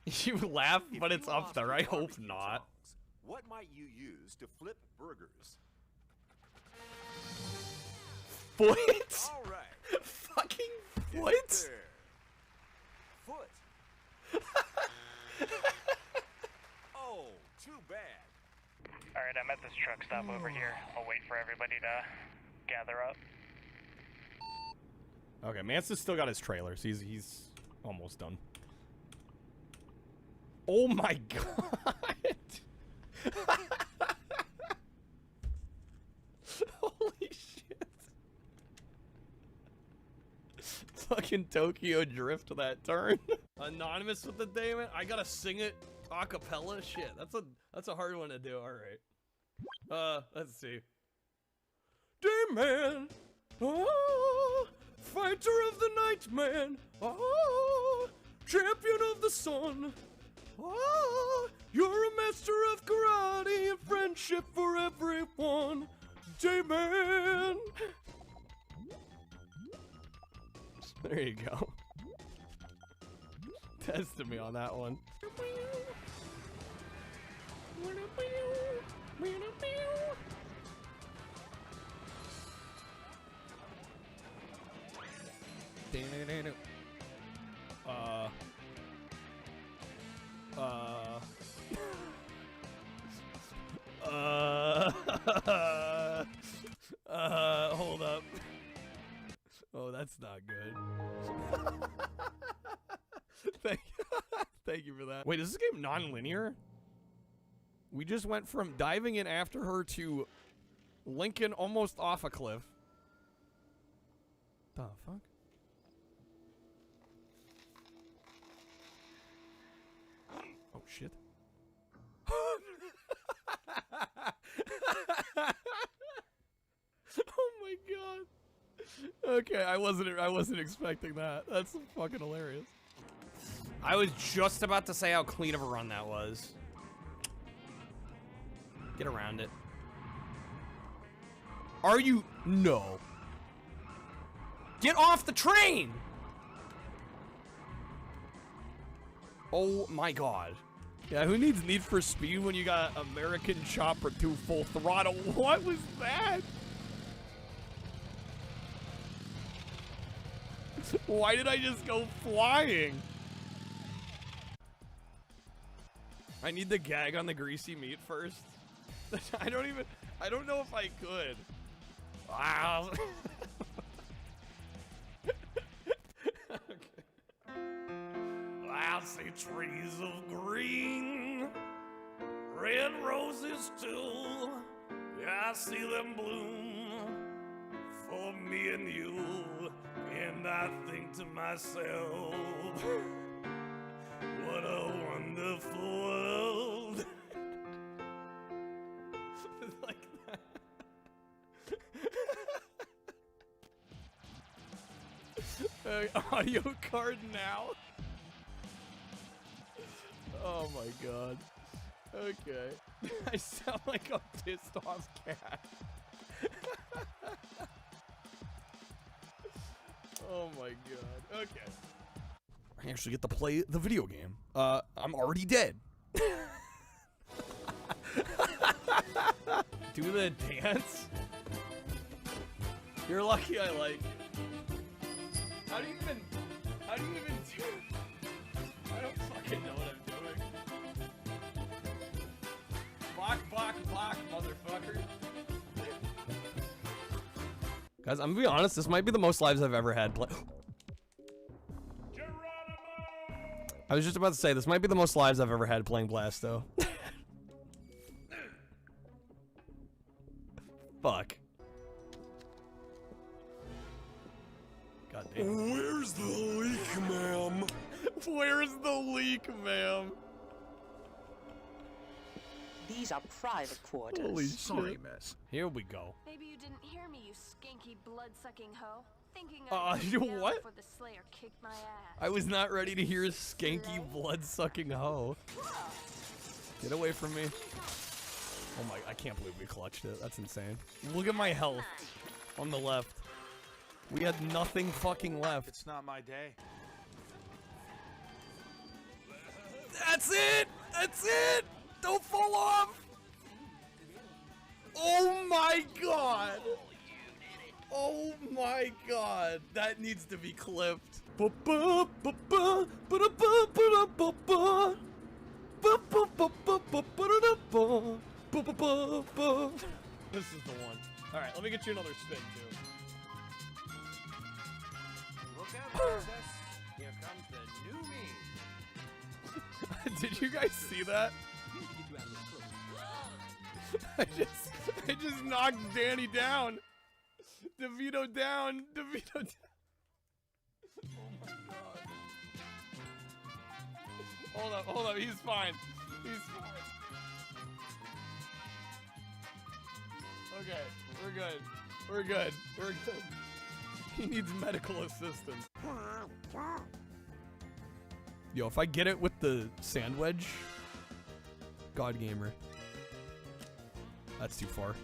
You laugh, but it's up there. I hope not. Tongs, what might you use to flip burgers? Foot? All right. Fucking Get foot? there. Foot. Oh, too bad. Alright, I'm at this truck stop over here. I'll wait for everybody to gather up. Okay, Mance's still got his trailer, so he's almost done. Oh my god! Holy shit. Fucking Tokyo Drift that turn. Anonymous with the Damon? I gotta sing it a cappella? Shit, that's a hard one to do, alright. Let's see. Damon! Oh, fighter of the night, man! Oh, champion of the sun! Oh, you're a master of karate and friendship for everyone! Damon! There you go. Tested me on that one. Hold up. Oh, that's not good. Thank you for that. Wait, is this game non-linear? We just went from diving in after her to Lincoln almost off a cliff. The fuck? Oh shit. Oh my god. Okay, I wasn't expecting that. That's fucking hilarious. I was just about to say how clean of a run that was. Get around it. Are you? No. Get off the train! Oh my god. Yeah, who needs Need for Speed when you got American Chopper 2 full throttle? What was that? Why did I just go flying? I need the gag on the greasy meat first. I don't know if I could. Wow. Okay. I see trees of green, red roses too. I see them bloom for me and you. And I think to myself, what a wonderful world. Like that. Audio card now. Oh my god. Okay. I sound like a pissed off cat. Oh my god. Okay. I actually get to play the video game. I'm already dead. Do the dance? You're lucky I like it. How do you even do it? I don't fucking know what I'm doing. Block, motherfucker. Guys, I'm gonna be honest, this might be the most lives I've ever had play. I was just about to say, this might be the most lives I've ever had playing Blasto. Fuck. God damn. Where's the leak, ma'am? Where's the leak, ma'am? These are private quarters. Holy Sorry, shit. miss. Here we go. Maybe you didn't hear me, you skanky blood-sucking hoe. Thinking You what? before the Slayer kicked my ass. I was not ready to hear skanky blood-sucking hoe. Get away from me. Oh my, I can't believe we clutched it. That's insane. Look at my health on the left. We had nothing fucking left. It's not my day. That's it! That's it! Don't fall off! Oh my god! Oh my god! That needs to be clipped. This is the one. Alright, let me get you another spin too. Look out, princess. Here comes the new me. Did you guys see that? I just knocked Danny down. DeVito down. DeVito down. Oh my god. Hold up. He's fine. He's fine. Okay, we're good. He needs medical assistance. Yo, if I get it with the sand wedge, God Gamer. That's too far.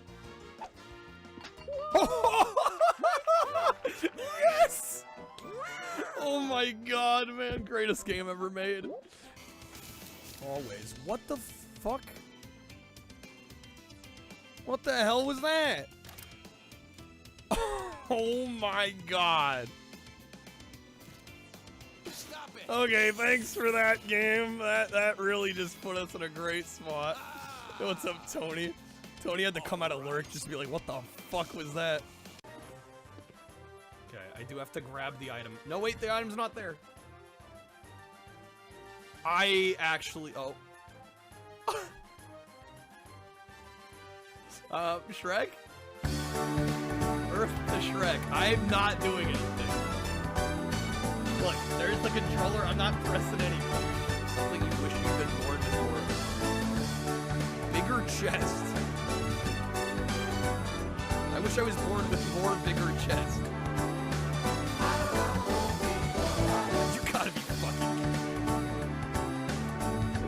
Yes! Oh my god, man. Greatest game ever made. Always. What the fuck? What the hell was that? Oh my god. Stop it. Okay, thanks for that game. That really just put us in a great spot. What's up, Tony? Tony had to come out of lurk just to be like, what the fuck was that? Okay, I do have to grab the item. No, wait, the item's not there. I actually, Shrek? Earth to Shrek. I'm not doing anything. Look, there's the controller. I'm not pressing anything. Something you wish you'd been born before. Bigger chest. I wish I was born with more bigger chest. You gotta be fucking kidding me.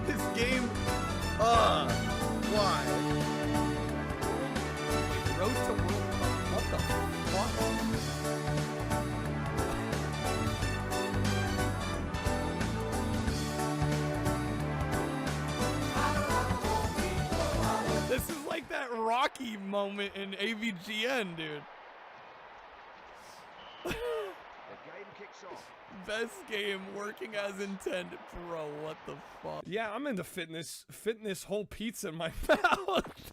This game, why? Road to World Cup. What the fuck? This is like that Rocky moment in AVGN, dude. The game kicks off. Best game working as intended, bro. What the fuck? Yeah, I'm into fitness. Fitting this whole pizza in my mouth.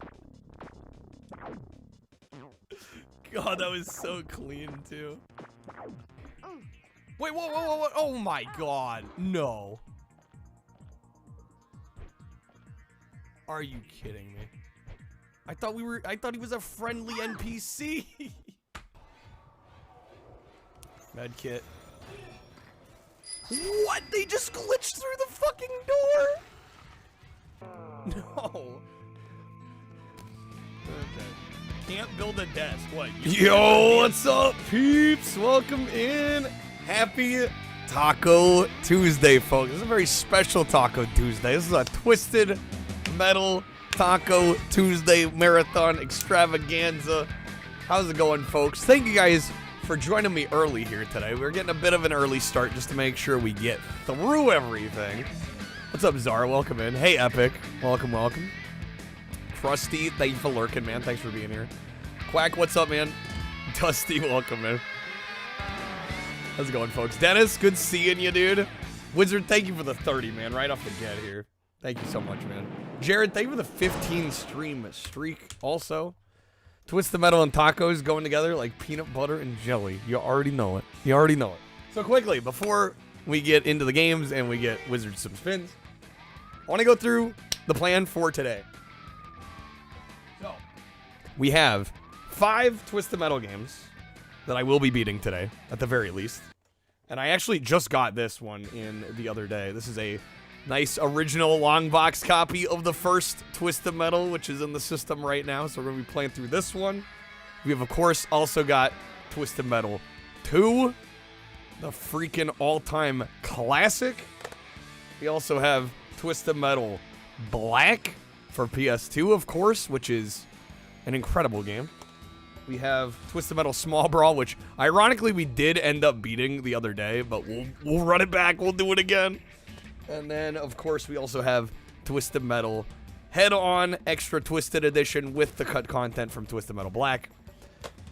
God, that was so clean, too. Wait, whoa. Oh my god. No. Are you kidding me? I thought he was a friendly NPC. Med kit. What? They just glitched through the fucking door? No. Okay. Can't build a desk. What? Yo, what's up, peeps? Welcome in. Happy Taco Tuesday, folks. This is a very special Taco Tuesday. This is a Twisted Metal Taco Tuesday Marathon Extravaganza. How's it going, folks? Thank you guys for joining me early here today. We're getting a bit of an early start just to make sure we get through everything. What's up, Zara? Welcome in. Hey, Epic. Welcome. Krusty, thank you for lurking, man. Thanks for being here. Quack, what's up, man? Dusty, welcome, man. How's it going, folks? Dennis, good seeing you, dude. Wizard, thank you for the 30, man. Right off the get here. Thank you so much, man. Jared, thank you for the 15 stream streak also. Twisted Metal and tacos going together like peanut butter and jelly. You already know it. So quickly, before we get into the games and we get Wizard some spins, I want to go through the plan for today. So, we have 5 Twisted Metal games that I will be beating today, at the very least. And I actually just got this one in the other day. This is a nice original long box copy of the first Twisted Metal, which is in the system right now. So we're going to be playing through this one. We have, of course, also got Twisted Metal 2, the freaking all-time classic. We also have Twisted Metal Black for PS2, of course, which is an incredible game. We have Twisted Metal Small Brawl, which ironically we did end up beating the other day, but we'll run it back. We'll do it again. And then, of course, we also have Twisted Metal Head-On Extra Twisted Edition with the cut content from Twisted Metal Black.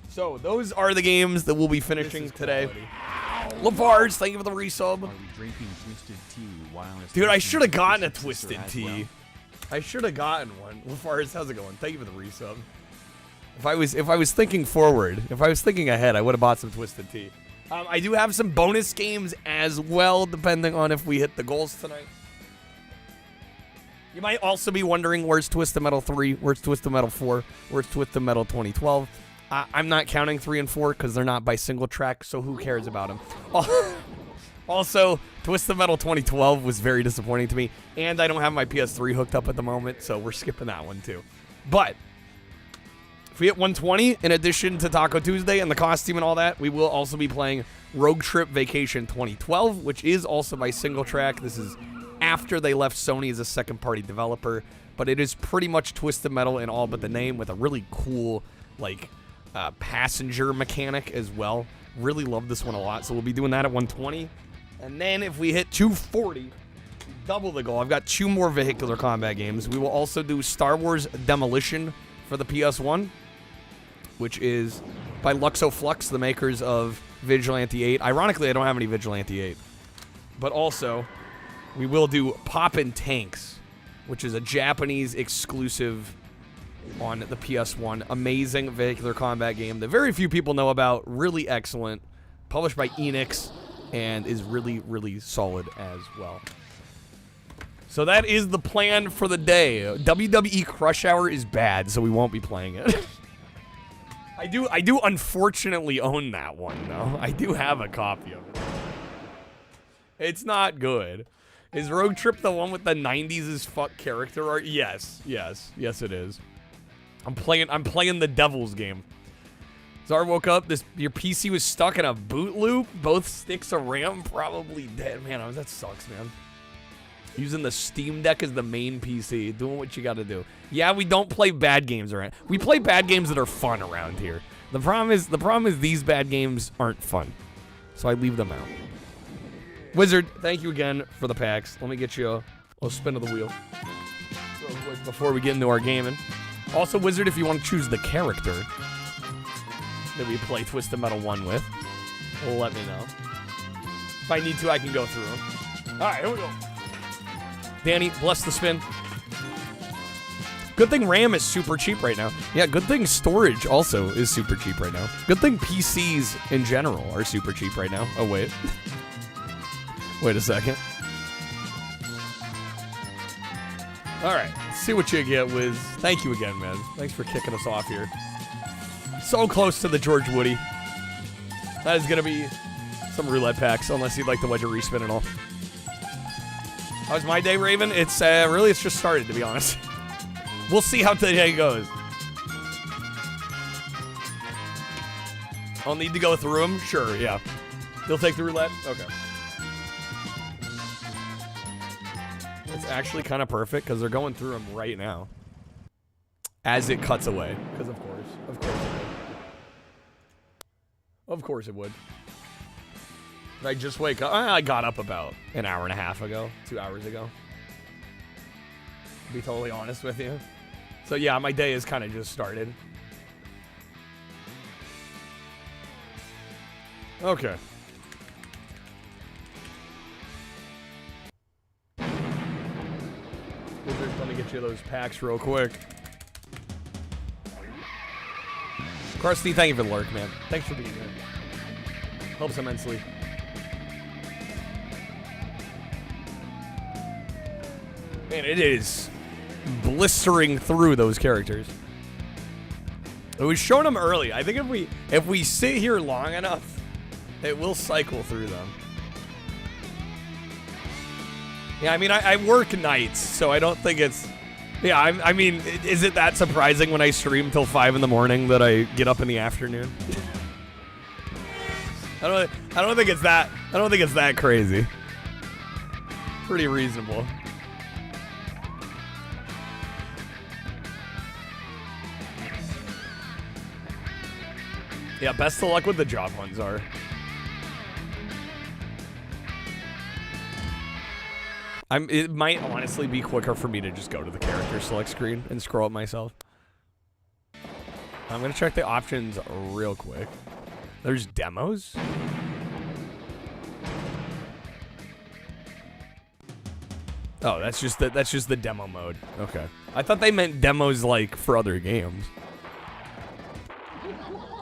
So, those are the games that we'll be finishing today. Lavarge, thank you for the resub. Are we drinking twisted tea while Dude, I should have gotten a Twisted Tea. I should have gotten one. Lafarge, how's it going? Thank you for the resub. If I was thinking forward, if I was thinking ahead, I would have bought some Twisted Tea. I do have some bonus games as well, depending on if we hit the goals tonight. You might also be wondering, where's Twisted Metal 3? Where's Twisted Metal 4? Where's Twisted Metal 2012? I'm not counting 3 and 4 because they're not by single track, so who cares about them? Also, Twisted Metal 2012 was very disappointing to me, and I don't have my PS3 hooked up at the moment, so we're skipping that one too. But if we hit 120, in addition to Taco Tuesday and the costume and all that, we will also be playing Rogue Trip Vacation 2012, which is also by single track. This is after they left Sony as a second-party developer, but it is pretty much Twisted Metal in all but the name with a really cool, like, passenger mechanic as well. Really love this one a lot, so we'll be doing that at 120. And then if we hit 240, double the goal. I've got 2 more vehicular combat games. We will also do Star Wars Demolition for the PS1, which is by Luxo Flux, the makers of Vigilante 8. Ironically, I don't have any Vigilante 8. But also, we will do Poppin' Tanks, which is a Japanese exclusive on the PS1. Amazing vehicular combat game that very few people know about. Really excellent. Published by Enix and is really, really solid as well. So that is the plan for the day. WWE Crush Hour is bad, so we won't be playing it. I do unfortunately own that one, though. I do have a copy of it. It's not good. Is Rogue Trip the one with the 90s as fuck character art? Yes, it is. I'm playing the Devil's game. Zar woke up. Your PC was stuck in a boot loop. Both sticks of RAM probably dead. Man, that sucks, man. Using the Steam Deck as the main PC. Doing what you gotta do. Yeah, we don't play bad games around. We play bad games that are fun around here. The problem is these bad games aren't fun. So I leave them out. Wizard, thank you again for the packs. Let me get you a spin of the wheel real quick before we get into our gaming. Also, Wizard, if you want to choose the character that we play Twisted Metal 1 with, let me know. If I need to, I can go through them. All right, here we go. Danny, bless the spin. Good thing RAM is super cheap right now. Yeah, good thing storage also is super cheap right now. Good thing PCs in general are super cheap right now. Oh, wait. Wait a second. All right, let's see what you get, Wiz. Thank you again, man. Thanks for kicking us off here. So close to the George Woody. That is going to be some roulette packs, unless you'd like to wedge a respin and all. How's my day, Raven? It's just started, to be honest. We'll see how today goes. I'll need to go through them? Sure, yeah. You'll take the roulette? Okay. It's actually kind of perfect because they're going through them right now. As it cuts away. Because of course it would. Of course it would. Did I just wake up? I got up about an hour and a half ago. 2 hours ago. To be totally honest with you. So yeah, my day has kind of just started. Okay. Let me get you those packs real quick. Krusty, thank you for the lurk, man. Thanks for being here. Helps immensely. Man, it is blistering through those characters. It was showing them early. I think if we sit here long enough, it will cycle through them. Yeah, I mean, I work nights, so I don't think it's... Yeah, I mean, is it that surprising when I stream till 5 in the morning that I get up in the afternoon? I don't think it's that crazy. Pretty reasonable. Yeah, best of luck with the job ones are. It might honestly be quicker for me to just go to the character select screen and scroll up myself. I'm gonna check the options real quick. There's demos. Oh, that's just the demo mode. Okay. I thought they meant demos like for other games.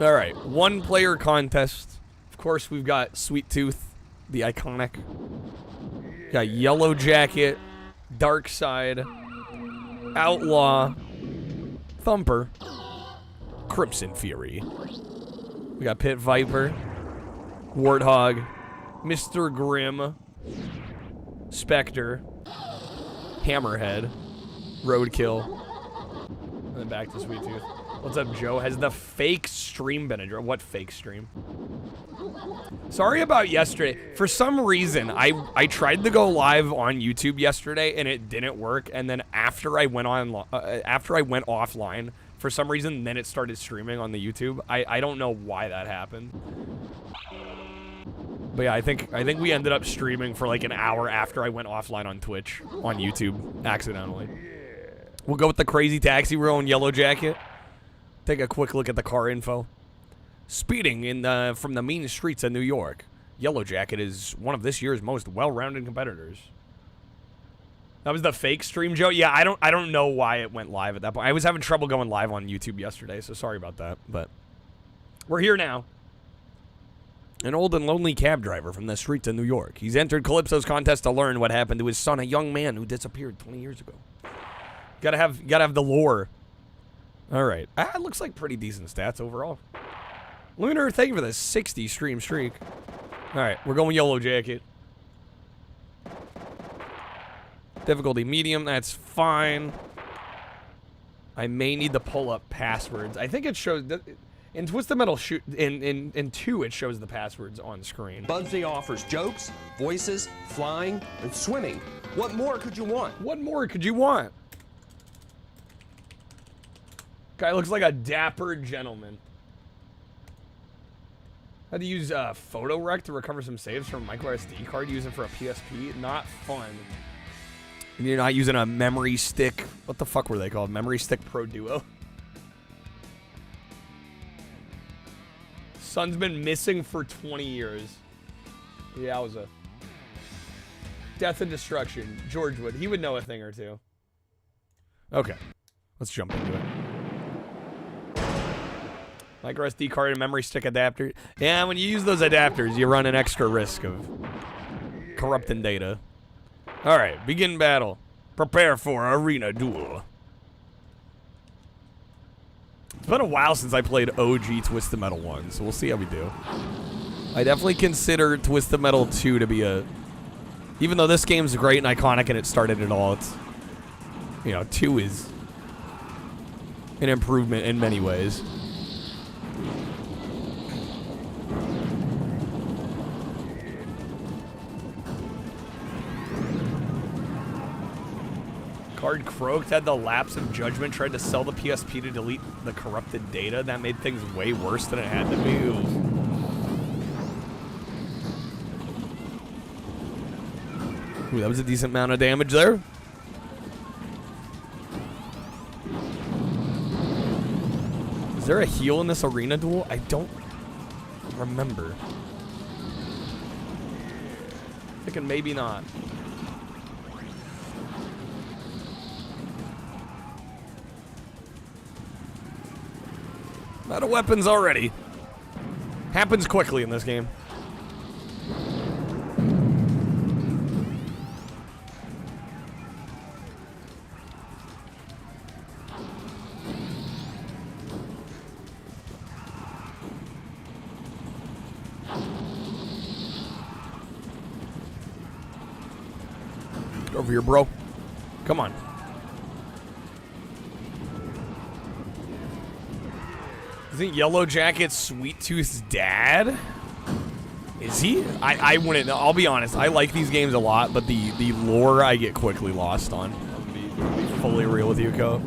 All right, 1-player contest. Of course, we've got Sweet Tooth, the iconic. Got Yellow Jacket, Dark Side, Outlaw, Thumper, Crimson Fury. We got Pit Viper, Warthog, Mr. Grimm, Spectre, Hammerhead, Roadkill, and then back to Sweet Tooth. What's up, Joe? Has the fake stream been addressed? What fake stream? Sorry about yesterday. For some reason, I tried to go live on YouTube yesterday and it didn't work. And then after I went offline, for some reason, then it started streaming on the YouTube. I don't know why that happened. But yeah, I think we ended up streaming for like an hour after I went offline on Twitch on YouTube accidentally. We'll go with the Crazy Taxi Row and Yellow Jacket. Take a quick look at the car info. Speeding from the mean streets of New York, Yellow Jacket is one of this year's most well-rounded competitors. That was the fake stream, Joe? Yeah, I don't know why it went live at that point. I was having trouble going live on YouTube yesterday, so sorry about that. But we're here now. An old and lonely cab driver from the streets of New York. He's entered Calypso's contest to learn what happened to his son, a young man who disappeared 20 years ago. Gotta have the lore. All right. It looks like pretty decent stats overall. Lunar, thank you for the 60 stream streak. All right, we're going Yellow Jacket. Difficulty medium, that's fine. I may need to pull up passwords. I think it shows that in Twisted Metal in 2 it shows the passwords on screen. Bugsy offers jokes, voices, flying, and swimming. What more could you want? What more could you want? Guy looks like a dapper gentleman. Had to use Photo Rec to recover some saves from a micro SD card using for a PSP. Not fun. And you're not using a memory stick. What the fuck were they called? Memory Stick Pro Duo. Son's been missing for 20 years. Yowza. Death and Destruction. George would. He would know a thing or two. Okay. Let's jump into it. Micro SD card and memory stick adapter. Yeah, when you use those adapters, you run an extra risk of corrupting data. Alright, begin battle. Prepare for arena duel. It's been a while since I played OG Twisted Metal 1, so we'll see how we do. I definitely consider Twisted Metal 2 to be a... Even though this game's great and iconic and it started it all, it's... You know, 2 is an improvement in many ways. Card croaked, had the lapse of judgment, tried to sell the PSP to delete the corrupted data. That made things way worse than it had to be. Ooh, that was a decent amount of damage there. Is there a heal in this arena duel? I don't remember. Thinking maybe not. Out of weapons already. Happens quickly in this game. Get over here, bro. Come on. Isn't Yellow Jacket Sweet Tooth's dad? Is he? I wouldn't know. I'll be honest. I like these games a lot, but the lore I get quickly lost on. I'll be fully real with you, Co.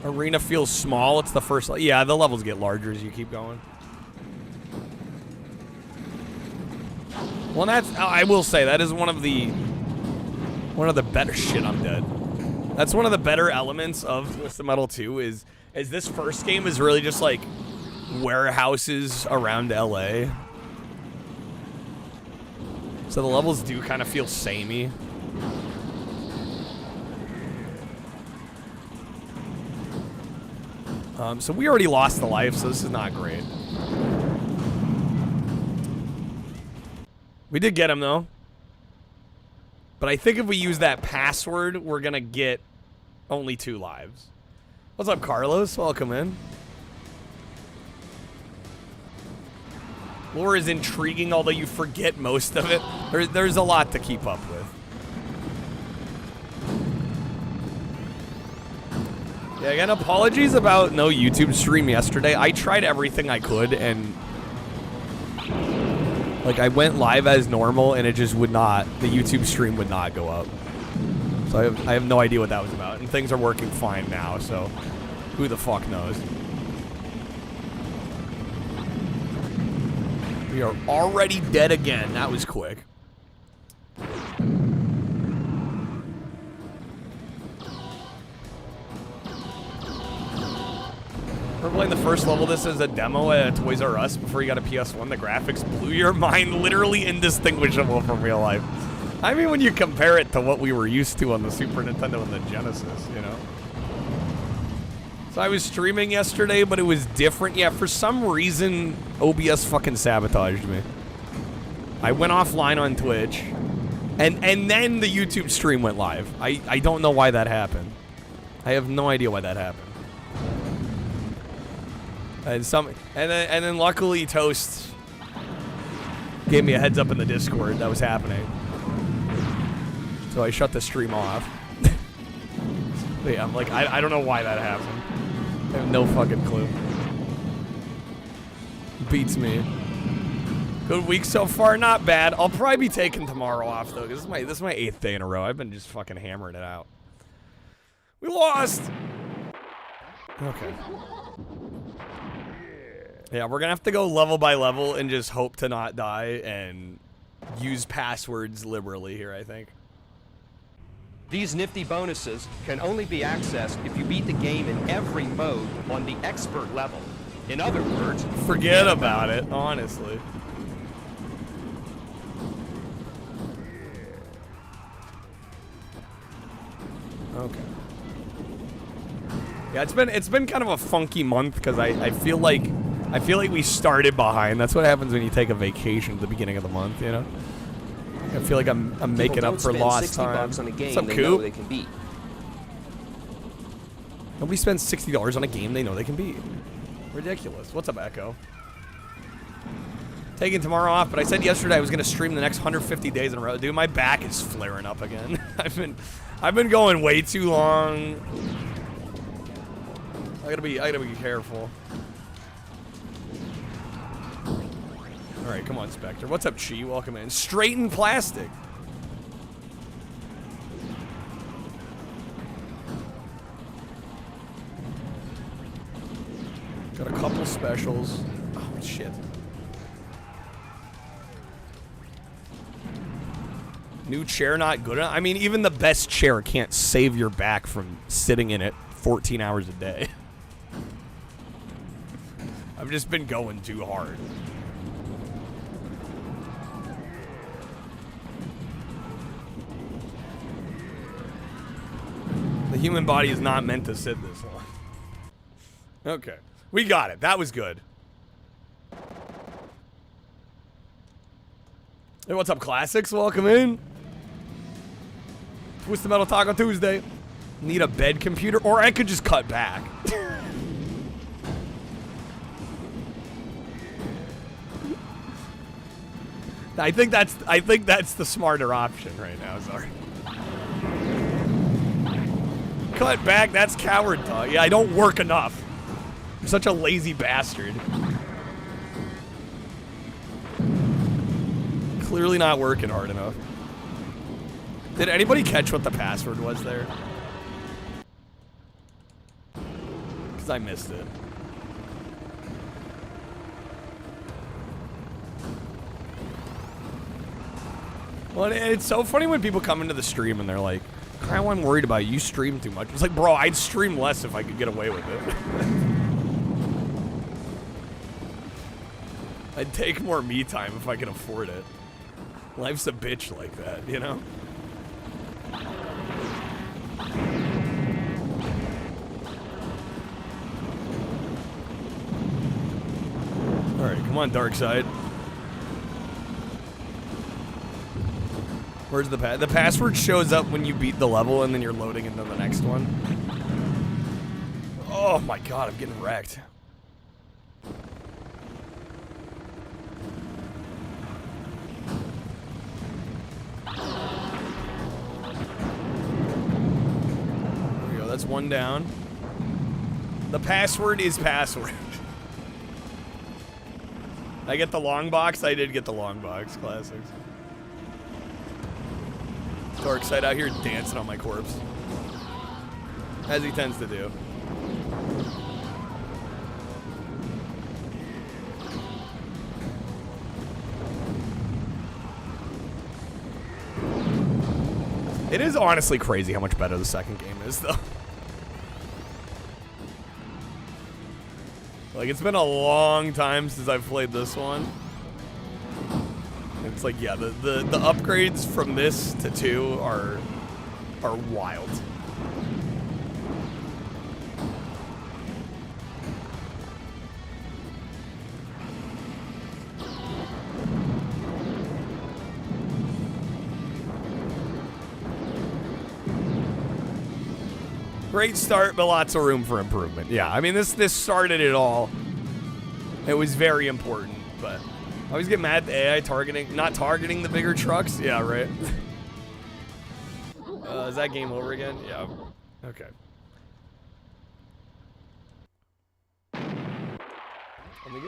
Arena feels small. It's the first... Yeah, the levels get larger as you keep going. Well, I will say that is one of the better shit. I'm dead. That's one of the better elements of Twisted Metal 2 is this first game is really just like warehouses around LA. So the levels do kind of feel samey. So we already lost the life, so this is not great. We did get him, though. But I think if we use that password, we're going to get only 2 lives. What's up, Carlos? Welcome in. Lore is intriguing, although you forget most of it. There's a lot to keep up with. Yeah, again, apologies about no YouTube stream yesterday. I tried everything I could, and like I went live as normal, and it just would not. The YouTube stream would not go up. So I have no idea what that was about, and things are working fine now. So who the fuck knows? We are already dead again. That was quick. We're playing the first level. This is a demo at Toys R Us before you got a PS1. The graphics blew your mind, literally indistinguishable from real life. I mean, when you compare it to what we were used to on the Super Nintendo and the Genesis, you know? So I was streaming yesterday, but it was different. Yeah, for some reason, OBS fucking sabotaged me. I went offline on Twitch, and then the YouTube stream went live. I don't know why that happened. I have no idea why that happened. And then luckily Toast gave me a heads up in the Discord that was happening. So I shut the stream off. But yeah, I'm like, I don't know why that happened. I have no fucking clue. Beats me. Good week so far, not bad. I'll probably be taking tomorrow off though, because this is my 8th day in a row. I've been just fucking hammering it out. We lost! Okay. Yeah, we're gonna have to go level by level and just hope to not die and use passwords liberally here, I think. These nifty bonuses can only be accessed if you beat the game in every mode on the expert level. In other words, forget about it, honestly. Okay. Yeah, it's been kind of a funky month because I feel like we started behind. That's what happens when you take a vacation at the beginning of the month, you know? I feel like I'm making up for lost time. On a game What's up, they Coop? know they can beat. Nobody spends $60 on a game they know they can beat. Ridiculous. What's up, Echo? Taking tomorrow off, but I said yesterday I was gonna stream the next 150 days in a row. Dude, my back is flaring up again. I've been going way too long. I gotta be careful. All right, come on, Spectre. What's up, Chi? Welcome in. Straighten plastic. Got a couple specials. Oh, shit. New chair not good enough? I mean, even the best chair can't save your back from sitting in it 14 hours a day. I've just been going too hard. The human body is not meant to sit this long. Okay. We got it. That was good. Hey, what's up, Classics? Welcome in. Twisted Metal Taco Tuesday. Need a bed computer, or I could just cut back. I think that's the smarter option right now. Sorry. Cut back. That's coward talk. Yeah, I don't work enough. I'm such a lazy bastard. Clearly not working hard enough. Did anybody catch what the password was there? Because I missed it. Well, it's so funny when people come into the stream and they're like, Kyle, I'm worried about you stream too much. It's like, bro, I'd stream less if I could get away with it. I'd take more me time if I could afford it. Life's a bitch like that, you know? Alright, come on, dark side. Where's the the password shows up when you beat the level and then you're loading into the next one. Oh my god, I'm getting wrecked. There we go, that's one down. The password is password. I get the long box? I did get the long box. Classics. Darkseid out here dancing on my corpse. As he tends to do. It is honestly crazy how much better the second game is, though. Like, it's been a long time since I've played this one. It's like, yeah, the upgrades from this to 2 are wild. Great start, but lots of room for improvement. Yeah, I mean, this started it all. It was very important, but I always get mad at the AI targeting, not targeting the bigger trucks. Yeah, right. Is that game over again? Yeah. Okay. Let me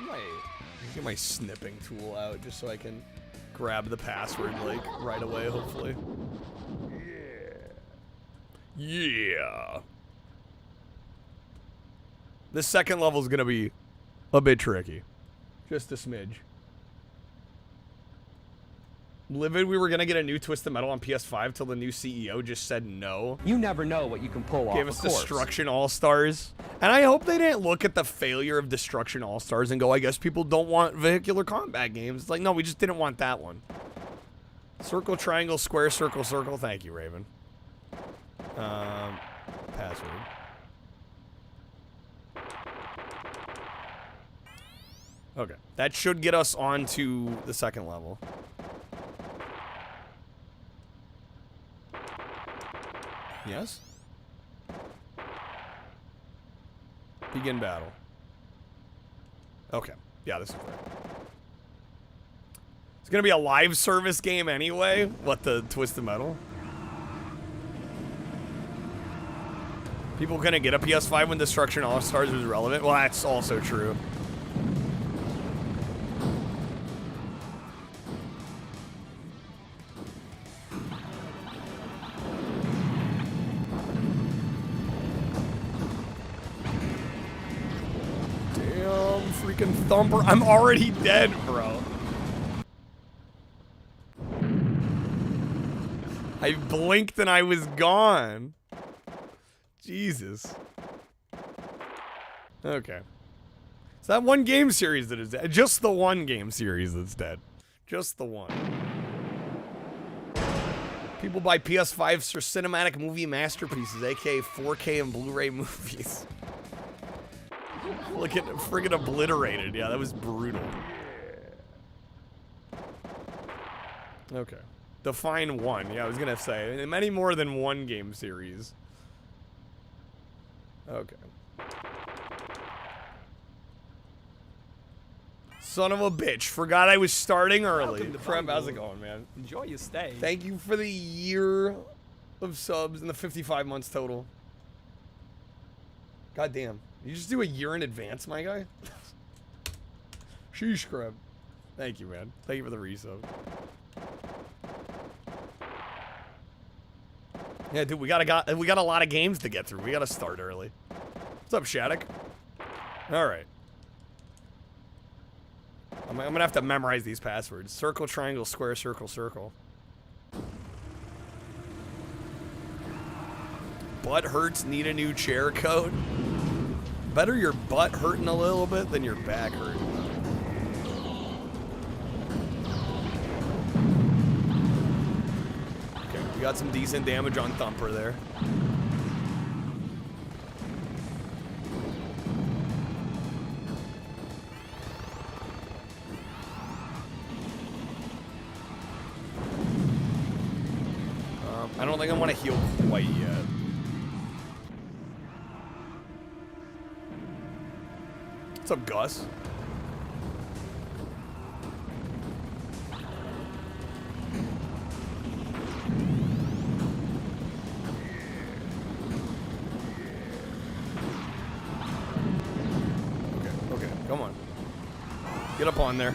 get my snipping tool out just so I can grab the password like right away, hopefully. Yeah. This second level is gonna be a bit tricky. Just a smidge. Livid, we were gonna get a new Twisted Metal on PS5 till the new CEO just said no. You never know what you can pull off. Gave us Destruction All-Stars. And I hope they didn't look at the failure of Destruction All-Stars and go, I guess people don't want vehicular combat games. It's like, no, we just didn't want that one. Circle, triangle, square, circle, circle. Thank you, Raven. Password. Okay, that should get us on to the second level. Yes? Begin battle. Okay, yeah, this is fair. It's gonna be a live service game anyway. What, the Twisted Metal? People gonna get a PS5 when Destruction All-Stars was relevant? Well, that's also true. Damn, freaking Thumper. I'm already dead, bro. I blinked and I was gone. Jesus. Okay. It's that one game series that is dead. Just the one game series that's dead. Just the one. People buy PS5s for cinematic movie masterpieces, aka 4K and Blu-ray movies. Look at it, friggin' obliterated. Yeah, that was brutal. Okay. Define one. Yeah, I was gonna say. Many more than one game series. Okay. Son of a bitch. Forgot I was starting early. Prep, how's it going, man? Enjoy your stay. Thank you for the year of subs and the 55 months total. God damn. You just do a year in advance, my guy? Sheesh, crab. Thank you, man. Thank you for the resub. Yeah, dude, we got a lot of games to get through. We gotta start early. What's up, Shattuck? All right. I'm gonna have to memorize these passwords. Circle, triangle, square, circle, circle. butt hurts, need a new chair coat. Better your butt hurting a little bit than your back hurting. Okay, we got some decent damage on Thumper there. I don't think I want to heal quite yet. What's up, Gus? Okay, come on. Get up on there.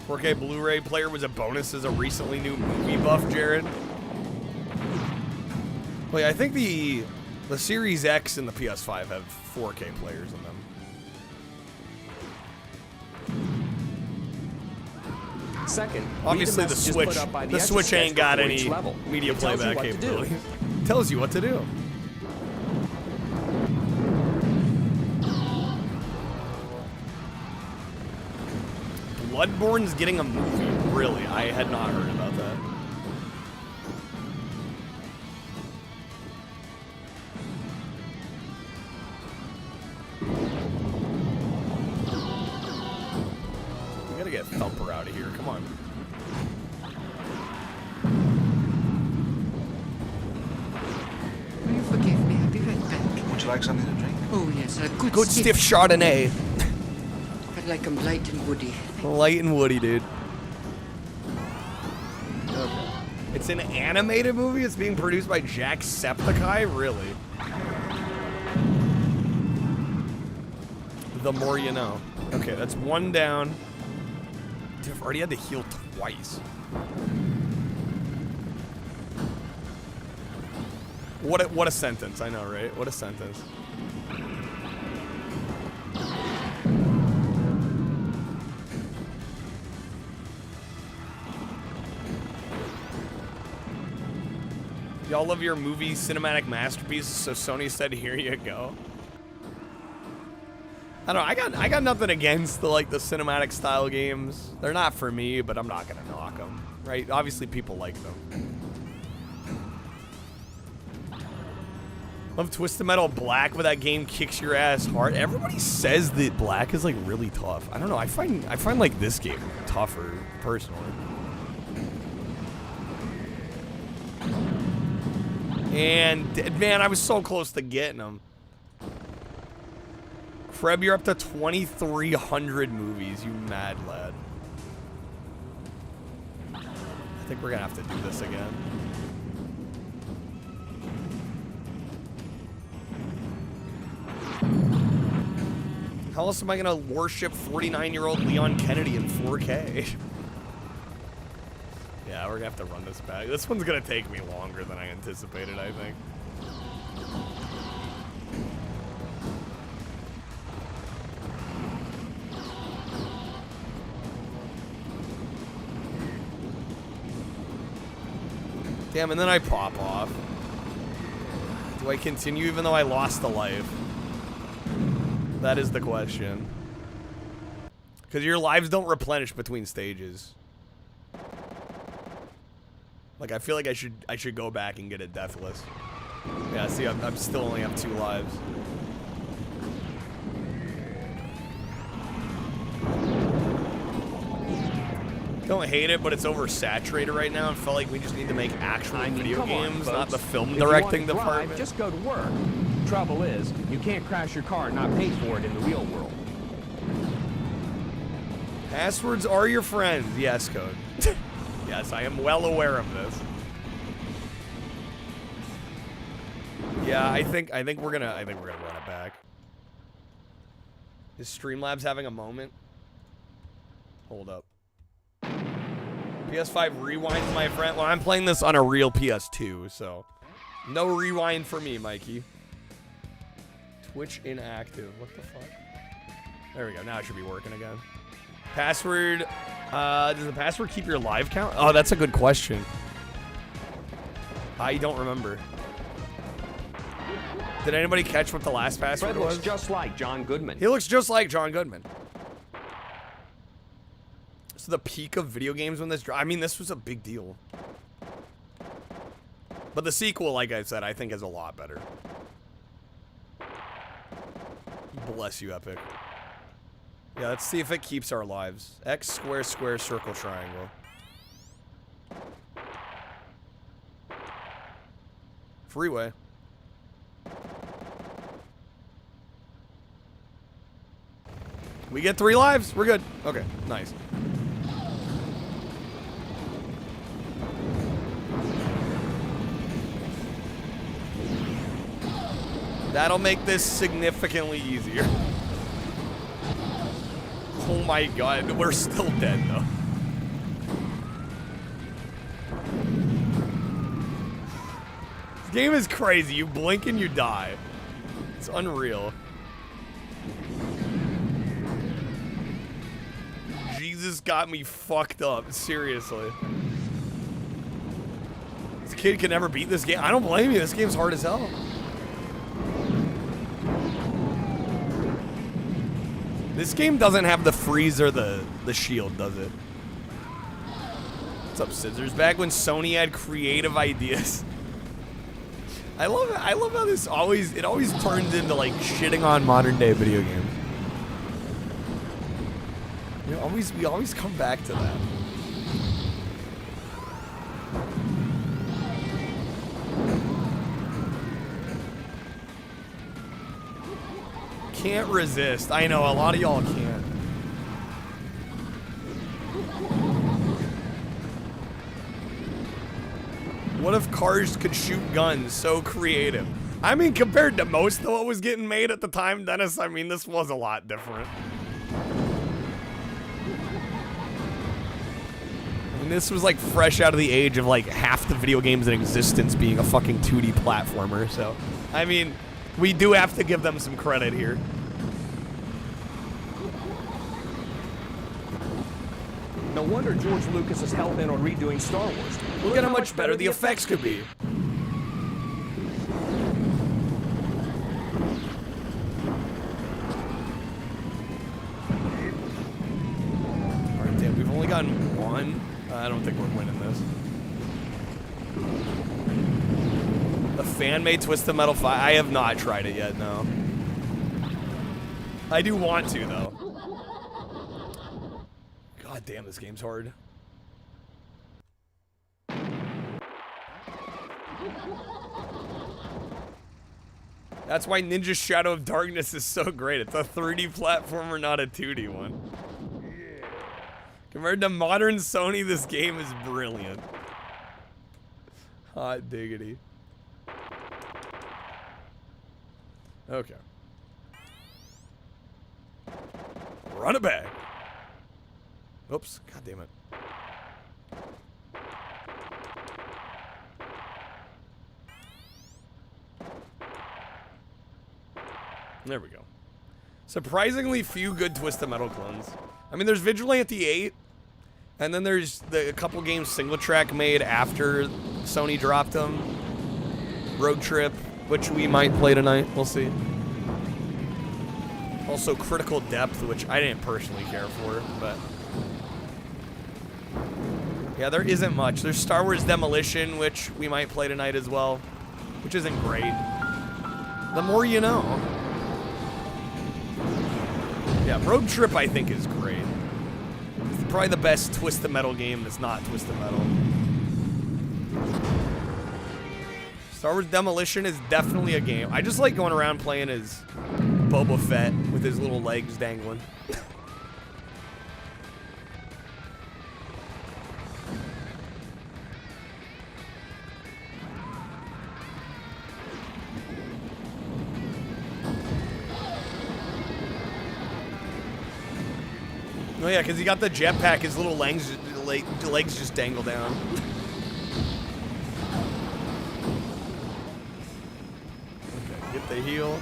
4K Blu-ray player was a bonus as a recently new movie buff, Jared. Wait, I think the Series X and the PS5 have 4K players in them. Second, Obviously the Switch ain't got any media playback capability. Tells you what to do. Bloodborne's getting a movie. Really? I had not heard about that. We gotta get Thumper out of here. Come on. Will you forgive me? I'll be right back. Would you like something to drink? Oh, yes, a Good stiff Chardonnay. I'd like 'em light and woody. Light and woody, dude. Okay. It's an animated movie? It's being produced by Jacksepticeye? Really? The more you know. Okay, that's one down. Dude, I've already had to heal twice. What a sentence, I know, right? What a sentence. Y'all love your movie cinematic masterpieces, so Sony said, "Here you go." I don't know. I got nothing against the cinematic style games. They're not for me, but I'm not gonna knock them, right? Obviously, people like them. Love Twisted Metal Black, but that game kicks your ass hard. Everybody says that Black is really tough. I don't know. I find this game tougher personally. And man, I was so close to getting them. Kreb, you're up to 2,300 movies, you mad lad. I think we're gonna have to do this again. How else am I gonna worship 49-year-old Leon Kennedy in 4K? Yeah, we're gonna have to run this back. This one's gonna take me longer than I anticipated, I think. Damn, and then I pop off. Do I continue even though I lost a life? That is the question. Because your lives don't replenish between stages. I feel like I should go back and get it deathless. Yeah, see, I'm still only have 2 lives. Don't hate it, but it's oversaturated right now. I felt like we just need to make actual video games, not the film directing department. Just go to work. Trouble is, you can't crash your car and not pay for it in the real world. Passwords are your friends. Yes, Code. Yes, I am well aware of this. Yeah, I think we're gonna run it back. Is Streamlabs having a moment? Hold up. PS5 rewind, my friend. Well, I'm playing this on a real PS2, so no rewind for me, Mikey. Twitch inactive. What the fuck? There we go. Now it should be working again. Password. Does the password keep your live count? Oh, that's a good question. I don't remember. Did anybody catch what the last password Fred looks was? just like John Goodman. He looks just like John Goodman. So the peak of video games when this I mean, this was a big deal. But the sequel, like I said, I think is a lot better. Bless you, Epic. Yeah, let's see if it keeps our lives. X, square, square, circle, triangle. Freeway. We get 3 lives. We're good. Okay, nice. That'll make this significantly easier. Oh my god, we're still dead though. This game is crazy. You blink and you die. It's unreal. Jesus got me fucked up. Seriously. This kid can never beat this game. I don't blame you. This game's hard as hell. This game doesn't have the freeze or the shield, does it? What's up, Scissors? Back when Sony had creative ideas. I love how this always turns into like shitting on modern day video games. We always come back to that. Can't resist. I know, a lot of y'all can't. What if cars could shoot guns? So creative. I mean, compared to most of what was getting made at the time, Dennis, I mean, this was a lot different. I mean, this was like fresh out of the age of like half the video games in existence being a fucking 2D platformer, so, I mean, we do have to give them some credit here. No wonder George Lucas is hell bent on redoing Star Wars. Look at how much better the effects could be. Alright, damn, we've only gotten one. I don't think we're winning this. The fan-made Twisted Metal 5. I have not tried it yet, no. I do want to, though. God damn, this game's hard. That's why Ninja Shadow of Darkness is so great. It's a 3D platformer, not a 2D one. Compared to modern Sony, this game is brilliant. Hot diggity. Okay. Run it back. Oops. God damn it. There we go. Surprisingly few good Twisted Metal clones. I mean, there's Vigilante 8, and then there's a couple games single track made after Sony dropped them. Road Trip, which we might play tonight. We'll see. Also, Critical Depth, which I didn't personally care for, but... yeah, there isn't much. There's Star Wars Demolition, which we might play tonight as well, which isn't great. The more you know. Yeah, Road Trip, I think, is great. It's probably the best Twisted Metal game that's not Twisted Metal. Star Wars Demolition is definitely a game. I just like going around playing as Boba Fett with his little legs dangling. Oh yeah, because he got the jetpack, his little legs just dangle down. Okay, get the heal.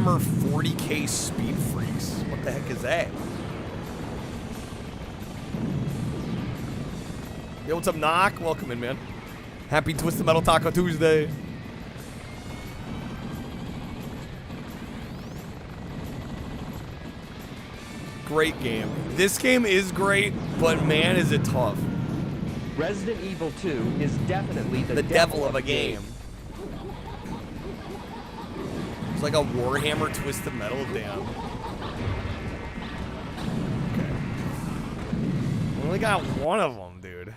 Warhammer 40k Speed Freaks. What the heck is that? Yo, what's up, Knock? Welcome in, man. Happy Twisted Metal Taco Tuesday. Great game. This game is great, but man, is it tough. Resident Evil 2 is definitely The devil of a game. It's like a Warhammer Twisted Metal. Damn. Okay. We only got one of them, dude.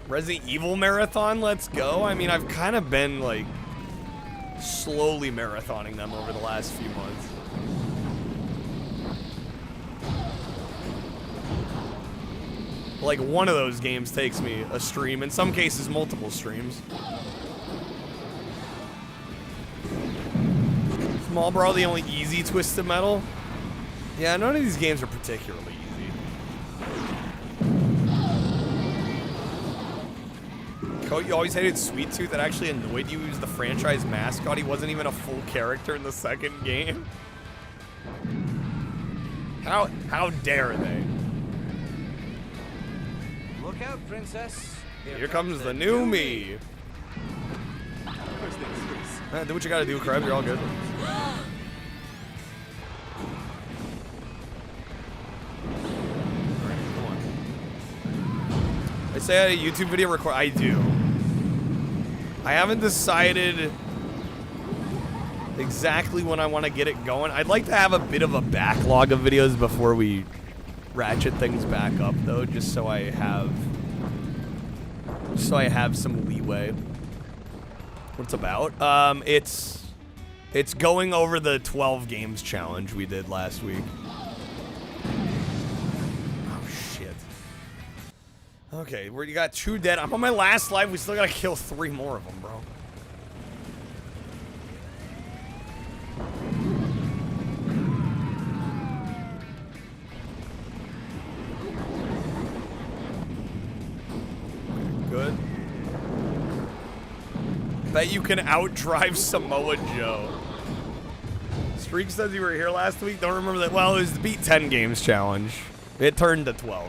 Resident Evil Marathon, let's go. I mean, I've kind of been, like, slowly marathoning them over the last few months. Like, one of those games takes me a stream, in some cases multiple streams. Small Brawl, the only easy Twisted Metal? Yeah, none of these games are particularly easy. Coat, you always hated Sweet Tooth. That actually annoyed you. He was the franchise mascot. He wasn't even a full character in the second game. How dare they? Look out, princess. Here comes the new me. Do what you gotta do, Krebs. You're all good. Alright, come on. I say I had a YouTube video record. I do. I haven't decided exactly when I want to get it going. I'd like to have a bit of a backlog of videos before we ratchet things back up, though, just so I have some leeway. What's about? It's going over the 12 games challenge we did last week. Oh shit. Okay, you got 2 dead. I'm on my last life. We still gotta kill 3 more of them, bro. Good. Bet you can outdrive Samoa Joe. Streak says you were here last week. Don't remember that. Well, it was the beat 10 games challenge. It turned to 12.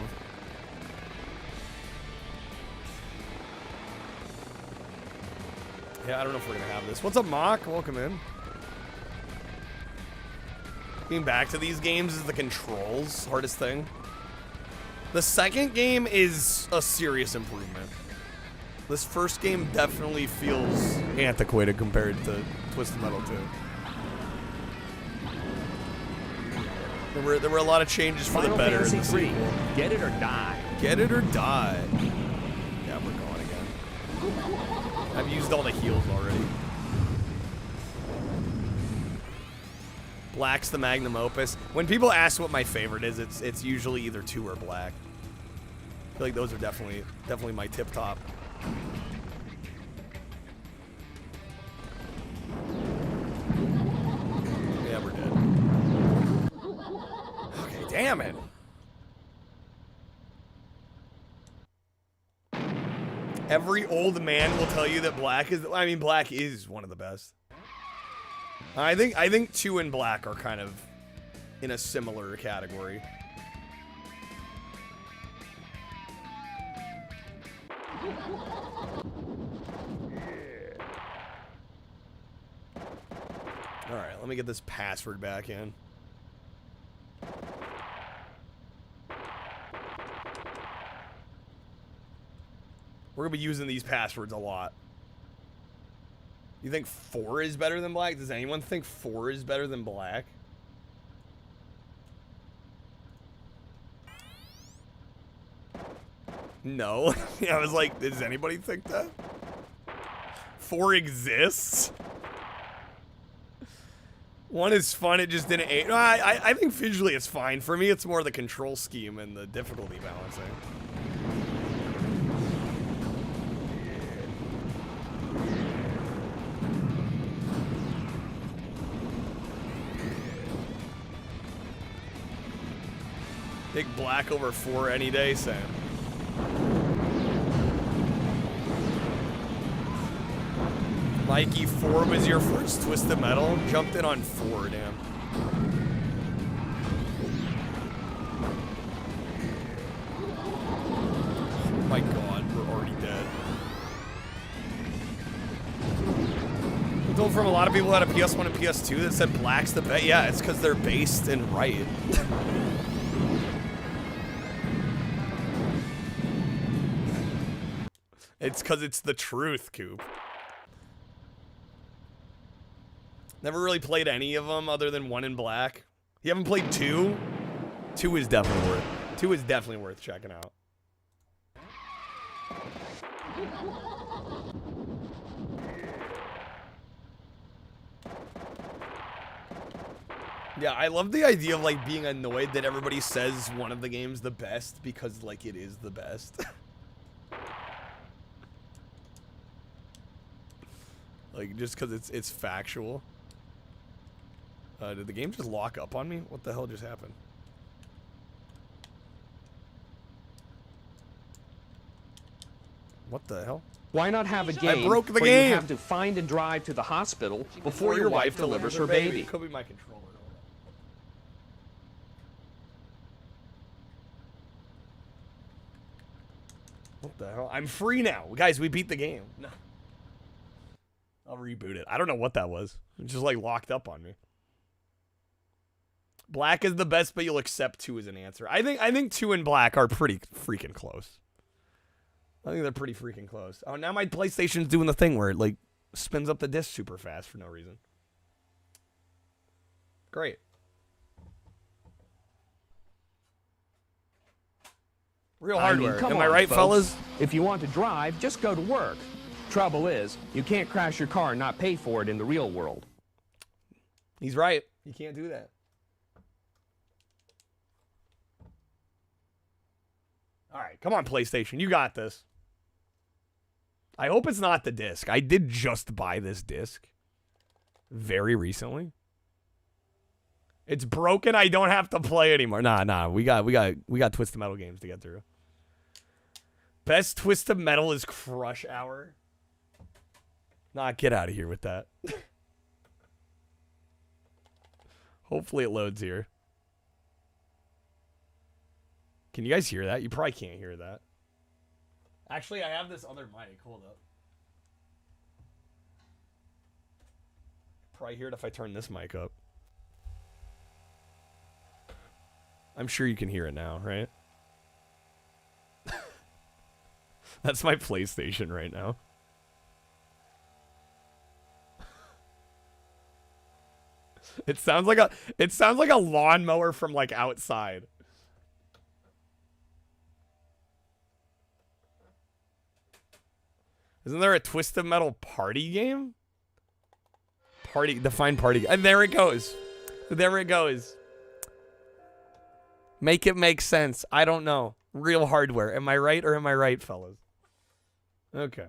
Yeah, I don't know if we're gonna have this. What's up, Mock? Welcome in. Getting back to these games is the controls. Hardest thing. The second game is a serious improvement. This first game definitely feels antiquated compared to Twisted Metal 2. There were a lot of changes for the better in the sequel. Get it or die. Get it or die. Yeah, we're going again. I've used all the heals already. Black's the magnum opus. When people ask what my favorite is, it's usually either 2 or Black. I feel like those are definitely my tip top. Yeah, we're dead. Okay, damn it. Every old man will tell you that Black is, I mean, Black is one of the best. I think 2 and Black are kind of in a similar category. Alright, let me get this password back in. We're gonna be using these passwords a lot. You think 4 is better than Black? Does anyone think 4 is better than Black? No. I was like, does anybody think that? 4 exists? 1 is fun, it just didn't age. No, I think visually it's fine. For me, it's more the control scheme and the difficulty balancing. Big Black over 4 any day, Sam. Mikey, 4 was your first Twisted Metal? Jumped in on 4, damn. Oh my god, we're already dead. I'm told from a lot of people that had a PS1 and PS2 that said Black's the best. Yeah, it's because they're based in Riot. It's because it's the truth, Coop. Never really played any of them other than 1 in Black. You haven't played 2? 2 is definitely worth. 2 is definitely worth checking out. Yeah, I love the idea of like being annoyed that everybody says one of the game's the best because like it is the best. Like just because it's factual. Did the game just lock up on me? What the hell just happened? What the hell? Why not have a game broke the where game. you have to find and drive to the hospital before your wife delivers her baby? Could be my controller. What the hell? I'm free now. Guys, we beat the game. No. I'll reboot it. I don't know what that was. It just like locked up on me. Black is the best, but you'll accept 2 as an answer. I think 2 and Black are pretty freaking close. I think they're pretty freaking close. Oh, now my PlayStation's doing the thing where it like spins up the disc super fast for no reason. Great. Real hardware. Come Am I on, right, folks. fellas? If you want to drive, just go to work. Trouble is, you can't crash your car and not pay for it in the real world. He's right. You can't do that. All right, come on, PlayStation. You got this. I hope it's not the disc. I did just buy this disc very recently. It's broken. I don't have to play anymore. Nah. We got Twisted Metal games to get through. Best Twisted Metal is Crush Hour. Nah, get out of here with that. Hopefully it loads here. Can you guys hear that? You probably can't hear that. Actually, I have this other mic. Hold up. Probably hear it if I turn this mic up. I'm sure you can hear it now, right? That's my PlayStation right now. It sounds like a lawnmower from like outside. Isn't there a Twisted Metal party game? Define party. And there it goes. There it goes. Make it make sense. I don't know. Real hardware. Am I right or am I right, fellas? Okay.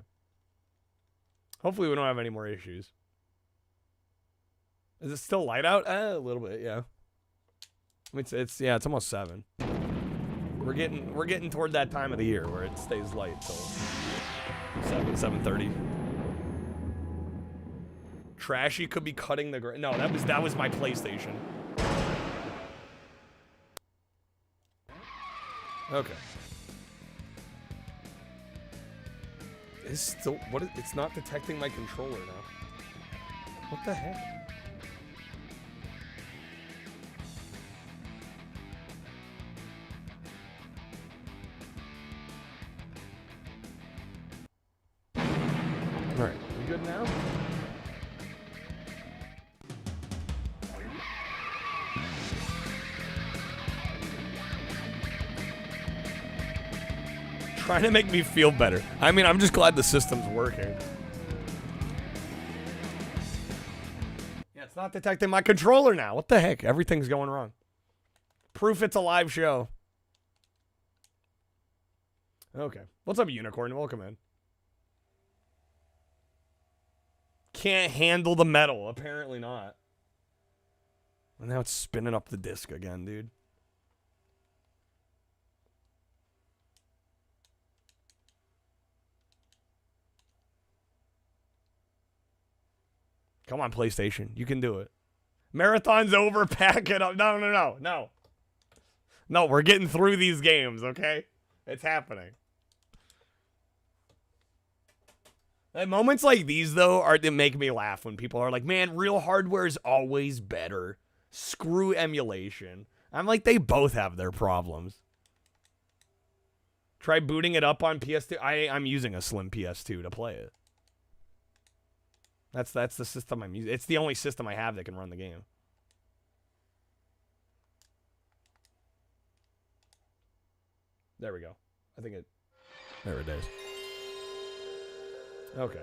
Hopefully we don't have any more issues. Is it still light out? A little bit, yeah. It's almost 7. We're getting toward that time of the year where it stays light till 7:30. Trashy could be cutting the grass. No, that was my PlayStation. Okay. It's still it's not detecting my controller now. What the heck? All right, we good now? Trying to make me feel better. I mean, I'm just glad the system's working. Yeah, it's not detecting my controller now. What the heck? Everything's going wrong. Proof it's a live show. Okay. What's up, Unicorn? Welcome in. Can't handle the metal. Apparently not. And now it's spinning up the disc again, dude. Come on, PlayStation. You can do it. Marathon's over. Pack it up. No. No, we're getting through these games, okay? It's happening. And moments like these, though, are to make me laugh when people are like, man, real hardware is always better. Screw emulation. I'm like, they both have their problems. Try booting it up on PS2. I'm using a slim PS2 to play it. That's the system I'm using. It's the only system I have that can run the game. There we go. I think it... There it is. Okay.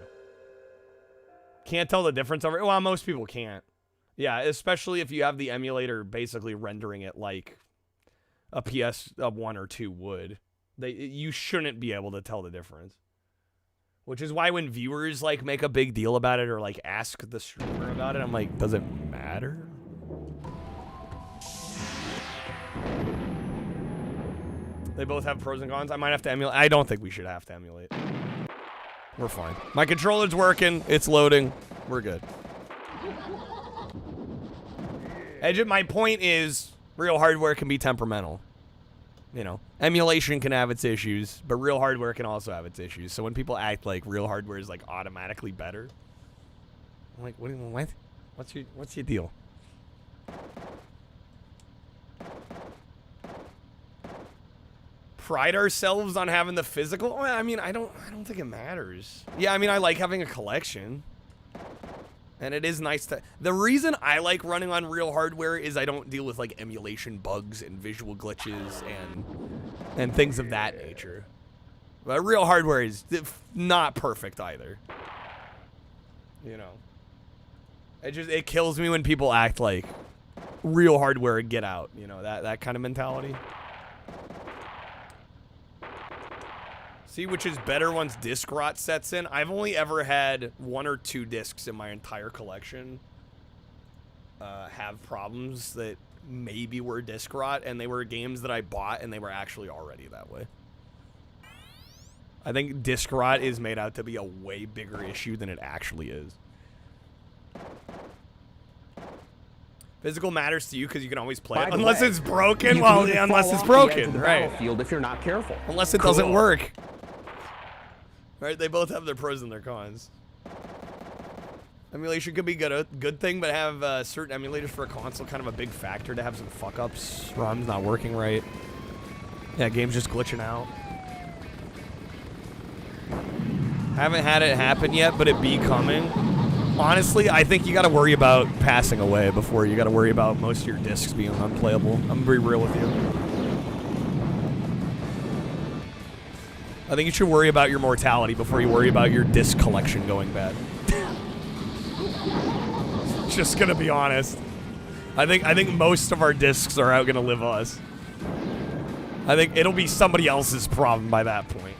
Can't tell the difference over... Well, most people can't. Yeah, especially if you have the emulator basically rendering it like a PS1 or 2 would. You shouldn't be able to tell the difference. Which is why when viewers like make a big deal about it or like ask the streamer about it, I'm like, does it matter? They both have pros and cons. I might have to emulate. I don't think we should have to emulate. We're fine. My controller's working. It's loading. We're good. My point is, real hardware can be temperamental. You know, emulation can have its issues, but real hardware can also have its issues. So when people act like real hardware is like automatically better, I'm like, what? What's your deal? Pride ourselves on having the physical? Well, I mean, I don't think it matters. Yeah, I mean, I like having a collection. And it is nice to... The reason I like running on real hardware is I don't deal with, like, emulation bugs and visual glitches and things of that nature. But real hardware is not perfect either. You know. It kills me when people act like real hardware and get out. You know, that kind of mentality. See, which is better once disc rot sets in. I've only ever had 1 or 2 discs in my entire collection have problems that maybe were disc rot, and they were games that I bought, and they were actually already that way. I think disc rot is made out to be a way bigger issue than it actually is. Physical matters to you because you can always play it. Unless it's broken. Well, yeah, unless it's broken, right? If you're not careful. Unless it doesn't work. Right, they both have their pros and their cons. Emulation could be a good thing, but have certain emulators for a console kind of a big factor to have some fuck-ups. ROM's not working right. Yeah, game's just glitching out. Haven't had it happen yet, but it be coming. Honestly, I think you got to worry about passing away before you got to worry about most of your discs being unplayable. I'm going to be real with you. I think you should worry about your mortality before you worry about your disc collection going bad. Just gonna be honest. I think most of our discs are outgonna live us. I think it'll be somebody else's problem by that point.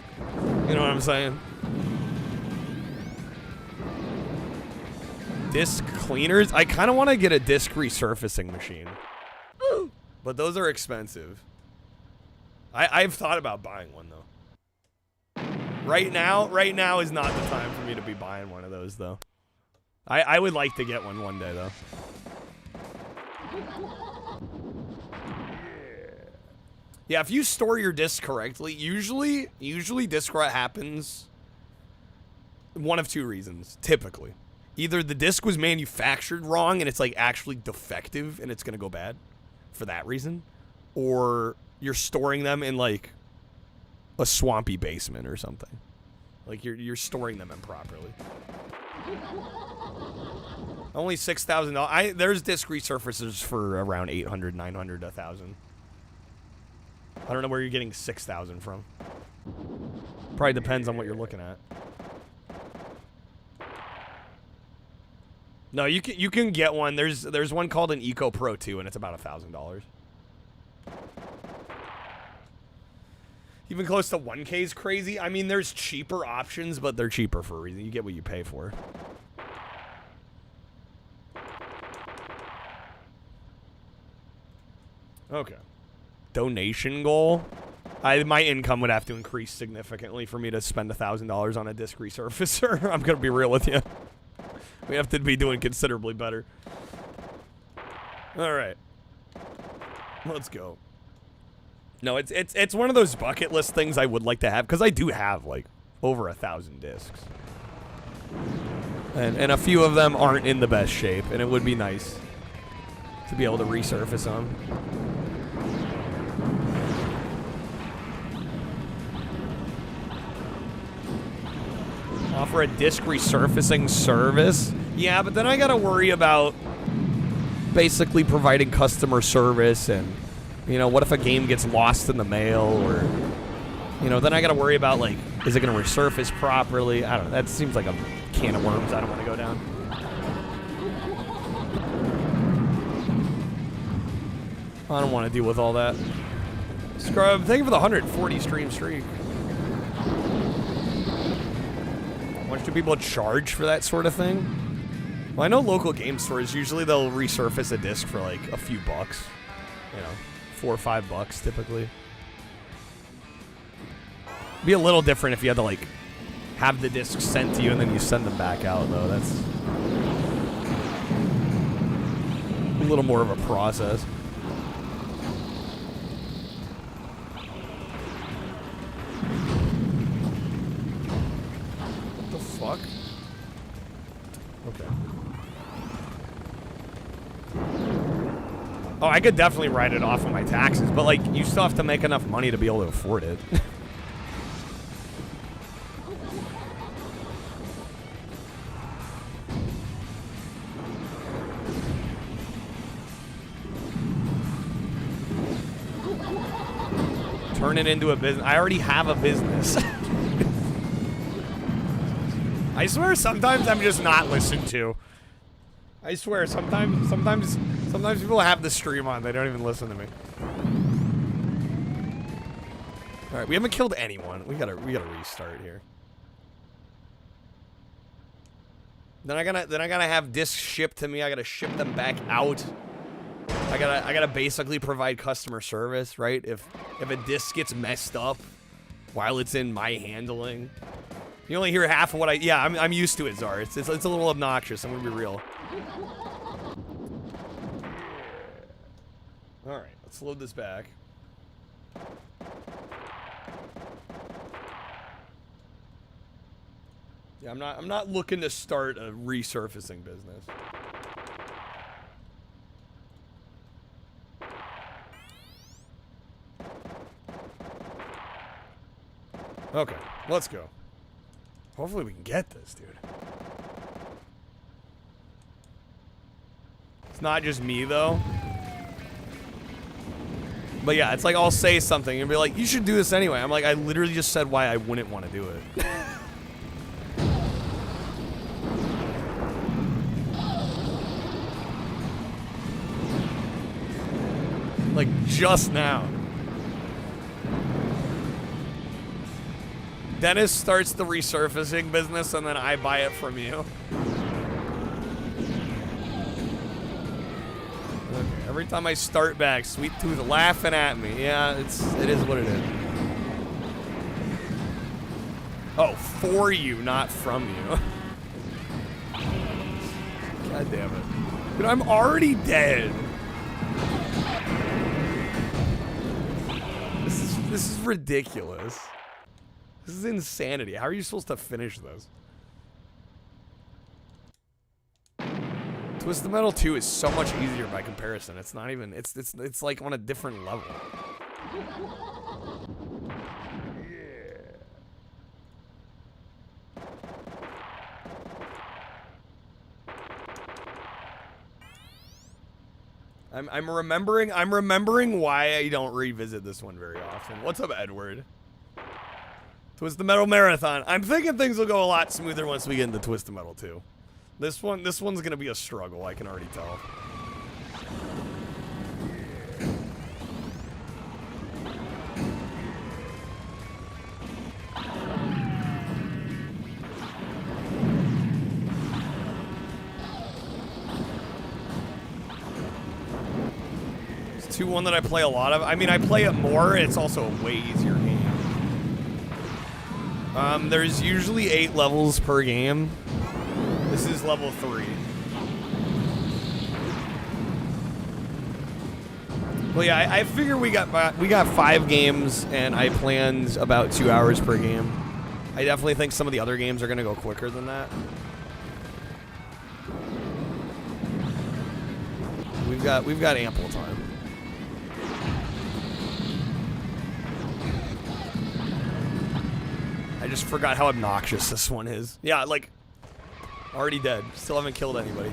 You know what I'm saying? Disc cleaners? I kind of want to get a disc resurfacing machine. But those are expensive. I've thought about buying one, though. Right now is not the time for me to be buying one of those, though. I would like to get one day, though. Yeah, if you store your disc correctly, usually disc rot happens one of 2 reasons, typically. Either the disc was manufactured wrong and it's like actually defective and it's going to go bad for that reason, or you're storing them in like a swampy basement or something. Like you're storing them improperly. Only $6,000. There's disc resurfacers for around 800, 900, 1,000. I don't know where you're getting 6,000 from. Probably depends on what you're looking at. No, you can get one. There's one called an Eco Pro 2, and it's about $1,000. Even close to 1K is crazy. I mean, there's cheaper options, but they're cheaper for a reason. You get what you pay for. Okay. Donation goal? My income would have to increase significantly for me to spend $1,000 on a disc resurfacer. I'm going to be real with you. We have to be doing considerably better. All right. Let's go. No, it's one of those bucket list things I would like to have, because I do have, like, over 1,000 discs. And a few of them aren't in the best shape, and it would be nice to be able to resurface them. Offer a disc resurfacing service? Yeah, but then I gotta worry about basically providing customer service, and, you know, what if a game gets lost in the mail, or, you know, then I gotta worry about, like, is it gonna resurface properly? I don't know, that seems like a can of worms I don't want to go down. I don't want to deal with all that. Scrub, thank you for the 140 stream streak. How much do people charge for that sort of thing? Well, I know local game stores, usually they'll resurface a disc for like a few bucks. You know, $4 or $5 typically. It'd be a little different if you had to like have the discs sent to you and then you send them back out, though. That's a little more of a process. What the fuck? Okay. Oh, I could definitely write it off on my taxes, but, like, you still have to make enough money to be able to afford it. Turn it into a business. I already have a business. I swear sometimes I'm just not listened to. I swear sometimes people have the stream on, they don't even listen to me. Alright, we haven't killed anyone. We gotta restart here. Then I gotta have discs shipped to me. I gotta ship them back out. I gotta basically provide customer service, right? If a disc gets messed up while it's in my handling, you only hear half of what I'm used to it, Czar. It's a little obnoxious. I'm gonna be real. All right, let's load this back. Yeah, I'm not looking to start a resurfacing business. Okay, let's go. Hopefully we can get this, dude. It's not just me, though. But yeah, it's like I'll say something and be like, you should do this anyway. I'm like, I literally just said why I wouldn't want to do it. Like, just now. Dennis starts the resurfacing business and then I buy it from you. Okay, every time I start back, Sweet Tooth laughing at me. Yeah, it is what it is. Oh, for you, not from you. God damn it. Dude, I'm already dead. This is ridiculous. This is insanity. How are you supposed to finish this? Twisted Metal 2 is so much easier by comparison. It's not even, it's like on a different level. I'm remembering why I don't revisit this one very often. What's up, Edward? Twisted Metal Marathon. I'm thinking things will go a lot smoother once we get into Twisted Metal 2. This one's gonna be a struggle, I can already tell. It's 2-1 that I play a lot of. I mean, I play it more, it's also a way easier game. There's usually 8 levels per game. This is level 3. Well, yeah, I figure we got 5 games, and I planned about 2 hours per game. I definitely think some of the other games are gonna go quicker than that. We've got ample time. I just forgot how obnoxious this one is. Yeah, like, already dead. Still haven't killed anybody.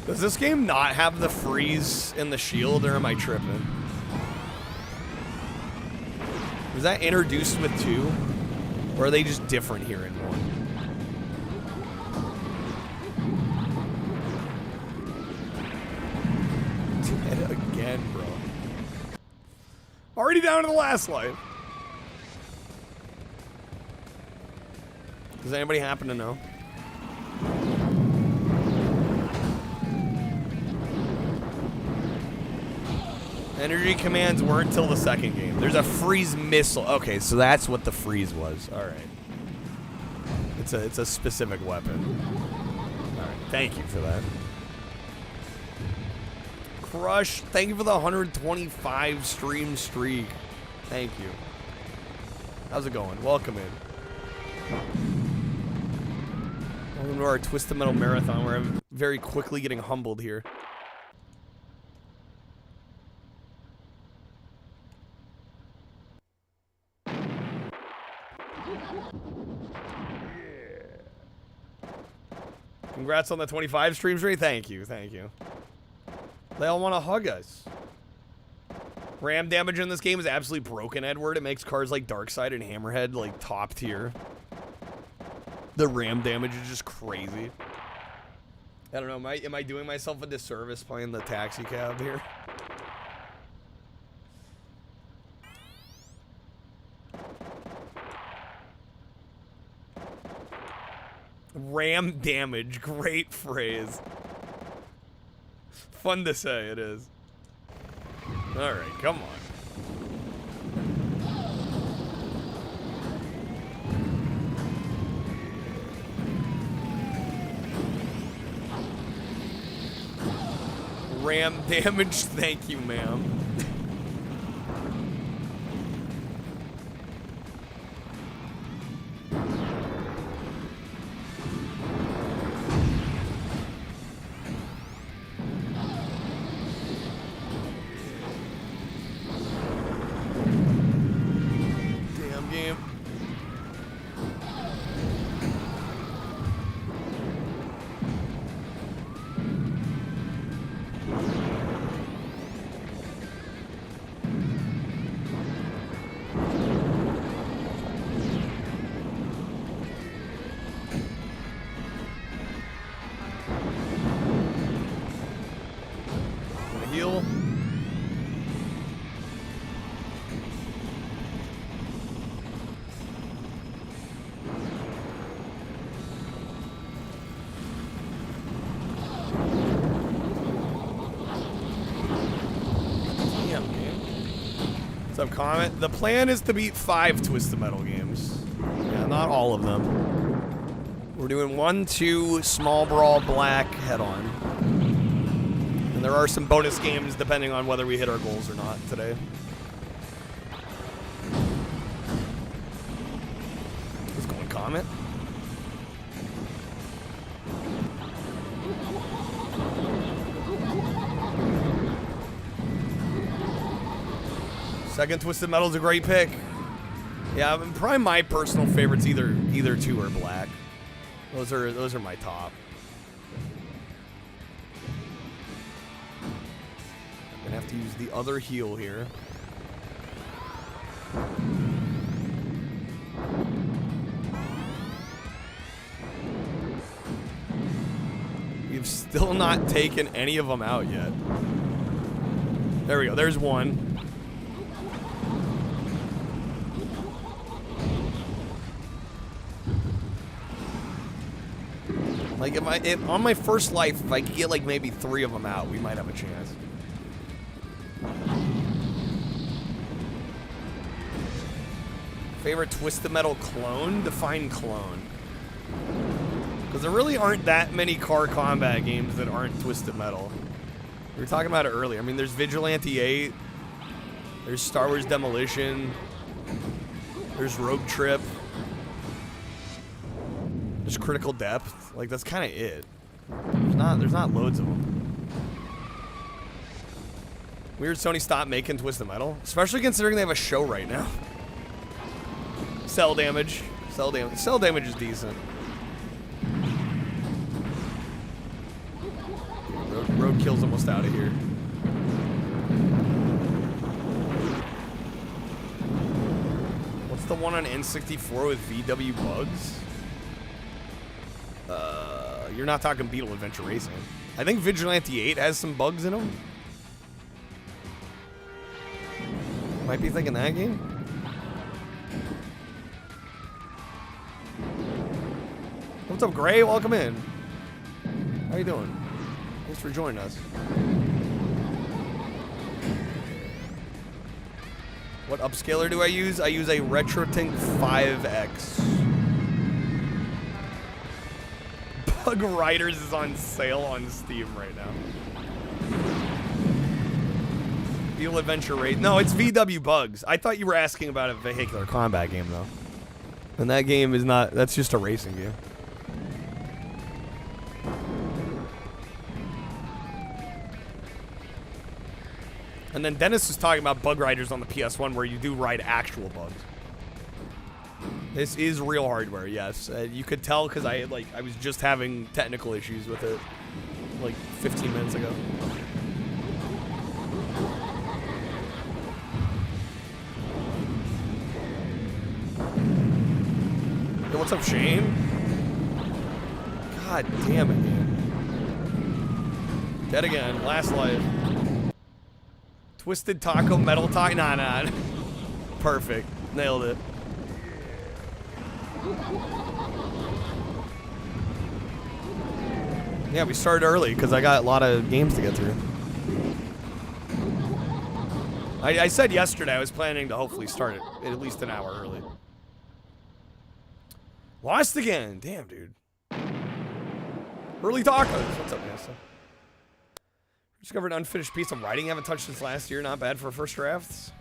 Does this game not have the freeze in the shield, or am I tripping? Was that introduced with 2? Or are they just different here in 1? Dead again, bro. Already down to the last life. Does anybody happen to know? Energy commands weren't till the second game. There's a freeze missile. Okay, so that's what the freeze was. All right. It's a specific weapon. All right. Thank you for that. Crush, thank you for the 125 stream streak. Thank you. How's it going? Welcome in. Welcome to our Twisted Metal Marathon, where I'm very quickly getting humbled here. Congrats on the 25 stream streak. Thank you, thank you. They all want to hug us. Ram damage in this game is absolutely broken, Edward. It makes cards like Darkseid and Hammerhead like top tier. The ram damage is just crazy. I don't know. Am I doing myself a disservice playing the taxi cab here? Ram damage, great phrase. Fun to say, it is. Alright, come on. Ram damage, thank you, ma'am. Comment. The plan is to beat 5 Twisted Metal games. Yeah, not all of them. We're doing 1, 2, Small Brawl, Black, Head-On. And there are some bonus games depending on whether we hit our goals or not today. Let's go and comment. Second Twisted Metal's a great pick. Yeah, probably my personal favorites either 2 or Black. Those are my top. I'm gonna have to use the other heal here. We've still not taken any of them out yet. There we go. There's one. Like, if on my first life, if I could get, like, maybe 3 of them out, we might have a chance. Favorite Twisted Metal clone? Define clone. Because there really aren't that many car combat games that aren't Twisted Metal. We were talking about it earlier. I mean, there's Vigilante 8. There's Star Wars Demolition. There's Rogue Trip. There's Critical Depth. Like, that's kind of it. There's not loads of them. Weird Sony stopped making Twisted Metal. Especially considering they have a show right now. Cell damage. Cell damage is decent. Roadkill's almost out of here. What's the one on N64 with VW bugs? You're not talking Beetle Adventure Racing. I think Vigilante 8 has some bugs in them. Might be thinking that game. What's up, Gray? Welcome in. How you doing? Thanks for joining us. What upscaler do I use? I use a RetroTink 5X. Bug Riders is on sale on Steam right now. Beetle Adventure Race. No, it's VW Bugs. I thought you were asking about a vehicular combat game, though. And that game is not... That's just a racing game. And then Dennis was talking about Bug Riders on the PS1 where you do ride actual bugs. This is real hardware, yes. You could tell because I was just having technical issues with it like 15 minutes ago. Yo, what's up, Shane? God damn it, man. Dead again. Last life. Twisted Taco Metal Taco. Nah. Perfect. Nailed it. Yeah, we started early because I got a lot of games to get through. I said yesterday I was planning to hopefully start it at least an hour early. Lost again. Damn, dude. Early tacos. What's up, Nessa? Discovered an unfinished piece of writing I haven't touched since last year. Not bad for first drafts.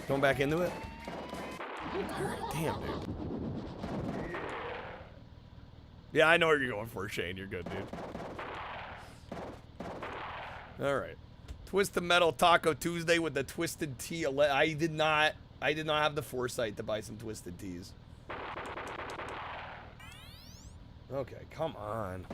Going back into it. Alright, damn, dude. Yeah, I know what you're going for, Shane. You're good, dude. Alright. Twisted Metal Taco Tuesday with the Twisted Tea. I did not have the foresight to buy some Twisted Teas. Okay, come on.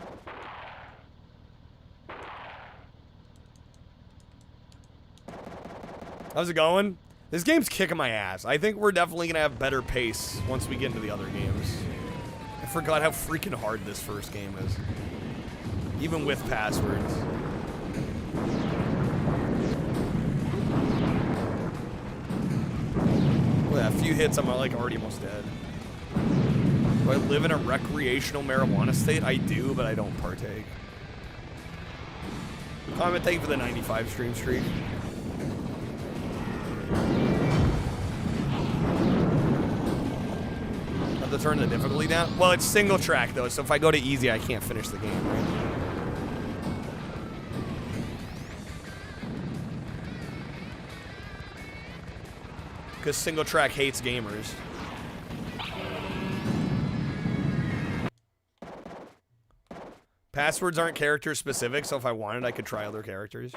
How's it going? This game's kicking my ass. I think we're definitely gonna have better pace once we get into the other games. I forgot how freaking hard this first game is. Even with passwords. Well, a few hits, I'm like already almost dead. Do I live in a recreational marijuana state? I do, but I don't partake. Comment, thank you for the 95 stream streak. Have to turn the difficulty down? Well, it's single track though, so if I go to easy, I can't finish the game, right? Because single track hates gamers. Passwords aren't character specific, so if I wanted, I could try other characters.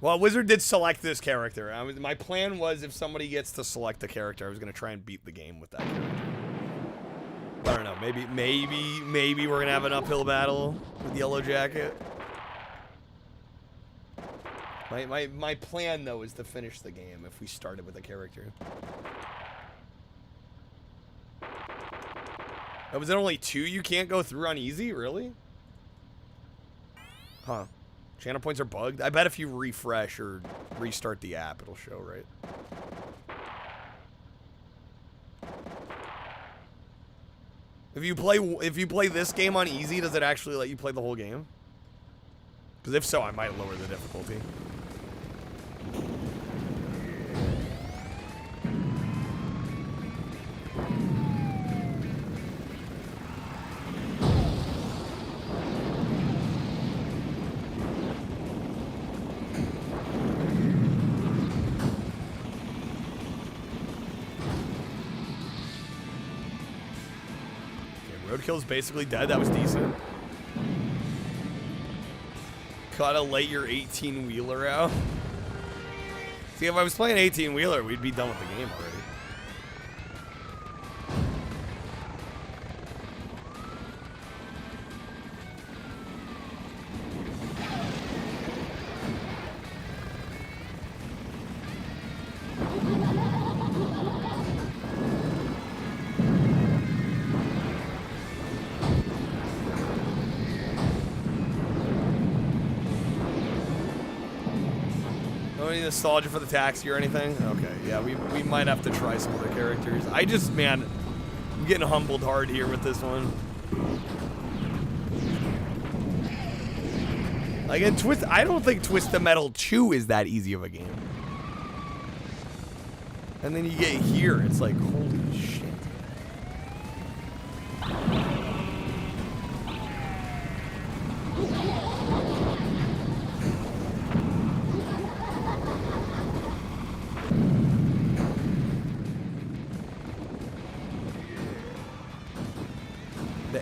Well, Wizard did select this character. My plan was if somebody gets to select a character, I was gonna try and beat the game with that character. I don't know. Maybe we're gonna have an uphill battle with Yellow Jacket. My plan though is to finish the game if we started with a character. Oh, was it only 2 you can't go through on easy? Really? Huh. Channel points are bugged? I bet if you refresh or restart the app, it'll show, right? If you play this game on easy, does it actually let you play the whole game? Because if so, I might lower the difficulty. Roadkill's basically dead. That was decent. Gotta let your 18-wheeler out. See, if I was playing 18-wheeler, we'd be done with the game already. Nostalgia for the taxi or anything? Okay, yeah, we might have to try some other characters. Man, I'm getting humbled hard here with this one. Like in I don't think Twisted Metal 2 is that easy of a game. And then you get here, it's like, holy shit.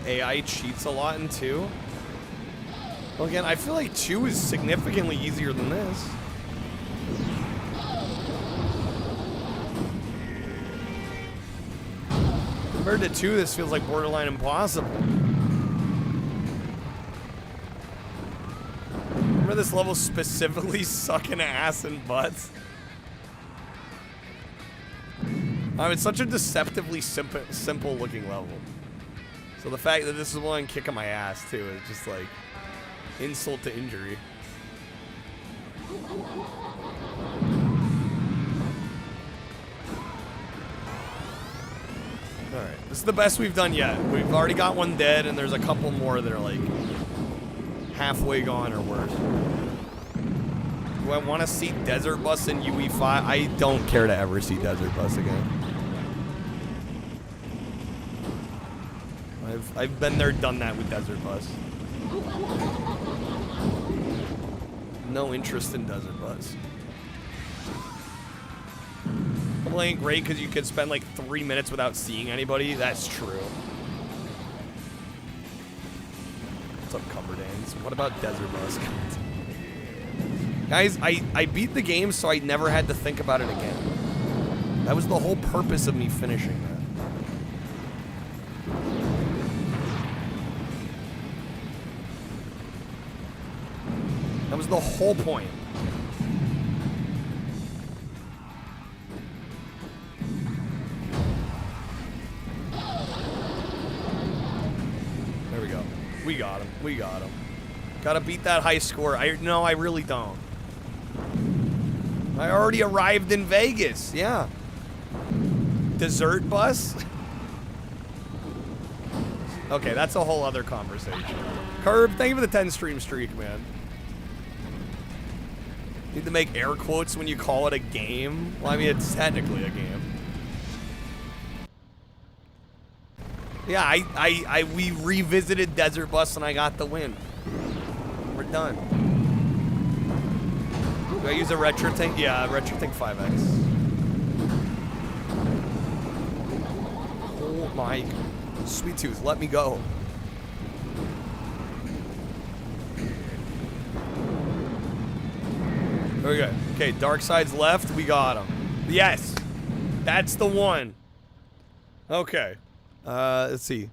AI cheats a lot in 2. Well, again, I feel like 2 is significantly easier than this. Compared to 2, this feels like borderline impossible. Remember this level specifically sucking ass and butts? It's such a deceptively simple looking level. So the fact that this is one kicking my ass too is just like insult to injury. Alright, this is the best we've done yet. We've already got one dead and there's a couple more that are like halfway gone or worse. Do I want to see Desert Bus in UE5? I don't care to ever see Desert Bus again. I've been there, done that with Desert Bus. No interest in Desert Bus. Well, ain't great because you could spend like 3 minutes without seeing anybody. That's true. What's up, Cumberdanes? What about Desert Bus? Guys, I beat the game so I never had to think about it again. That was the whole purpose of me finishing that. That was the whole point. There we go. We got him. We got him. Gotta beat that high score. No, I really don't. I already arrived in Vegas. Yeah. Dessert Bus? Okay, that's a whole other conversation. Curb, thank you for the 10 stream streak, man. Need to make air quotes when you call it a game? Well, I mean, it's technically a game. Yeah, we revisited Desert Bus and I got the win. We're done. Do I use a Retro Tank? Yeah, Retro Tank 5X. Oh my, Sweet Tooth, let me go. There we go. Okay, Dark Side's left. We got him. Yes, that's the one. Okay. Let's see.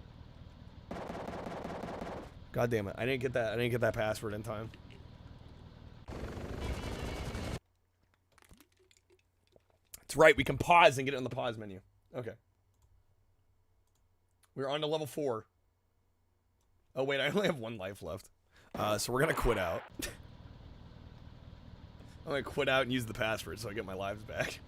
God damn it! I didn't get that. I didn't get that password in time. It's right. We can pause and get it in the pause menu. Okay. We're on to level 4. Oh wait, I only have 1 life left. So we're gonna quit out. I'm gonna quit out and use the password so I get my lives back.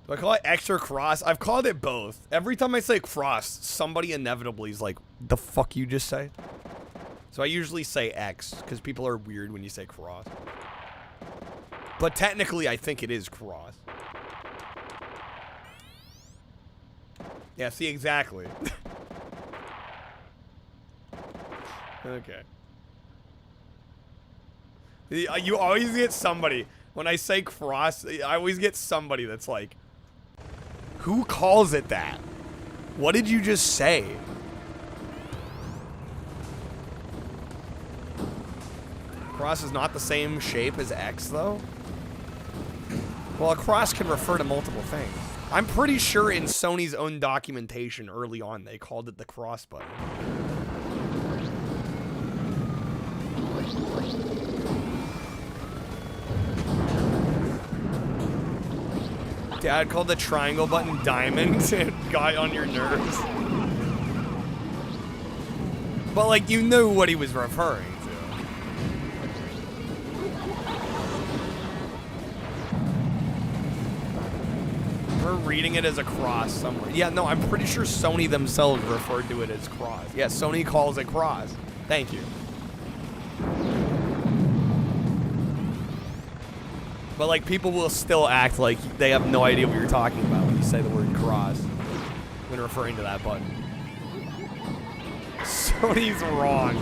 Do I call it X or cross? I've called it both. Every time I say cross, somebody inevitably is like, the fuck you just say? So I usually say X, because people are weird when you say cross. But technically, I think it is cross. Yeah, see, exactly. Okay. You always get somebody, when I say cross, I always get somebody that's like, who calls it that? What did you just say? Cross is not the same shape as X, though? Well, a cross can refer to multiple things. I'm pretty sure in Sony's own documentation early on, they called it the cross button. Dad called the triangle button diamond and got on your nerves. But, like, you knew what he was referring to. We're reading it as a cross somewhere. Yeah, no, I'm pretty sure Sony themselves referred to it as cross. Yeah, Sony calls it cross. Thank you. But, like, people will still act like they have no idea what you're talking about when you say the word cross when referring to that button. Sony's wrong.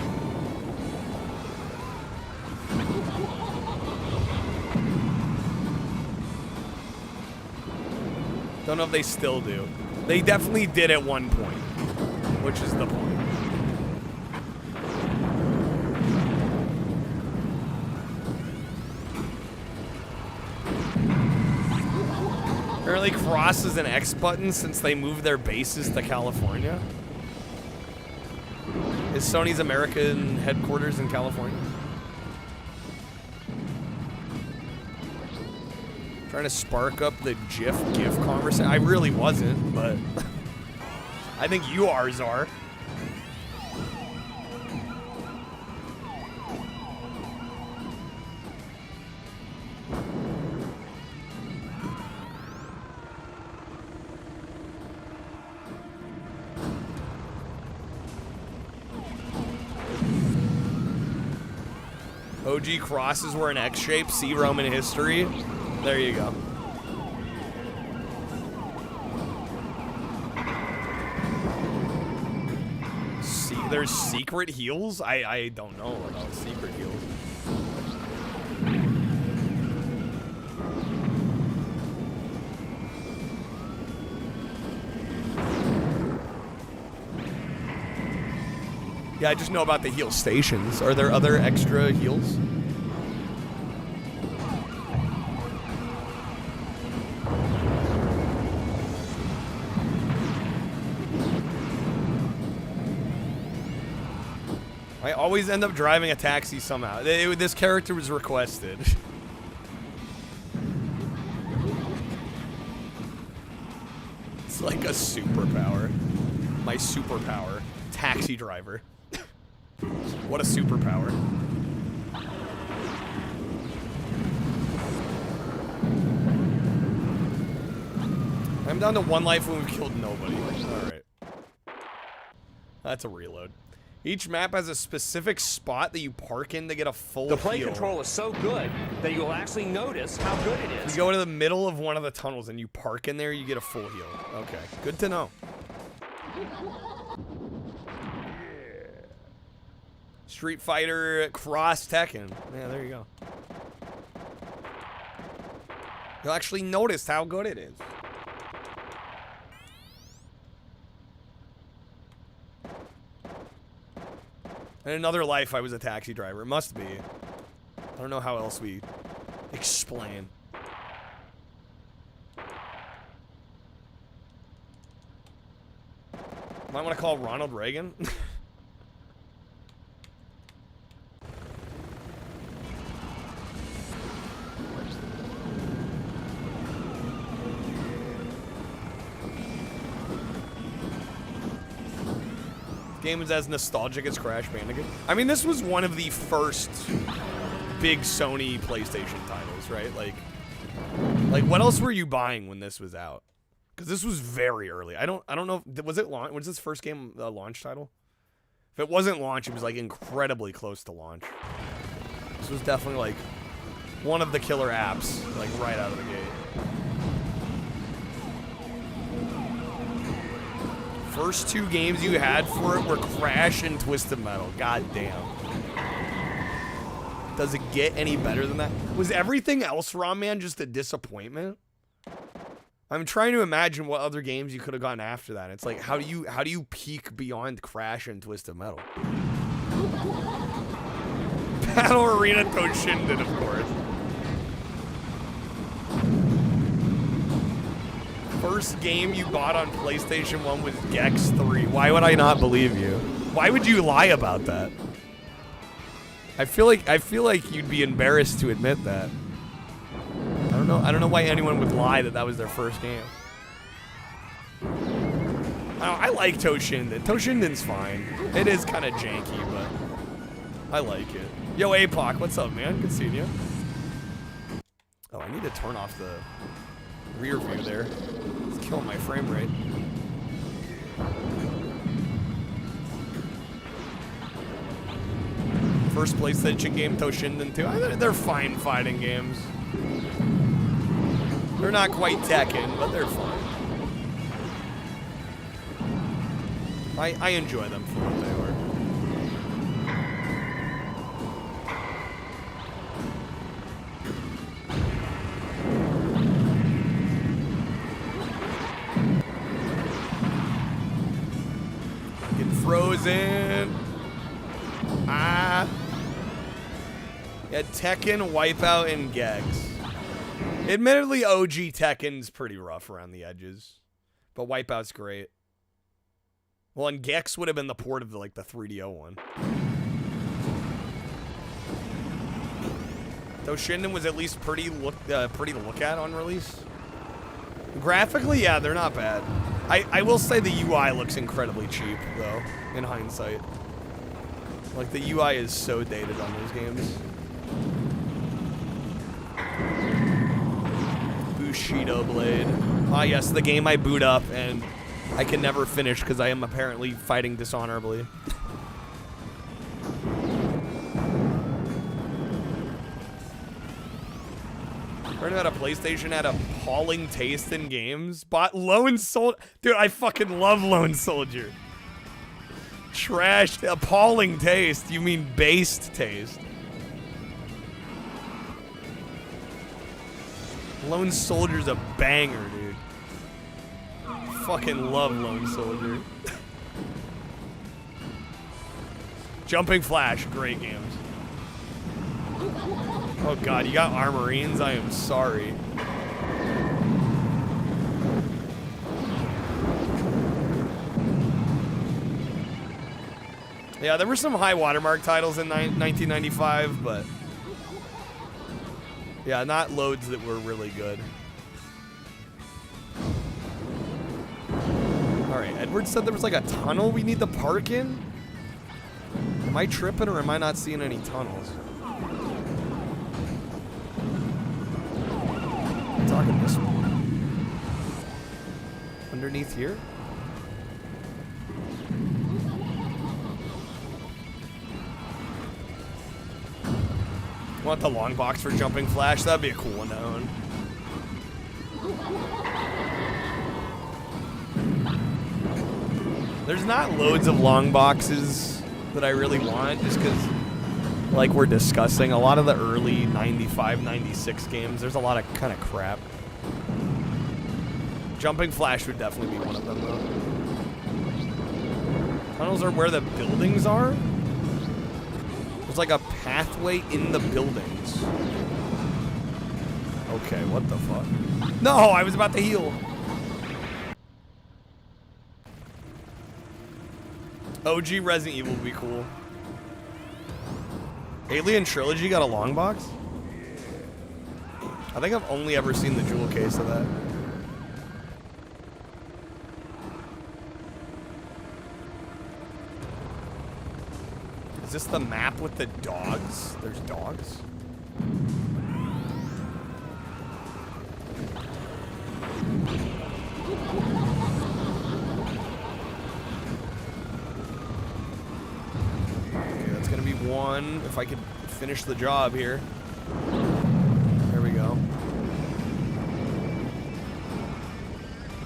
Don't know if they still do. They definitely did at one point, which is the point. Apparently cross is an X button since they moved their bases to California. Is Sony's American headquarters in California? Trying to spark up the GIF conversation. I really wasn't, but I think you are. OG crosses were an X shape. See Roman history. There you go. See, there's secret heals? I don't know about secret heals. Yeah, I just know about the heal stations. Are there other extra heals? I always end up driving a taxi somehow. This character was requested. It's like a superpower. My superpower. Taxi driver. What a superpower. I'm down to one life when we've killed nobody. Alright. That's a reload. Each map has a specific spot that you park in to get a full heal. The play control is so good that you'll actually notice how good it is. You go to the middle of one of the tunnels and you park in there, you get a full heal. Okay, good to know. Street Fighter Cross Tekken. Yeah, there you go. You'll actually notice how good it is. In another life, I was a taxi driver. It must be. I don't know how else we explain. Might want to call Ronald Reagan. Game is as nostalgic as Crash Bandicoot. I mean, this was one of the first big Sony PlayStation titles, right? Like what else were you buying when this was out? Because this was very early. I don't know. Was it launch? Was this first game a launch title? If it wasn't launch, it was like incredibly close to launch. This was definitely like one of the killer apps, like right out of the gate. First 2 games you had for it were Crash and Twisted Metal. God damn. Does it get any better than that? Was everything else, Raw Man, just a disappointment? I'm trying to imagine what other games you could have gotten after that. It's like, how do you peak beyond Crash and Twisted Metal? Battle Arena Toshinden, of course. First game you bought on PlayStation 1 was Gex 3. Why would I not believe you? Why would you lie about that? I feel like you'd be embarrassed to admit that. I don't know why anyone would lie that was their first game. I like Toshinden. Toshinden's fine. It is kind of janky, but I like it. Yo, Apoc, what's up, man? Good seeing you. Oh, I need to turn off the rear view there. It's killing my frame rate. First PlayStation game, Toshinden 2. They're fine fighting games. They're not quite Tekken, but they're fine. I enjoy them for what they are. Get frozen. Ah. Yeah, Tekken, Wipeout, and Gex. Admittedly, OG Tekken's pretty rough around the edges, but Wipeout's great. Well, and Gex would have been the port of the 3DO one. Toshinden was at least pretty to look at on release. Graphically, yeah, they're not bad. I will say the UI looks incredibly cheap, though, in hindsight. Like, the UI is so dated on those games. Bushido Blade. Ah, yes, the game I boot up and I can never finish because I am apparently fighting dishonorably. Heard about a PlayStation had appalling taste in games? Bought Lone Soldier. Dude, I fucking love Lone Soldier. Trash. Appalling taste. You mean based taste. Lone Soldier's a banger, dude. Fucking love Lone Soldier. Jumping Flash, great games. Oh god, you got Armorines? I am sorry. Yeah, there were some high watermark titles in 1995, but yeah, not loads that were really good. Alright, Edward said there was like a tunnel we need to park in? Am I tripping or am I not seeing any tunnels? I'm talking this one. Underneath here? Want the long box for Jumping Flash? That'd be a cool one to own. There's not loads of long boxes that I really want, just because, like we're discussing, a lot of the early 95, 96 games, there's a lot of kind of crap. Jumping Flash would definitely be one of them, though. Tunnels are where the buildings are? There's like a pathway in the buildings. Okay, what the fuck? No, I was about to heal. OG Resident Evil would be cool. Alien Trilogy got a long box? I think I've only ever seen the jewel case of that. Is this the map with the dogs? There's dogs? That's gonna be one if I could finish the job here. There we go.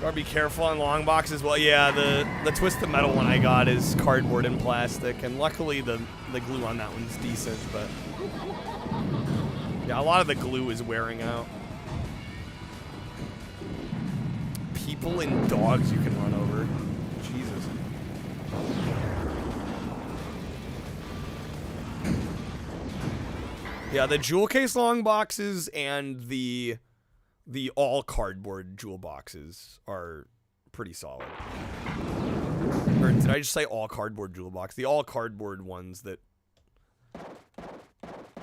Gotta be careful on long boxes. Well, yeah, the Twisted Metal one I got is cardboard and plastic, and luckily the glue on that one's decent, but yeah, a lot of the glue is wearing out. People and dogs you can run over. Jesus. Yeah, the jewel case long boxes and the all cardboard jewel boxes are pretty solid. Or did I just say all cardboard jewel box? The all cardboard ones that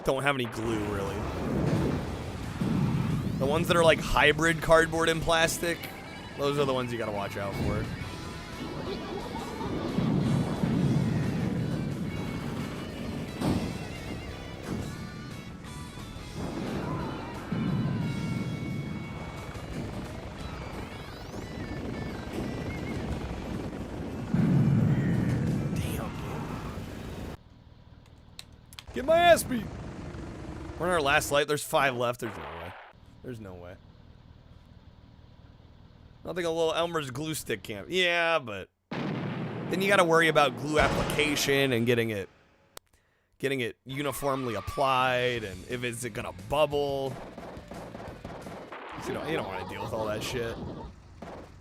don't have any glue, really. The ones that are like hybrid cardboard and plastic, those are the ones you gotta watch out for. Get my ass beat. We're on our last light. There's 5 left. There's no way. There's no way. Nothing a little Elmer's glue stick can't. Yeah, but then you got to worry about glue application and getting it uniformly applied, and if is it gonna bubble. You don't want to deal with all that shit.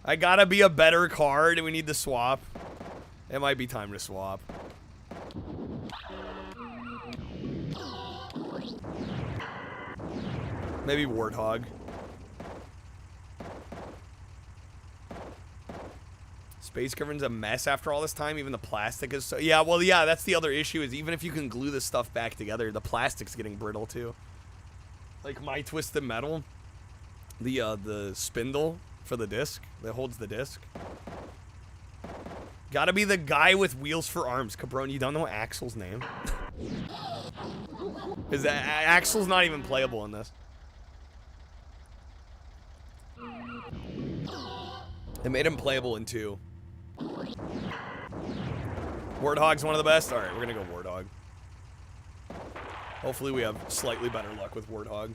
I gotta be a better card, and we need to swap. It might be time to swap. Maybe Warthog. Space Govern's a mess after all this time. Even the plastic is so... Yeah, well, yeah, that's the other issue is even if you can glue this stuff back together, the plastic's getting brittle, too. Like my Twisted Metal, the spindle for the disc that holds the disc. Gotta be the guy with wheels for arms. Cabron, you don't know Axel's name? Is that Axel's not even playable in this. They made him playable in 2. Warthog's one of the best. Alright, we're gonna go Warthog. Hopefully we have slightly better luck with Warthog.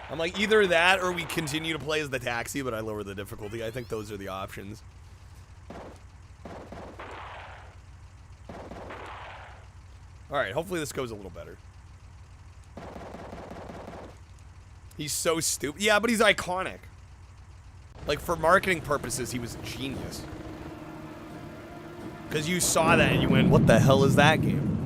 I'm like, either that or we continue to play as the taxi, but I lower the difficulty. I think those are the options. Alright, hopefully this goes a little better. He's so stupid. Yeah, but he's iconic. Like, for marketing purposes, he was a genius. Because you saw that and you went, what the hell is that game?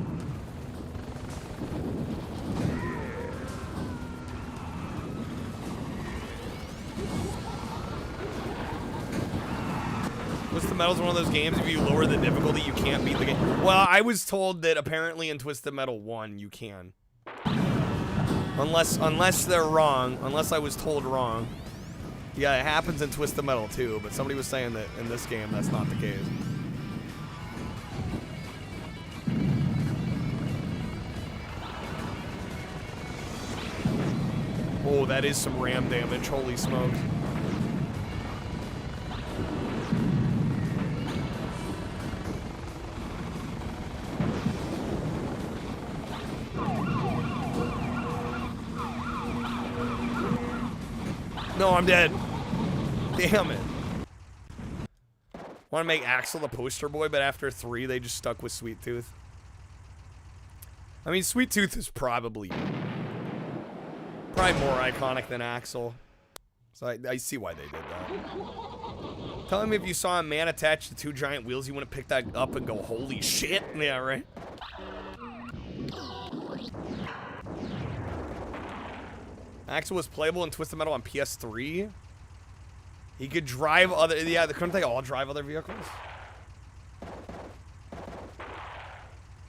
Twisted Metal's one of those games, if you lower the difficulty, you can't beat the game. Well, I was told that apparently in Twisted Metal 1, you can. Unless they're wrong. Unless I was told wrong. Yeah, it happens in Twisted Metal 2, but somebody was saying that in this game, that's not the case. Oh, that is some ram damage. Holy smokes. No, I'm dead. Damn it. Want to make Axel the poster boy, but after 3, they just stuck with Sweet Tooth. I mean, Sweet Tooth is probably more iconic than Axel. So I see why they did that. Tell him if you saw a man attached to 2 giant wheels, you wouldn't pick that up and go, holy shit. Yeah, right? Axel was playable in Twisted Metal on PS3. He could drive other... Yeah, couldn't they all drive other vehicles?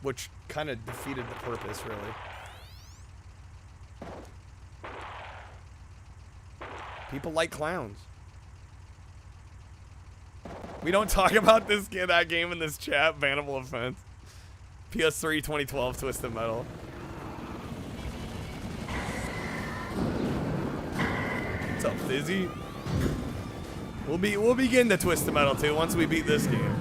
Which kind of defeated the purpose, really. People like clowns. We don't talk about that game in this chat. Bannable offense. PS3 2012 Twisted Metal. What's up, Fizzy? We'll be getting to Twisted Metal too once we beat this game.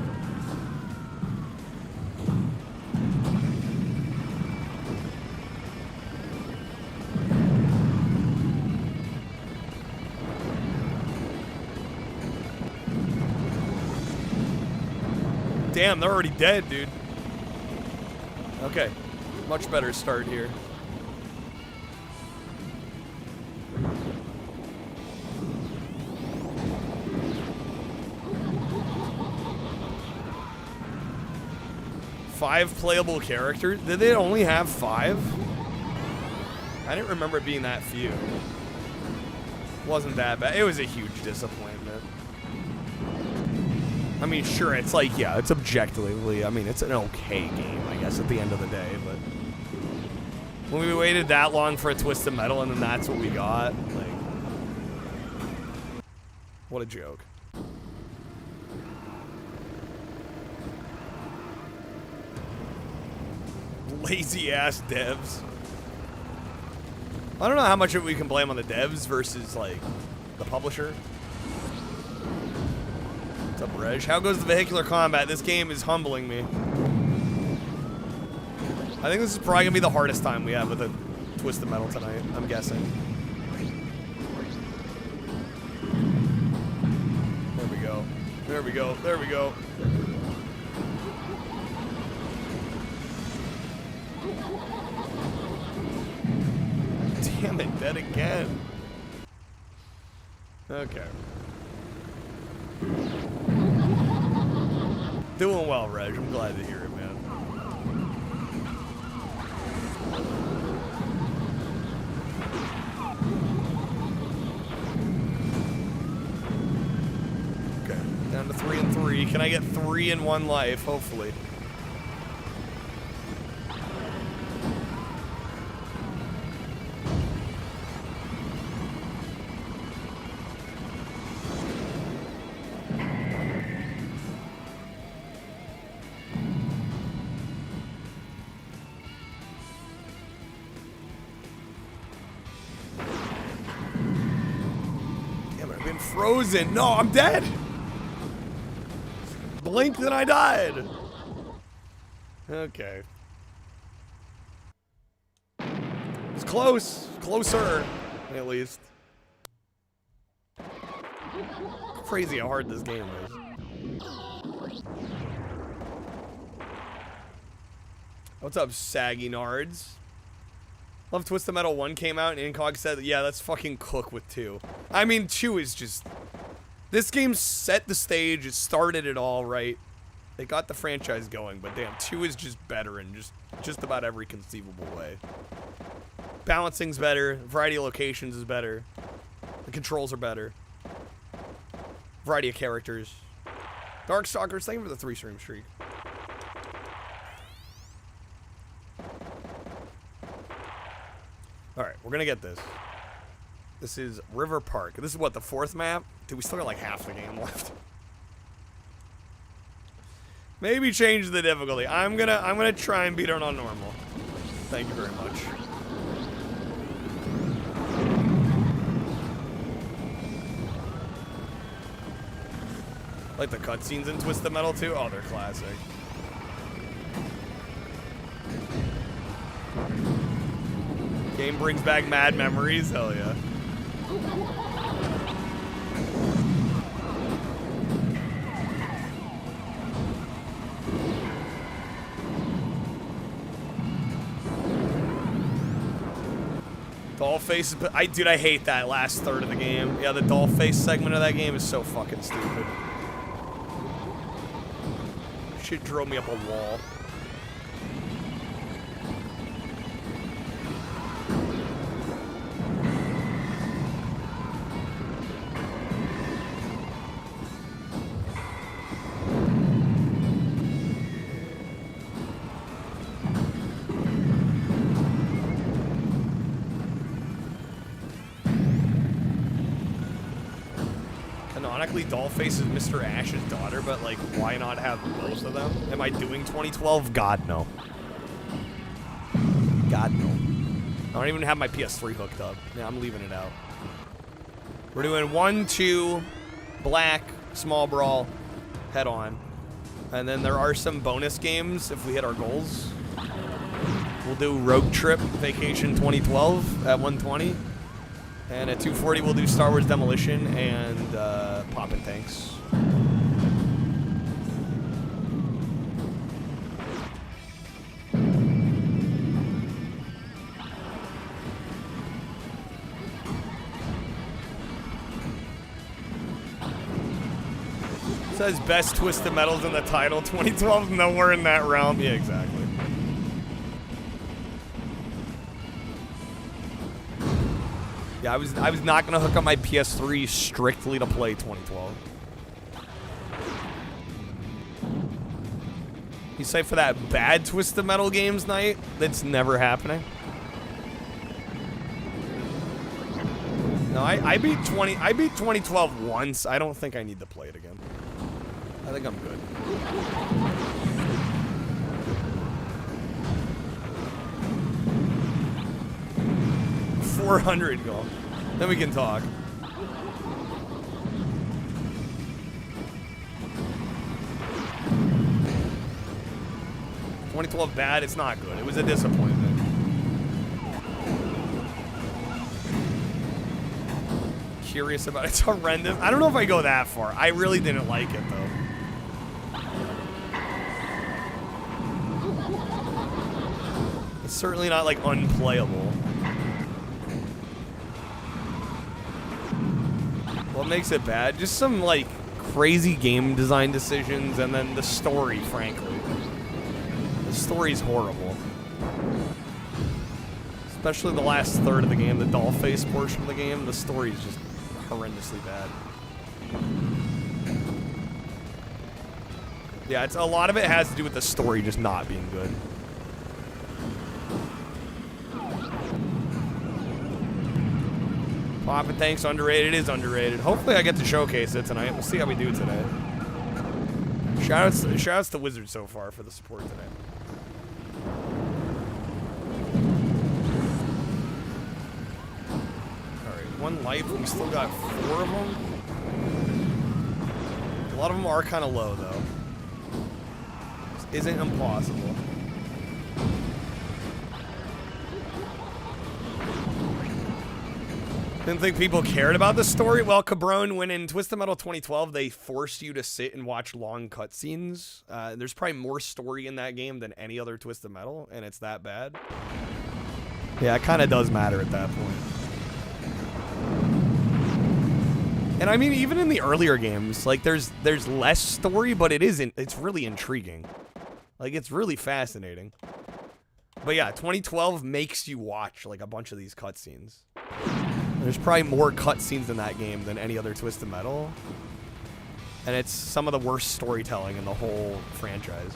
Damn, they're already dead, dude. Okay, much better start here. Five playable characters? Did they only have 5? I didn't remember it being that few. Wasn't that bad. It was a huge disappointment. I mean, sure, it's like, yeah, it's objectively, I mean, it's an okay game, I guess, at the end of the day, but when we waited that long for a Twisted Metal and then that's what we got, like, what a joke. Lazy ass devs. I don't know how much of it we can blame on the devs versus, like, the publisher. What's up, Reg? How goes the vehicular combat? This game is humbling me. I think this is probably gonna be the hardest time we have with a Twisted Metal tonight, I'm guessing. There we go. There we go. There we go. Damn it, dead again. Okay. Doing well, Reg. I'm glad to hear it, man. Okay, down to 3 and 3. Can I get 3 in 1 life? Hopefully. Frozen. No, I'm dead. Blinked and I died. Okay. It's close. Closer, at least. Crazy how hard this game is. What's up, saggy nards? Love Twisted Metal 1 came out and Incog said, yeah, let's fucking cook with 2. I mean, 2 is just... This game set the stage, it started it all right. They got the franchise going, but damn, 2 is just better in just about every conceivable way. Balancing's better, variety of locations is better, the controls are better, variety of characters. Darkstalkers, thank you for the 3-stream streak. Alright, we're gonna get this. This is River Park. This is what, the 4th map? Dude, we still got like half the game left. Maybe change the difficulty. I'm gonna try and beat it on normal. Thank you very much. Like the cutscenes in Twisted Metal 2? Oh, they're classic. Game brings back mad memories? Hell yeah. Dollface, dude, I hate that last third of the game. Yeah, the Dollface segment of that game is so fucking stupid. Shit drove me up a wall. Dollface is Mr. Ash's daughter, but like, why not have both of them? Am I doing 2012? God, no. God, no. I don't even have my PS3 hooked up. Yeah, I'm leaving it out. We're doing 1, 2, black, small brawl, head on. And then there are some bonus games if we hit our goals. We'll do Rogue Trip Vacation 2012 at 120. And at 240 we'll do Star Wars Demolition and Poppin' Tanks. Says best Twisted Metals in the title. 2012, nowhere in that realm. Yeah, exactly. Yeah, I was not gonna hook up my PS3 strictly to play 2012. You say for that bad Twisted Metal games night? That's never happening. No, I beat 2012 once. I don't think I need to play it again. I think I'm good. $400 goal. Then we can talk. $2012 bad. It's not good. It was a disappointment. Curious about it. It's horrendous. I don't know if I go that far. I really didn't like it though. It's certainly not like unplayable. What makes it bad? Just some like crazy game design decisions and then the story, frankly. The story's horrible. Especially the last third of the game, the doll-face portion of the game, the story's just horrendously bad. Yeah, a lot of it has to do with the story just not being good. Poppin' Tanks underrated. It is underrated. Hopefully I get to showcase it tonight. We'll see how we do today. Shoutouts to Wizards so far for the support today. Alright, 1 life. We still got 4 of them. A lot of them are kind of low though. This isn't impossible. Didn't think people cared about the story. Well, Cabron, when in Twisted Metal 2012, they forced you to sit and watch long cutscenes. There's probably more story in that game than any other Twisted Metal, and it's that bad. Yeah, it kind of does matter at that point. And I mean, even in the earlier games, like there's less story, but it's really intriguing. Like it's really fascinating. But yeah, 2012 makes you watch like a bunch of these cutscenes. There's probably more cutscenes in that game than any other Twisted Metal. And it's some of the worst storytelling in the whole franchise.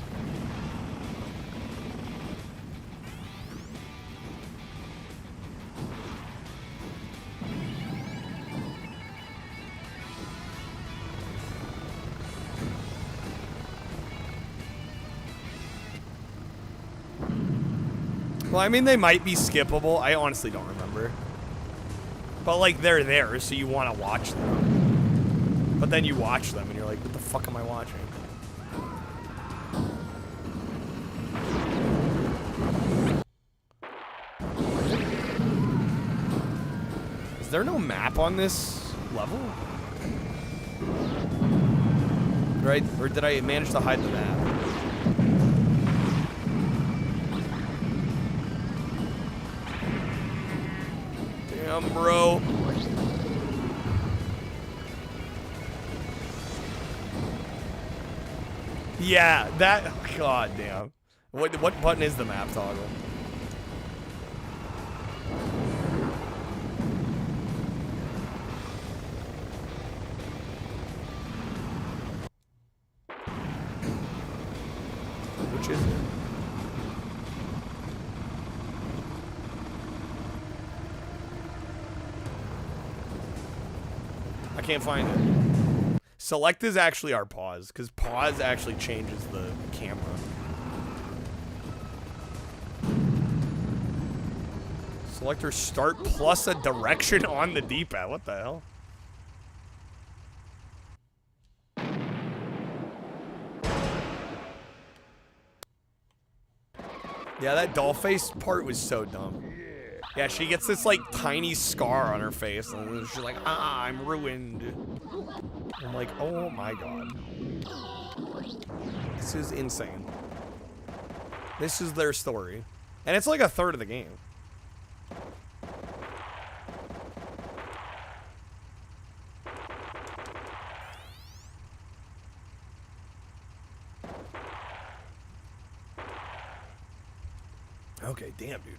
Well, I mean, they might be skippable. I honestly don't remember. But, like, they're there, so you want to watch them. But then you watch them, and you're like, what the fuck am I watching? Is there no map on this level? Right? Or did I manage to hide the map? Bro. Yeah, that. God damn. What button is the map toggle? Which is it? I can't find it. Select is actually our pause, because pause actually changes the camera. Selector start plus a direction on the D-pad. What the hell? Yeah, that doll face part was so dumb. Yeah, she gets this like tiny scar on her face, and she's like, "Ah, I'm ruined." I'm like, "Oh my god, this is insane." This is their story, and it's like a third of the game. Okay, damn, dude.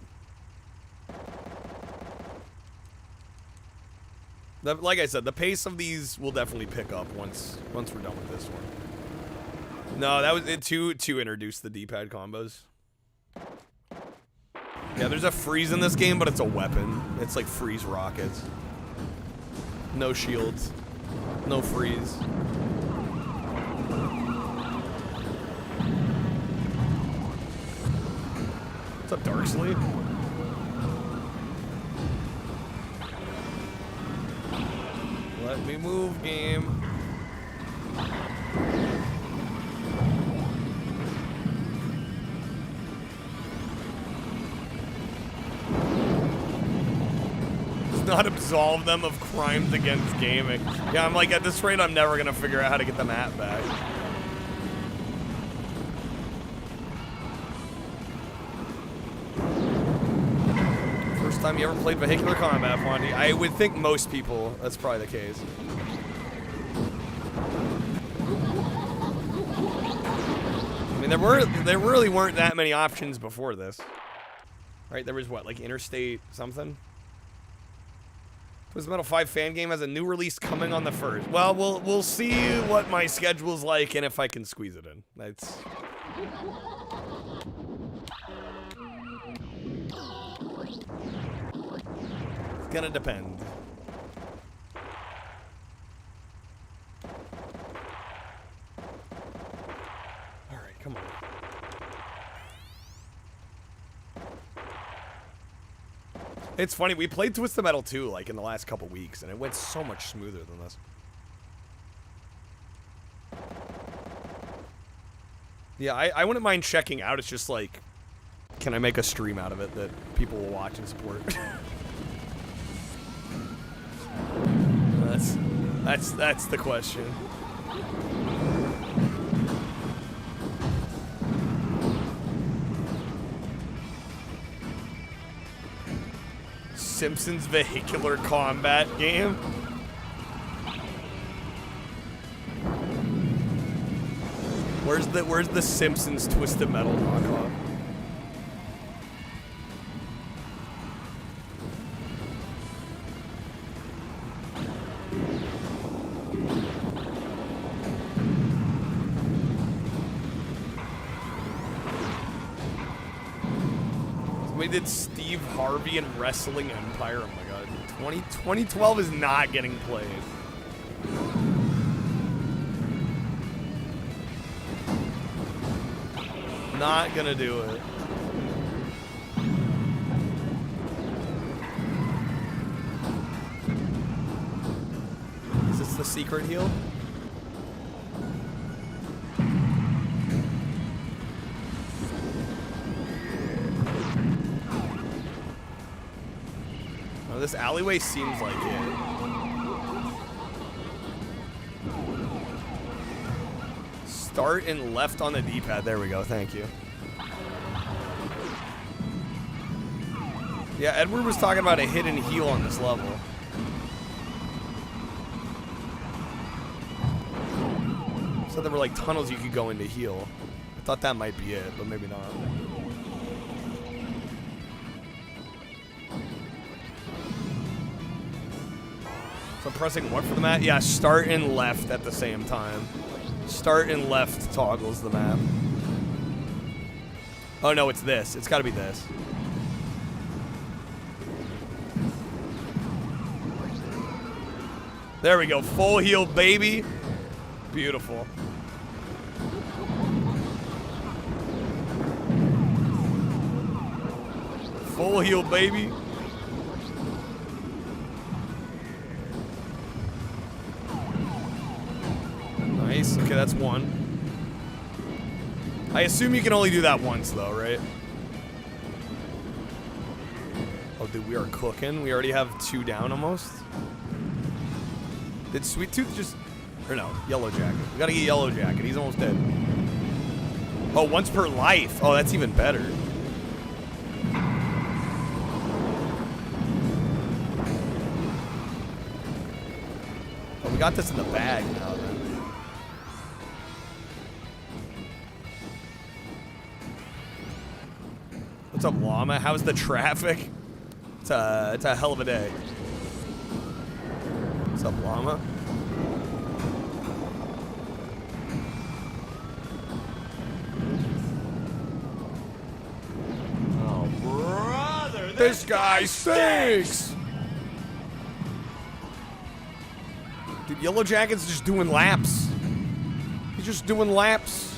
Like I said, the pace of these will definitely pick up once we're done with this one. No, that was it to introduce the D-pad combos. Yeah, there's a freeze in this game, but it's a weapon. It's like freeze rockets. No shields. No freeze. What's up, Darksleep? Let me move, game. Does not absolve them of crimes against gaming. Yeah, I'm like, at this rate, I'm never gonna figure out how to get the map back. First time you ever played vehicular combat, Fondy? I would think most people, that's probably the case. I mean, there really weren't that many options before this. Right, there was what, like Interstate something? Twisted Metal 5 fan game has a new release coming on the 1st. Well, we'll see what my schedule's like and if I can squeeze it in. That's... It's gonna depend. Alright, come on. It's funny, we played Twisted Metal 2 like in the last couple weeks, and it went so much smoother than this. Yeah, I wouldn't mind checking out. It's just like, can I make a stream out of it that people will watch and support? That's the question. Simpsons vehicular combat game. Where's the Simpsons Twisted Metal knockoff? We did Steve Harvey and Wrestling Empire. Oh my god. 2012 is not getting played. Not gonna do it. Is this the secret heal? Oh, this alleyway seems like it. Start and left on the D-pad. There we go. Thank you. Yeah, Edward was talking about a hidden heal on this level. So there were like tunnels you could go in to heal. I thought that might be it, but maybe not. So pressing what for the map? Yeah, start and left at the same time. Start and left toggles the map. Oh no, it's this. It's gotta be this. There we go. Full heal, baby. Beautiful. Full heal, baby. Nice. Okay, that's one. I assume you can only do that once, though, right? Oh, dude, we are cooking. We already have 2 down almost. Did Sweet Tooth just... Or no, Yellow Jacket. We gotta get Yellow Jacket. He's almost dead. Oh, once per life. Oh, that's even better. Oh, we got this in the bag now, then. What's up, Llama? How's the traffic? It's a hell of a day. What's up, Llama? Oh, brother! This guy stinks! Dude, Yellow Jacket's just doing laps. He's just doing laps.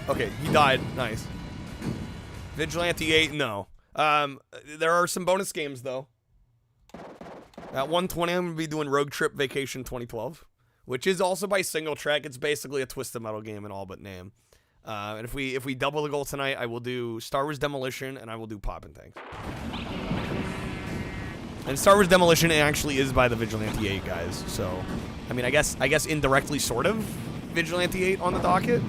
Okay, he died. Nice. Vigilante 8, no. There are some bonus games, though. At 120, I'm going to be doing Rogue Trip Vacation 2012, which is also by Single Track. It's basically a Twisted Metal game in all but name. And if we double the goal tonight, I will do Star Wars Demolition, and I will do Poppin' Tanks. And Star Wars Demolition actually is by the Vigilante 8 guys, so... I mean, I guess indirectly, sort of, Vigilante 8 on the docket.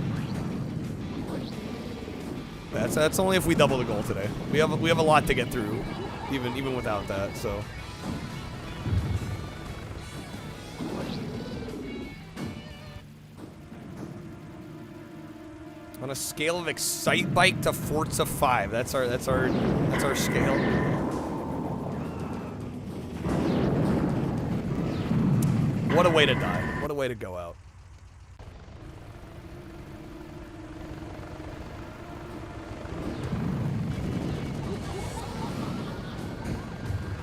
That's only if we double the goal today. We have a lot to get through, even without that. So. On a scale of Excite Bike to Forza 5, that's our scale. What a way to die! What a way to go out.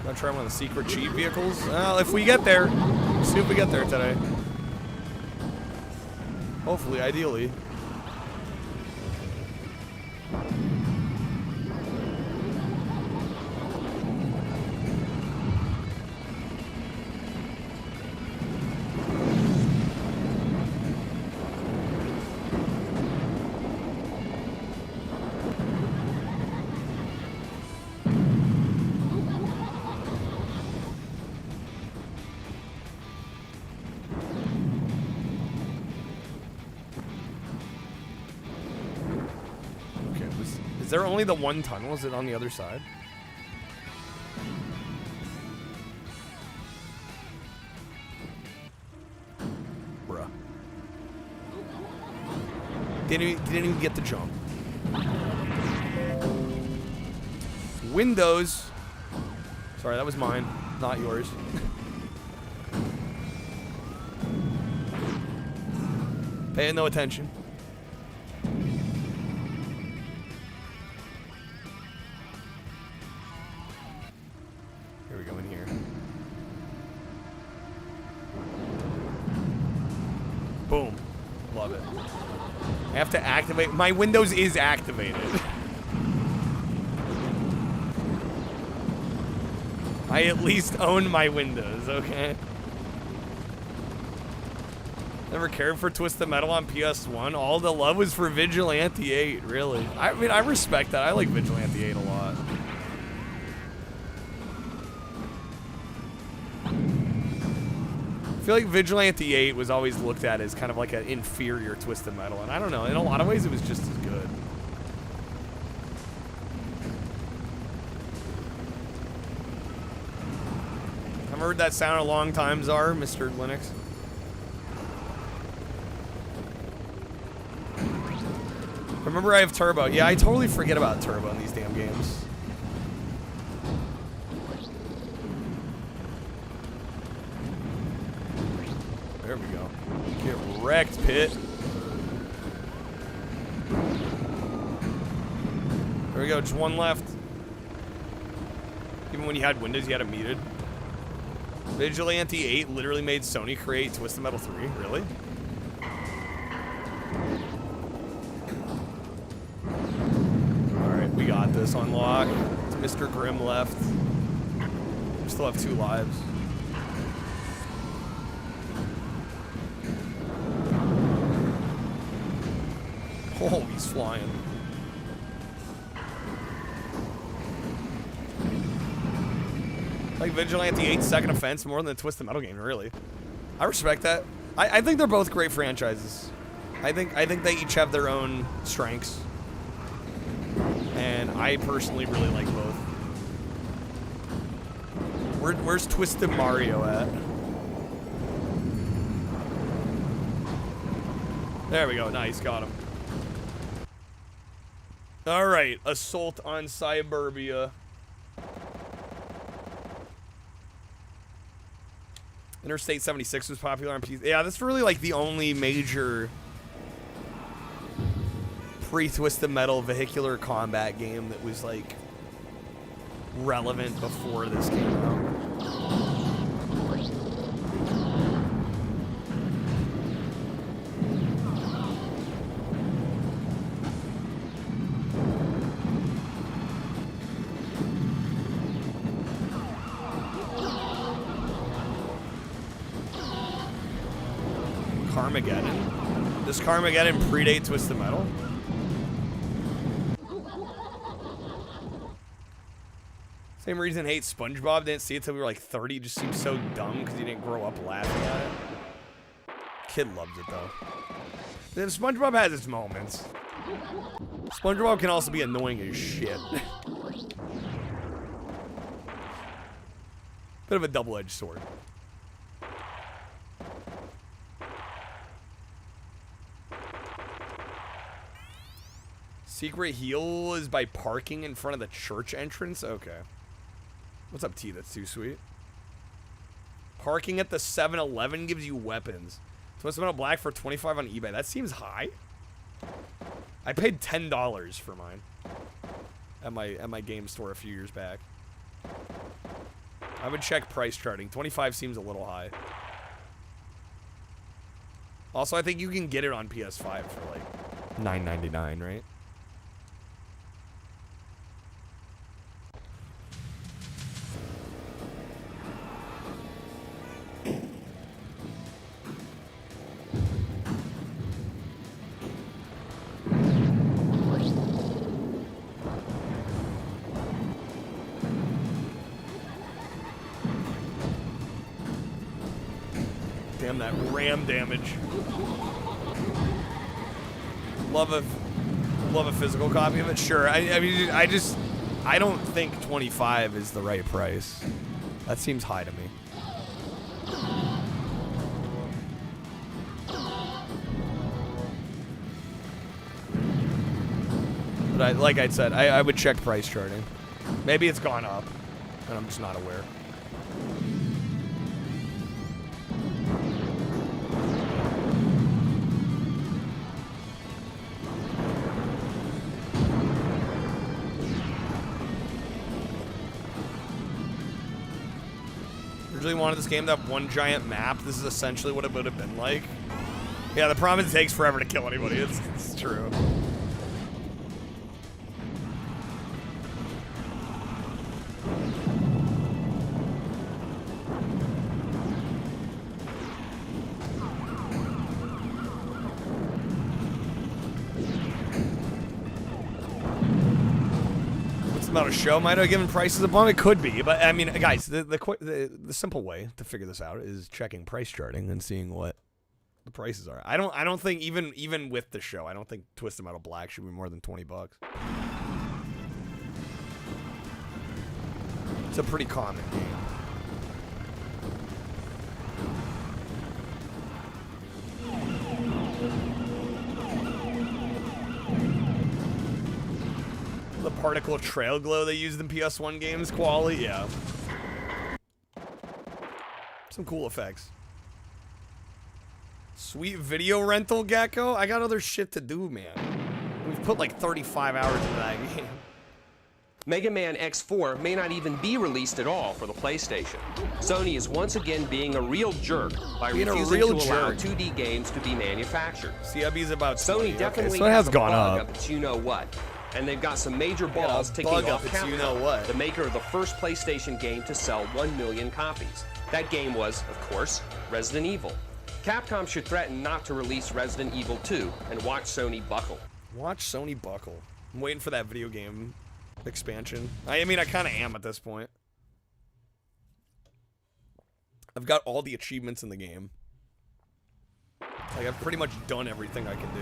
Gonna try one of the secret cheat vehicles. Well, if we get there, see if we get there today. Hopefully, ideally. Is there only the one tunnel? Is it on the other side? Bruh. Didn't even get the jump. Windows. Sorry, that was mine, not yours. Paying no attention. Here we go in here. Boom. Love it. I have to activate. My Windows is activated. I at least own my Windows, okay? Never cared for Twisted Metal on PS1. All the love was for Vigilante 8, really. I mean, I respect that. I like Vigilante 8 a lot. I feel like Vigilante 8 was always looked at as kind of like an inferior Twisted Metal, and I don't know, in a lot of ways it was just as good. I've heard that sound a long time, Czar, Mr. Linux. Remember I have turbo. Yeah, I totally forget about turbo in these damn games. There we go. Get wrecked, Pit. There we go, just one left. Even when you had Windows, you had it muted. Vigilante 8 literally made Sony create Twisted Metal 3? Really? We got this on lock. It's Mr. Grimm left. We still have 2 lives. Oh, he's flying. Like Vigilante 8-second offense more than the Twisted Metal game, really. I respect that. I think they're both great franchises. I think they each have their own strengths. And I personally really like both. Where's Twisted Mario at? There we go. Nice, got him. All right, Assault on Cyberbia. Interstate 76 was popular on PC. Yeah, that's really like the only major pre-Twisted Metal vehicular combat game that was like relevant before this came out. Carmageddon? Does Carmageddon predate Twisted Metal? Same reason I hate SpongeBob. Didn't see it till we were like 30. It just seems so dumb because you didn't grow up laughing at it. Kid loves it though. Then SpongeBob has its moments. SpongeBob can also be annoying as shit. Bit of a double-edged sword. Secret heal is by parking in front of the church entrance? Okay. What's up, T? That's too sweet. Parking at the 7-Eleven gives you weapons. Twisted Metal Black for $25 on eBay. That seems high. I paid $10 for mine at my game store a few years back. I would check price charting. 25 seems a little high. Also, I think you can get it on PS5 for like $9.99, right? Damn that RAM damage. Love a physical copy of it. Sure. I mean, I don't think 25 is the right price. That seems high to me. But like I said, I would check price charting. Maybe it's gone up, and I'm just not aware. Really wanted this game to have one giant map. This is essentially what it would have been like. Yeah, the problem is it takes forever to kill anybody. It's true. About a show might have given prices a bump. It could be, but I mean, guys, the simple way to figure this out is checking price charting and seeing what the prices are. I don't think even with the show, I don't think Twisted Metal Black should be more than $20. It's a pretty common game. The particle trail glow they used in PS1 games, quality, yeah. Some cool effects. Sweet video rental, Gecko? I got other shit to do, man. We've put like 35 hours into that game. Mega Man X4 may not even be released at all for the PlayStation. Sony is once again being a real jerk by refusing to allow 2D games to be manufactured. CIB's about Sony definitely so it has gone up. up. It's you know what. And they've got some major balls ticking off Capcom, you know what. the maker of the first PlayStation game to sell 1 million copies. That game was, of course, Resident Evil. Capcom should threaten not to release Resident Evil 2 and watch Sony buckle. Watch Sony buckle. I'm waiting for that video game expansion. I mean, I kind of am at this point. I've got all the achievements in the game. Like, I've pretty much done everything I can do.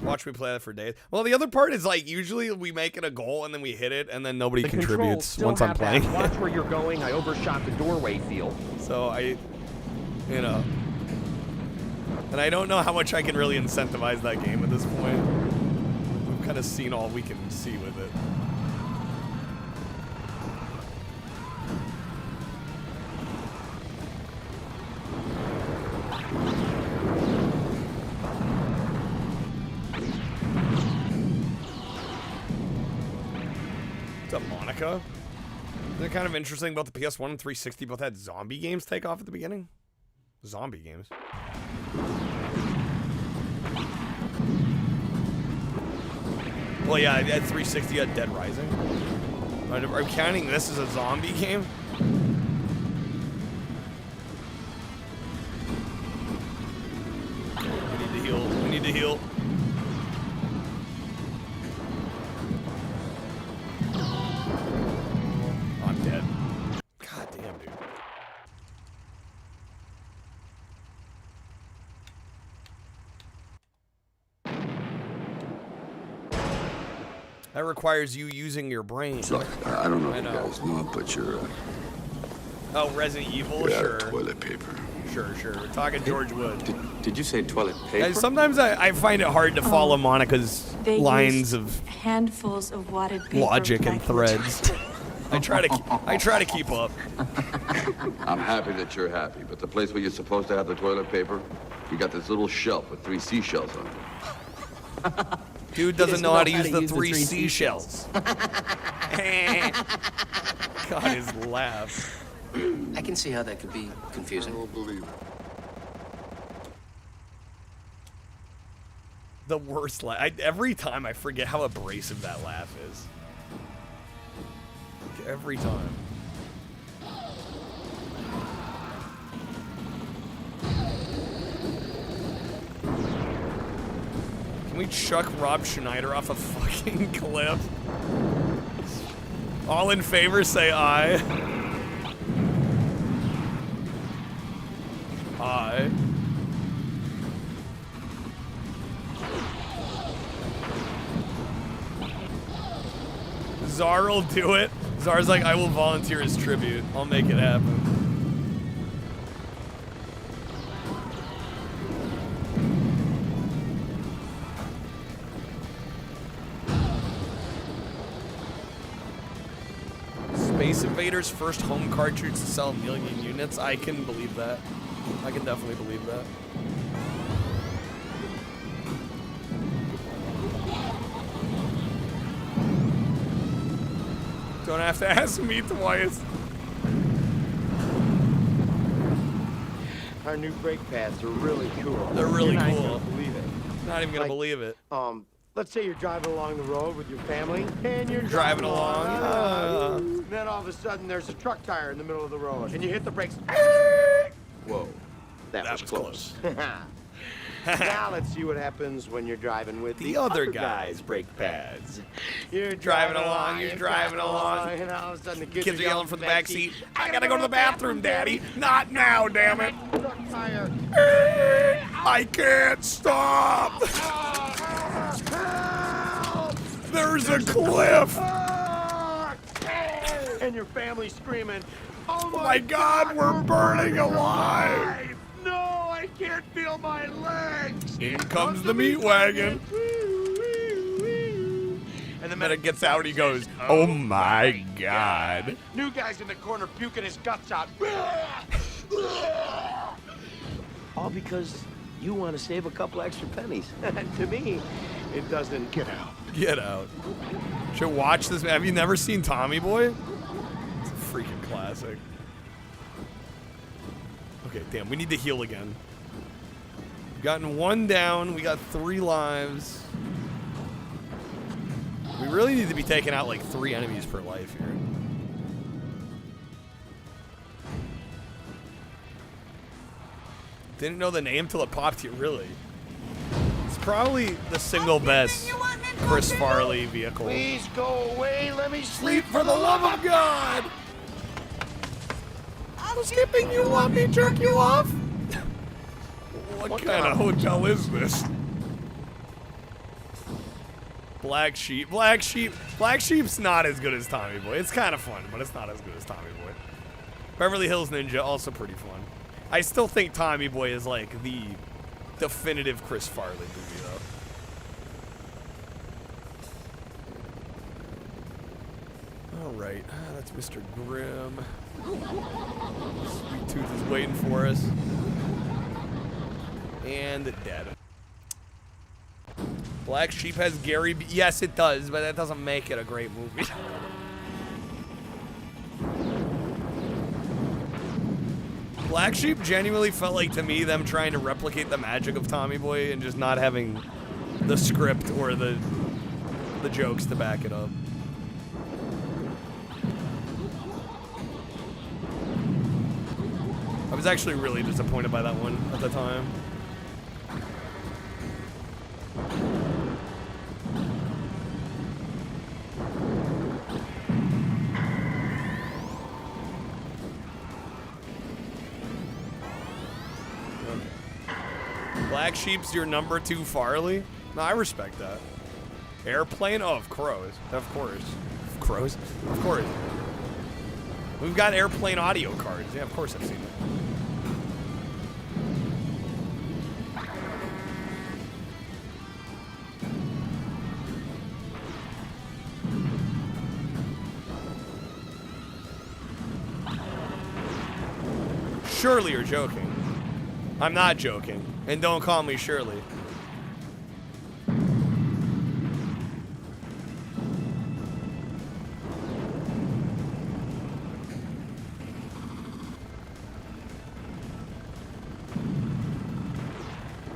Watch me play that for days. Well, the other part is, like, usually we make it a goal and then we hit it and then nobody contributes once I'm playing. Watch where you're going. I overshot the doorway field. So you know. And I don't know how much I can really incentivize that game at this point. We've kind of seen all we can see with it. What's up, Monica? Isn't it kind of interesting about the PS1 and 360 both had zombie games take off at the beginning? Zombie games. Well, yeah, at 360 you had Dead Rising. Are we counting this as a zombie game? We need to heal. We need to heal. I'm dead. God damn, dude. That requires you using your brain. Look, I don't know if you guys know, but you're oh, Resident Evil? you're Sure. out of toilet paper. Sure. We're talking George Wood. Did you say toilet paper? Sometimes I find it hard to follow Monica's lines of handfuls of wadded paper logic and threads. I try to keep up. I'm happy that you're happy, but the place where you're supposed to have the toilet paper, you got this little shelf with 3 seashells on it. Dude doesn't know how to use the 3 seashells. God, his laugh. I can see how that could be confusing. I don't believe it. The worst laugh. Every time I forget how abrasive that laugh is. Every time. Can we chuck Rob Schneider off a fucking cliff? All in favor, say aye. Aye. Czar will do it. Czar's like, I will volunteer as tribute. I'll make it happen. Space Invaders' first home cartridge to sell 1 million units. I can believe that. I can definitely believe that. Don't have to ask me twice. Our new brake pads are really cool. They're really You're not cool. gonna believe it. Not even gonna believe it. Let's say you're driving along the road with your family, and you're Driving along. Then all of a sudden, there's a truck tire in the middle of the road, and you hit the brakes. Whoa, that was close. Now let's see what happens when you're driving with The other guy's brake pads. You're Driving along, you're driving along. and all of a sudden the Kids are yelling from the back seat. I gotta go to the bathroom, Daddy. Not now, damn it. Truck tire. I can't stop. There's a cliff. And your family screaming, "Oh my God, we're burning alive." No, I can't feel my legs. In comes the meat wagon. And the medic gets out, he goes, oh my God. New guy's in the corner puking his guts out. All because you want to save a couple extra pennies. To me, it doesn't. Get out. Get out. Should watch this. Have you never seen Tommy Boy? It's a freaking classic. Okay, damn, we need to heal again. We've gotten 1 down. We got 3 lives. We really need to be taking out like 3 enemies per life here. Didn't know the name till it popped here, really. It's probably the single best Chris Farley vehicle. Please go away. Let me Sleep for the love of God. Housekeeping, you want me jerk you off? What kind of hotel is this? Black Sheep. Black Sheep's not as good as Tommy Boy. It's kind of fun, but it's not as good as Tommy Boy. Beverly Hills Ninja, also pretty fun. I still think Tommy Boy is like the definitive Chris Farley movie, though. Alright, that's Mr. Grimm. Sweet Tooth is waiting for us. And dead. Black Sheep has Gary B. Yes, it does, but that doesn't make it a great movie. Black Sheep genuinely felt like, to me, them trying to replicate the magic of Tommy Boy and just not having the script or the jokes to back it up. I was actually really disappointed by that one at the time. Black Sheep's your number 2 Farley? No, I respect that. Airplane? Oh, of Crows. Of course. Crows? Of course. We've got Airplane audio cards. Yeah, of course I've seen it. Surely you're joking. I'm not joking. And don't call me Shirley.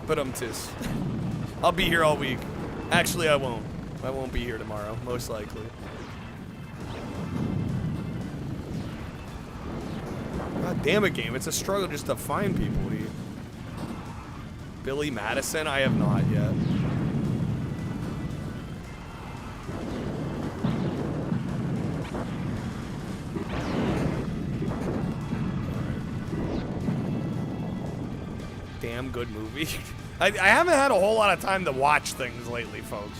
But I'll be here all week. Actually, I won't. I won't be here tomorrow, most likely. God damn it, game. It's a struggle just to find people. Billy Madison? I have not yet. Damn good movie. I haven't had a whole lot of time to watch things lately, folks.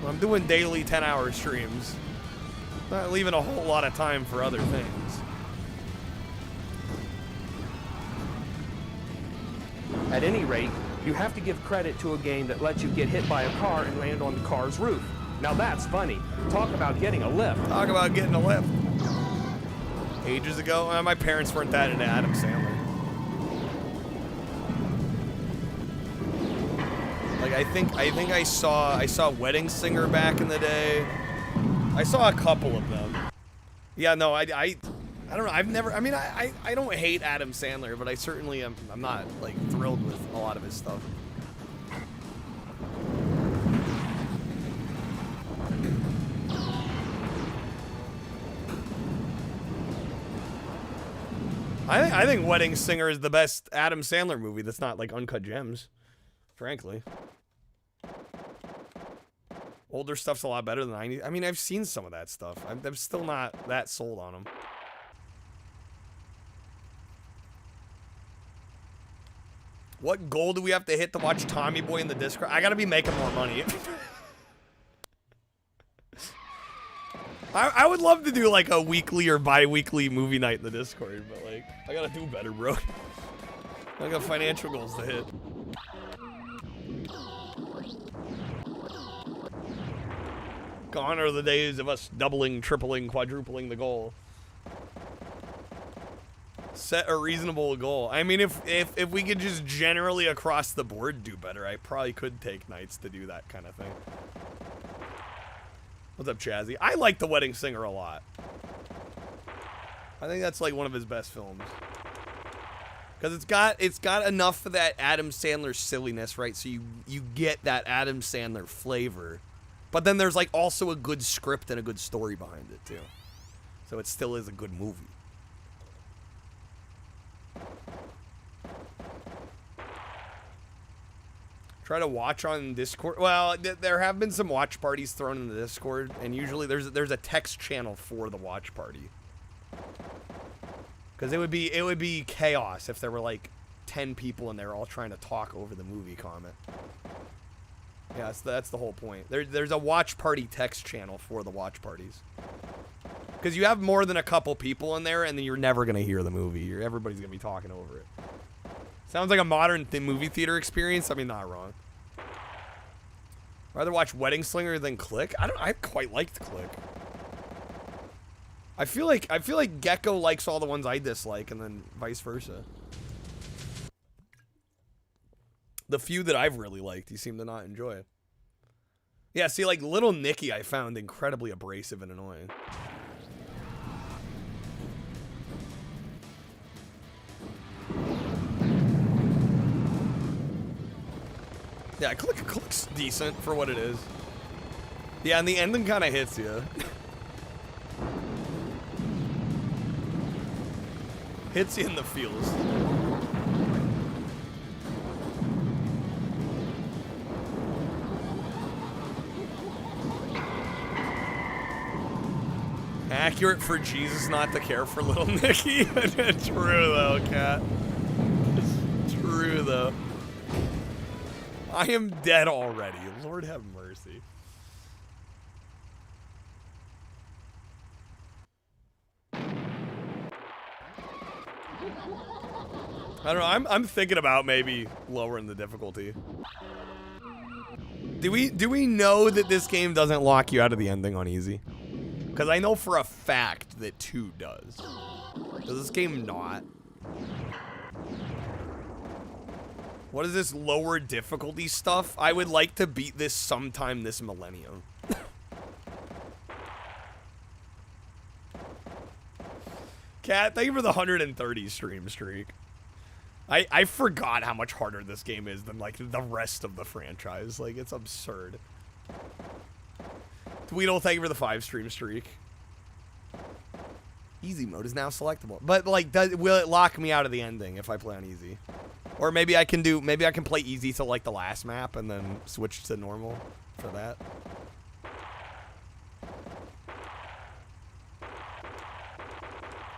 I'm doing daily 10-hour streams. Not leaving a whole lot of time for other things. At any rate, you have to give credit to a game that lets you get hit by a car and land on the car's roof. Now that's funny. Talk about getting a lift. Talk about getting a lift. Ages ago, my parents weren't that into Adam Sandler. Like I think I saw Wedding Singer back in the day. I saw a couple of them. Yeah, no, I don't know. I've never. I mean, I don't hate Adam Sandler, but I certainly am. I'm not like thrilled with a lot of his stuff. I think Wedding Singer is the best Adam Sandler movie that's not like Uncut Gems, frankly. Older stuff's a lot better than 90s. I mean, I've seen some of that stuff. I'm still not that sold on them. What goal do we have to hit to watch Tommy Boy in the Discord? I gotta be making more money. I would love to do like a weekly or bi-weekly movie night in the Discord, but like, I gotta do better, bro. I got financial goals to hit. Gone are the days of us doubling, tripling, quadrupling the goal. Set a reasonable goal. I mean, if we could just generally across the board do better, I probably could take nights to do that kind of thing. What's up, Chazzy? I like The Wedding Singer a lot. I think that's like one of his best films. Because it's got enough of that Adam Sandler silliness, right? So you get that Adam Sandler flavor. But then there's like also a good script and a good story behind it too. So it still is a good movie. Try to watch on Discord. Well, there have been some watch parties thrown in the Discord, and usually there's a text channel for the watch party. Because it would be chaos if there were like 10 people and they're all trying to talk over the movie comment. Yeah, that's the whole point. There's a watch party text channel for the watch parties. Because you have more than a couple people in there, and then you're never gonna hear the movie. Everybody's gonna be talking over it. Sounds like a modern movie theater experience. I mean, not wrong. Rather watch Wedding Slinger than Click. I quite liked Click. I feel like Gecko likes all the ones I dislike, and then vice versa. The few that I've really liked, you seem to not enjoy. Yeah, see, like Little Nicky, I found incredibly abrasive and annoying. Yeah, Click's decent for what it is. Yeah, and the ending kind of hits you. Hits you in the feels. Accurate for Jesus not to care for Little Nicky. True though, Cat. True though. I am dead already. Lord have mercy. I don't know. I'm thinking about maybe lowering the difficulty. Do we know that this game doesn't lock you out of the ending on easy? Because I know for a fact that 2 does. Does this game not? What is this lower difficulty stuff? I would like to beat this sometime this millennium. Cat, thank you for the 130 stream streak. I forgot how much harder this game is than like the rest of the franchise. Like, it's absurd. Tweedle, thank you for the 5 stream streak. Easy mode is now selectable. But like, will it lock me out of the ending if I play on easy? Or maybe I can play easy to like the last map and then switch to normal for that.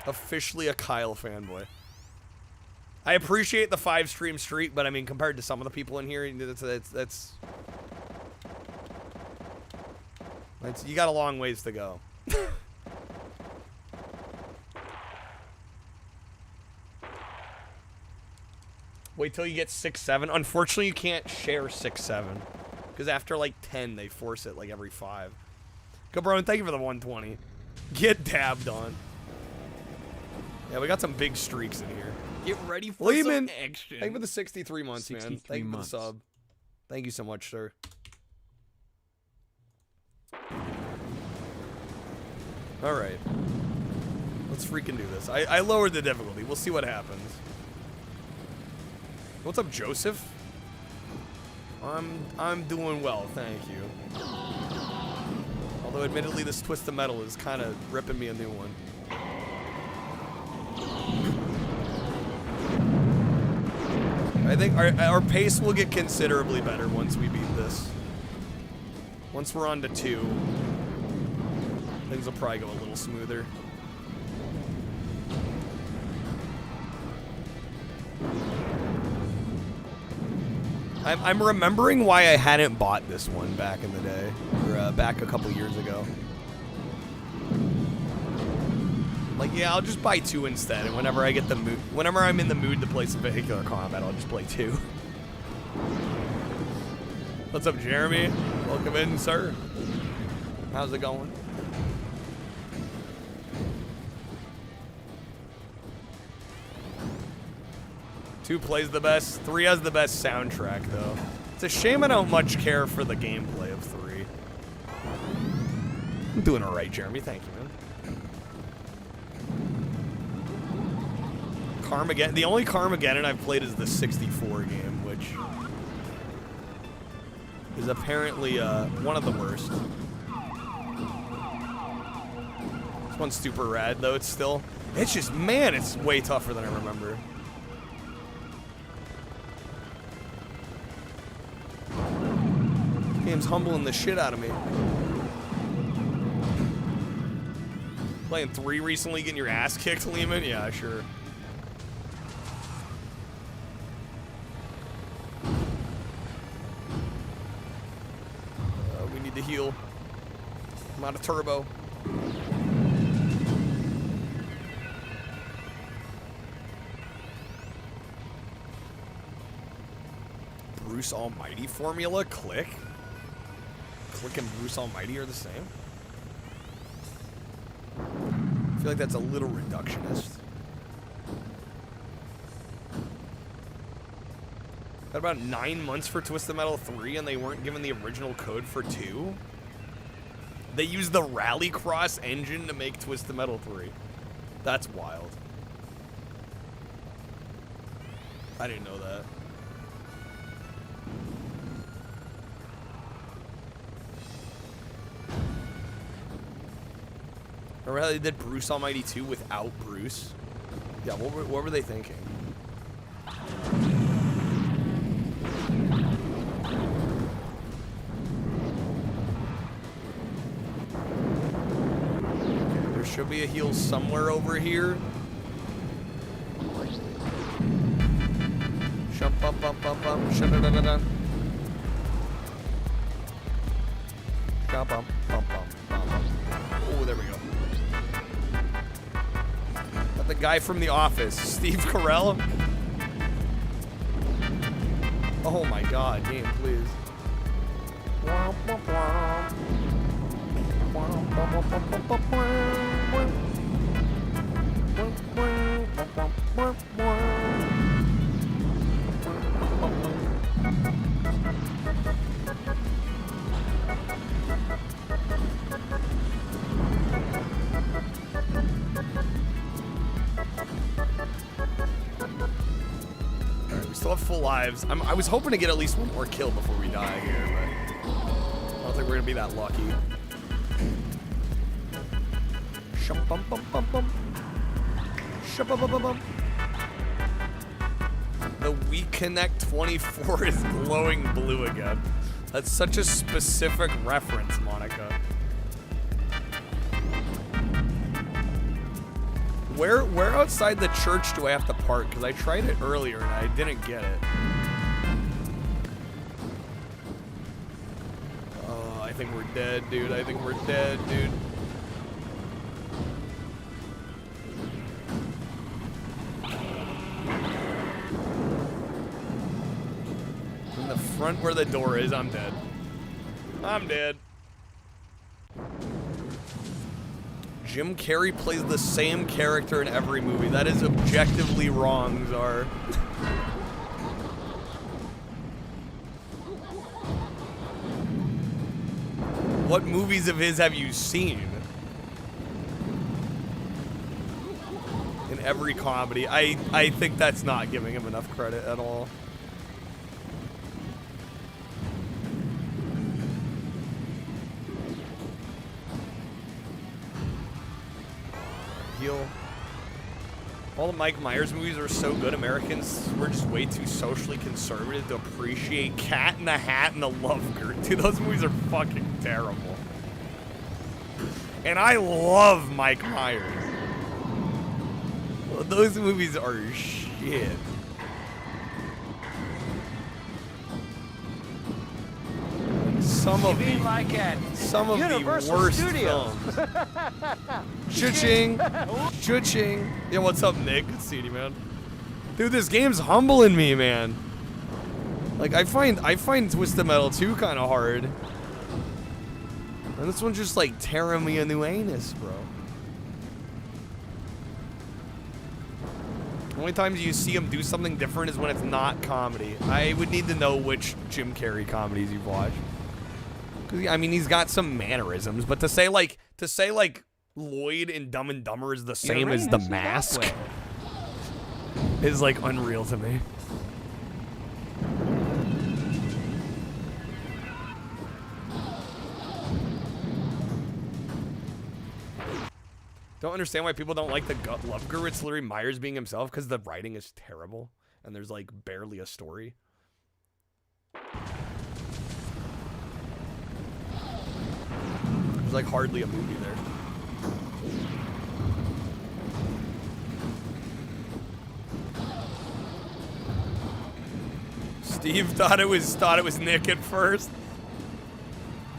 Officially a Kyle fanboy. I appreciate the 5 stream streak, but I mean, compared to some of the people in here, that's you got a long ways to go. Wait till you get 6-7. Unfortunately, you can't share 6-7. Because after like 10, they force it like every 5. Cabron, thank you for the 120. Get dabbed on. Yeah, we got some big streaks in here. Get ready for Lehman, some action. thank you for the 63 months, 63 man. Thank you for the months. sub. Thank you so much, sir. Alright. Let's freaking do this. I lowered the difficulty. We'll see what happens. What's up, Joseph? I'm doing well, thank you. Although admittedly this Twist of Metal is kind of ripping me a new one. I think our pace will get considerably better once we beat this. Once we're on to 2, things will probably go a little smoother. I'm remembering why I hadn't bought this one back in the day, or back a couple years ago. Like, yeah, I'll just buy 2 instead, and whenever I get the mood, whenever I'm in the mood to play some vehicular combat, I'll just play 2. What's up, Jeremy? Welcome in, sir. How's it going? Two plays the best. 3 has the best soundtrack, though. It's a shame I don't much care for the gameplay of 3. I'm doing all right, Jeremy. Thank you, man. Carmageddon. The only Carmageddon I've played is the 64 game, which is apparently one of the worst. This one's super rad, though. It's just, man, it's way tougher than I remember. Game's humbling the shit out of me. Playing 3 recently, getting your ass kicked, Lehman? Yeah, sure. We need to heal. I'm out of turbo. Bruce Almighty formula? Click? Click and Bruce Almighty are the same? I feel like that's a little reductionist. Got about 9 months for Twisted Metal 3 and they weren't given the original code for 2? They used the Rallycross engine to make Twisted Metal 3. That's wild. I didn't know that. Remember how they did Bruce Almighty 2 without Bruce? Yeah, what were they thinking? Okay, there should be a heal somewhere over here. Shum bum bum bum bum shum da da da da. Shum bum bum bum bum bum. Oh, there we go. The guy from The Office, Steve Carell. Oh my god, game, please. Still have full lives. I was hoping to get at least one more kill before we die here, but I don't think we're gonna be that lucky. Shum bum bum bum bum. Shum bum bum bum bum. The WeConnect 24 is glowing blue again. That's such a specific reference, Monica. Where outside the church do I have to park? Because I tried it earlier and I didn't get it. Oh, I think we're dead, dude. I think we're dead, dude. In the front where the door is, I'm dead. I'm dead. Jim Carrey plays the same character in every movie. That is objectively wrong, Czar. What movies of his have you seen? In every comedy. I think that's not giving him enough credit at all. Heal. All the Mike Myers movies are so good. Americans were just way too socially conservative to appreciate Cat in the Hat and The Love Guru. Dude, those movies are fucking terrible. And I love Mike Myers. Well, those movies are shit. Some of the worst films. Cha-ching. Cha-ching. Yeah, what's up, Nick? Good seeing you, man. Dude, this game's humbling me, man. Like, I find Twisted Metal 2 kind of hard. And this one's just, like, tearing me a new anus, bro. The only times you see him do something different is when it's not comedy. I would need to know which Jim Carrey comedies you've watched. I mean, he's got some mannerisms, but to say like Lloyd in Dumb and Dumber is the same as The Mask is like unreal to me. Don't understand why people don't like the Love Guru. It's literally Myers being himself because the writing is terrible and there's like barely a story. There's like hardly a movie there. Steve thought it was Nick at first.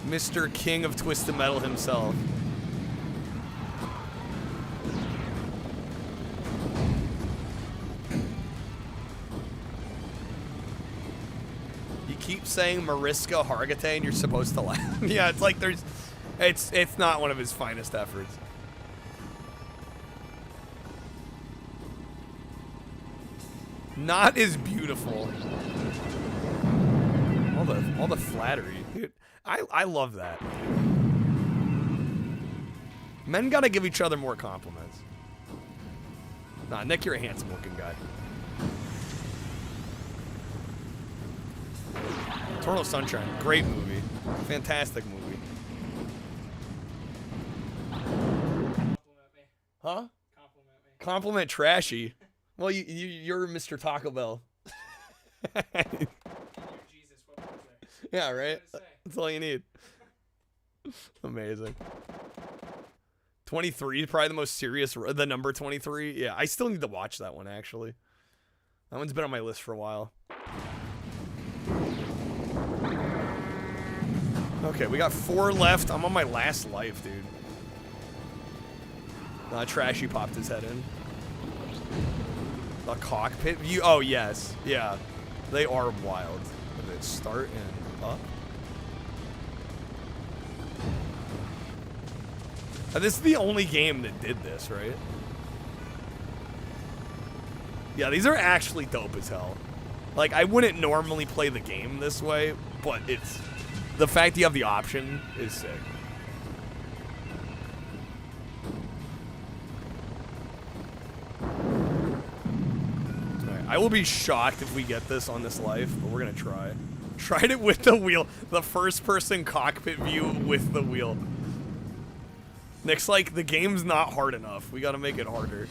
Mr. King of Twisted Metal himself. You keep saying Mariska Hargitay and you're supposed to laugh. Yeah, it's like it's not one of his finest efforts. Not as beautiful. All the flattery. Dude, I love that. Men gotta give each other more compliments. Nah, Nick, you're a handsome looking guy. Eternal Sunshine, great movie. Fantastic movie. Huh? Compliment Trashy. Well, you're Mr. Taco Bell. Yeah, right? That's all you need. Amazing. 23 is probably the most serious, the number 23. Yeah, I still need to watch that one, actually. That one's been on my list for a while. Okay, we got 4 left. I'm on my last life, dude. Trashy popped his head in. The cockpit view? Oh, yes. Yeah. They are wild. They start and up. This is the only game that did this, right? Yeah, these are actually dope as hell. Like, I wouldn't normally play the game this way, but it's... The fact you have the option is sick. Alright, I will be shocked if we get this on this life, but we're gonna try. Tried it with the wheel. The first-person cockpit view with the wheel. Nick's like, the game's not hard enough. We gotta make it harder.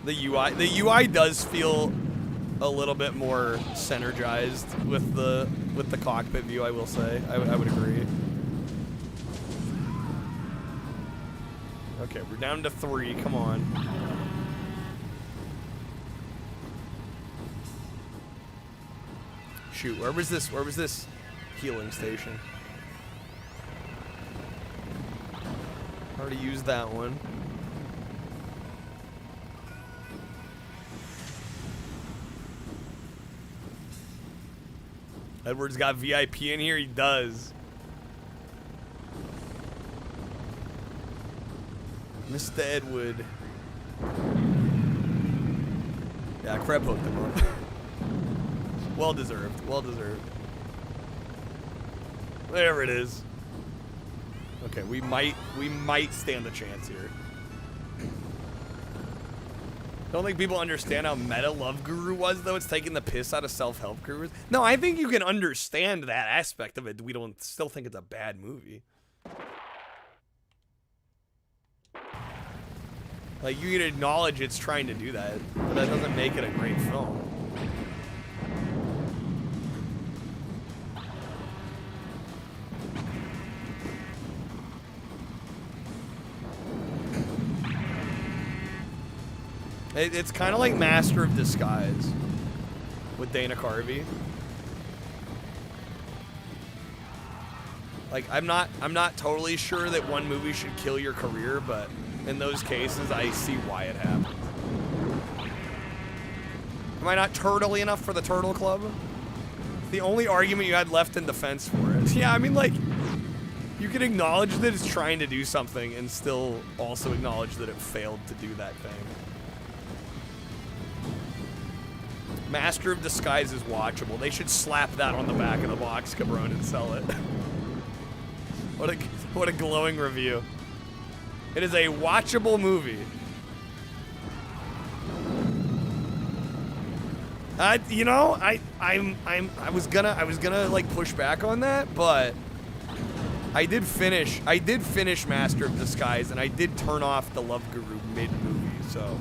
The UI does feel a little bit more synergized with the cockpit view, I will say. I would agree. Okay, we're down to 3. Come on. Shoot, where was this healing station? Already used that one. Edward's got VIP in here, he does. Mr. Edward. Yeah, Creb hooked him up. Well deserved. Well deserved. There it is. Okay, we might stand a chance here. Don't think people understand how meta Love Guru was, though. It's taking the piss out of self-help gurus. No, I think you can understand that aspect of it. We don't still think it's a bad movie. Like, you can acknowledge it's trying to do that, but that doesn't make it a great film. It's kind of like Master of Disguise with Dana Carvey. Like, I'm not totally sure that one movie should kill your career, but in those cases, I see why it happens. Am I not turtly enough for the Turtle Club? It's the only argument you had left in defense for it. Yeah, I mean, like, you can acknowledge that it's trying to do something and still also acknowledge that it failed to do that thing. Master of Disguise is watchable. They should slap that on the back of the box, Cabron, and sell it. What a glowing review. It is a watchable movie. You know, I was gonna like push back on that, but I did finish Master of Disguise, and I did turn off the Love Guru mid-movie, so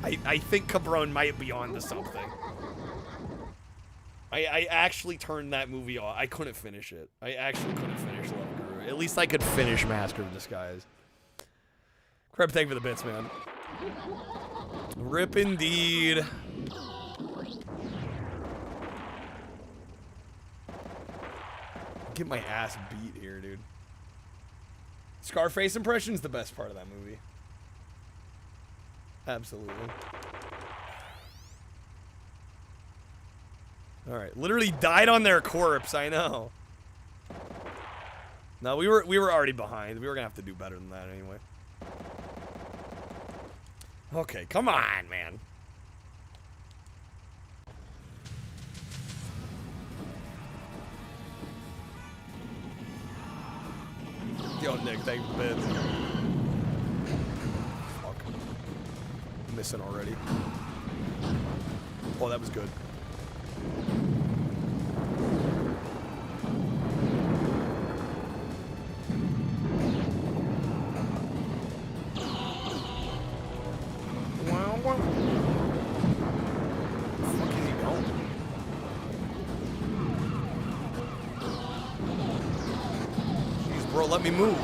I think Cabron might be on to something. I actually turned that movie off. I couldn't finish it. I actually couldn't finish Love Guru. At least I could finish Master of Disguise. Crab, thank you for the bits, man. Rip indeed. Get my ass beat here, dude. Scarface impression's the best part of that movie. Absolutely. Alright, literally died on their corpse, I know. No, we were already behind. We were gonna have to do better than that anyway. Okay, come on, man. Yo, Nick, thank you for the bits. Fuck. I'm missing already. Oh, that was good. Bro, let me move.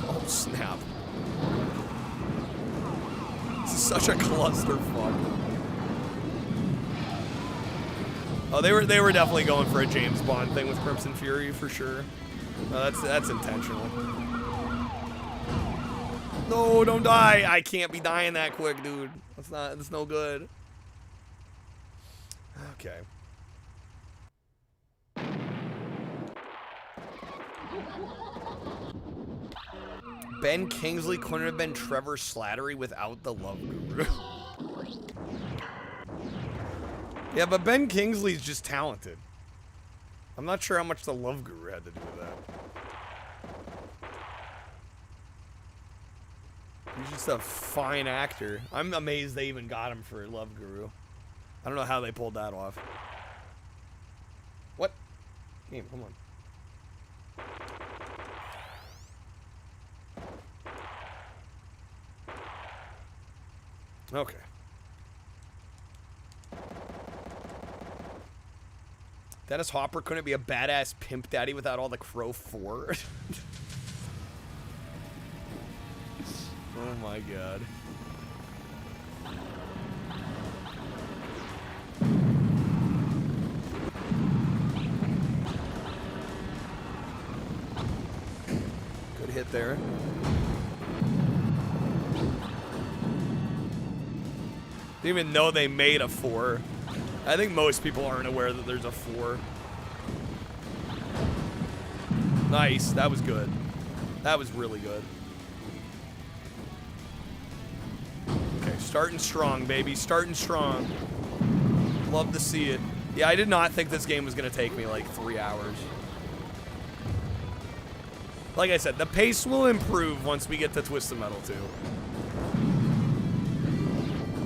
Oh, snap. This is such a clusterfuck. Oh, they were definitely going for a James Bond thing with Crimson Fury for sure. No, that's intentional. No, don't die. I can't be dying that quick, dude. That's no good. Okay. Ben Kingsley couldn't have been Trevor Slattery without the Love Guru. Yeah, but Ben Kingsley's just talented. I'm not sure how much the Love Guru had to do with that. He's just a fine actor. I'm amazed they even got him for Love Guru. I don't know how they pulled that off. What? Game, come on. Okay. Dennis Hopper couldn't be a badass pimp daddy without all the Crow 4. Oh my god. Good hit there. Didn't even know they made a 4. I think most people aren't aware that there's a 4. Nice, that was good. That was really good. Starting strong, baby. Starting strong. Love to see it. Yeah, I did not think this game was going to take me like 3 hours. Like I said, the pace will improve once we get to Twisted Metal 2.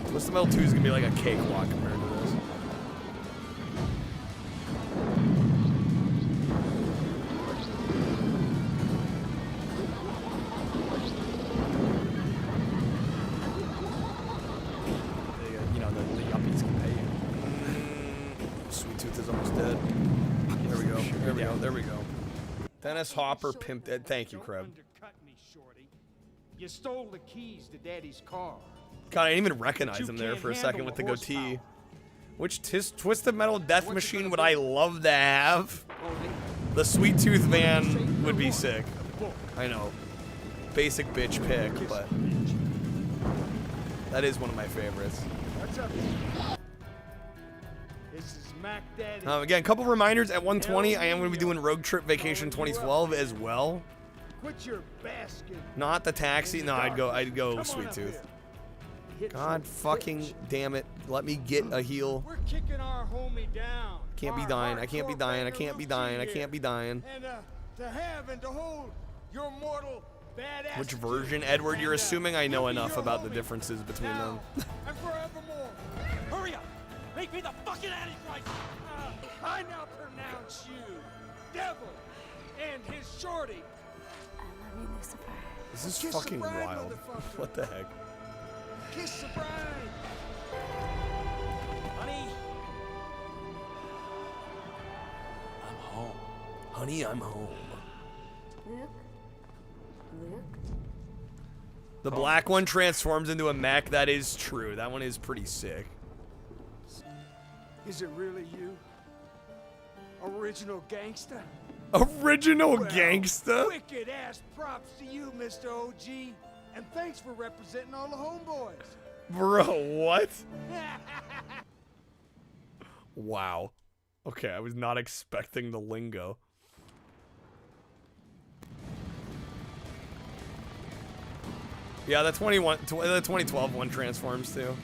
Twisted Metal 2 is going to be like a cakewalk compared to this. Dennis Hopper pimped it. Thank you, Kreb. You stole the keys to Daddy's car. God, I didn't even recognize him there for a second with the goatee. Which Twisted Metal Death Machine would I love to have? The Sweet Tooth van would be sick. I know. Basic bitch pick, but that is one of my favorites. Again, a couple reminders. At 120, I am going to be doing Road Trip Vacation 2012 as well. Not the taxi. No, I'd go Sweet Tooth. God fucking damn it. Let me get a heal. Can't be dying. I can't be dying. I can't be dying. I can't be dying. Which version? Edward, you're assuming I know enough about the differences between them. Hurry up! Make me the fucking Antichrist! I now pronounce you devil and his shorty. I love you, Lucifer. This is fucking wild. What the heck? Kiss the bride. Honey, Honey, I'm home. Luke? Luke? The black one transforms into a mech. That is true. That one is pretty sick. Is it really you? Original gangster? Original Well, gangsta? Wicked ass props to you, Mr. OG. And thanks for representing all the homeboys. Bro, what? Wow. Okay, I was not expecting the lingo. Yeah, the 2012 one transforms too.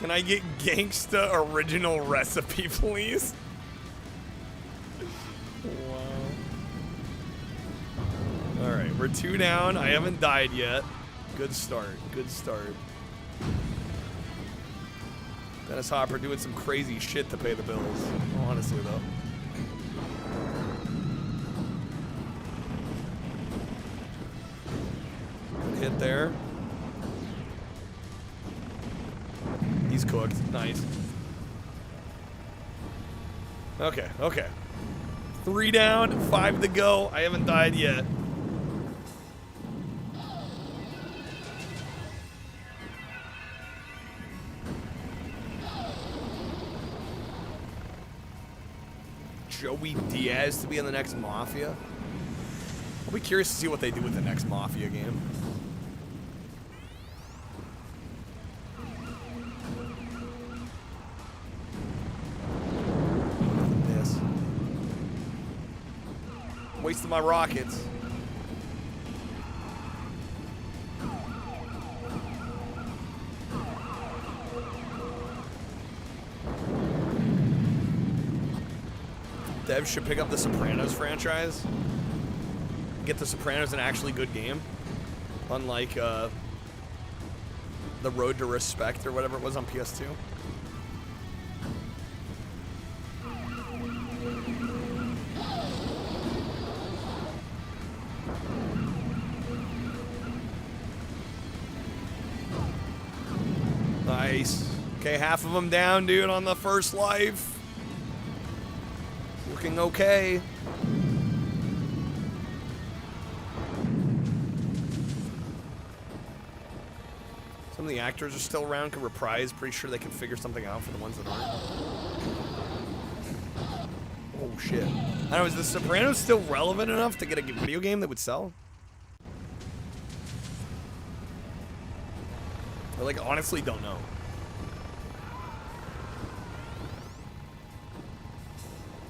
Can I get Gangsta original recipe, please? Wow. Alright, we're 2 down. I haven't died yet. Good start. Good start. Dennis Hopper doing some crazy shit to pay the bills. Honestly, though. Good hit there. He's cooked. Nice. Okay, okay. 3 down, 5 to go. I haven't died yet. Joey Diaz to be in the next Mafia. I'll be curious to see what they do with the next Mafia game. This. Wasting my rockets. Dev should pick up the Sopranos franchise. Get the Sopranos an actually good game. Unlike The Road to Respect or whatever it was on PS2. Nice. Okay, half of them down, dude, on the first life. Looking okay. Some of the actors are still around, can reprise. Pretty sure they can figure something out for the ones that aren't. Oh shit. I don't know, is The Sopranos still relevant enough to get a video game that would sell? I like honestly don't know.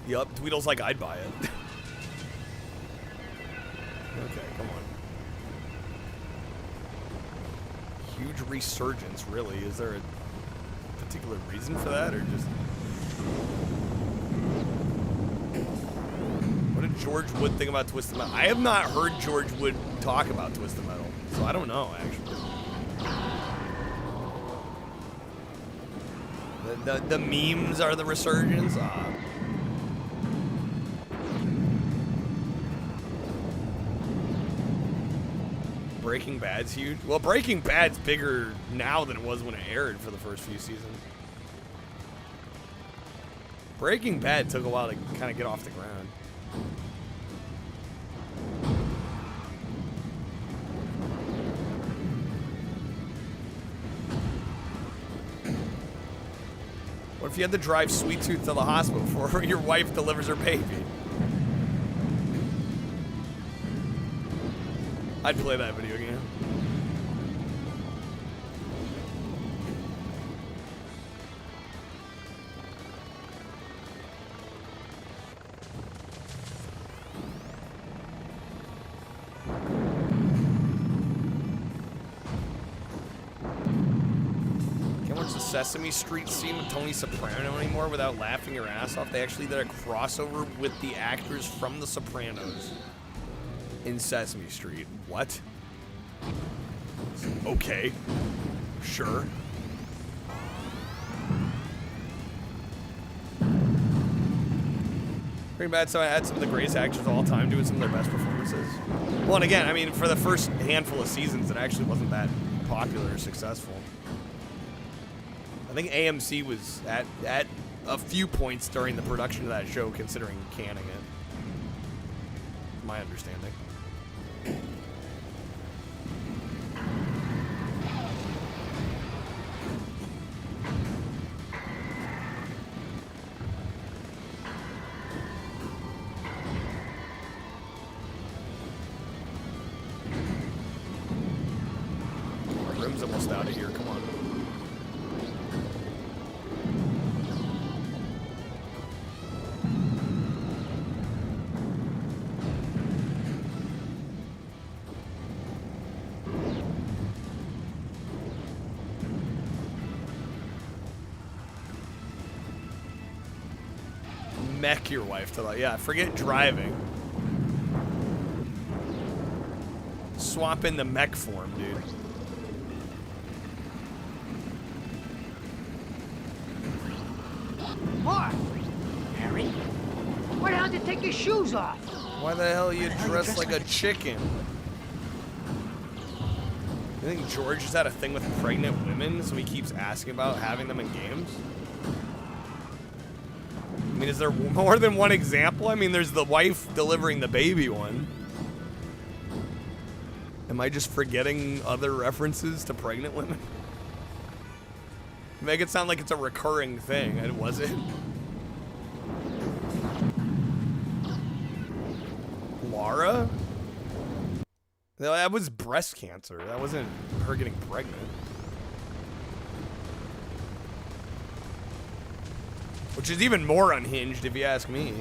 Yup, Tweedle's like, I'd buy it. Okay, come on. Huge resurgence, really. Is there a particular reason for that, or just... What did George Wood think about Twisted Metal? I have not heard George Wood talk about Twisted Metal, so I don't know, actually. The memes are the resurgence? Breaking Bad's huge. Well, Breaking Bad's bigger now than it was when it aired for the first few seasons. Breaking Bad took a while to kind of get off the ground. What if you had to drive Sweet Tooth to the hospital before your wife delivers her baby? I'd play that video game. Can't watch the Sesame Street scene with Tony Soprano anymore without laughing your ass off. They actually did a crossover with the actors from The Sopranos in Sesame Street. What? Okay. Sure. Breaking Bad, so I had some of the greatest actors of all time doing some of their best performances. Well, and again, I mean, for the first handful of seasons, it actually wasn't that popular or successful. I think AMC was at a few points during the production of that show, considering canning it. My understanding. Grim's almost out of here. Come on. Mech your wife to that. Yeah, forget driving. Swap in the mech form, dude. What? Harry? Why the hell did you take your shoes off? Why the hell are you dressed like a chicken? You think George has had a thing with pregnant women, so he keeps asking about having them in games? I mean, is there more than one example? I mean, there's the wife delivering the baby one. Am I just forgetting other references to pregnant women? Make it sound like it's a recurring thing. It wasn't. Laura? No, that was breast cancer. That wasn't her getting pregnant. Which is even more unhinged, if you ask me.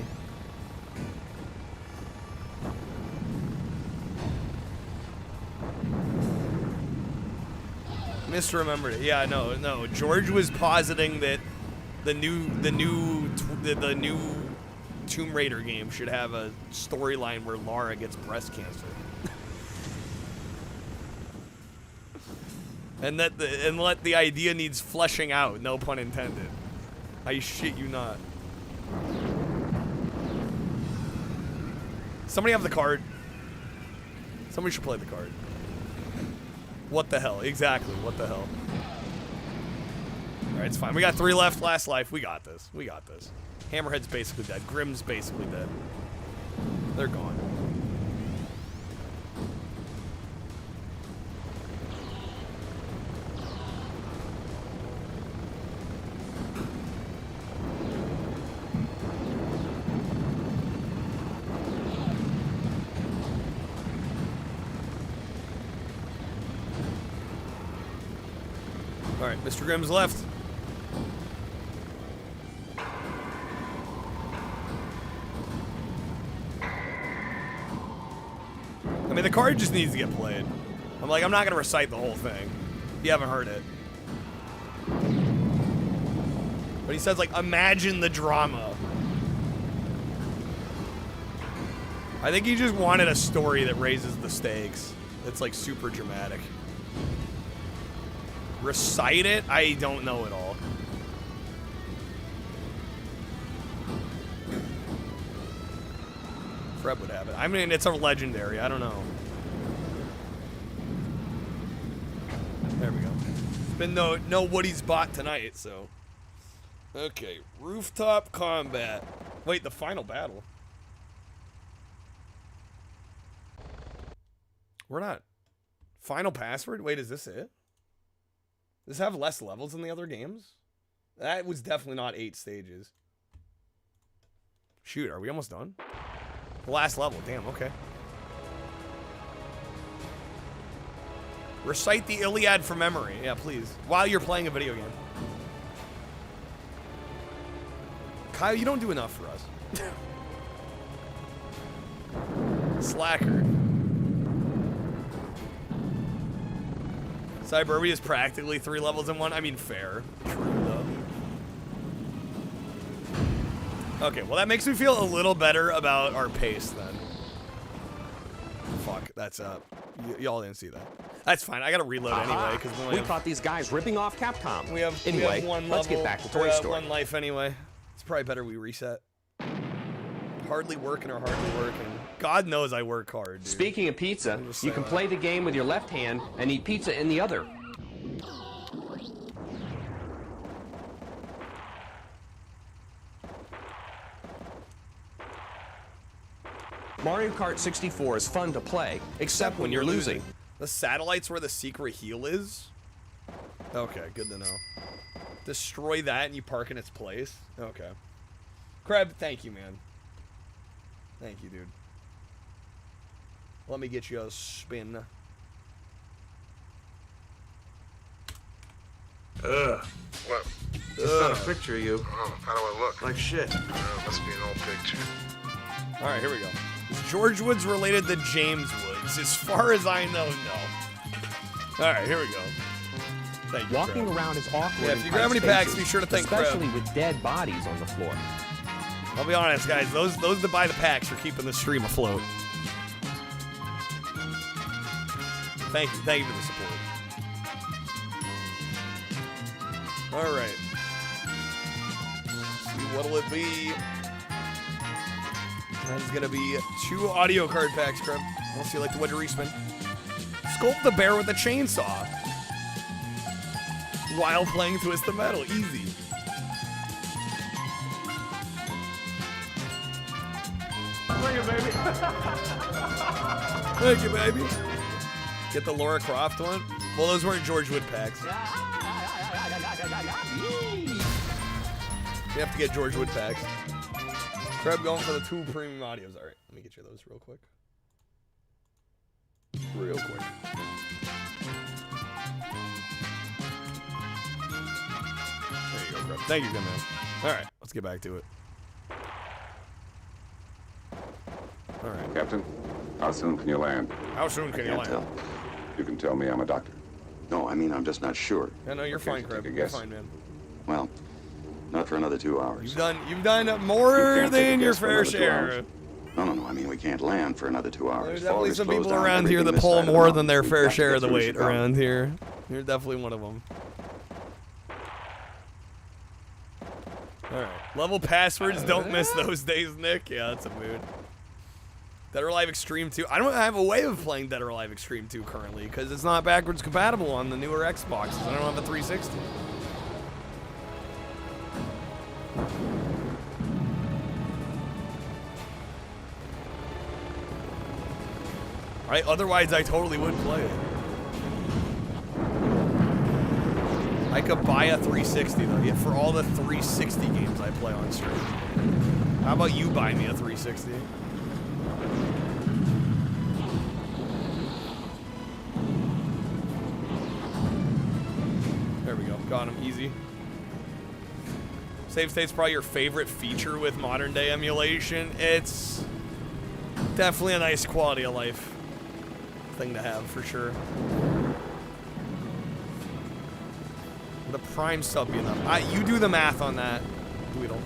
Misremembered it. Yeah, no. George was positing that the new Tomb Raider game should have a storyline where Lara gets breast cancer. and let the idea needs fleshing out, no pun intended. I shit you not. Somebody have the card. Somebody should play the card. What the hell? Exactly, what the hell? Alright, it's fine. We got 3 left, last life. We got this. We got this. Hammerhead's basically dead. Grimm's basically dead. They're gone. Alright, Mr. Grimm's left. I mean, the card just needs to get played. I'm like, I'm not gonna recite the whole thing. You haven't heard it. But he says, like, imagine the drama. I think he just wanted a story that raises the stakes. It's, like, super dramatic. Recite it? I don't know at all. Fred would have it. I mean, it's a legendary. I don't know. There we go. It's been no Woody's bot tonight, so. Okay, rooftop combat. Wait, the final battle. We're not. Final password? Wait, is this it? Does this have less levels than the other games? That was definitely not 8 stages. Shoot, are we almost done? Last level, damn, okay. Recite the Iliad from memory, yeah, please. While you're playing a video game. Kyle, you don't do enough for us. Slacker. Cyberbia is practically 3 levels in 1. I mean, fair. True, though. Okay, well, that makes me feel a little better about our pace, then. Fuck, that's up. Y'all didn't see that. That's fine. I gotta reload anyway, because we caught these guys ripping off Capcom. We have one let's level, get back to Toy Story. 1 life anyway. It's probably better we reset. Hardly working or hardly working. God knows I work hard, dude. Speaking of pizza, you can play the game with your left hand and eat pizza in the other. Mario Kart 64 is fun to play, except when you're losing. The satellite's where the secret heel is? Okay, good to know. Destroy that and you park in its place? Okay. Kreb, thank you, man. Thank you, dude. Let me get you a spin. Ugh. What? It's not a picture of you. Oh, how do I look? Like shit. Must be an old picture. Alright, here we go. Is George Woods related to James Woods? As far as I know, no. Alright, here we go. Thank you, Walking Kreb. around is awkward. Yeah, if you grab any packs, be sure to thank Kreb. Especially with dead bodies on the floor. I'll be honest, guys. Those that buy the packs are keeping the stream afloat. Thank you for the support. All right. Let's see, what'll it be? That's gonna be 2 audio card packs, Kreb. Unless you like the Wedge respin. Sculpt the bear with a chainsaw while playing Twisted Metal. Easy. Bring it, baby. Thank you, baby. Get the Laura Croft one? Well, those weren't George Wood packs. You have to get George Wood packs. Kreb going for the 2 premium audios. All right, let me get you those real quick. Real quick. There you go, Kreb. Thank you, good man. All right, let's get back to it. All right. Captain, how soon can you land? How soon can you land? Tell. You can tell me I'm a doctor. No, I mean, I'm just not sure. Yeah, no, you're fine, Kreb. You're fine, man. Well, not for another 2 hours. You've done more than your fair share. No. I mean, we can't land for another 2 hours. There's definitely some people around here that pull more than their fair share of the weight around here. You're definitely one of them. All right. Level passwords, don't miss those days, Nick. Yeah, that's a mood. Dead or Alive Extreme 2. I don't have a way of playing Dead or Alive Extreme 2 currently because it's not backwards compatible on the newer Xboxes. I don't have a 360. Right? Otherwise, I totally would play it. I could buy a 360 though. Yeah, for all the 360 games I play on stream. How about you buy me a 360? There we go. Got him. Easy. Save state's probably your favorite feature with modern day emulation. It's definitely a nice quality of life thing to have for sure. The prime sub be enough. You do the math on that, Weedle.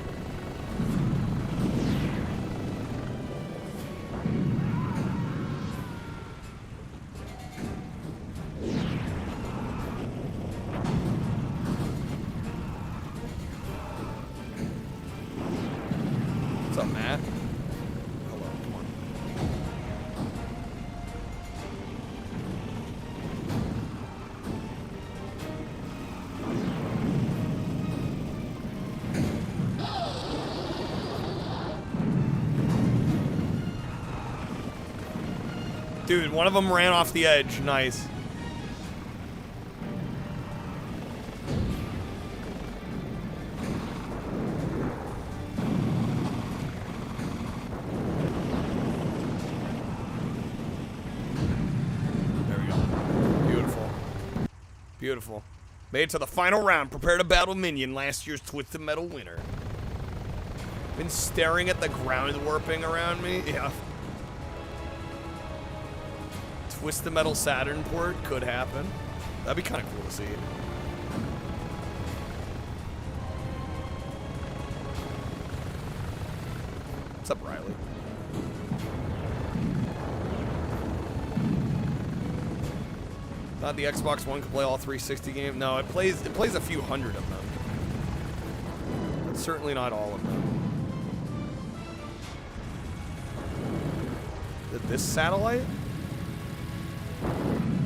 What's up, Matt? Hello, come on. Dude, one of them ran off the edge. Nice. There we go. Beautiful. Beautiful. Made it to the final round. Prepare to battle Minion, last year's Twisted Metal winner. Been staring at the ground warping around me. Yeah. Twisted Metal Saturn port could happen. That'd be kind of cool to see. What's up, Riley? Thought the Xbox One could play all 360 games. No, it plays a few hundred of them. But certainly not all of them. This satellite?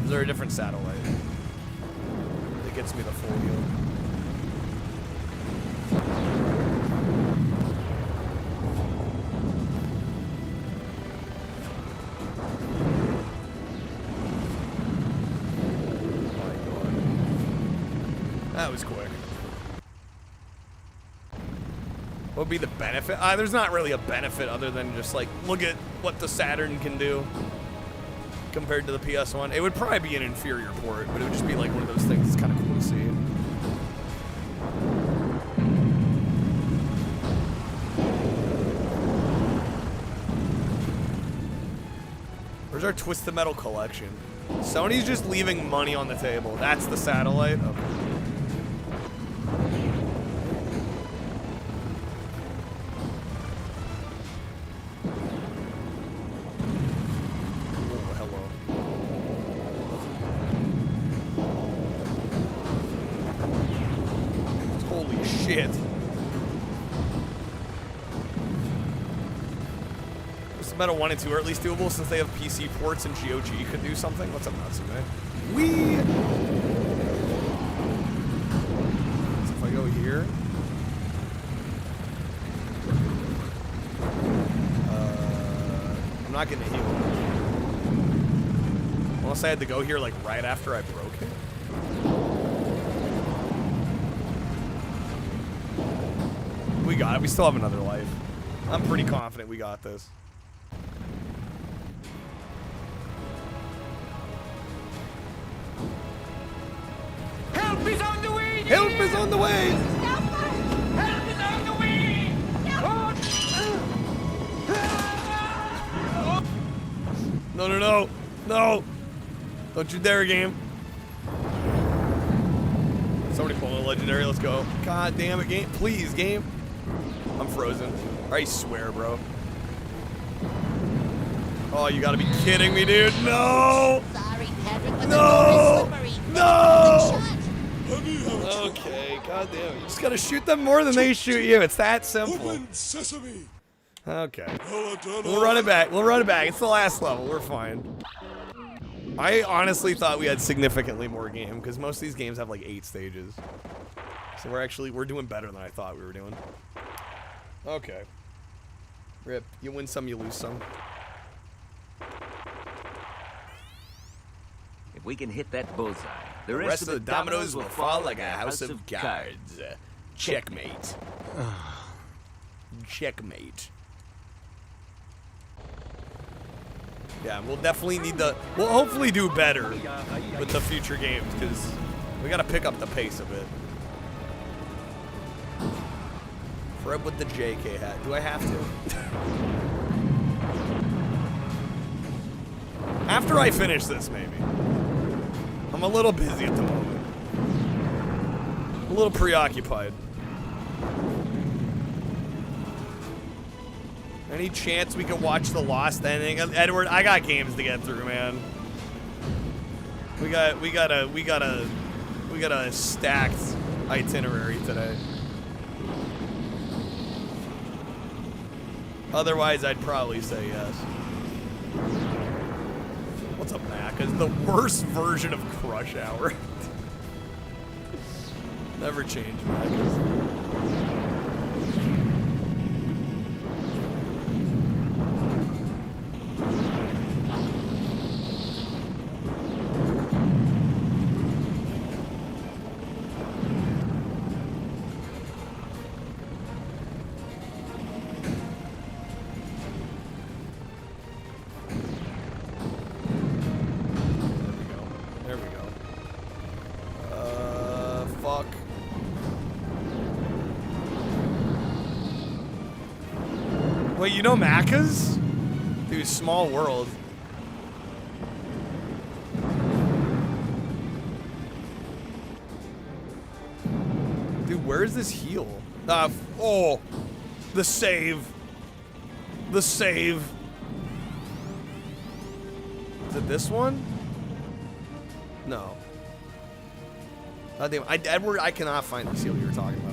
Is there a different satellite that gets me the full deal? That was quick. What would be the benefit? There's not really a benefit other than just like, look at what the Saturn can do compared to the PS1. It would probably be an inferior port, but it would just be like one of those things that's kind of cool to see. Where's our Twisted Metal collection? Sony's just leaving money on the table. That's the satellite? Okay. Shit. Twisted Metal 1 and 2 are at least doable since they have PC ports and GOG could do something. What's up, Natsume? So if I go here. I'm not getting a heal. Unless I had to go here like right after I broke it. We got it. We still have another life. I'm pretty confident we got this. Help is on the way! Help is on the way! Help is on the way! No, no, no. No! Don't you dare, game. Somebody pull a legendary. Let's go. God damn it, game. Please, game. I'm frozen. I swear, bro. Oh, you gotta be kidding me, dude. No! Sorry, Patrick, but No! the door is slippery. No! Okay, god damn it. You just gotta shoot them more than they shoot you. It's that simple. Okay. We'll run it back. We'll run it back. It's the last level. We're fine. I honestly thought we had significantly more game because most of these games have like 8 stages. So we're doing better than I thought we were doing. Okay. Rip. You win some, you lose some. If we can hit that bullseye, the rest of the dominoes will fall like a house of cards. Checkmate. Checkmate. Yeah, we'll definitely need the... We'll hopefully do better with the future games, because we gotta pick up the pace a bit. Fred with the JK hat. Do I have to? After I finish this, maybe. I'm a little busy at the moment. A little preoccupied. Any chance we can watch the Lost ending? Edward, I got games to get through, man. We got a stacked itinerary today. Otherwise, I'd probably say yes. What's up, Mac? Is the worst version of Crush Hour. Never change, Mac. Wait, you know Macca's? Dude, small world. Dude, where's this heal? Oh, the save. The save. Is it this one? No. God damn, Edward, I cannot find the heal you were talking about.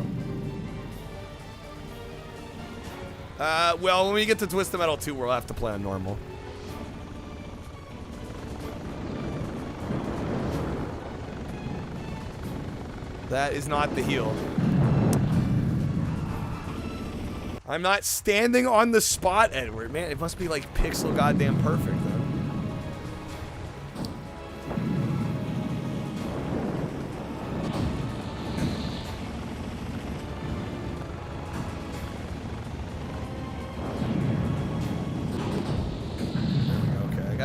Well, when we get to Twisted Metal 2, we'll have to play on normal. That is not the heal. I'm not standing on the spot, Edward. Man, it must be like pixel goddamn perfect, though.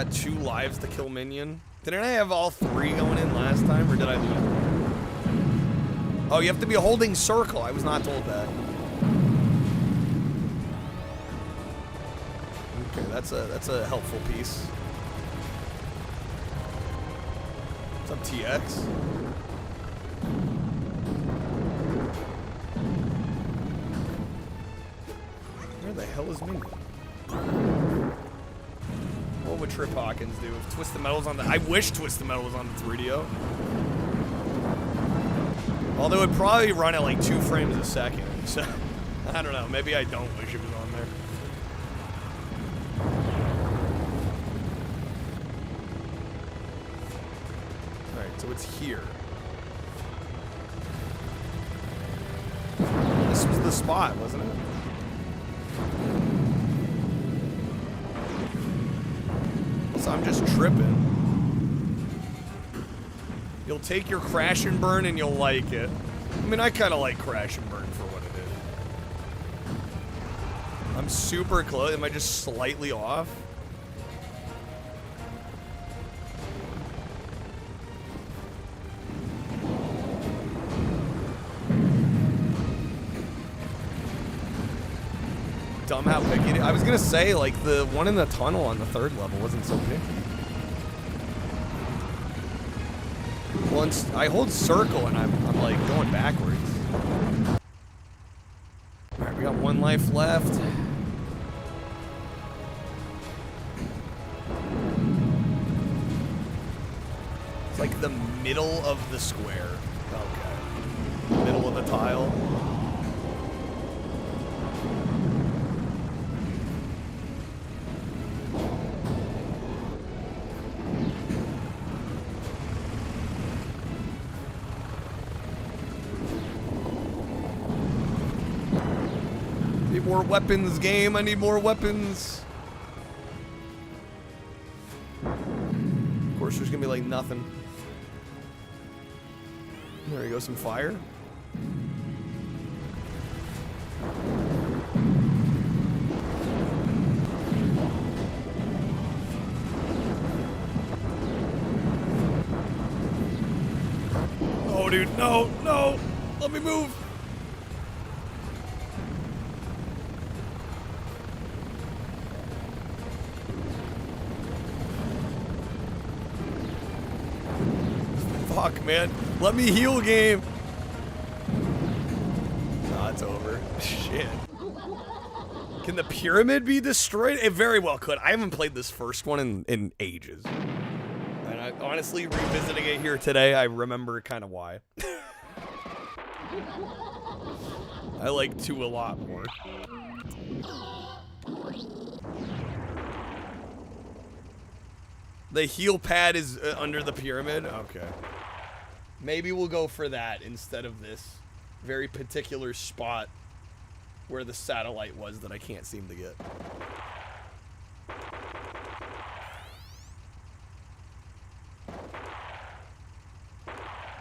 Got 2 lives to kill minion. Didn't I have all 3 going in last time, or did I lose one? Oh, you have to be holding circle. I was not told that. Okay, that's a helpful piece. What's up, TX? Where the hell is Minion? What would Trip Hawkins do if Twisted Metal was on the... I wish Twisted Metal was on the 3DO. Although it would probably run at like 2 frames a second. So, I don't know. Maybe I don't wish it was on there. Alright, so it's here. This was the spot, wasn't it? So I'm just tripping. You'll take your crash and burn and you'll like it. I mean, I kind of like crash and burn for what it is. I'm super close. Am I just slightly off? Dumb how picky it is. I was gonna say, like, the one in the tunnel on the 3rd level wasn't so picky. Once I hold circle and I'm like going backwards. Alright, we got 1 life left. It's like the middle of the square. Okay. Middle of the tile. More weapons, game. I need more weapons. Of course, there's gonna be like nothing. There you go, some fire. Oh, dude, no, no. Let me move. Fuck, man. Let me heal, game. Nah, it's over. Shit. Can the pyramid be destroyed? It very well could. I haven't played this first one in ages. And I honestly, revisiting it here today, I remember kind of why. I like 2 a lot more. The heal pad is under the pyramid? Okay. Maybe we'll go for that instead of this very particular spot where the satellite was that I can't seem to get.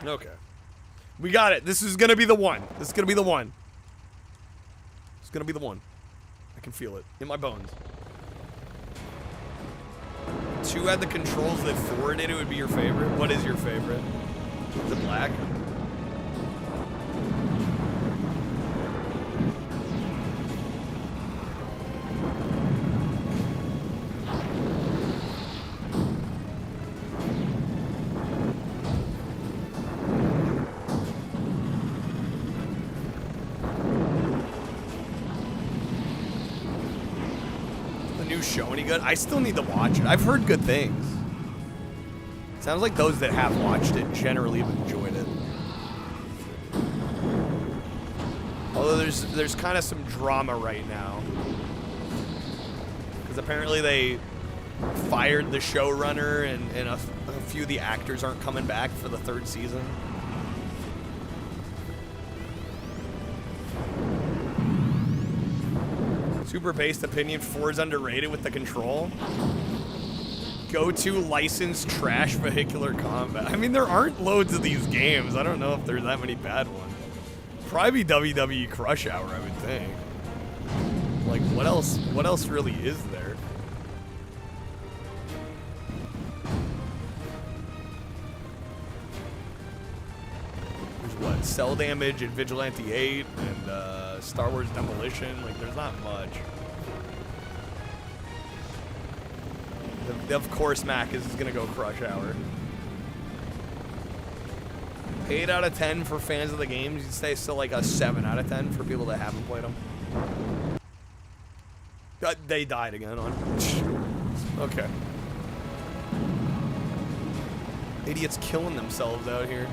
Okay. We got it. This is going to be the one. This is going to be the one. It's going to be the one. I can feel it in my bones. 2 had the controls that 4 did, it would be your favorite. What is your favorite? Is it black? The new show any good? I still need to watch it. I've heard good things. Sounds like those that have watched it generally have enjoyed it. Although there's kind of some drama right now. Because apparently they fired the showrunner and a few of the actors aren't coming back for the 3rd season. Super based opinion, 4 is underrated with the control. Go-to licensed trash vehicular combat. I mean, there aren't loads of these games. I don't know if there's that many bad ones. Probably WWE Crush Hour, I would think. Like, what else really is there? Cell Damage and Vigilante 8 and Star Wars Demolition. Like, there's not much. Of course, Mac is gonna go Crush Hour. 8 out of 10 for fans of the games. You'd say still like a 7 out of 10 for people that haven't played them. They died again on. Okay. Idiots killing themselves out here.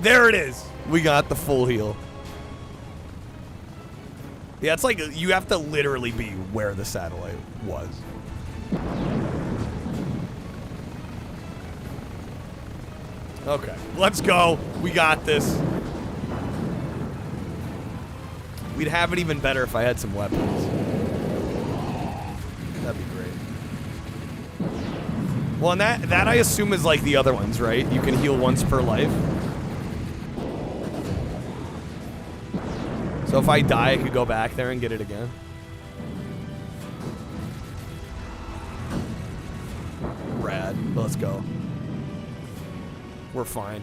There it is. We got the full heal. Yeah, it's like you have to literally be where the satellite was. Okay, let's go. We got this. We'd have it even better if I had some weapons. That'd be great. Well, and that I assume is like the other ones, right? You can heal once per life. So if I die, I could go back there and get it again. Rad. Let's go. We're fine.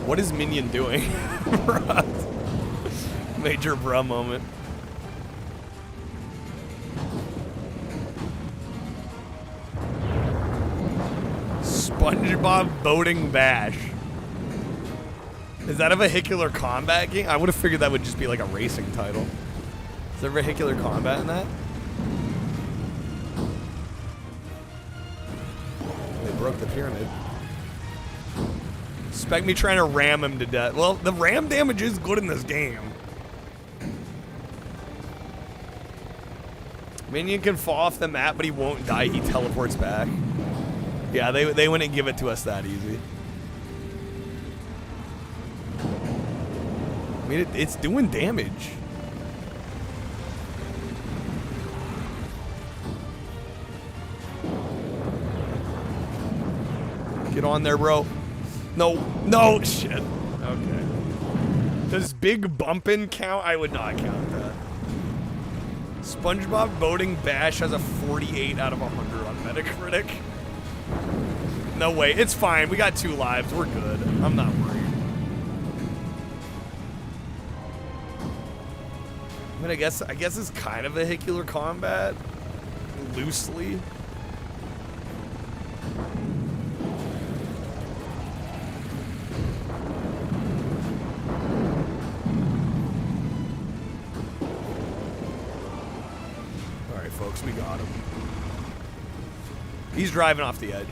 What is Minion doing? Major bruh moment. SpongeBob Boating Bash. Is that a vehicular combat game? I would have figured that would just be like a racing title. Is there vehicular combat in that? They broke the pyramid. Expect me trying to ram him to death. Well, the ram damage is good in this game. Minion can fall off the map, but he won't die. He teleports back. Yeah, they wouldn't give it to us that easy. I mean, it's doing damage. Get on there, bro. No, shit. Okay. Does big bumpin' count? I would not count that. SpongeBob Boating Bash has a 48 out of 100 on Metacritic. No way. It's fine. We got 2 lives. We're good. I'm not worried. I mean, I guess it's kind of vehicular combat. Loosely. Alright, folks, we got him. He's driving off the edge.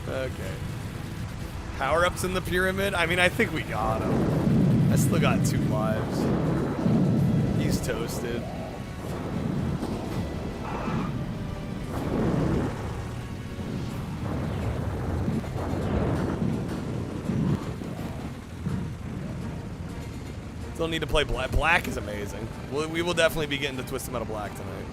Okay. Power-ups in the pyramid? I mean, I think we got him. I still got 2 lives. He's toasted. Still need to play Black. Black is amazing. We will definitely be getting to Twisted Metal Black tonight.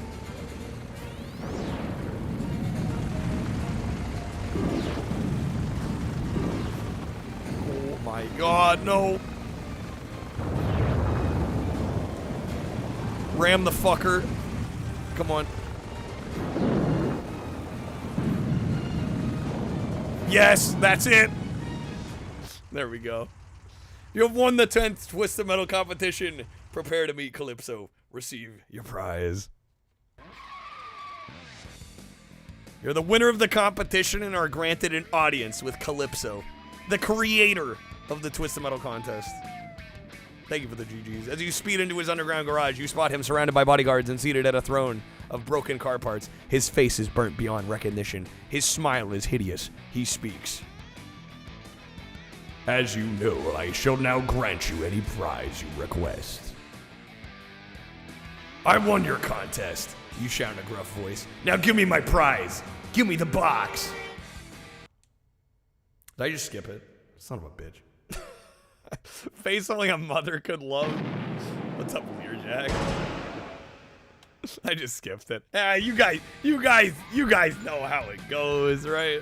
Oh my god, no. Ram the fucker. Come on. Yes, that's it. There we go. You have won the 10th Twisted Metal competition. Prepare to meet Calypso. Receive your prize. You're the winner of the competition and are granted an audience with Calypso, the creator of the Twisted Metal contest. Thank you for the GGs. As you speed into his underground garage, you spot him surrounded by bodyguards and seated at a throne of broken car parts. His face is burnt beyond recognition. His smile is hideous. He speaks. As you know, I shall now grant you any prize you request. I won your contest, you shout in a gruff voice. Now give me my prize. Give me the box. Did I just skip it? Son of a bitch. Face only a mother could love. What's up, Learjack? I just skipped it. Ah, you guys know how it goes, right?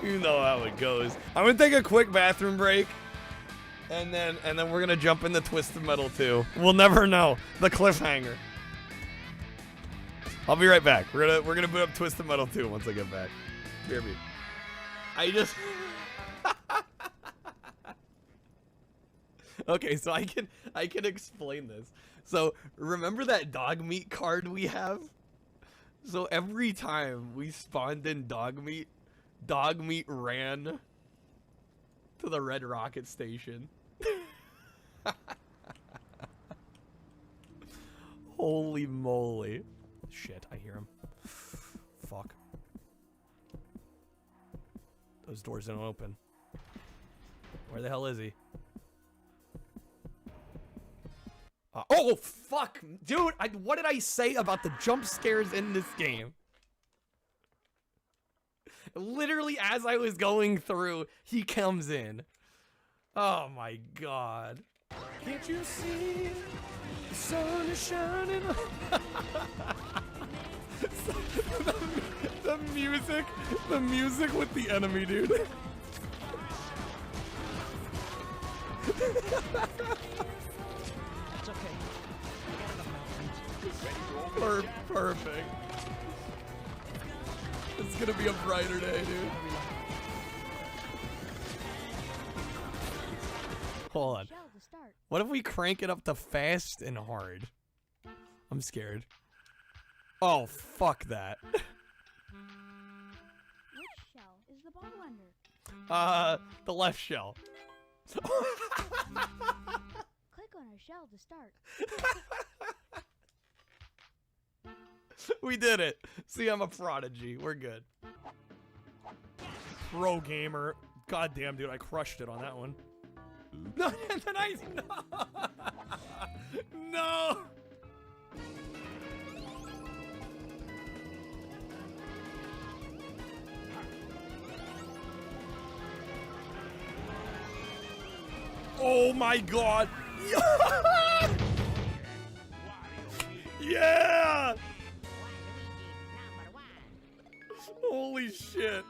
You know how it goes. I'm gonna take a quick bathroom break, and then we're gonna jump into Twisted Metal 2. We'll never know. The cliffhanger. I'll be right back. We're gonna boot up Twisted Metal 2 once I get back. Hear me. I just okay, so I can explain this. So remember that dog meat card we have? So every time we spawned in dog meat ran to the Red Rocket Station. Holy moly. Shit, I hear him. Fuck. Those doors don't open. Where the hell is he? Oh, fuck. Dude, what did I say about the jump scares in this game? Literally, as I was going through, he comes in. Oh, my God. Can't you see the sun is shining? the music with the enemy, dude. It's okay. Perfect. It's gonna be a brighter day, dude. Hold on. What if we crank it up to fast and hard? I'm scared. Oh, fuck that. Which shell is the ball under? The left shell. Click on a shell to start. We did it. See, I'm a prodigy. We're good. Pro gamer. Goddamn, dude, I crushed it on that one. No, no. Oh my God. Yeah. Holy shit.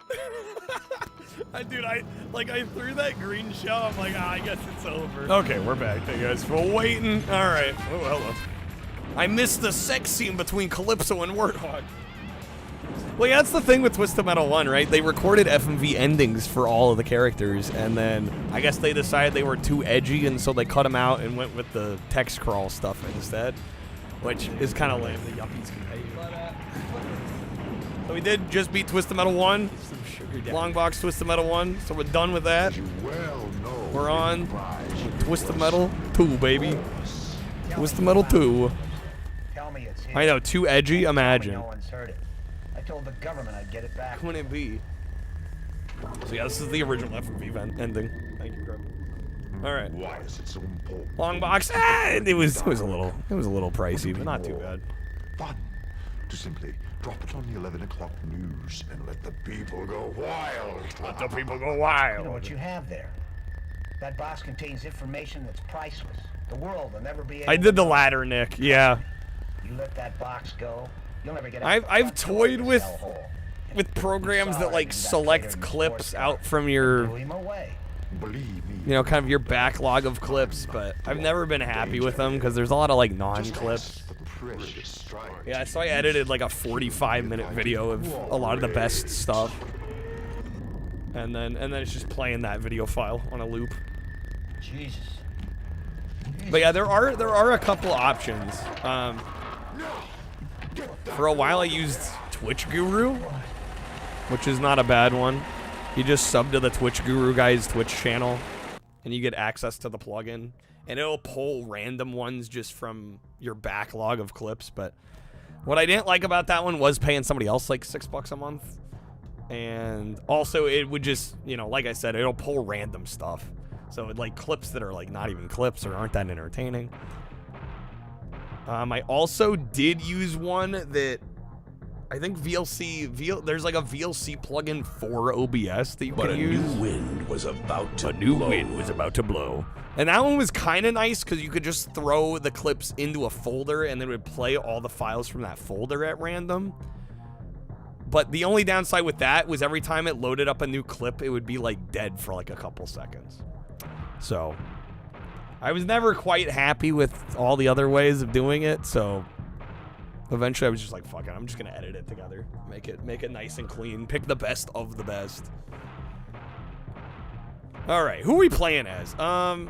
Dude, I threw that green shell. I'm like, I guess it's over. Okay, we're back. Thank you guys for waiting. All right. Oh, hello. I missed the sex scene between Calypso and Warthog. Well, yeah, that's the thing with Twisted Metal 1, right? They recorded FMV endings for all of the characters, and then I guess they decided they were too edgy, and so they cut them out and went with the text crawl stuff instead, which is kind of lame. The yuppies can pay you. So we did just beat Twisted Metal 1. Long box Twisted Metal 1. So we're done with that. We're on Twisted Metal 2, baby. Twisted Metal 2. I know, too edgy? Imagine. No one's heard it. I told the government I'd get it back. Couldn't it be? So yeah, this is the original FMV event ending. Thank you, Grub. All right. Why is it so important? Long box. It was a little pricey, but not too bad. Fun to simply drop it on the 11 o'clock news and let the people go wild. Let the people go wild. You know what you have there? That box contains information that's priceless. The world will never be able I did the latter, Nick. Yeah. You let that box go, you'll never get I've toyed with programs that like select clips out from your, you know, kind of your backlog of clips, but I've never been happy with them because there's a lot of like non-clips. Yeah, so I edited like a 45-minute video of a lot of the best stuff, and then it's just playing that video file on a loop. Jesus. But yeah, there are a couple options. For a while I used Twitch Guru, which is not a bad one. You just sub to the Twitch Guru guy's Twitch channel, and you get access to the plugin, and it'll pull random ones just from your backlog of clips. But what I didn't like about that one was paying somebody else like $6 a month, and also it would just, you know, like I said, it'll pull random stuff. So like clips that are like not even clips or aren't that entertaining. I also did use one that I think there's like a VLC plugin for OBS that you can use. New wind was about to blow. And that one was kind of nice because you could just throw the clips into a folder and then it would play all the files from that folder at random. But the only downside with that was every time it loaded up a new clip, it would be like dead for like a couple seconds. So I was never quite happy with all the other ways of doing it. So eventually I was just like, fuck it, I'm just gonna edit it together. Make it nice and clean. Pick the best of the best. Alright, who are we playing as? I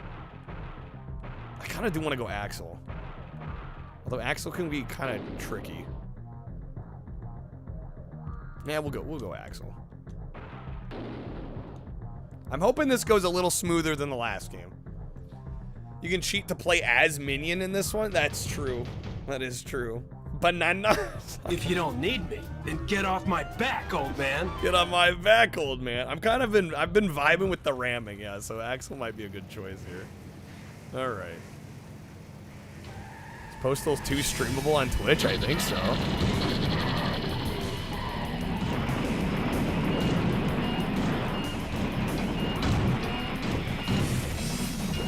kinda do want to go Axel. Although Axel can be kinda tricky. Yeah, we'll go Axel. I'm hoping this goes a little smoother than the last game. You can cheat to play as Minion in this one? That's true. That is true. Banana. If you don't need me, then get off my back, old man. Get on my back, old man. I've been vibing with the ramming, yeah, so Axel might be a good choice here. Alright. Is Postal's 2 streamable on Twitch? I think so.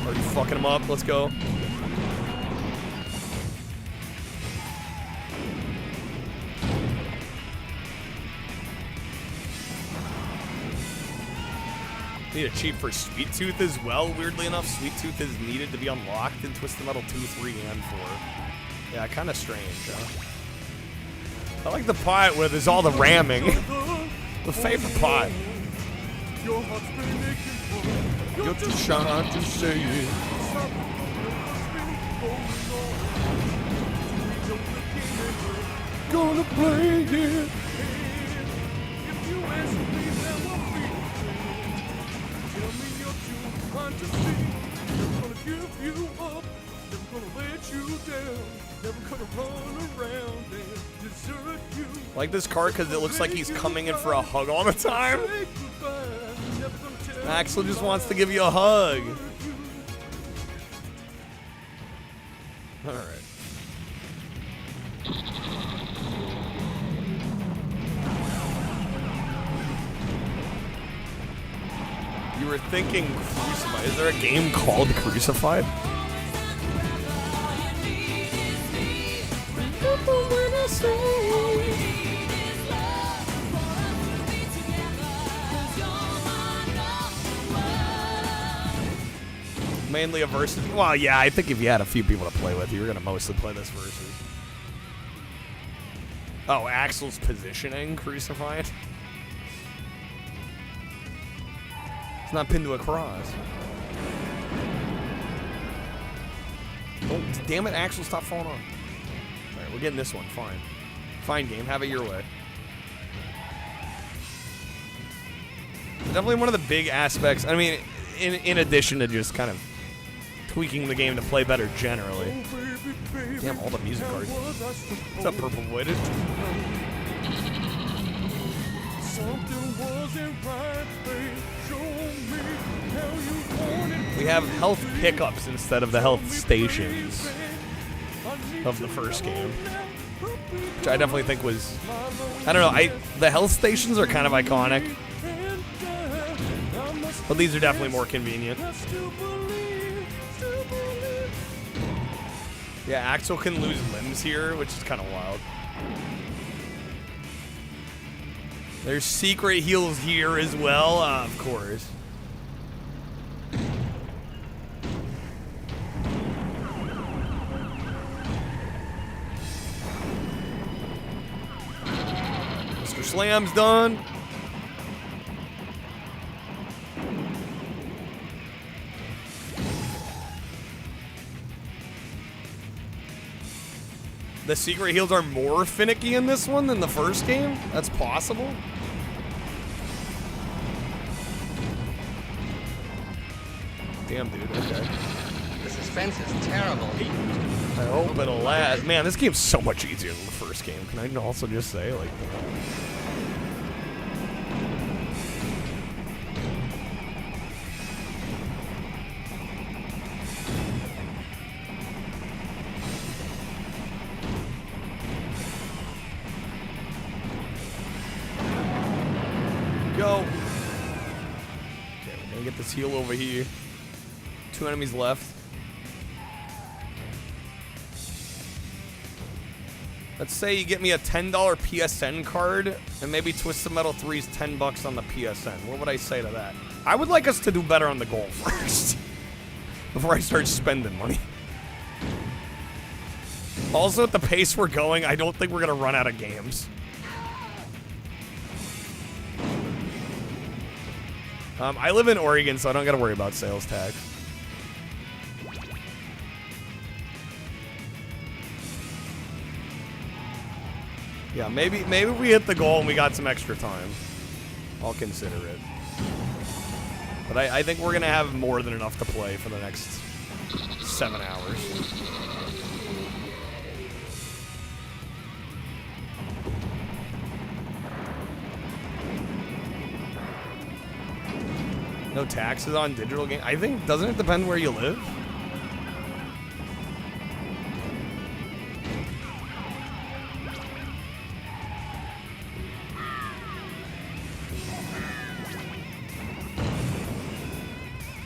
Already fucking him up, let's go. Need a cheat for Sweet Tooth as well. Weirdly enough, Sweet Tooth is needed to be unlocked in Twisted Metal 2, 3, and 4. Yeah, kind of strange, huh? I like the part where there's all the ramming. The favorite part. You're too shy to say it. Gonna play it. I like this card because it looks like he's coming in for a hug all the time. Axel just wants to give you a hug. Alright. You were thinking Crucified. Is there a game called Crucified? Mainly a versus. Well, yeah, I think if you had a few people to play with, you were going to mostly play this versus. Oh, Axel's positioning Crucified? It's not pinned to a cross. Oh, damn it, Axel, stop falling on. Alright, we're getting this one. Fine. Fine, game. Have it your way. Definitely one of the big aspects. I mean, in addition to just kind of tweaking the game to play better generally. Damn, all the music cards. What's up, Purple Voided? We have health pickups instead of the health stations of the first game, which I definitely think was, I don't know, the health stations are kind of iconic, but these are definitely more convenient. Yeah, Axel can lose limbs here, which is kind of wild. There's secret heals here as well, of course. Mr. Slam's done. The secret heals are more finicky in this one than the first game? That's possible? Damn, dude, okay. The suspense is terrible. I hope it'll last. Man, this game's so much easier than the first game. Can I also just say, like... Go. Okay, we're gonna get this heal over here. 2 enemies left. Let's say you get me a $10 PSN card, and maybe Twisted Metal 3's $10 on the PSN. What would I say to that? I would like us to do better on the goal first. Before I start spending money. Also, at the pace we're going, I don't think we're going to run out of games. I live in Oregon, so I don't got to worry about sales tax. Yeah, maybe we hit the goal and we got some extra time. I'll consider it. But I think we're going to have more than enough to play for the next 7 hours. No taxes on digital games? I think, doesn't it depend where you live?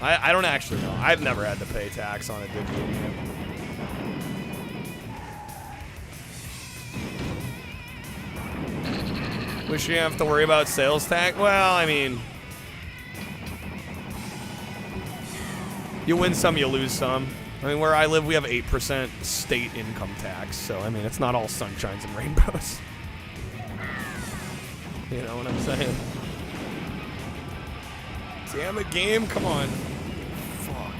I don't actually know. I've never had to pay tax on a digital game. Wish you didn't have to worry about sales tax? Well, I mean, you win some, you lose some. I mean, where I live, we have 8% state income tax, so I mean, it's not all sunshines and rainbows. You know what I'm saying? Damn it, game, come on. Fuck.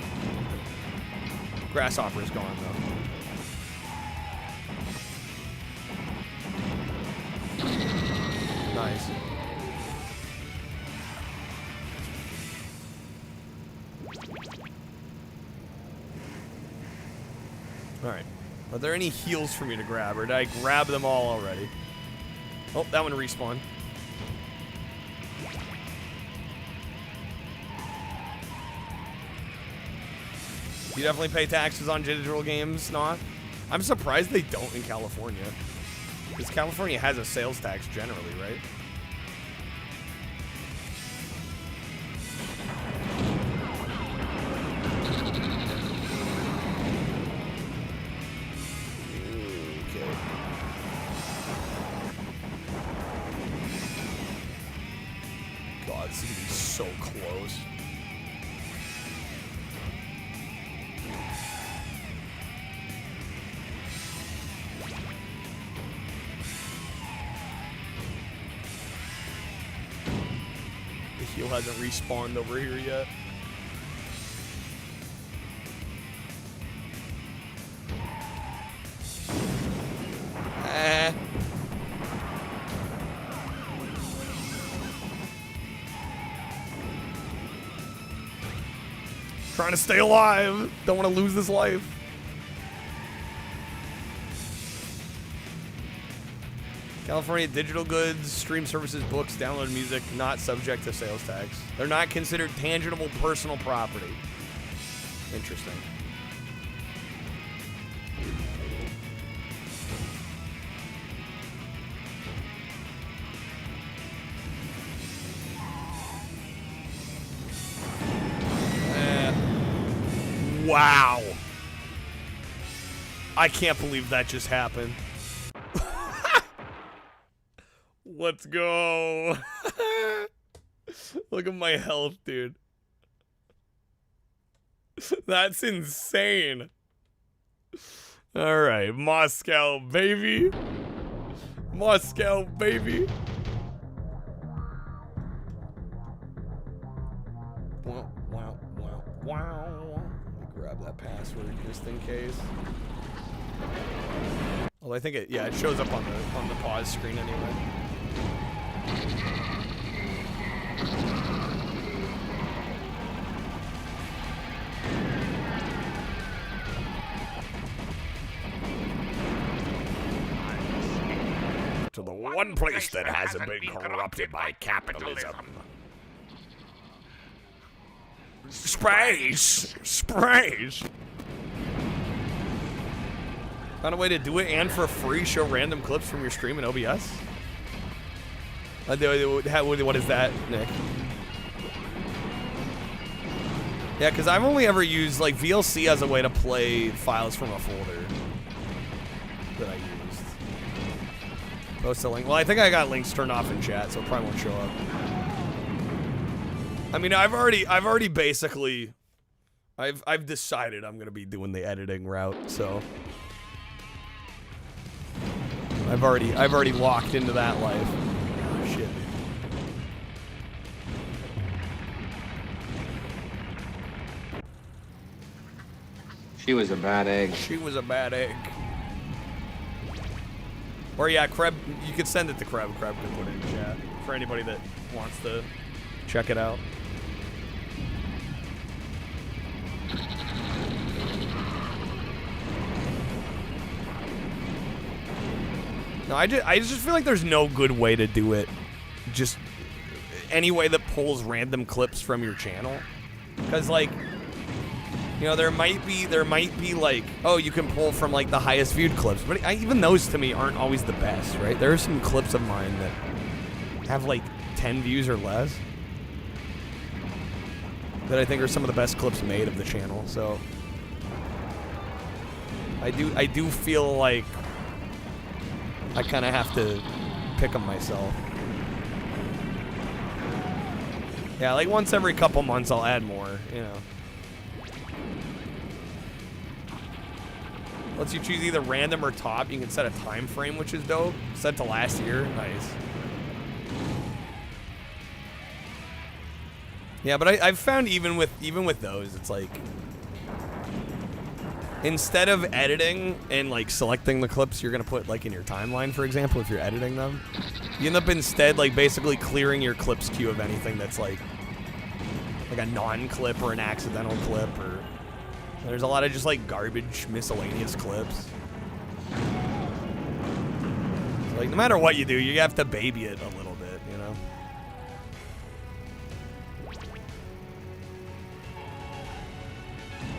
Grasshopper's gone, though. Nice. Alright. Are there any heals for me to grab, or did I grab them all already? Oh, that one respawned. You definitely pay taxes on digital games, not? I'm surprised they don't in California. Because California has a sales tax generally, right? Okay. God, this is gonna be so close. Heal hasn't respawned over here yet. Trying to stay alive. Don't want to lose this life. California digital goods, stream services, books, download music, not subject to sales tax. They're not considered tangible personal property. Interesting. Wow. I can't believe that just happened. Let's go. Look at my health, dude. That's insane. All right, Moscow, baby. Moscow, baby. Wow, wow, wow, wow. Let me grab that password just in case. Well, I think it, yeah, it shows up on the pause screen anyway. To the one place that hasn't been corrupted by capitalism. Space! Space! Found a way to do it and for free show random clips from your stream in OBS? What is that, Nick? Yeah, because I've only ever used, like, VLC as a way to play files from a folder that I used. Post a link. Well, I think I got links turned off in chat, so it probably won't show up. I mean, I've already basically, I've decided I'm gonna be doing the editing route, so I've already locked into that life. Oh, shit. She was a bad egg. She was a bad egg. Or yeah, Kreb, you could send it to Kreb. Kreb can put it in chat for anybody that wants to check it out. No, I just feel like there's no good way to do it. Just any way that pulls random clips from your channel. Because, like, you know, there might be like, oh, you can pull from like the highest viewed clips, but even those to me aren't always the best, right? There are some clips of mine that have like 10 views or less that I think are some of the best clips made of the channel. So I do feel like I kind of have to pick them myself. Yeah, like once every couple months I'll add more, you know. Lets you choose either random or top. You can set a time frame, which is dope. Set to last year. Nice. Yeah, but I've found even with those, it's like instead of editing and like selecting the clips you're gonna put like in your timeline, for example, if you're editing them, you end up instead like basically clearing your clips queue of anything that's like a non-clip or an accidental clip, or there's a lot of just like garbage miscellaneous clips. So, like no matter what you do, you have to baby it a little bit, you know.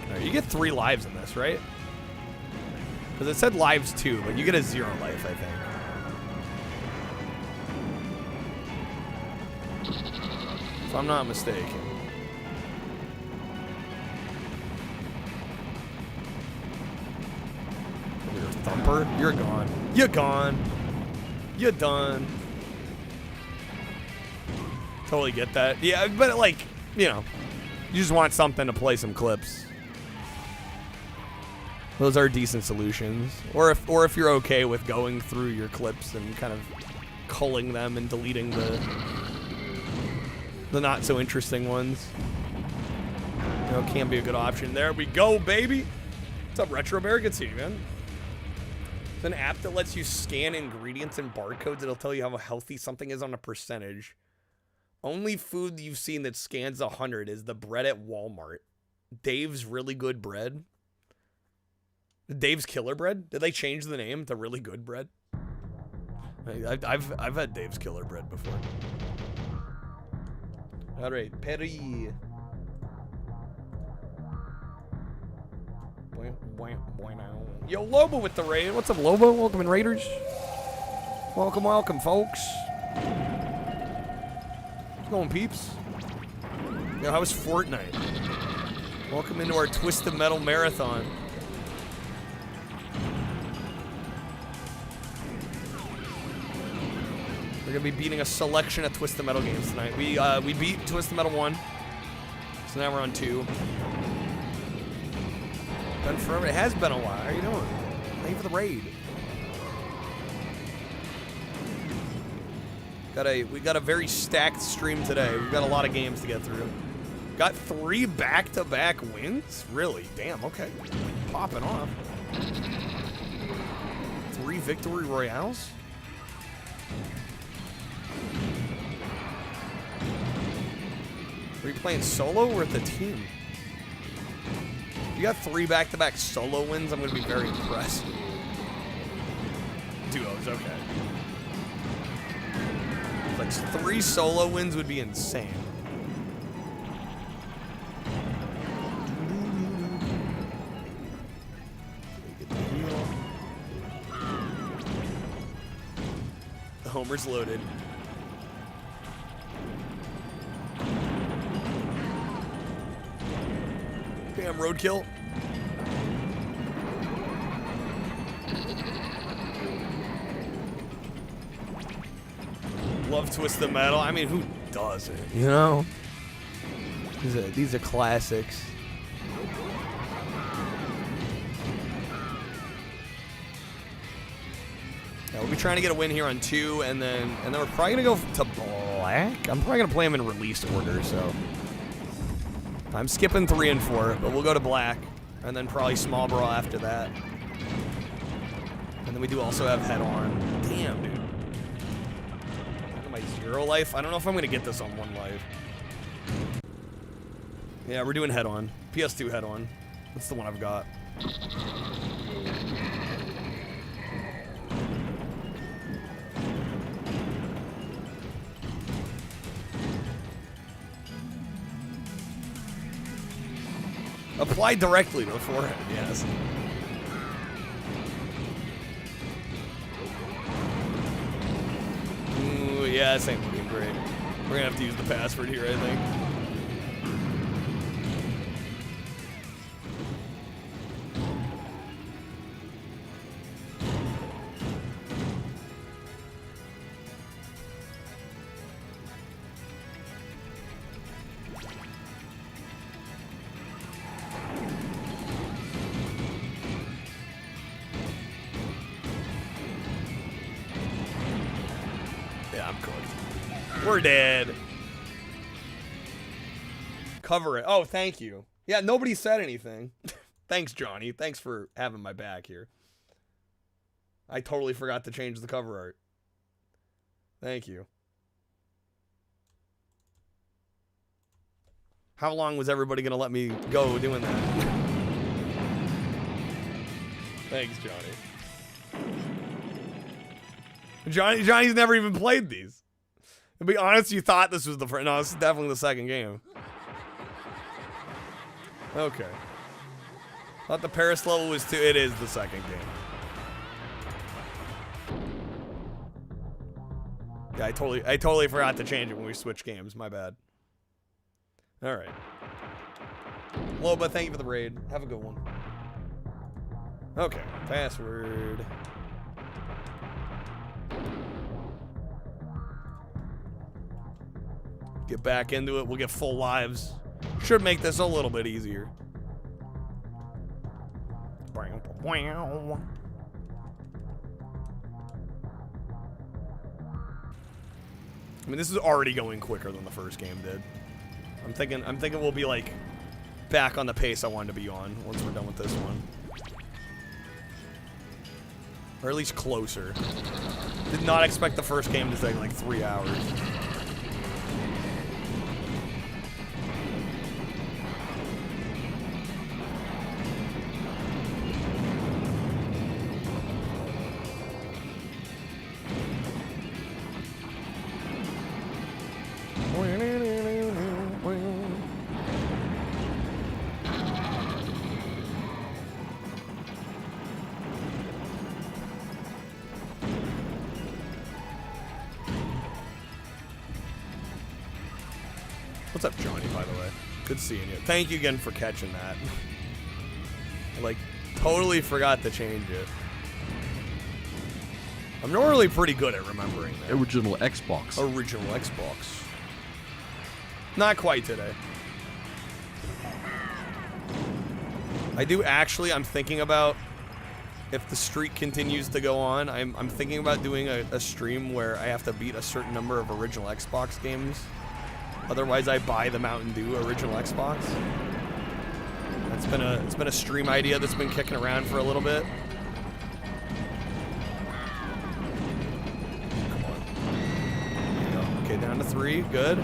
Alright, you get 3 lives in this, right? Because it said lives 2, but you get a 0 life, I think. If I'm not mistaken. Thumper, you're gone. You're gone. You're done. Totally get that. Yeah, but like, you know, you just want something to play some clips. Those are decent solutions. Or if you're okay with going through your clips and kind of culling them and deleting the not so interesting ones. You know, can be a good option. There we go, baby. What's up, Retro Bear? Good to see you, man. It's an app that lets you scan ingredients and barcodes. It'll tell you how healthy something is on a percentage. Only food you've seen that scans 100 is the bread at Walmart. Dave's Really Good Bread. Dave's Killer Bread? Did they change the name to Really Good Bread? I've had Dave's Killer Bread before. All right, Perry. Yo, Lobo with the raid. What's up, Lobo? Welcome in, Raiders. Welcome, welcome, folks. What's going, peeps? Yo, how was Fortnite? Welcome into our Twisted Metal Marathon. We're gonna be beating a selection of Twisted Metal games tonight. We beat Twisted Metal 1, so now we're on 2. Been forever. It has been a while. How are you doing? Thank you for the raid. We got a very stacked stream today. We've got a lot of games to get through. Got 3 back-to-back wins? Really? Damn, okay. Popping off. 3 victory royales? Are you playing solo or with the team? You got 3 back-to-back solo wins. I'm going to be very impressed. Duos, okay. Like 3 solo wins would be insane. The Homer's loaded. Damn, roadkill. love Twisted Metal. I mean, who doesn't? You know? These are classics. Yeah, we'll be trying to get a win here on 2, and then we're probably gonna go to black. I'm probably gonna play them in release order, so I'm skipping 3 and 4, but we'll go to black, and then probably small brawl after that. And then we do also have head on. Damn, dude. Look at my 0 life. I don't know if I'm gonna get this on 1 life. Yeah, we're doing head on. PS2 head on. That's the one I've got. Apply directly to the forehead, yes. Ooh, yeah, this ain't looking great. We're gonna have to use the password here, I think. We're dead. Cover it. Oh, thank you. Yeah, nobody said anything. Thanks, Johnny. Thanks for having my back here. I totally forgot to change the cover art. Thank you. How long was everybody going to let me go doing that? Thanks, Johnny. Johnny's never even played these. To be honest, you thought this was the first. No, this is definitely the second game. Okay. Thought the Paris level was 2. It is the second game. Yeah, I totally forgot to change it when we switched games. My bad. All right. Loba, thank you for the raid. Have a good one. Okay. Password. Get back into it. We'll get full lives. Should make this a little bit easier. I mean, this is already going quicker than the first game did. I'm thinking we'll be like back on the pace I wanted to be on once we're done with this one. Or at least closer. Did not expect the first game to take like 3 hours. What's up, Johnny, by the way? Good seeing you. Thank you again for catching that. I, like, totally forgot to change it. I'm normally pretty good at remembering that. Original Xbox. Original Xbox. Not quite today. I do actually, I'm thinking about, if the streak continues to go on, I'm thinking about doing a stream where I have to beat a certain number of original Xbox games. Otherwise, I buy the Mountain Dew original Xbox. It's been a stream idea that's been kicking around for a little bit. Come on. There you go. Okay, down to 3. Good.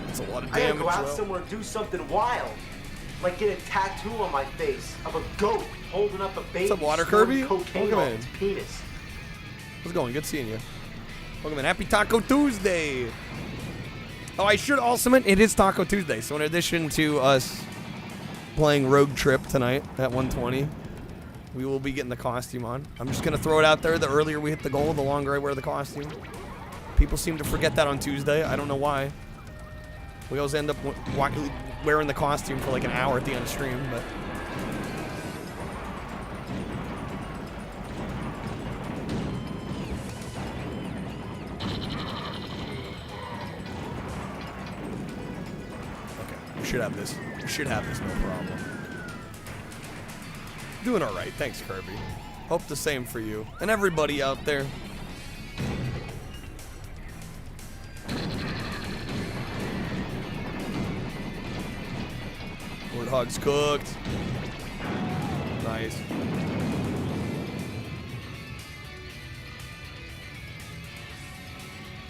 That's a lot of damage. I gotta go out somewhere and do something wild. Like get a tattoo on my face of a goat holding up a baby. What's up, Water Kirby? Cocaine on its penis. How's it going? Good seeing you. Welcome in. Happy Taco Tuesday. Oh, I should also mention it is Taco Tuesday. So in addition to us playing Rogue Trip tonight at 120, we will be getting the costume on. I'm just going to throw it out there. The earlier we hit the goal, the longer I wear the costume. People seem to forget that on Tuesday. I don't know why. We always end up wearing the costume for like an hour at the end of stream, but... should have this. We should have this, no problem. Doing all right. Thanks, Kirby. Hope the same for you and everybody out there. Warthog's cooked. Nice.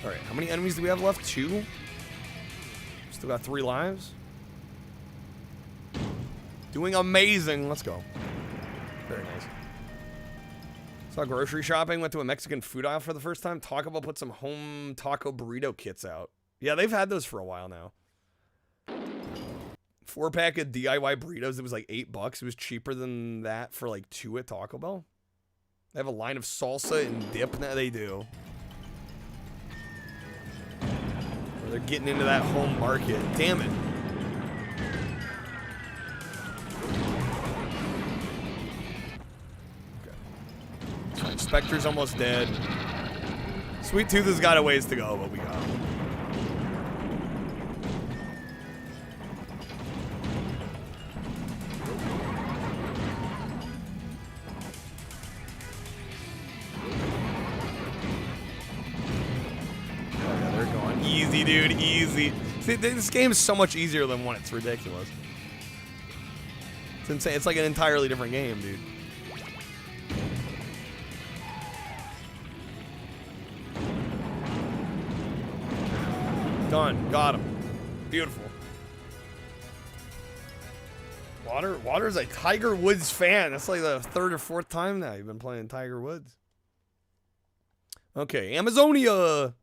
Alright, how many enemies do we have left? 2? Still got 3 lives. Doing amazing. Let's go. Very nice. Saw grocery shopping. Went to a Mexican food aisle for the first time. Taco Bell put some home taco burrito kits out. Yeah, they've had those for a while now. 4-pack of DIY burritos. It was like $8. It was cheaper than that for like 2 at Taco Bell. They have a line of salsa and dip now. They do. They're getting into that home market. Damn it. Okay. Spectre's almost dead. Sweet Tooth has got a ways to go, but we got him. Easy, dude, easy. See, this game is so much easier than one. It's ridiculous. It's insane. It's like an entirely different game, dude. Done. Got him. Beautiful. Water's a Tiger Woods fan. That's like the 3rd or 4th time now you've been playing Tiger Woods. Okay, Amazonia.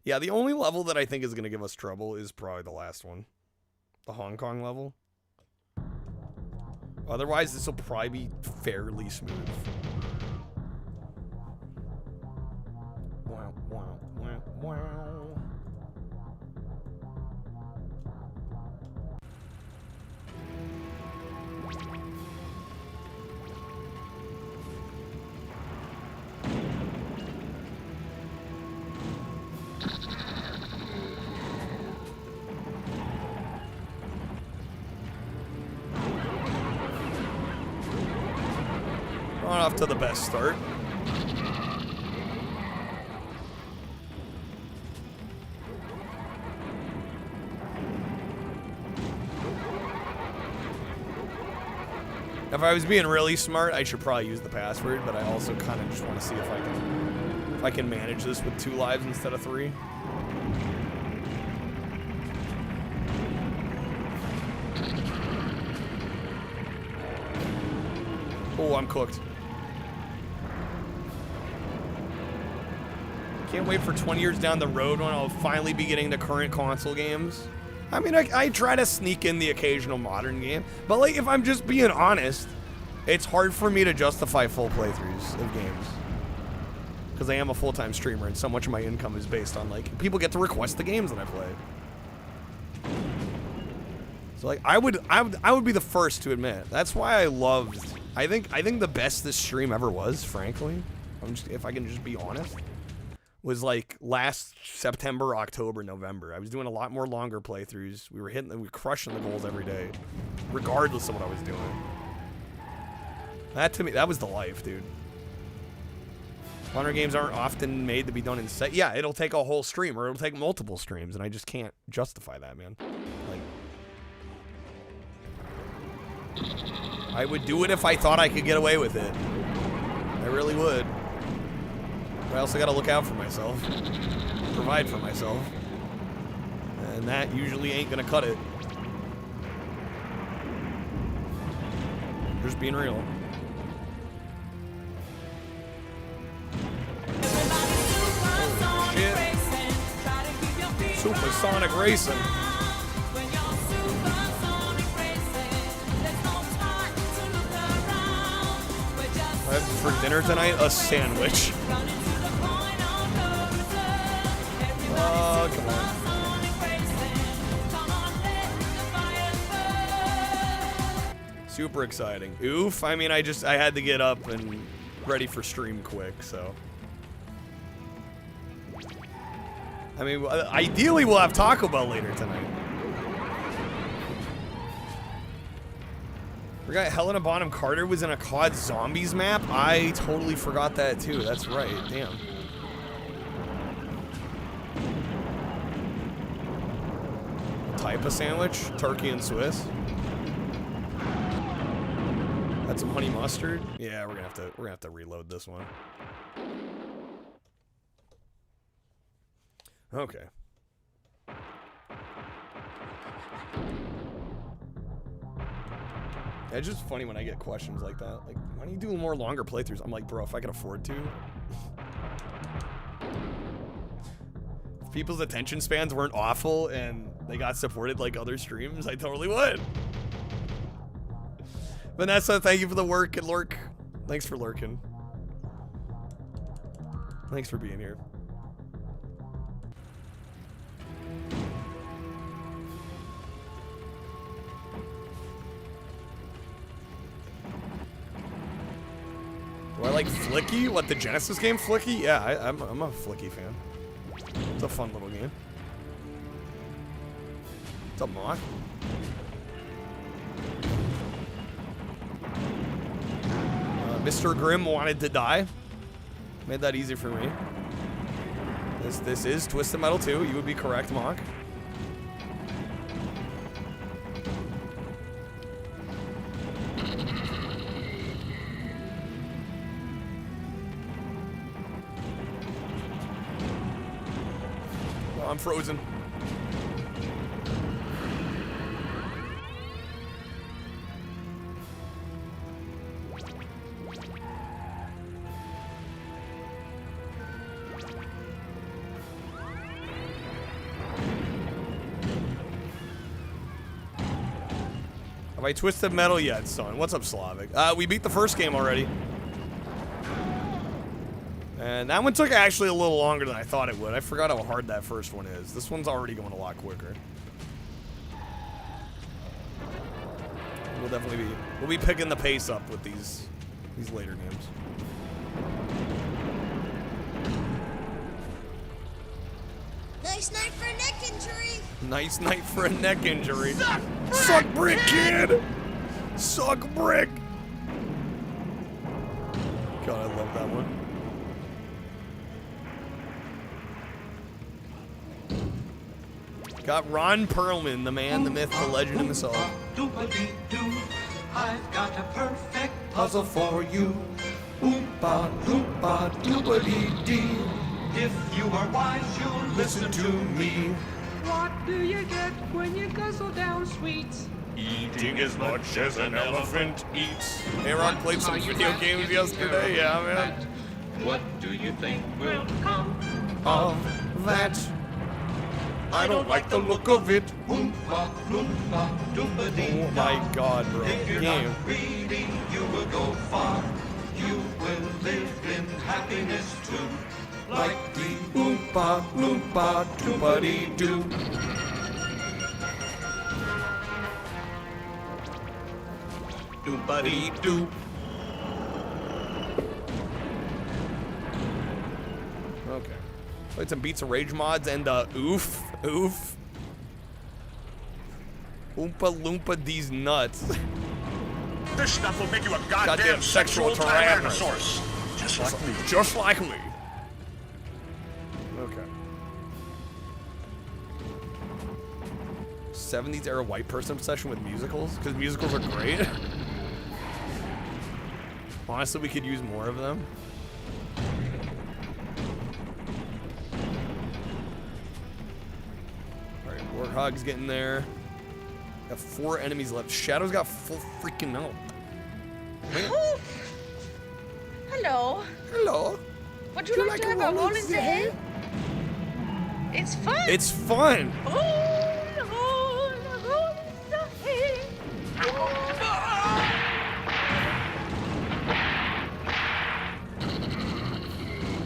Yeah, the only level that I think is going to give us trouble is probably the last one. The Hong Kong level. Otherwise, this will probably be fairly smooth. Wow, wow, wow, wow. Not off to the best start. If I was being really smart, I should probably use the password, but I also kind of just want to see if I can manage this with 2 lives instead of 3. Oh, I'm cooked. Can't wait for 20 years down the road when I'll finally be getting the current console games. I mean, I try to sneak in the occasional modern game, but like, if I'm just being honest, it's hard for me to justify full playthroughs of games. Because I am a full-time streamer, and so much of my income is based on, like, people get to request the games that I play. So, like, I would be the first to admit. That's why I loved... I think the best this stream ever was, frankly, if I can just be honest, was like last September, October, November. I was doing a lot more longer playthroughs. We were crushing the goals every day, regardless of what I was doing. That to me, that was the life, dude. Modern games aren't often made to be done in set. Yeah, it'll take a whole stream, or it'll take multiple streams, and I just can't justify that, man. Like, I would do it if I thought I could get away with it. I really would. But I also gotta look out for myself. Provide for myself. And that usually ain't gonna cut it. Just being real. Oh, shit. Supersonic Racing. I have for dinner tonight a sandwich. Oh, come on. Super exciting. Oof. I mean, I had to get up and ready for stream quick, so. I mean, ideally we'll have Taco Bell later tonight. Forgot Helena Bonham Carter was in a COD Zombies map. I totally forgot that too. That's right. Damn. Type of sandwich, turkey and Swiss. Had some honey mustard. Yeah, we're gonna have to reload this one. Okay. It's just funny when I get questions like that. Like, why don't you do more longer playthroughs? I'm like, bro, if I could afford to. If people's attention spans weren't awful and they got supported like other streams, I totally would. Vanessa, thank you for the work and lurk. Thanks for lurking. Thanks for being here. Do I like Flicky? What, the Genesis game Flicky? Yeah, I'm a Flicky fan. It's a fun little game. What's up, Moth? Mr. Grimm wanted to die. Made that easy for me. This is Twisted Metal 2. You would be correct, Mock. I'm frozen. Have I Twisted Metal yet, son? What's up, Slavic? We beat the first game already. And that one took actually a little longer than I thought it would. I forgot how hard that first one is. This one's already going a lot quicker. We'll be picking the pace up with these later games. Nice night for a neck injury. Nice night for a neck injury. Suck brick, kid! Suck brick! God, I love that one. Got Ron Perlman, the man, the myth, the legend himself. I've got a perfect puzzle for you. Oompa, loompa, doobity-dee. If you are wise, you'll Listen to me. What do you get when you guzzle down sweets? Eating as much as an elephant eats. Hey, Ron played some video games yesterday. Yeah, man. What do you think will come of that? I don't like the look of it. Oompa, loompa, doobity. Oh my God, bro. If you're Game. not greedy, you will go far. You will live in happiness too. Like the Oompa, loompa, doobity-doo. Doobity-doo. Okay. Played some Beats of Rage mods and oof. Oompa Loompa these nuts. This stuff will make you a Goddamn sexual Tyrannosaurus. Just like me. Just like me. Okay. 70s era white person obsession with musicals? Because musicals are great. Honestly, we could use more of them. Alright, Warthog's getting there. Got 4 enemies left. Shadow's got full freaking out. Hello. Hello. Would you like to have a roll in the hay? It's fun. It's fun.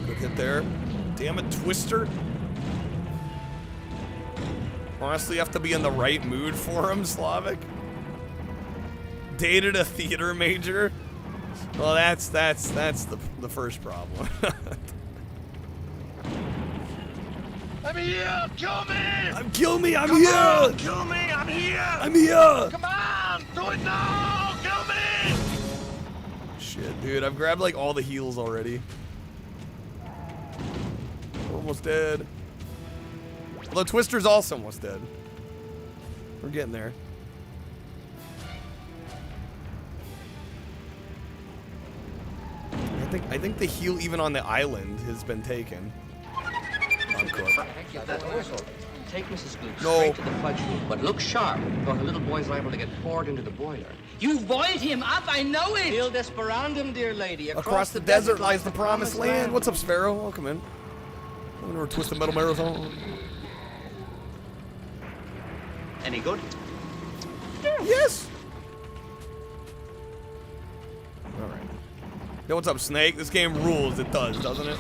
Good hit there. Damn it, Twister. Honestly, you have to be in the right mood for him, Slavic. Dated a theater major. Well, that's the first problem. I'm here! Kill me! Kill me! I'm Come here! on, kill me! I'm here! I'm here! Come on! Do it now! Kill me! Shit, dude. I've grabbed like all the heals already. We're almost dead. Although Twister's also almost dead. We're getting there. I think the heal even on the island has been taken. I'm cooked. Take Mrs. Gloop No. straight to the fudge room, but look sharp, or the little boy's liable to get poured into the boiler. You boiled him up, I know it! Il Desperandum, dear lady. Across the desert lies the promised land. What's up, Sparrow? Welcome in. We're Twisted Metal Marathon. Any good? Yes. All right. Yo, what's up, Snake? This game rules. It does, doesn't it?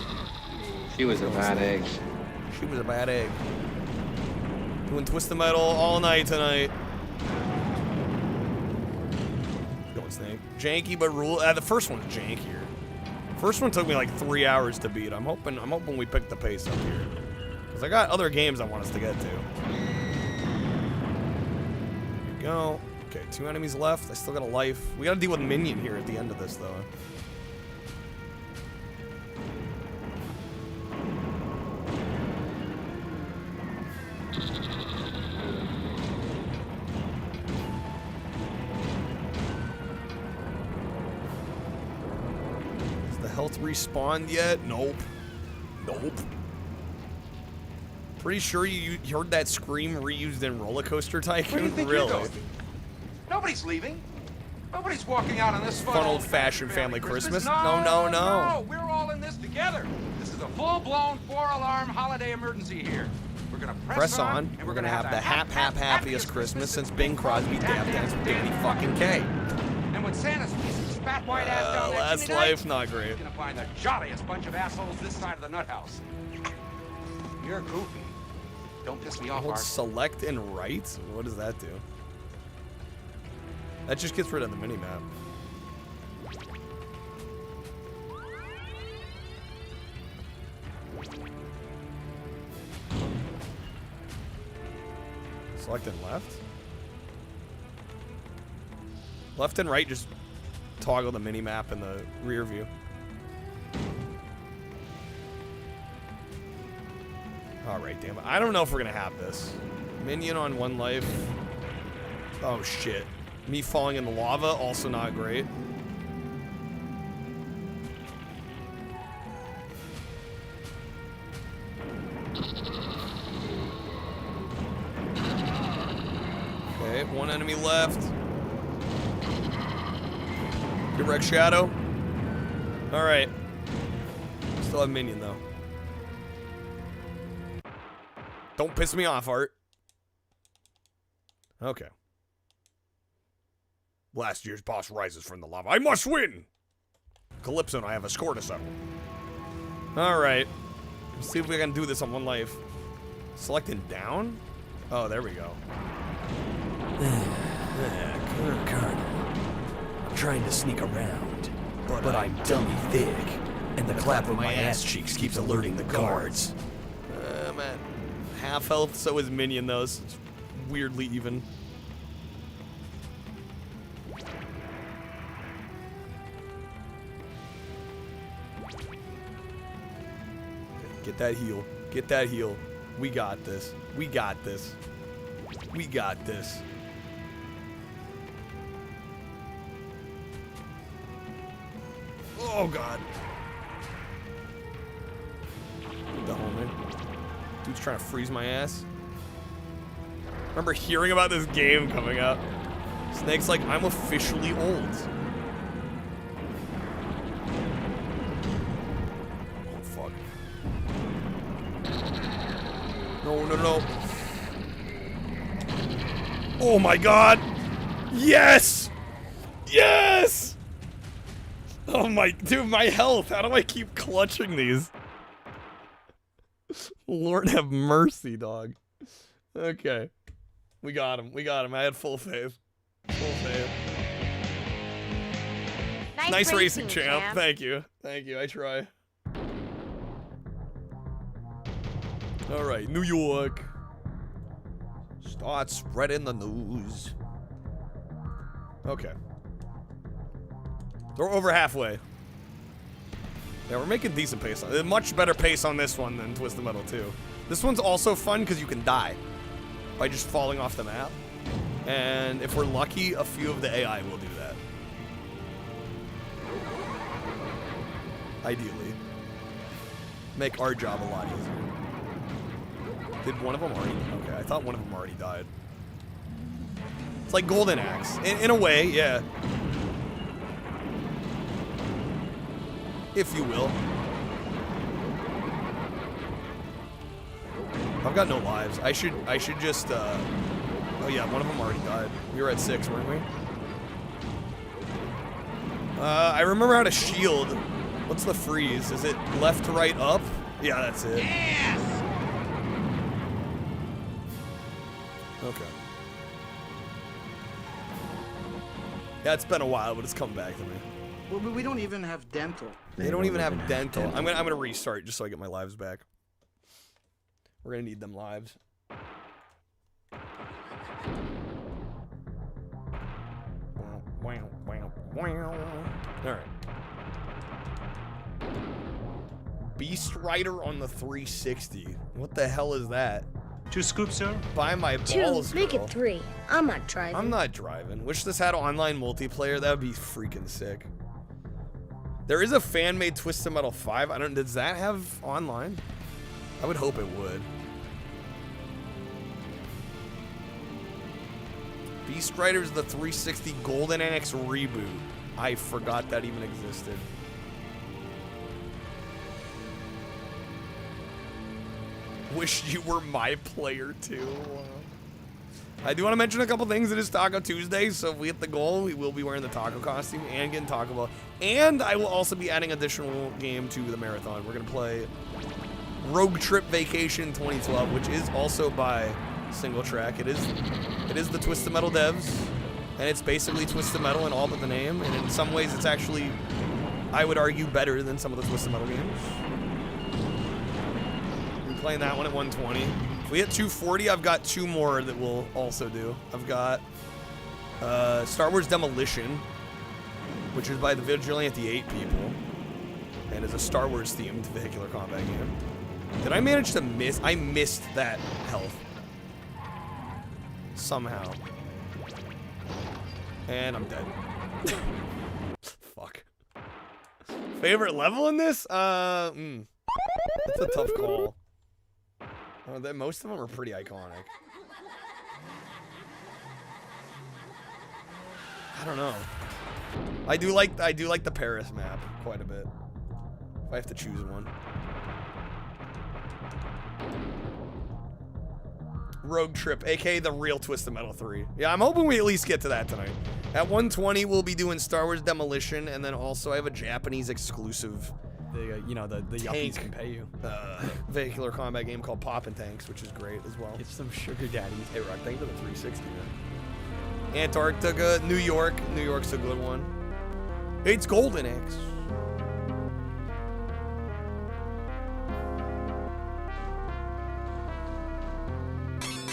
She was a bad egg. She was a bad egg. Doing Twisted Metal all night tonight. Going Snake. Janky but rule. The first one's jankier. First one took me like 3 hours to beat. I'm hoping we pick the pace up here, cause I got other games I want us to get to. Here we go. Okay, 2 enemies left. I still got a life. We gotta deal with Minion here at the end of this though. Health respawned yet? Nope. Nope. Pretty sure you heard that scream reused in Roller Coaster Tycoon? Where do you think really? you're going? Nobody's leaving. Nobody's walking out on this Fun old-fashioned family Christmas? No. No, we're all in this together. This is a full-blown 4-alarm holiday emergency here. We're gonna press on, and we're gonna have the happiest Christmas since Bing Crosby dab danced with Danny fucking K. And when Santa's fat white ass down there Last life, not great. he's gonna find the jolliest bunch of assholes this side of the nut house. You're goofy. Don't piss me off, Hold Art. select and right? What does that do? That just gets rid of the mini-map. Select and left? Left and right just toggle the mini-map in the rear view. Alright, damn it. I don't know if we're gonna have this. Minion on 1 life. Oh shit. Me falling in the lava, also not great. Okay, 1 enemy left. Direct Shadow. Alright. Still have Minion, though. Don't piss me off, Art. Okay. Last year's boss rises from the lava. I must win! Calypso and I have a score to settle. Alright. Let's see if we can do this on 1 life. Selecting down? Oh, there we go. Colonel. I'm trying to sneak around, but I'm dummy thick, and the clap of my ass cheeks keeps alerting the guards. Man. Half health, so is Minion, though. It's weirdly even. Get that heal. Get that heal. We got this. We got this. We got this. Oh, God. Get the home in. Dude's trying to freeze my ass. I remember hearing about this game coming up. Snake's like, I'm officially old. Oh, fuck. No. Oh, my God. Yes! Yes! Oh, my... Dude, my health. How do I keep clutching these? Lord have mercy, dog. Okay. We got him. We got him. I had full faith. Full faith. Nice racing, champ. Thank you. Thank you. I try. All right, New York. Start spreading the news. Okay. We're over halfway. Yeah, we're making decent pace on it. Much better pace on this one than Twisted Metal 2. This one's also fun because you can die by just falling off the map. And if we're lucky, a few of the AI will do that. Ideally. Make our job a lot easier. Did one of them already? Okay, I thought one of them already died. It's like Golden Axe. In a way, yeah. If you will. I've got no lives. I should just, oh yeah, one of them already died. We were at 6, weren't we? I remember how to shield. What's the freeze? Is it left to right up? Yeah, that's it. Yes! Okay. Yeah, it's been a while, but it's come back to me. Well, but we don't even have dental. They don't even have dental. I'm gonna restart just so I get my lives back. We're gonna need them lives. Alright. Beast Rider on the 360. What the hell is that? 2 scoops, sir? Buy my balls, 2, make girl. it 3. I'm not driving. I'm not driving. Wish this had online multiplayer. That would be freaking sick. There is a fan-made Twisted Metal 5. Does that have online? I would hope it would. Beast Rider's the 360 Golden Axe reboot. I forgot that even existed. Wish you were my player too. I do want to mention a couple things. It is Taco Tuesday, so if we hit the goal, we will be wearing the taco costume and getting Taco Bell. And I will also be adding additional game to the marathon. We're going to play Rogue Trip Vacation 2012, which is also by Single Track. It is the Twisted Metal devs, and it's basically Twisted Metal in all but the name, and in some ways it's actually, I would argue, better than some of the Twisted Metal games. I'm playing that one at 120. If we hit 240, I've got 2 more that we'll also do. I've got Star Wars Demolition, which is by the Vigilante 8 people, and is a Star Wars themed vehicular combat game. Did I manage to miss? I missed that health. Somehow. And I'm dead. Fuck. Favorite level in this? That's a tough call. Most of them are pretty iconic. I don't know. I do like the Paris map quite a bit. If I have to choose one. Rogue Trip, aka the real Twisted Metal 3. Yeah, I'm hoping we at least get to that tonight. At 120, we'll be doing Star Wars Demolition, and then also I have a Japanese exclusive, the yuppies can pay you. Vehicular combat game called Poppin' Tanks, which is great as well. Get some sugar daddies. Hey, Rock, thank you for the 360, man. Antarctica, New York. New York's a good one. It's Golden Axe.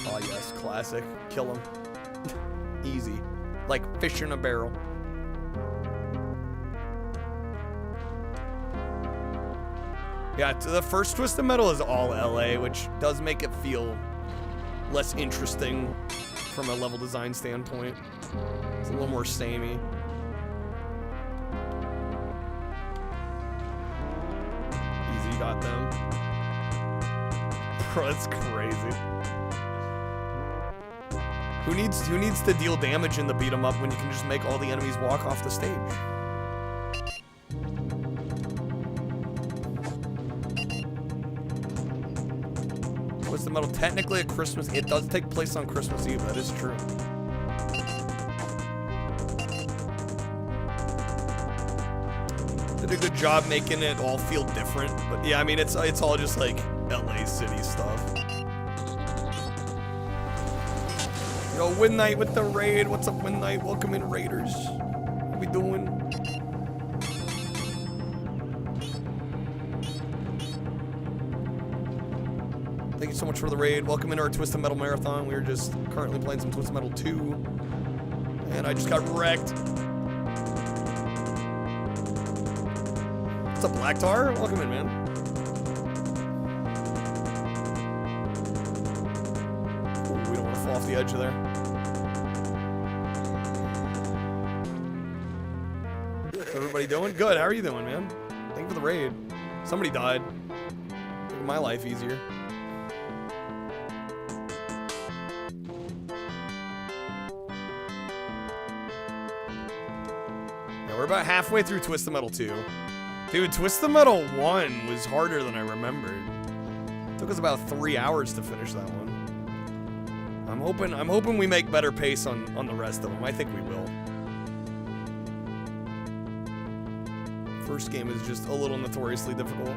Oh yes, classic. Kill him. Easy. Like fish in a barrel. Yeah, the first Twisted Metal is all LA, which does make it feel less interesting from a level design standpoint. It's a little more samey. Easy got them. Bro, that's crazy. Who needs to deal damage in the beat 'em up when you can just make all the enemies walk off the stage? Twisted Metal, technically at Christmas, it does take place on Christmas Eve, that is true. Did a good job making it all feel different, but yeah, I mean, it's all just like LA City stuff. Yo, Win Knight with the raid. What's up, Win Knight? Welcome in, Raiders. What we doing? Thanks, so much for the raid. Welcome into our Twisted Metal Marathon. We are just currently playing some Twisted Metal 2. And I just got wrecked. What's up, Black Tar? Welcome in, man. Ooh, we don't want to fall off the edge of there. How's everybody doing? Good. How are you doing, man? Thank you for the raid. Somebody died. Making my life easier. We're about halfway through Twisted Metal 2. Dude, Twisted Metal 1 was harder than I remembered. It took us about 3 hours to finish that one. I'm hoping we make better pace on the rest of them. I think we will. First game is just a little notoriously difficult.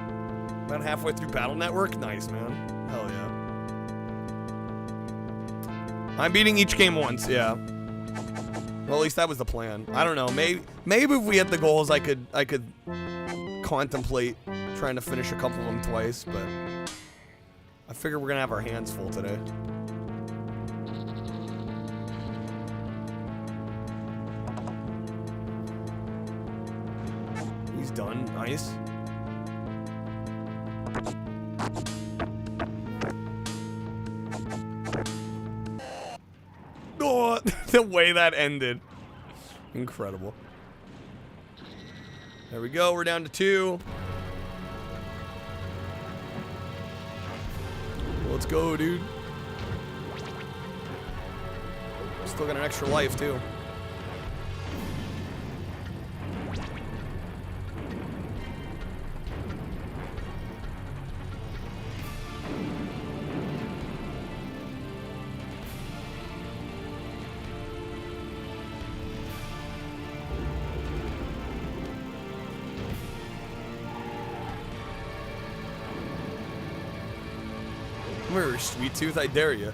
About halfway through Battle Network. Nice, man. Hell yeah. I'm beating each game once, yeah. Well, at least that was the plan. I don't know. Maybe if we hit the goals, I could contemplate trying to finish a couple of them twice. But I figure we're gonna have our hands full today. He's done. Nice. Oh, the way that ended. Incredible. There we go. We're down to 2. Let's go, dude. Still got an extra life, too. Sweet Tooth, I dare you.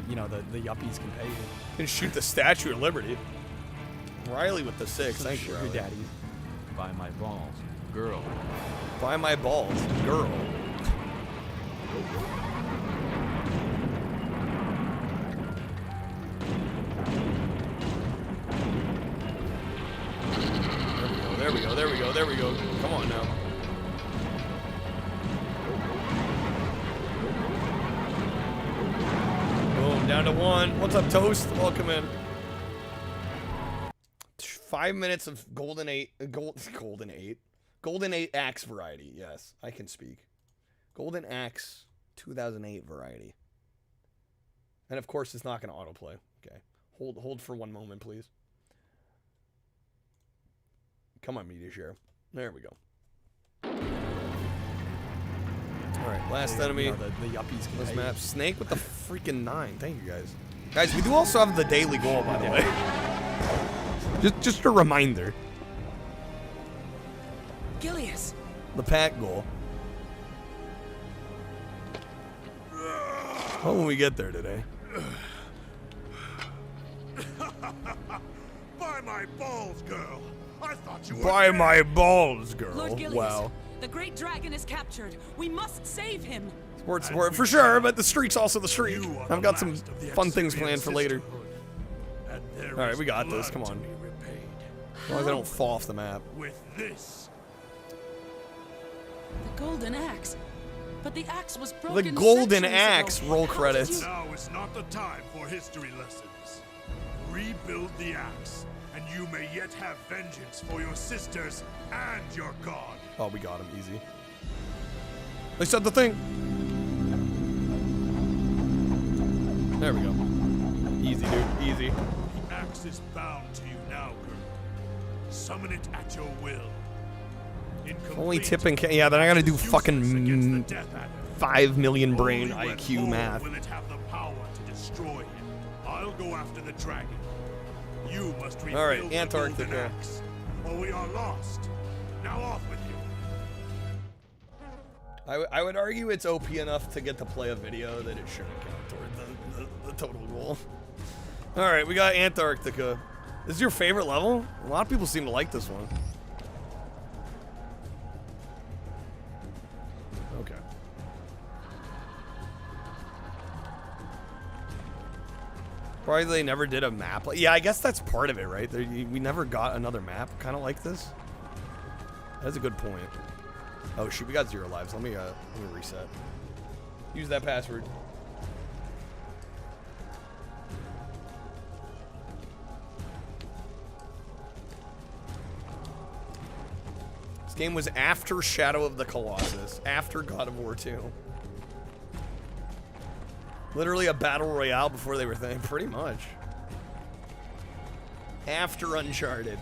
You know, the yuppies can pay you. You can shoot the Statue of Liberty. Riley with the 6. Some Thank you, sugar Riley. daddy. Buy my balls, girl. Buy my balls, girl. There we go, there we go, there we go. Come on now. Boom, down to 1. What's up, Toast? Welcome in. 5 minutes of Golden 8 Axe variety. Yes, I can speak. Golden Axe 2008 variety. And of course, it's not going to autoplay. Okay, hold for 1 moment, please. Come on, media share. There we go. All right, last enemy. You know, the yuppies can This pay map. you. Snake with the freaking 9. Thank you, guys. Guys, we do also have the daily goal, by the way. Just a reminder. Gilius. The pack goal. How will we get there today? Buy my balls, girl. I thought you were Buy dead. my balls, girl. Lord Gilius, Wow. the great dragon is captured. We must save him. Sport for sure, but the streak's also the streak. I've got some fun things planned for later. All right, we got this. Come on. As long as I don't fall off the map. With this. The golden axe. But the axe was The broken golden centuries axe. ago. Roll How credits. did you- Now is not the time for history lessons. Rebuild the axe, and you may yet have vengeance for your sisters and your god. Oh, we got him. Easy. They said the thing. There we go. Easy, dude. Easy. The axe is bound to you now, girl. Summon it at your will. Only tipping. Yeah, then I gotta do fucking 5 million brain IQ math. Will it have the power to destroy him? I'll go after the dragon. You must rebuild All right, the Antarctica. golden axe, or we are lost. Now off with you. I would argue it's OP enough to get to play a video that it shouldn't count toward the total goal. All right, we got Antarctica. This is your favorite level? A lot of people seem to like this one. Okay. Probably they never did a map. Yeah, I guess that's part of it, right? We never got another map kind of like this. That's a good point. Oh shoot, we got 0 lives. Let me reset. Use that password. This game was after Shadow of the Colossus, after God of War 2. Literally a battle royale before they were pretty much. After Uncharted.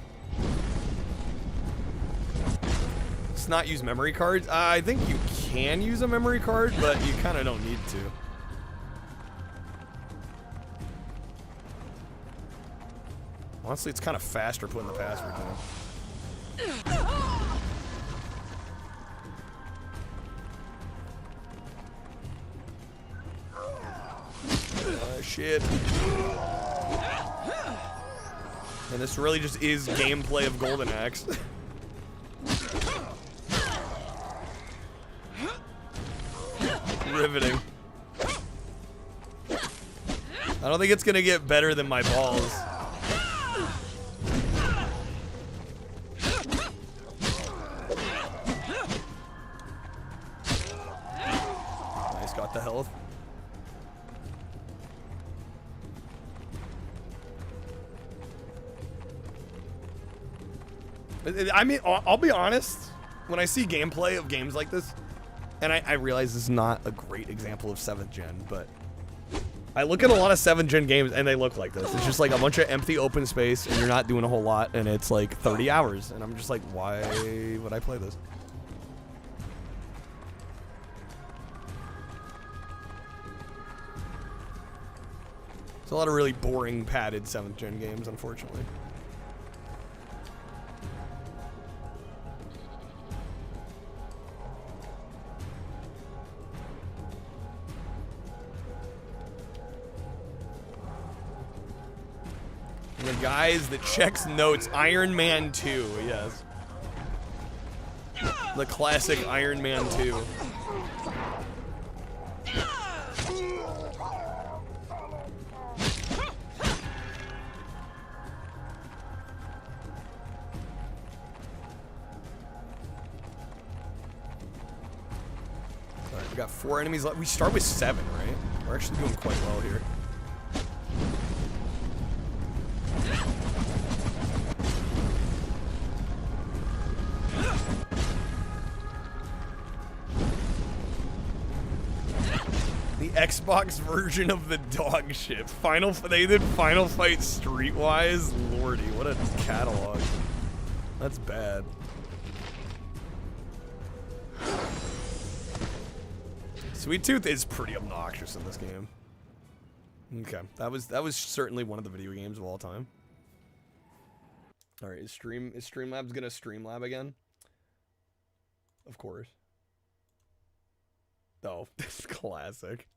Let's not use memory cards. I think you can use a memory card, but you kind of don't need to. Honestly, it's kind of faster putting the password down. Shit. And this really just is gameplay of Golden Axe. Riveting. I don't think it's gonna get better than my balls. Nice, got the health. I mean, I'll be honest, when I see gameplay of games like this, and I realize this is not a great example of 7th gen, but I look at a lot of 7th gen games and they look like this. It's just like a bunch of empty open space and you're not doing a whole lot and it's like 30 hours. And I'm just like, why would I play this? There's a lot of really boring padded 7th gen games, unfortunately. The guys that checks notes, Iron Man 2, yes. The classic Iron Man 2. Alright, we got 4 enemies left. We start with 7, right? We're actually doing quite well here. Xbox version of the dog shit. They did Final Fight Streetwise. Lordy, what a catalog. That's bad. Sweet Tooth is pretty obnoxious in this game. Okay, that was certainly one of the video games of all time. All right, is Streamlabs gonna Streamlab again? Of course. Oh, this is classic.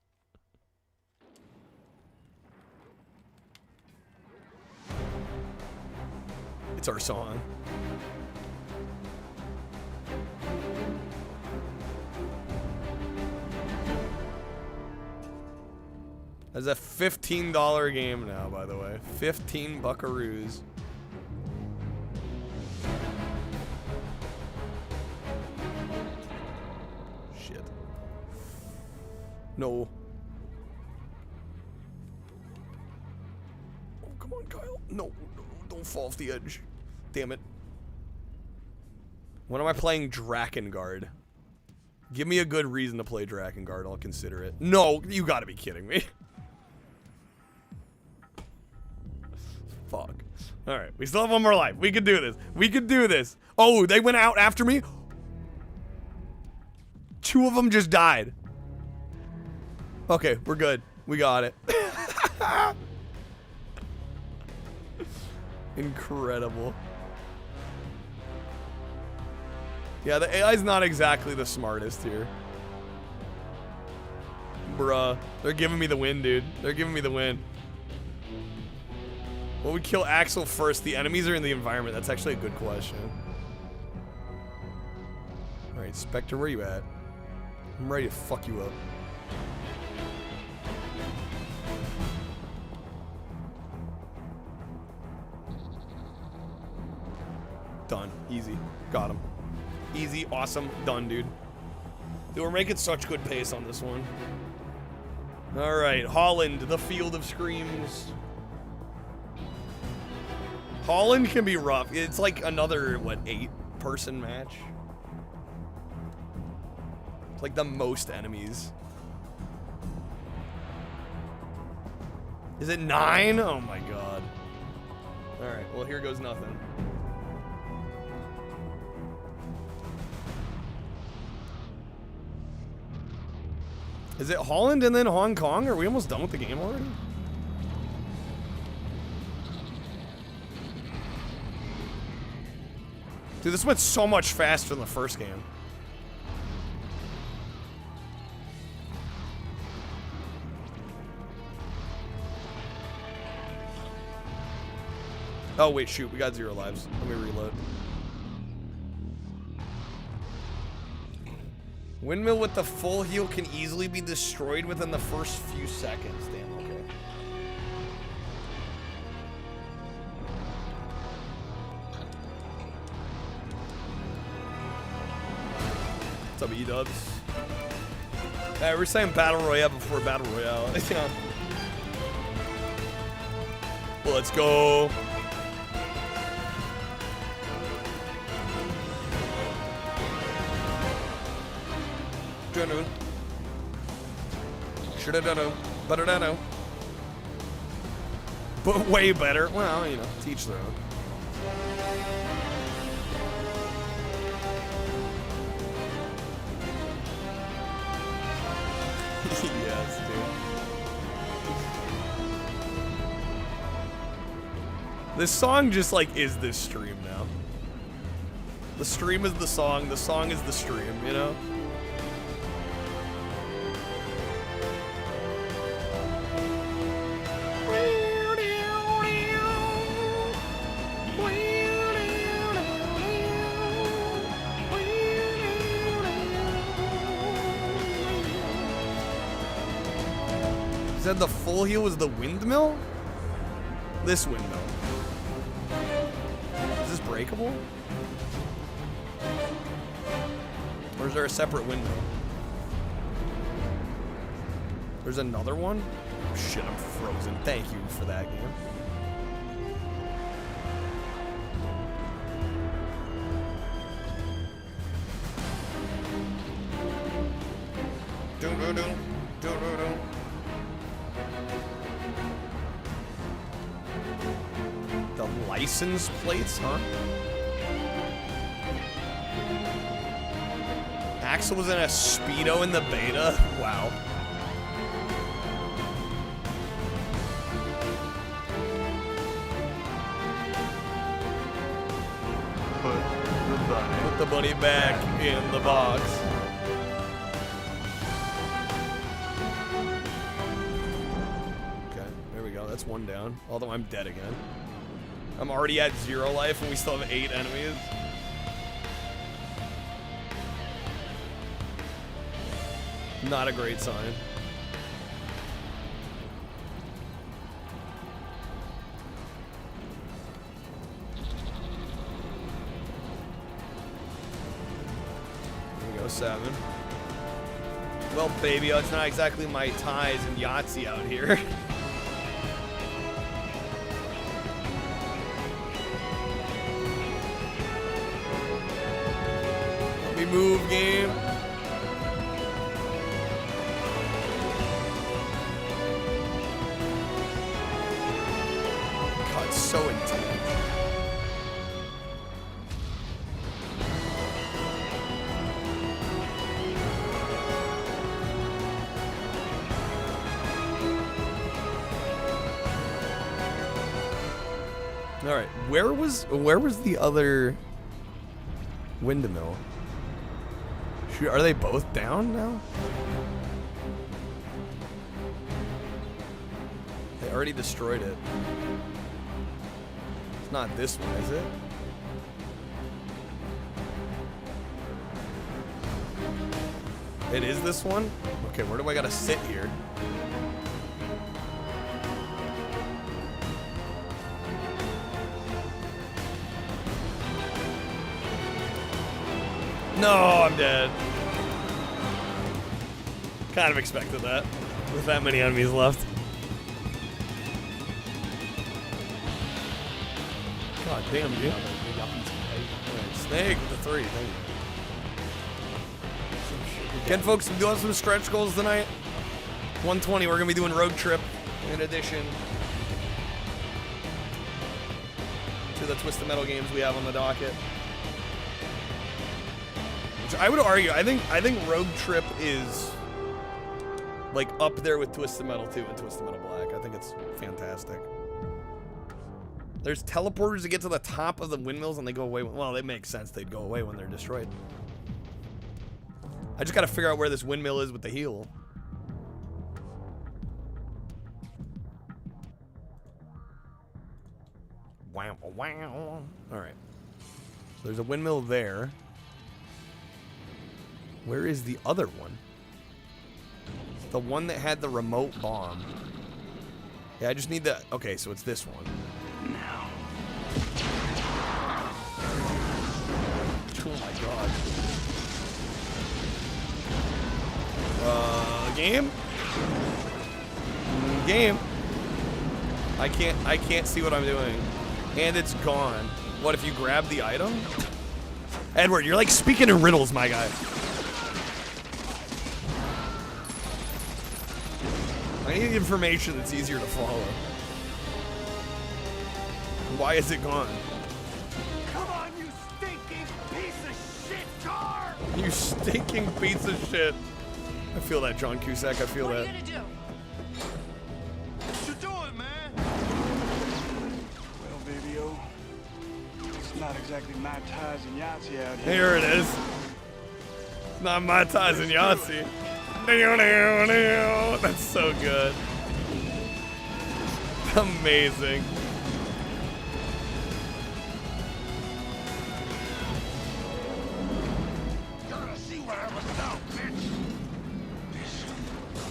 It's our song. That's a $15 game now, by the way. 15 buckaroos. Shit. No. Oh, come on, Kyle. No, don't fall off the edge. Damn it. When am I playing Drakengard? Give me a good reason to play Drakengard, I'll consider it. No, you gotta be kidding me. Fuck. Alright, we still have one more life. We can do this. We can do this. Oh, they went out after me? 2 of them just died. Okay, we're good. We got it. Incredible. Yeah, the AI's not exactly the smartest here. Bruh. They're giving me the win, dude. They're giving me the win. Well, we kill Axel first. The enemies are in the environment. That's actually a good question. Alright, Spectre, where you at? I'm ready to fuck you up. Done. Easy. Got him. Easy. Awesome. Done, dude. Dude, we're making such good pace on this one. All right, Holland, the Field of Screams. Holland can be rough. It's like another, what, 8-person match? It's like the most enemies. Is it 9? Oh my god. All right, well, here goes nothing. Is it Holland and then Hong Kong? Are we almost done with the game already? Dude, this went so much faster than the first game. Oh, wait, shoot. We got 0 lives. Let me reload. Windmill with the full heal can easily be destroyed within the first few seconds. Damn, okay. What's up, E-dubs? Hey, we're saying Battle Royale before Battle Royale. Yeah. Well, let's go. Should have done it. Better than know. But way better. Well, you know, teach their own. Yes, dude. This song just like is this stream now. The stream is the song is the stream, you know? Said the full heal was the windmill? This windmill. Is this breakable? Or is there a separate windmill? There's another one? Oh, shit, I'm frozen. Thank you for that game. The license plates, huh? Axel was in a Speedo in the beta? Wow. Put the bunny back in the box. Okay, there we go. That's one down. Although I'm dead again. I'm already at 0 life and we still have 8 enemies. Not a great sign. Here we go, 7. Well, baby, it's not exactly my ties and Yahtzee out here. Let me move, game. So intense. All right, where was the other windmill? Are they both down now? They already destroyed it. Not this one, is it? It is this one? Okay, where do I gotta sit here? No, I'm dead. Kind of expected that. With that many enemies left. God damn, dude. Snake with the 3. Thank you. Again, folks, we do have some stretch goals tonight. 120, we're going to be doing Road Trip in addition to the Twisted Metal games we have on the docket. Which I would argue, I think Road Trip is like up there with Twisted Metal 2 and Twisted Metal Black. I think it's fantastic. There's teleporters to get to the top of the windmills and they go away. Well, they make sense. They'd go away when they're destroyed. I just got to figure out where this windmill is with the heel. Wow, wow. All right. So there's a windmill there. Where is the other one? It's the one that had the remote bomb. Yeah, I just need the... Okay, so it's this one. Now. Oh my god. Game? Game. I can't see what I'm doing. And it's gone. What if you grab the item? Edward, you're like speaking in riddles, my guy. I need information that's easier to follow. Why is it gone? Come on, you stinking piece of shit car! You stinking piece of shit. I feel that, John Cusack. I feel that. What are you gonna do? What you doing, man? Well, baby-o, it's not exactly my ties and Yahtzee out here. Here it is. It's not my ties and Yahtzee. That's so good. Amazing.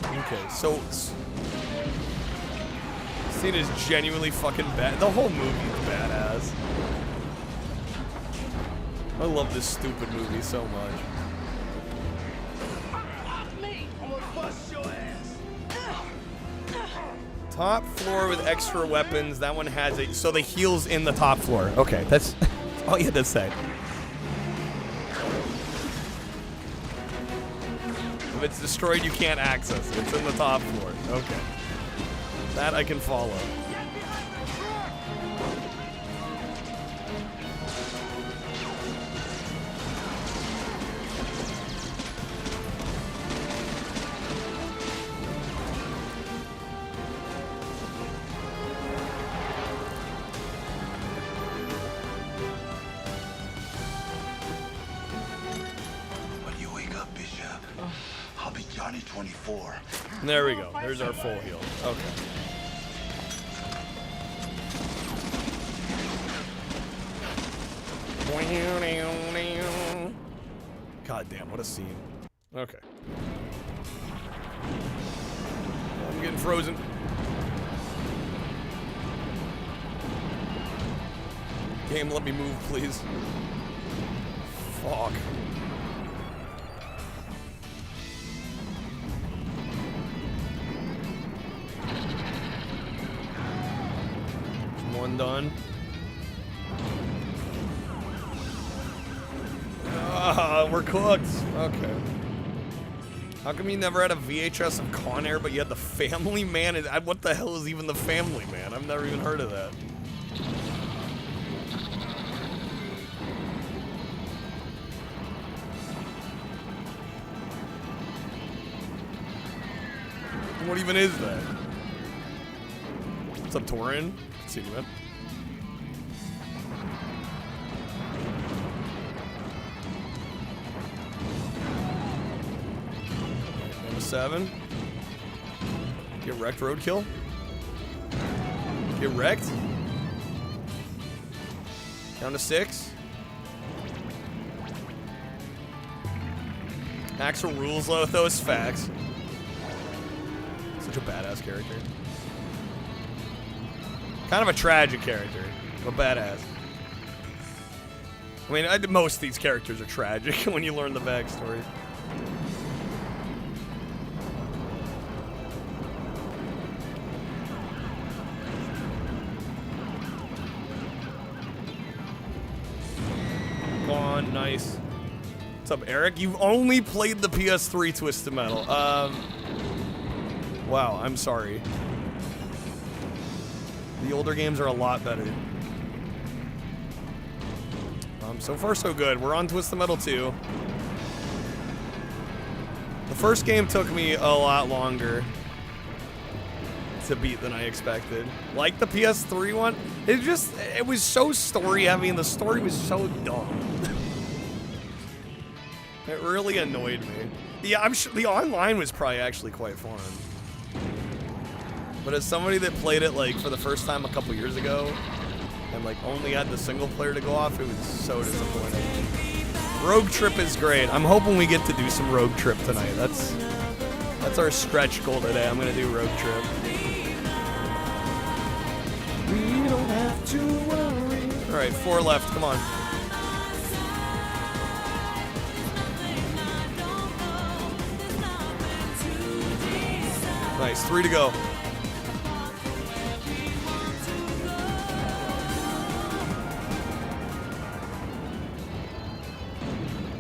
Okay, so scene is genuinely fucking bad. The whole movie is badass. I love this stupid movie so much. Top floor with extra weapons. That one has it. So the heel's in the top floor. Okay, that's all you had to say. If it's destroyed, you can't access it. It's in the top floor. Okay. That I can follow. Johnny 24. There we go. There's our full heal. Okay. God damn, what a scene. Okay. I'm getting frozen. Game, let me move, please. Fuck. One done. We're cooked. Okay. How come you never had a VHS of Con Air, but you had the Family Man? What the hell is even the Family Man? I've never even heard of that. What even is that? What's up, Torin? See you, man. Number 7. Get wrecked, roadkill. Get wrecked. Down to 6. Axel rules with those facts. Such a badass character. Kind of a tragic character, but badass. I mean, most of these characters are tragic when you learn the backstory. Come on, nice. What's up, Eric? You've only played the PS3 Twisted Metal. Wow, I'm sorry. The older games are a lot better. So far, so good. We're on Twisted Metal 2. The first game took me a lot longer to beat than I expected. Like the PS3 one, it was so story heavy and the story was so dumb. It really annoyed me. Yeah, I'm sure the online was probably actually quite fun. But as somebody that played it like for the first time a couple years ago, and like only had the single player to go off, it was so disappointing. Rogue Trip is great. I'm hoping we get to do some Rogue Trip tonight. That's our stretch goal today. I'm gonna do Rogue Trip. We don't have to worry. All right, 4 left. Come on. Nice, 3 to go.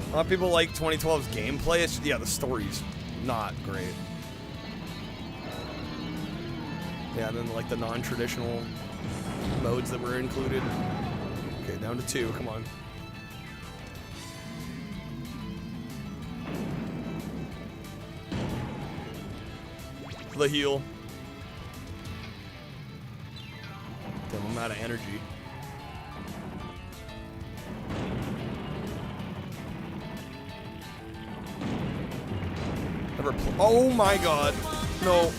A lot of people like 2012's gameplay. Yeah, the story's not great. Yeah, and then like the non-traditional modes that were included. Okay, down to 2. Come on. The heal. Damn, I'm out of energy. Oh my god. No.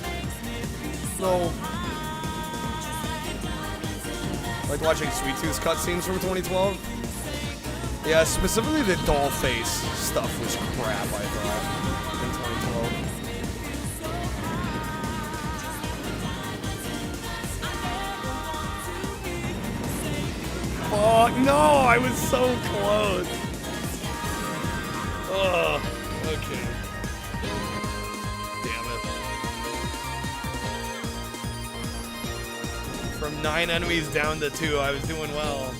No. Like watching Sweet Tooth's cutscenes from 2012? Yeah, specifically the doll face stuff was crap, I thought, in 2012. Oh, no! I was so close! Ugh. Okay. From 9 enemies down to 2, I was doing well.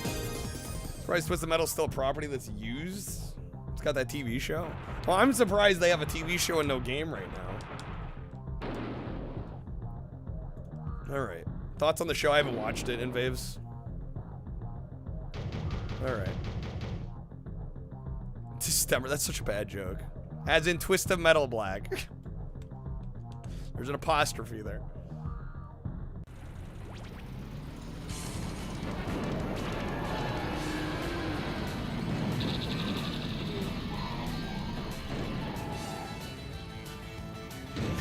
Surprised Twisted Metal's still a property that's used. It's got that TV show. Well, I'm surprised they have a TV show and no game right now. Alright. Thoughts on the show? I haven't watched it, Invaves. Alright. Distemper, that's such a bad joke. As in Twisted Metal Black. There's an apostrophe there.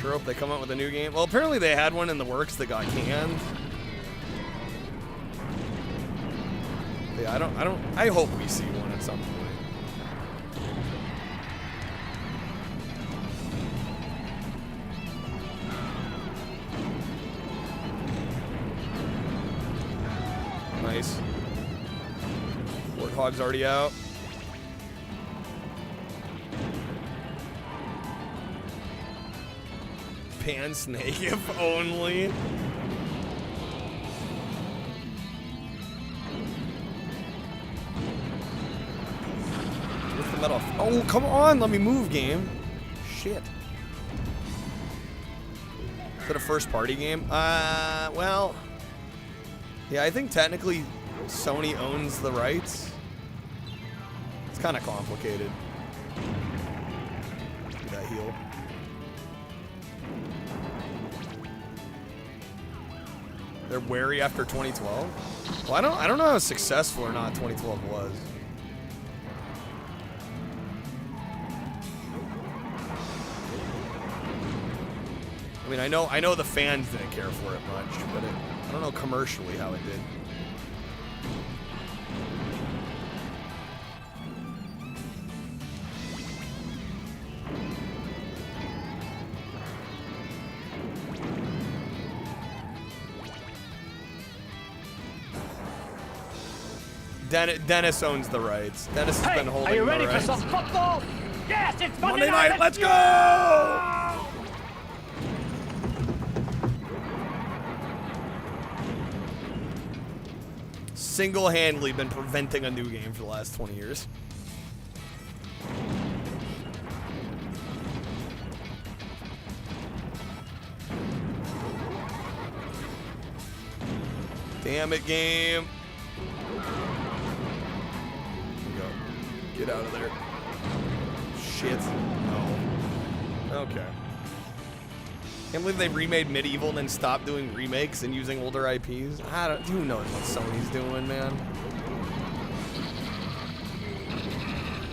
Sure hope they come out with a new game. Well, apparently they had one in the works that got canned. Yeah, I hope we see one at some point. Nice. Warthog's already out. Pan Snake, if only. What's the metal? Oh, come on, let me move, game. Shit. Is it a first-party game? Well, yeah, I think technically Sony owns the rights. It's kind of complicated. That heal. They're wary after 2012? Well, I don't know how successful or not 2012 was. I mean, I know the fans didn't care for it much, but I don't know commercially how it did. Dennis owns the rights. Dennis has been holding Are you the ready for rights. some football? Yes, it's Monday night, let's go! Single-handedly been preventing a new game for the last 20 years. Damn it, game. Go. Get out of there. Shit. No. Okay. Can't believe they remade Medieval and then stopped doing remakes and using older IPs. Who knows what Sony's doing, man?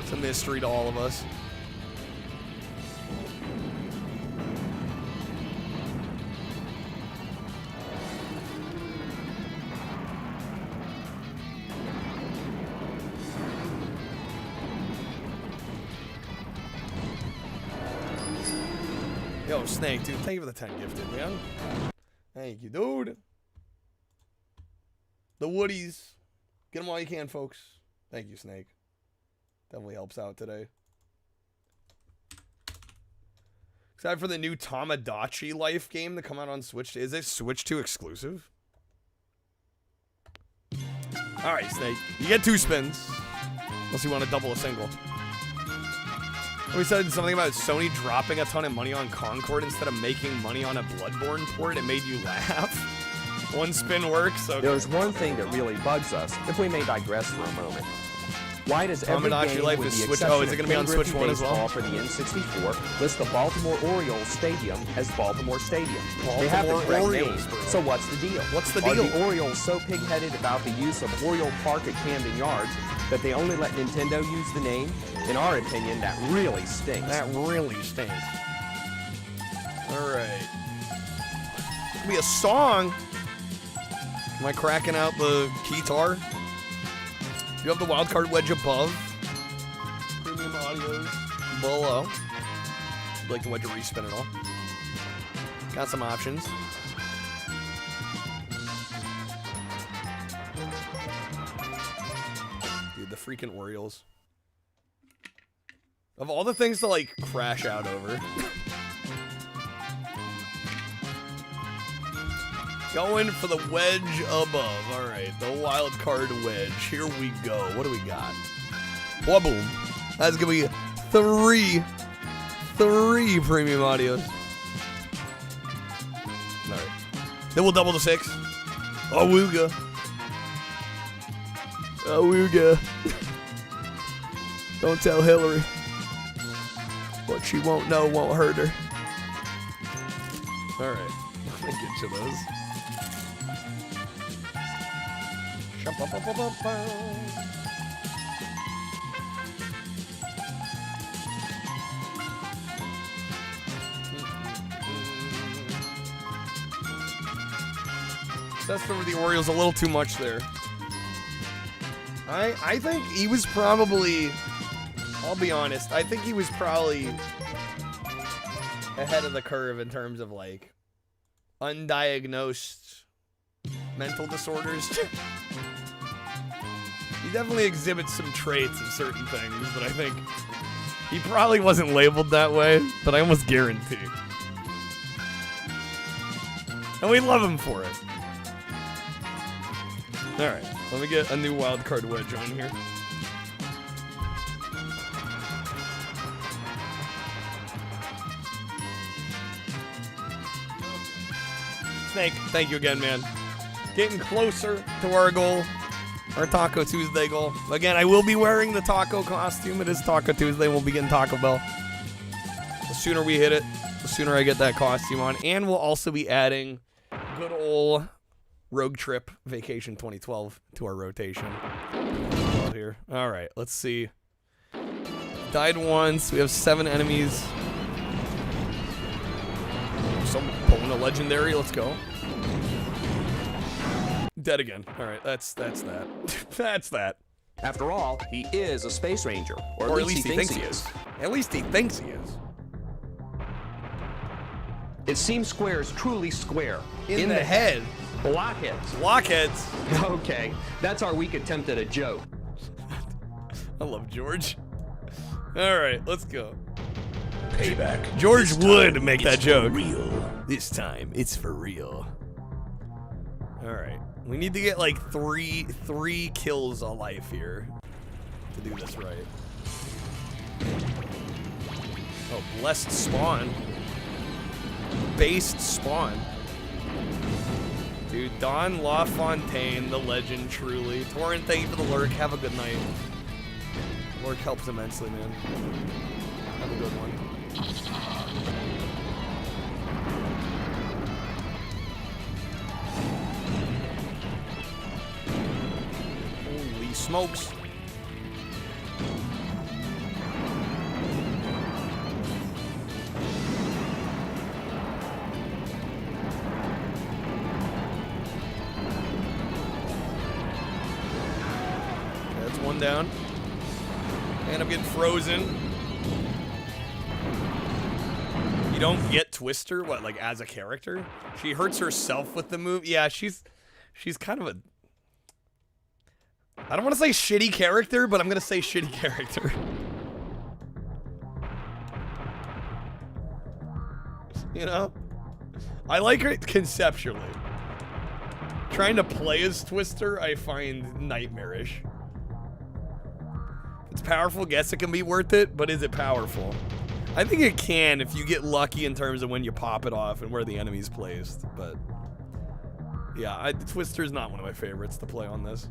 It's a mystery to all of us. Yo, Snake, dude, thank you for the 10 gifted, man. Thank you, dude. The Woodies. Get them while you can, folks. Thank you, Snake. Definitely helps out today. Except for the new Tamagotchi Life game to come out on Switch. Is it Switch 2 exclusive? Alright, Snake. You get 2 spins. Unless you want to double a single. We said something about Sony dropping a ton of money on Concord instead of making money on a Bloodborne port. It made you laugh. 1 spin works. Okay. There's one thing that really bugs us, if we may digress for a moment. Why does every game Life with is the Switch. exception Oh, is it going to be on of Switch 1 as well? baseball for the N64 list the Baltimore Orioles Stadium as Baltimore Stadium? They have the correct Orioles, name, bro. so what's the deal? What's the Are deal? the Orioles so pig-headed about the use of Oriole Park at Camden Yards that they only let Nintendo use the name? In our opinion, that really stinks. That really stinks. Alright. It's gonna be a song. Am I cracking out the guitar? You have the wildcard wedge above. Premium audio below. I'd like the wedge to respin it all. Got some options. Dude, the freaking Orioles. Of all the things to, like, crash out over. Going for the wedge above. Alright, the wild card wedge. Here we go. What do we got? Boom. That's going to be three premium audios. Alright. Then we'll double the 6. Awooga. Awooga. Don't tell Hillary. What she won't know won't hurt her. Alright. Let me get you those. That's for the Orioles a little too much there. I think he was probably, I'll be honest, I think he was probably ahead of the curve in terms of, like, undiagnosed mental disorders. He definitely exhibits some traits of certain things that I think he probably wasn't labeled that way, but I almost guarantee. And we love him for it. Alright, let me get a new wildcard wedge on here. Snake, thank you again, man. Getting closer to our goal, our Taco Tuesday goal. Again, I will be wearing the taco costume. It is Taco Tuesday. We'll be getting Taco Bell. The sooner we hit it, the sooner I get that costume on. And we'll also be adding good old Rogue Trip Vacation 2012 to our rotation. Here. All right, let's see. Died once. We have 7 enemies. Some pulling a legendary. Let's go. Dead again. All right, that's that. That's that. After all, he is a space ranger, or at least he thinks he is. At least he thinks he is. It seems Square is truly square. In the head. Blockheads. Blockheads. Okay, that's our weak attempt at a joke. I love George. All right, let's go. Payback. George would make that joke. Real. This time, it's for real. All right, we need to get like three kills a life here to do this right. Oh, blessed spawn. Based spawn. Dude, Don LaFontaine, the legend, truly. Torrent, thank you for the lurk. Have a good night. Lurk helps immensely, man. Have a good one. Holy smokes. That's one down. And I'm getting frozen. You don't get Twister, what, like as a character? She hurts herself with the move. Yeah, she's kind of a, I don't want to say shitty character, but I'm gonna say shitty character. You know? I like her conceptually. Trying to play as Twister, I find nightmarish. It's powerful, guess it can be worth it, but is it powerful? I think it can if you get lucky in terms of when you pop it off and where the enemy's placed, but yeah, Twister's not one of my favorites to play on this.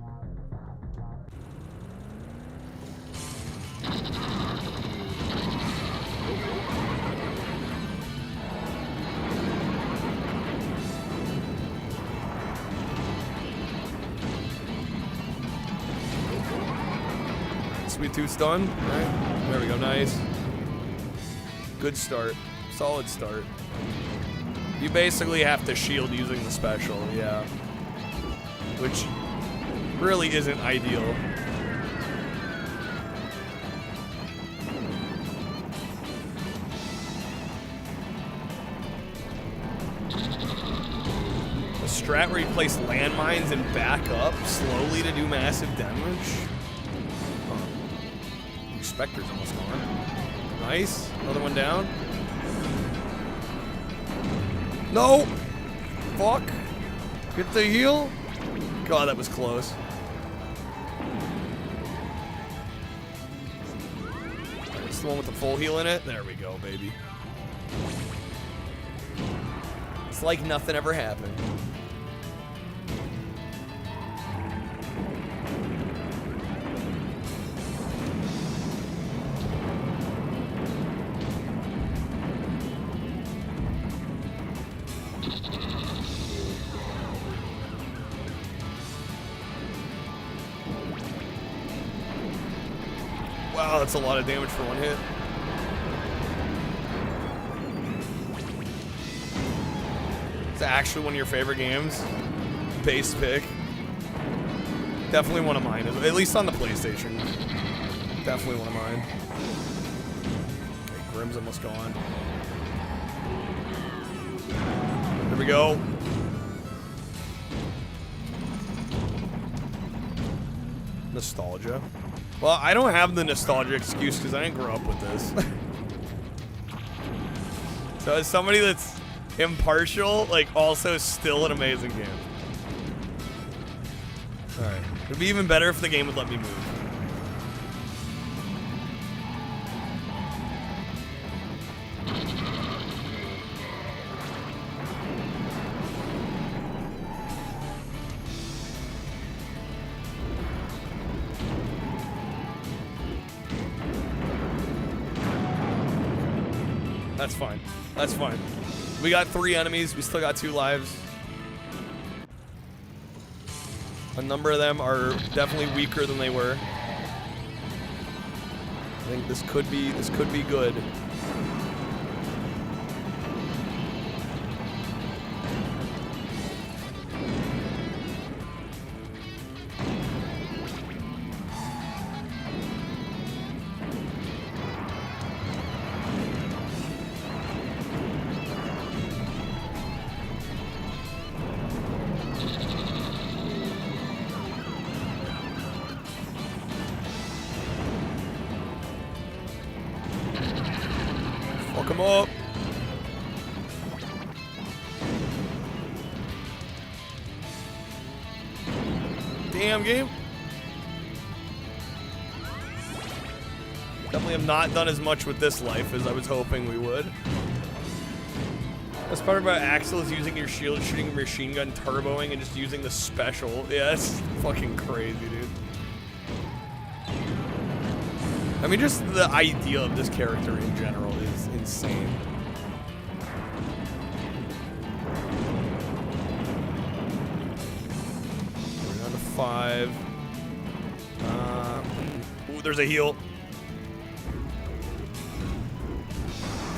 Sweet Tooth's done. All right. There we go. Nice. Good start. Solid start. You basically have to shield using the special, yeah. Which really isn't ideal. A strat where you place landmines and back up slowly to do massive damage. Spectre's almost gone. Nice. Another one down. No! Fuck. Get the heal. God, that was close. It's the one with the full heal in it. There we go, baby. It's like nothing ever happened. Wow, that's a lot of damage for one hit. It's actually one of your favorite games. Base pick. Definitely one of mine, at least on the PlayStation. Definitely one of mine. Okay, Grimm's almost gone. There we go. Nostalgia. Well, I don't have the nostalgia excuse because I didn't grow up with this. So as somebody that's impartial, like also still an amazing game. Alright. It'd be even better if the game would let me move. That's fine. That's fine. We got 3 enemies. We still got 2 lives. A number of them are definitely weaker than they were. I think this could be good. him up. Damn game. Definitely have not done as much with this life as I was hoping we would. Best part about Axel is using your shield, shooting a machine gun, turboing, and just using the special. Yeah, that's fucking crazy, dude. I mean, just the idea of this character in general is insane. We're down to 5. Ooh, there's a heal.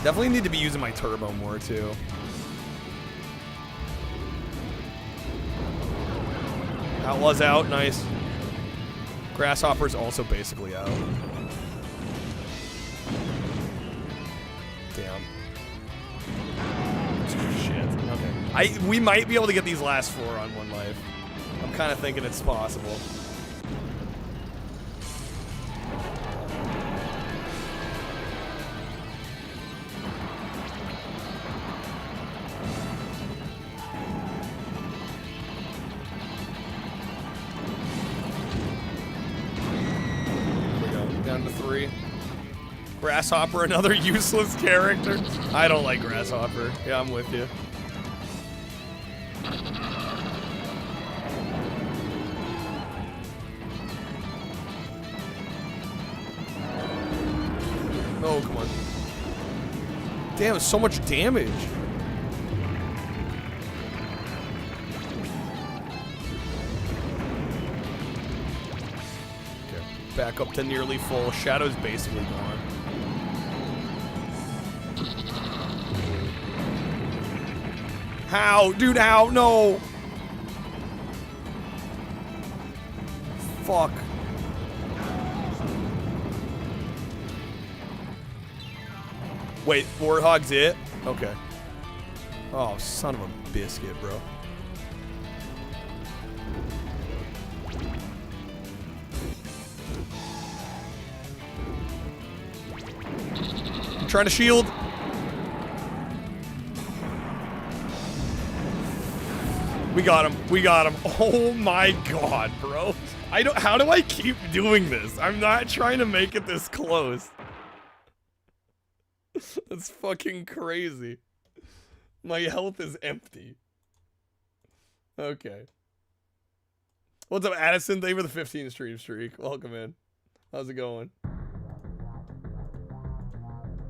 Definitely need to be using my turbo more, too. Outlaw's out, nice. Grasshopper's also basically out. Damn. Shit. Okay. We might be able to get these last 4 on 1 life. I'm kind of thinking it's possible. Down to 3. Grasshopper, another useless character. I don't like Grasshopper. Yeah, I'm with you. Oh, come on. Damn, it's so much damage. Back up to nearly full. Shadow's basically gone. How? Dude, how? No! Fuck. Wait, Warthog's it? Okay. Oh, son of a biscuit, bro. Trying to shield. We got him. We got him. Oh my god, bro. How do I keep doing this? I'm not trying to make it this close. That's fucking crazy. My health is empty. Okay. What's up, Addison? Thank you for the 15 stream streak. Welcome in. How's it going?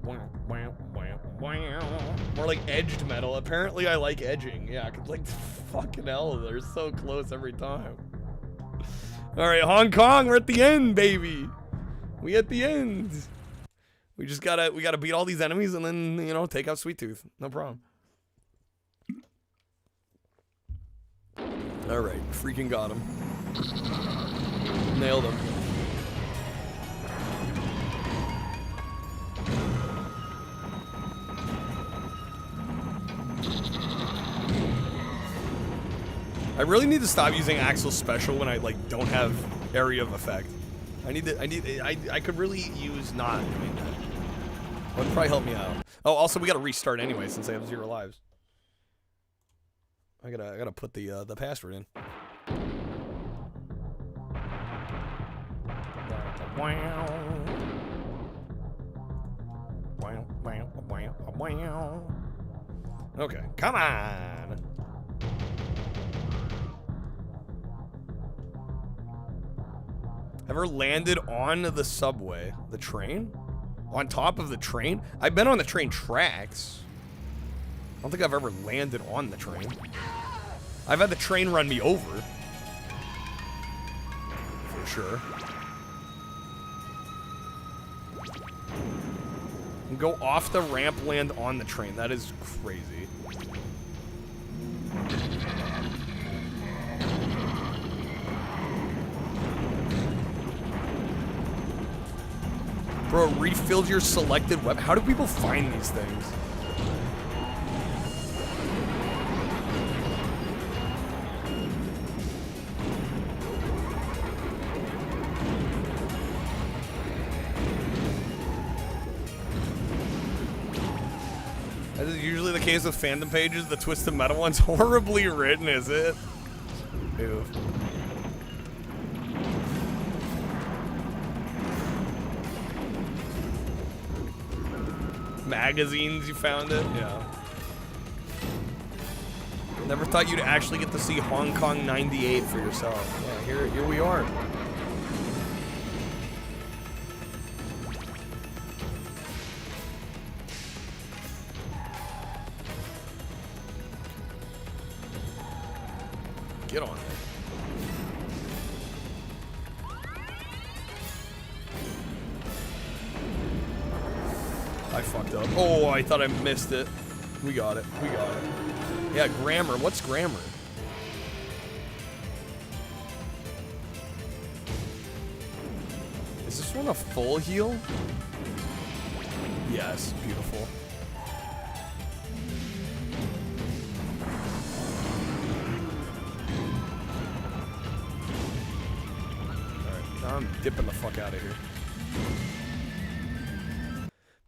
More like edged metal. Apparently I like edging. Yeah, cause like fucking hell, they're so close every time. Alright, Hong Kong, we're at the end, baby. We at the end. We gotta beat all these enemies and then, you know, take out Sweet Tooth. No problem. Alright, freaking got him. Nailed him. I really need to stop using Axel's special when I like don't have area of effect. I could really use not doing that. That would probably help me out. Oh, also we gotta restart anyway since I have 0 lives. I gotta put the password in. Okay, come on. Ever landed on the subway? The train? On top of the train? I've been on the train tracks. I don't think I've ever landed on the train. I've had the train run me over. For sure. And go off the ramp, land on the train. That is crazy. Bro, refilled your selected weapon. How do people find these things? As is usually the case with fandom pages, the Twisted Metal one's horribly written, is it? Ew. Magazines, you found it? Yeah. Never thought you'd actually get to see Hong Kong 98 for yourself. Yeah, here we are. Get on it. I fucked up. Oh, I thought I missed it. We got it. We got it. Yeah, grammar. What's grammar? Is this one a full heal? Yes, beautiful. Alright, now I'm dipping the fuck out of here.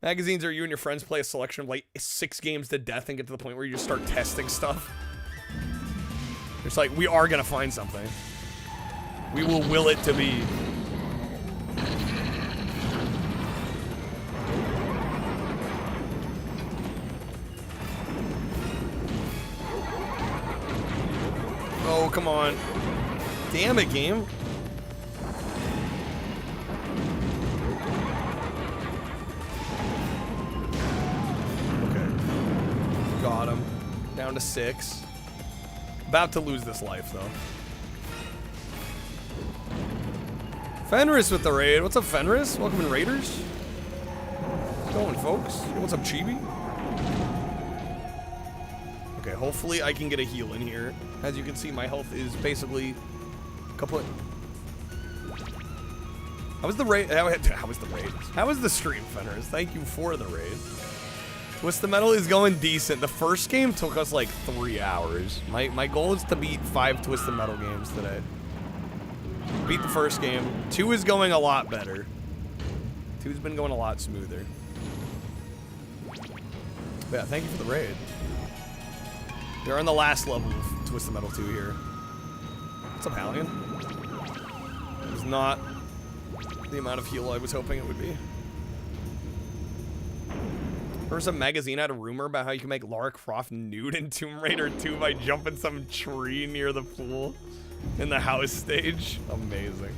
Magazines are you and your friends play a selection of like 6 games to death and get to the point where you just start testing stuff. It's like, we are gonna find something. We will will it to be. Oh, come on. Damn it, game. Got him. Down to 6. About to lose this life, though. Fenris with the raid. What's up, Fenris? Welcome in, Raiders. What's going, folks? What's up, Chibi? Okay, hopefully I can get a heal in here. As you can see, my health is basically kaput. How was the raid? How was the raid? How was the stream, Fenris? Thank you for the raid. Twisted Metal is going decent. The first game took us like 3 hours. My goal is to beat 5 Twisted Metal games today. Beat the first game. 2 is going a lot better. 2's been going a lot smoother. But yeah, thank you for the raid. We're on the last level of Twisted Metal 2 here. What's up, Hallion? It was not the amount of heal I was hoping it would be. There's a magazine had a rumor about how you can make Lara Croft nude in Tomb Raider 2 by jumping some tree near the pool in the house stage. Amazing.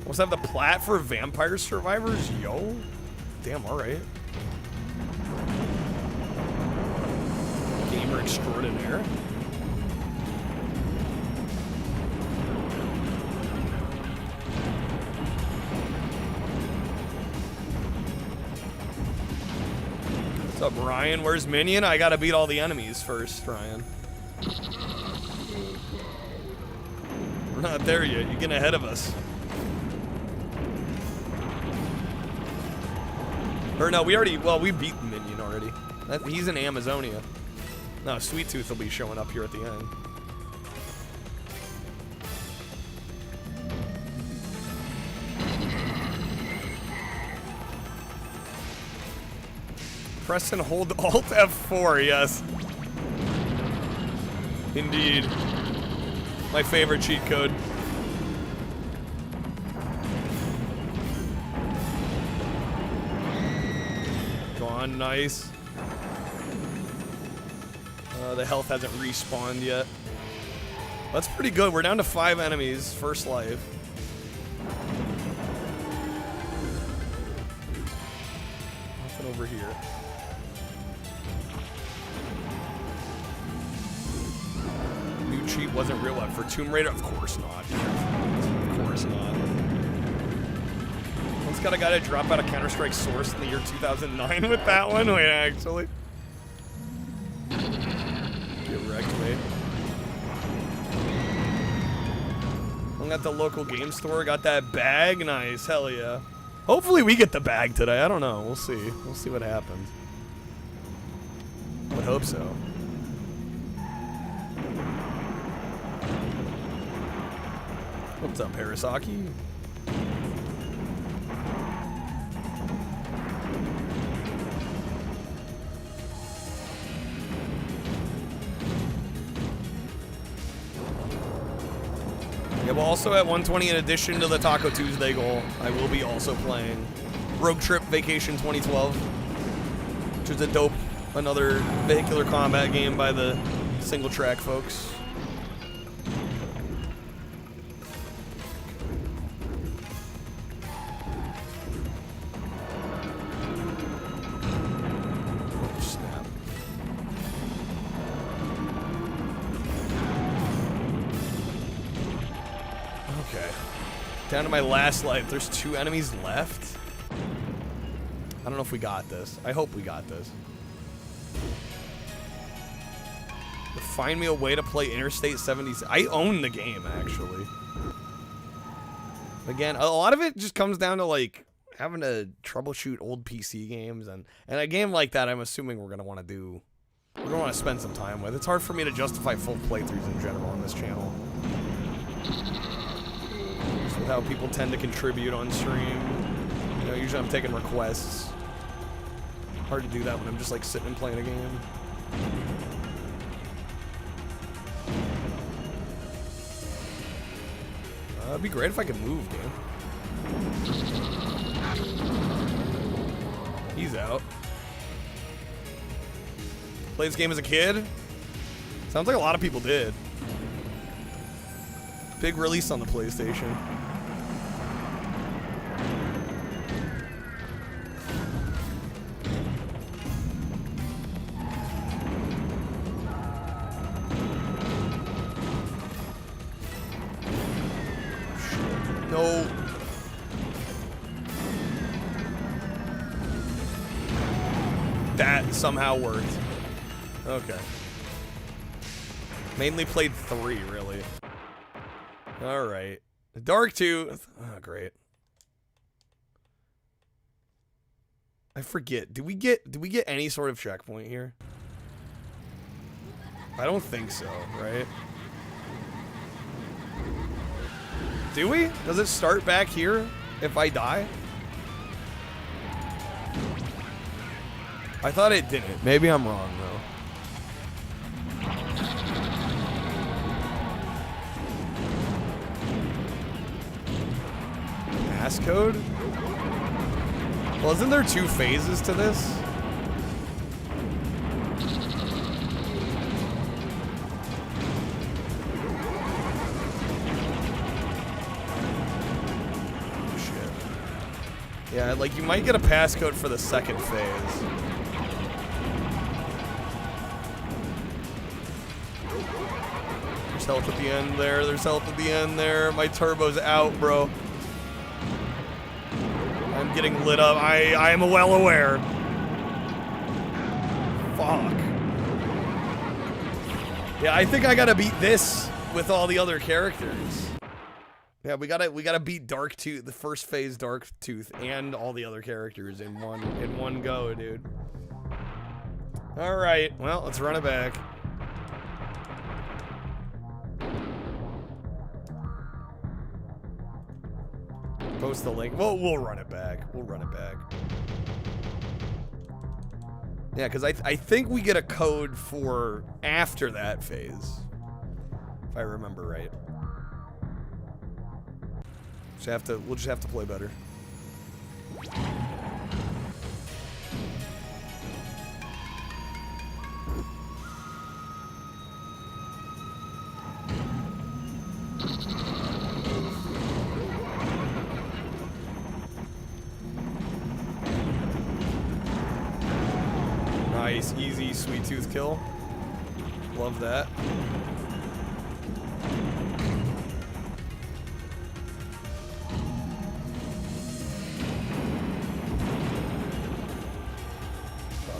Also have the plat for Vampire Survivors? Yo. Damn, alright. Gamer extraordinaire. What's up, Ryan? Where's Minion? I gotta beat all the enemies first, Ryan. We're not there yet. You're getting ahead of us. Or no, we already, well, we beat Minion already. He's in Amazonia. No, Sweet Tooth will be showing up here at the end. Press and hold Alt F4, yes. Indeed. My favorite cheat code. Gone, nice. The health hasn't respawned yet. That's pretty good. We're down to 5 enemies, first life. Nothing over here. New cheat wasn't real life for Tomb Raider? Of course not. Of course not. Once got a guy to drop out of Counter-Strike Source in the year 2009 with that one. Wait, actually. Get wrecked, mate. I'm at the local game store. Got that bag. Nice. Hell yeah. Hopefully we get the bag today. I don't know. We'll see. We'll see what happens. I would hope so. What's up, Harasaki? Yeah, well, also at 120, in addition to the Taco Tuesday goal, I will be also playing Rogue Trip Vacation 2012, which is a dope, another vehicular combat game by the Single Track folks. Oh, snap. Okay. Down to my last life. There's 2 enemies left. I don't know if we got this. I hope we got this. Find me a way to play Interstate 76. I own the game, actually. Again, a lot of it just comes down to, like, having to troubleshoot old PC games. And a game like that, I'm assuming we're going to want to do... We're going to want to spend some time with. It's hard for me to justify full playthroughs in general on this channel. Just with how people tend to contribute on stream. You know, usually I'm taking requests. Hard to do that when I'm just, like, sitting and playing a game. It'd be great if I could move, dude. He's out. Played this game as a kid? Sounds like a lot of people did. Big release on the PlayStation. No. That somehow worked. Okay. Mainly played 3, really. Alright. Darktooth. Oh, great. I forget. Did we get any sort of checkpoint here? I don't think so, right? Do we? Does it start back here if I die? I thought it didn't. Maybe I'm wrong, though. Passcode? Well, isn't there 2 phases to this? Yeah, like, you might get a passcode for the second phase. There's health at the end there. There's health at the end there. My turbo's out, bro. I'm getting lit up. I am well aware. Fuck. Yeah, I think I gotta beat this with all the other characters. Yeah, we gotta beat Darktooth, the first phase Darktooth, and all the other characters in one go, dude. All right, well, let's run it back. Post the link. Well, we'll run it back. We'll run it back. Yeah, because I think we get a code for after that phase, if I remember right. We'll just have to play better. Nice, easy, sweet tooth kill. Love that.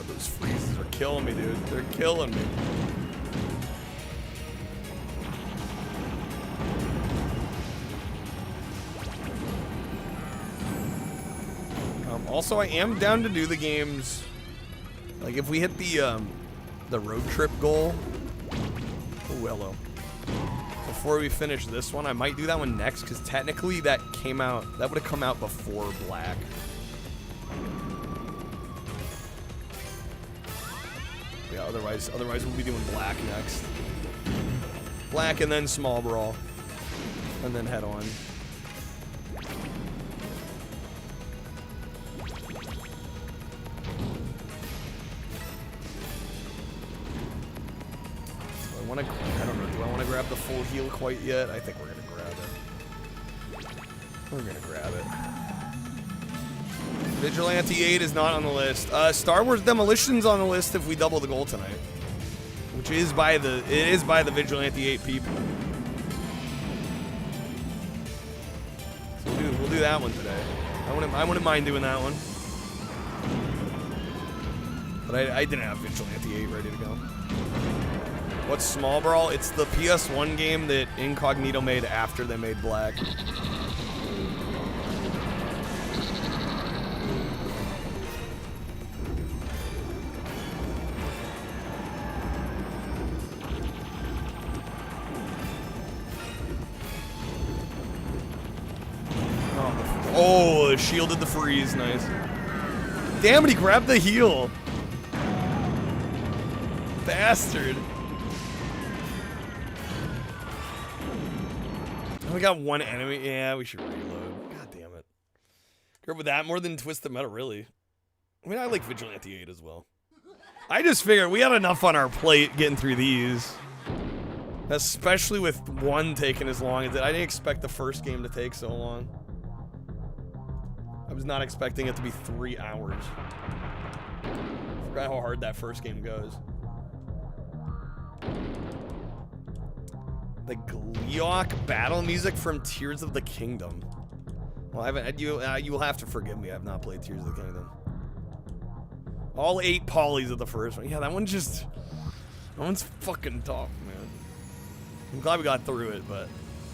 Those freezes are killing me, dude. They're killing me. Also, I am down to do the games. Like, if we hit the road trip goal. Oh, hello. Before we finish this one, I might do that one next, because technically that would have come out before Black. Yeah, otherwise we'll be doing Black next. Black and then Small Brawl. and then head on. I don't know, do I want to grab the full heal quite yet? I think we're going to grab it. We're going to grab it. Vigilante 8 is not on the list. Star Wars Demolition's on the list if we double the goal tonight. Which is by the, it is by the Vigilante 8 people. So we'll do that one today. I wouldn't mind doing that one. But I didn't have Vigilante 8 ready to go. What's Small Brawl? It's the PS1 game that Incognito made after they made Black. Oh, shielded the freeze. Nice. Damn it, he grabbed the heal. Bastard. We got one enemy. Yeah, we should reload. God damn it. Grab with that more than Twisted Metal, really. I mean, I like Vigilante 8 as well. I just figured we had enough on our plate getting through these. Especially with one taking as long as it. I didn't expect the first game to take so long. I was not expecting it to be 3 hours. I forgot how hard that first game goes. The Gleeok battle music from Tears of the Kingdom. Well, I haven't. You will have to forgive me. I've not played Tears of the Kingdom. All 8 polys of the first one. Yeah, that one's fucking tough, man. I'm glad we got through it, but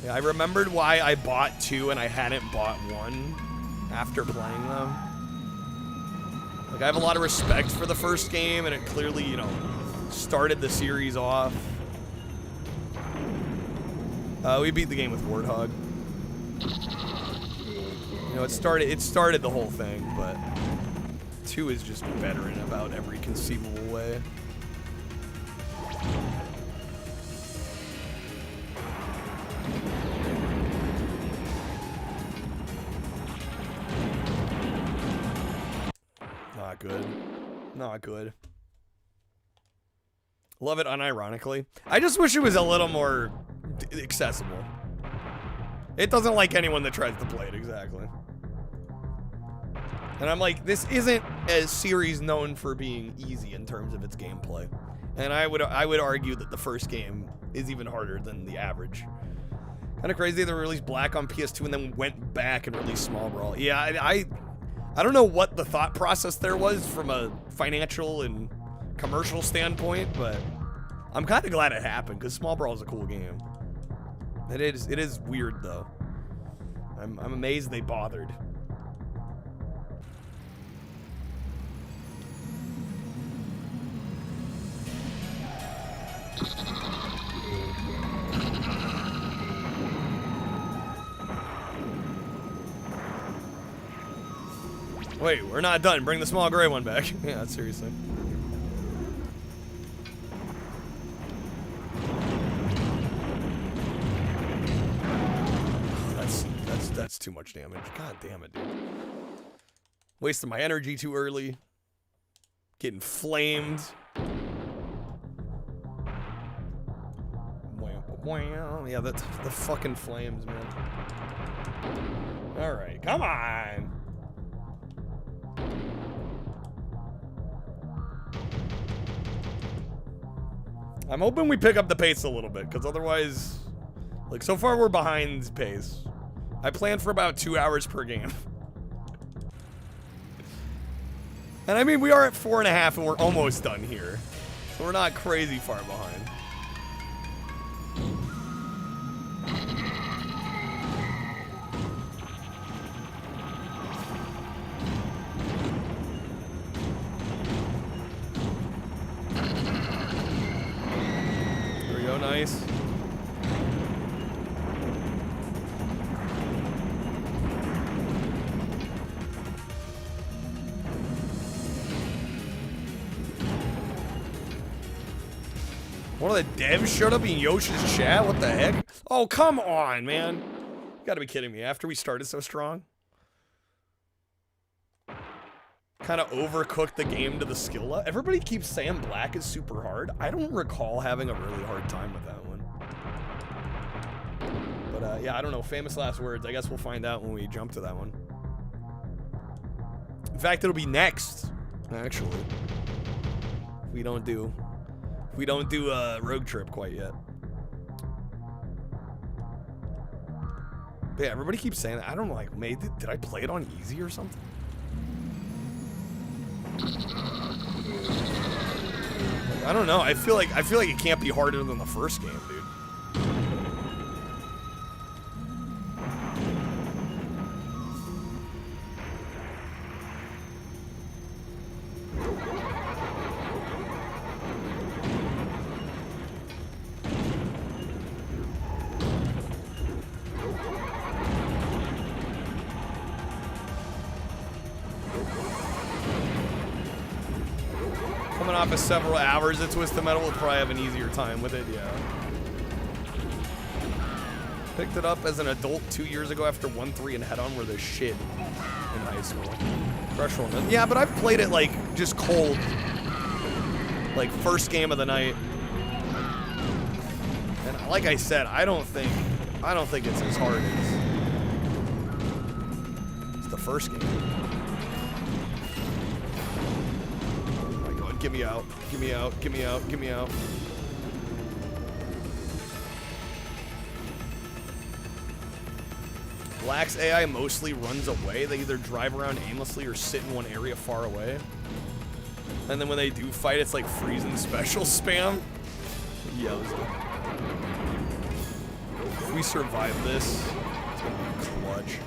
yeah, I remembered why I bought 2 and I hadn't bought 1 after playing them. Like, I have a lot of respect for the first game, and it clearly, you know, started the series off. We beat the game with Warthog. You know, it started the whole thing, but 2 is just better in about every conceivable way. Not good. Not good. Love it unironically. I just wish it was a little more accessible. It doesn't like anyone that tries to play it, exactly. And I'm like, this isn't a series known for being easy in terms of its gameplay. And I would argue that the first game is even harder than the average. Kind of crazy they released Black on PS2 and then went back and released Small Brawl. Yeah, I don't know what the thought process there was from a financial and commercial standpoint, but I'm kind of glad it happened because Small Brawl is a cool game. It is weird though. I'm amazed they bothered. Wait, we're not done. Bring the small gray one back. Yeah, seriously. That's too much damage. God damn it, dude. Wasting my energy too early. Getting flamed. Wow. Yeah, that's the fucking flames, man. Alright, come on. I'm hoping we pick up the pace a little bit, because otherwise, like, so far we're behind pace. I planned for about 2 hours per game. And I mean, we are at 4.5 and we're almost done here. So we're not crazy far behind. There we go, nice. One of the devs showed up in Yoshi's chat? What the heck? Oh, come on, man. Gotta be kidding me. After we started so strong. Kind of overcooked the game to the skill level. Everybody keeps saying Black is super hard. I don't recall having a really hard time with that one. But yeah, I don't know. Famous last words. I guess we'll find out when we jump to that one. In fact, it'll be next, actually. We don't do Rogue Trip quite yet. But yeah, everybody keeps saying that. I don't know, like, did I play it on easy or something? I don't know. I feel like it can't be harder than the first game, dude. Coming off of several hours of Twisted Metal, will probably have an easier time with it, yeah. Picked it up as an adult 2 years ago after 1-3 and Head-On were the shit in high school. Threshold. Yeah, but I've played it like just cold. Like first game of the night. And like I said, I don't think it's as hard as it's the first game. Get me out. Get me out. Get me out. Get me out. Black's AI mostly runs away. They either drive around aimlessly or sit in one area far away. And then when they do fight, it's like freezing special spam. Yeah, let's go. If we survive this, it's gonna be clutch.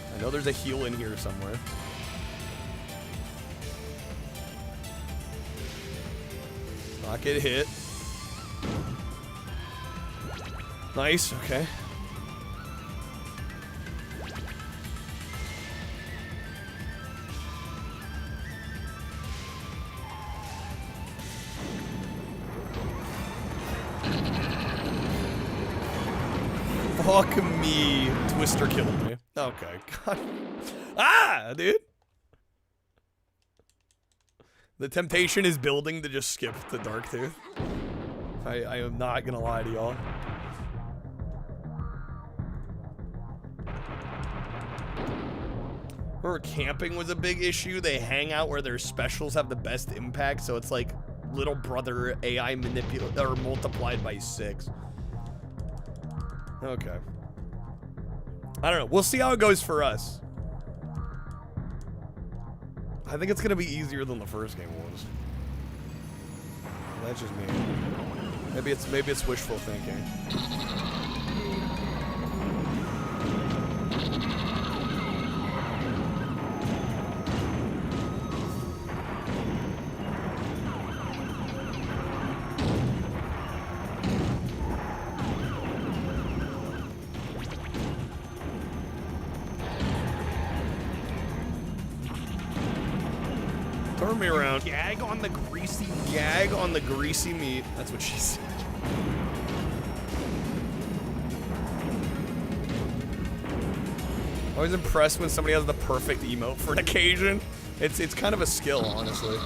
I know there's a heal in here somewhere. Not get hit. Nice, okay. Fuck me. Twister killed me. Okay, God. Ah, dude. The temptation is building to just skip the Darktooth. I am not gonna lie to y'all. Remember, camping was a big issue. They hang out where their specials have the best impact, so it's like little brother AI or multiplied by 6. Okay. I don't know. We'll see how it goes for us. I think it's gonna be easier than the first game was. That's just me. Maybe it's wishful thinking. Turn me around. Gag on the greasy meat. That's what she said. Always impressed when somebody has the perfect emote for an occasion. It's kind of a skill, honestly.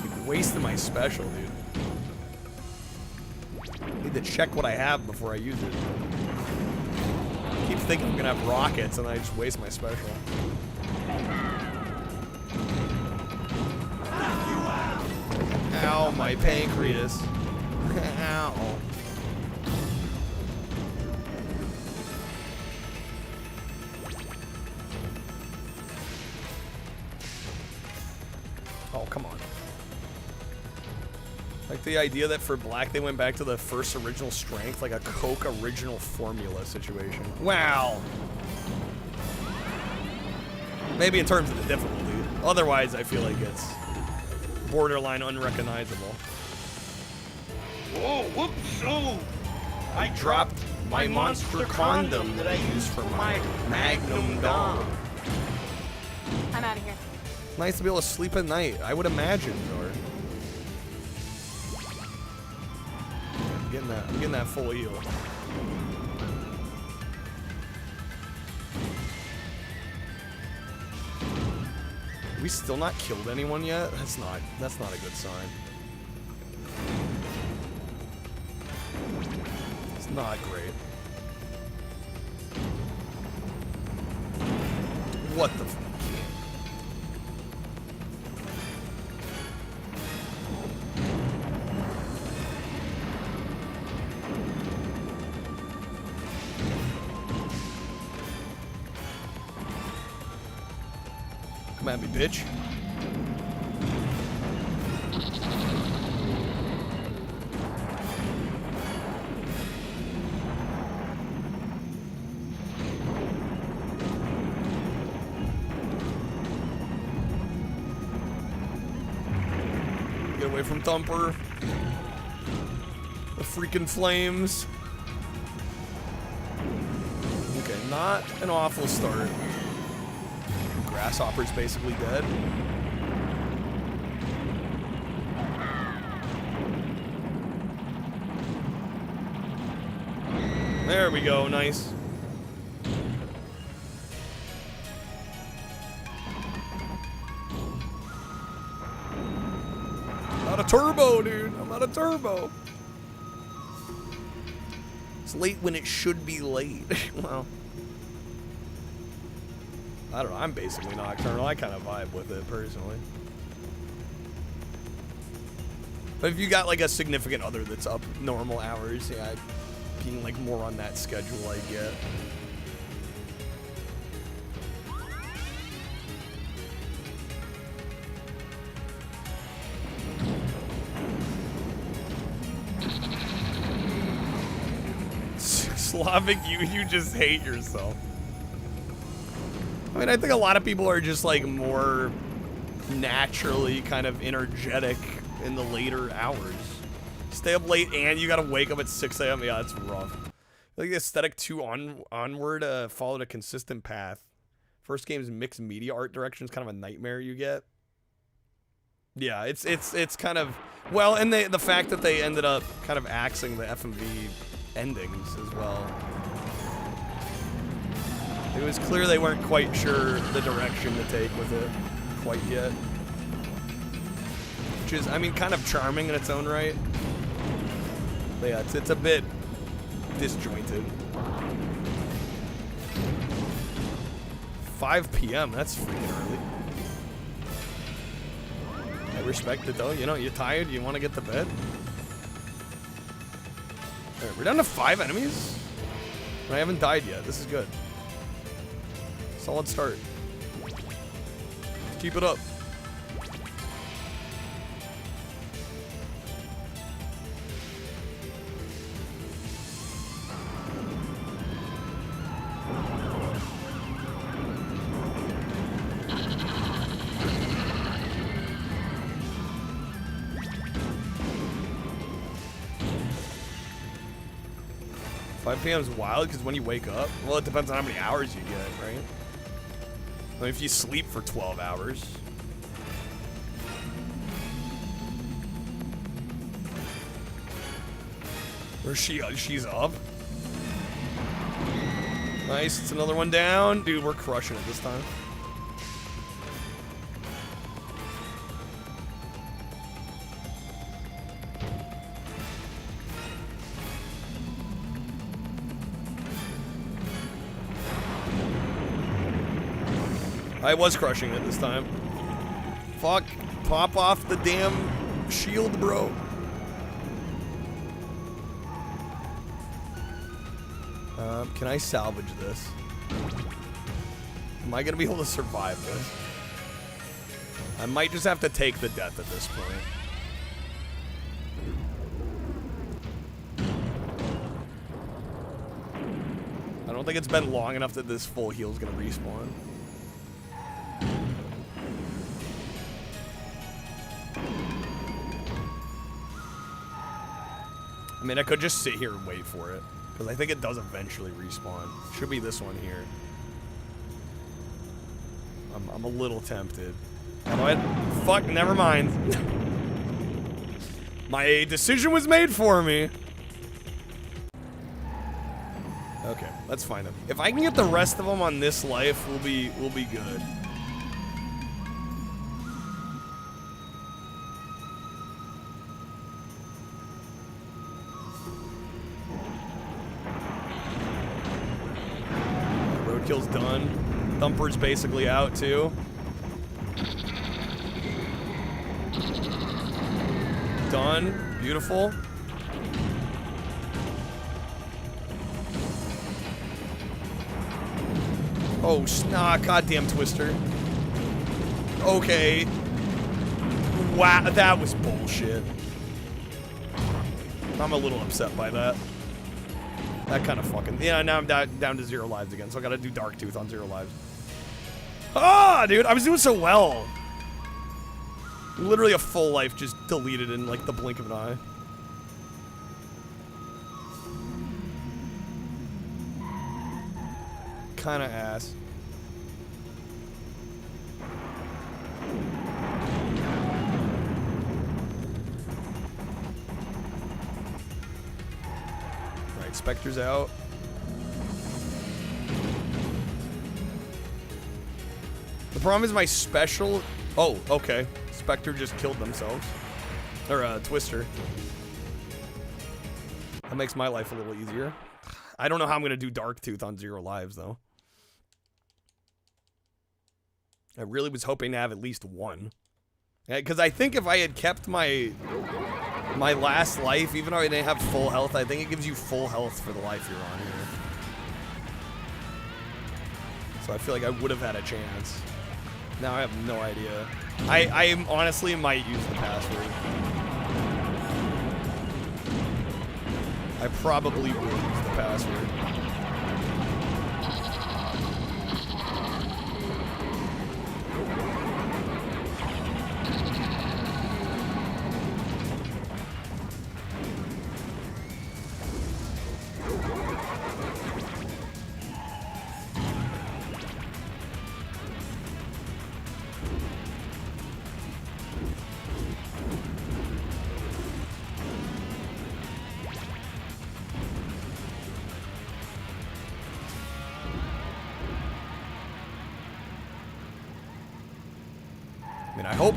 Keep wasting my special, dude. Need to check what I have before I use it. Keep thinking I'm gonna have rockets and I just waste my special. Ow, my pancreas. Ow. Oh, come on. Like the idea that for Black they went back to the first original strength, like a Coke original formula situation. Wow. Maybe in terms of the difficulty. Otherwise, I feel like it's borderline unrecognizable. Whoa, whoops, oh! I dropped my monster condom that I use for my Magnum Dom. out of here. Nice to be able to sleep at night. I would imagine, Zor. I'm getting that full heal. Have we still not killed anyone yet? That's not a good sign. It's not great. What the fuck? Come at me, bitch. Get away from Thumper. The freaking flames. Okay, not an awful start. Grasshopper's basically dead. There we go, nice. I'm out of turbo, dude. I'm out of turbo. It's late when it should be late. Wow. I don't know, I'm basically nocturnal. I kind of vibe with it, personally. But if you got, like, a significant other that's up normal hours, yeah, being, like, more on that schedule, I get. Slavic, you just hate yourself. I mean, I think a lot of people are just, like, more naturally kind of energetic in the later hours. Stay up late and you gotta wake up at 6 a.m. Yeah, that's rough. Like, the Aesthetic 2 onward followed a consistent path. First game's mixed media art direction is kind of a nightmare you get. Yeah, it's kind of... Well, and the fact that they ended up kind of axing the FMV endings as well. It was clear they weren't quite sure the direction to take with it quite yet. Which is, I mean, kind of charming in its own right. But yeah, it's a bit disjointed. 5 p.m., that's freaking early. I respect it though, you know, you're tired, you want to get to bed. Alright, we're down to 5 enemies? And I haven't died yet, this is good. Solid start. Keep it up. $5 p.m. is wild because when you wake up, well, it depends on how many hours you get, right? I mean, if you sleep for 12 hours. Where's she? She's up. Nice, it's another one down. Dude, we're crushing it this time. I was crushing it this time. Fuck. Pop off the damn shield, bro. Can I salvage this? Am I gonna be able to survive this? I might just have to take the death at this point. I don't think it's been long enough that this full heal is gonna respawn. I mean, I could just sit here and wait for it, because I think it does eventually respawn. Should be this one here. I'm a little tempted. Fuck, never mind. My decision was made for me. Okay, let's find him. If I can get the rest of them on this life, we'll be good. Roadkill's done. Thumper's basically out too. Done. Beautiful. Oh, goddamn Twister. Okay. Wow, that was bullshit. I'm a little upset by that. That kind of fucking... Yeah, now I'm down to 0 lives again, so I gotta do Darktooth on 0 lives. Ah, dude, I was doing so well. Literally a full life just deleted in, like, the blink of an eye. Kind of ass. Right, Spectre's out. The problem is my special... Oh, okay. Spectre just killed themselves. Or, Twister. That makes my life a little easier. I don't know how I'm going to do Darktooth on 0 lives, though. I really was hoping to have at least one. Because I think if I had kept my last life, even though I didn't have full health, I think it gives you full health for the life you're on here. So I feel like I would have had a chance. Now I have no idea. I honestly might use the password. I probably will use the password.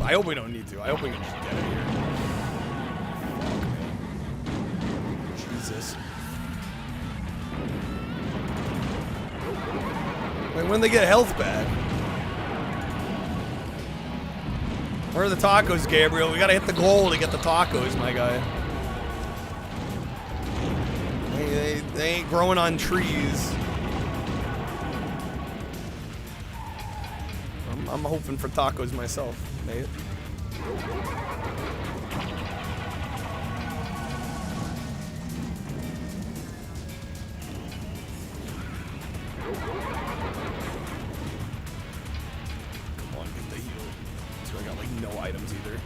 I hope we don't need to. I hope we can just get it here. Jesus. Wait, when they get health back? Where are the tacos, Gabriel? We gotta hit the goal to get the tacos, my guy. They ain't growing on trees. I'm hoping for tacos myself, mate. Come on, get the heal. So I got like no items either.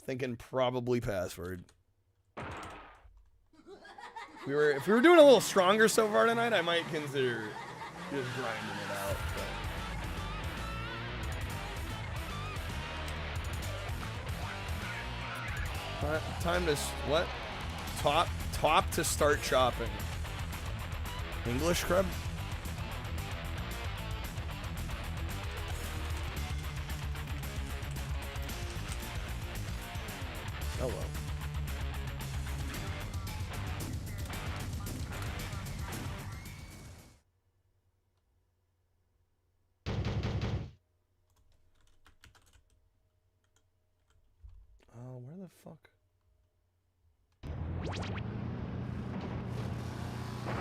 Thinking probably password. If we were doing a little stronger so far tonight, I might consider just grinding it out. But. Time to what? Top to start shopping. English crab? Oh well. Oh, where the fuck?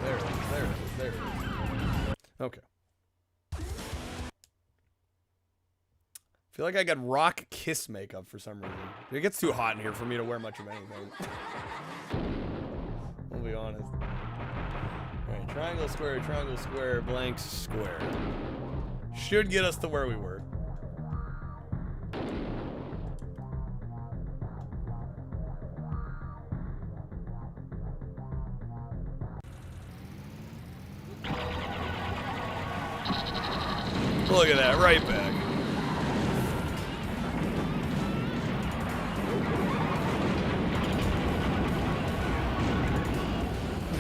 There it is. Okay. feel like I got rock kiss makeup for some reason. It gets too hot in here for me to wear much of anything. I'll be honest. Alright, triangle, square, blank, square. Should get us to where we were. Look at that, right back.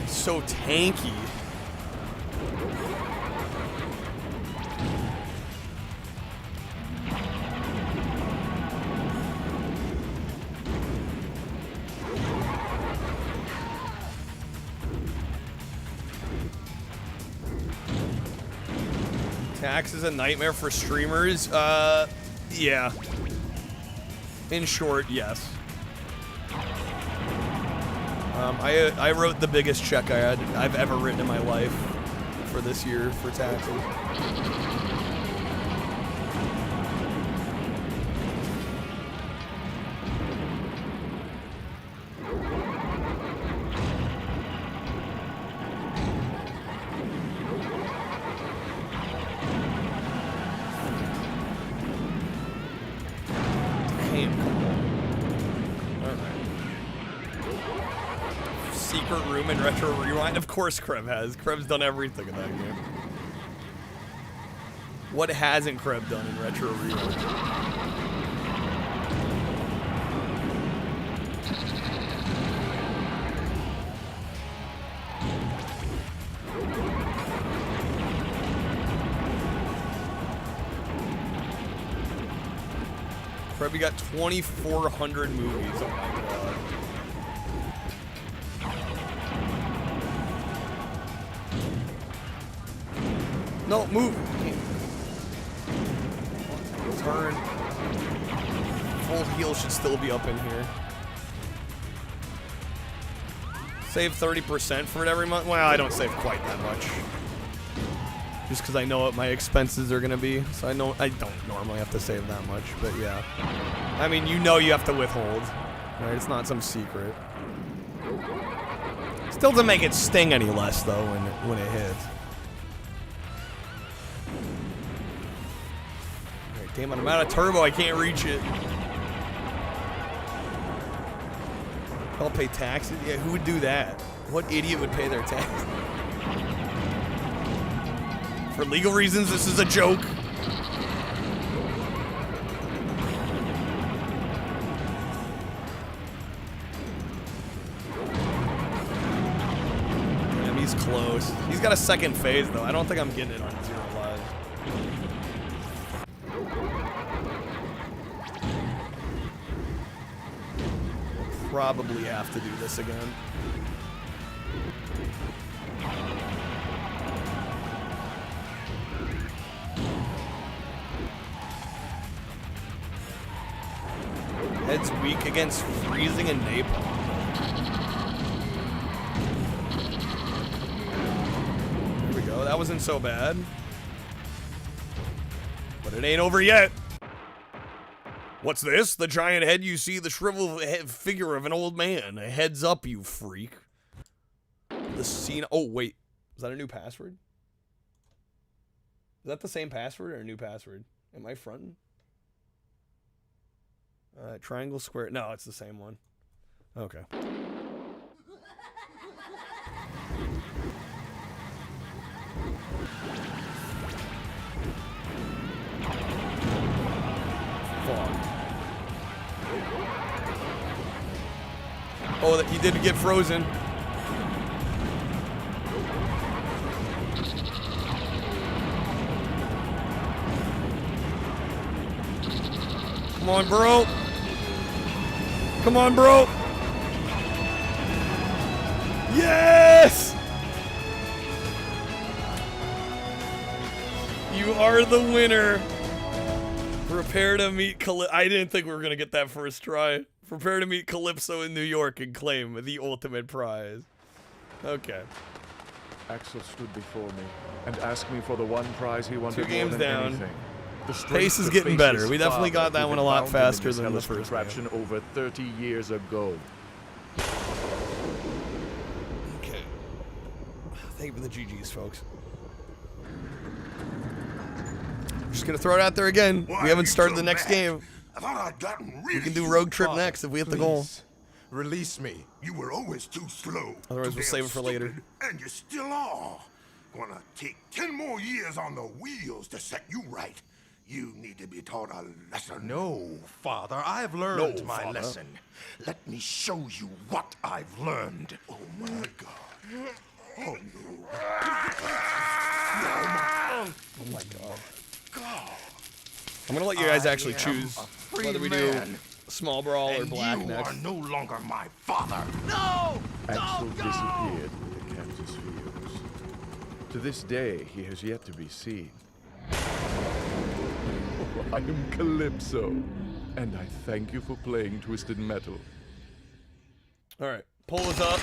He's so tanky. Tax is a nightmare for streamers. Yeah. In short, yes. I wrote the biggest check I've ever written in my life for this year for taxes. Retro Rewind? Of course Kreb has. Kreb's done everything in that game. What hasn't Kreb done in Retro Rewind? Kreb, you got 2,400 movies. Oh my god. No, move. Turn. Full heal should still be up in here. Save 30% for it every month? Well, I don't save quite that much. Just because I know what my expenses are going to be. So I don't normally have to save that much, but yeah. I mean, you know you have to withhold. Right? It's not some secret. Still doesn't make it sting any less, though, when it hits. Damn it, I'm out of turbo, I can't reach it. I'll pay taxes? Yeah, who would do that? What idiot would pay their taxes? For legal reasons, this is a joke. Damn, he's close. He's got a second phase, though. I don't think I'm getting it on 0 live. Probably have to do this again. Head's weak against freezing and napalm. There we go. That wasn't so bad. But it ain't over yet. What's this? The giant head you see, the shriveled figure of an old man. Heads up, you freak. The scene. Oh, wait. Is that a new password? Is that the same password or a new password? Am I fronting? Triangle, square. No, it's the same one. Okay. Fuck. Oh, he did get frozen. Come on, bro. Come on, bro. Yes! You are the winner. Prepare to meet I didn't think we were going to get that first try. Prepare to meet Calypso in New York and claim the ultimate prize. Okay. Axel stood before me and asked me for the one prize he wanted 2 games more than down. anything. The strength Pace is to getting face better. his We definitely father, got that who one had a lot bound him in faster this than the hellish first contraption over 30 years ago. Okay. Thank you for the GGs, folks. Just gonna throw it out there again. We haven't started the next game. I thought I'd gotten rid We can of do you, Rogue Trip Father. next if we hit the goal. Please, release me. You were always too slow. Otherwise, too we'll damn save it for later. stupid, and you still are. Gonna take 10 more years on the wheels to set you right. You need to be taught a lesson. No, Father, I've learned No, my Father. lesson. Let me show you what I've learned. Oh my God. Oh no. Oh my God. I'm gonna let you guys actually choose whether we do small brawl or black you next. are no longer my father. No! Axel disappeared in the Kansas fields. To this day, he has yet to be seen. I am Calypso, and I thank you for playing Twisted Metal. All right, poll is up.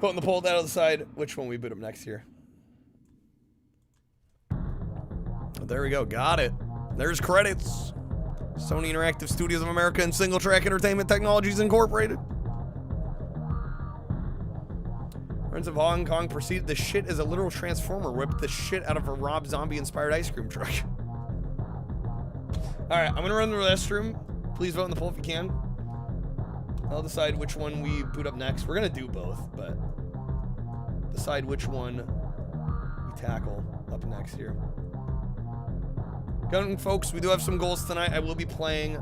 Putting the poll down on the side. Which one we boot up next here? Oh, there we go. Got it. There's credits. Sony Interactive Studios of America and Single Track Entertainment Technologies Incorporated. Friends of Hong Kong proceeded to shit as a literal transformer whipped the shit out of a Rob Zombie-inspired ice cream truck. All right, I'm gonna run to the restroom. Please vote in the poll if you can. I'll decide which one we boot up next. We're gonna do both, but decide which one we tackle up next here. Gun folks, we do have some goals tonight. I will be playing,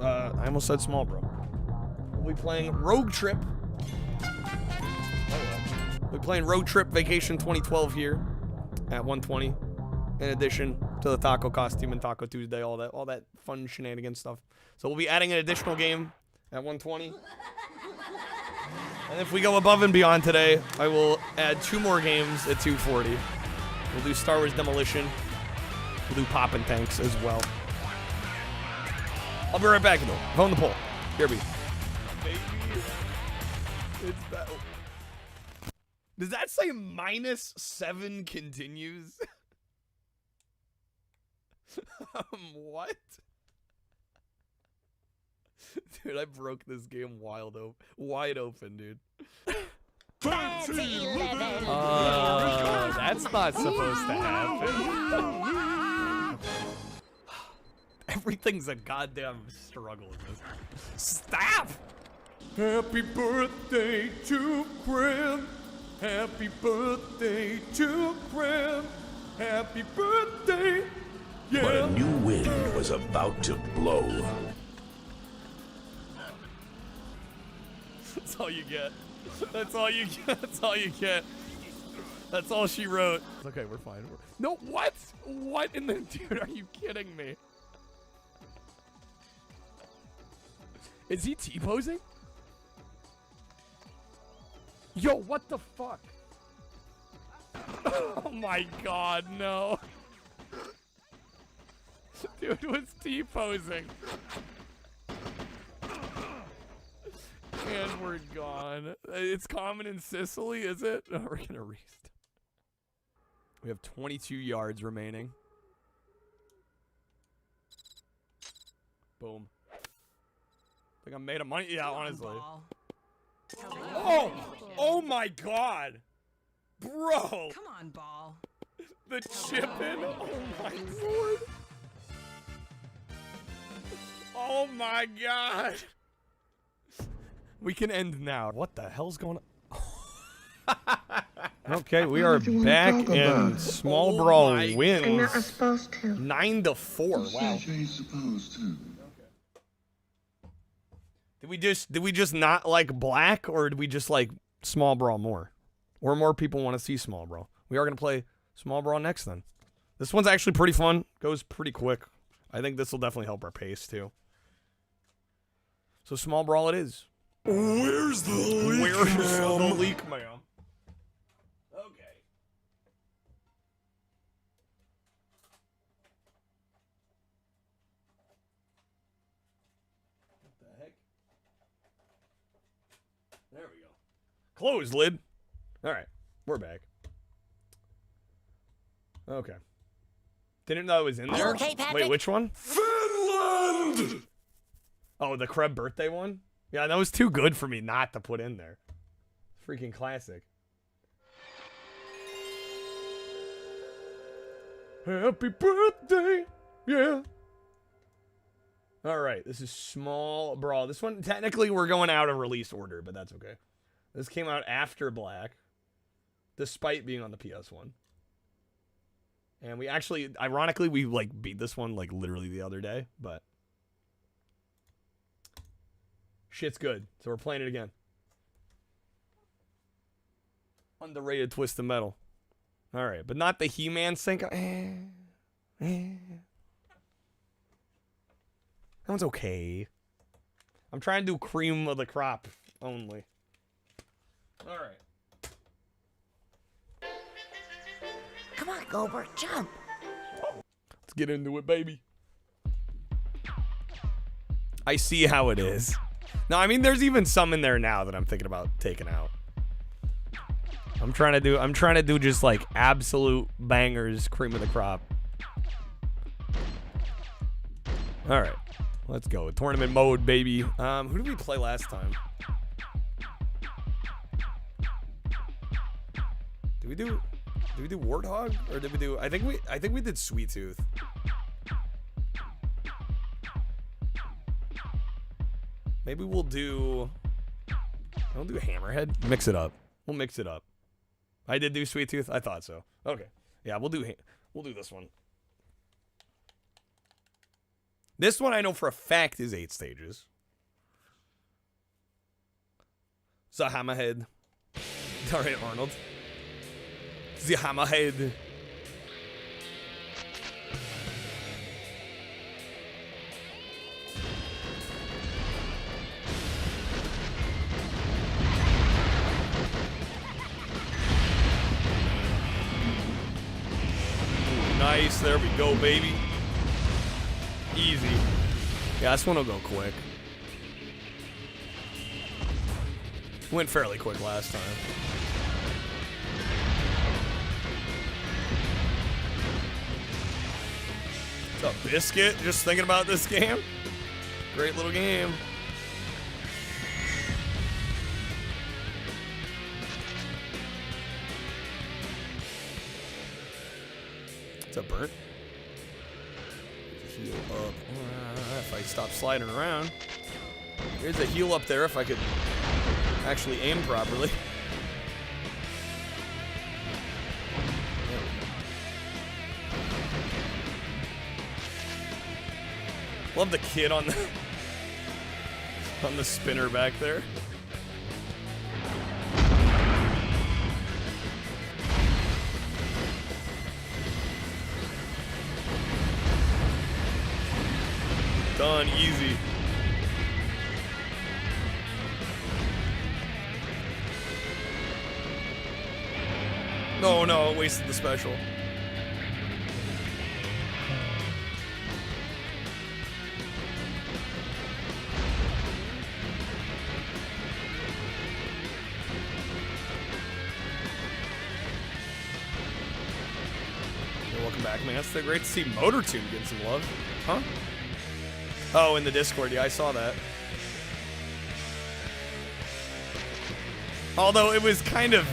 I almost said small bro. We'll be playing Rogue Trip. We'll be playing Road Trip Vacation 2012 here at 120. In addition to the taco costume and Taco Tuesday, all that fun shenanigans stuff. So we'll be adding an additional game at 120. And if we go above and beyond today, I will add 2 more games at 240. We'll do Star Wars Demolition. We'll do Poppin' Tanks as well. I'll be right back though. Vote in the poll. Here we go. Baby. It's that. Does that say -7 continues? What? Dude, I broke this game wide open, dude. That's not supposed to happen. Everything's a goddamn struggle in this. Stop! Happy birthday to Crim. Happy birthday to Crim. Happy birthday. Yeah. But a new wind was about to blow. That's all you get. That's all you get. That's all you get. That's all she wrote. Okay, we're fine. No, what? What in the... Dude, are you kidding me? Is he T-posing? Yo, what the fuck? Oh my god, no. Dude was T-posing. And we're gone. It's common in Sicily, is it? Oh, we're gonna restart. We have 22 yards remaining. Boom. Think I'm made of money? Yeah, honestly. Oh my god! Bro! Come on, ball. The chipping? Oh my lord! Oh my god! We can end now. What the hell's going on? Okay, we are back in Small Brawl wins. I'm not supposed to. 9-4. Wow. Did we just not like black, or did we just like Small Brawl more? Or more people want to see Small Brawl? We are gonna play Small Brawl next then. This one's actually pretty fun. Goes pretty quick. I think this will definitely help our pace too. So Small Brawl it is. Where's the leak, Where's ma'am? the leak, ma'am? Okay. What the heck? There we go. Close lid. All right, we're back. Okay. Didn't know it was in there. okay, Patrick? Wait, which one? Finland! Oh, the Kreb birthday one? Yeah, that was too good for me not to put in there. Freaking classic. Happy birthday! Yeah. Alright, this is Small Brawl. This one, technically, we're going out of release order, but that's okay. This came out after Black, despite being on the PS1. And we actually, ironically, we, like, beat this one, like, literally the other day, but shit's good, so we're playing it again. Underrated Twisted Metal. Alright, but not the He-Man sync. That one's okay. I'm trying to do cream of the crop only. Alright. Come on, Goldberg, jump. Let's get into it, baby. I see how it is. No, I mean, there's even some in there now that I'm thinking about taking out. I'm trying to do just like absolute bangers, cream of the crop. All right, let's go. Tournament mode, baby. Who did we play last time? Did we do Warthog or did we do? I think we did Sweet Tooth. Maybe we'll do Hammerhead. Mix it up. We'll mix it up. I did do Sweet Tooth. I thought so. Okay. Yeah, we'll do this one. This one I know for a fact is 8 stages. The Hammerhead. All right, Arnold. The Hammerhead. Nice, there we go, baby. Easy. Yeah, this one will go quick. Went fairly quick last time. What's up, Biscuit? Just thinking about this game? Great little game. What's up, Bert? Heal up. If I stop sliding around. There's a heal up there if I could actually aim properly. Love the kid on the spinner back there. Done, easy. No, wasted the special. Welcome back, man. It's great to see Motor Tune getting some love. Huh? Oh, in the Discord, yeah, I saw that. Although it was kind of,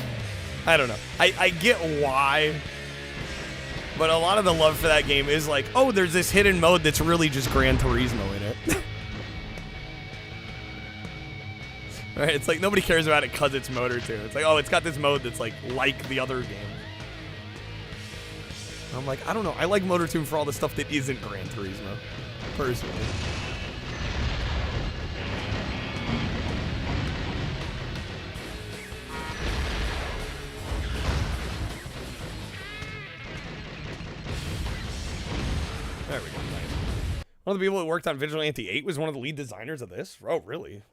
I don't know. I get why, but a lot of the love for that game is like, oh, there's this hidden mode that's really just Gran Turismo in it. Right? It's like nobody cares about it because it's Motor 2. It's like, oh, it's got this mode that's like the other game. I'm like, I don't know. I like Motor 2 for all the stuff that isn't Gran Turismo, personally. There we go. Nice. One of the people that worked on Vigilante 8 was one of the lead designers of this. Oh, really?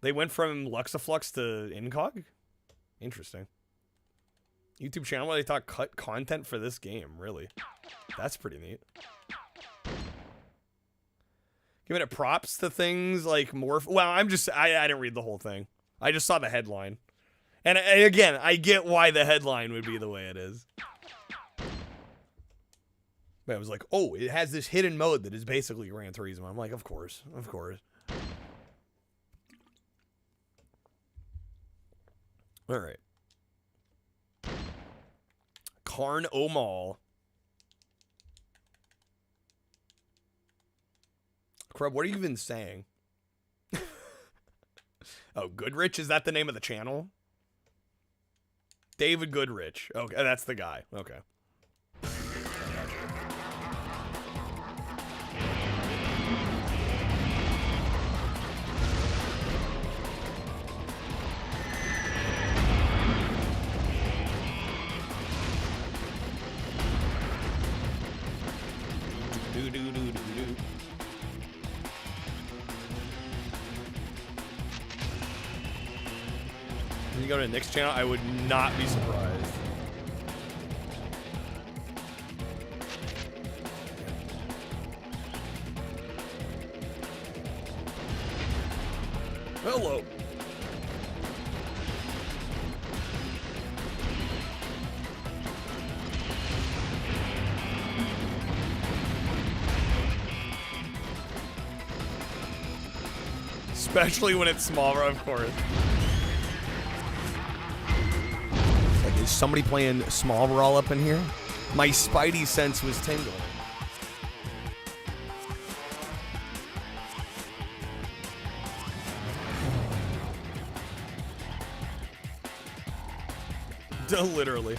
They went from Luxaflux to Incog? Interesting. YouTube channel where they thought cut content for this game, really. That's pretty neat. Giving it props to things like Morph. Well, I didn't read the whole thing. I just saw the headline. And again, I get why the headline would be the way it is. But I was like, oh, it has this hidden mode that is basically Gran Turismo. I'm like, of course, of course. All right. Karn Omal. Crub, what are you even saying? Oh, Goodrich? Is that the name of the channel? David Goodrich. Okay, that's the guy. Okay. When you go to the next channel, I would not be surprised. Hello. Especially when it's smaller, of course. Like, is somebody playing Small Brawl up in here? My spidey sense was tingling. Literally.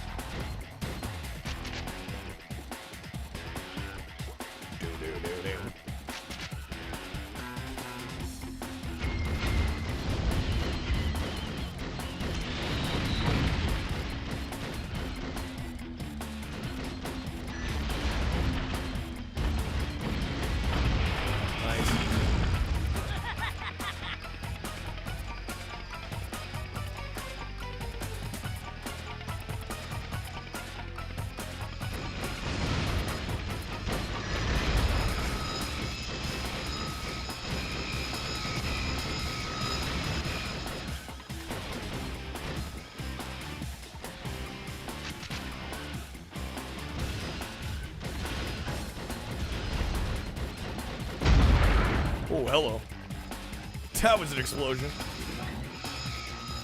Oh, hello. That was an explosion.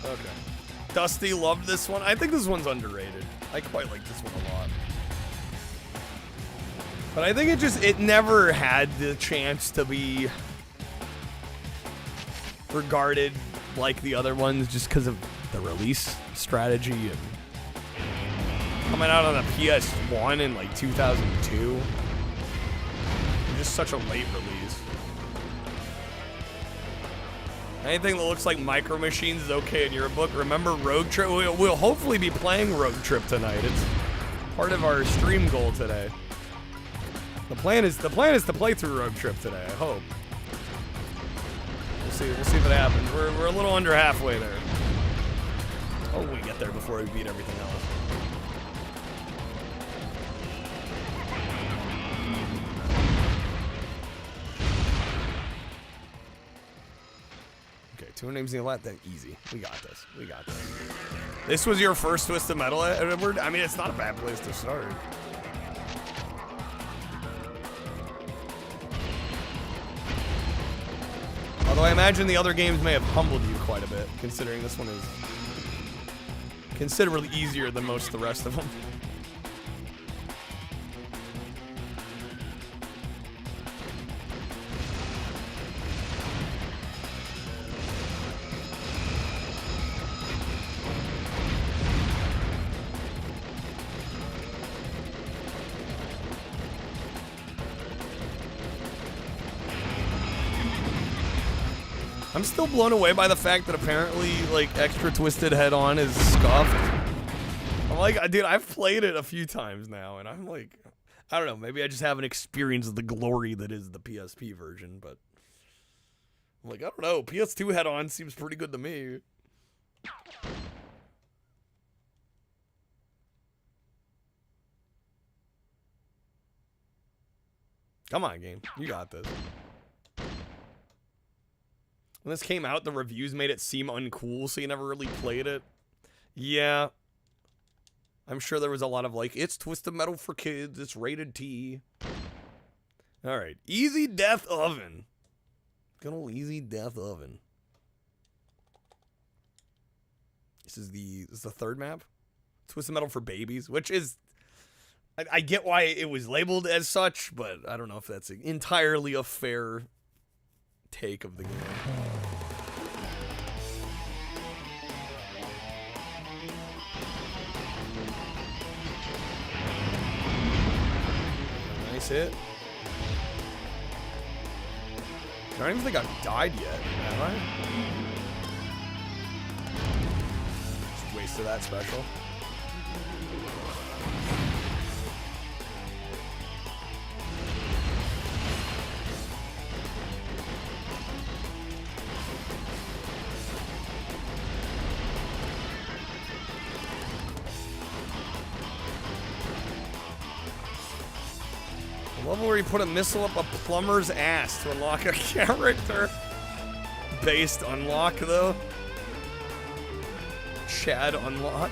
Okay. Dusty loved this one. I think this one's underrated. I quite like this one a lot. But I think it never had the chance to be regarded like the other ones just because of the release strategy and coming out on the PS1 in like 2002. Just such a late release. Anything that looks like Micro Machines is okay in your book. Remember Road Trip? We'll hopefully be playing Road Trip tonight. It's part of our stream goal today. The plan is to play through Road Trip today. I hope. We'll see if it happens. We're a little under halfway there. Oh, we get there before we beat everything else. Two names in the left, then easy. We got this. We got this. This was your first Twisted Metal, Edward? I mean, it's not a bad place to start. Although I imagine the other games may have humbled you quite a bit, considering this one is considerably easier than most of the rest of them. I'm still blown away by the fact that apparently, like, Extra Twisted Head-On is scuffed. I'm like, dude, I've played it a few times now, and I'm like, I don't know, maybe I just haven't experienced the glory that is the PSP version, but I'm like, I don't know, PS2 Head-On seems pretty good to me. Come on, game. You got this. When this came out, the reviews made it seem uncool, so you never really played it. Yeah. I'm sure there was a lot of like, it's Twisted Metal for kids, it's rated T. Alright, Easy Death Oven. Good old Easy Death Oven. This is the third map. Twisted Metal for babies, which is, I get why it was labeled as such, but I don't know if that's entirely a fair take of the game. Nice hit. I don't even think I've died yet, have I? Just wasted that special. I love where you put a missile up a plumber's ass to unlock a character. Based unlock, though. Chad unlock.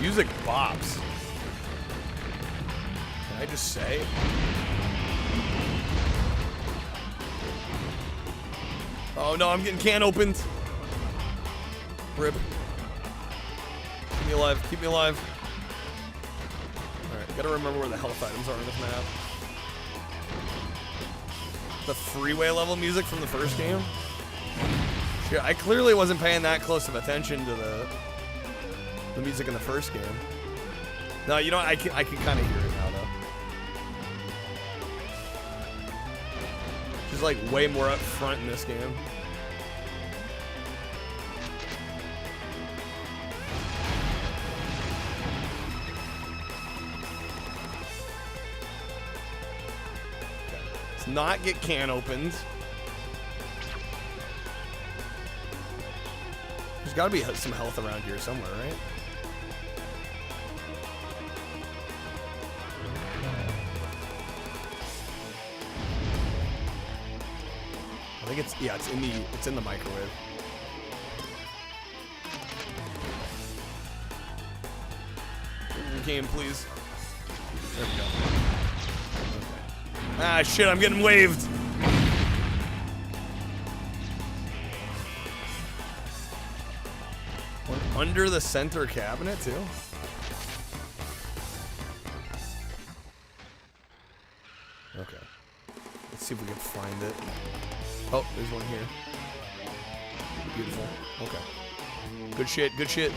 Music bops. Can I just say? Oh no, I'm getting can opened. Rip. Keep me alive, keep me alive. Alright, gotta remember where the health items are on this map. The freeway level music from the first game? Shit, I clearly wasn't paying that close of attention to the music in the first game. No, you know what? I can kind of hear it now, though. She's like way more up front in this game. Okay. Let's not get can opened. There's got to be some health around here somewhere, right? I think it's it's in the microwave. Game, please. There we go. Okay. Ah, shit! I'm getting waved. Under the center cabinet too. Okay. Let's see if we can find it. Oh, there's one here. Beautiful. Okay. Good shit, good shit.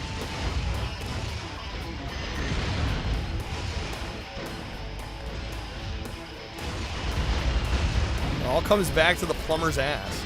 It all comes back to the plumber's ass.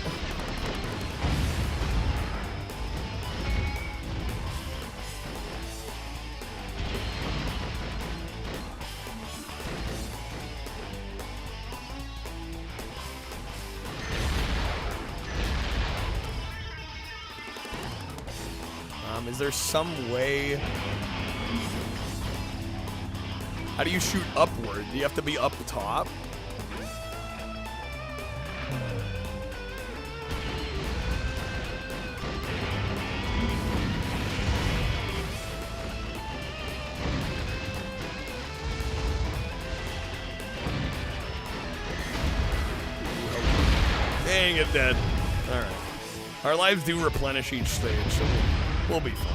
Is there some way? How do you shoot upward? Do you have to be up top? Dang it, dead. All right. Our lives do replenish each stage, so we'll be fine.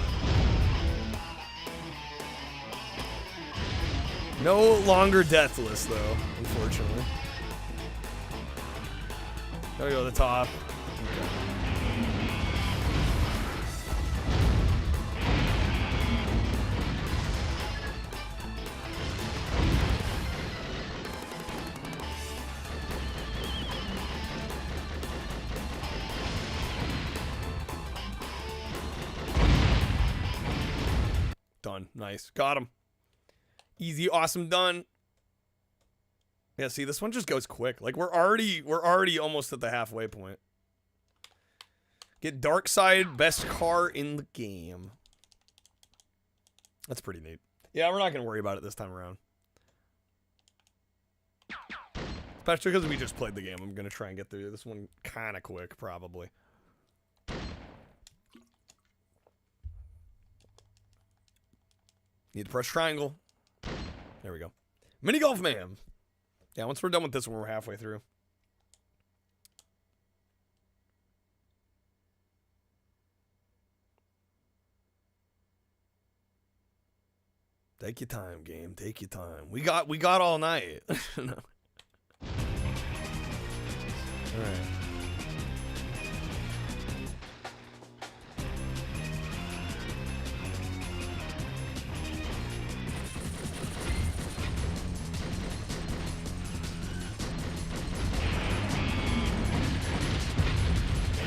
No longer deathless, though, unfortunately. Gotta go to the top. Okay. Nice. Got him. Easy, awesome, done. Yeah, see, this one just goes quick. Like, we're already almost at the halfway point. Get Darkseid, best car in the game. That's pretty neat. Yeah, we're not going to worry about it this time around. Especially because we just played the game. I'm going to try and get through this one kind of quick, probably. Need to press triangle. There we go. Mini Golf Man. Yeah, once we're done with this one, we're halfway through. Take your time, game. Take your time. We got all night. No. All right.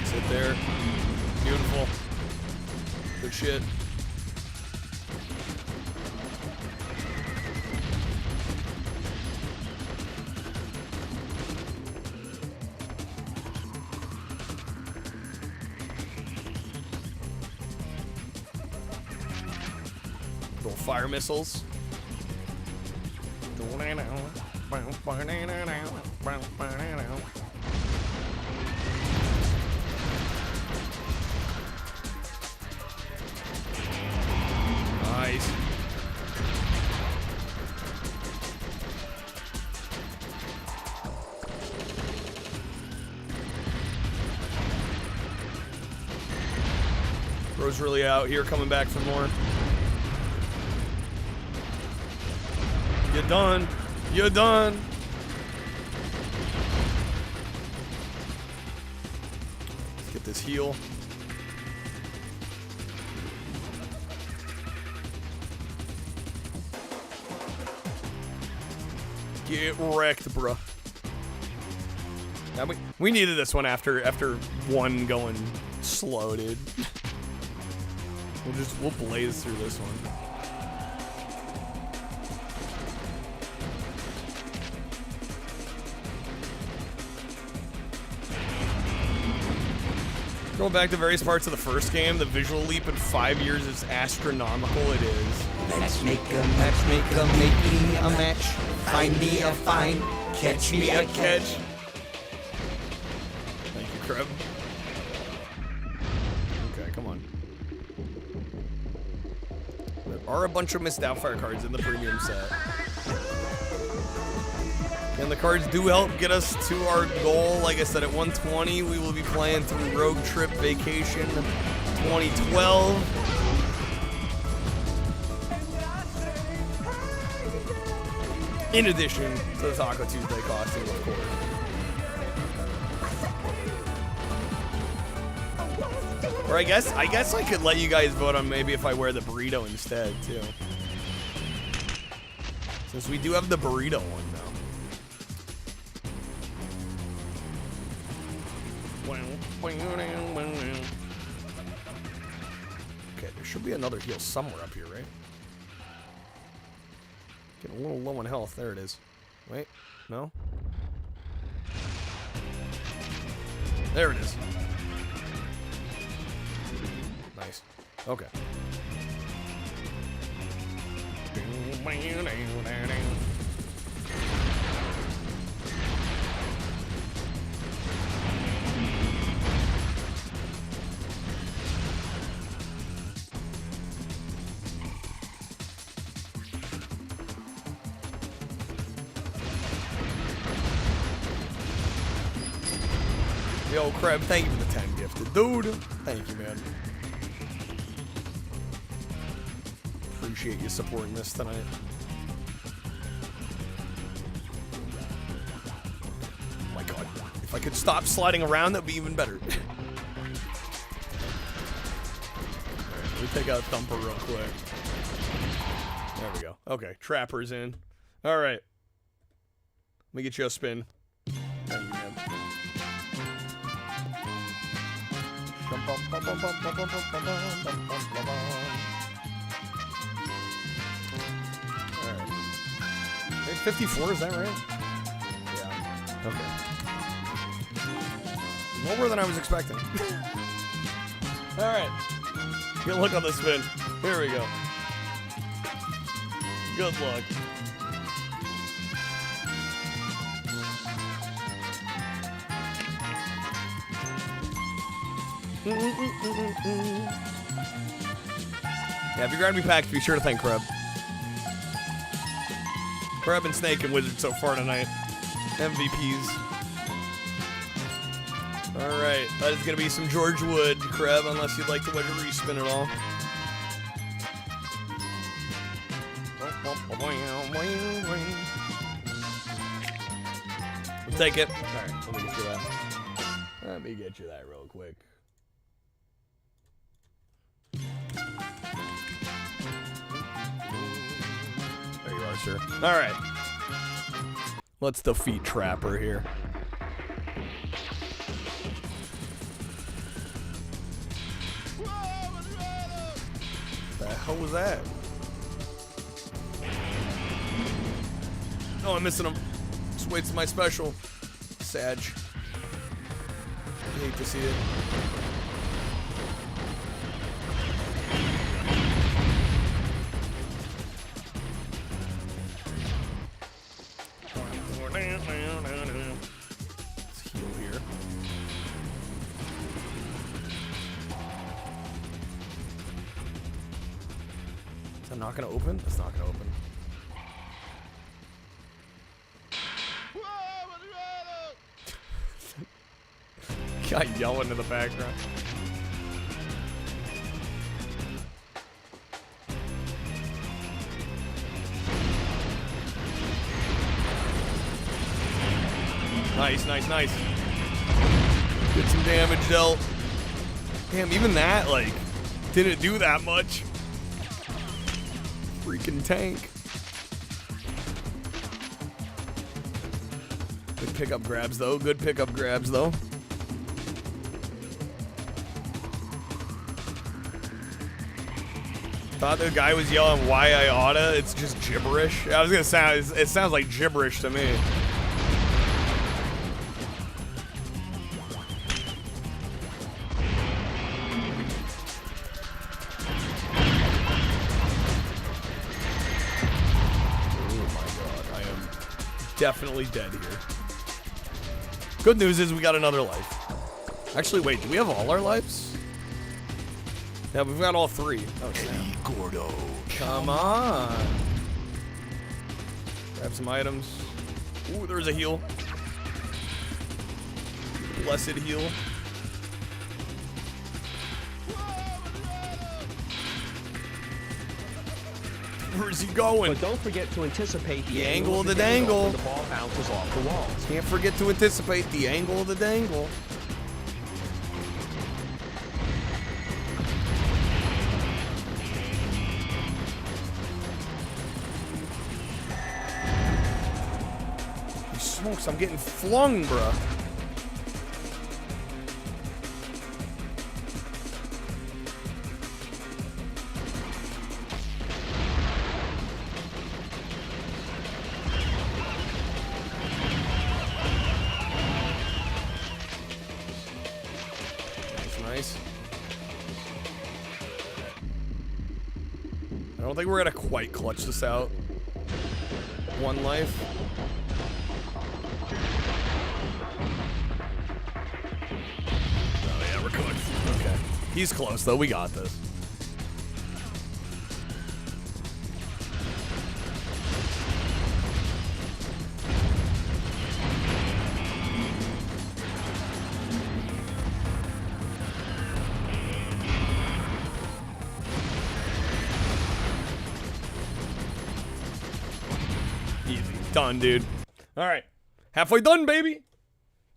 Sit there. Beautiful. Good shit. Little fire missiles. Nice. Bro's really out here, coming back for more. You're done. You're done. Let's get this heal. Get wrecked, bruh. Now we needed this one after one going slow, dude. We'll blaze through this one. Going back to various parts of the first game, the visual leap in 5 years is astronomical. It is. Let's make a matchmaker, make me a match. Find me a find, catch me a catch. Thank you, Kreb. Okay, come on. There are a bunch of Mist Doubtfire cards in the premium set. And the cards do help get us to our goal. Like I said, at 120, we will be playing through Rogue Trip Vacation 2012. In addition to the Taco Tuesday costume, of course. Or I guess I could let you guys vote on maybe if I wear the burrito instead, too. Since we do have the burrito one now. Okay, there should be another heal somewhere up here, right? Getting a little low on health. There it is. Wait, no? There it is. Nice. Okay. Yo, Kreb, thank you for the 10 gifted. Dude, thank you, man. Appreciate you supporting this tonight. Oh my god. If I could stop sliding around, that'd be even better. Alright, let me take out Thumper real quick. There we go. Okay, Trapper's in. Alright. Let me get you a spin. Thank you, man. 54, is that right? Yeah. Okay. Lower than I was expecting. Alright. Good luck on the spin. Here we go. Good luck. Yeah, if you're grabbing me packs, be sure to thank Kreb. Kreb and Snake and Wizard so far tonight. MVPs. Alright, that is going to be some George Wood, Kreb, unless you'd like to let it respin it all. We'll take it. Alright, let me get you that. Let me get you that real quick. There you are, sir. Alright. Let's defeat Trapper here. The hell was that? Oh, I'm missing him. Just waits my special. Sag. I hate to see it. Let's heal here. Is that not gonna open? It's not gonna open. Guy yelling in the background. Nice, nice, nice. Get some damage dealt. Damn, even that, like, didn't do that much. Freaking tank. Good pickup grabs, though. Good pickup grabs, though. Thought the guy was yelling why I oughta. It's just gibberish. I was gonna say it sounds like gibberish to me. Oh my god, I am definitely dead here. Good news is we got another life. Actually, wait, do we have all our lives? Yeah, we've got all three. Oh, Eddie Gordo. Come on. Grab some items. Ooh, there's a heal. Blessed heal. Where's he going? But don't forget to anticipate the angle of the dangle. When the ball bounces off the walls. Can't forget to anticipate the angle of the dangle. Smokes, I'm getting flung, bruh. That's nice. I don't think we're gonna quite clutch this out. One life. Okay. He's close, though. We got this. Easy. Done, dude. All right. Halfway done, baby.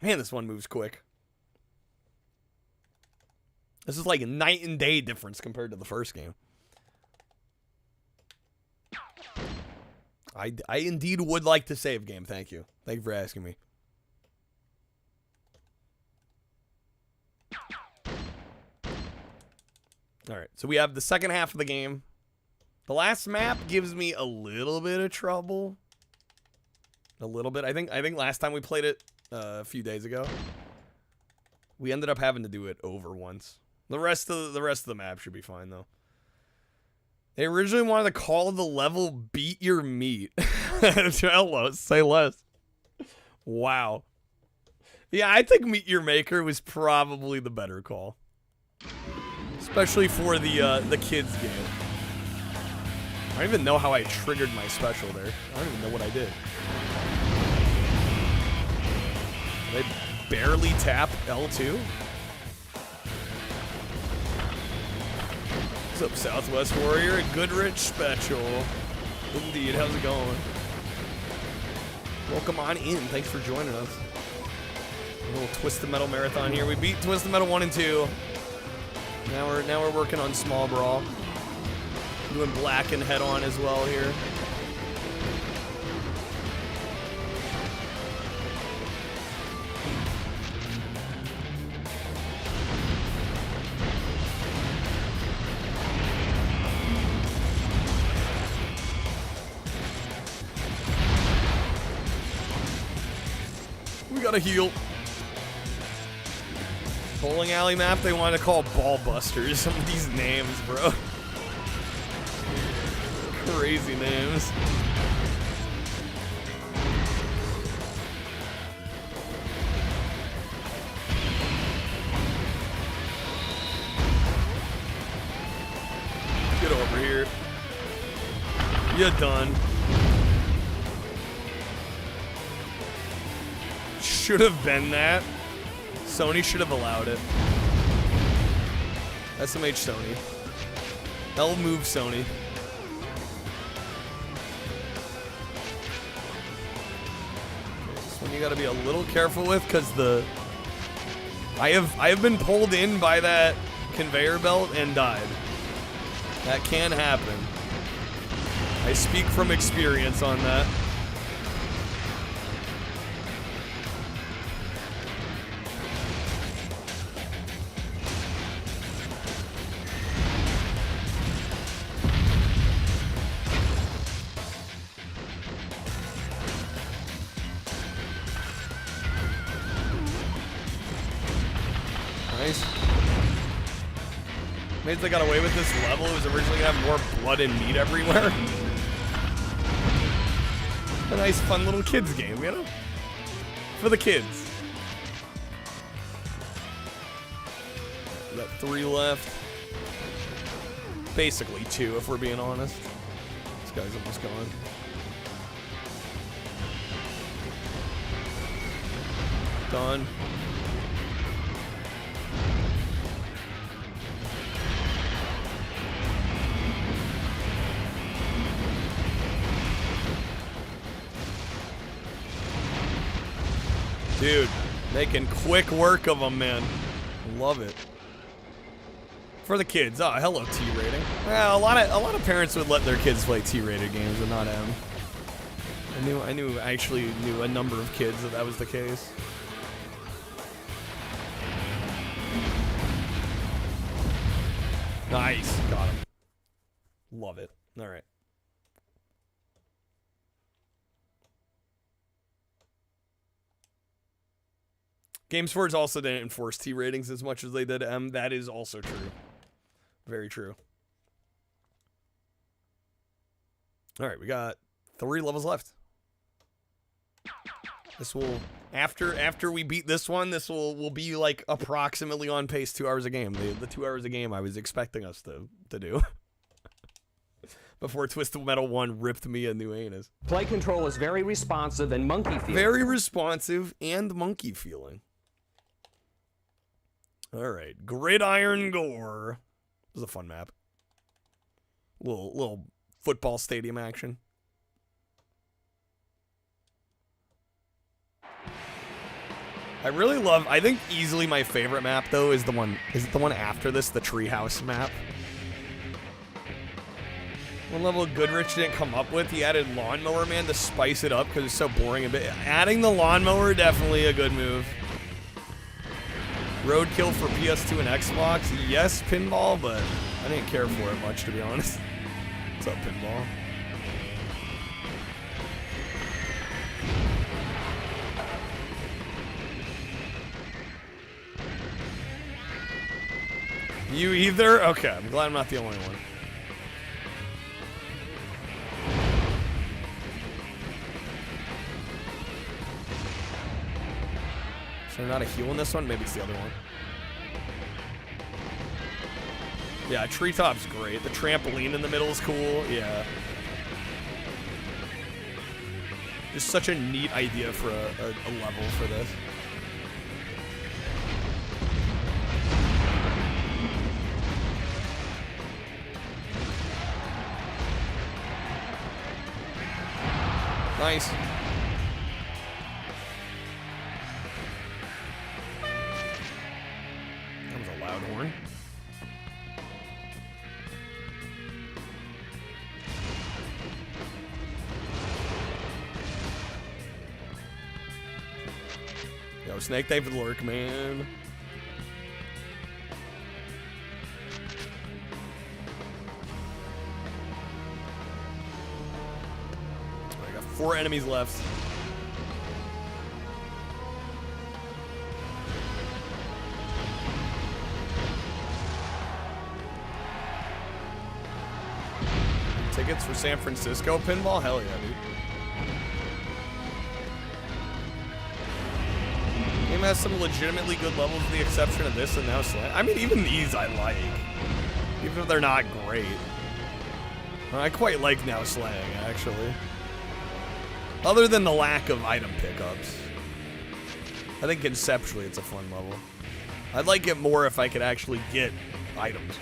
Man, this one moves quick. This is like a night and day difference compared to the first game. I indeed would like to save game. Thank you. Thank you for asking me. All right, so we have the second half of the game. The last map gives me a little bit of trouble. a little bit. I think last time we played it a few days ago, we ended up having to do it over once. The rest of the map should be fine though. They originally wanted to call the level "Beat Your Meat." Hello, say less. Wow. Yeah, I think Meet Your Maker was probably the better call, especially for the kids game. I don't even know how I triggered my special there. I don't even know what I did. Did I barely tap L2? What's up, Southwest Warrior? Goodrich special. Indeed, how's it going? Welcome on in. Thanks for joining us. A little Twisted Metal marathon here. We beat Twisted Metal 1 and 2. Now we're working on Small Brawl. Doing Black and Head On as well here. We gotta heal. Bowling alley map they want to call Ball Busters. Some of these names, bro. Crazy names. Get over here. You're done. Should have been that. Sony should have allowed it. SMH Sony. L move Sony. This one you gotta be a little careful with because I have been pulled in by that conveyor belt and died. That can happen. I speak from experience on that. Maybe they got away with this level. It was originally gonna have more blood and meat everywhere. A nice, fun little kids game, you know? For the kids. We got 3 left. Basically 2, if we're being honest. This guy's almost gone. Done. Dude, making quick work of them, man. Love it. For the kids. Oh, hello, T-rating. Yeah, a lot of parents would let their kids play T-rated games, but not M. I actually knew a number of kids that was the case. Nice, got him. Love it. All right. GameSforge also didn't enforce T ratings as much as they did M. That is also true. Very true. All right, we got 3 levels left. This will, after we beat this one, this will be like approximately on pace 2 hours a game. The 2 hours a game I was expecting us to do. Before Twisted Metal 1 ripped me a new anus. Play control is very responsive and monkey feeling. Very responsive and monkey feeling. All right, Gridiron Gore. This is a fun map. Little football stadium action. I really love. I think easily my favorite map though is the one. Is it the one after this? The treehouse map. One level Goodrich didn't come up with. He added Lawnmower Man to spice it up because it's so boring a bit. Adding the lawnmower definitely a good move. Roadkill for PS2 and Xbox. Yes, Pinball, but I didn't care for it much, to be honest. What's up, Pinball? You either? Okay, I'm glad I'm not the only one. Is there not a heal in this one? Maybe it's the other one. Yeah, treetop's great. The trampoline in the middle is cool. Yeah. Just such a neat idea for a level for this. Nice. That was a loud horn. Yo, Snake, thank you for the lurk, man. I got 4 enemies left. Tickets for San Francisco pinball? Hell yeah, dude. Game has some legitimately good levels with the exception of this and now Slam. I mean, even these I like. Even if they're not great. I quite like Now Slang, actually. Other than the lack of item pickups. I think conceptually it's a fun level. I'd like it more if I could actually get items.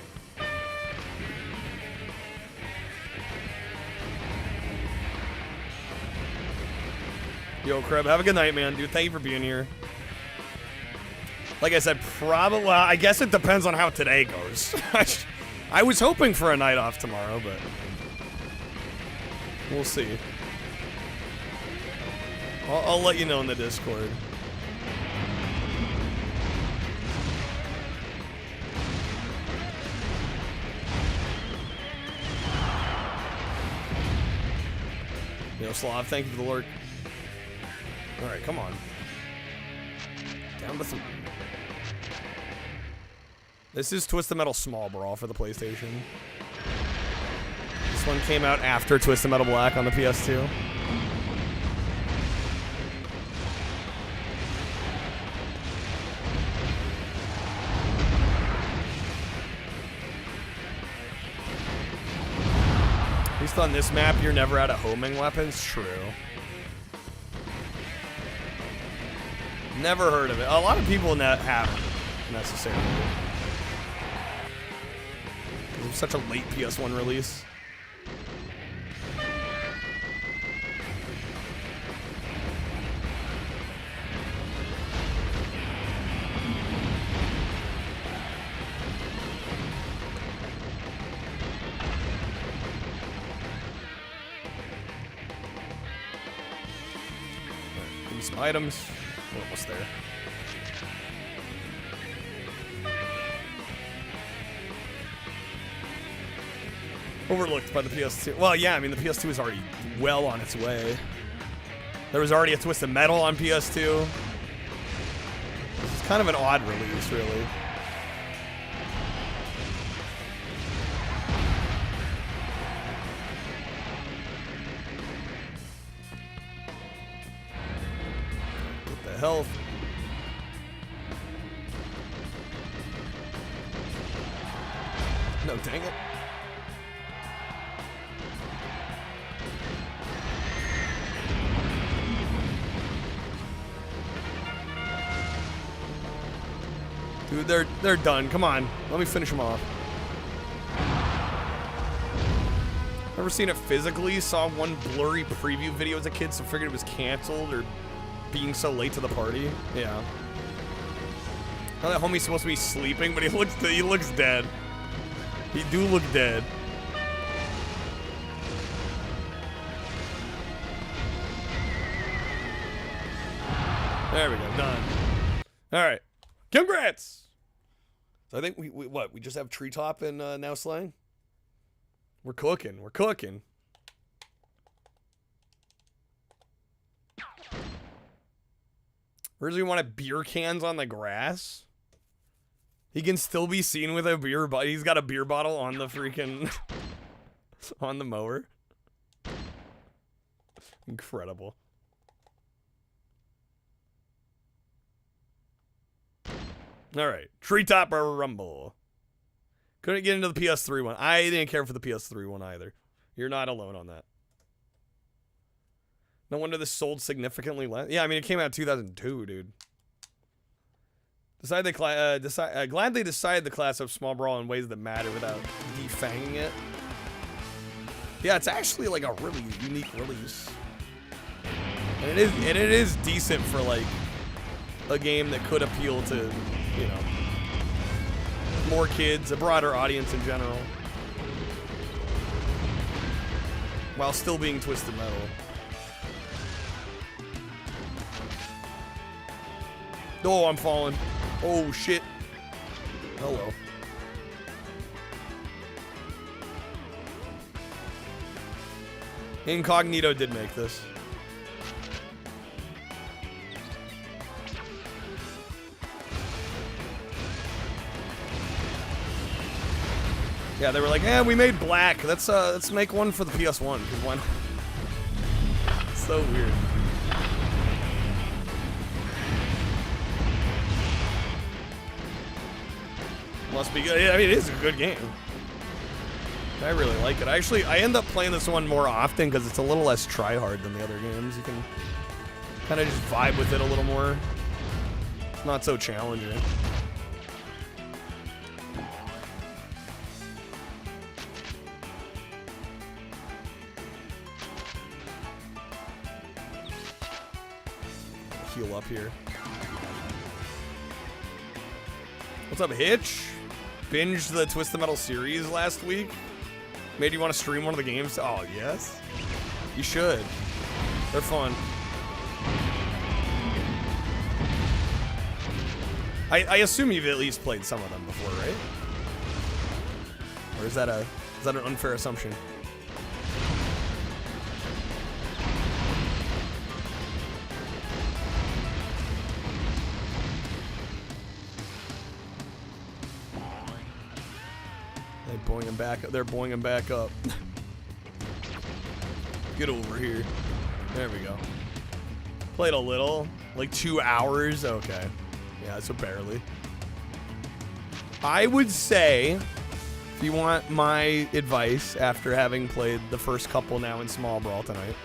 Yo, Kreb, have a good night, man. Dude, thank you for being here. Like I said, probably, well, I guess it depends on how today goes. I was hoping for a night off tomorrow, but we'll see. I'll let you know in the Discord. Yo, Slav, thank you for the lurk. Alright, come on. Down to 3. This is Twisted Metal Small Brawl for the PlayStation. This one came out after Twisted Metal Black on the PS2. At least on this map, you're never out of homing weapons. True. Never heard of it. A lot of people haven't necessarily. It was such a late PS1 release. Right, give me some items. We're almost there. Overlooked by the PS2. Well, yeah, I mean, the PS2 is already well on its way. There was already a Twisted Metal on PS2. It's kind of an odd release, really. Get the health. No, dang it. Dude, they're done. Come on. Let me finish them off. Never seen it physically. Saw one blurry preview video as a kid, so figured it was canceled or being so late to the party. Yeah. Now that homie's supposed to be sleeping, but he looks dead. He do look dead. There we go. Done. All right. Congrats. So I think we just have Treetop and Now Slang. We're cooking. We're cooking. Originally wanted beer cans on the grass. He can still be seen with a beer bottle. He's got a beer bottle on the freaking on the mower. Incredible. All right, Treetop Rumble. Couldn't get into the PS3 one. I didn't care for the PS3 one either. You're not alone on that. No wonder this sold significantly less. Yeah, I mean, it came out in 2002, dude. Glad they decided the class of Small Brawl in ways that matter without defanging it. Yeah, it's actually like a really unique release. And it is decent for like a game that could appeal to, you know, more kids, a broader audience in general, while still being Twisted Metal. Oh, I'm falling. Oh, shit. Hello. Incognito did make this. Yeah, they were like, "Eh, we made Black. Let's make one for the PS1." Because why not? So weird. Must be good. I mean, it is a good game. I really like it. I end up playing this one more often because it's a little less try-hard than the other games. You can kind of just vibe with it a little more. It's not so challenging. Heal up here. What's up, Hitch? Binged the Twisted Metal series last week. Made you want to stream one of the games? Oh, yes? You should. They're fun. I assume you've at least played some of them before, right? Or is that an unfair assumption? They're boing him back up. Get over here. There we go. Played a little, like 2 hours. Okay, yeah, so barely. I would say, if you want my advice after having played the first couple now in Small Brawl tonight,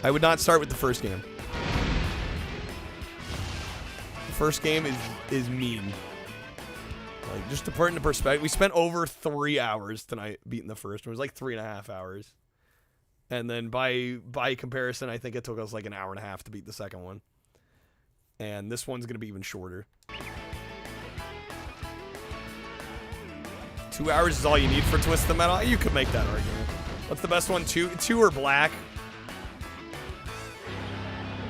I would not start with the first game. The first game is mean. Like, just to put it into perspective, we spent over 3 hours tonight beating the first one. It was like 3.5 hours. And then by comparison, I think it took us like an hour and a half to beat the second one. And this one's going to be even shorter. 2 hours is all you need for Twisted Metal? You could make that argument. What's the best one? Two or Black?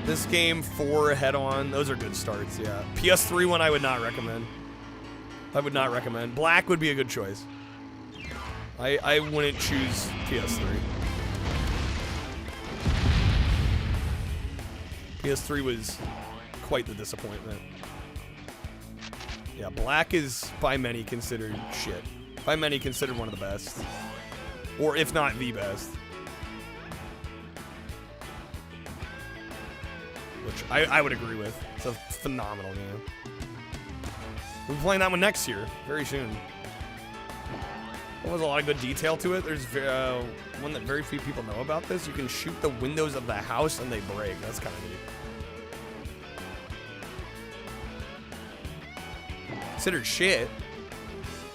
This game, 4 head-on. Those are good starts, yeah. PS3 one I would not recommend. Black would be a good choice. I wouldn't choose PS3. PS3 was quite the disappointment. Yeah, Black is by many considered shit. By many considered one of the best. Or if not the best. Which I would agree with. It's a phenomenal game. We'll be playing that one next year, very soon. There was a lot of good detail to it. There's one that very few people know about this. You can shoot the windows of the house and they break. That's kind of neat. Considered shit.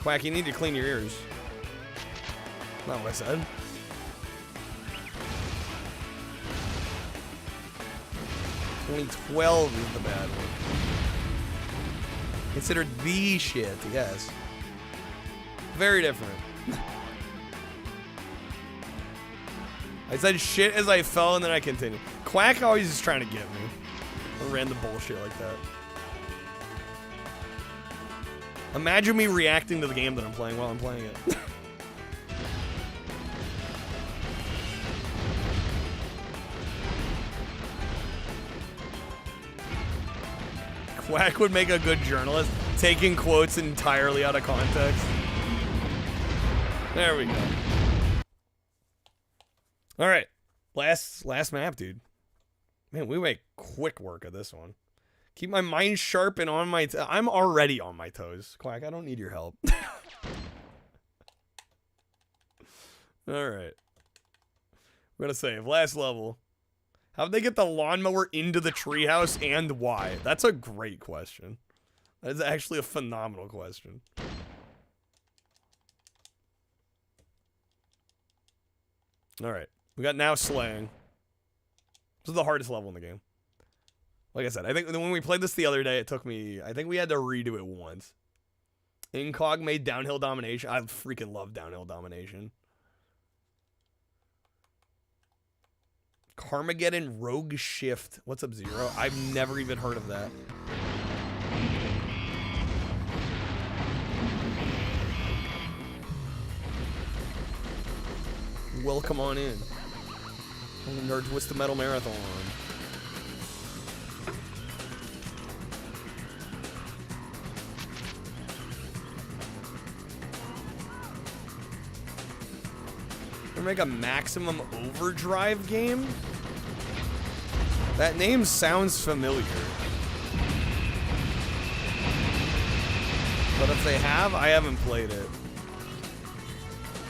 Quack, you need to clean your ears. Not what I said. Only 12 is the bad one. Considered the shit, yes. Very different. I said shit as I fell and then I continued. Quack always is trying to get me. Random bullshit like that. Imagine me reacting to the game that I'm playing while I'm playing it. Quack would make a good journalist. Taking quotes entirely out of context. There we go. All right, last map, dude. Man, we make quick work of this one. Keep my mind sharp and on my. I'm already on my toes. Quack, I don't need your help. All right. I'm gonna save last level. How'd they get the lawnmower into the treehouse and why? That's a great question. That is actually a phenomenal question. All right, we got now slaying. This is the hardest level in the game. Like I said, I think when we played this the other day, it took me. I think we had to redo it once. Incog made downhill domination. I freaking love downhill domination. Carmageddon Rogue Shift. What's up, Zero? I've never even heard of that. Welcome on in. Nerd Twisted Metal Marathon. We're gonna make a Maximum Overdrive game? That name sounds familiar. But if they have, I haven't played it.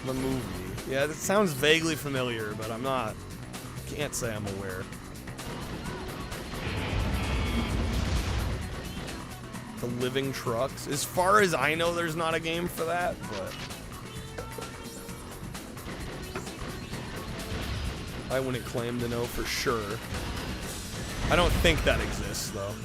The movie. Yeah, it sounds vaguely familiar, but I'm not. Can't say I'm aware. The Living Trucks. As far as I know, there's not a game for that, but I wouldn't claim to know for sure. I don't think that exists, though.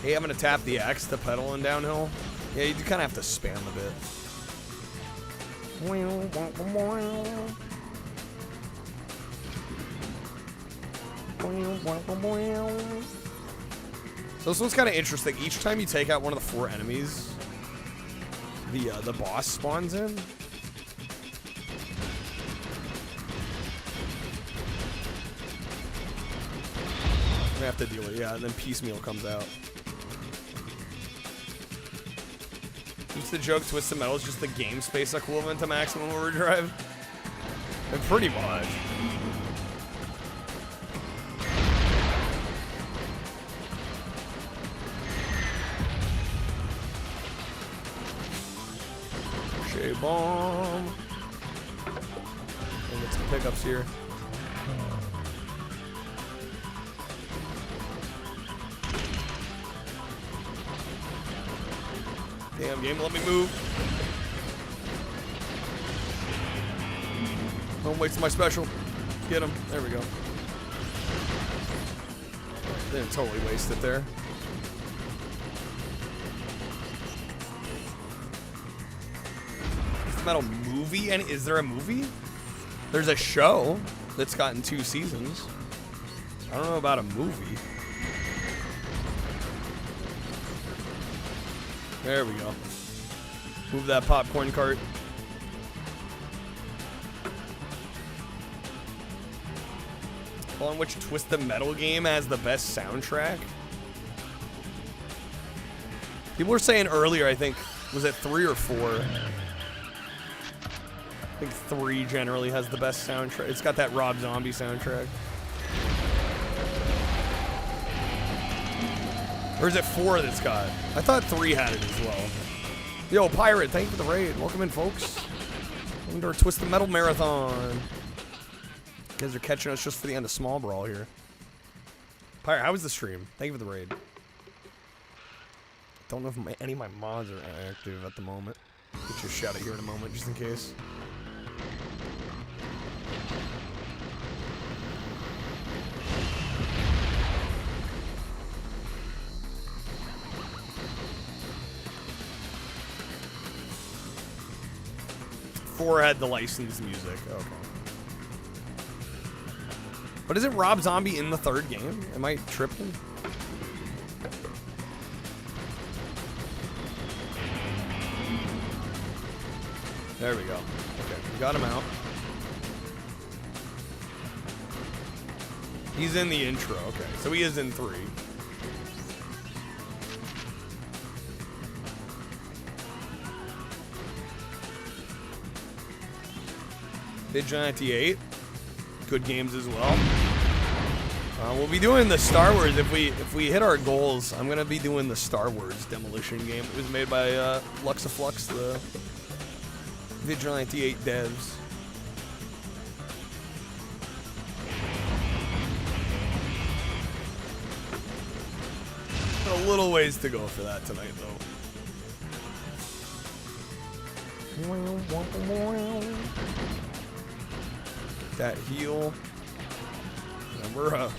Hey, I'm gonna tap the X to pedal in downhill. Yeah, you kind of have to spam a bit. So this one's kind of interesting. Each time you take out one of the 4 enemies, the boss spawns in. We have to deal with it, yeah, and then piecemeal comes out. What's the joke? Twisted Metal is just the game space equivalent to Maximum Overdrive? And pretty much. Shea Bomb. Get some pickups here. Damn, game, let me move. Don't waste my special. Get him. There we go. Didn't totally waste it there. Twisted Metal movie? And is there a movie? There's a show that's gotten 2 seasons. I don't know about a movie. There we go. Move that popcorn cart. On which Twisted Metal game has the best soundtrack? People were saying earlier, I think, was it 3 or 4? I think 3 generally has the best soundtrack. It's got that Rob Zombie soundtrack. Or is it 4 that's got? I thought 3 had it as well. Yo, Pirate, thank you for the raid. Welcome in, folks. Welcome to our Twisted Metal Marathon. You guys are catching us just for the end of Small Brawl here. Pirate, how was the stream? Thank you for the raid. Don't know if any of my mods are active at the moment. Get your shout out here in a moment, just in case. Four had the licensed music. Okay. But isn't Rob Zombie in the 3rd game? Am I tripping? There we go. Okay, we got him out. He's in the intro. Okay, so he is in 3. Vigilante 8. Good games as well. We'll be doing the Star Wars if we hit our goals. I'm gonna be doing the Star Wars Demolition game. It was made by Luxaflux, the Vigilante 8 devs. A little ways to go for that tonight, though. That heal. Yeah, we're a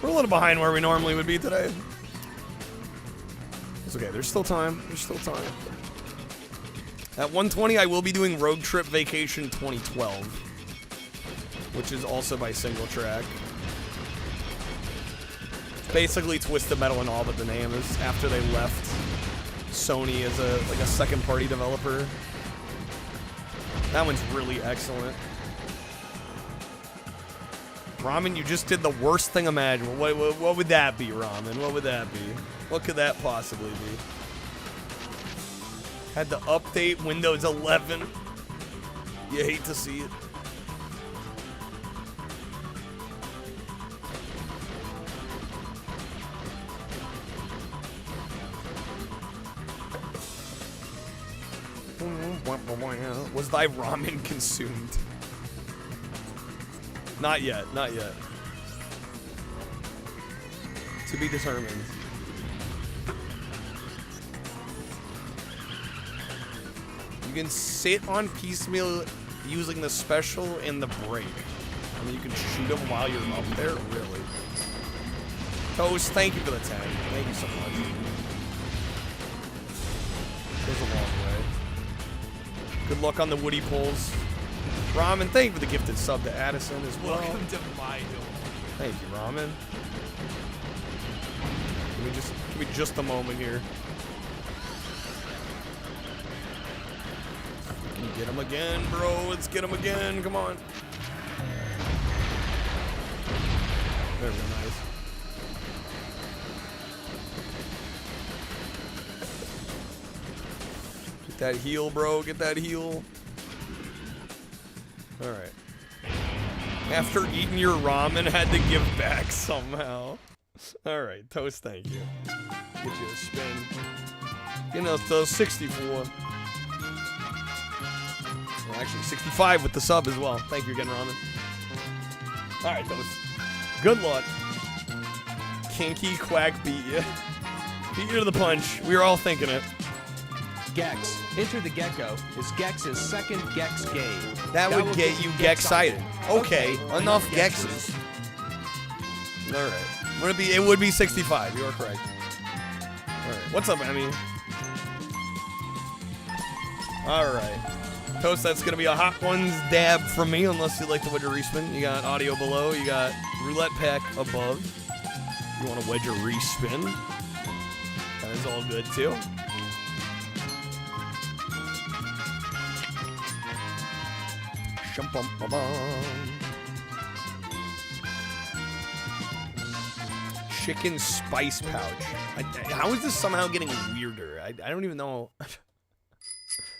little behind where we normally would be today. It's okay. There's still time. There's still time. At 1:20, I will be doing Road Trip Vacation 2012, which is also by Single Track. Basically Twisted Metal and all, but the name is after they left Sony as a second-party developer. That one's really excellent. Ramen, you just did the worst thing imaginable. What would that be, Ramen? What would that be? What could that possibly be? Had to update Windows 11. You hate to see it. Was thy ramen consumed? Not yet, not yet. To be determined. You can sit on piecemeal using the special and the break. I mean, you can shoot them while you're up there, really. Toast, thank you for the 10. Thank you so much. Goes a long way. Good luck on the woody pulls. Ramen, thank you for the gifted sub to Addison as well. Welcome to my door. Thank you, Ramen. Give me just a moment here. We can get him again, bro. Let's get him again. Come on. Very nice. Get that heal, bro. Get that heal. All right. After eating your ramen, had to give back somehow. All right, Toast, thank you. Get you a spin. You know, the 64. Well, actually, 65 with the sub as well. Thank you again, ramen. All right, Toast. Good luck. Kinky Quack beat you. Beat you to the punch. We were all thinking it. Gex. Enter the Gecko is Gex's second Gex game. That would get you Gex-cited. Okay, enough Gexes. All right. Would it be? It would be 65. You are correct. All right. What's up, Emmy? All right. Toast, that's gonna be a hot ones dab from me, unless you like the wedge or respin. You got audio below. You got roulette pack above. You want a wedge or respin? That is all good too. Chicken spice pouch. How is this somehow getting weirder? I don't even know.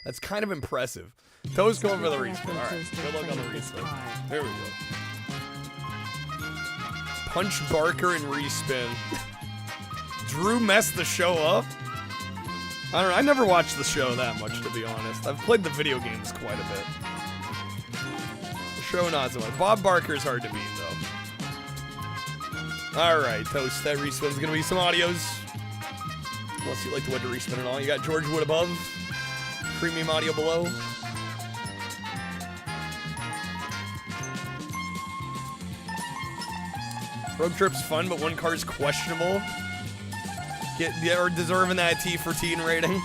That's kind of impressive. Toes going for the respin. All right, good luck on the respin. There we go. Punch Barker and respin. Drew messed the show up. I don't know. I never watched the show that much, to be honest. I've played the video games quite a bit. Show not so much. Bob Barker's hard to beat, though. Alright, Toast. That respin's gonna be some audios. Unless you like the wedge to respin and all. You got George Wood above. Premium audio below. Road Trip's fun, but one car's questionable. Or deserving that T for teen rating.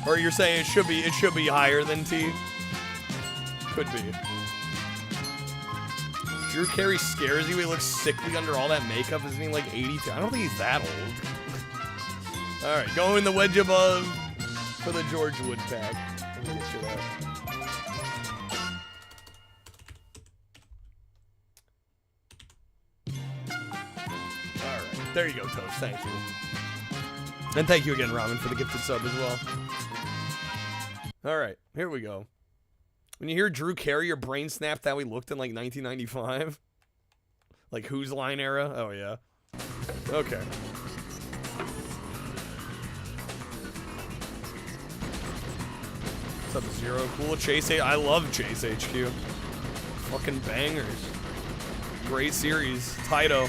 Or you're saying it should be higher than T. Could be. Drew Carey scares you. He looks sickly under all that makeup. Isn't he like 82? I don't think he's that old. All right, going the wedge above for the George Wood pack. Let me get you that. There you go, Toast. Thank you. And thank you again, Ramen, for the gifted sub as well. All right, here we go. When you hear Drew Carey, your brain snapped how he looked in like 1995. Like Who's Line era? Oh, yeah. Okay. Sub-Zero, cool. Chase H. I love Chase HQ. Fucking bangers. Great series. Taito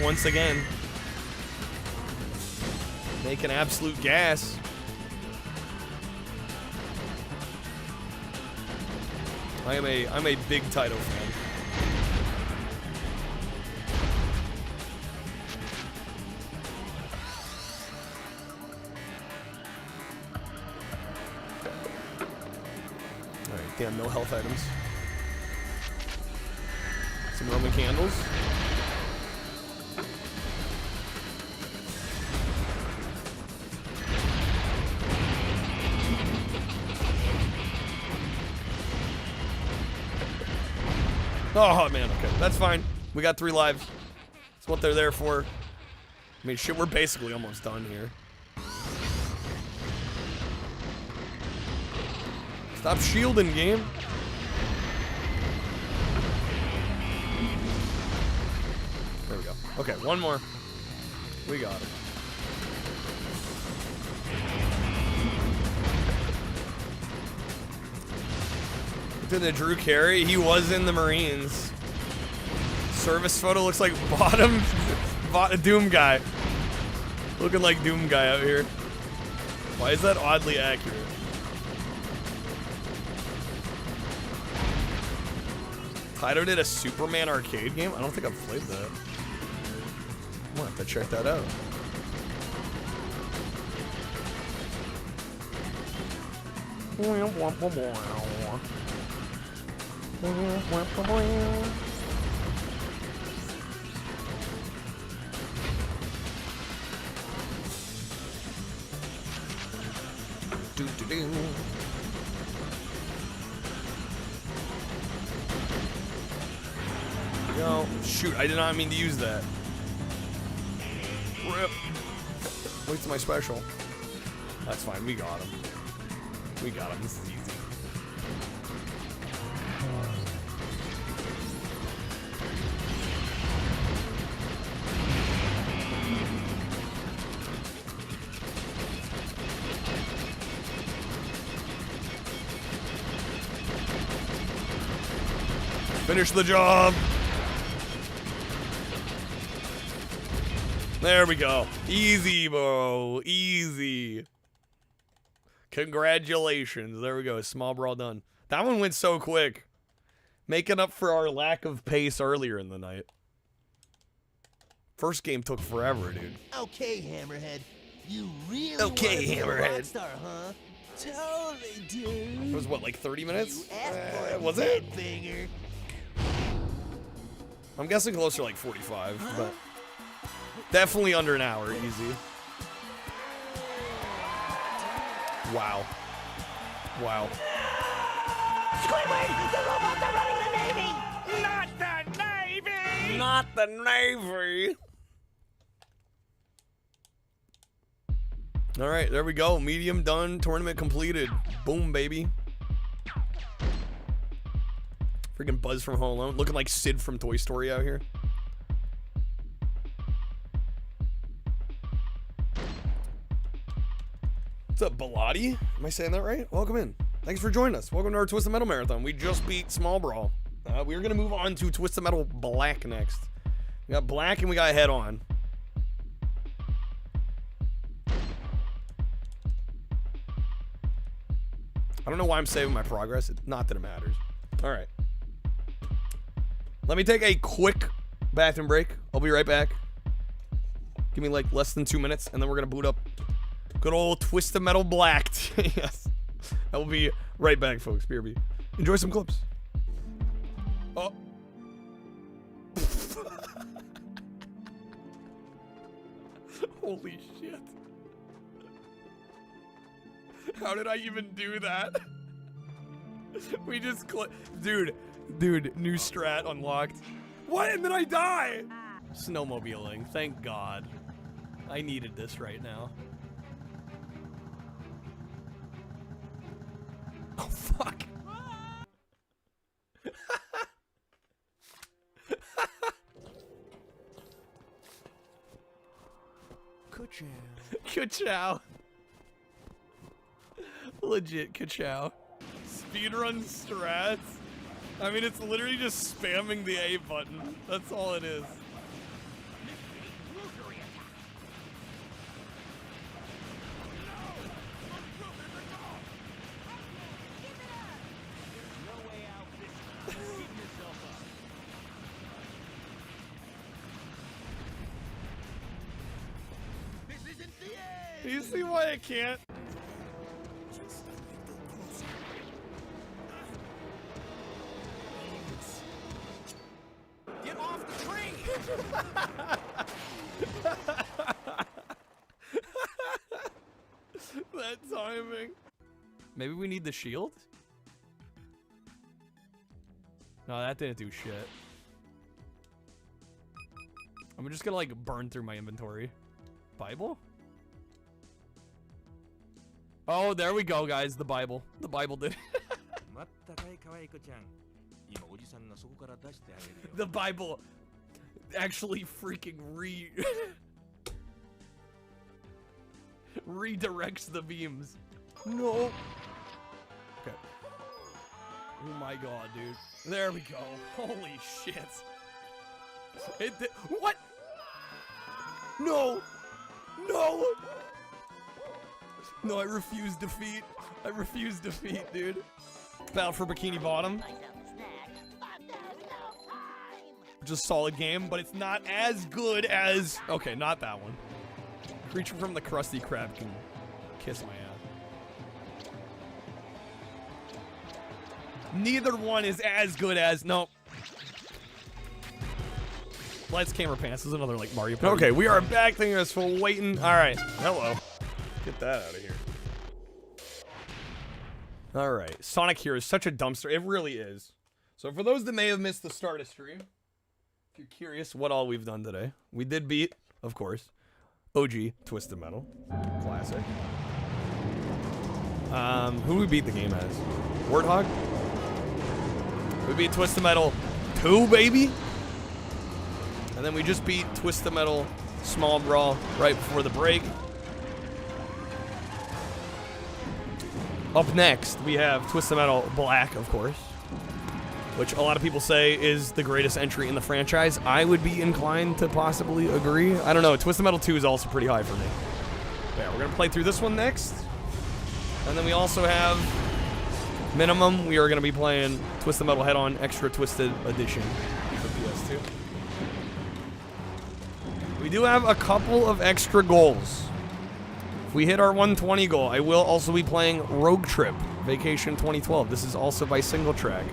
once again. Making absolute gas. I'm a big Taito fan. Alright, damn, no health items. Some Roman candles. Oh, man, okay. That's fine. We got 3 lives. That's what they're there for. I mean, shit, we're basically almost done here. Stop shielding, game. There we go. Okay, one more. We got it. To the Drew Carey, he was in the Marines. Service photo looks like bottom Doom guy. Looking like Doom guy out here. Why is that oddly accurate? Taito did a Superman arcade game? I don't think I've played that. I'm gonna have to check that out. Yo, shoot, I did not mean to use that. Rip. Wait till my special. That's fine, we got him. We got him, this is easy. Finish the job. There we go. Easy, bro. Easy. Congratulations. There we go. Small brawl done. That one went so quick. Making up for our lack of pace earlier in the night. First game took forever, dude. Okay, Hammerhead. You really Okay, Hammerhead. Rockstar, huh? Totally, dude. It was what, like 30 minutes? Was it? Banger. I'm guessing closer to like 45, but definitely under an hour, easy. Wow. Wow. Squidward, the robots are running the Navy! Not the Navy! Not the Navy! All right, there we go. Medium done. Tournament completed. Boom, baby. Freaking Buzz from Home Alone. Looking like Sid from Toy Story out here. What's up, Bilotti? Am I saying that right? Welcome in. Thanks for joining us. Welcome to our Twisted Metal Marathon. We just beat Small Brawl. We're going to move on to Twisted Metal Black next. We got Black and we got Head On. I don't know why I'm saving my progress. Not that it matters. All right. Let me take a quick bathroom break. I'll be right back. Give me like less than 2 minutes, and then we're going to boot up good old Twisted Metal Black. Yes. I will be right back, folks. BRB. Enjoy some clips. Oh. Holy shit. How did I even do that? We just Dude, new strat unlocked. What? And then I die? Snowmobiling. Thank God. I needed this right now. Oh, fuck. Ka-chow. Legit ka-chow. Speedrun strats. I mean, it's literally just spamming the A button. That's all it is. Do you see why I can't? Get off the train! That timing. Maybe we need the shield? No, that didn't do shit. I'm just gonna like burn through my inventory. Bible? Oh, there we go, guys. The Bible. The Bible did. The Bible actually freaking redirects the beams. No. Okay. Oh my god, dude. There we go. Holy shit. What? No. No. No, I refuse defeat. I refuse defeat, dude. Battle for Bikini Bottom. Just solid game, but it's not as good as... Okay, not that one. Creature from the Krusty Krab can kiss my ass. Neither one is as good as... Nope. Lights, Camera, Pants is another like Mario Party. Okay, we are back. Thank you guys for waiting. All right. Hello. Get that out of here. All right. Sonic here is such a dumpster. It really is. So for those that may have missed the start of stream, if you're curious what all we've done today, we did beat, of course, OG Twisted Metal. Classic. Who did we beat the game as? Warthog? We beat Twisted Metal 2, baby. And then we just beat Twisted Metal Small Brawl right before the break. Up next, we have Twisted Metal Black, of course, which a lot of people say is the greatest entry in the franchise. I would be inclined to possibly agree. I don't know. Twisted Metal 2 is also pretty high for me. Yeah, we're going to play through this one next. And then we also have minimum. We are going to be playing Twisted Metal Head-On Extra Twisted Edition for PS2. We do have a couple of extra goals. If we hit our 120 goal, I will also be playing Rogue Trip Vacation 2012. This is also by Single Track.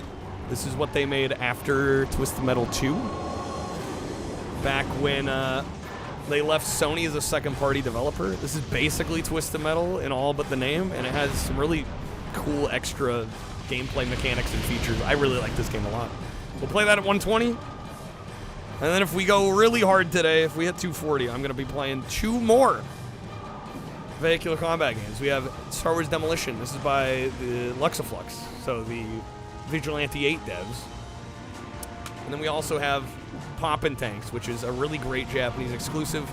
This is what they made after Twisted Metal 2. Back when they left Sony as a second-party developer. This is basically Twisted Metal in all but the name, and it has some really cool extra gameplay mechanics and features. I really like this game a lot. We'll play that at 120. And then if we go really hard today, if we hit 240, I'm going to be playing 2 more vehicular combat games. We have Star Wars Demolition. This is by the Luxaflux, so the Vigilante 8 devs. And then we also have Poppin' Tanks, which is a really great Japanese exclusive,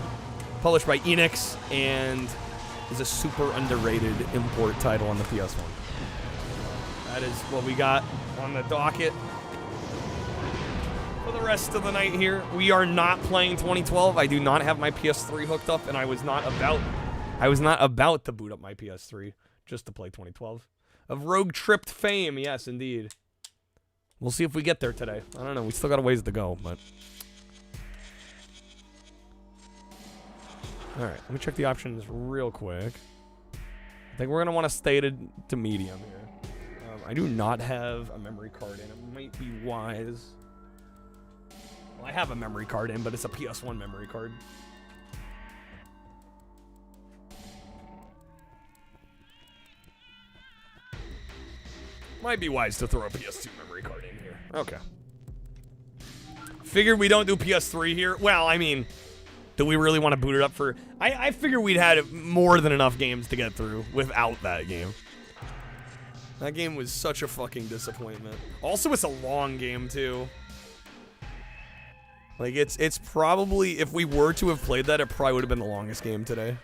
published by Enix, and is a super underrated import title on the PS1. That is what we got on the docket for the rest of the night here. We are not playing 2012. I do not have my PS3 hooked up, and I was not about to boot up my PS3 just to play 2012. Of Rogue Tripped fame, yes, indeed. We'll see if we get there today. I don't know. We still got a ways to go, but... All right, let me check the options real quick. I think we're going to want to stay to medium here. I do not have a memory card in. It might be wise. Well, I have a memory card in, but it's a PS1 memory card. Might be wise to throw a PS2 memory card in here. Okay. Figured we don't do PS3 here. Well, I mean, do we really want to boot it up for... I figure we'd had more than enough games to get through without that game. That game was such a fucking disappointment. Also, it's a long game, too. Like, it's probably... If we were to have played that, it probably would have been the longest game today.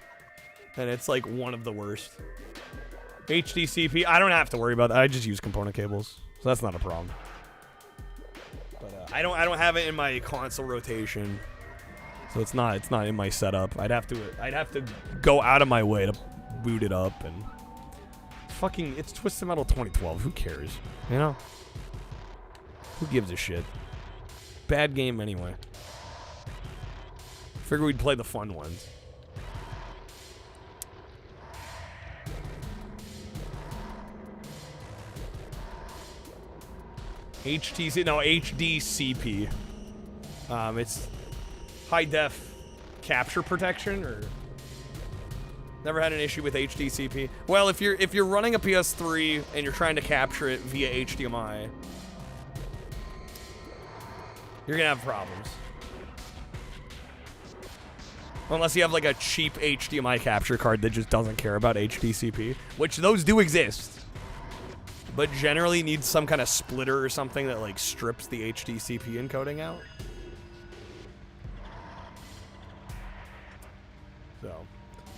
And it's, like, one of the worst. HDCP, I don't have to worry about that. I just use component cables. So that's not a problem. But I don't have it in my console rotation. So it's not in my setup. I'd have to go out of my way to boot it up and fucking it's Twisted Metal 2012. Who cares? You know? Who gives a shit? Bad game anyway. Figure we'd play the fun ones. HDCP. It's high def capture protection, or never had an issue with HDCP. Well, if you're running a PS3 and you're trying to capture it via HDMI, you're gonna have problems. Unless you have like a cheap HDMI capture card that just doesn't care about HDCP, which those do exist. But generally needs some kind of splitter or something that like strips the HDCP encoding out. So,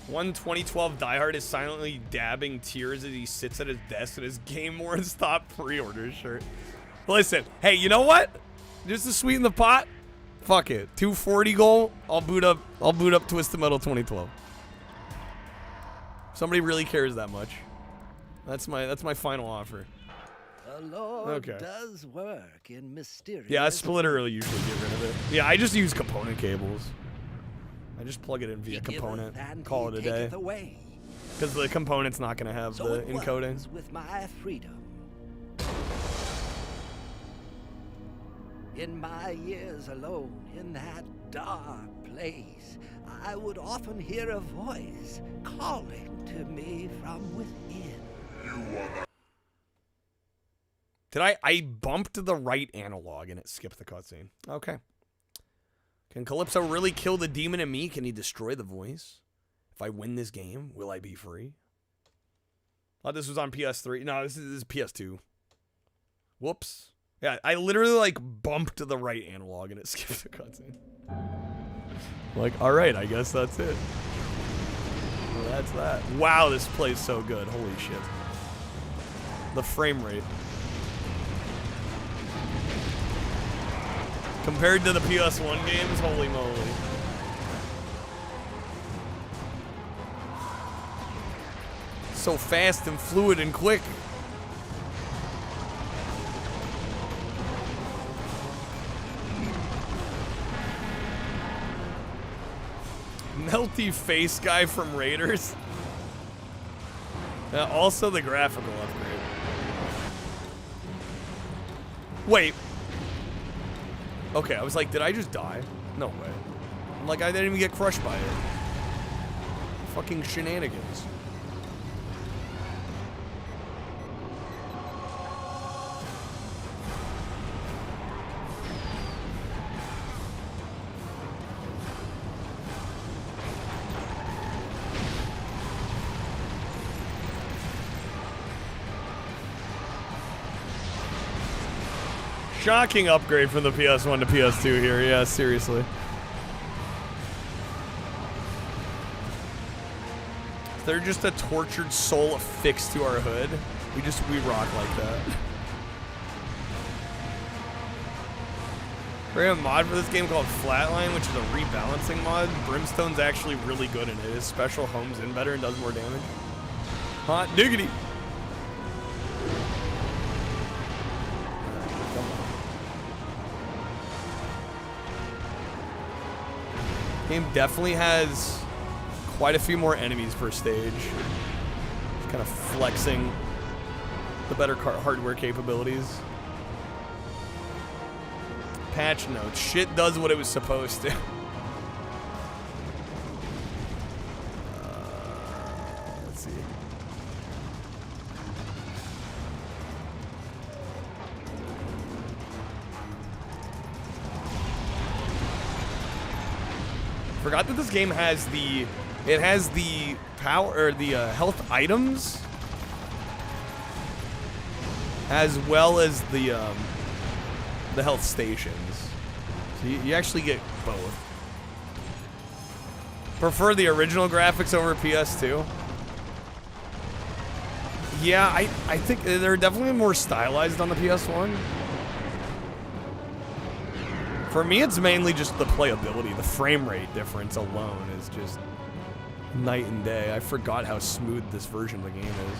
one 2012 diehard is silently dabbing tears as he sits at his desk in his Game Worn Stop pre-order shirt. Listen, hey, you know what? Just to sweeten the pot, fuck it. 240 goal, I'll boot up Twisted Metal 2012. Somebody really cares that much. That's my final offer. The Lord Okay. does work in mysterious. Yeah, a splitter will usually get rid of it. Yeah, I just use component cables. I just plug it in via component, call it a day. Because the component's not going to have the encoding. With my freedom. In my years alone in that dark place, I would often hear a voice calling to me from within. Did I bumped the right analog and it skipped the cutscene? Okay. Can Calypso really kill the demon in me? Can he destroy the voice? If I win this game, will I be free? Thought this was on PS3. No, this is PS2. Whoops. Yeah, I literally like bumped the right analog and it skipped the cutscene. Like, alright, I guess that's it. Well, that's that. Wow, this plays so good. Holy shit. The frame rate. Compared to the PS1 games, holy moly. So fast and fluid and quick. Melty face guy from Raiders. Also the graphical upgrade. Wait. Okay, I was like, did I just die? No way. I'm like, I didn't even get crushed by it. Fucking shenanigans. Shocking upgrade from the PS1 to PS2 here. Yeah, seriously. They're just a tortured soul affixed to our hood. We rock like that. We're gonna have a mod for this game called Flatline, which is a rebalancing mod. Brimstone's actually really good in it. His special homes in better and does more damage. Hot diggity. Game definitely has quite a few more enemies per stage. Just kind of flexing the better hardware capabilities. Patch notes. Shit does what it was supposed to. Let's see. Forgot that this game has the power or the health items as well as the health stations. So you actually get both. Prefer the original graphics over PS2. Yeah, I think they're definitely more stylized on the PS1. For me, it's mainly just the playability. The frame rate difference alone is just night and day. I forgot how smooth this version of the game is.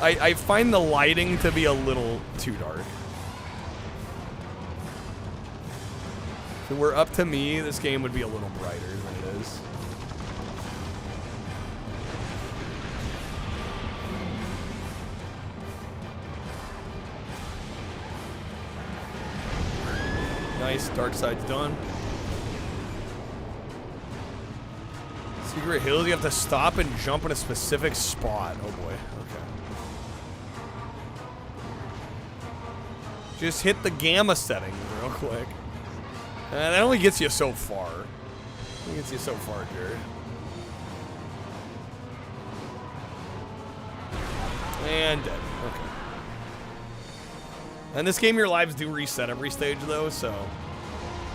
I find the lighting to be a little too dark. If it were up to me, this game would be a little brighter than it is. Nice, dark side's done. Secret Hills, you have to stop and jump in a specific spot. Oh boy, okay. Just hit the gamma settings real quick. And that only gets you so far. It gets you so far, Jared. And dead. Okay. And this game, your lives do reset every stage, though, so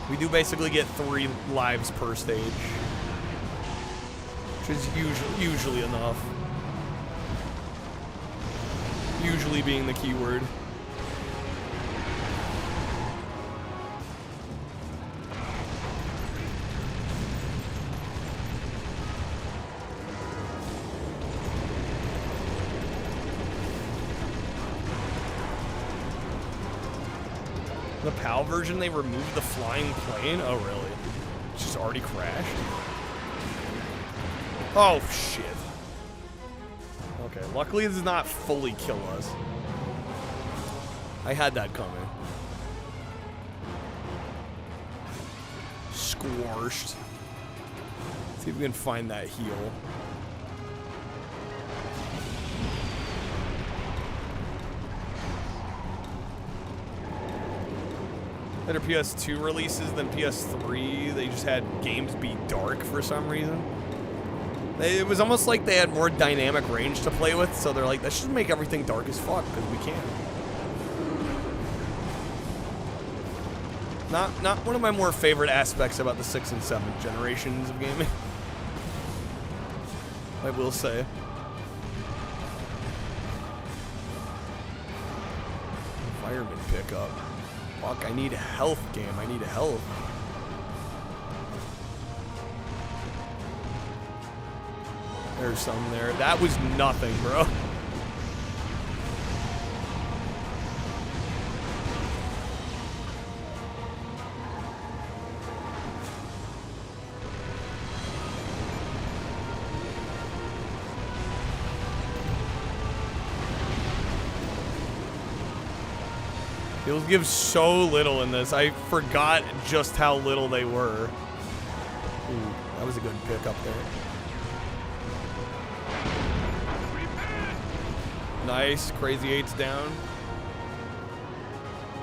we do basically get 3 lives per stage, which is usually enough. Usually being the key word. The PAL version, they removed the flying plane? Oh, really? It's just already crashed? Oh, shit. Okay, luckily it does not fully kill us. I had that coming. Squashed. See if we can find that heal. Better PS2 releases than PS3. They just had games be dark for some reason. It was almost like they had more dynamic range to play with, so they're like, let's just make everything dark as fuck, because we can. Not one of my more favorite aspects about the 6th and 7th generations of gaming. I will say. Environment pickup. Fuck, I need a health game. I need a health. There's some there. That was nothing, bro. He'll give so little in this. I forgot just how little they were. Ooh, that was a good pick up there. Nice. Crazy 8's down.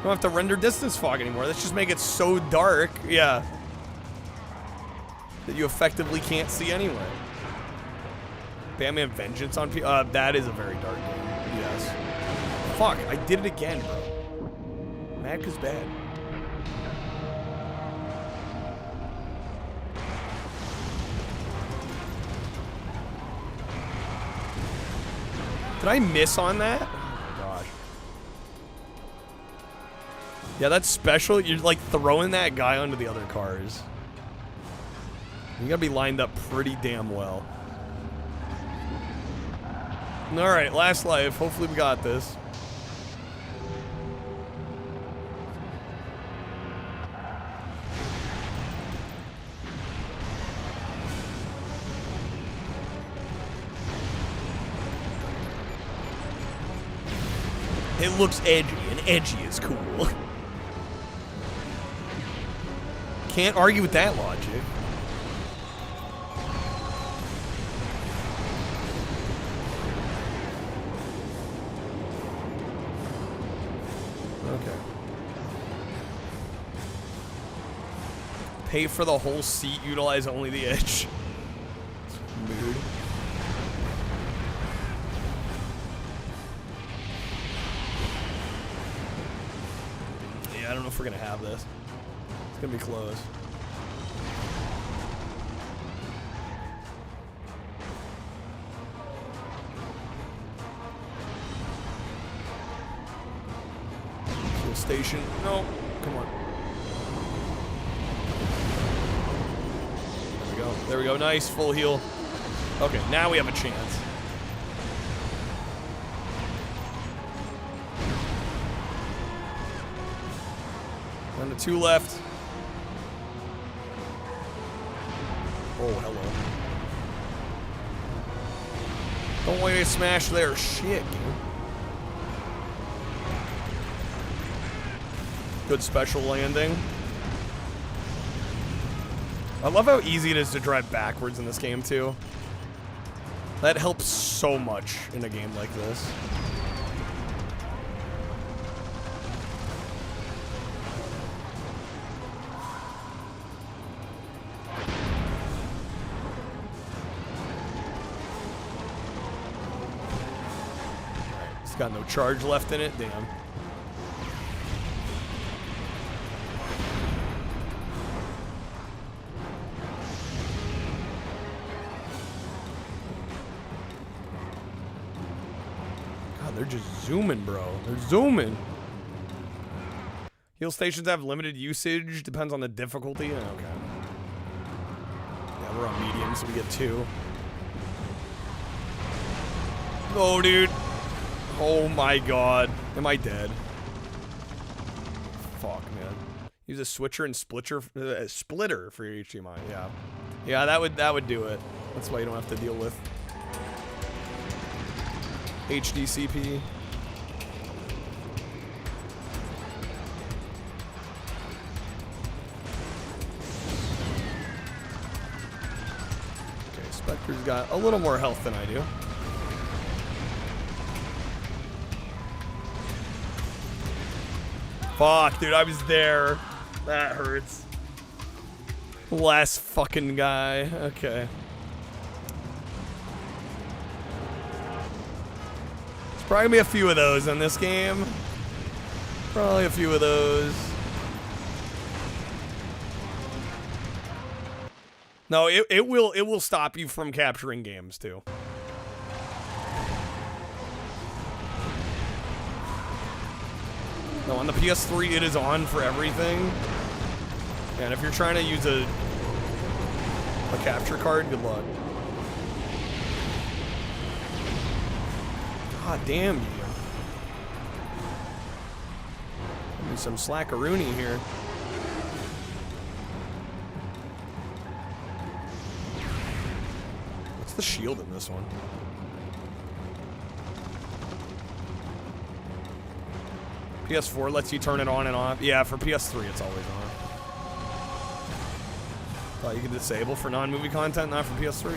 Don't have to render distance fog anymore. Let's just make it so dark. Yeah. That you effectively can't see anyway. Batman Vengeance on that is a very dark game. Yes. Fuck, I did it again, bro. Mad 'cause bad. Did I miss on that? Oh my gosh. Yeah, that's special. You're like throwing that guy onto the other cars. You gotta be lined up pretty damn well. Alright, last life. Hopefully we got this. It looks edgy, and edgy is cool. Can't argue with that logic. Okay. Pay for the whole seat, utilize only the edge. Mood. Yeah, I don't know if we're gonna have this. It's gonna be close. Fuel station. No, come on. There we go. Nice. Full heal. Okay, now we have a chance. Down to 2 left. Oh, hello. Don't want to smash there. Shit, dude. Good special landing. I love how easy it is to drive backwards in this game, too. That helps so much in a game like this. Alright, it's got no charge left in it. Damn. They're just zooming, bro. They're zooming. Heal stations have limited usage. Depends on the difficulty. Okay. Yeah, we're on medium, so we get 2. Oh, dude. Oh, my God. Am I dead? Fuck, man. Use a switcher and splitter for your HDMI. Yeah. Yeah, that would do it. That's why you don't have to deal with HDCP. Okay, Spectre's got a little more health than I do. Fuck, dude, I was there. That hurts. Last fucking guy. Okay. Probably gonna be a few of those in this game. Probably a few of those. No, it will stop you from capturing games too. No, on the PS3 it is on for everything. And if you're trying to use a capture card, good luck. God damn you. Give me some slackaroony here. What's the shield in this one? PS4 lets you turn it on and off. Yeah, for PS3 it's always on. Thought you could disable for non-movie content, not for PS3.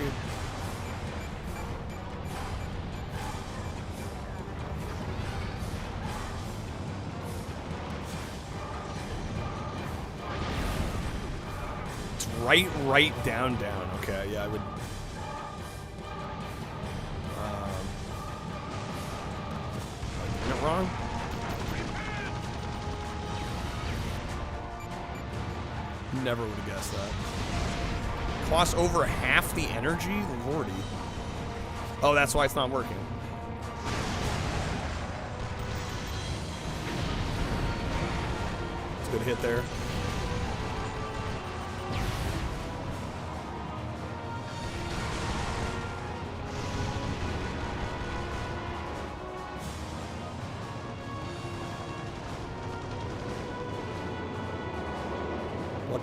Right, down. Okay, yeah, I would. Am I doing it wrong? Never would have guessed that. Costs over half the energy? Lordy. Oh, that's why it's not working. It's a good hit there.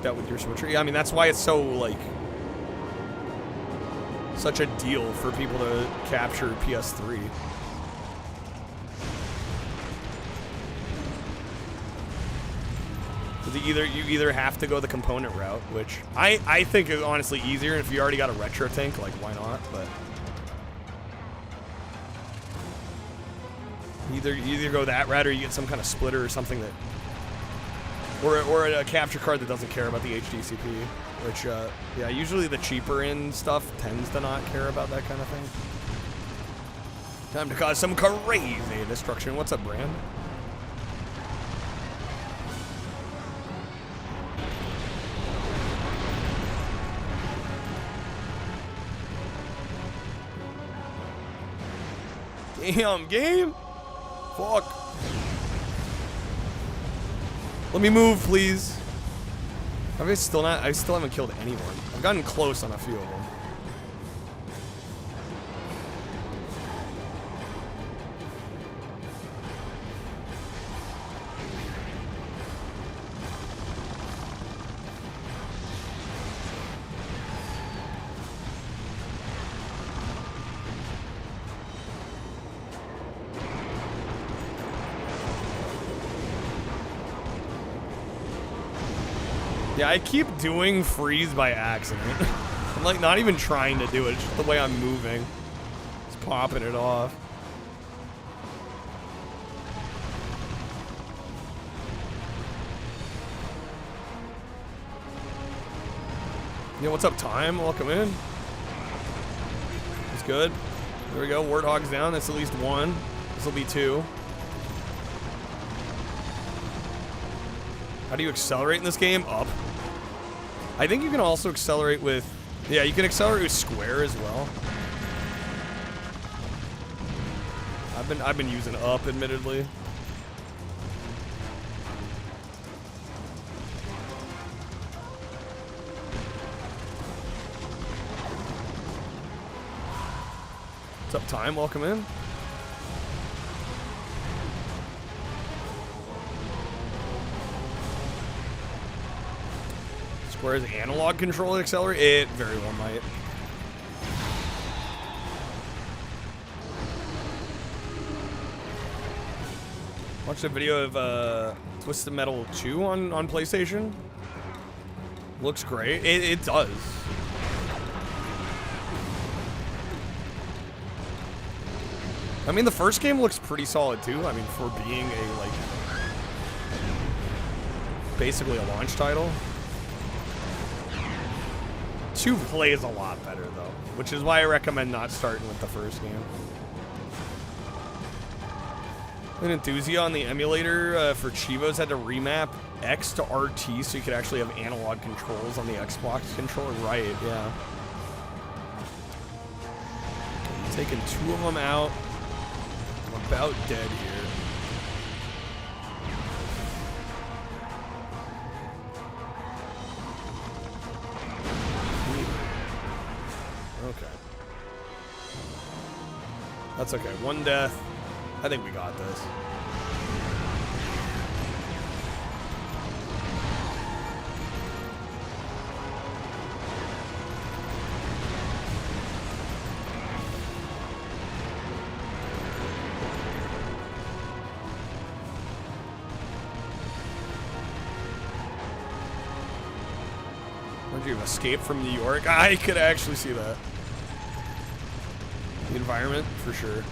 That with your switcher. Yeah, I mean, that's why it's so, like, such a deal for people to capture PS3. Because you either have to go the component route, which I think is honestly easier. If you already got a retro tank, like, why not? But you either go that route or you get some kind of splitter or something that Or a capture card that doesn't care about the HDCP, which, yeah, usually the cheaper end stuff tends to not care about that kind of thing. Time to cause some crazy destruction. What's up, Brand? Damn, game? Fuck. Let me move, please. I still haven't killed anyone. I've gotten close on a few of them. Yeah, I keep doing freeze by accident. I'm like not even trying to do it, it's just the way I'm moving. Just popping it off. Yo, what's up, Time? Welcome in. It's good. There we go, Warthog's down, that's at least one. This will be two. How do you accelerate in this game? Up. I think you can also accelerate with... Yeah, you can accelerate with square as well. I've been using up, admittedly. What's up, Time? Welcome in. Whereas analog control accelerate, it very well might. Watched a video of Twisted Metal 2 on PlayStation. Looks great. It does. I mean, the first game looks pretty solid too. I mean, for being a like basically a launch title. 2 plays a lot better though, which is why I recommend not starting with the first game. An enthusiast on the emulator for Chivos had to remap X to RT so you could actually have analog controls on the Xbox controller. Right, yeah. Okay, taking 2 of them out. I'm about dead here. Okay. That's okay. 1 death. I think we got this. Would you escape from New York? I could actually see that. The environment, for sure.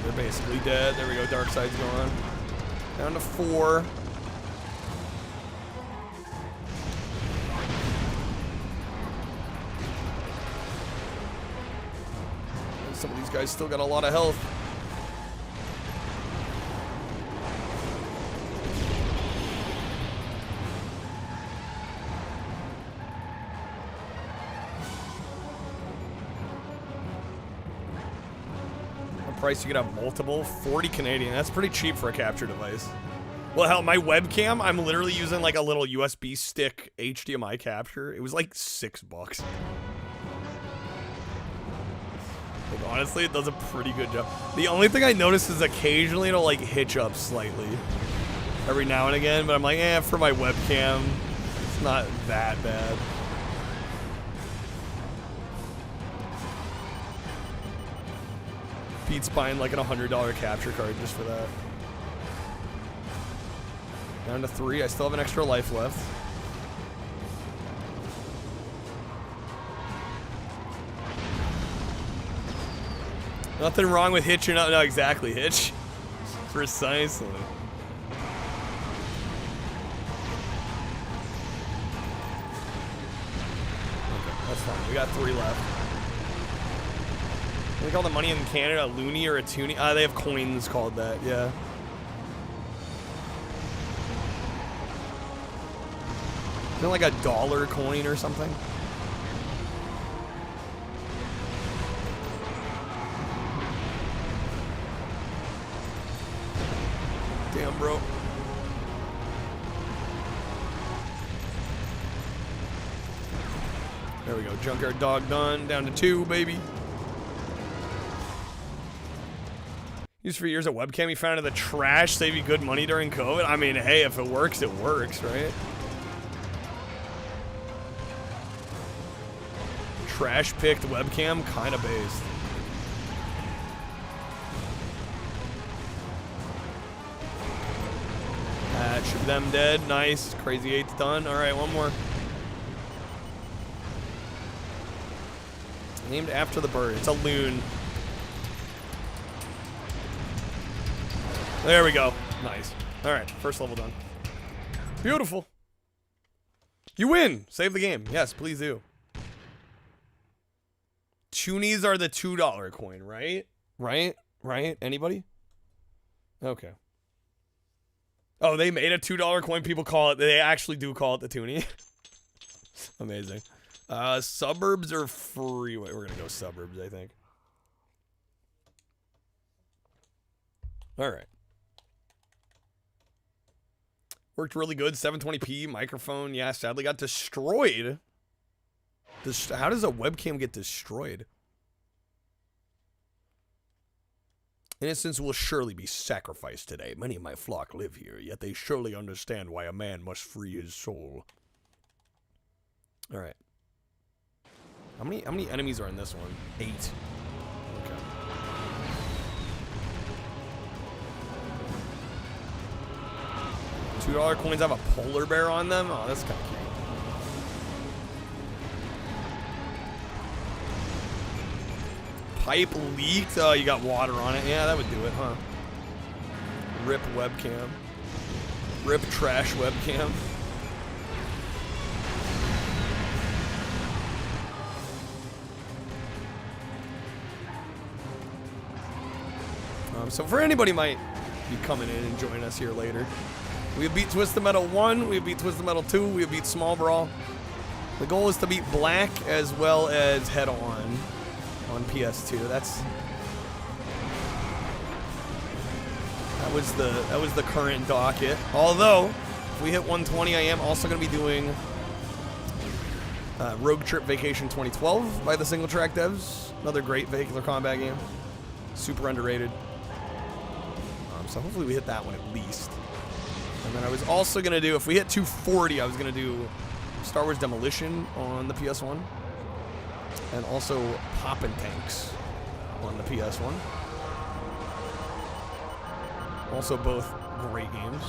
They're basically dead. There we go. Dark side's gone. Down to 4. Some of these guys still got a lot of health. Price you could have multiple 40 Canadian. That's pretty cheap for a capture device. Well, hell, my webcam, I'm literally using like a little USB stick HDMI capture. It was like $6. Like, honestly, it does a pretty good job. The only thing I notice is occasionally it'll like hitch up slightly every now and again, but I'm like, for my webcam, it's not that bad. Pete's buying like an $100 capture card just for that. Down to 3. I still have an extra life left. Nothing wrong with Hitch or not. No, exactly, Hitch. Precisely. Okay, that's fine. We got 3 left. They call the money in Canada a loonie or a toonie. They have coins called that, yeah. Isn't it like a dollar coin or something? Damn, bro. There we go. Junkyard Dog done. Down to 2, baby. Used for years a webcam you found in the trash, save you good money during COVID. I mean, hey, if it works, right? Trash picked webcam, kind of based. Shoot them dead. Nice. Crazy 8's done. All right, one more. Named after the bird. It's a loon. There we go. Nice. All right, first level done. Beautiful. You win. Save the game. Yes, please do. Toonies are the $2 coin, right? Right? Anybody? Okay. Oh, they made a $2 coin. People call it. They actually do call it the toonie. Amazing. Suburbs are free. Wait, we're gonna go suburbs, I think. All right. Worked really good. 720p microphone. Yeah, sadly got destroyed. How does a webcam get destroyed? Innocents will surely be sacrificed today. Many of my flock live here, yet they surely understand why a man must free his soul. All right. How many enemies are in this one? 8. Okay. $2 coins have a polar bear on them? Oh, that's kind of cute. Pipe leaked? Oh, you got water on it. Yeah, that would do it, huh? Rip webcam. Rip trash webcam. So for anybody might be coming in and join us here later, we have beat Twisted Metal 1, we have beat Twisted Metal 2, we have beat Small Brawl. The goal is to beat Black as well as Head On PS2. That was the current docket. Although, if we hit 120, I am also going to be doing Rogue Trip Vacation 2012 by the Single Track devs. Another great vehicular combat game. Super underrated. So hopefully we hit that one at least. And then I was also going to do, if we hit 240, I was going to do Star Wars Demolition on the PS1. And also Poppin' Tanks on the PS1. Also both great games.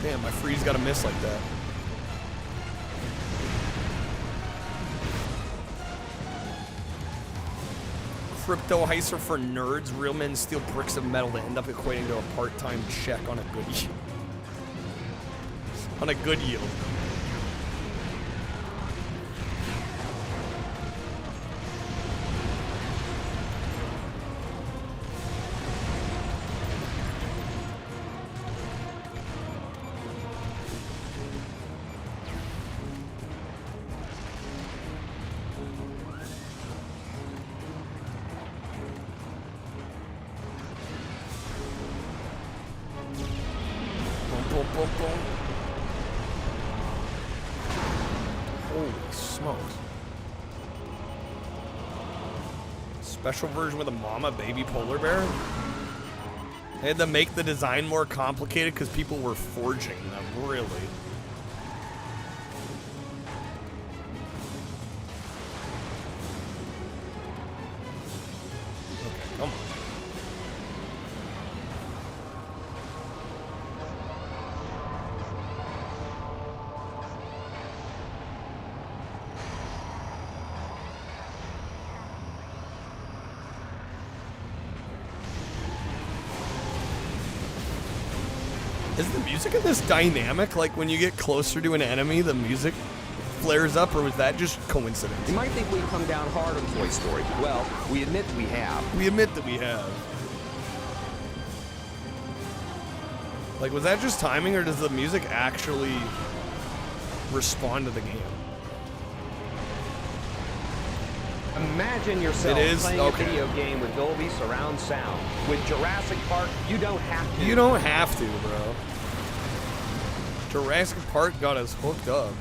Damn, my freeze got a miss like that. Crypto heister for nerds. Real men steal bricks of metal that end up equating to a part-time check on a good yield. On a good yield. Holy smokes. Special version with a mama baby polar bear? They had to make the design more complicated because people were forging them, really. Okay, come on. music in this dynamic? Like when you get closer to an enemy, the music flares up, or was that just coincidence? You might think we've come down hard on Toy Story. Well, we admit that we have. We admit that we have. Like, was that just timing, or does the music actually respond to the game? Imagine yourself playing okay. a video game with Dolby surround sound. With Jurassic Park, you don't have to. You don't have to, bro. Jurassic Park got us hooked up.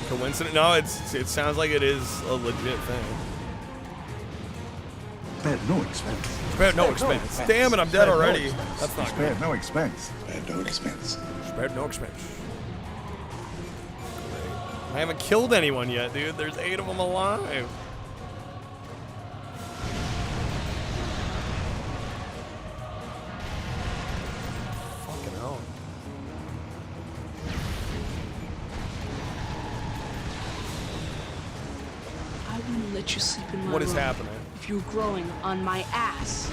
Coincidence? No, it sounds like it is a legit thing. Spared no expense. Spared no expense. Damn it, I'm dead already. That's not Spared good. no expense. Spared no expense. Spared no expense. I haven't killed anyone yet, dude. There's 8 of them alive. Fucking hell. I wouldn't let you sleep in my What is room happening? if you were growing on my ass.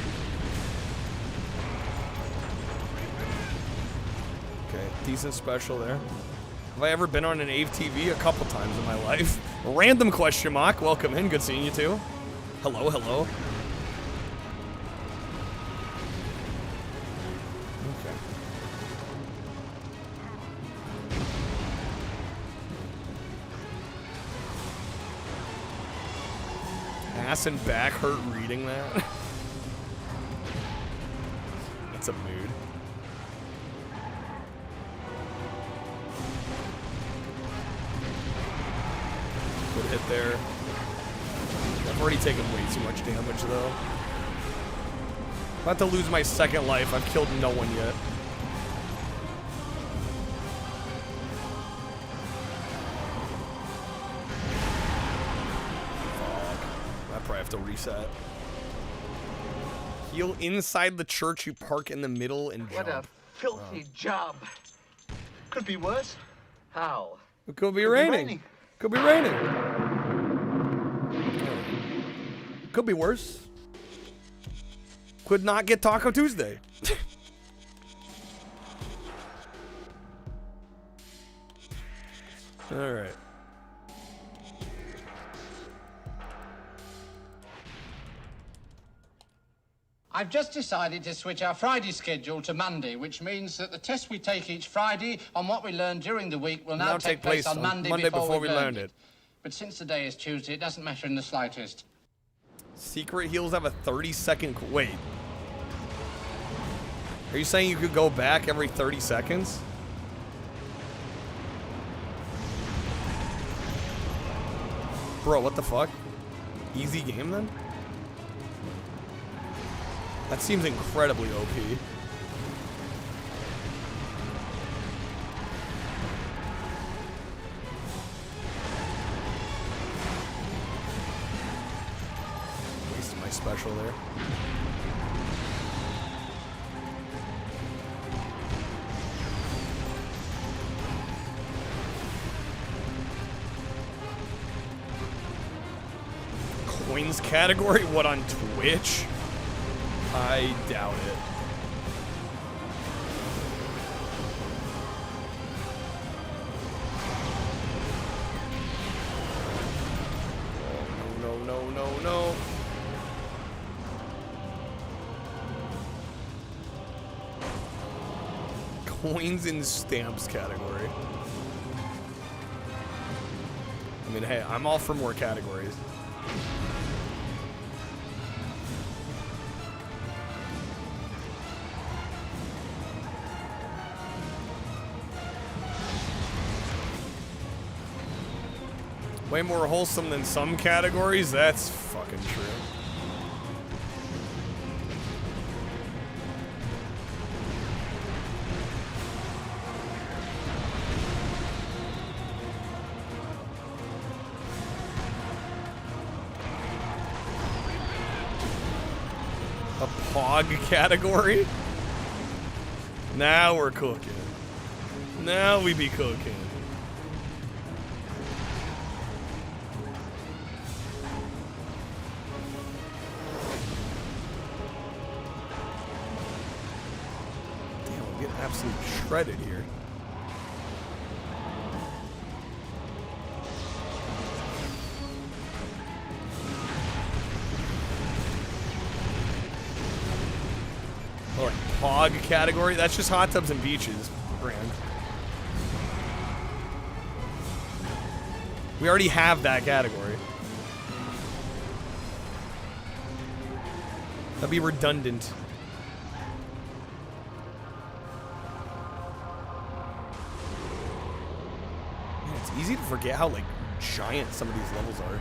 Okay, decent special there. Have I ever been on an AVE TV? A couple times in my life. Random question mark. Welcome in. Good seeing you too. Hello, hello. Okay. Ass and back hurt reading that. That's a mood. Good hit there. I've already taken way too much damage though. About to lose my second life. I've killed no one yet. Fuck. I probably have to reset. Heal inside the church. You park in the middle and jump. What a filthy job. Could be worse. How? It could be raining. Could be raining. Could be worse. Could not get Taco Tuesday. All right. I've just decided to switch our Friday schedule to Monday, which means that the test we take each Friday on what we learned during the week will now take place on Monday before we learned it. But since the day is Tuesday, it doesn't matter in the slightest. Secret heals have a 30-second... Wait. Are you saying you could go back every 30 seconds? Bro, what the fuck? Easy game then? That seems incredibly OP. Wasted my special there. Coins category? What, on Twitch? I doubt it. Oh, no. Coins and stamps category. I mean, hey, I'm all for more categories. Way more wholesome than some categories? That's fucking true. A pog category? Now we're cooking. Now we be cooking. absolutely shredded here. Oh, like POG category? That's just hot tubs and beaches brand. We already have that category. That'd be redundant. Man, it's easy to forget how, like, giant some of these levels are.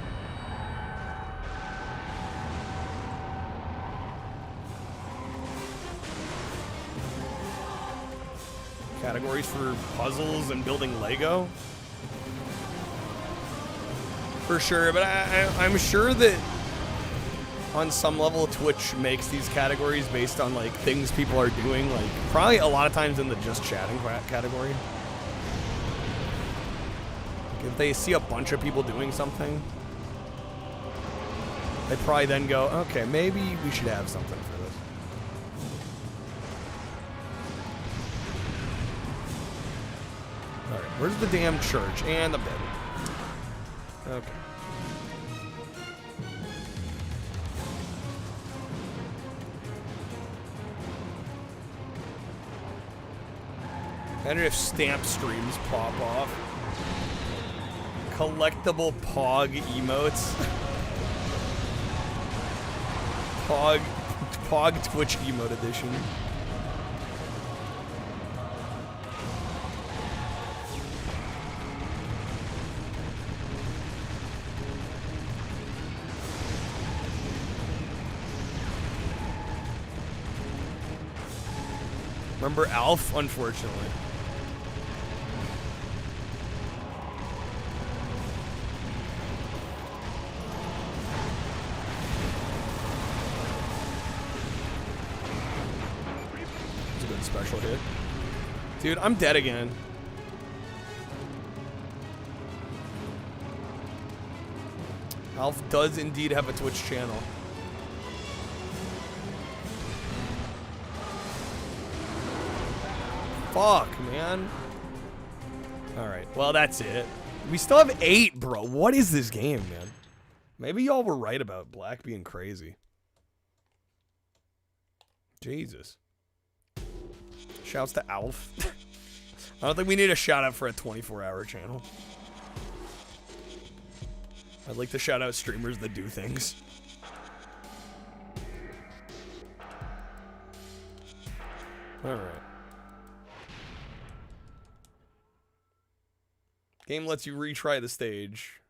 Categories for puzzles and building Lego? For sure, but I'm sure that on some level Twitch makes these categories based on like things people are doing, like probably a lot of times in the just chatting category. Like if they see a bunch of people doing something, they probably then go, okay, maybe we should have something for this. Alright, where's the damn church and the bed? Okay. I wonder if stamp streams pop off. Collectible POG emotes. POG Twitch emote edition. Remember Alf? Unfortunately. It's a good special hit. Dude, I'm dead again. Alf does indeed have a Twitch channel. Fuck, man. Alright, well, that's it. We still have 8, bro. What is this game, man? Maybe y'all were right about Black being crazy. Jesus. Shouts to Alf. I don't think we need a shout out for a 24-hour channel. I'd like to shout out streamers that do things. Alright. Game lets you retry the stage.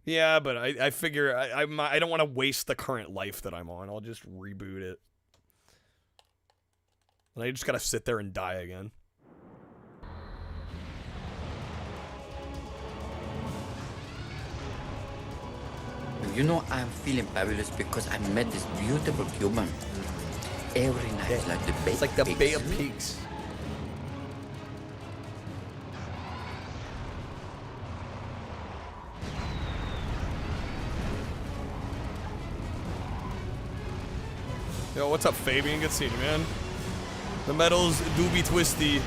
Yeah, but I figure I don't want to waste the current life that I'm on. I'll just reboot it. And I just gotta sit there and die again. You know, I'm feeling fabulous because I met this beautiful human. Every night, yeah. Like the Bay. It's like the Bay of Pigs. Yo, what's up, Fabian? Good seeing you, man. The medals do be twisty.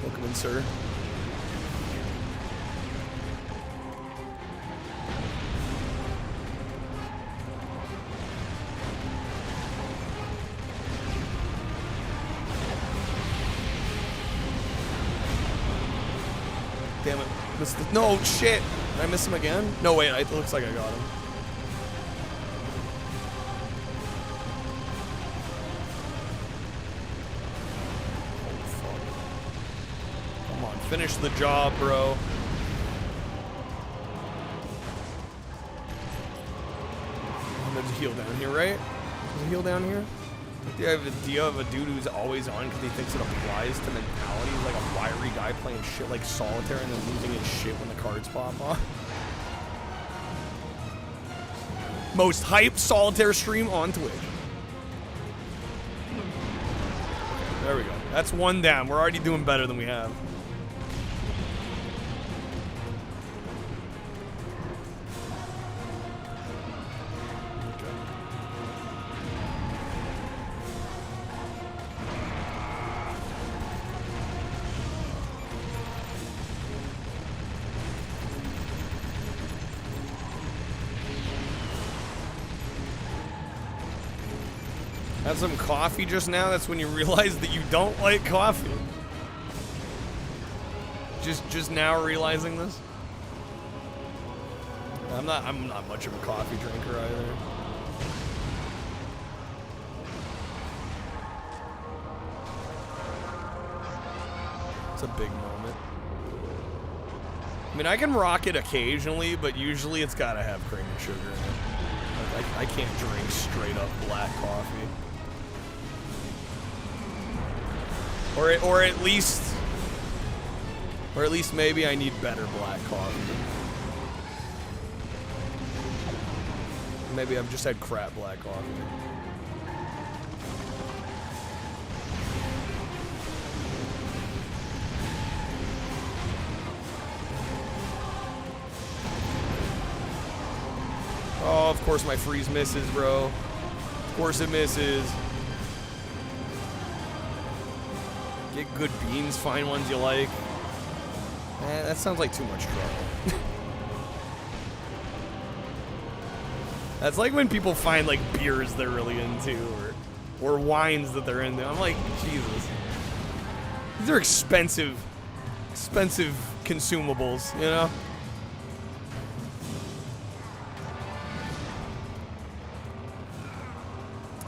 Welcome in, sir. Damn it. No, shit. Did I miss him again? No, wait. It looks like I got him. Finish the job, bro. There's a heal down here, right? There's a heal down here? I have an idea of a dude who's always on because he thinks it applies to mentality. He's like a wiry guy playing shit like solitaire and then losing his shit when the cards pop off. Most hyped solitaire stream on Twitch. There we go. That's one down. We're already doing better than we have. Had some coffee just now. That's when you realize that you don't like coffee. Just now realizing this. I'm not much of a coffee drinker either. It's a big moment. I mean, I can rock it occasionally, but usually it's gotta have cream and sugar in it. Like, I can't drink straight up black coffee. Or at least maybe I need better black coffee. Maybe I've just had crap black coffee. Oh, of course my freeze misses, bro. Of course it misses. Get good beans, find ones you like. That sounds like too much trouble. That's like when people find like beers they're really into or wines that they're into. I'm like, Jesus. These are expensive consumables, you know?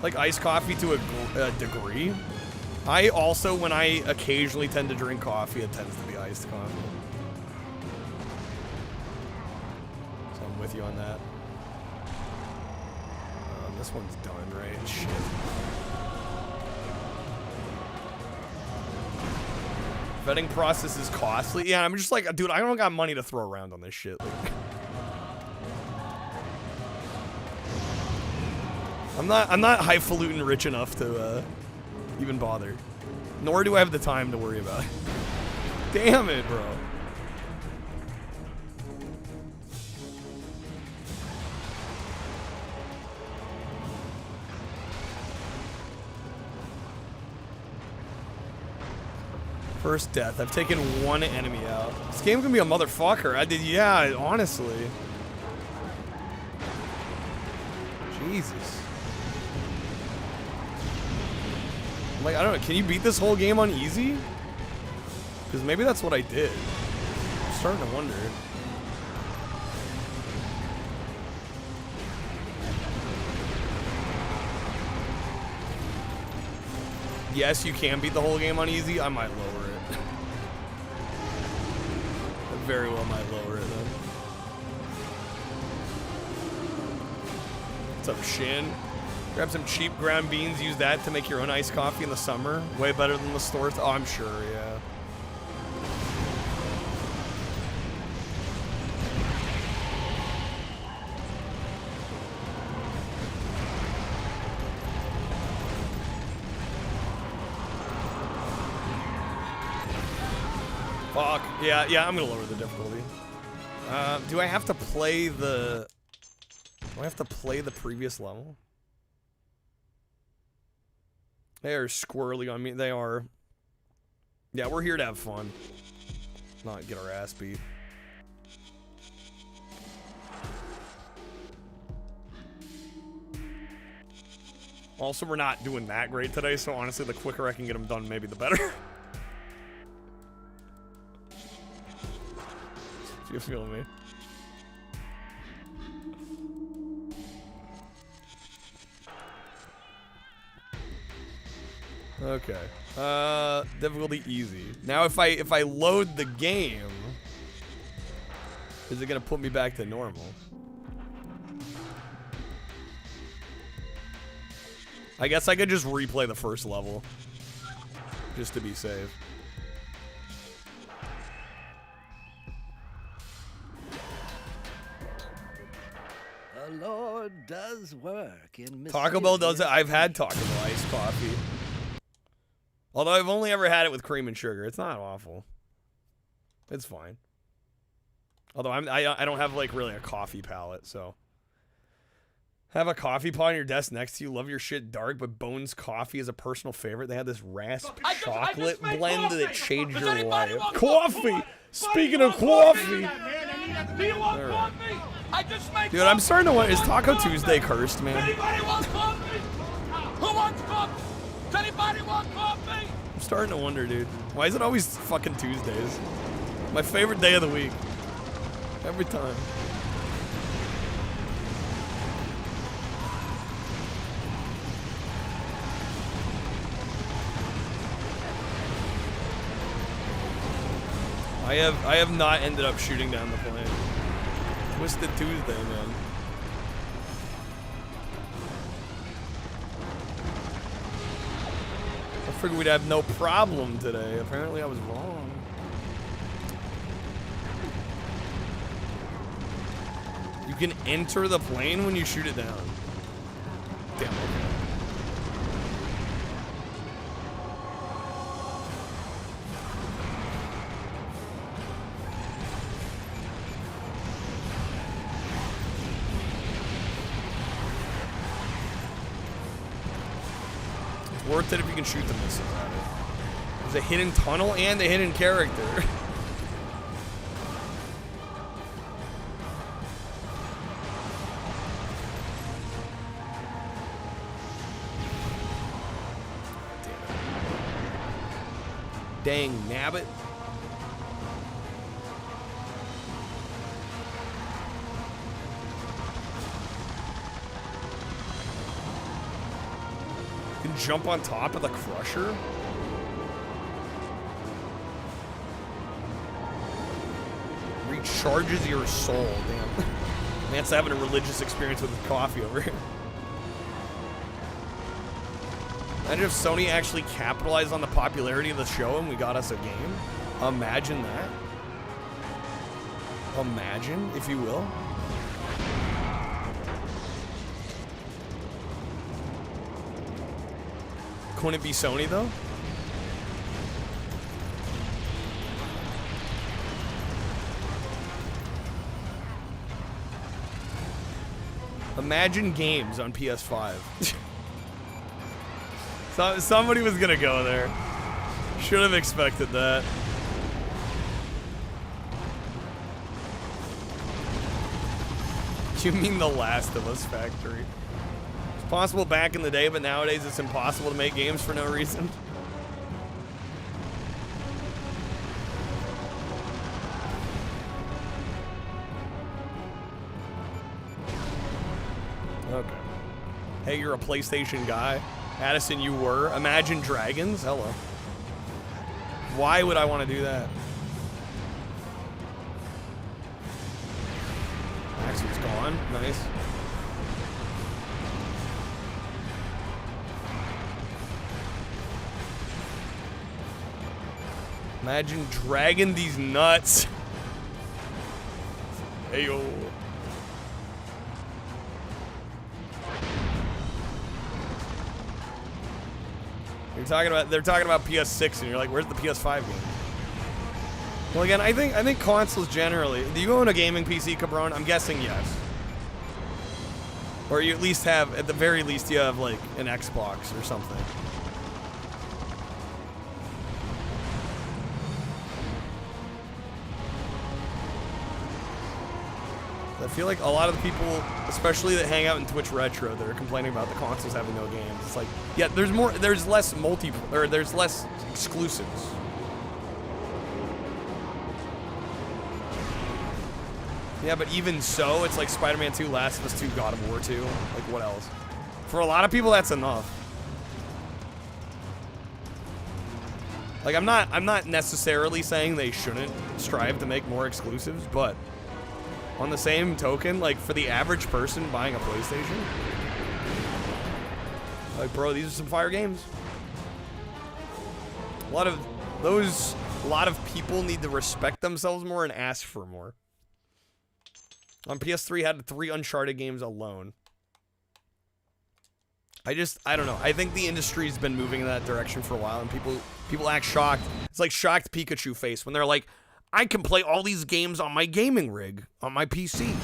Like iced coffee to a degree. I also, when I occasionally tend to drink coffee, it tends to be iced coffee. So I'm with you on that. This one's done, right? Shit. Vetting process is costly. Yeah, I'm just like, dude, I don't got money to throw around on this shit. Like, I'm not highfalutin rich enough to even bother. Nor do I have the time to worry about it. Damn it, bro. First death. I've taken one enemy out. This game can be a motherfucker. I did, yeah, honestly. Jesus. I'm like, I don't know. Can you beat this whole game on easy? Because maybe that's what I did. I'm starting to wonder. Yes, you can beat the whole game on easy. I might lower it. I very well might lower it then. What's up, Shin? Grab some cheap ground beans, use that to make your own iced coffee in the summer. Way better than the stores. Oh, I'm sure, yeah. Fuck. Yeah, I'm gonna lower the difficulty. Do I have to play the... Do I have to play the previous level? They are squirrely on me. They are. Yeah, we're here to have fun. Not get our ass beat. Also, we're not doing that great today, so honestly, the quicker I can get them done, maybe the better. You feel me? Okay. Difficulty easy. Now if I load the game, is it gonna put me back to normal? I guess I could just replay the first level. Just to be safe. The Lord does work in Taco Bell does it. I've had Taco Bell iced coffee. Although I've only ever had it with cream and sugar. It's not awful. It's fine. Although I don't have like really a coffee palate, so. Have a coffee pot on your desk next to you. Love your shit dark, but Bones Coffee is a personal favorite. They have this rasp chocolate blend that changed your life. Coffee! Speaking of coffee! Do you want coffee? I just made Dude, I'm starting to wonder, is Taco Tuesday cursed, man? Anybody want coffee? Who wants coffee? Does anybody want coffee? I'm starting to wonder, dude. Why is it always fucking Tuesdays? My favorite day of the week. Every time. I have not ended up shooting down the plane. Twisted Tuesday, man. I figured we'd have no problem today. Apparently I was wrong. You can enter the plane when you shoot it down. Damn it. Worth it if you can shoot the missiles at it. There's a hidden tunnel and a hidden character. Dang nabbit. Jump on top of the crusher? Recharges your soul, damn. Man's having a religious experience with his coffee over here. Imagine if Sony actually capitalized on the popularity of the show and we got us a game. Imagine that. Imagine, if you will. Couldn't it be Sony, though? Imagine games on PS5. Somebody was gonna go there. Should have expected that. You mean The Last of Us factory? Possible back in the day, but nowadays it's impossible to make games for no reason. Okay. Hey, you're a PlayStation guy. Addison, you were. Imagine Dragons? Hello. Why would I want to do that? Maxim's gone. Nice. Imagine dragging these nuts. Heyo. They're talking about PS6 and you're like, where's the PS5 game? Well, again, I think consoles generally. Do you own a gaming PC, Cabron? I'm guessing yes. Or you at least have, at the very least, you have like an Xbox or something. I feel like a lot of the people, especially that hang out in Twitch Retro, that are complaining about the consoles having no games. It's like, yeah, there's less there's less exclusives. Yeah, but even so, it's like Spider-Man 2, Last of Us 2, God of War 2. Like, what else? For a lot of people, that's enough. Like, I'm not necessarily saying they shouldn't strive to make more exclusives, but on the same token, like, for the average person buying a PlayStation, like, bro, these are some fire games. A lot of people need to respect themselves more and ask for more. On PS3, had 3 Uncharted games alone. I don't know. I think the industry's been moving in that direction for a while, and people act shocked. It's like shocked Pikachu face when they're like, I can play all these games on my gaming rig, on my PC.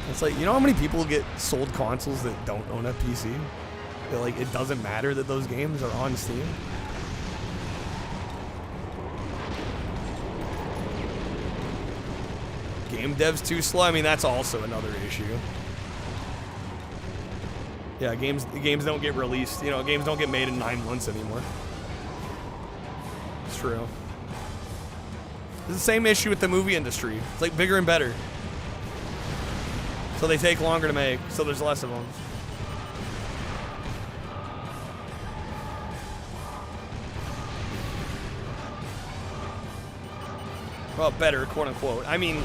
It's like, you know how many people get sold consoles that don't own a PC? They're like, it doesn't matter that those games are on Steam. Game dev's too slow. I mean, that's also another issue. Yeah, games don't get released. You know, games don't get made in 9 months anymore. It's true. It's the same issue with the movie industry. It's like bigger and better. So they take longer to make, so there's less of them. Well, better, quote unquote. I mean,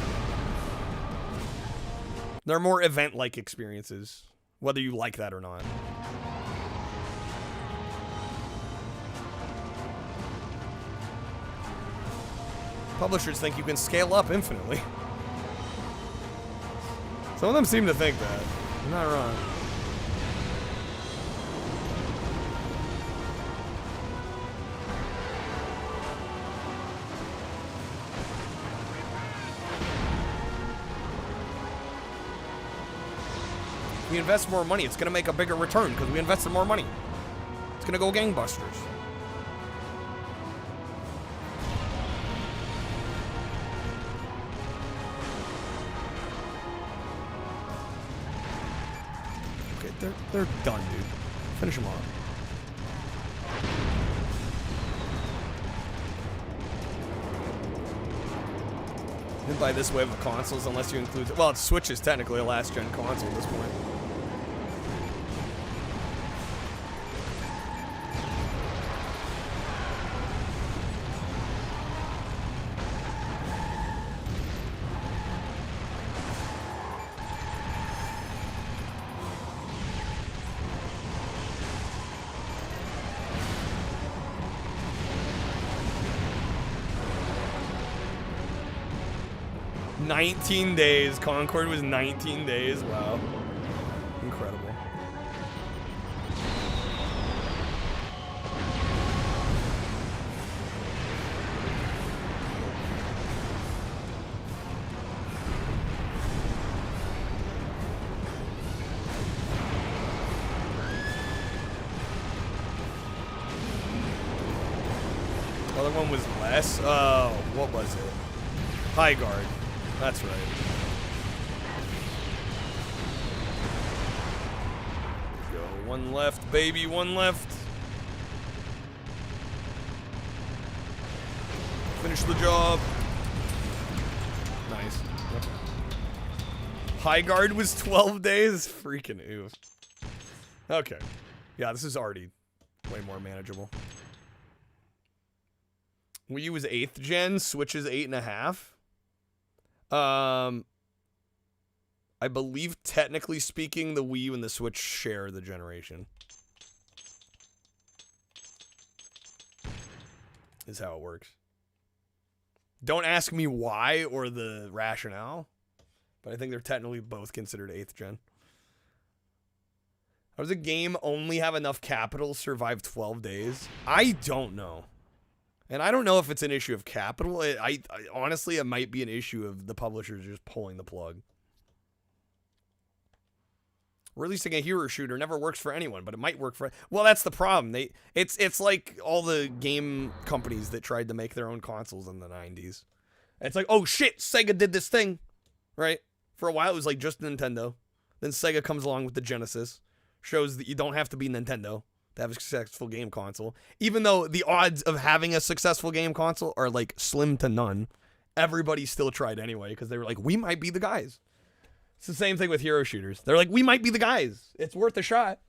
they're more event-like experiences, whether you like that or not. Publishers think you can scale up infinitely. Some of them seem to think that. You're not wrong. We invest more money, it's going to make a bigger return because we invested more money. It's going to go gangbusters. Okay, they're done, dude. Finish them off. You didn't buy this wave of consoles unless you include... Well, Switch is technically a last-gen console at this point. $19 days. Concord was 19 days. Wow. Incredible. The other one was less. Oh, what was it? High Guard. That's right. Go. One left, baby. One left. Finish the job. Nice. Yep. High Guard was 12 days. Freaking oof. Okay. Yeah, this is already way more manageable. Wii U was 8th gen. Switch is 8.5. I believe, technically speaking, the Wii U and the Switch share the generation. Is how it works. Don't ask me why or the rationale, but I think they're technically both considered 8th gen. How does a game only have enough capital to survive 12 days? I don't know. And I don't know if it's an issue of capital. I honestly, it might be an issue of the publishers just pulling the plug. Releasing a hero shooter never works for anyone, but it might work for... Well, that's the problem. It's like all the game companies that tried to make their own consoles in the 90s. It's like, oh shit, Sega did this thing, right? For a while, it was like just Nintendo. Then Sega comes along with the Genesis. Shows that you don't have to be Nintendo to have a successful game console. Even though the odds of having a successful game console are like slim to none, everybody still tried anyway because they were like, we might be the guys. It's the same thing with hero shooters. They're like, we might be the guys. It's worth a shot.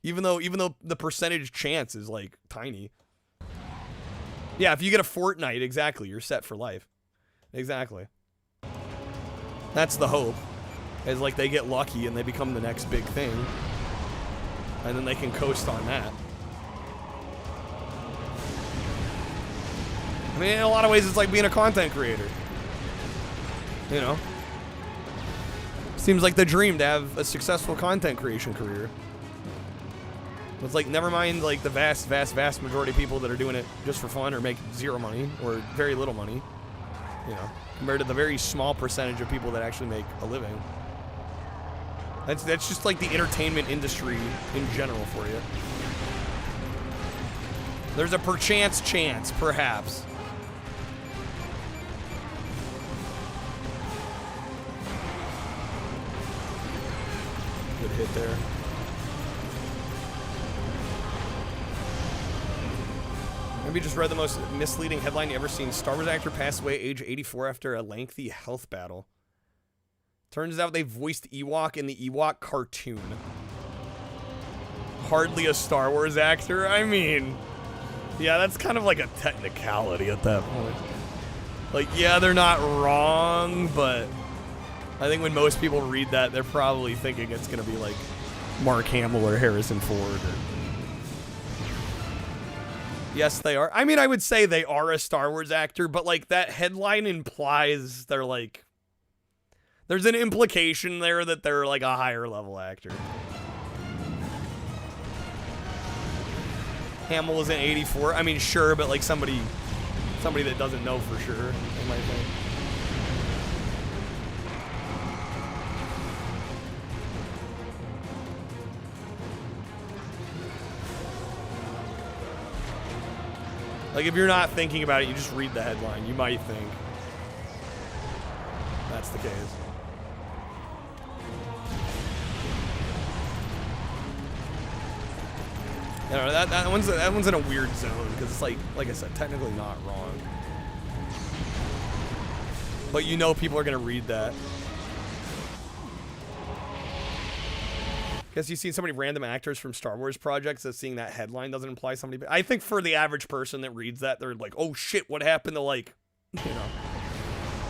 Even though the percentage chance is like tiny. Yeah, if you get a Fortnite, exactly, you're set for life. Exactly. That's the hope. Is like they get lucky and they become the next big thing. And then they can coast on that. I mean, in a lot of ways, it's like being a content creator. You know? Seems like the dream to have a successful content creation career. It's like, never mind like the vast majority of people that are doing it just for fun or make zero money or very little money. You know, compared to the very small percentage of people that actually make a living. That's just like the entertainment industry in general for you. There's a chance, perhaps. Good hit there. Have you just read the most misleading headline you ever seen? Star Wars actor passed away age 84 after a lengthy health battle. Turns out they voiced Ewok in the Ewok cartoon. Hardly a Star Wars actor? I mean, yeah, that's kind of like a technicality at that point. Like, yeah, they're not wrong, but I think when most people read that, they're probably thinking it's going to be like Mark Hamill or Harrison Ford. Or... Yes, they are. I mean, I would say they are a Star Wars actor, but like that headline implies they're like... There's an implication there that they're like a higher level actor. Hamill is in 84. I mean, sure, but like somebody that doesn't know for sure, they might think. Like, if you're not thinking about it, you just read the headline. You might think that's the case. You know, that one's in a weird zone because it's like I said, technically not wrong. But you know people are gonna read that. Guess you've seen so many random actors from Star Wars projects that seeing that headline doesn't imply somebody. I think for the average person that reads that, they're like, oh shit, what happened to, like, you know,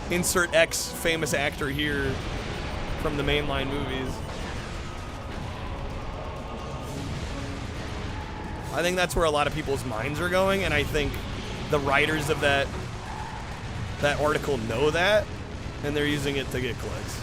insert X famous actor here from the mainline movies. I think that's where a lot of people's minds are going, and I think the writers of that article know that, and they're using it to get clicks.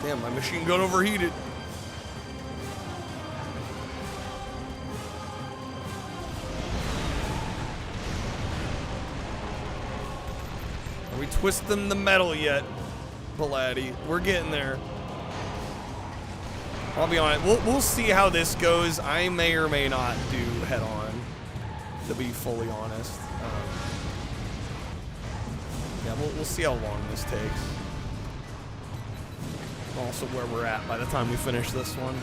Damn, my machine gun overheated. Are we twisting the metal yet, Belatti? We're getting there. I'll be honest. We'll see how this goes. I may or may not do head-on, to be fully honest. Yeah, we'll see how long this takes. Also where we're at by the time we finish this one.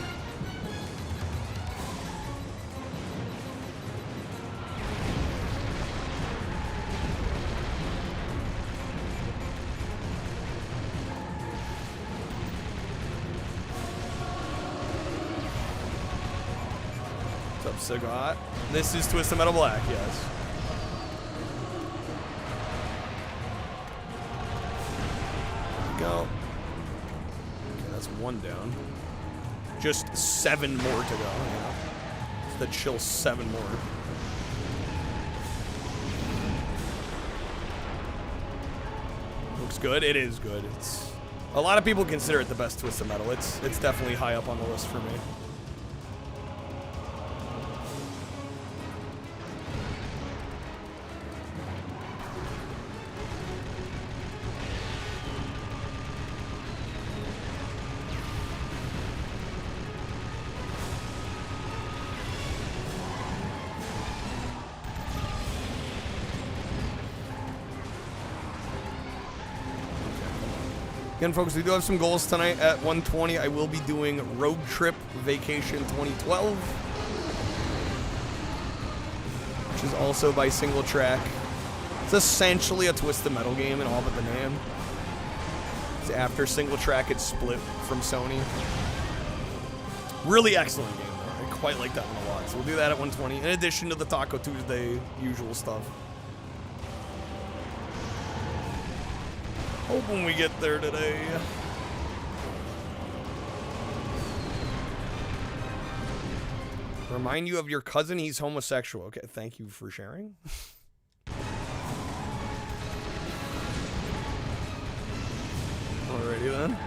What's up, Sagat? This is Twisted Metal Black, yes. There we go. One down. Just 7 more to go. Yeah. The chill 7 more. Looks good. It is good. It's a lot of people consider it the best Twisted Metal. It's definitely high up on the list for me. Again, folks, we do have some goals tonight at 1:20. I will be doing Road Trip Vacation 2012, which is also by Single Track. It's essentially a Twisted Metal game in all but the name. It's after Single Track had split from Sony. Really excellent game, though. I quite like that one a lot. So we'll do that at 1:20, in addition to the Taco Tuesday usual stuff. Hoping we get there today. Remind you of your cousin, he's homosexual. Okay, thank you for sharing. Alrighty then.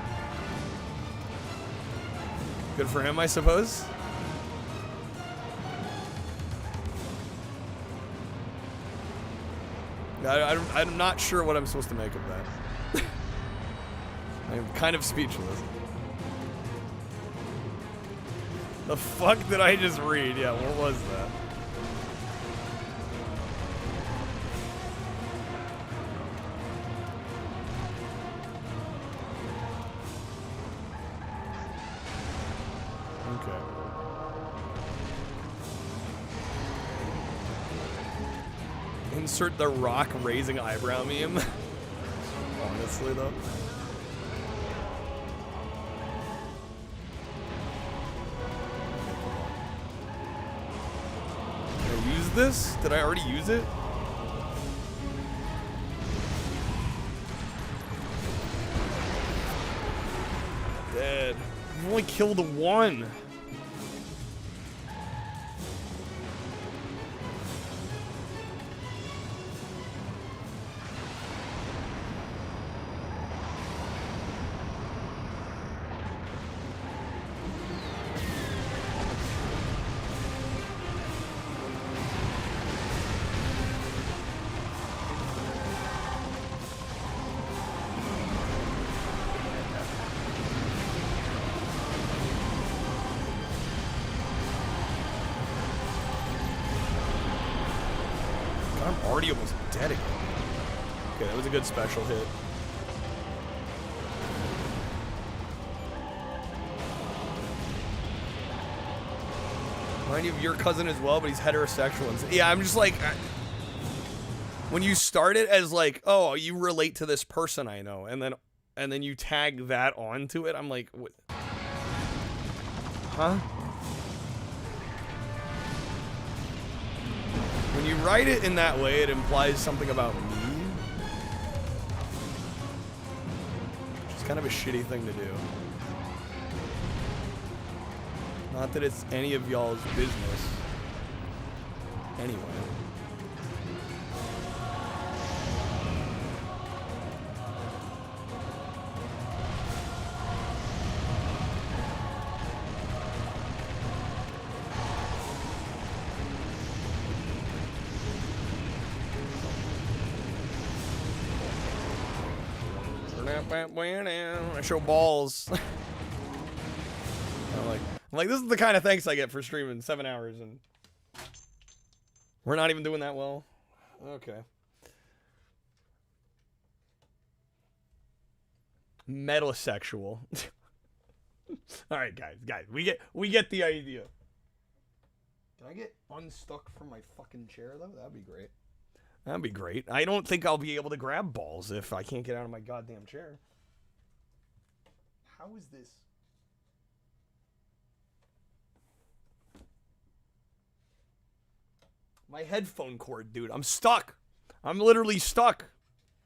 Good for him, I suppose. I'm not sure what I'm supposed to make of that. I'm kind of speechless. The fuck did I just read? Yeah, what was that? Okay. Insert the Rock raising eyebrow meme. Honestly, though. Did I use this? Did I already use it? Dead. I've only killed one. I'm already almost dead again. Okay, that was a good special hit. Remind you of your cousin as well, but he's heterosexual. And yeah, I'm just like, when you start it as like, oh, you relate to this person I know, and then you tag that onto it, I'm like, what? Huh? When you write it in that way, it implies something about me. Which is kind of a shitty thing to do. Not that it's any of y'all's business. Anyway. I show balls. I'm like, this is the kind of thanks I get for streaming 7 hours, and we're not even doing that well. Okay. Metalsexual. All right, guys, we get the idea. Can I get unstuck from my fucking chair though? That'd be great. That'd be great. I don't think I'll be able to grab balls if I can't get out of my goddamn chair. How is this? My headphone cord, dude. I'm stuck. I'm literally stuck.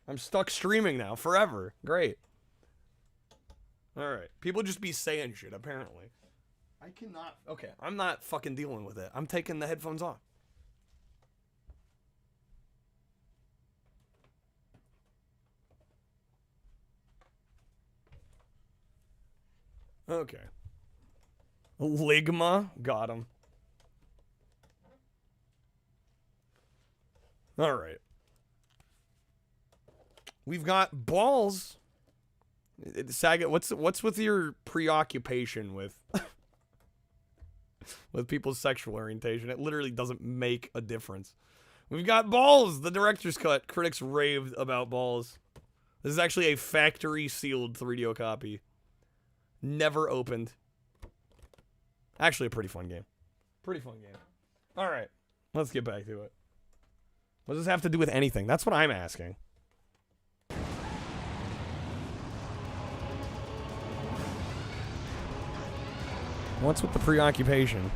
I'm stuck streaming now forever. Great. All right. People just be saying shit, apparently. I cannot. Okay, I'm not fucking dealing with it. I'm taking the headphones off. Okay. Ligma. Got him. All right. We've got balls. Saget, what's with your preoccupation with with people's sexual orientation? It literally doesn't make a difference. We've got balls. The director's cut. Critics raved about balls. This is actually a factory sealed 3DO copy. Never opened. Actually, a pretty fun game. Pretty fun game. All right. Let's get back to it. What does this have to do with anything? That's what I'm asking. What's with the preoccupation?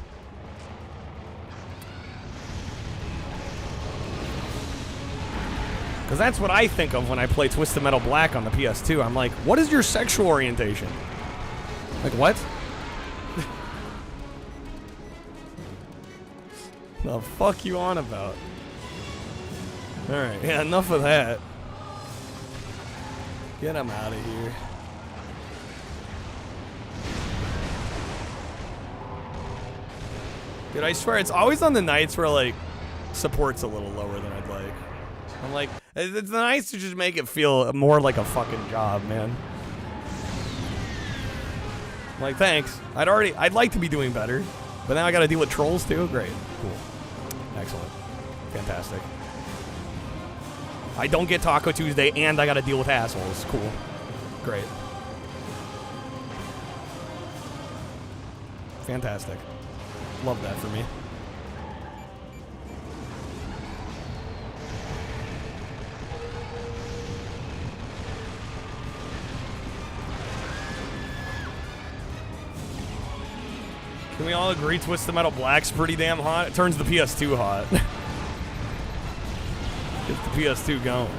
Because that's what I think of when I play Twisted Metal Black on the PS2. I'm like, what is your sexual orientation? Like, what? The fuck you on about? Alright, yeah, enough of that. Get him out of here. Dude, I swear, it's always on the nights where, like, support's a little lower than I'd like. I'm like, It's nice to just make it feel more like a fucking job, man. Like, thanks. I'd like to be doing better, but now I gotta deal with trolls too? Great. Cool. Excellent. Fantastic. I don't get Taco Tuesday and I gotta deal with assholes. Cool. Great. Fantastic. Love that for me. Can we all agree Twisted Metal Black's pretty damn hot? It turns the PS2 hot. Gets the PS2 going.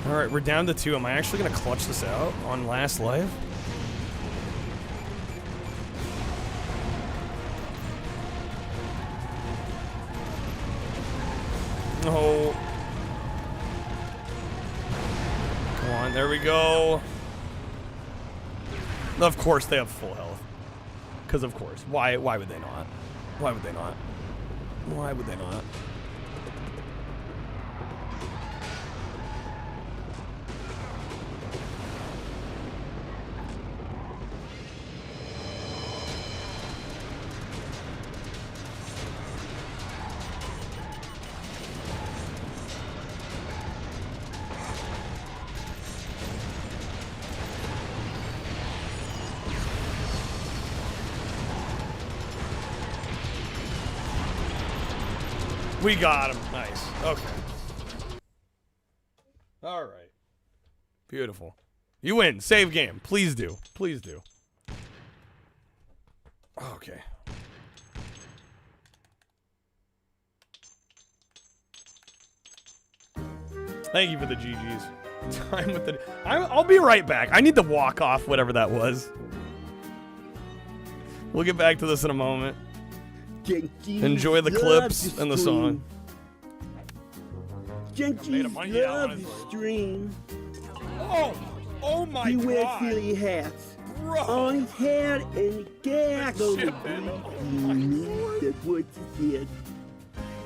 Alright, we're down to 2. Am I actually going to clutch this out on last life? Oh. Come on, there we go. Of course they have full health. Because of course. Why would they not? Why would they not? Why would they not? We got him. Nice. Okay. All right. Beautiful. You win. Save game. Please do. Please do. Okay. Thank you for the GGs. Time with the... I'll be right back. I need to walk off whatever that was. We'll get back to this in a moment. Enjoy the clips and the song. Genki loves the stream. Oh my he God. He wears silly hats on his head and he gags on the beat. That's what he said.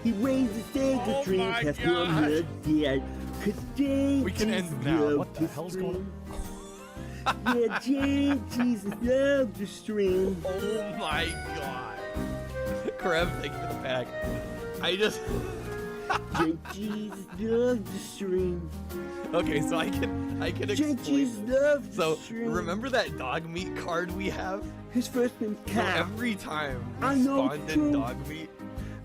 He raised the Sega stream, has come dead. Cause James we can end now. What the hell's going on? Yeah, James Jesus loves the stream. Oh my God. Krev, thank you for the pack. I just... Jesus loves the stream. Okay, so I can explain. Jesus loves the stream. Remember that dog meat card we have? His first name's Cal. So every time I we know spawned in dog meat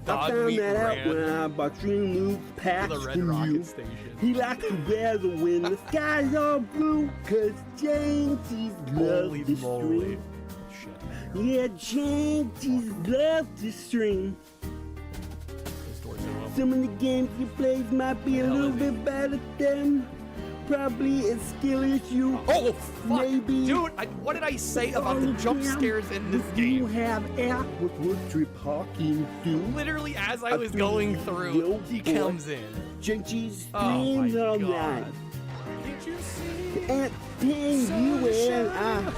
that ran out when I bought Stream Moves packs to the Red from Rocket you. Station. He likes to wear the when the skies are blue, cause James loves the stream. Yeah, James loves the stream. Some of the games he plays might be a little bit better than probably as skilly as you. Oh, fuck. Maybe. Dude, what did I say about the jump scares in this game? You have asked what trip parking do. Literally, as I was going through, he comes in. Jinxie's streams all night. Did you see? And paying you and I.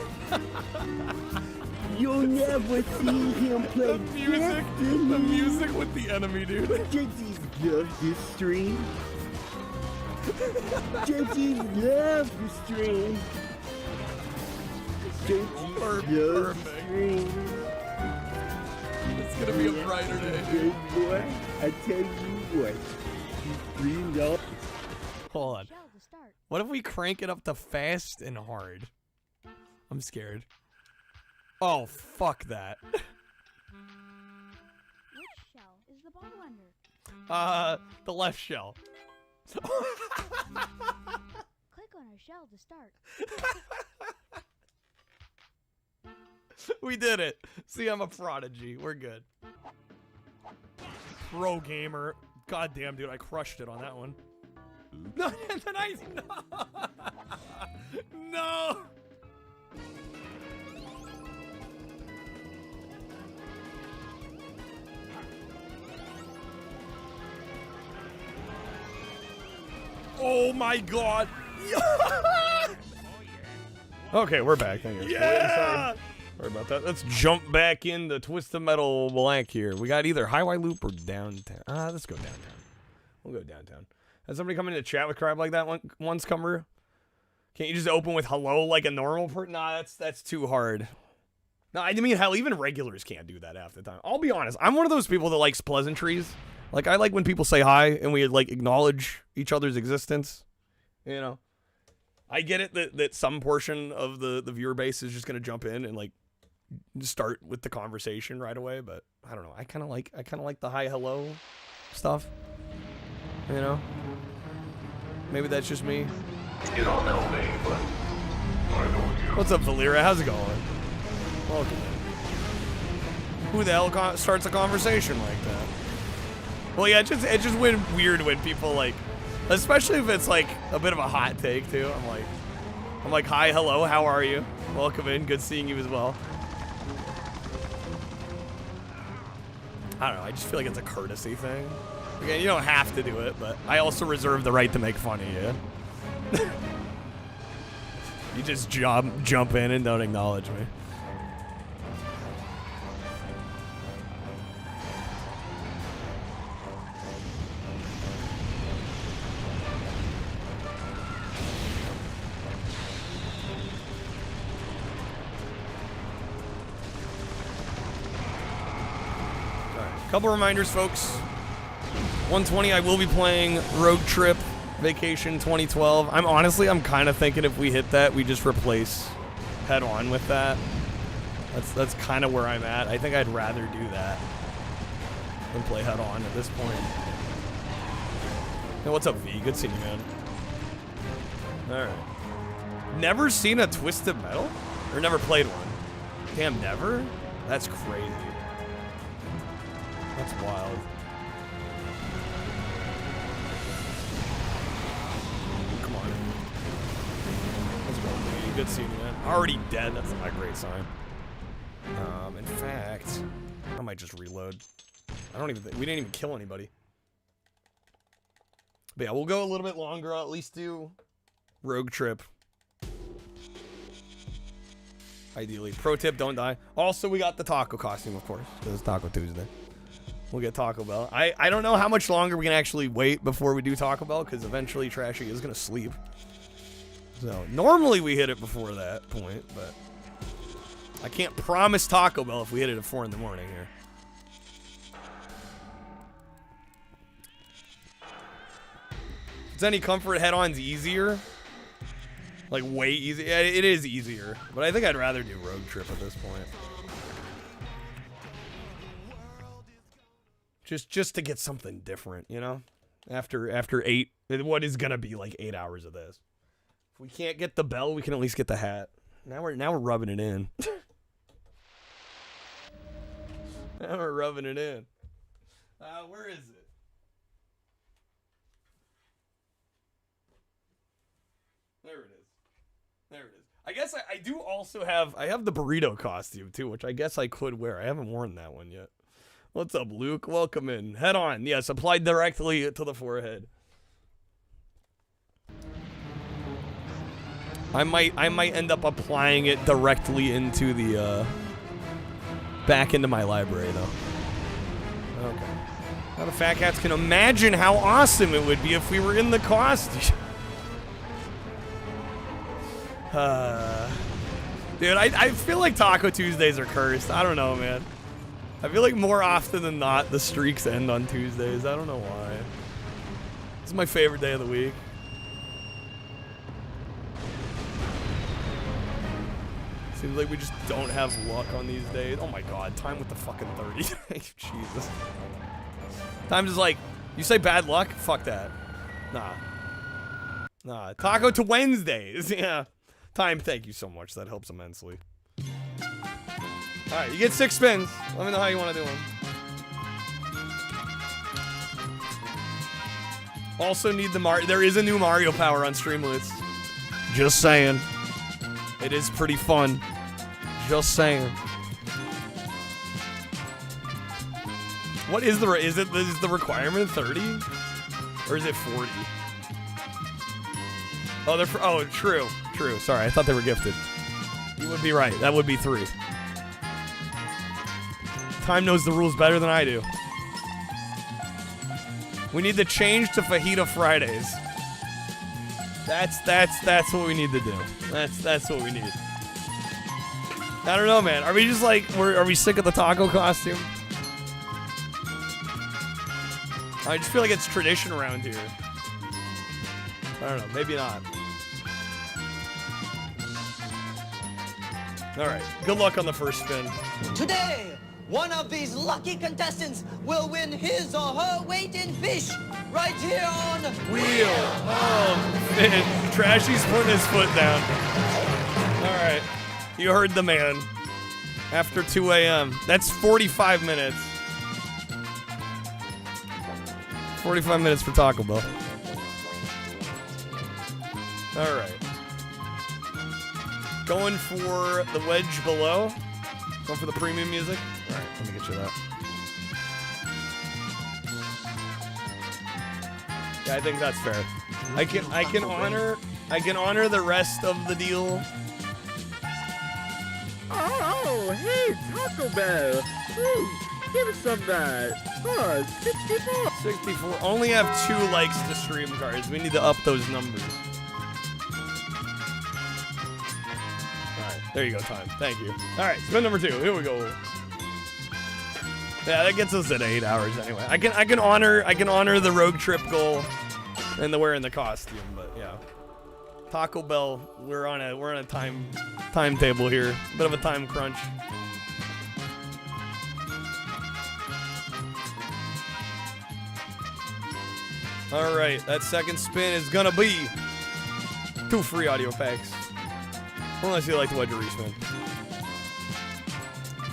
You'll never see him play the music with the enemy, dude. Jinxie's loves this stream. Jinxie's loves the stream. Jinxie's loves the stream. It's gonna be a brighter day. Good boy, I tell you what. He streamed up. Hold on. What if we crank it up to fast and hard? I'm scared. Oh, fuck that. Which shell is the ball under? The left shell. Click on a shell to start. We did it. See, I'm a prodigy. We're good. Pro gamer. Goddamn, dude, I crushed it on that one. No, no. Oh my God. Okay, we're back. Thank you. Yeah. Sorry about that. Let's jump back into Twisted Metal Blank here. We got either Highway Loop or downtown. Let's go downtown. We'll go downtown. Has somebody come in to chat with Crab like that once, Cumber? Can't you just open with hello like a normal person? Nah, that's too hard. No, I mean, hell, even regulars can't do that half the time. I'll be honest. I'm one of those people that likes pleasantries. Like, I like when people say hi and we, like, acknowledge each other's existence. You know? I get it that some portion of the viewer base is just going to jump in and, like, start with the conversation right away. But, I don't know. I kind of like the hi, hello stuff. You know? Maybe that's just me. You don't know me, but I know you. What's up, Valera? How's it going? Welcome. Who the hell starts a conversation like that? Well, yeah, it just went weird when people, like, especially if it's, like, a bit of a hot take, too. I'm like, hi, hello, how are you? Welcome in, good seeing you as well. I don't know, I just feel like it's a courtesy thing. Again, you don't have to do it, but I also reserve the right to make fun of you. You just jump in and don't acknowledge me. Couple reminders, folks. 120, I will be playing Road Trip Vacation 2012. I'm kind of thinking if we hit that, we just replace Head On with that. That's kind of where I'm at. I think I'd rather do that than play Head On at this point. Hey, what's up, V? Good seeing you, man. Alright. Never seen a Twisted Metal? Or never played one? Damn, never? That's crazy. That's wild. Come on. Let's go, baby. Good seeing you, man. Already dead. That's not a great sign. In fact, I might just reload. I don't even think we didn't even kill anybody. But yeah, we'll go a little bit longer. I'll at least do Rogue Trip. Ideally. Pro tip, don't die. Also, we got the taco costume, of course, because it's Taco Tuesday. We'll get Taco Bell. I don't know how much longer we can actually wait before we do Taco Bell, because eventually Trashy is going to sleep. So, normally we hit it before that point, but I can't promise Taco Bell if we hit it at 4 in the morning here. If it's any comfort, Head-On's easier. Like, way easier. Yeah, it is easier, but I think I'd rather do Road Trip at this point. Just to get something different, you know? After 8, what is gonna be like 8 hours of this? If we can't get the bell, we can at least get the hat. Now we're rubbing it in. Now we're rubbing it in. Where is it? There it is. There it is. I guess I do also have the burrito costume too, which I guess I could wear. I haven't worn that one yet. What's up, Luke? Welcome in. Head On. Yes, applied directly to the forehead. I might end up applying it directly into the back into my library though. Okay. Now the Fat Cats can imagine how awesome it would be if we were in the costume. Dude, I feel like Taco Tuesdays are cursed. I don't know, man. I feel like more often than not, the streaks end on Tuesdays. I don't know why. This is my favorite day of the week. Seems like we just don't have luck on these days. Oh my god, time with the fucking 30. Jesus. Time is like, you say bad luck? Fuck that. Nah. Taco to Wednesdays. Yeah. Time, thank you so much. That helps immensely. Alright, you get 6 spins. Let me know how you want to do them. Also need the Mario. There is a new Mario power on Streamlets. Just saying. It is pretty fun. Just saying. What is is the requirement 30? Or is it 40? Oh, true. Sorry, I thought they were gifted. You would be right. That would be 3. Time knows the rules better than I do. We need to change to Fajita Fridays. That's what we need to do. That's what we need. I don't know, man. Are we just like, are we sick of the taco costume? I just feel like it's tradition around here. I don't know, maybe not. All right, good luck on the first spin. Today, one of these lucky contestants will win his or her weight in fish right here on Wheel. Oh, man. Trashy's putting his foot down. All right, you heard the man. After 2 a.m. That's 45 minutes. 45 minutes for Taco Bell. All right. Going for the wedge below. Going for the premium music. All right, let me get you that. Yeah, I think that's fair. I can honor the rest of the deal. Oh, hey, Taco Bell. Ooh, give us some of that. Oh, 64. 64. Only have 2 likes to stream cards. We need to up those numbers. Alright, there you go, time. Thank you. Alright, spin number 2. Here we go. Yeah, that gets us at 8 hours anyway. I can honor the road trip goal and the wearing the costume, but yeah. Taco Bell, we're on a timetable here. Bit of a time crunch. All right, that second spin is gonna be 2 free audio packs. Unless you like the wedge respin.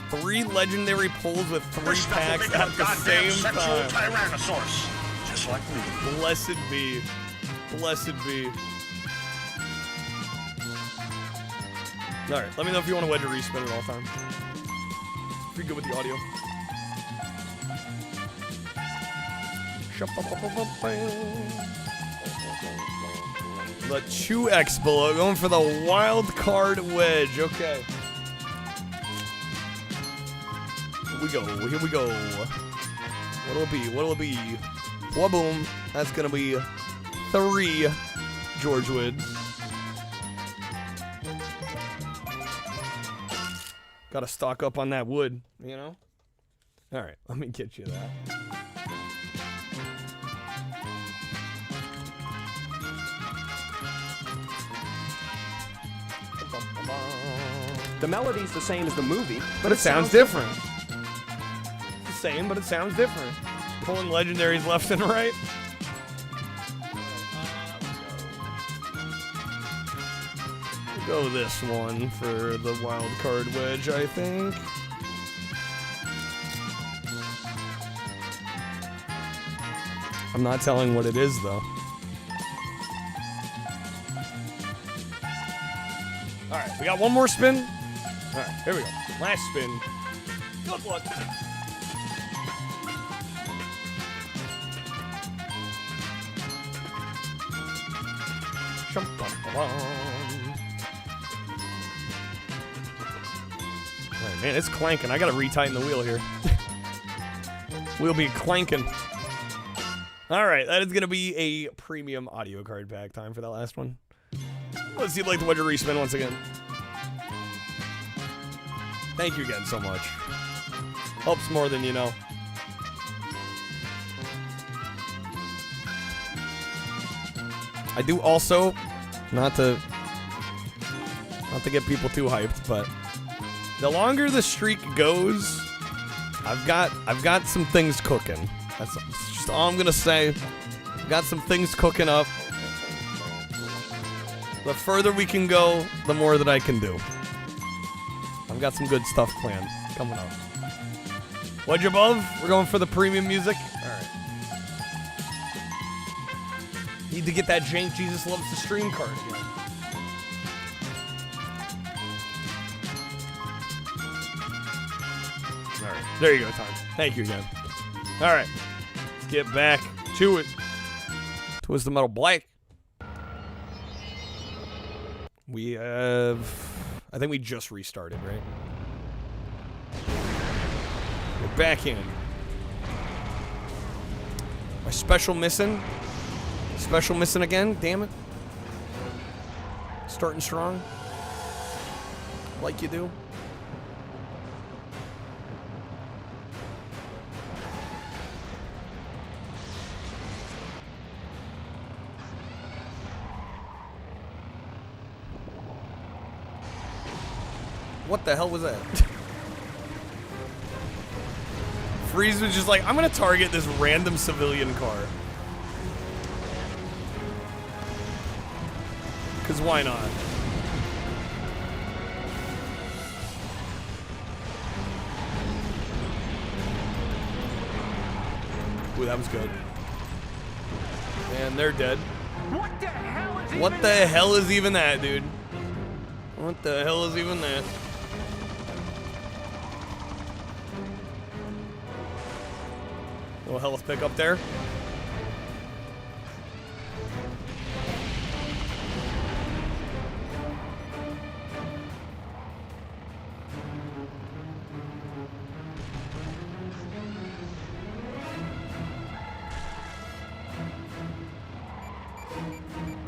3 legendary pulls with 3 packs at the same time. Tyrannosaurus, just like me. Blessed be. Blessed be. All right, let me know if you want to wedge or respin at all times. If you're good with the audio. The 2X below, going for the wild card wedge. Okay. Here we go. Here we go. What'll it be? What'll it be? Waboom. That's gonna be 3 George Woods. Gotta stock up on that wood, you know? Alright, let me get you that. The melody's the same as the movie, but it sounds different. It's the same, but it sounds different. Pulling legendaries left and right. We'll go this one for the wild card wedge, I think. I'm not telling what it is, though. Alright, we got one more spin. Alright, here we go. Last spin. Good luck. Alright, man, it's clanking. I gotta retighten the wheel here. We'll be clanking. Alright, that is gonna be a premium audio card pack. Time for that last one. Let's see if like the wedge respin once again. Thank you again so much. Helps more than you know. I do also, not to get people too hyped, but the longer the streak goes, I've got some things cooking. That's just all I'm gonna say. I've got some things cooking up. The further we can go, the more that I can do. I've got some good stuff planned coming up. Wedge above, we're going for the premium music. Alright. Need to get that Jank Jesus Loves to Stream card again. Alright, there you go, Tom. Thank you again. Alright, let's get back to it. Twisted Metal Black. We have... I think we just restarted, right? We're back in. My special missing. Special missing again. Damn it. Starting strong. Like you do. What the hell was that? Freeze was just like, I'm gonna target this random civilian car. Cause why not? Ooh, that was good. And they're dead. What the hell is What the hell is even that, dude? What the hell is even that? Little health pick up there.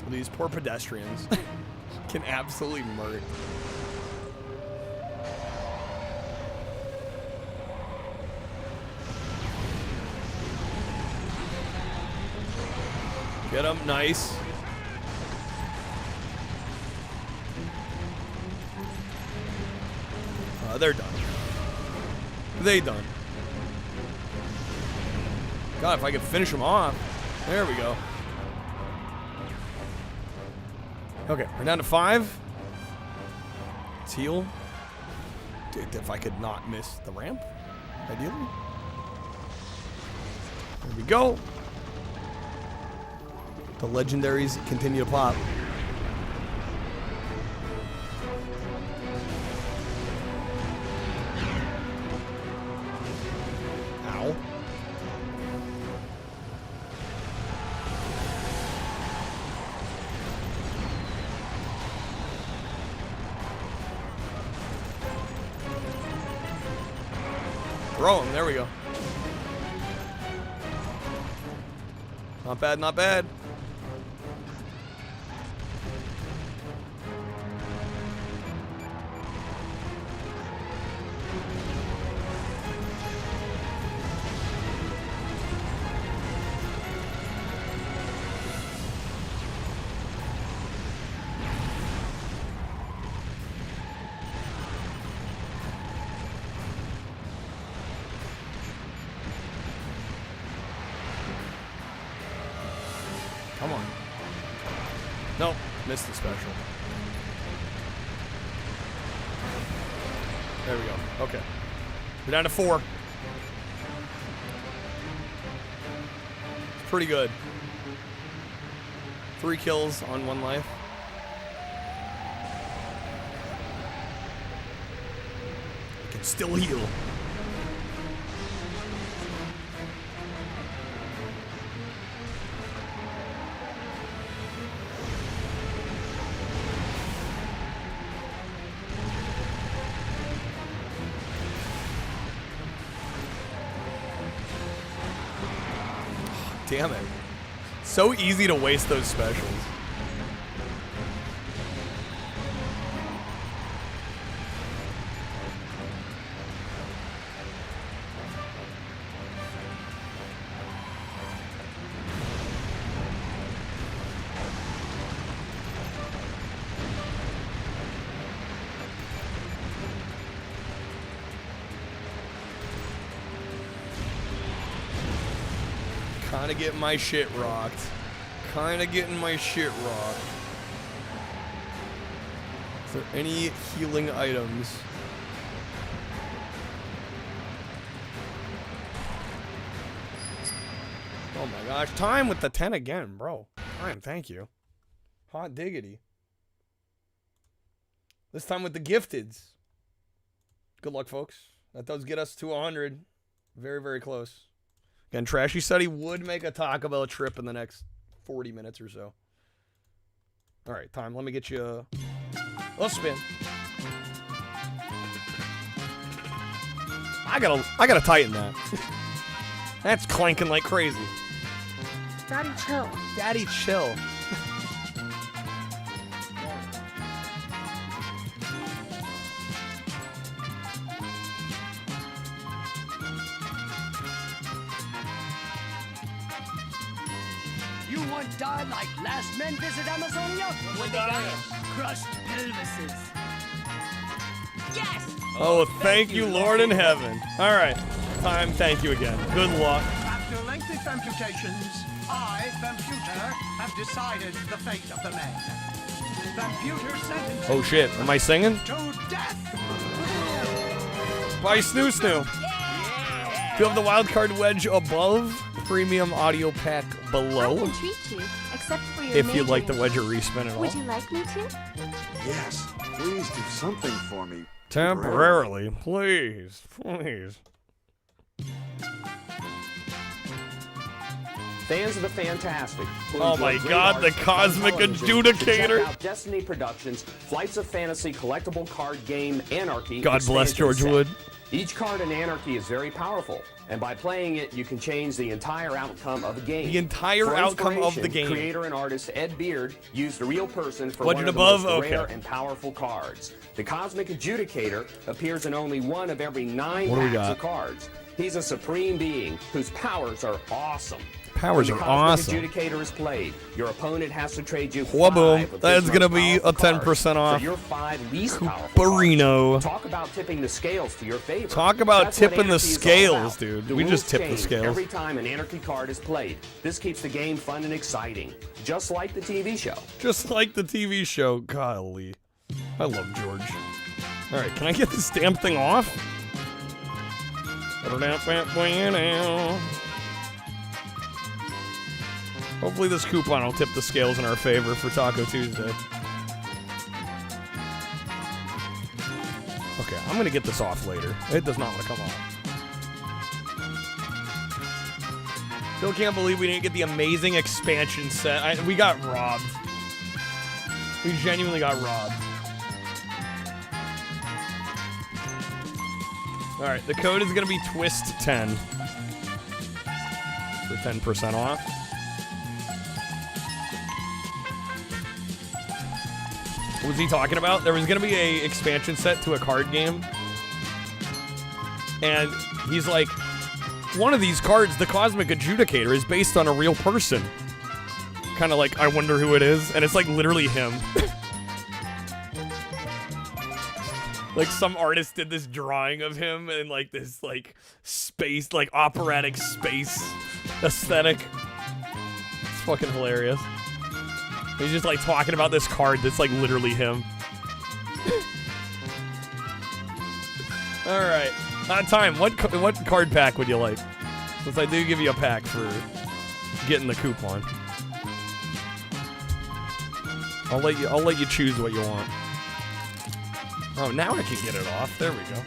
These poor pedestrians can absolutely murder. Get them, nice. They're done. They done. God, if I could finish them off. There we go. Okay, we're down to 5. Let's heal. Dude, if I could not miss the ramp, ideally. There we go. The legendaries continue to pop. Ow. Throw him. There we go. Not bad, not bad. Come on. Nope, missed the special. There we go. Okay. We're down to 4. It's pretty good. 3 kills on 1 life. I can still heal. Damn it. So easy to waste those specials. Kinda getting my shit rocked. Kinda getting my shit rocked. Is there any healing items? Oh my gosh. Time with the 10 again, bro. Time, thank you. Hot diggity. This time with the gifteds. Good luck, folks. That does get us to 100. Very, very close. Again, Trashy said he would make a Taco Bell trip in the next 40 minutes or so. All right, time. Let me get you a little spin. I gotta tighten that. That's clanking like crazy. Daddy, chill. Daddy, chill. You won't die like last men visit Amazonia when they got crushed pelvises. Yes! Oh, thank you, Lord in heaven. All right. Time, thank you again. Good luck. After lengthy computations, I, Computer, have decided the fate of the men. Computer sentences Oh, shit. Am I singing? to death. Bye, Snoo Snoo. Do you have the wildcard wedge above? Premium audio pack below? I can treat you, except for your If you'd like the major wedge or respin at all. Would you like me to? Yes, please do something for me. Temporarily. Please. Please. Fans of the Fantastic. who Oh enjoy my great God, art the on Cosmic television should Adjudicator. Check out Destiny Productions, Flights of Fantasy collectible card game Anarchy. God bless expansion George set. Wood. Each card in Anarchy is very powerful, and by playing it, you can change the entire outcome of a game. The entire For outcome of the inspiration, game. Creator and artist Ed Beard used a real person for Legend one of the above? most Okay. rare and powerful cards. The Cosmic Adjudicator appears in only one of every 9 What do we packs got? of cards. He's a supreme being whose powers are awesome. Powers When are the Cosmic awesome. Adjudicator is played, your opponent has to trade you Waboom. 5 of That's his gonna most be a powerful 10% cards off. for your 5 least powerful Barino. cards. Talk about tipping the scales to your favor. Talk about That's what tipping the Anarchy is all scales, about. dude. The We just rules tip the change scales. every time an Anarchy card is played. This keeps the game fun and exciting, just like the TV show. Just like the TV show. Golly. I love George. All right, can I get this damn thing off? Hopefully this coupon will tip the scales in our favor for Taco Tuesday. Okay, I'm gonna get this off later. It does not want to come off. Still can't believe we didn't get the amazing expansion set. We got robbed. We genuinely got robbed. Alright, the code is gonna be TWIST10 for 10% off. What was he talking about? There was gonna be a expansion set to a card game. And he's like, one of these cards, the Cosmic Adjudicator, is based on a real person. Kind of like, I wonder who it is. And it's like literally him. Like some artist did this drawing of him in like this like space, like operatic space aesthetic. It's fucking hilarious. He's just like talking about this card that's like literally him. All right, time. What card pack would you like? Since I do give you a pack for getting the coupon, I'll let you choose what you want. Oh, now I can get it off. There we go.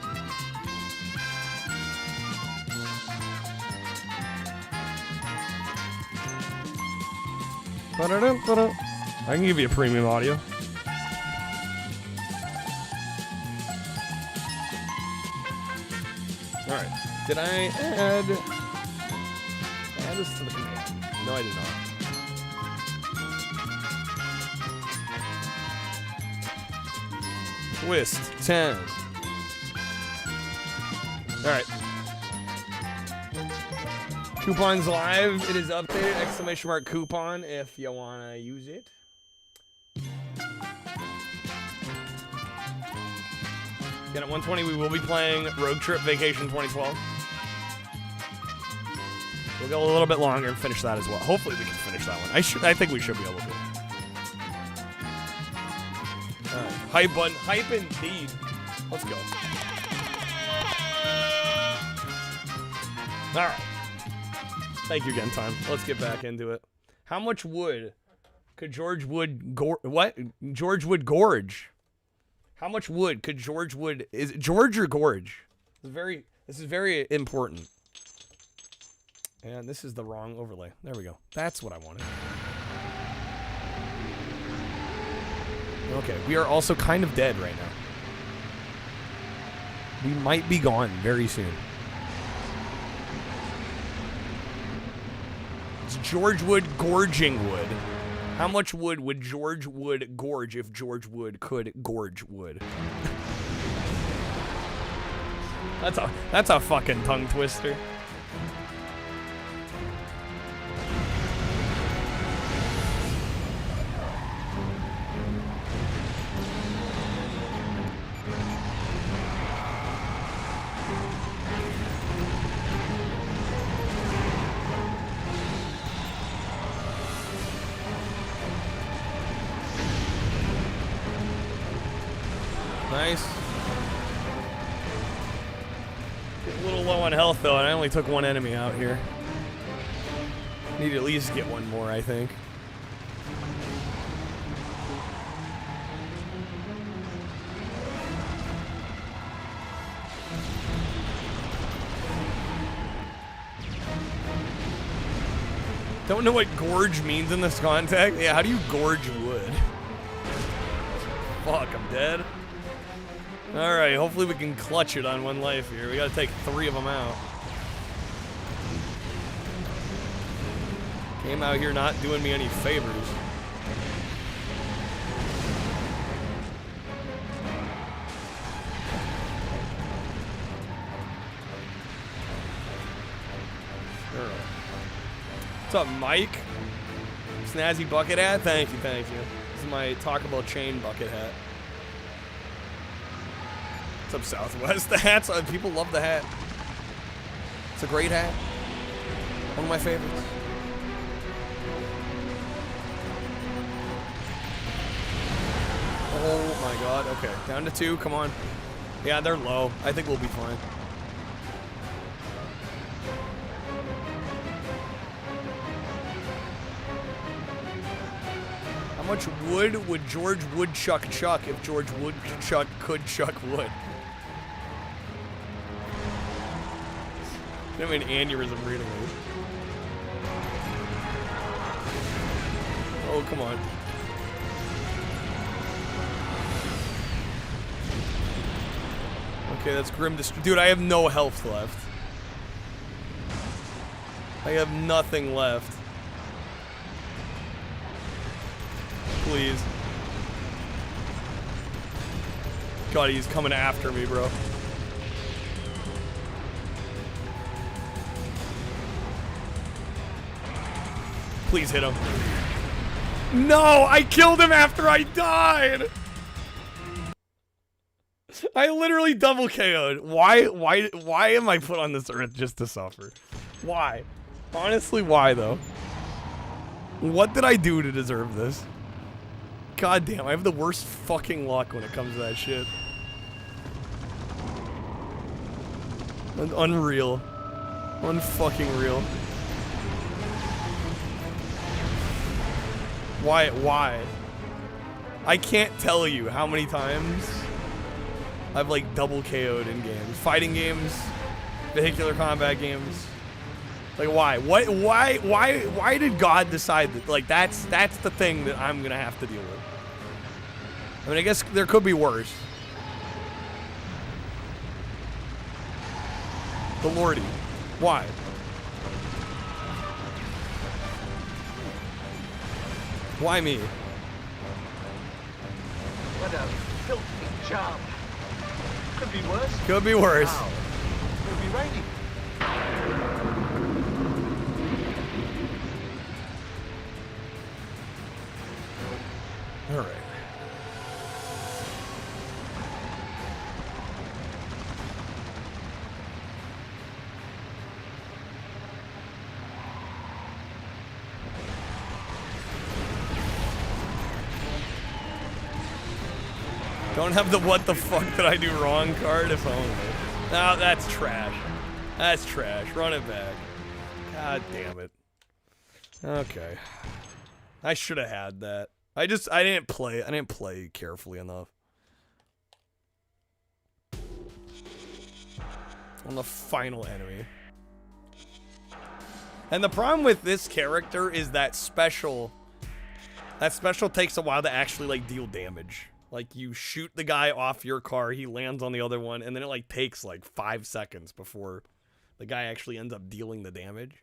I can give you a premium audio. Alright. Did I add this to the command? No, I did not. Twist 10. Alright. Coupons live. It is updated. Exclamation mark coupon if you want to use it. Again, at 1:20 we will be playing Road Trip Vacation 2012. We'll go a little bit longer and finish that as well. Hopefully we can finish that one. I think we should be able to. Alright. Hype button. Hype indeed. Let's go. Alright. Thank you again, Time. Let's get back into it. How much wood could George Wood George Wood gorge? How much wood could George Wood... Is it George or gorge? This is very important. And this is the wrong overlay. There we go. That's what I wanted. Okay, we are also kind of dead right now. We might be gone very soon. George Wood gorging wood? How much wood would George Wood gorge if George Wood could gorge wood? That's a fucking tongue twister. Nice. A little low on health though, and I only took one enemy out here. Need to at least get one more, I think. Don't know what gorge means in this context. Yeah, how do you gorge wood? Fuck, I'm dead. Alright, hopefully we can clutch it on one life here. We gotta take 3 of them out. Came out here not doing me any favors. What's up, Mike? Snazzy bucket hat? Thank you, thank you. This is my Taco Bell chain bucket hat. What's up, Southwest? The hats, people love the hat. It's a great hat. One of my favorites. Oh my god, okay. Down to 2, come on. Yeah, they're low. I think we'll be fine. How much wood would George Woodchuck chuck if George Woodchuck could chuck wood? I mean, aneurysm reading it. Oh, come on. Okay, that's Grim Dude, I have no health left. I have nothing left. Please. God, he's coming after me, bro. Please hit him. No, I killed him after I died. I literally double KO'd. Why am I put on this earth just to suffer? Why? Honestly, why though? What did I do to deserve this? God damn, I have the worst fucking luck when it comes to that shit. Unreal. Unfucking real. Why? I can't tell you how many times I've like double KO'd in games. Fighting games, vehicular combat games. Like why? Why did God decide that like that's the thing that I'm gonna have to deal with? I mean, I guess there could be worse. The Lordy. Why? Why me? What a filthy job. Could be worse. Could be worse. Wow. Could be raining. All right. Don't have the what the fuck did I do wrong card if only. No, that's trash. That's trash. Run it back. God damn it. Okay. I should have had that. I didn't play carefully enough. On the final enemy. And the problem with this character is that special takes a while to actually like deal damage. Like you shoot the guy off your car, he lands on the other one, and then it like takes like 5 seconds before the guy actually ends up dealing the damage.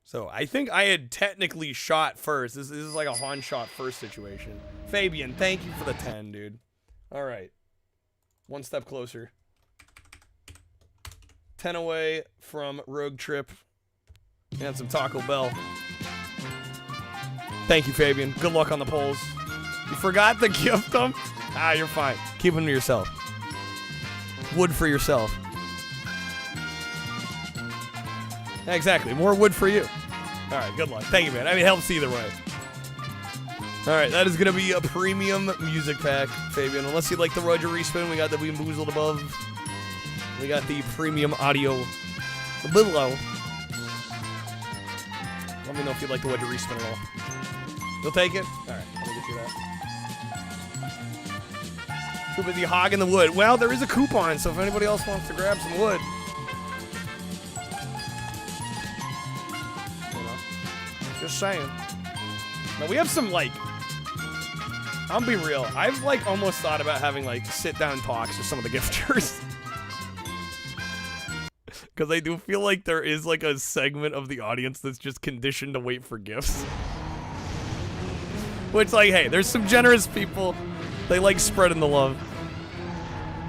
So I think I had technically shot first. This is like a Han shot first situation. Fabian, thank you for the 10, dude. All right. One step closer. 10 away from Rogue Trip and some Taco Bell. Thank you, Fabian. Good luck on the polls. You forgot to gift them? Ah, you're fine. Keep them to yourself. Wood for yourself. Exactly. More wood for you. All right, good luck. Thank you, man. I mean, it helps either way. All right, that is going to be a premium music pack, Fabian. Unless you'd like the Roger Respin, we got the Bamboozled above. We got the premium audio below. Let me know if you'd like the Roger Respin at all. You'll take it? All right, let me get you that. Too busy hogging the wood. Well, there is a coupon, so if anybody else wants to grab some wood. Just saying. Now we have some, like, I'll be real. I've, like, almost thought about having, like, sit-down talks with some of the gifters. Because I do feel like there is, like, a segment of the audience that's just conditioned to wait for gifts. Which, like, hey, there's some generous people. They like spreading the love.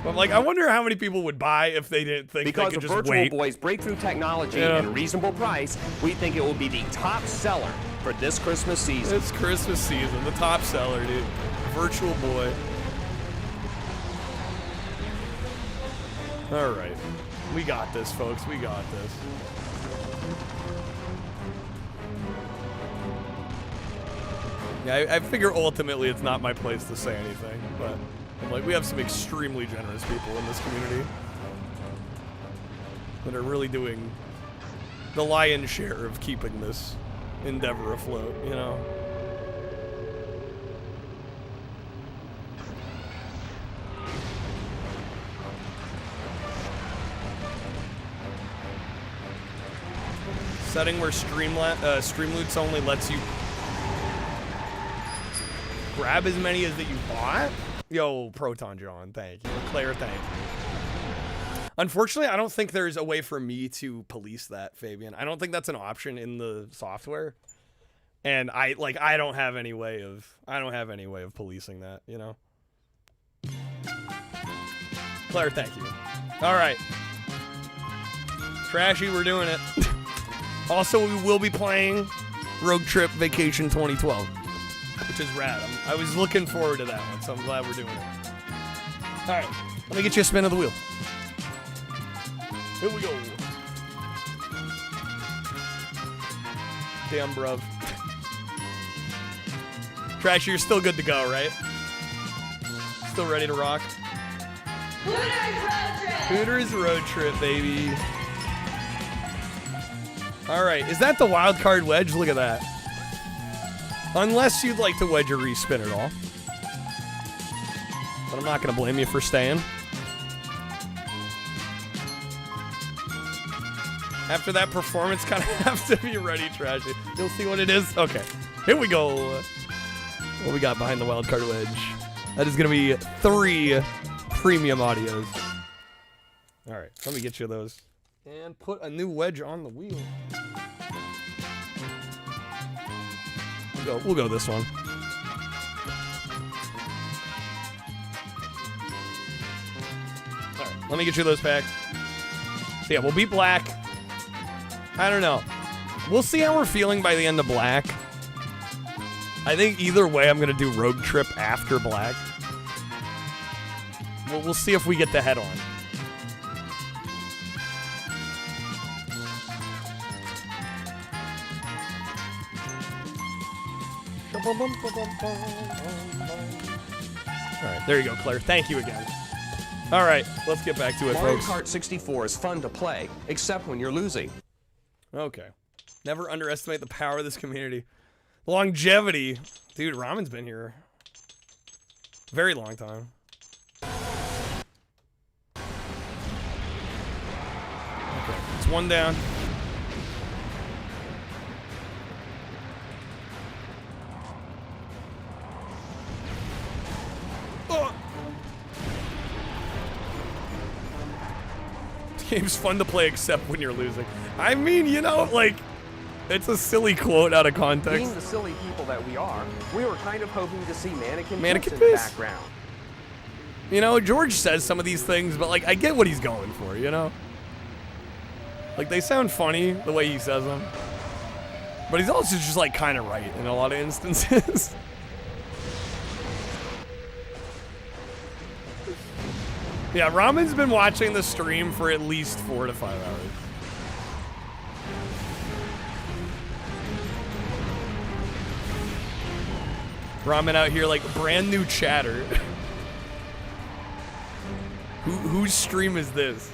But, like, I wonder how many people would buy if they didn't think because they could of just Virtual wait. Boy's breakthrough technology and reasonable price, we think it will be the top seller for this Christmas season. It's Christmas season, the top seller, dude. Virtual Boy. All right. We got this, folks. We got this. Yeah, I figure ultimately it's not my place to say anything, but I'm like, we have some extremely generous people in this community that are really doing the lion's share of keeping this endeavor afloat, you know? Setting where Streamloots only lets you grab as many as that you bought? Yo, Proton John, thank you. Claire, thank you. Unfortunately, I don't think there's a way for me to police that, Fabian. I don't think that's an option in the software. And I don't have any way of policing that, you know? Claire, thank you. All right. Trashy, we're doing it. Also, we will be playing Rogue Trip Vacation 2012, which is rad. I was looking forward to that one, so I'm glad we're doing it. All right, let me get you a spin of the wheel. Here we go. Damn, bruv. Trash, you're still good to go, right? Still ready to rock? Hooters Road Trip, baby. All right, is that the wild card wedge? Look at that. Unless you'd like to wedge or respin it all. But I'm not going to blame you for staying. After that performance, kind of have to be ready, Trashy. You'll see what it is. Okay, here we go. What we got behind the wild card wedge? That is going to be 3 premium audios. All right, let me get you those. And put a new wedge on the wheel. We'll go this one. All right, let me get you those packs. So yeah, we'll beat Black. I don't know. We'll see how we're feeling by the end of Black. I think either way, I'm gonna do Rogue Trip after Black. We'll see if we get the head on. All right, there you go, Claire. Thank you again. All right, let's get back to it, Mario folks. Kart 64 is fun to play, except when you're losing. Okay. Never underestimate the power of this community. Longevity. Dude, Ramen's been here very long time. Okay, it's one down. Oh. This game's fun to play except when you're losing. I mean, you know, like, It's a silly quote out of context. Being the silly people that we are, we were kind of hoping to see Mannequin Mannequin Piss in the Piss? background. You know, George says some of these things, but like I get what he's going for, you know? Like they sound funny the way he says them. But he's also just like kind of right in a lot of instances. Yeah, Ramen's been watching the stream for at least 4 to 5 hours. Ramen out here like brand new chatter. Whose stream is this?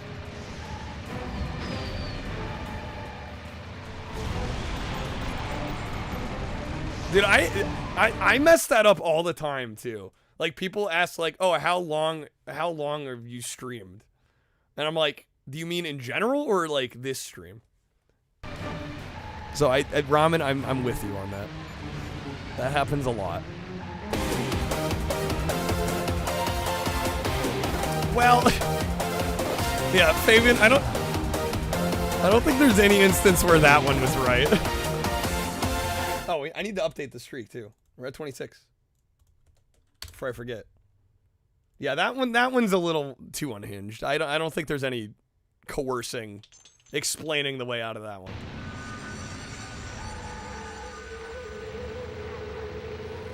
Dude, I mess that up all the time too. Like people ask like, "Oh, how long have you streamed?" And I'm like, "Do you mean in general or like this stream?" So Ramen, I'm with you on that. That happens a lot. Well, yeah, Fabian, I don't think there's any instance where that one was right. Oh, I need to update the streak too. We're at 26. Before I forget. Yeah, that one's a little too unhinged. I don't think there's any coercing, explaining the way out of that one.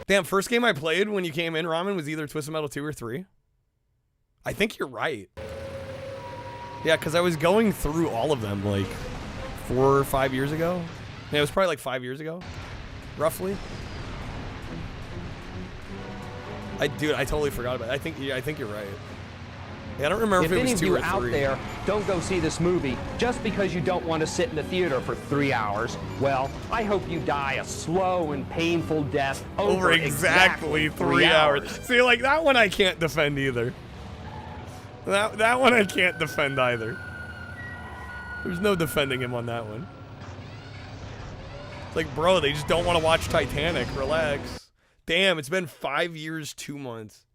Damn, first game I played when you came in, Ramen, was either Twisted Metal 2 or 3. I think you're right. Yeah, because I was going through all of them like 4 or 5 years ago. Yeah, it was probably like 5 years ago, roughly. Dude, I totally forgot about it. I think you're right. Yeah, I don't remember if it was 2 or 3. If any of you out there don't go see this movie just because you don't want to sit in the theater for 3 hours, well, I hope you die a slow and painful death over exactly 3 hours. See, like that one I can't defend either. That one I can't defend either. There's no defending him on that one. It's like, bro, they just don't want to watch Titanic. Relax. Damn, it's been 5 years, 2 months.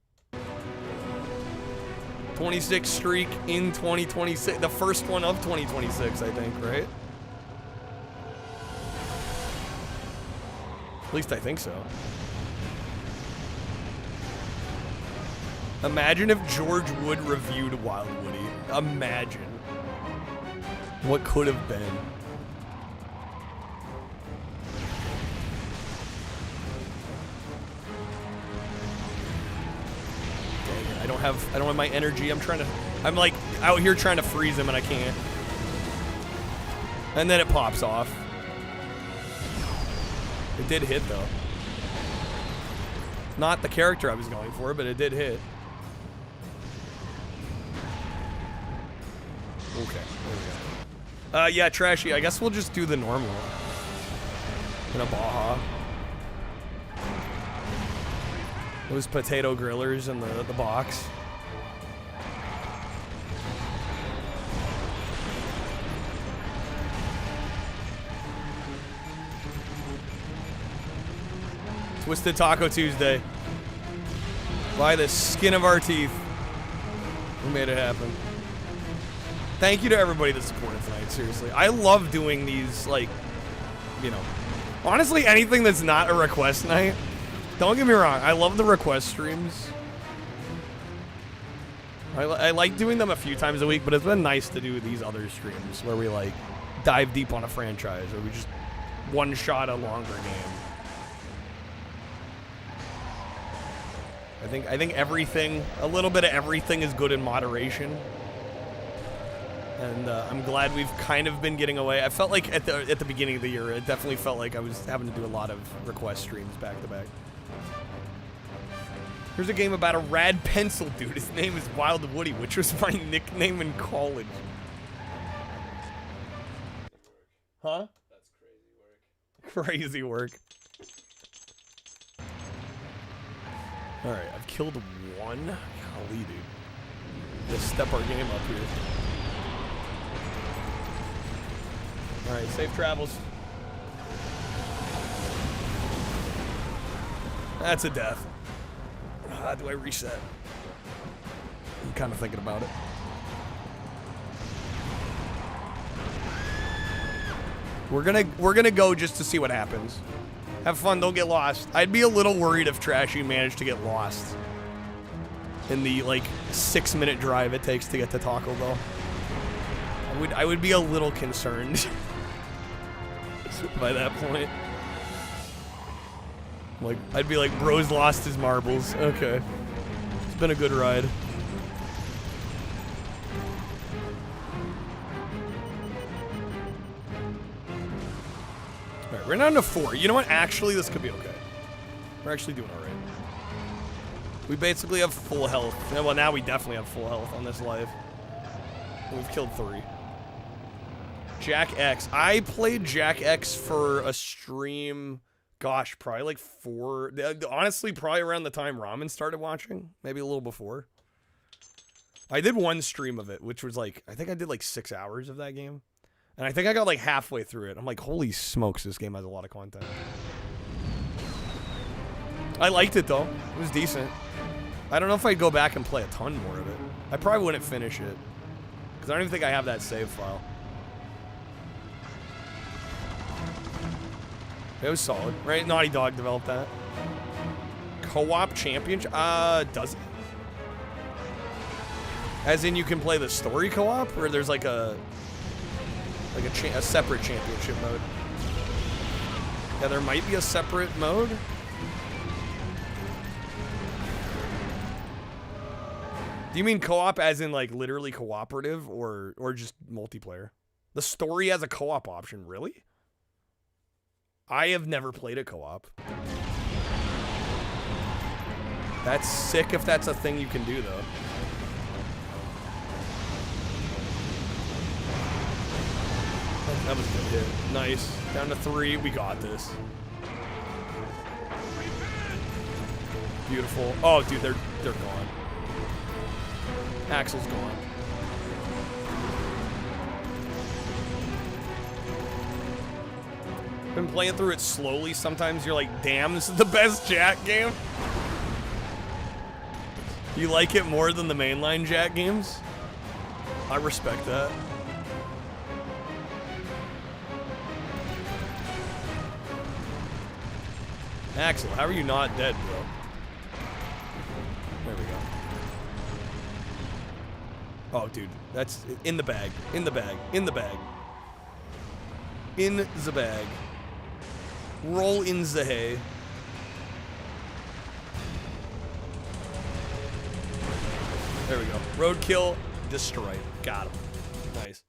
26 streak in 2026. The first one of 2026, I think, right? At least I think so. Imagine if George Wood reviewed Wild Woody. Imagine. What could have been. I don't have my energy. I'm like out here trying to freeze him and I can't. And then it pops off. It did hit though. Not the character I was going for, but it did hit. Okay, there we go. Yeah, Trashy, I guess we'll just do the normal. In a Baja. Those potato grillers in the box. Twisted Taco Tuesday. By the skin of our teeth. We made it happen. Thank you to everybody that supported tonight, seriously. I love doing these, like, you know, honestly, anything that's not a request night. Don't get me wrong, I love the request streams. I like doing them a few times a week, but it's been nice to do these other streams where we, like, dive deep on a franchise or we just one-shot a longer game. I think everything, a little bit of everything is good in moderation. And I'm glad we've kind of been getting away. I felt like at the beginning of the year, it definitely felt like I was having to do a lot of request streams back to back. Here's a game about a rad pencil dude. His name is Wild Woody, which was my nickname in college. Huh? That's crazy work. Crazy work. Alright, I've killed one. Golly, dude. Let's step our game up here. Alright, safe travels. That's a death. How do I reset? I'm kind of thinking about it. We're gonna go just to see what happens. Have fun, don't get lost. I'd be a little worried if Trashy managed to get lost in the like 6-minute drive it takes to get to Taco Bell. I would be a little concerned by that point. Like I'd be like, bro's lost his marbles. Okay. It's been a good ride. Alright, we're down to 4. You know what? Actually, this could be okay. We're actually doing alright. We basically have full health. Well, now we definitely have full health on this live. We've killed 3. Jack X. I played Jack X for a stream, gosh, probably like 4. Honestly, probably around the time Ramen started watching. Maybe a little before. I did one stream of it, which was like, I think I did like 6 hours of that game. And I think I got like halfway through it. I'm like, holy smokes, this game has a lot of content. I liked it though. It was decent. I don't know if I'd go back and play a ton more of it. I probably wouldn't finish it. Because I don't even think I have that save file. It was solid, right? Naughty Dog developed that. Co-op championship? Does it? As in you can play the story co-op? Or there's like a separate championship mode? Yeah, there might be a separate mode. Do you mean co-op as in like literally cooperative or just multiplayer? The story has a co-op option, really? I have never played a co-op. That's sick if that's a thing you can do though. That was a good hit. Nice. Down to 3. We got this. Beautiful. Oh, dude, they're gone. Axel's gone. Been playing through it slowly. Sometimes you're like, damn, this is the best Jack game. You like it more than the mainline Jack games? I respect that. Axel, how are you not dead, bro? There we go. Oh, dude, that's in the bag. In the bag. In the bag. In the bag. Roll in the hay. There we go. Roadkill, destroyed. Got him. Nice.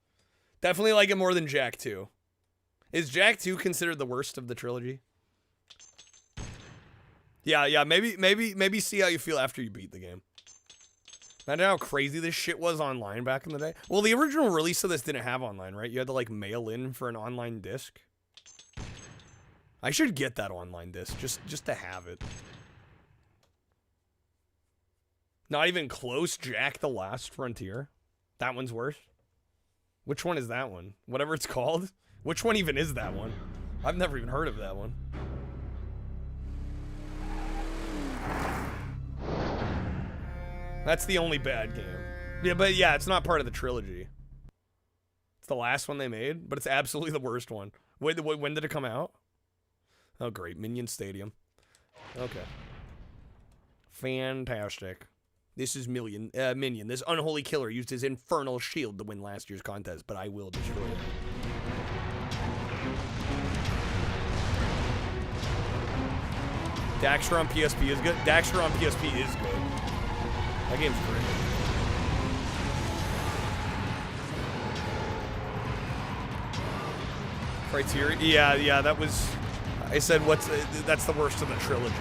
Definitely like it more than Jack 2. Is Jack 2 considered the worst of the trilogy? Yeah, maybe see how you feel after you beat the game. Imagine how crazy this shit was online back in the day. Well, the original release of this didn't have online, right? You had to like mail in for an online disc. I should get that online disc just to have it. Not even close. Jack the Last Frontier. That one's worse. Which one is that one? Whatever it's called. Which one even is that one? I've never even heard of that one. That's the only bad game. Yeah, but yeah, it's not part of the trilogy. It's the last one they made, but it's absolutely the worst one. Wait, when did it come out? Oh, great. Minion Stadium. Okay. Fantastic. This is Minion. This unholy killer used his infernal shield to win last year's contest, but I will destroy it. Daxter on PSP is good. Daxter on PSP is good. That game's great. Criteria? Yeah, that was... I said, that's the worst of the trilogy.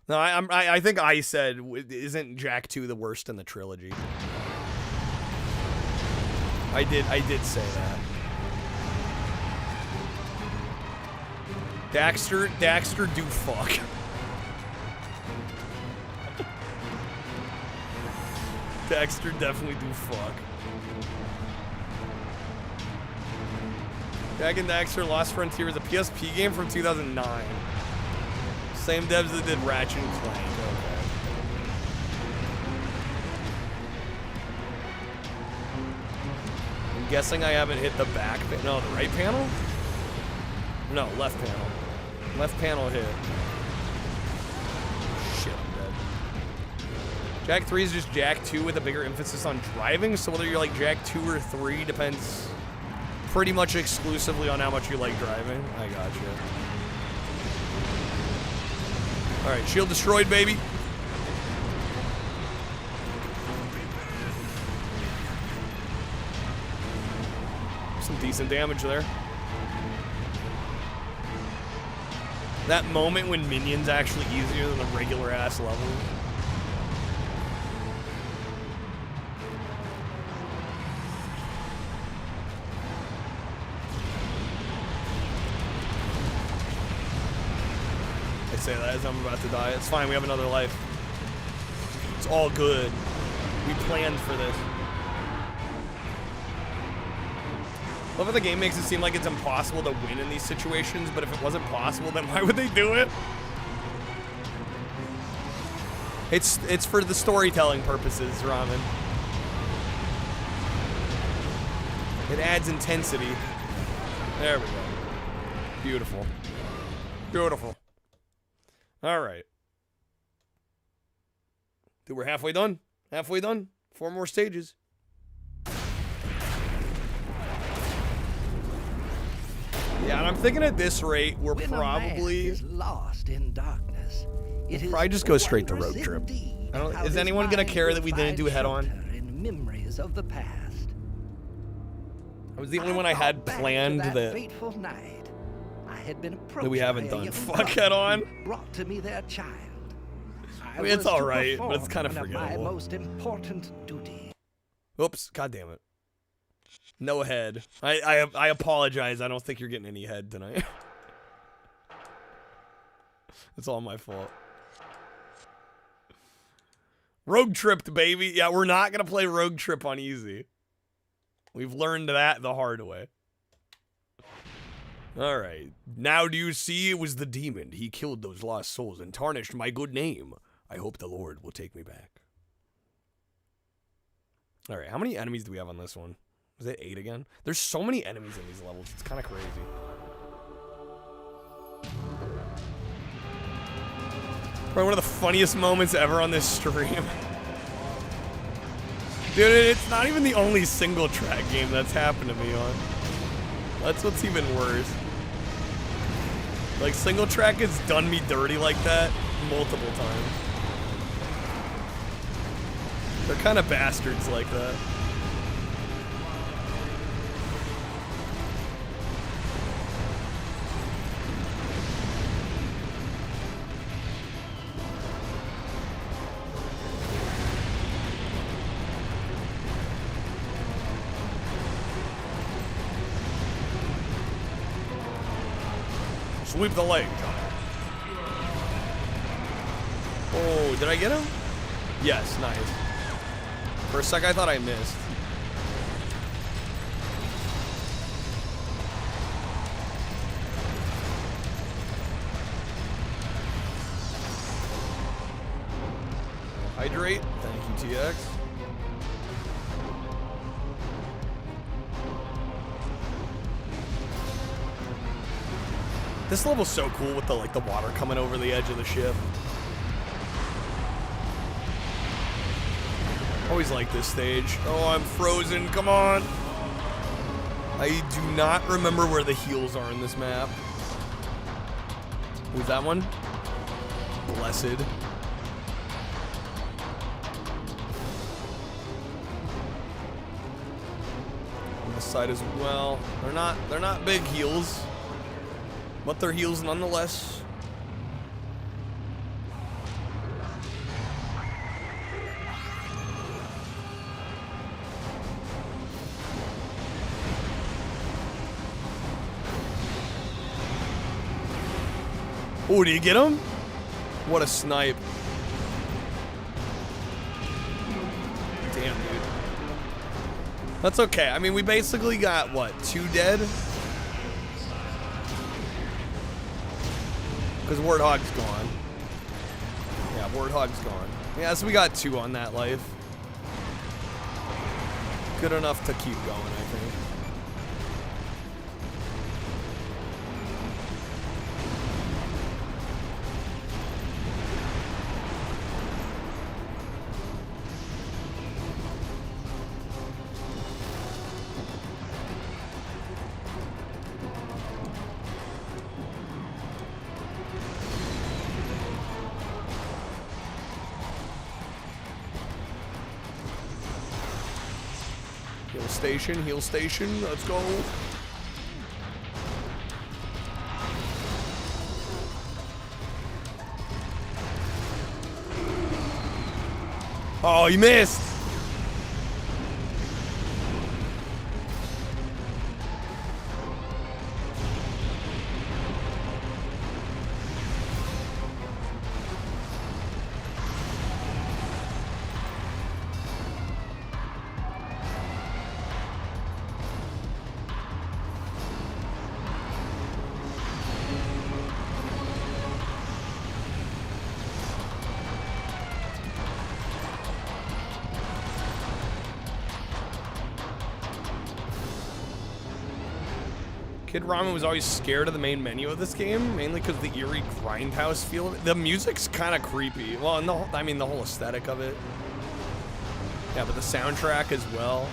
No, I think I said, isn't Jack 2 the worst in the trilogy? I did say that. Daxter do fuck. Daxter definitely do fuck. Jak and Daxter Lost Frontier is a PSP game from 2009. Same devs that did Ratchet and Clank. Okay. guessing I haven't hit the back. No, the right panel? No, left panel. Left panel hit. Shit, I'm dead. Jak 3 is just Jak 2 with a bigger emphasis on driving, so whether you're like Jak 2 or 3 depends pretty much exclusively on how much you like driving. I got you. Alright, shield destroyed, baby. Some decent damage there. That moment when Minion's actually easier than the regular ass level. I say that as I'm about to die. It's fine, we have another life. It's all good. We planned for this. Love how the game makes it seem like it's impossible to win in these situations, but if it wasn't possible, then why would they do it? It's for the storytelling purposes, Ramen. It adds intensity. There we go. Beautiful. Beautiful. All right. Dude, we're halfway done. Halfway done. 4 more stages. Yeah, and I'm thinking at this rate, we're probably is lost in darkness. We'll probably just go straight to Rogue Trip. I don't. Is anyone gonna care that we didn't do head on? In memories of the past. I was the only one I had planned that fateful night. I had been we haven't done. Fuck head on. Brought to me their child. I mean, it's all right, but it's kind of forgettable. My most important duty. Oops! God damn it. No head. I apologize. I don't think you're getting any head tonight. It's all my fault. Rogue Tripped, baby. Yeah, we're not gonna play Rogue Trip on easy. We've learned that the hard way. Alright. Now do you see it was the demon. He killed those lost souls and tarnished my good name. I hope the Lord will take me back. Alright, how many enemies do we have on this one? Was it 8 again? There's so many enemies in these levels. It's kind of crazy. Probably one of the funniest moments ever on this stream. Dude, it's not even the only single track game that's happened to me on. That's what's even worse. Like, single track has done me dirty like that multiple times. They're kind of bastards like that. Sweep the leg. Oh, did I get him? Yes, nice. For a sec, I thought I missed. Hydrate. Thank you, TX. This level's so cool with the water coming over the edge of the ship. Always like this stage. Oh, I'm frozen. Come on. I do not remember where the heals are in this map. Who's that one? Blessed. On this side as well. They're not big heals. But they're heals nonetheless. Oh, do you get him? What a snipe. Damn, dude. That's okay. I mean, we basically got, what, 2 dead? Because Warthog's gone. Yeah, Warthog's gone. Yeah, so we got 2 on that life. Good enough to keep going, I think. Heal station, let's go. Oh, you missed. Kid Ramen was always scared of the main menu of this game, mainly because the eerie grindhouse feel of it. The music's kind of creepy. Well, and I mean the whole aesthetic of it. Yeah, but the soundtrack as well.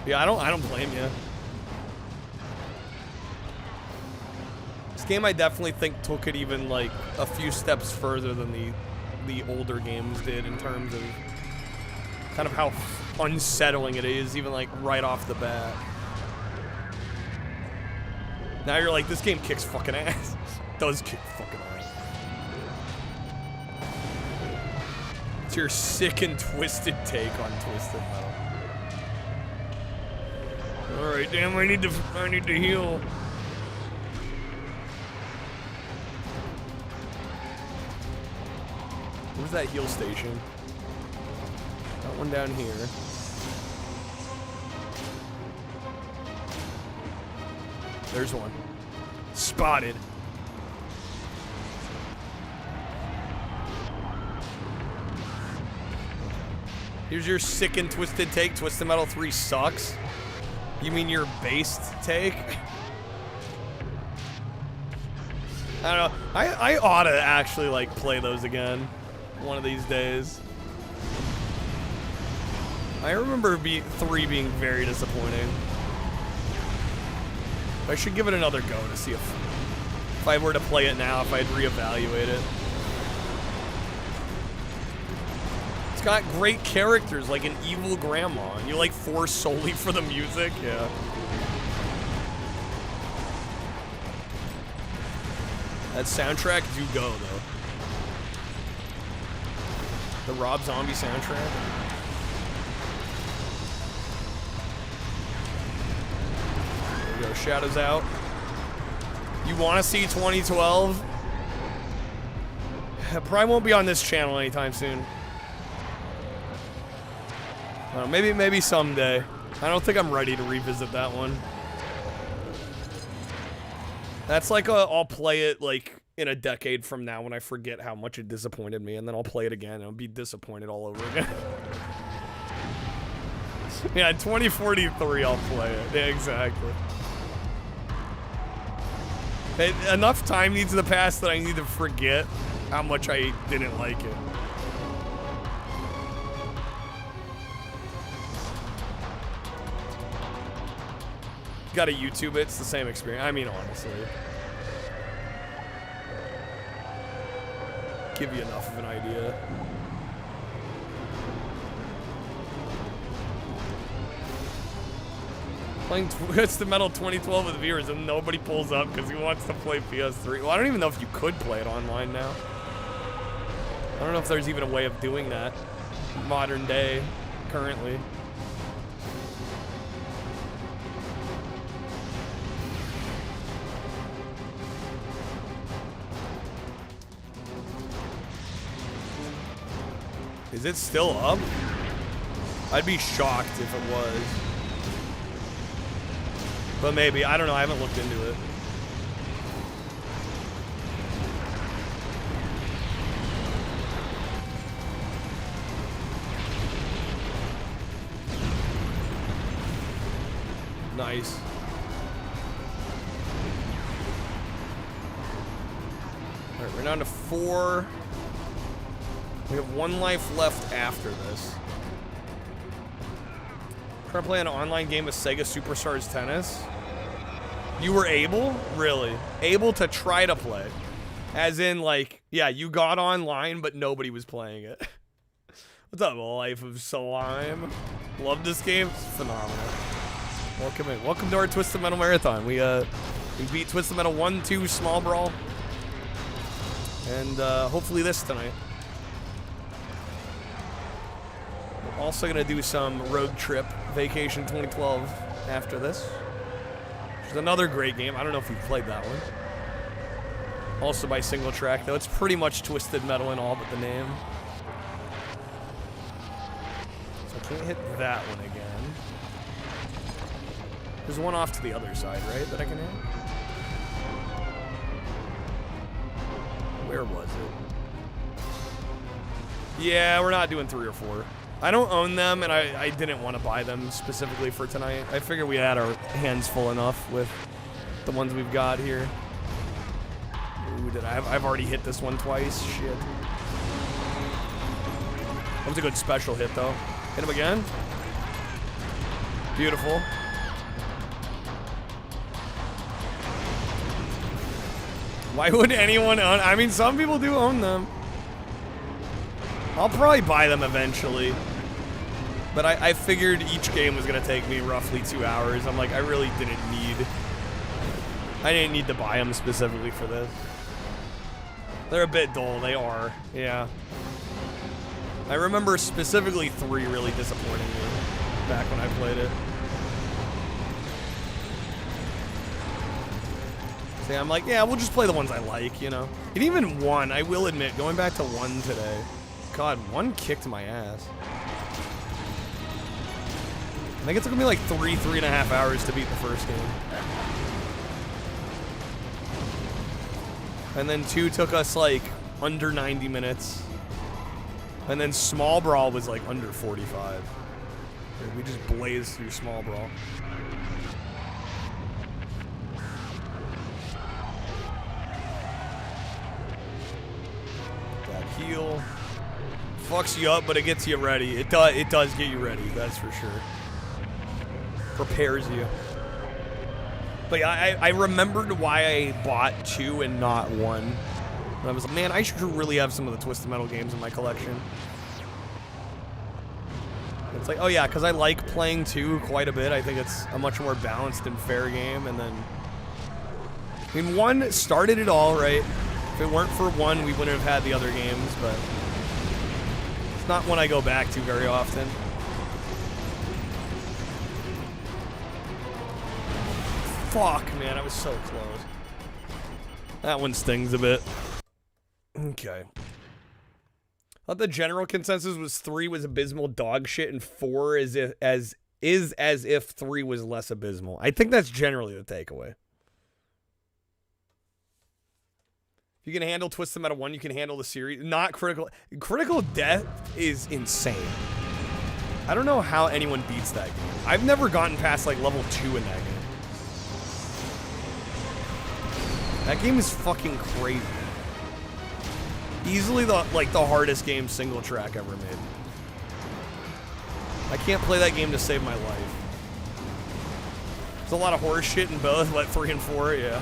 Yeah, I don't blame you. This game, I definitely think took it even like a few steps further than the older games did in terms of kind of how unsettling it is, even like right off the bat. Now you're like, this game kicks fucking ass. Does kick fucking ass. It's your sick and twisted take on Twisted Metal. Alright, damn, I need to heal. Where's that heal station? Got one down here. There's one. Spotted. Here's your sick and twisted take. Twisted Metal 3 sucks. You mean your based take? I don't know. I ought to actually like play those again one of these days. I remember 3 being very disappointing. I should give it another go to see if I were to play it now, if I'd reevaluate it. It's got great characters, like an evil grandma, and you like force solely for the music, yeah. That soundtrack do go, though. The Rob Zombie soundtrack. There we go, Shadows out. You want to see 2012? It probably won't be on this channel anytime soon. Maybe someday. I don't think I'm ready to revisit that one. That's like I'll play it like in a decade from now when I forget how much it disappointed me, and then I'll play it again and I'll be disappointed all over again. Yeah, in 2043 I'll play it. Yeah, exactly. Enough time needs to pass that I need to forget how much I didn't like it. Gotta YouTube it, it's the same experience. I mean, honestly. Give you enough of an idea. Playing Twisted Metal 2012 with viewers and nobody pulls up because he wants to play PS3. Well, I don't even know if you could play it online now. I don't know if there's even a way of doing that modern day, currently. Is it still up? I'd be shocked if it was. But maybe, I don't know, I haven't looked into it. Nice. Alright, we're down to 4. We have 1 life left after this. Trying to play an online game of Sega Superstars Tennis. You were able? Really? Able to try to play. As in, like, yeah, you got online, but nobody was playing it. What's up, Life of Slime? Love this game. It's phenomenal. Welcome in. Welcome to our Twisted Metal Marathon. We beat Twisted Metal 1, 2, Small Brawl. And hopefully this tonight. We're also gonna do some Road Trip Vacation 2012 after this. Which is another great game. I don't know if you've played that one. Also by Single Track, though. It's pretty much Twisted Metal in all but the name. So I can't hit that one again. There's one off to the other side, right, that I can hit? Where was it? Yeah, we're not doing 3 or 4. I don't own them, and I didn't want to buy them specifically for tonight. I figured we had our hands full enough with the ones we've got here. Ooh, I've already hit this one twice. Shit. That was a good special hit, though. Hit him again. Beautiful. Why would anyone own? I mean, some people do own them. I'll probably buy them eventually. But I figured each game was going to take me roughly 2 hours. I'm like, I really didn't need to buy them specifically for this. They're a bit dull, they are, yeah. I remember specifically 3 really disappointing me back when I played it. See, I'm like, yeah, we'll just play the ones I like, you know? And even 1, I will admit, going back to 1 today, God, 1 kicked my ass. I think it took me like 3.5 hours to beat the first game. And then 2 took us like under 90 minutes. And then Small Brawl was like under 45. We just blazed through Small Brawl. That heal fucks you up, but it gets you ready. It does get you ready, that's for sure. Prepares you. But yeah, I remembered why I bought 2 and not 1. And I was like, man, I should really have some of the Twisted Metal games in my collection. It's like, oh yeah, because I like playing 2 quite a bit. I think it's a much more balanced and fair game. And then, I mean, 1 started it all, right? If it weren't for 1, we wouldn't have had the other games, but it's not one I go back to very often. Fuck, man, I was so close. That one stings a bit. Okay. I thought the general consensus was 3 was abysmal dog shit and 4 is as if 3 was less abysmal. I think that's generally the takeaway. If you can handle Twisted Metal 1, you can handle the series. Not Critical. Critical Death is insane. I don't know how anyone beats that game. I've never gotten past like level 2 in that game. That game is fucking crazy. Easily the hardest game Single Track ever made. I can't play that game to save my life. There's a lot of horse shit in both, like 3 and 4, yeah.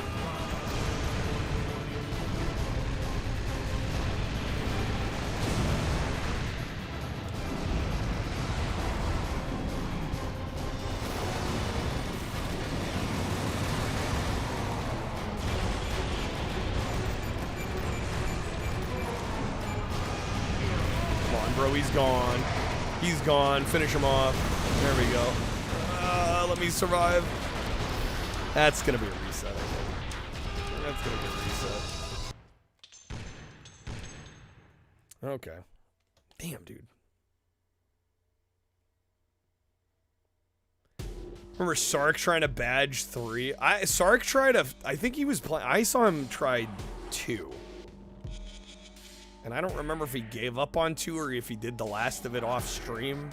Bro, he's gone. He's gone. Finish him off. There we go. Let me survive. That's gonna be a reset, I think. That's gonna be a reset. Okay. Damn, dude. Remember Sark trying to badge 3? Sark tried I think he was playing. I saw him try 2. And I don't remember if he gave up on 2 or if he did the last of it off stream.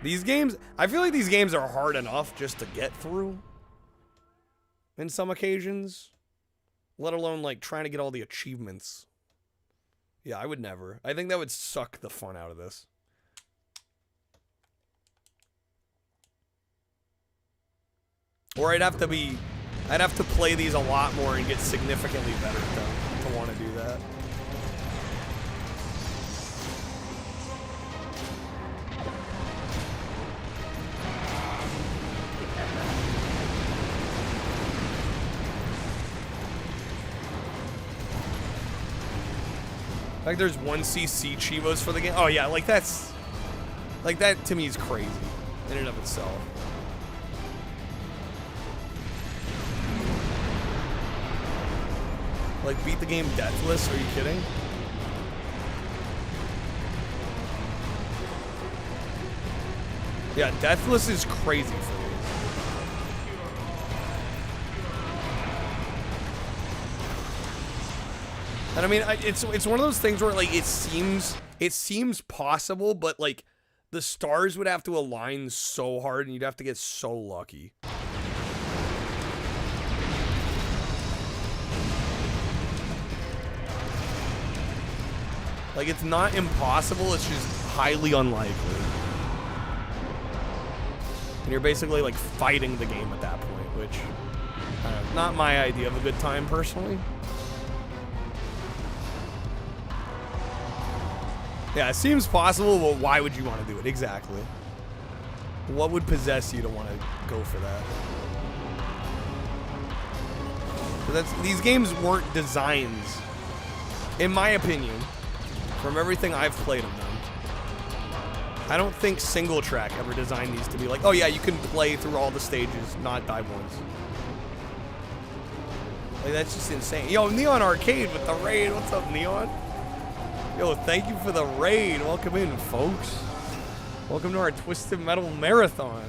These games, I feel like these games are hard enough just to get through. In some occasions. Let alone like trying to get all the achievements. Yeah, I would never. I think that would suck the fun out of this. Or I'd have to play these a lot more and get significantly better to want to do that. Like there's 1cc Chivos for the game. Oh yeah, like that's... Like that to me is crazy in and of itself. Like beat the game deathless, are you kidding? Yeah, deathless is crazy for me. And I mean, it's one of those things where like it seems possible, but like the stars would have to align so hard and you'd have to get so lucky. Like it's not impossible, it's just highly unlikely. And you're basically like fighting the game at that point, which not my idea of a good time personally. Yeah, it seems possible, but why would you want to do it? Exactly. What would possess you to want to go for that? But these games weren't designs, in my opinion, from everything I've played of them. I don't think Single Track ever designed these to be like, oh yeah, you can play through all the stages, not die once. Like, that's just insane. Yo, Neon Arcade with the raid. What's up, Neon? Yo, thank you for the raid. Welcome in, folks. Welcome to our Twisted Metal Marathon.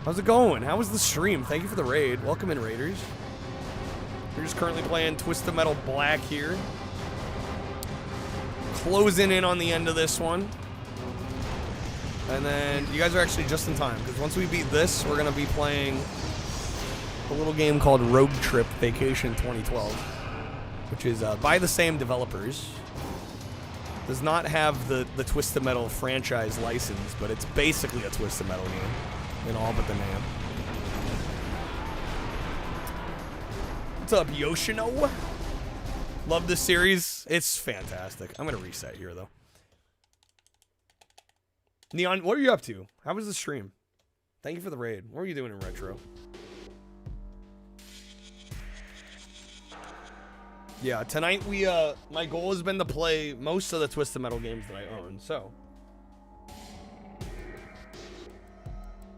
How's it going? How was the stream? Thank you for the raid. Welcome in, Raiders. We're just currently playing Twisted Metal Black here. Closing in on the end of this one. And then you guys are actually just in time, because once we beat this, we're going to be playing a little game called Rogue Trip Vacation 2012, which is by the same developers. Does not have the Twisted Metal franchise license, but it's basically a Twisted Metal game in all but the name. What's up, Yoshino? Love this series. It's fantastic. I'm going to reset here, though. Neon, what are you up to? How was the stream? Thank you for the raid. What are you doing in retro? Yeah, tonight my goal has been to play most of the Twisted Metal games that I own, so.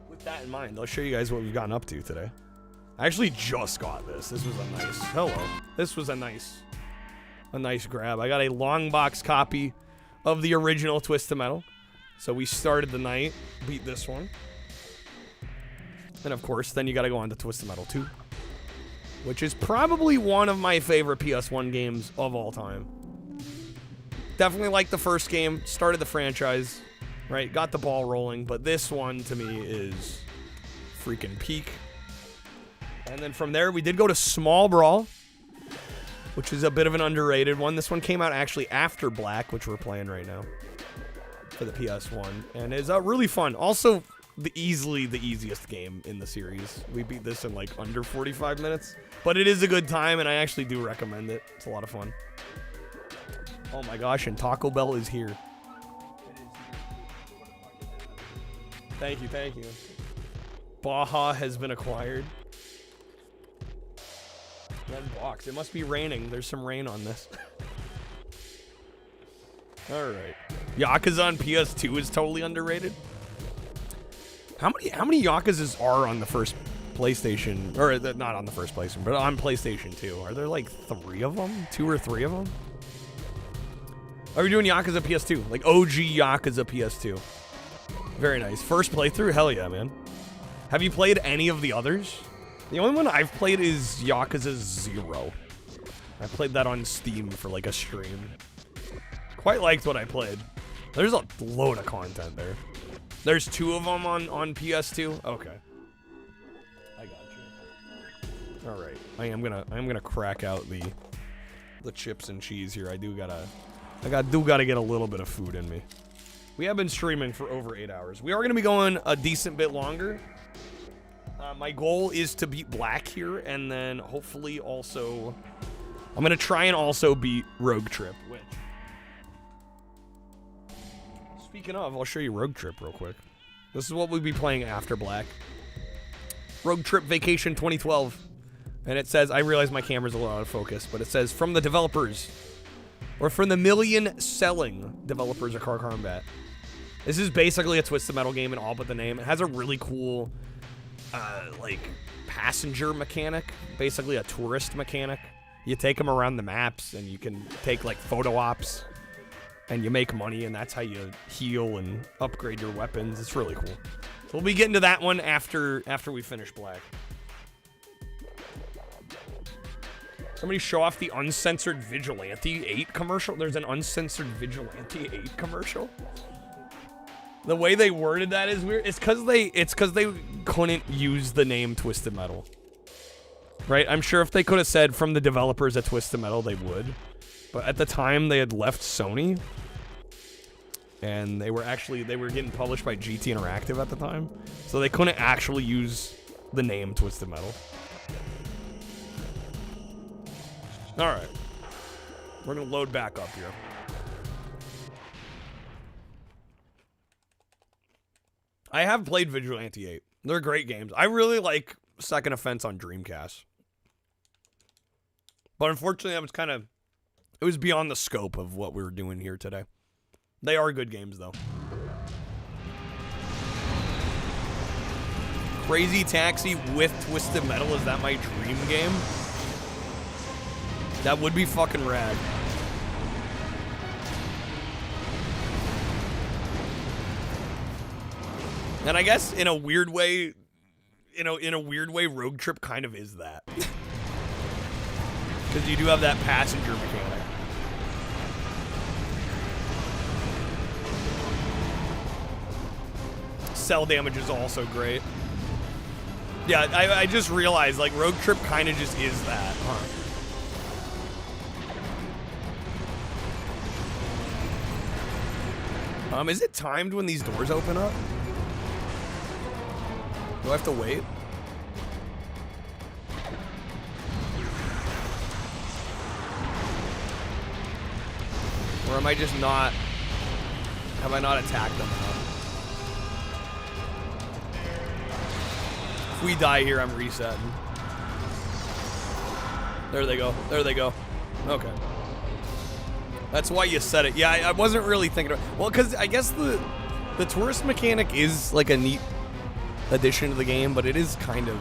With that in mind, I'll show you guys what we've gotten up to today. I actually just got this. This was a nice, hello. This was a nice grab. I got a long box copy of the original Twisted Metal. So we started the night, beat this one. And of course, then you gotta go on to Twisted Metal 2. Which is probably one of my favorite PS1 games of all time. Definitely like the first game, started the franchise, right? Got the ball rolling, but this one to me is freaking peak. And then from there, we did go to Small Brawl, which is a bit of an underrated one. This one came out actually after Black, which we're playing right now for the PS1, and is really fun. Also, easily the easiest game in the series. We beat this in like under 45 minutes, but it is a good time, and I actually do recommend it. It's a lot of fun. Oh my gosh, and Taco Bell is here. Thank you, thank you. Baja has been acquired. Red box. It must be raining. There's some rain on this. Alright. Yakuza on PS2 is totally underrated. How many Yakuzas are on the first PlayStation? Or not on the first PlayStation, but on PlayStation 2. Are there like 3 of them? 2 or 3 of them? Are we doing Yakuza PS2? Like OG Yakuza PS2. Very nice. First playthrough? Hell yeah, man. Have you played any of the others? The only one I've played is Yakuza 0. I played that on Steam for like a stream. Quite liked what I played. There's a load of content there. There's 2 of them on PS2. Okay, I got you. All right, I am gonna crack out the chips and cheese here. I do gotta get a little bit of food in me. We have been streaming for over 8 hours. We are gonna be going a decent bit longer. My goal is to beat Black here, and then hopefully also, I'm gonna try and also beat Rogue Trip. Which, speaking of, I'll show you Rogue Trip real quick. This is what we'll be playing after Black. Rogue Trip Vacation 2012. And it says, I realize my camera's a little out of focus, but it says, from the developers Or from the million-selling developers of Car Combat. This is basically a Twisted Metal game in all but the name. It has a really cool, like, passenger mechanic. Basically a tourist mechanic. You take them around the maps, and you can take, like, photo ops. And you make money, and that's how you heal and upgrade your weapons. It's really cool. So we'll be getting to that one after we finish Black. Somebody show off the uncensored Vigilante 8 commercial. There's an uncensored Vigilante 8 commercial. The way they worded that is weird. It's because they couldn't use the name Twisted Metal. Right? I'm sure if they could have said from the developers at Twisted Metal, they would. But at the time, they had left Sony. And they were getting published by GT Interactive at the time. So they couldn't actually use the name Twisted Metal. Alright. We're going to load back up here. I have played Vigilante 8. They're great games. I really like Second Offense on Dreamcast. But unfortunately, it was beyond the scope of what we were doing here today. They are good games, though. Crazy Taxi with Twisted Metal, is that my dream game? That would be fucking rad. And I guess in a weird way, Road Trip kind of is that. Because you do have that passenger mechanic. Cell damage is also great. Yeah, I just realized, like, Road Trip kind of just is that, huh? Is it timed when these doors open up? Do I have to wait? Or am I just not... Have I not attacked them enough? If we die here, I'm resetting. There they go. There they go. Okay. That's why you said it. Yeah, I wasn't really thinking about... Well, because I guess the tourist mechanic is like a neat addition to the game, but it is kind of...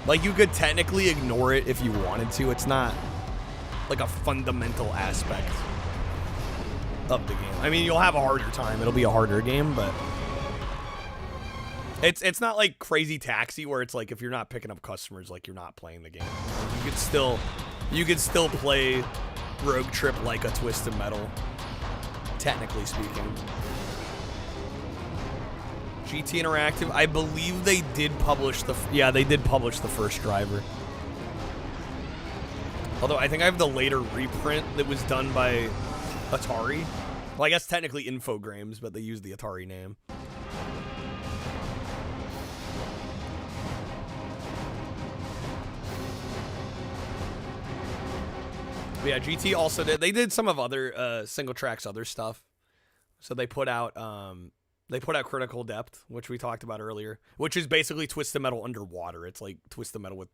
Like, you could technically ignore it if you wanted to. It's not like a fundamental aspect of the game. I mean, you'll have a harder time. It'll be a harder game, but... It's not like Crazy Taxi where it's like if you're not picking up customers, like you're not playing the game. You could still play Road Trip like a Twisted Metal, technically speaking. GT Interactive, I believe they did publish they did publish the first driver. Although I think I have the later reprint that was done by Atari. Well, I guess technically Infogrames, but they used the Atari name. But yeah, GT also they did some of other Single Track's other stuff. So they put out Critical Depth, which we talked about earlier, which is basically Twisted Metal underwater. It's like Twisted Metal with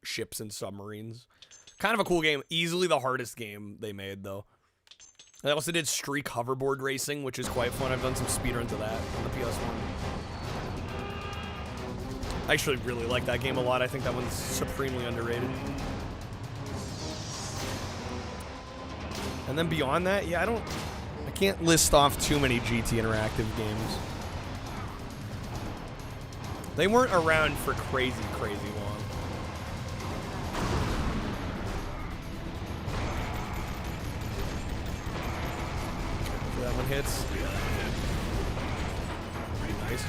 ships and submarines. Kind of a cool game. Easily the hardest game they made, though. They also did Streak Hoverboard Racing, which is quite fun. I've done some speedruns of that on the PS1. I actually really like that game a lot. I think that one's supremely underrated. And then beyond that, yeah, I can't list off too many GT Interactive games. They weren't around for crazy long. So that one hits. Pretty nice.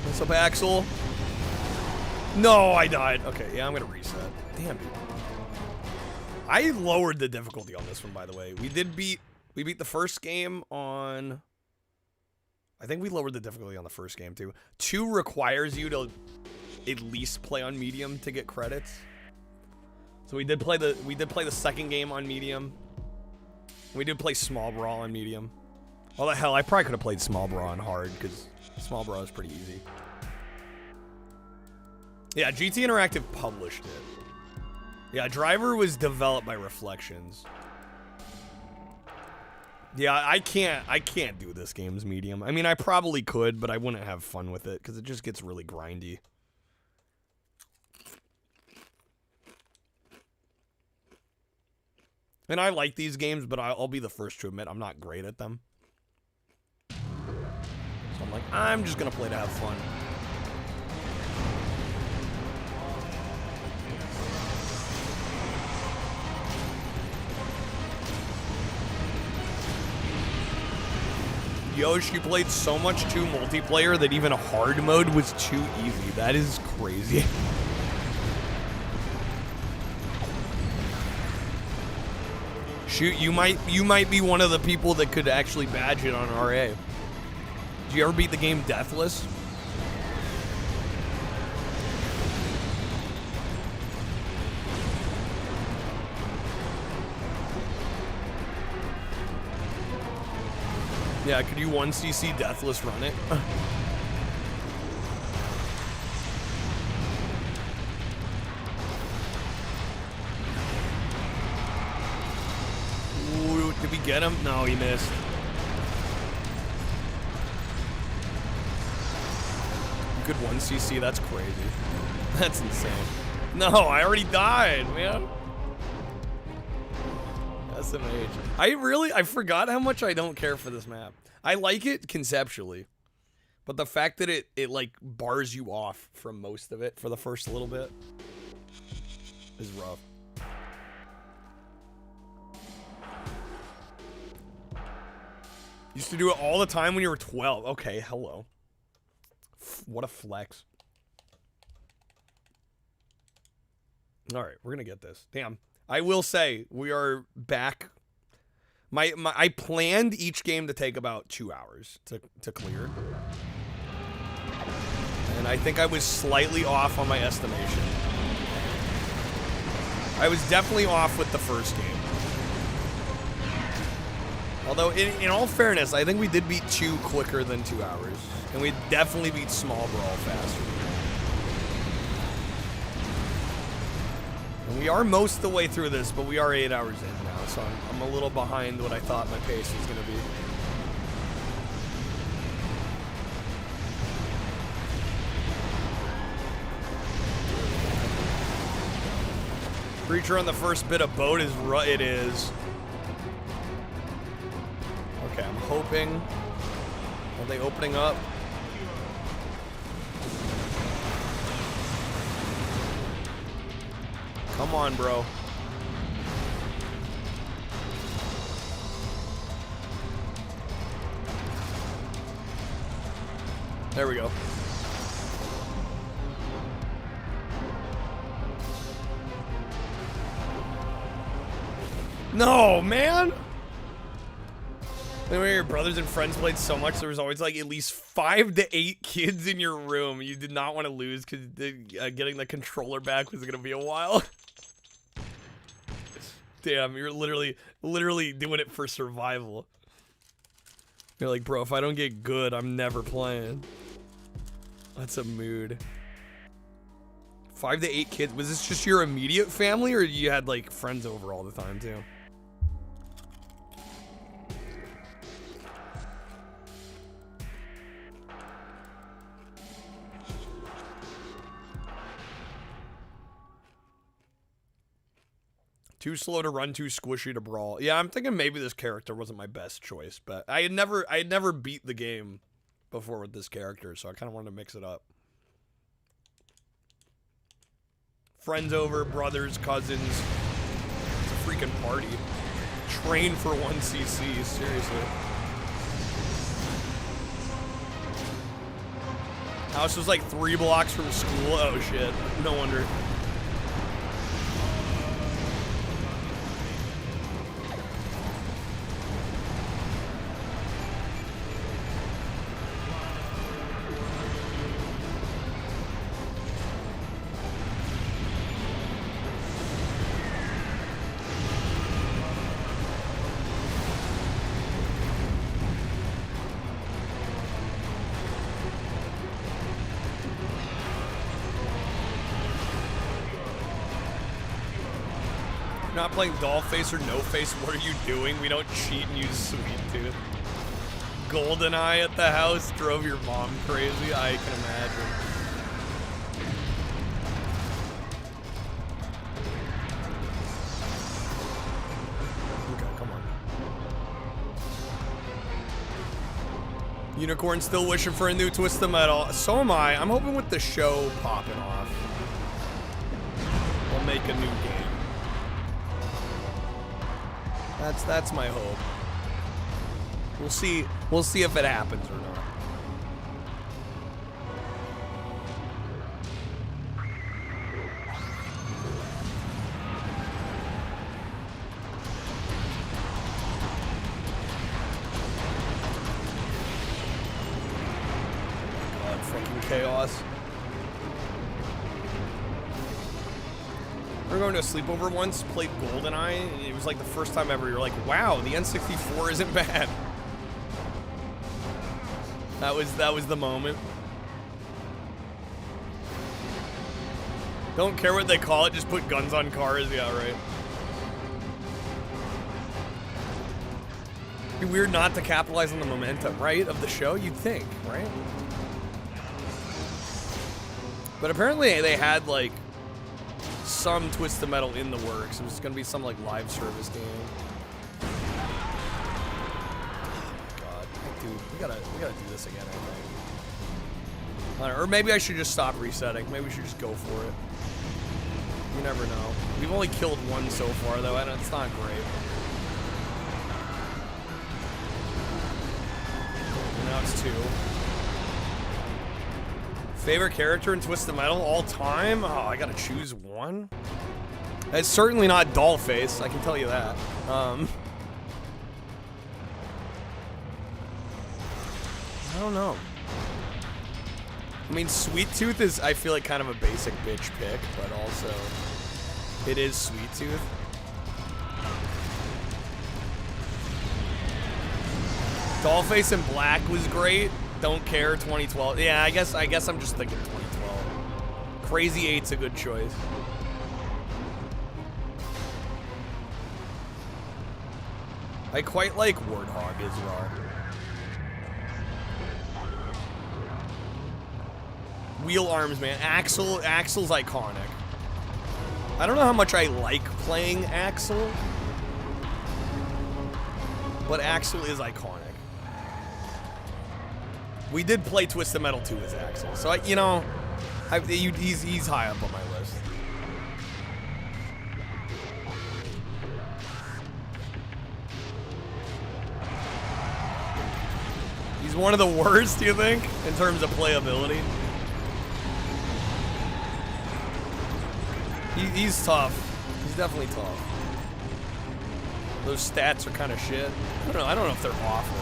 What's up, Axel? No, I died. Okay, yeah, I'm gonna reset. Damn, dude. I lowered the difficulty on this one, by the way. We beat the first game on... I think we lowered the difficulty on the first game, too. 2 requires you to at least play on medium to get credits. So we did play the second game on medium. We did play Small Brawl on medium. Well, the hell, I probably could have played Small Brawl on hard, because Small Brawl is pretty easy. Yeah, GT Interactive published it. Yeah, Driver was developed by Reflections. Yeah, I can't do this game's medium. I mean, I probably could, but I wouldn't have fun with it because it just gets really grindy. And I like these games, but I'll be the first to admit I'm not great at them. So I'm like, I'm just gonna play to have fun. Yosh, you played so much 2 multiplayer that even a hard mode was too easy. That is crazy. Shoot, you might be one of the people that could actually badge it on RA. Did you ever beat the game Deathless? Yeah, could you 1cc Deathless run it? Ooh, did we get him? No, he missed. You could 1cc, that's crazy. That's insane. No, I already died, man. SMH. I forgot how much I don't care for this map. I like it conceptually, but the fact that it like bars you off from most of it for the first little bit is rough. Used to do it all the time when you were 12. Okay, hello. What a flex. All right, we're gonna get this. Damn. I will say we are back. I planned each game to take about 2 hours to clear, and I think I was slightly off on my estimation. I was definitely off with the first game. Although, in all fairness, I think we did beat 2 quicker than 2 hours, and we definitely beat Small Brawl faster. And we are most of the way through this, but we are 8 hours in now, so I'm a little behind what I thought my pace was going to be. Creature on the first bit of boat is it is. Okay, I'm hoping. Are they opening up? Come on, bro. There we go. No, man! When your brothers and friends played so much, there was always like at least 5 to 8 kids in your room. You did not want to lose because getting the controller back was going to be a while. Damn, you're literally doing it for survival. You're like, bro, if I don't get good, I'm never playing. That's a mood. 5 to 8 kids. Was this just your immediate family, or you had like friends over all the time too? Too slow to run, too squishy to brawl. Yeah, I'm thinking maybe this character wasn't my best choice, but I had never beat the game before with this character, so I kind of wanted to mix it up. Friends over, brothers, cousins. It's a freaking party. Train for 1cc, seriously. House was like 3 blocks from school. Oh shit, no wonder. Not playing Dollface or No Face. What are you doing? We don't cheat and use Sweet Tooth. GoldenEye at the house drove your mom crazy. I can imagine. Okay, come on. Unicorn still wishing for a new Twist of Metal. So am I. I'm hoping with the show popping off, we'll make a new game. That's my hope. We'll see if it happens or not. God, fucking chaos. We were going to a sleepover once, played GoldenEye, and it was like the first time ever you're like, wow, the N64 isn't bad. That was the moment. Don't care what they call it, just put guns on cars, yeah, right. It'd be weird not to capitalize on the momentum, right, of the show, you'd think, right? But apparently they had, like, some Twisted Metal in the works. It was gonna be some, like, live service game. Dude, we gotta do this again, I think. Or maybe I should just stop resetting. Maybe we should just go for it. You never know. We've only killed one so far, though, and it's not great. And now it's 2. Favorite character in Twisted Metal all time? Oh, I gotta choose one? It's certainly not Dollface, I can tell you that. I don't know. I mean, Sweet Tooth is, I feel like, kind of a basic bitch pick, but also, it is Sweet Tooth. Dollface in Black was great. Don't care, 2012. Yeah, I guess I'm just thinking 2012. Crazy 8's a good choice. I quite like Warthog as well. Wheel Arms, man. Axel, Axel's iconic. I don't know how much I like playing Axel, but Axel is iconic. We did play Twisted Metal 2 as Axel, so you know, he's high up on my list. He's one of the worst, do you think, in terms of playability? He's tough. He's definitely tough. Those stats are kind of shit. I don't know if they're awful.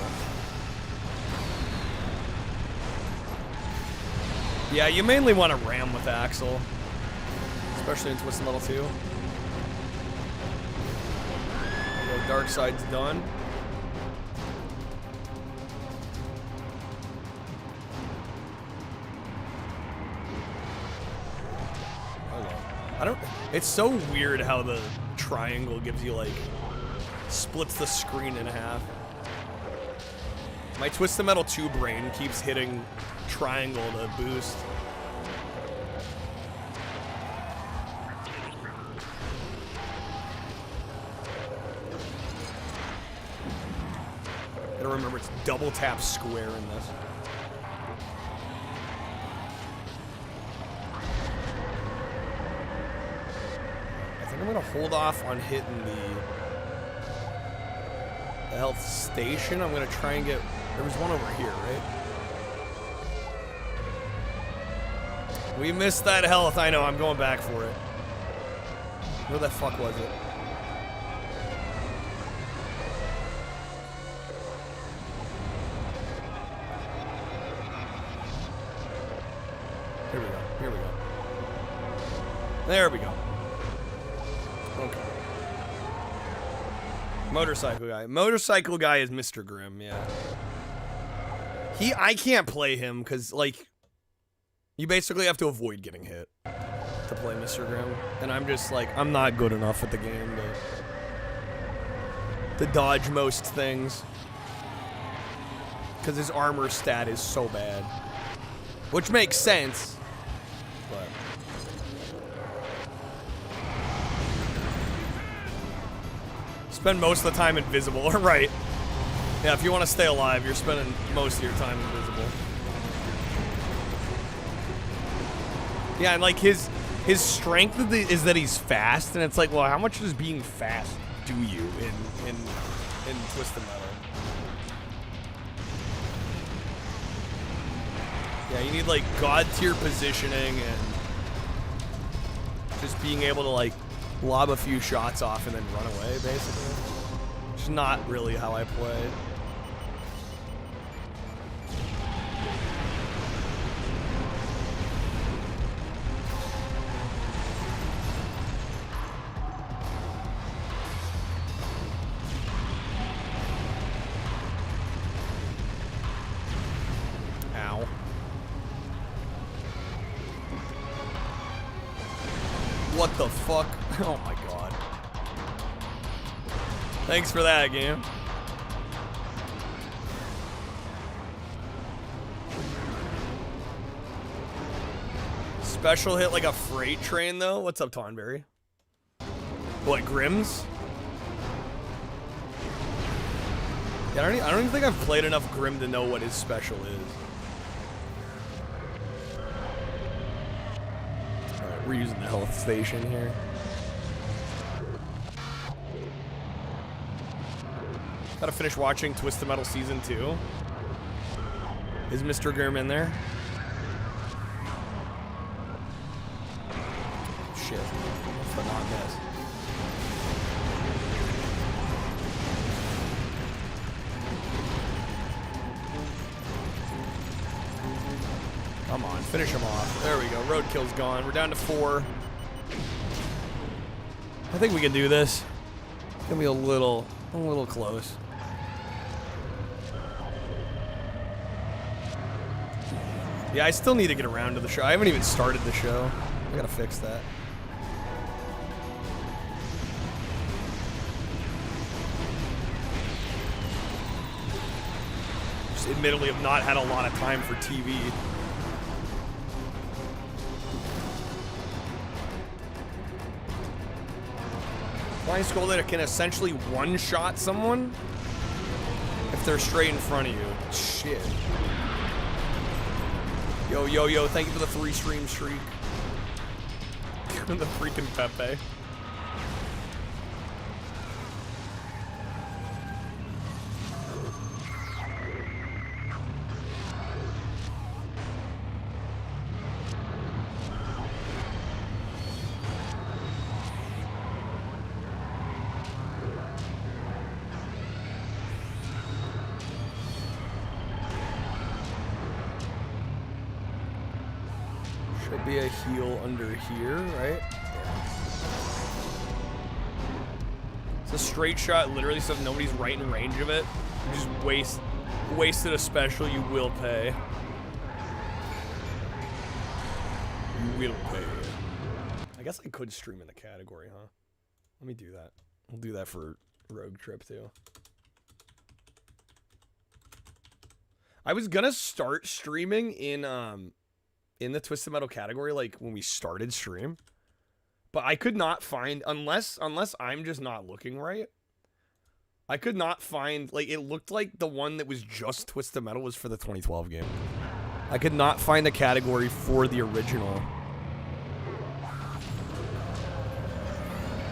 Yeah, you mainly want to ram with Axel, especially in Twisted Metal 2. Dark Side's done. It's so weird how the triangle gives you, like, splits the screen in half. My Twisted Metal 2 brain keeps hitting triangle to boost. Gotta remember it's double tap square in this. I'm gonna hold off on hitting the health station. I'm gonna try and get. There was one over here, right? We missed that health. I know. I'm going back for it. Where the fuck was it? Here we go. Here we go. There we go. Okay. Motorcycle guy. Motorcycle guy is Mr. Grimm, yeah. I can't play him because, like, you basically have to avoid getting hit. to play Mr. Grimm, and I'm just like, I'm not good enough at the game to dodge most things. Because his armor stat is so bad. Which makes sense, but... Spend most of the time invisible, right. Yeah, if you want to stay alive, you're spending most of your time invisible. Yeah, and like his strength is that he's fast, and it's like, well, how much does being fast do you in Twisted Metal? Yeah, you need like god tier positioning and just being able to like lob a few shots off and then run away, basically. Which is not really how I play. Ow. What the fuck? Oh my god. Thanks for that, game. Special hit like a freight train, though? What's up, Tonberry? What, Grimm's? Yeah, I don't even think I've played enough Grimm to know what his special is. Alright, we're using the health station here. Gotta finish watching Twisted Metal Season 2. Is Mr. Grimm in there? Shit. What's the not miss? Come on, finish him off. There we go. Roadkill's gone. We're down to 4. I think we can do this. It's gonna be a little close. Yeah, I still need to get around to the show. I haven't even started the show. I gotta fix that. Just admittedly have not had a lot of time for TV. Flying Skull that can essentially one-shot someone if they're straight in front of you. Shit. Yo, yo, yo, thank you for the 3-stream streak. The freaking Pepe. Should be a heal under here, right? It's a straight shot, literally, so if nobody's right in range of it, you just wasted a special, you will pay. You will pay. I guess I could stream in the category, huh? Let me do that. We'll do that for Rogue Trip, too. I was gonna start streaming in the Twisted Metal category, like when we started stream, but I could not find, unless I'm just not looking right, I could not find, like, it looked like the one that was just Twisted Metal was for the 2012 game. I could not find the category for the original.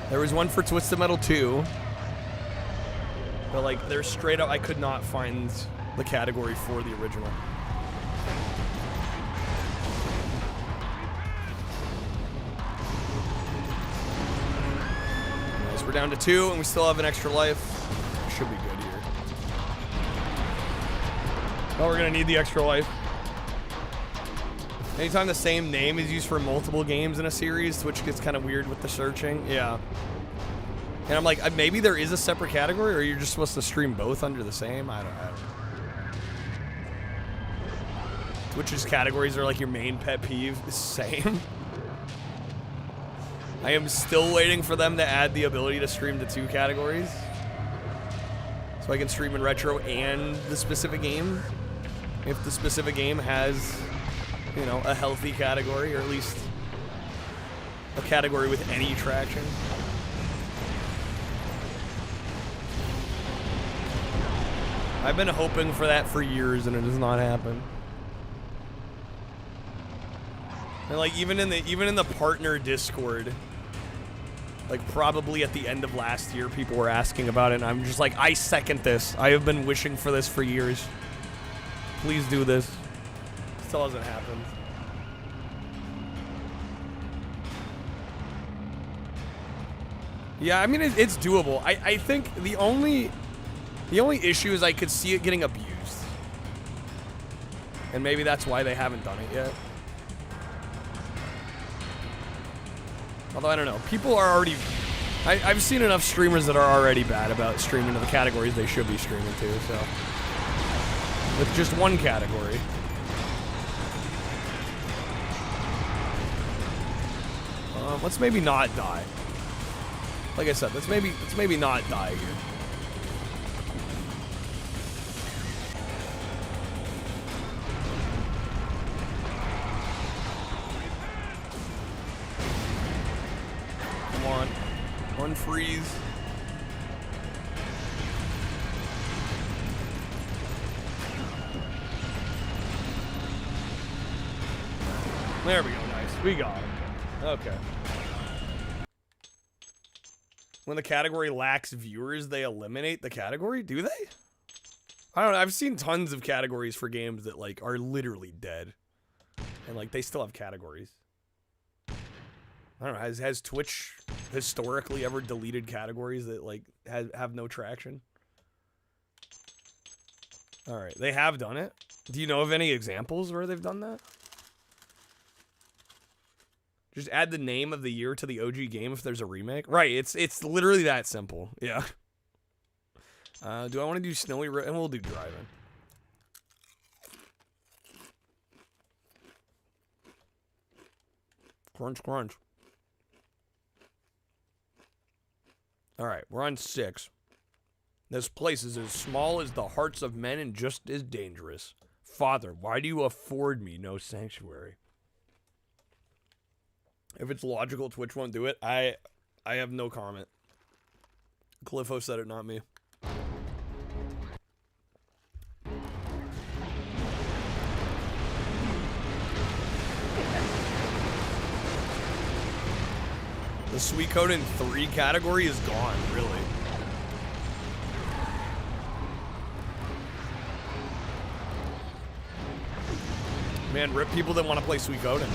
There was one for Twisted Metal 2, but like, they're straight up, I could not find the category for the original. We're down to 2, and we still have an extra life. Should be good here. Oh, we're gonna need the extra life. Anytime the same name is used for multiple games in a series, Twitch gets kind of weird with the searching. Yeah. And I'm like, maybe there is a separate category, or you're just supposed to stream both under the same? I don't know. Twitch's categories are like your main pet peeve. Same. I am still waiting for them to add the ability to stream to 2 categories. So I can stream in retro and the specific game. If the specific game has, you know, a healthy category, or at least a category with any traction. I've been hoping for that for years and it has not happened. And like even in the partner Discord, like probably at the end of last year, people were asking about it, and I'm just like, I second this. I have been wishing for this for years. Please do this. Still hasn't happened. Yeah, I mean it's doable. I think the only issue is I could see it getting abused, and maybe that's why they haven't done it yet. Although, I don't know. People are already... I've seen enough streamers that are already bad about streaming to the categories they should be streaming to, so... With just one category. Let's maybe not die. Like I said, let's maybe not die here. Unfreeze. There we go, nice. We got it. Okay. When the category lacks viewers, they eliminate the category? Do they? I don't know. I've seen tons of categories for games that, like, are literally dead. And, like, they still have categories. I don't know, has Twitch historically ever deleted categories that, like, have no traction? Alright, they have done it. Do you know of any examples where they've done that? Just add the name of the year to the OG game if there's a remake? Right, it's literally that simple. Yeah. Do I want to do Snowy Road? And we'll do Driving. Crunch, crunch. Alright, we're on 6. This place is as small as the hearts of men and just as dangerous. Father, why do you afford me no sanctuary? If it's logical, Twitch won't do it. I have no comment. Cliffo said it, not me. The Suikoden 3 category is gone, really. Man, rip people that want to play Suikoden.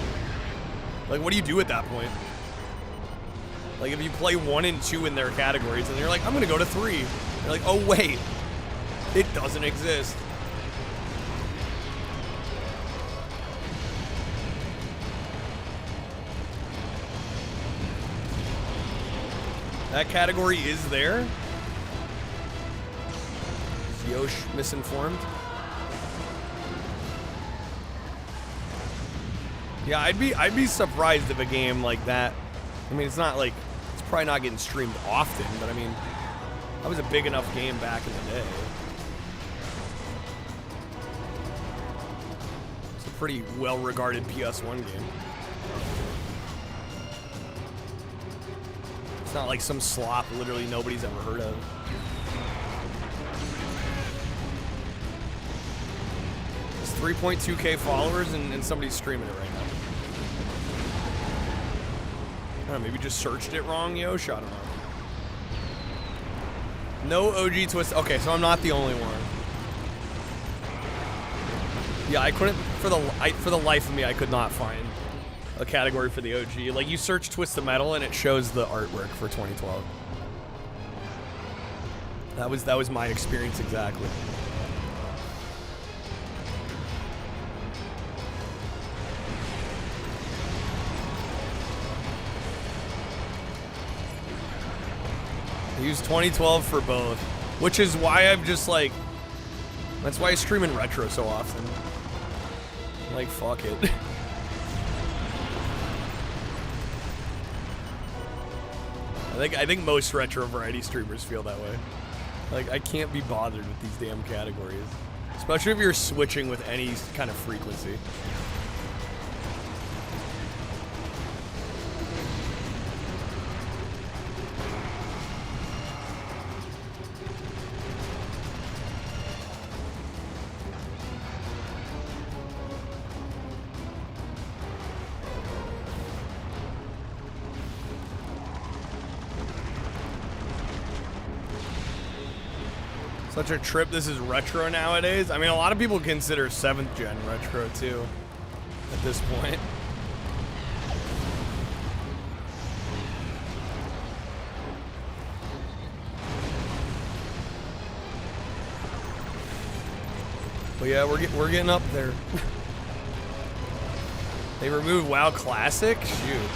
Like, what do you do at that point? Like, if you play 1 and 2 in their categories, and you're like, I'm gonna go to 3. You're like, oh wait, it doesn't exist. That category is there? Is Yosh misinformed? Yeah, I'd be surprised if a game like that, I mean, it's not like, it's probably not getting streamed often, but I mean, that was a big enough game back in the day. It's a pretty well-regarded PS1 game. It's not like some slop literally nobody's ever heard of. It's 3.2k followers and somebody's streaming it right now. I don't know, maybe just searched it wrong, Yosh? I don't know. No OG twist. Okay, so I'm not the only one. Yeah, I couldn't, for the life of me, I could not find a category for the OG. Like, you search Twisted Metal and it shows the artwork for 2012. That was my experience exactly. I use 2012 for both, which is why I'm just like, that's why I stream in retro so often. Like, fuck it. I think most retro variety streamers feel that way. Like, I can't be bothered with these damn categories. Especially if you're switching with any kind of frequency. Such a trip. This is retro nowadays. I mean, a lot of people consider 7th gen retro too at this point. But yeah, we're getting up there. They removed WoW Classic? Shoot.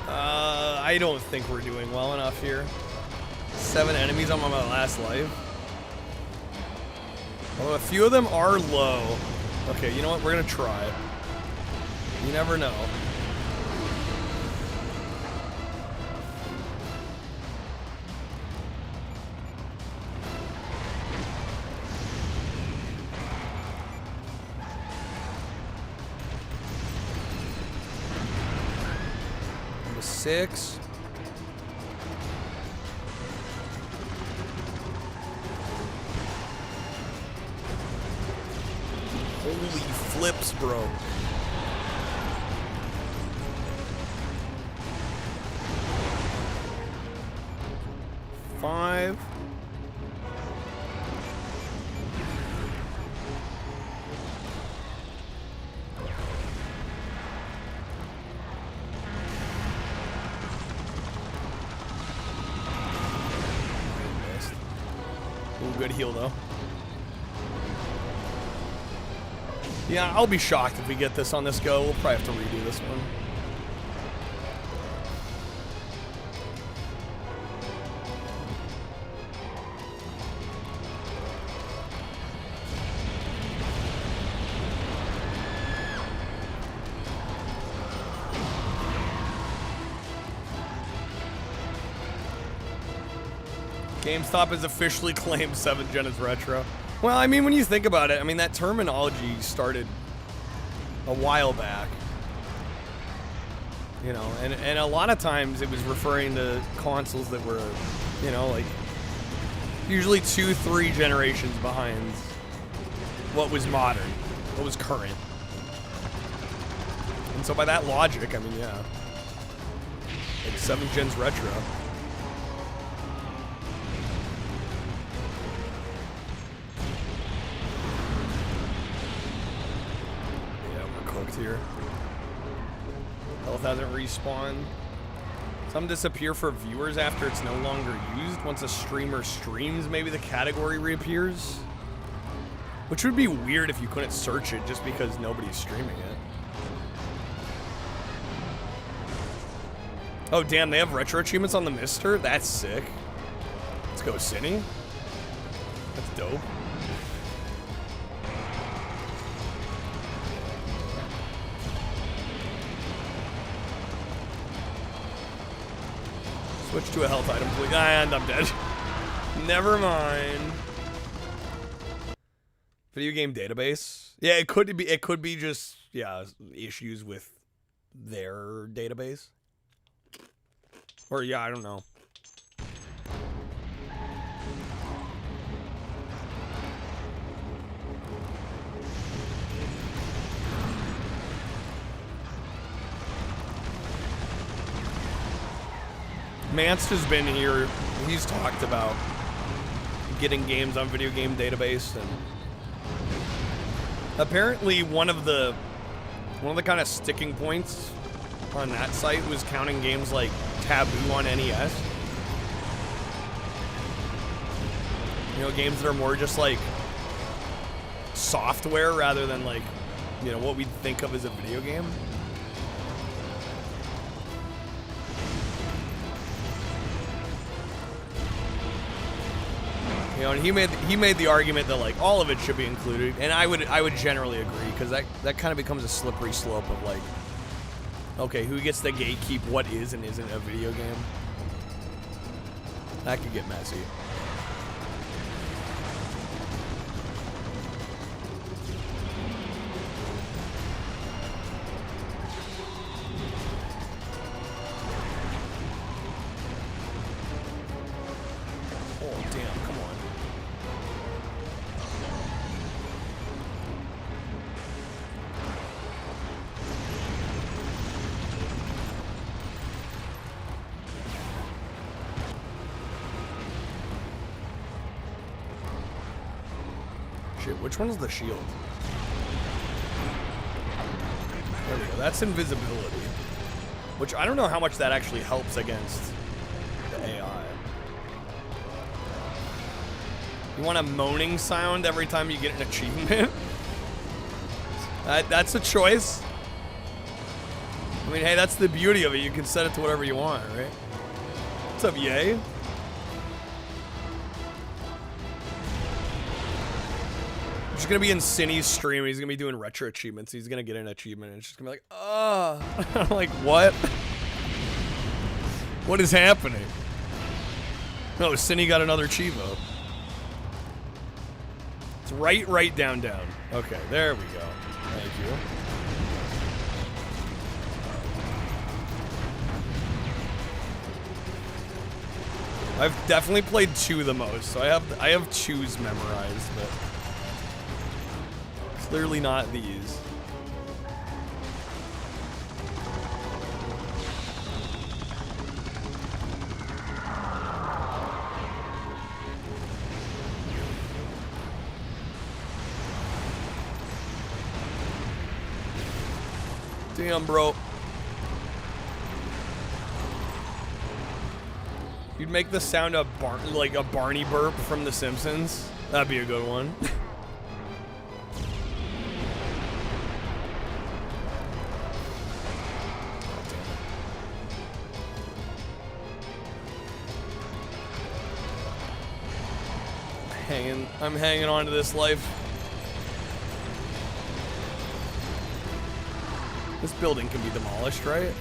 I don't think we're doing well enough here. 7 enemies on my last life. Although a few of them are low. Okay, you know what? We're gonna try it. You never know. Number 6. Holy flips, bro. Five. Ooh, good heal though. Yeah, I'll be shocked if we get this on this go. We'll probably have to redo this one. GameStop has officially claimed 7th gen as retro. Well, I mean, when you think about it, I mean, that terminology started a while back. You know, and a lot of times it was referring to consoles that were, you know, like, usually 2-3 generations behind what was modern, what was current. And so by that logic, I mean, yeah. Like 7th gen's retro. Here. Health hasn't respawned. Some disappear for viewers after it's no longer used. Once a streamer streams, maybe the category reappears. Which would be weird if you couldn't search it just because nobody's streaming it. Oh damn, they have retro achievements on the Mister? That's sick. Let's go, Cinny. That's dope. Switch to a health item, please. And I'm dead. Never mind. Video game database. Yeah, it could be just, yeah, issues with their database. Or yeah, I don't know. Manst has been here. He's talked about getting games on Video Game Database, and apparently one of the kind of sticking points on that site was counting games like Taboo on NES. You know, games that are more just like software rather than like, you know, what we'd think of as a video game. You know, and he made the argument that like all of it should be included, and I would generally agree, because that kind of becomes a slippery slope of like, okay, who gets to gatekeep what is and isn't a video game? That could get messy. Oh, damn, come on. Shit, which one is the shield? There we go. That's invisibility. Which I don't know how much that actually helps against the AI. You want a moaning sound every time you get an achievement? That's a choice. I mean, hey, that's the beauty of it. You can set it to whatever you want, right? What's up, Yay? Just gonna be in Cinny's stream and he's gonna be doing retro achievements. He's gonna get an achievement and it's just gonna be like, oh. I'm like, what? What is happening? No, Cinny got another Chivo. It's right, down. Okay, there we go. Thank you. I've definitely played 2 the most, so I have 2s memorized, but clearly not these. Damn, bro. You'd make the sound of like a Barney burp from The Simpsons. That'd be a good one. I'm hanging on to this life. This building can be demolished, right?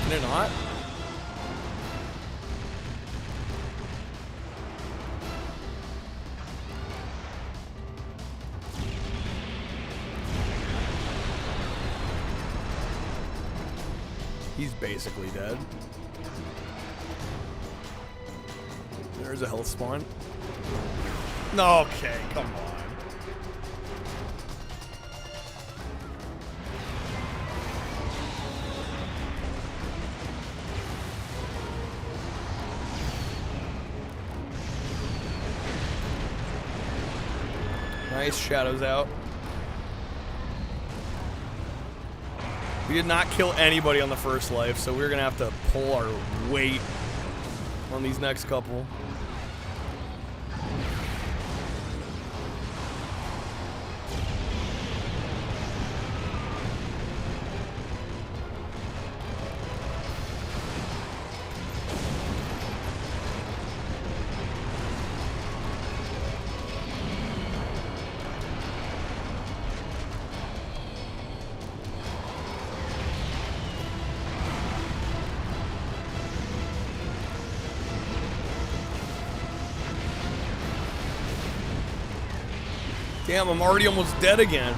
Can it not? He's basically dead. There's a health spawn. No, okay, come on. Nice, shadows out. We did not kill anybody on the first life, so we're gonna have to pull our weight on these next couple. Damn, I'm already almost dead again.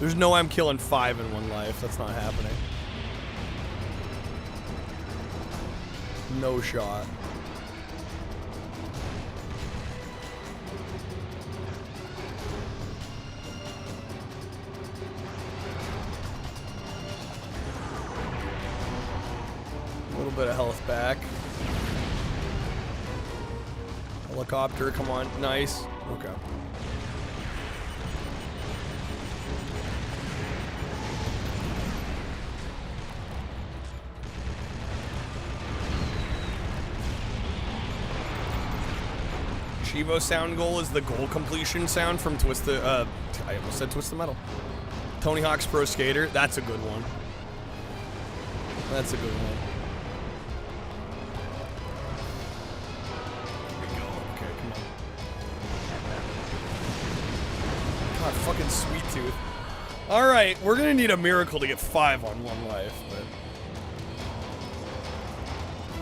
There's no way I'm killing 5 in one life. That's not happening. No shot. A little bit of health back. Helicopter, come on. Nice. Okay. Chivo sound goal is the goal completion sound from Twisted, I almost said Twisted Metal. Tony Hawk's Pro Skater, that's a good one. That's a good one. Fucking Sweet Tooth. Alright, we're gonna need a miracle to get 5 on one life, but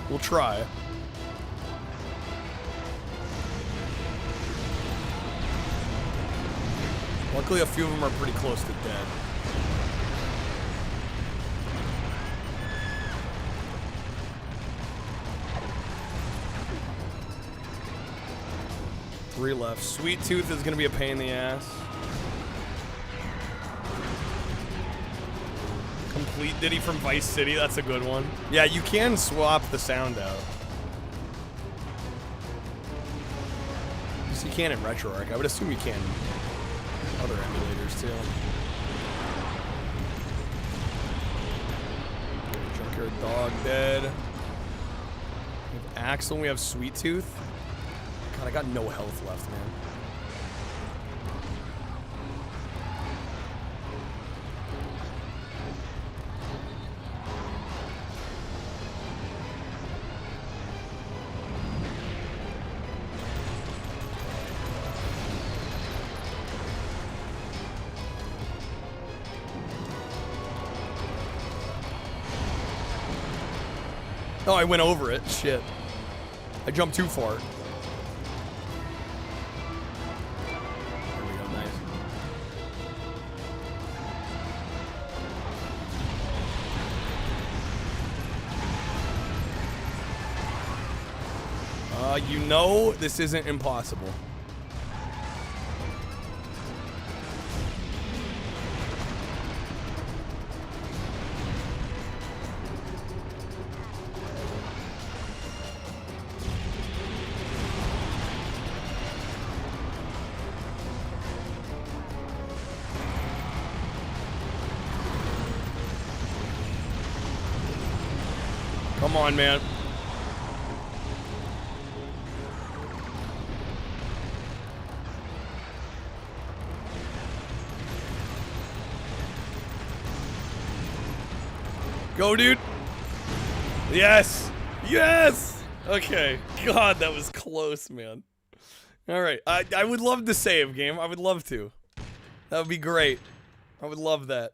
We'll try. Luckily, a few of them are pretty close to dead. Three left. Sweet Tooth is gonna be a pain in the ass. Complete Diddy from Vice City, that's a good one. Yeah, you can swap the sound out. You can in RetroArch. I would assume you can in other emulators too. Junkyard Dog dead. We have Axel, we have Sweet Tooth. God, I got no health left, man. Oh, I went over it. Shit. I jumped too far. There we go. Nice. You know this isn't impossible. Come on, man. Go, dude. Yes. Yes. Okay. God, that was close, man. All right. I would love to save, game. I would love to. That would be great. I would love that.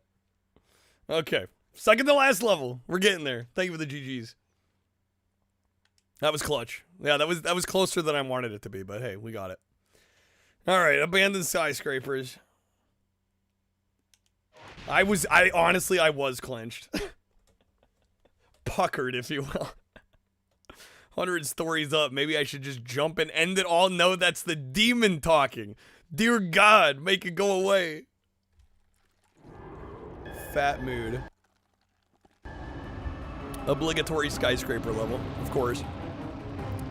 Okay. Second to last level. We're getting there. Thank you for the GGs. That was clutch. Yeah, that was closer than I wanted it to be, but hey, we got it. All right, abandoned skyscrapers. I honestly was clenched. Puckered, if you will. 100 stories up. Maybe I should just jump and end it all. No, that's the demon talking. Dear God, make it go away. Fat mood. Obligatory skyscraper level, of course.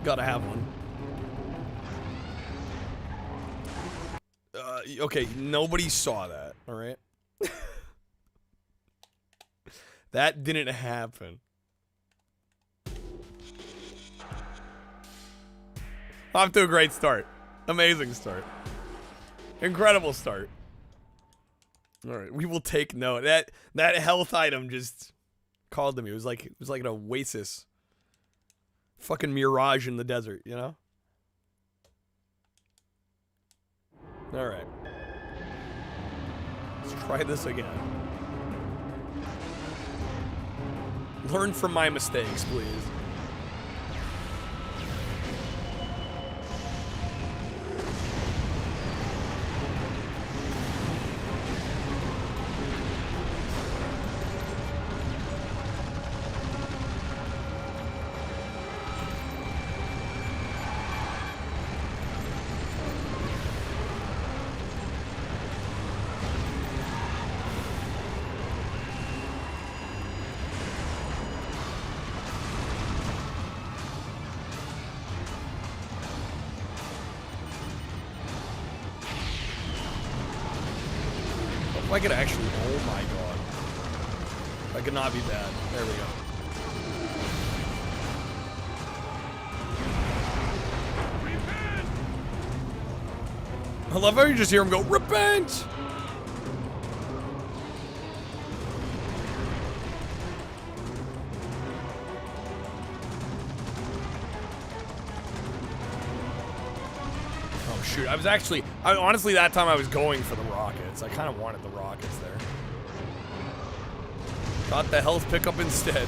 Gotta have one. Okay, nobody saw that, alright? That didn't happen. Off to a great start. Amazing start. Incredible start. Alright, we will take note. That health item just called to me. It was like an oasis. Fucking mirage in the desert, you know? Alright. Let's try this again. Learn from my mistakes, please. If I could actually, oh my god. I could not be bad. There we go. I love how you just hear him go, repent! Oh shoot, honestly that time I was going for the rockets. I kind of wanted the rockets there. Got the health pickup instead.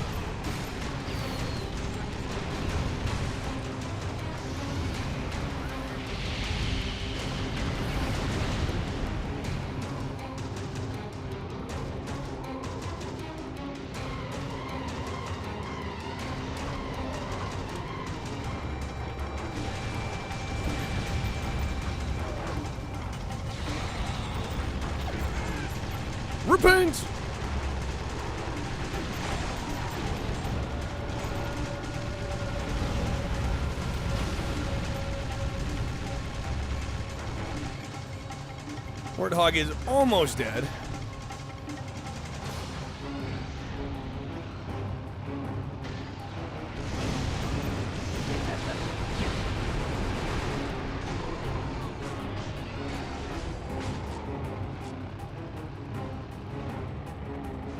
Repent! Warthog is almost dead.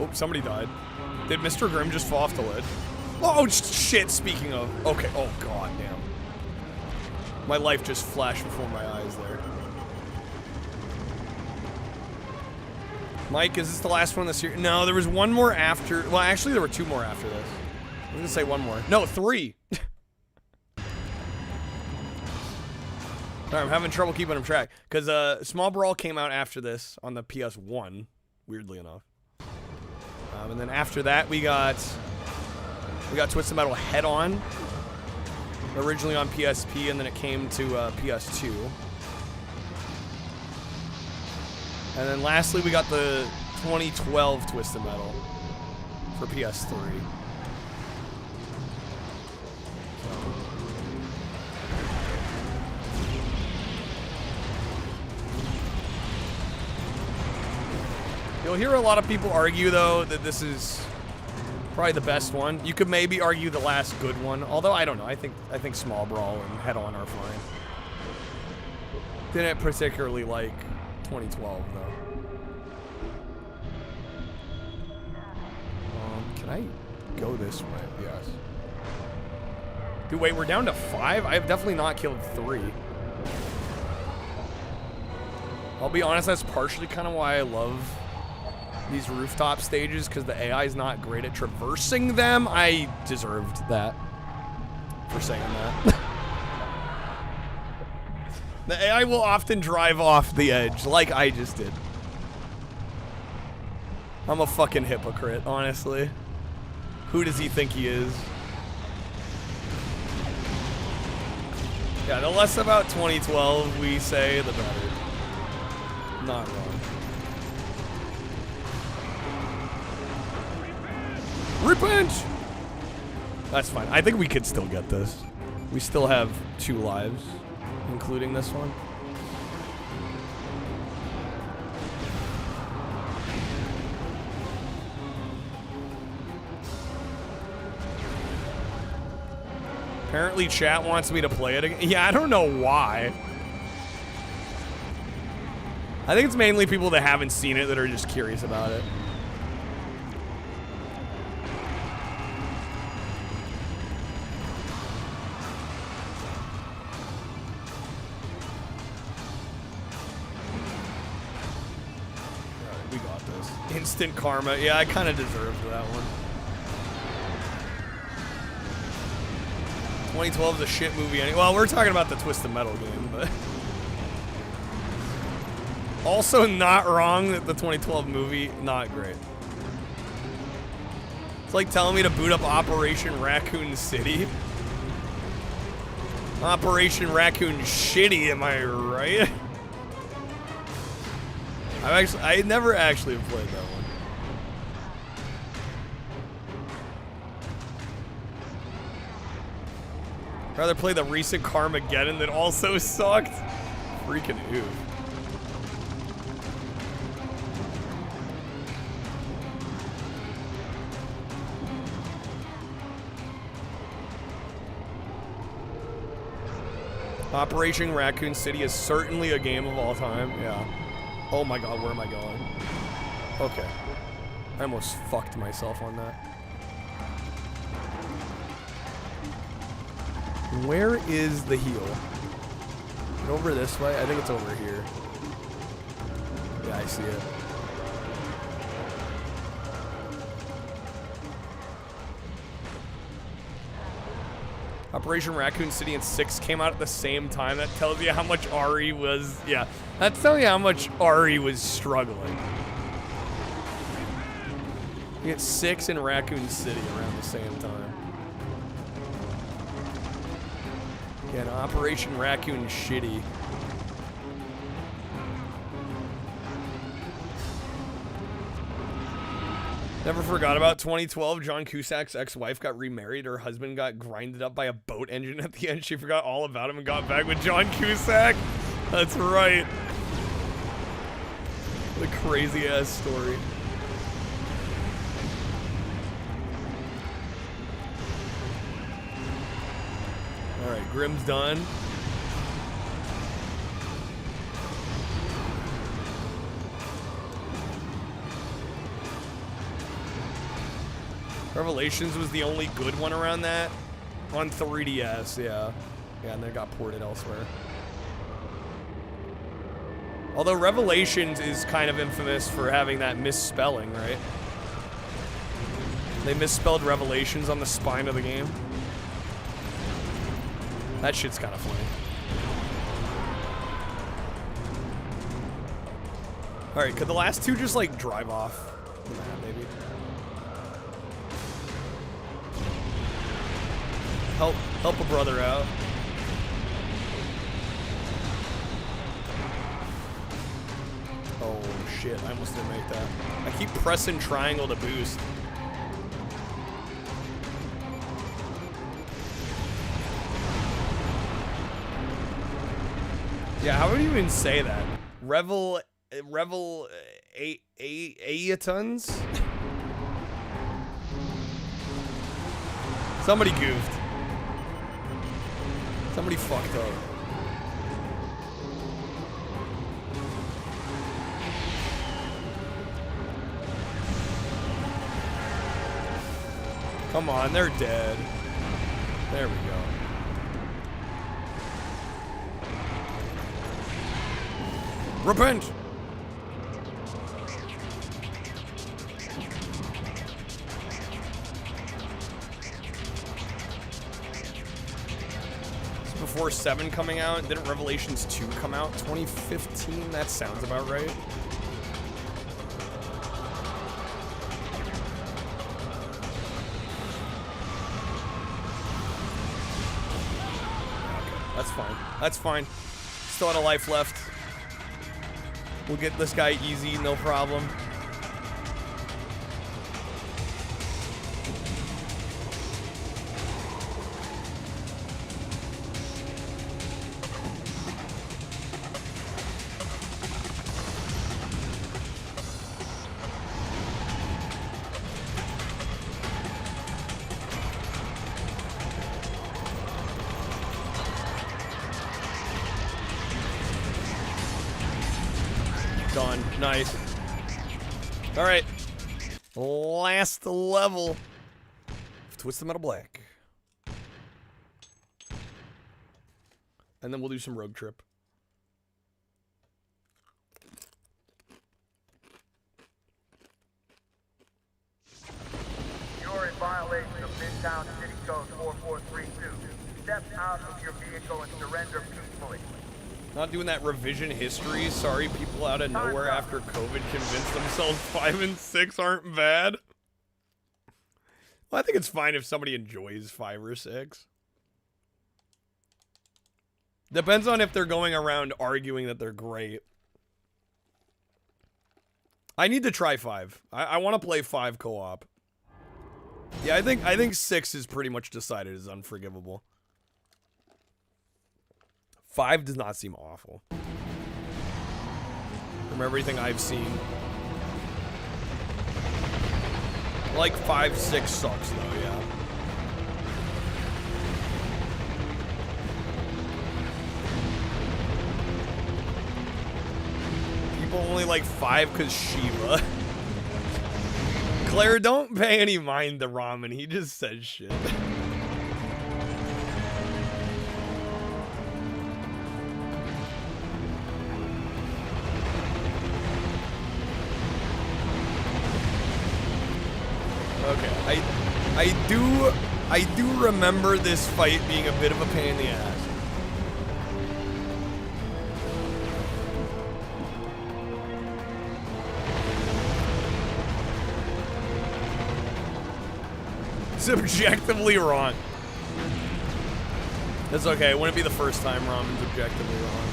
Oh, somebody died. Did Mr. Grimm just fall off the lid? Oh, shit, speaking of. Okay, oh god damn. My life just flashed before my eyes there. Mike, is this the last one this year? No, there was one more after. Well, actually, there were 2 more after this. I'm gonna say 1 more. No, 3. Sorry, I'm having trouble keeping them track. Because Small Brawl came out after this on the PS1, weirdly enough. And then after that, we got Twisted Metal Head On. Originally on PSP, and then it came to PS2. And then lastly, we got the 2012 Twisted Metal for PS3. You'll hear a lot of people argue, though, that this is probably the best one. You could maybe argue the last good one, although I don't know. I think Small Brawl and Head On are fine. Didn't particularly like 2012 though. Can I go this way? Yes. Dude, wait, we're down to 5? I have definitely not killed 3. I'll be honest, that's partially kind of why I love these rooftop stages, because the AI is not great at traversing them. I deserved that for saying that. The AI will often drive off the edge, like I just did. I'm a fucking hypocrite, honestly. Who does he think he is? Yeah, the less about 2012 we say, the better. Not wrong. Repent! That's fine. I think we could still get this. We still have 2 lives, including this one. Apparently chat wants me to play it again. Yeah, I don't know why. I think it's mainly people that haven't seen it that are just curious about it. Alright, we got this. Instant karma. Yeah, I kind of deserved that one. 2012 is a shit movie anyway. Well, we're talking about the Twisted Metal game, but... Also not wrong that the 2012 movie, not great. It's like telling me to boot up Operation Raccoon City. Operation Raccoon Shitty, am I right? I never actually have played that one. I'd rather play the recent Carmageddon that also sucked. Freaking oof. Operation Raccoon City is certainly a game of all time. Yeah. Oh my god, where am I going? Okay. I almost fucked myself on that. Where is the heal? Is it over this way? I think it's over here. Yeah, I see it. Operation Raccoon City and 6 came out at the same time. That tells you how much Ari was... Yeah, that's telling you how much Ari was struggling. You get 6 and Raccoon City around the same time. Yeah, Operation Raccoon Shitty. Never forgot about 2012. John Cusack's ex-wife got remarried. Her husband got grinded up by a boat engine at the end. She forgot all about him and got back with John Cusack. That's right. The crazy-ass story. Alright, Grimm's done. Revelations was the only good one around that. On 3DS, yeah. Yeah, and then it got ported elsewhere. Although Revelations is kind of infamous for having that misspelling, right? They misspelled Revelations on the spine of the game. That shit's kind of funny. Alright, could the last two just, like, drive off? Yeah, maybe. Help a brother out. Oh shit, I almost didn't make that. I keep pressing triangle to boost. Yeah, how would you even say that? Aetons? Somebody goofed. Somebody fucked up. Come on, they're dead. There we go. Repent! Before 7 coming out, didn't Revelations 2 come out 2015? That sounds about right. Okay, that's fine. That's fine. Still had a life left. We'll get this guy easy, no problem. Done. Nice. Alright. Last level. Twisted Metal Black. And then we'll do some Rogue Trip. You're in violation of Midtown City Code 4432. Step out of your vehicle and surrender peacefully. Not doing that revision history. Sorry, people out of nowhere after COVID convinced themselves 5 and 6 aren't bad. Well, I think it's fine if somebody enjoys 5 or 6. Depends on if they're going around arguing that they're great. I need to try 5. I want to play 5 co-op. Yeah, I think 6 is pretty much decided as unforgivable. 5 does not seem awful. From everything I've seen. Like 5, 6 sucks though, yeah. People only like 5 because Shiva. Claire, don't pay any mind to Ramen. He just says shit. Okay, I do remember this fight being a bit of a pain in the ass. It's objectively wrong. That's okay, it wouldn't be the first time Ramen's objectively wrong.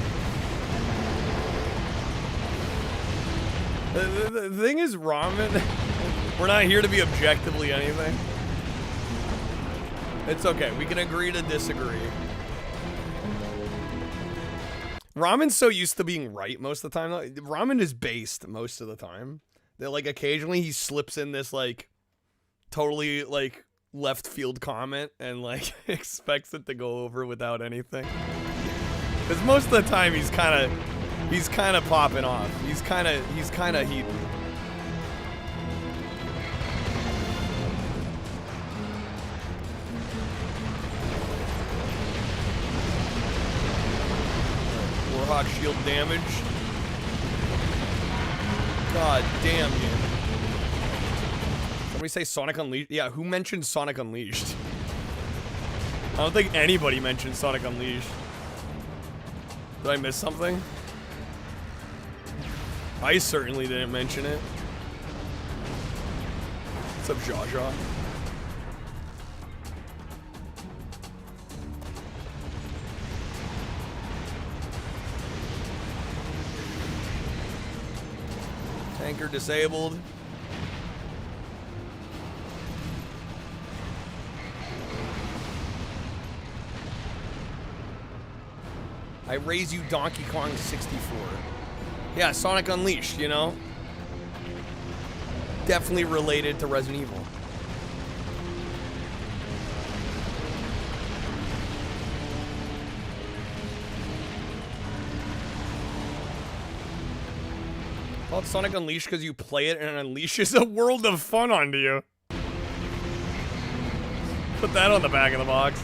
The thing is, Ramen... We're not here to be objectively anything. It's okay. We can agree to disagree. Ramen's so used to being right most of the time. Ramen is based most of the time. That like occasionally he slips in this like totally like left field comment and like expects it to go over without anything. Because most of the time he's kind of popping off. He's kind of heating. Warhawk shield damage. God damn you. Somebody say Sonic Unleashed? Yeah, who mentioned Sonic Unleashed? I don't think anybody mentioned Sonic Unleashed. Did I miss something? I certainly didn't mention it. What's up, Jaja? Tanker disabled. I raise you Donkey Kong 64. Yeah, Sonic Unleashed, you know? Definitely related to Resident Evil. Well, it's Sonic Unleashed because you play it and it unleashes a world of fun onto you. Put that on the back of the box.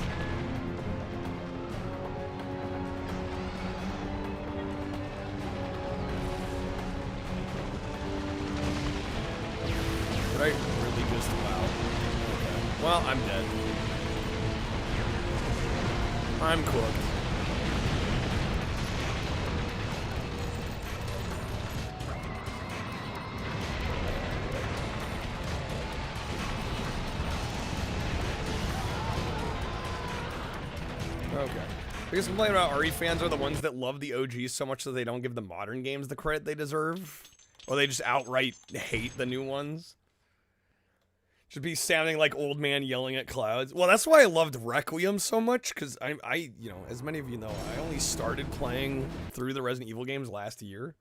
Did I really just, wow. Okay. Well, I'm dead. I'm cooked. Okay. Biggest complaint about RE fans are the ones that love the OGs so much that they don't give the modern games the credit they deserve. Or they just outright hate the new ones. Should be sounding like old man yelling at clouds. Well, that's why I loved Requiem so much, because I, you know, as many of you know, I only started playing through the Resident Evil games last year.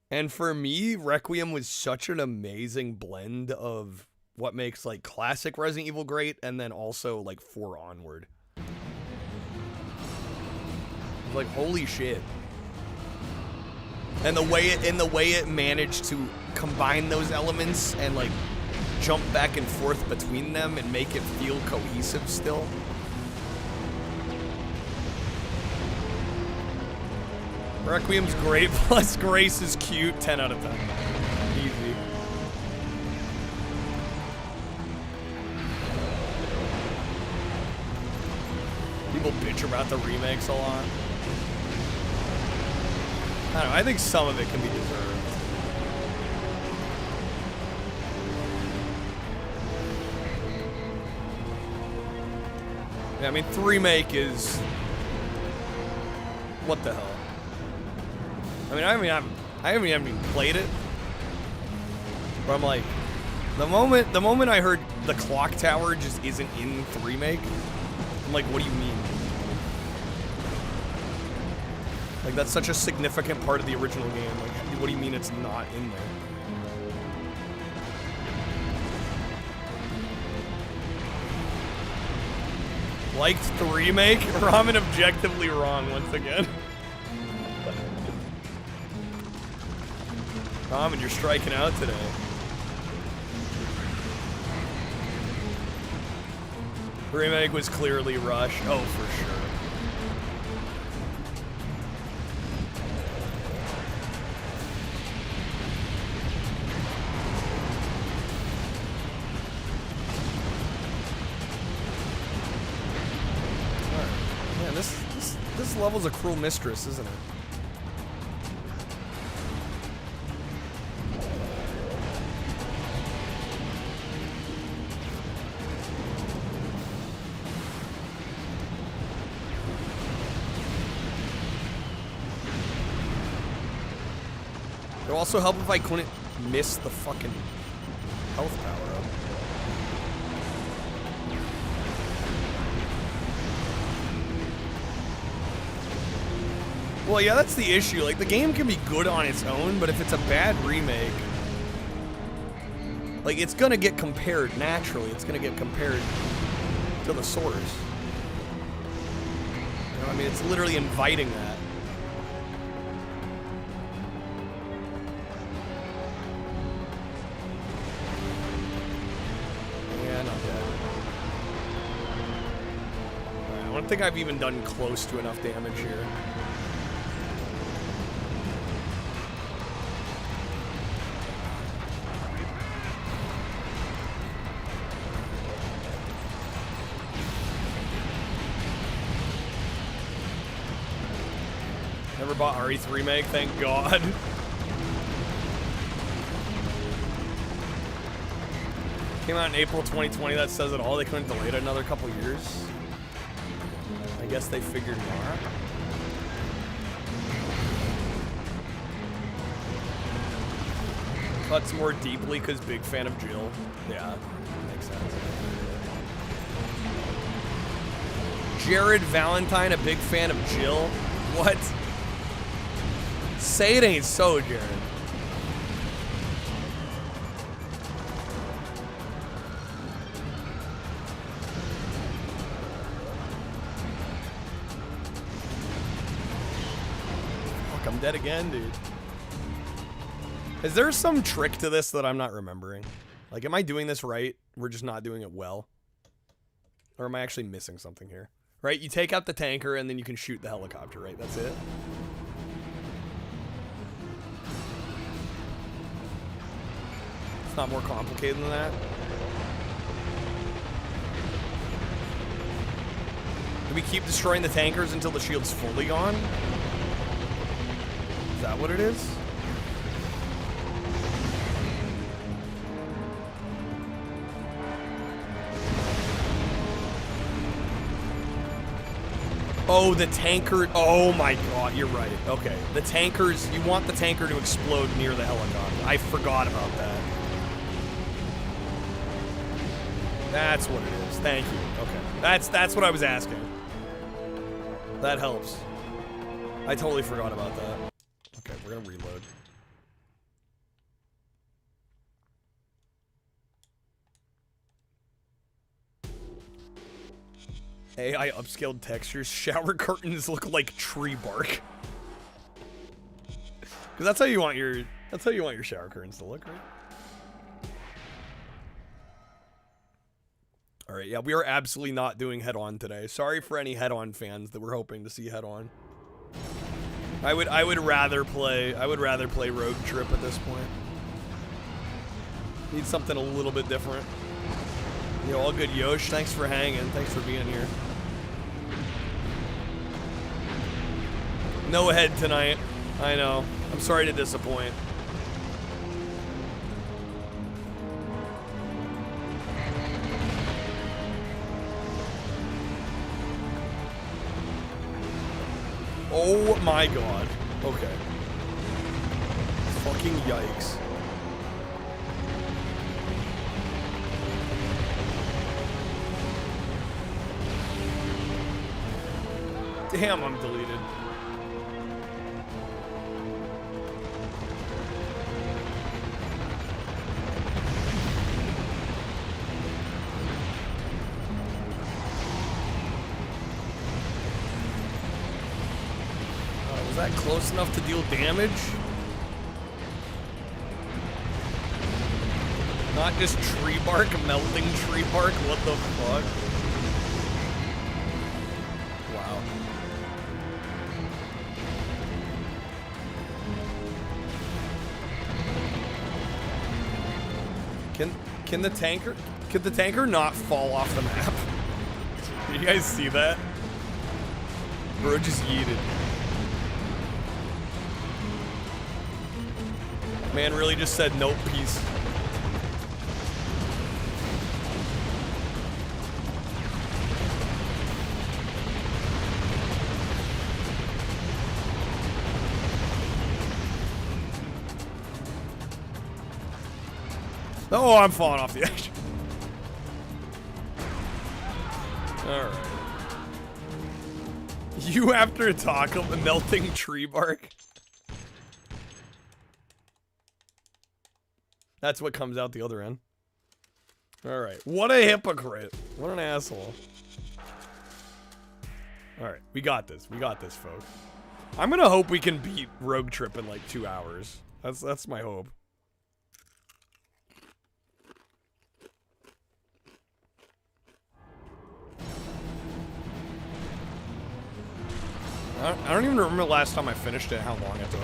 And for me, Requiem was such an amazing blend of what makes, like, classic Resident Evil great, and then also, like, 4 onward. Like, holy shit. And the way it managed to combine those elements and, like, jump back and forth between them and make it feel cohesive still. Requiem's great, plus Grace is cute, 10 out of 10. Easy. People bitch about the remakes a lot. I don't know, I think some of it can be deserved. Yeah, I mean, the remake is... What the hell? I mean, I haven't even played it. But I'm like, the moment I heard the clock tower just isn't in the remake, I'm like, what do you mean? Like, that's such a significant part of the original game. Like, what do you mean it's not in there? Liked the remake? Ramen objectively wrong once again. Ramen, you're striking out today. The remake was clearly rushed. Oh, for sure. This level's a cruel mistress, isn't it? It would also help if I couldn't miss the fucking... Health power up. Well, yeah, that's the issue. Like, the game can be good on its own, but if it's a bad remake, like, it's gonna get compared naturally. It's gonna get compared to the source. You know, I mean, it's literally inviting that. Yeah, not bad. Alright, I don't think I've even done close to enough damage here. Never bought RE3 Remake, thank God. Came out in April 2020, that says it all. They couldn't delay it another couple years. I guess they figured more. Cuts more deeply because big fan of Jill. Yeah, makes sense. Jared Valentine, a big fan of Jill. What? Say it ain't so, Jared. Fuck, I'm dead again, dude. Is there some trick to this that I'm not remembering? Like, am I doing this right? We're just not doing it well? Or am I actually missing something here? Right? You take out the tanker and then you can shoot the helicopter, right? That's it? It's not more complicated than that. Do we keep destroying the tankers until the shield's fully gone? Is that what it is? Oh, the tanker. Oh my God, you're right. Okay. The tankers, you want the tanker to explode near the helicopter. I forgot about that. That's what it is. Thank you. Okay. That's what I was asking. That helps. I totally forgot about that. Okay, we're gonna reload. AI upscaled textures. Shower curtains look like tree bark. Cause that's how you want your shower curtains to look, right? All right, yeah, we are absolutely not doing head-on today. Sorry for any head-on fans that were hoping to see head-on. I would rather play Road Trip at this point. Need something a little bit different. Yo, all good, Yosh. Thanks for hanging. Thanks for being here. No head tonight. I know. I'm sorry to disappoint. Oh my God. Okay. Fucking yikes. Damn, I'm deleted. Was that close enough to deal damage? Not just tree bark, melting tree bark? What the fuck? Wow. Can the tanker not fall off the map? Did you guys see that? Bro just yeeted. Man really just said nope, peace. Oh, I'm falling off the edge. Alright. You after a taco melting tree bark? That's what comes out the other end. Alright. What a hypocrite. What an asshole. Alright. We got this. We got this, folks. I'm gonna hope we can beat Rogue Trip in like 2 hours. That's my hope. I don't even remember the last time I finished it, how long it took.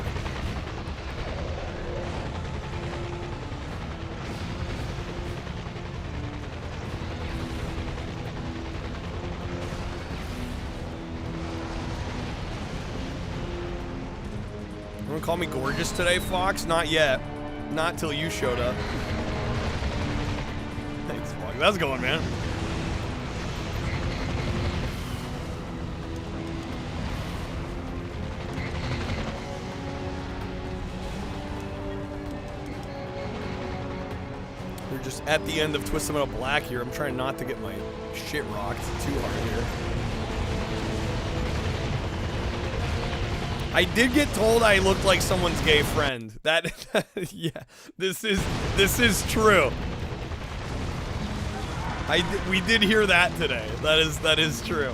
You wanna call me gorgeous today, Fox? Not yet. Not till you showed up. Thanks, Fox. That's going, man. We're just at the end of Twisted Metal Black here. I'm trying not to get my shit rocked too hard here. I did get told I looked like someone's gay friend. That, yeah, this is true. We did hear that today. That is true.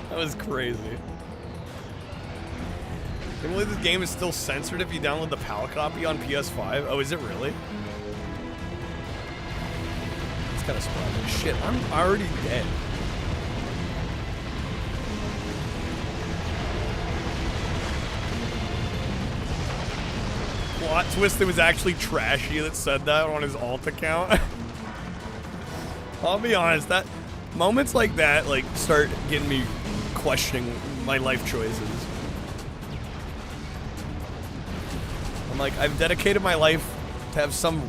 That was crazy. I can't believe this game is still censored if you download the PAL copy on PS5. Oh, is it really? It's kind of surprising. Shit, I'm already dead. Plot twist, it was actually Trashy that said that on his alt account. I'll be honest, that moments like that like start getting me questioning my life choices. I'm like, I've dedicated my life to have some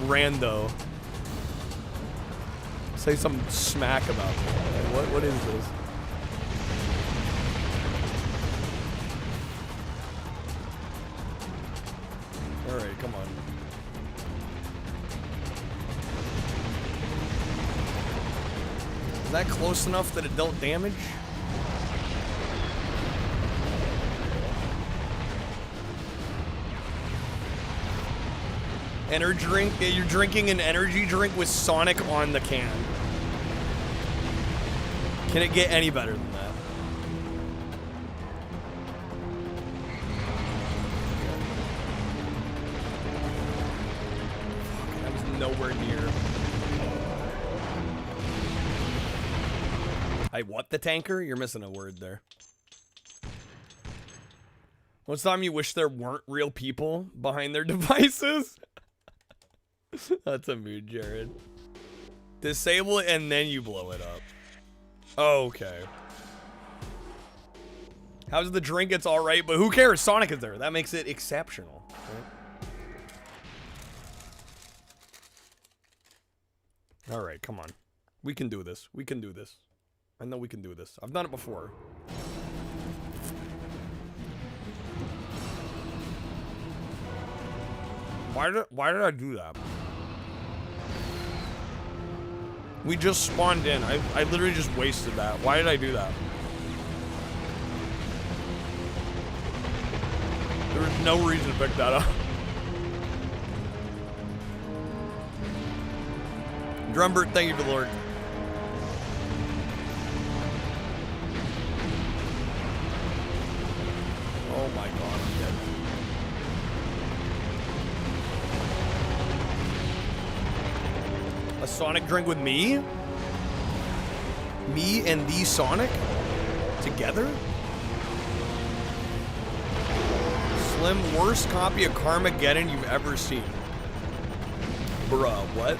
rando say some smack about me. Like, what is this? Alright, come on. Is that close enough that it dealt damage? Energy drink? Yeah, you're drinking an energy drink with Sonic on the can. Can it get any better than that? Fuck, that was nowhere near. I what the tanker? You're missing a word there. What's the time you wish there weren't real people behind their devices? That's a mood, Jared. Disable it and then you blow it up. Oh, okay. How's the drink? It's alright, but who cares? Sonic is there. That makes it exceptional. Right? Alright, come on. We can do this. We can do this. I know we can do this. I've done it before. Why did I do that? We just spawned in. I literally just wasted that. Why did I do that? There was no reason to pick that up. Drumbert, thank you for the Lord. Oh my god, I'm dead. A Sonic drink with me? Me and the Sonic? Together? Slim, worst copy of Carmageddon you've ever seen. Bruh, what?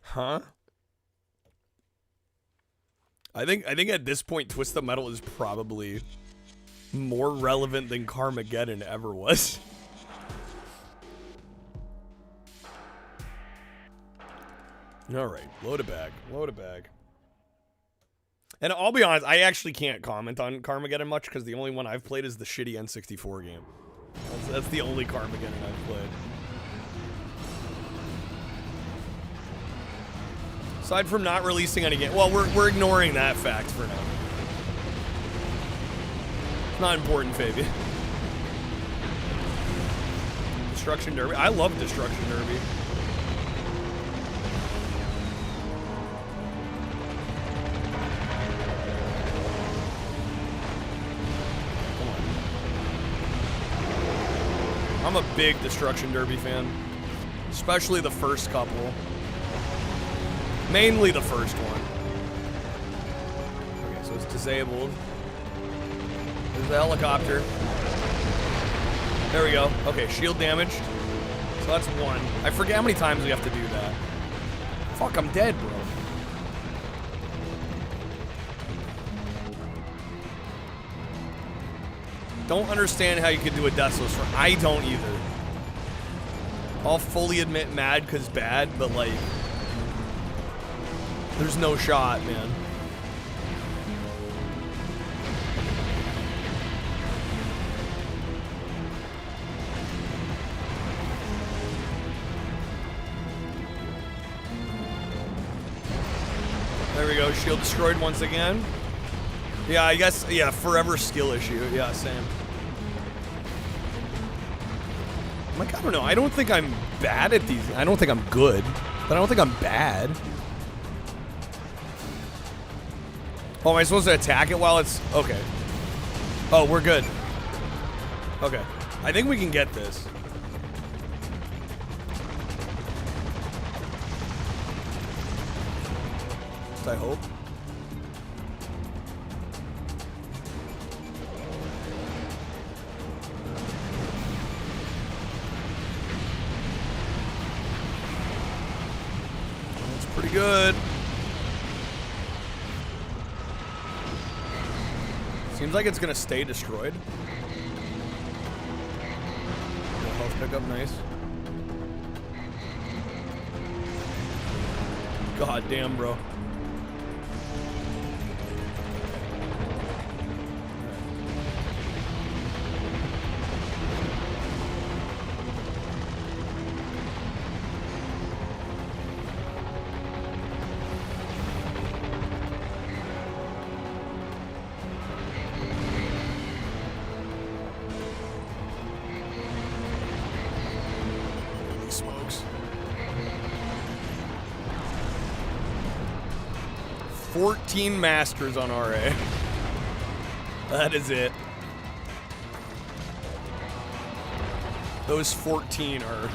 Huh? I think at this point Twisted Metal is probably more relevant than Carmageddon ever was. Alright, load it back. Load it back. And I'll be honest, I actually can't comment on Carmageddon much because the only one I've played is the shitty N64 game. That's the only Carmageddon I've played. Aside from not releasing any game, well, we're ignoring that fact for now. It's not important, Fabian. Destruction Derby. I love Destruction Derby. I'm a big Destruction Derby fan, especially the first couple. Mainly the first one. Okay, so it's disabled. There's the helicopter. There we go. Okay, shield damaged. So that's one. I forget how many times we have to do that. Fuck, I'm dead, bro. Don't understand how you could do a Deathless run. I don't either. I'll fully admit mad because bad, but like, there's no shot, man. There we go, shield destroyed once again. Yeah, I guess, yeah, forever skill issue. Yeah, same. Like, I don't know. I don't think I'm bad at these. I don't think I'm good, but I don't think I'm bad. Oh, am I supposed to attack it while it's... Okay. Oh, we're good. Okay. I think we can get this. I hope. That's pretty good. Seems like it's gonna stay destroyed. The health pickup, nice. God damn, bro. Smokes. 14 masters on RA. That is it. Those 14 are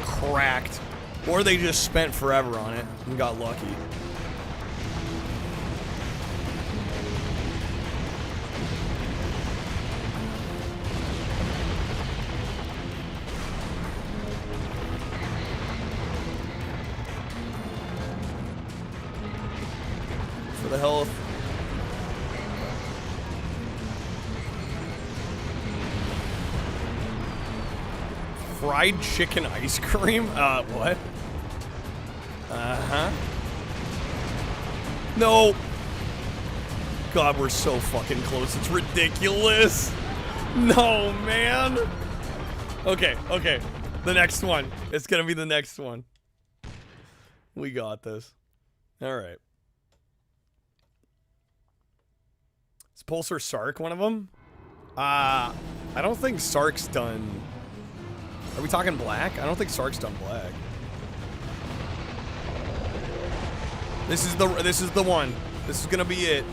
cracked. Or they just spent forever on it and got lucky. For the health. Fried chicken ice cream? What? Uh-huh. No. God, we're so fucking close. It's ridiculous. No, man. Okay, okay. The next one. It's gonna be the next one. We got this. All right. Is Pulsar Sark one of them? I don't think Sark's done... Are we talking black? I don't think Sark's done black. This is the one. This is gonna be it.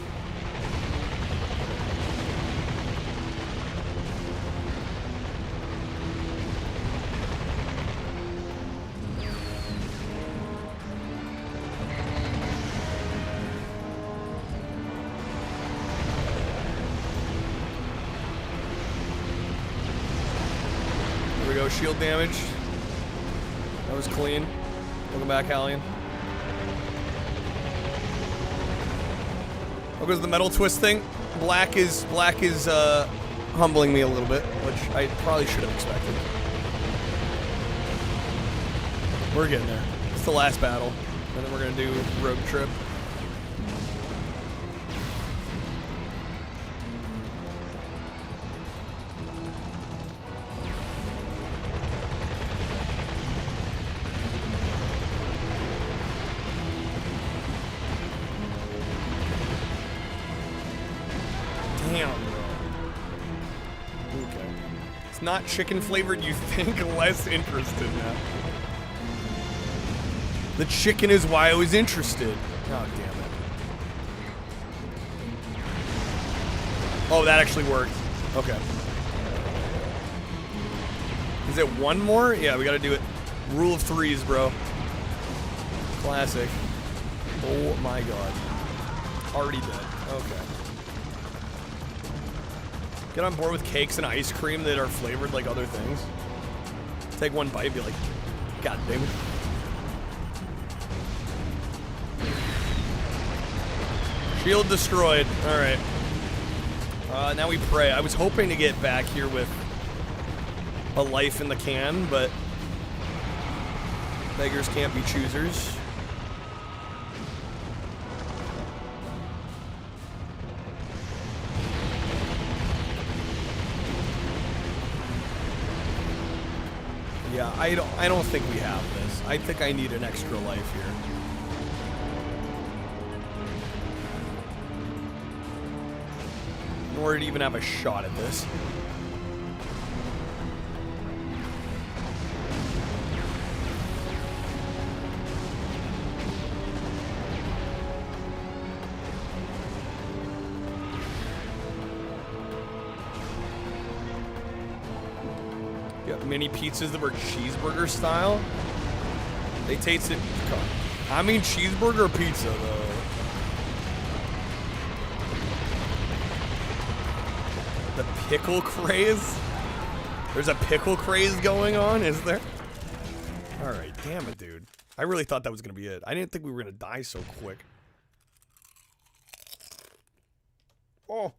Here we go, shield damage. That was clean. Welcome back, Hallian. Oh, goes the metal twist thing. Black is humbling me a little bit, which I probably should have expected. We're getting there. It's the last battle, and then we're gonna do road trip. It's not chicken flavored, you think? Less interested now. The chicken is why I was interested. Oh, damn it. Oh, that actually worked. Okay. Is it one more? Yeah, we gotta do it. Rule of threes, bro. Classic. Oh my god. Already dead. Okay. Get on board with cakes and ice cream that are flavored like other things. Take one bite and be like, God damn it. Shield destroyed. Alright. Now we pray. I was hoping to get back here with a life in the can, but beggars can't be choosers. Yeah, I don't think we have this. I think I need an extra life here. In order to even have a shot at this. Got mini pizzas that were cheeseburger style. They tasted. I mean, cheeseburger pizza though. The pickle craze? There's a pickle craze going on, is there? Alright, damn it, dude. I really thought that was gonna be it. I didn't think we were gonna die so quick. Oh.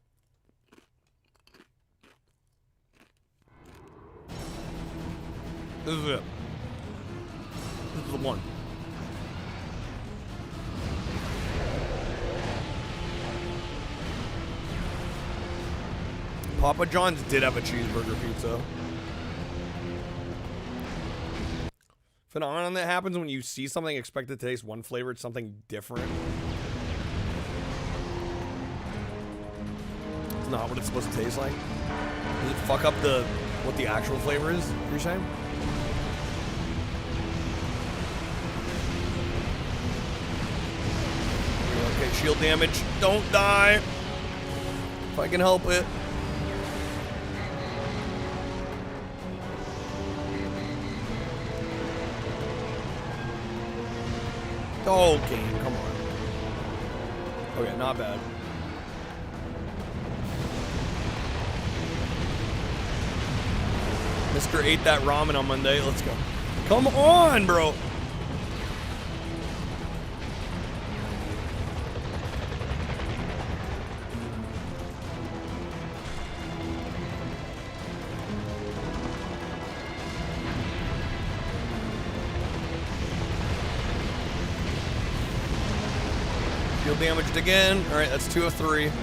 This is it. This is the one. Papa John's did have a cheeseburger pizza. Phenomenon that happens when you see something, expect it to taste one flavor, it's something different. It's not what it's supposed to taste like. Does it fuck up what the actual flavor is, you're saying? Okay, shield damage. Don't die. If I can help it. Oh, game, come on. Okay, not bad. Mr. ate that ramen on Monday. Let's go. Come on, bro. Damaged again. All right, that's 2 of 3. Damn it.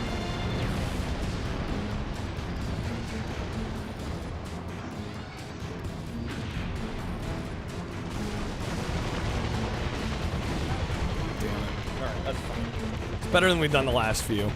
All right, that's fine. It's better than we've done the last few.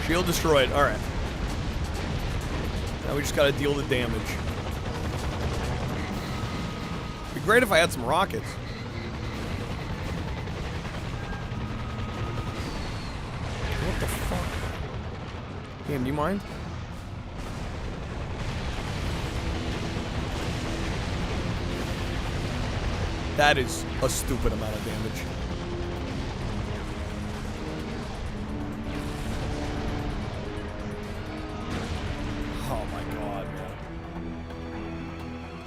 Shield destroyed. All right. Now we just got to deal the damage. It'd be great if I had some rockets. What the fuck? Damn, do you mind? That is a stupid amount of damage.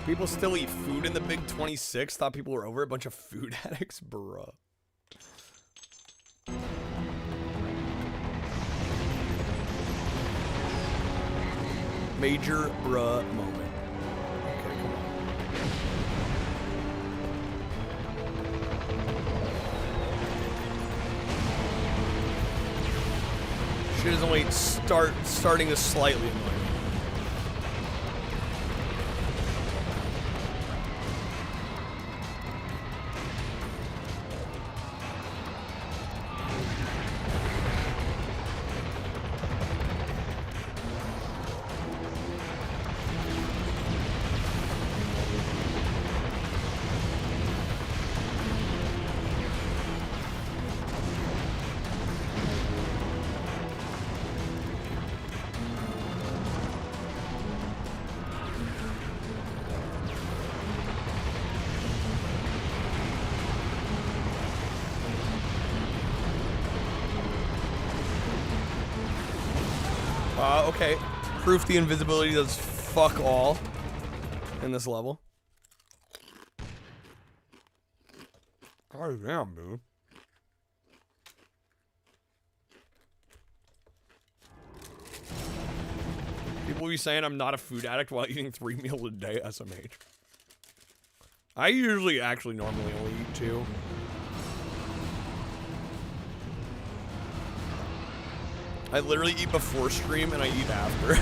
People still eat food in the Big 26? Thought people were over a bunch of food addicts? Bruh. Major bruh moment. Okay, come on. Shit is only starting to slightly annoy me. Okay. Proof the invisibility does fuck all in this level. God damn, dude. People be saying I'm not a food addict while eating 3 meals a day, SMH. I usually actually normally only eat 2. I literally eat before stream and I eat after.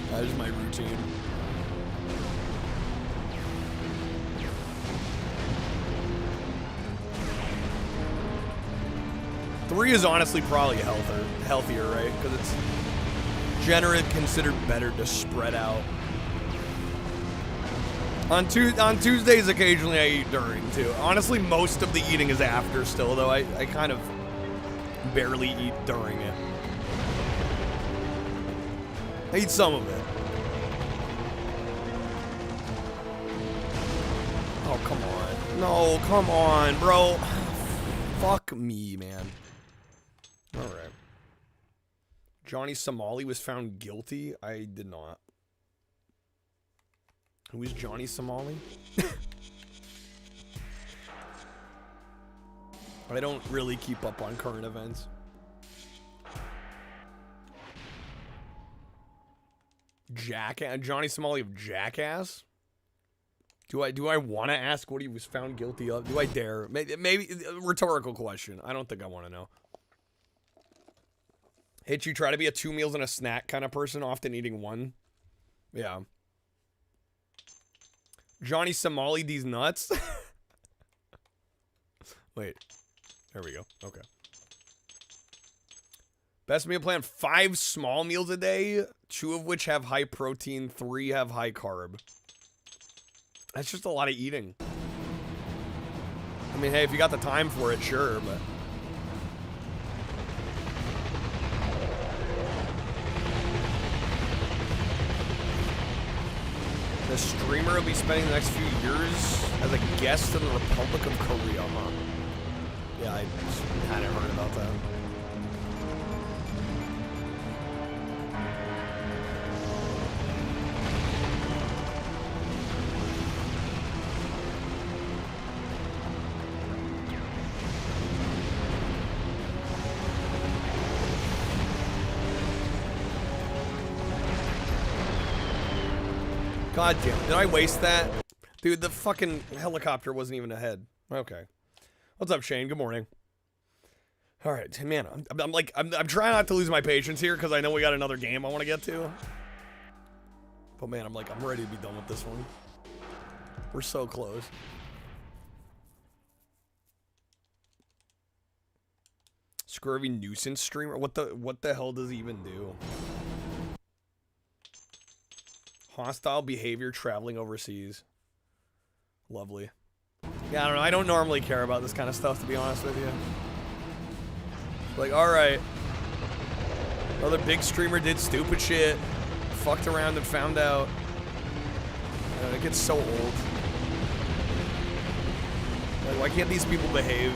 That is my routine. Three is honestly probably healthier, right? Because it's generally considered better to spread out. On Tuesdays, occasionally I eat during too. Honestly, most of the eating is after still, though. I kind of barely eat during it. I eat some of it. Oh, come on. No, come on, bro. Fuck me, man. Alright. Johnny Somali was found guilty? I did not. Who is Johnny Somali? I don't really keep up on current events. Jackass? Johnny Somali of Jackass? Do I want to ask what he was found guilty of? Do I dare? Maybe a rhetorical question. I don't think I want to know. Hitch, you try to be a 2 meals and a snack kind of person, often eating 1. Yeah. Johnny Somali these nuts? Wait. There we go. Okay. Best meal plan, 5 small meals a day, 2 of which have high protein, 3 have high carb. That's just a lot of eating. I mean, hey, if you got the time for it, sure, but... The streamer will be spending the next few years as a guest in the Republic of Korea, huh? Yeah, I hadn't heard about that. God damn it. Did I waste that? Dude, the fucking helicopter wasn't even ahead. Okay. What's up, Shane? Good morning. All right, man, I'm trying not to lose my patience here because I know we got another game I want to get to. But man, I'm ready to be done with this one. We're so close. Scurvy nuisance streamer? What the hell does he even do? Hostile behavior traveling overseas. Lovely. Yeah, I don't know. I don't normally care about this kind of stuff, to be honest with you. Like, alright. Another big streamer did stupid shit. Fucked around and found out. It gets so old. Like, why can't these people behave?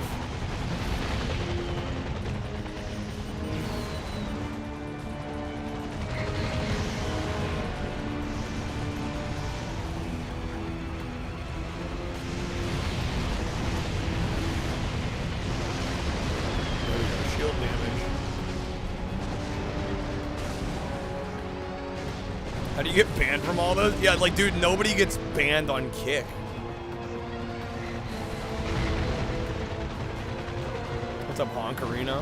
How do you get banned from all those? Yeah, like, dude, nobody gets banned on Kick. What's up, Honkarino?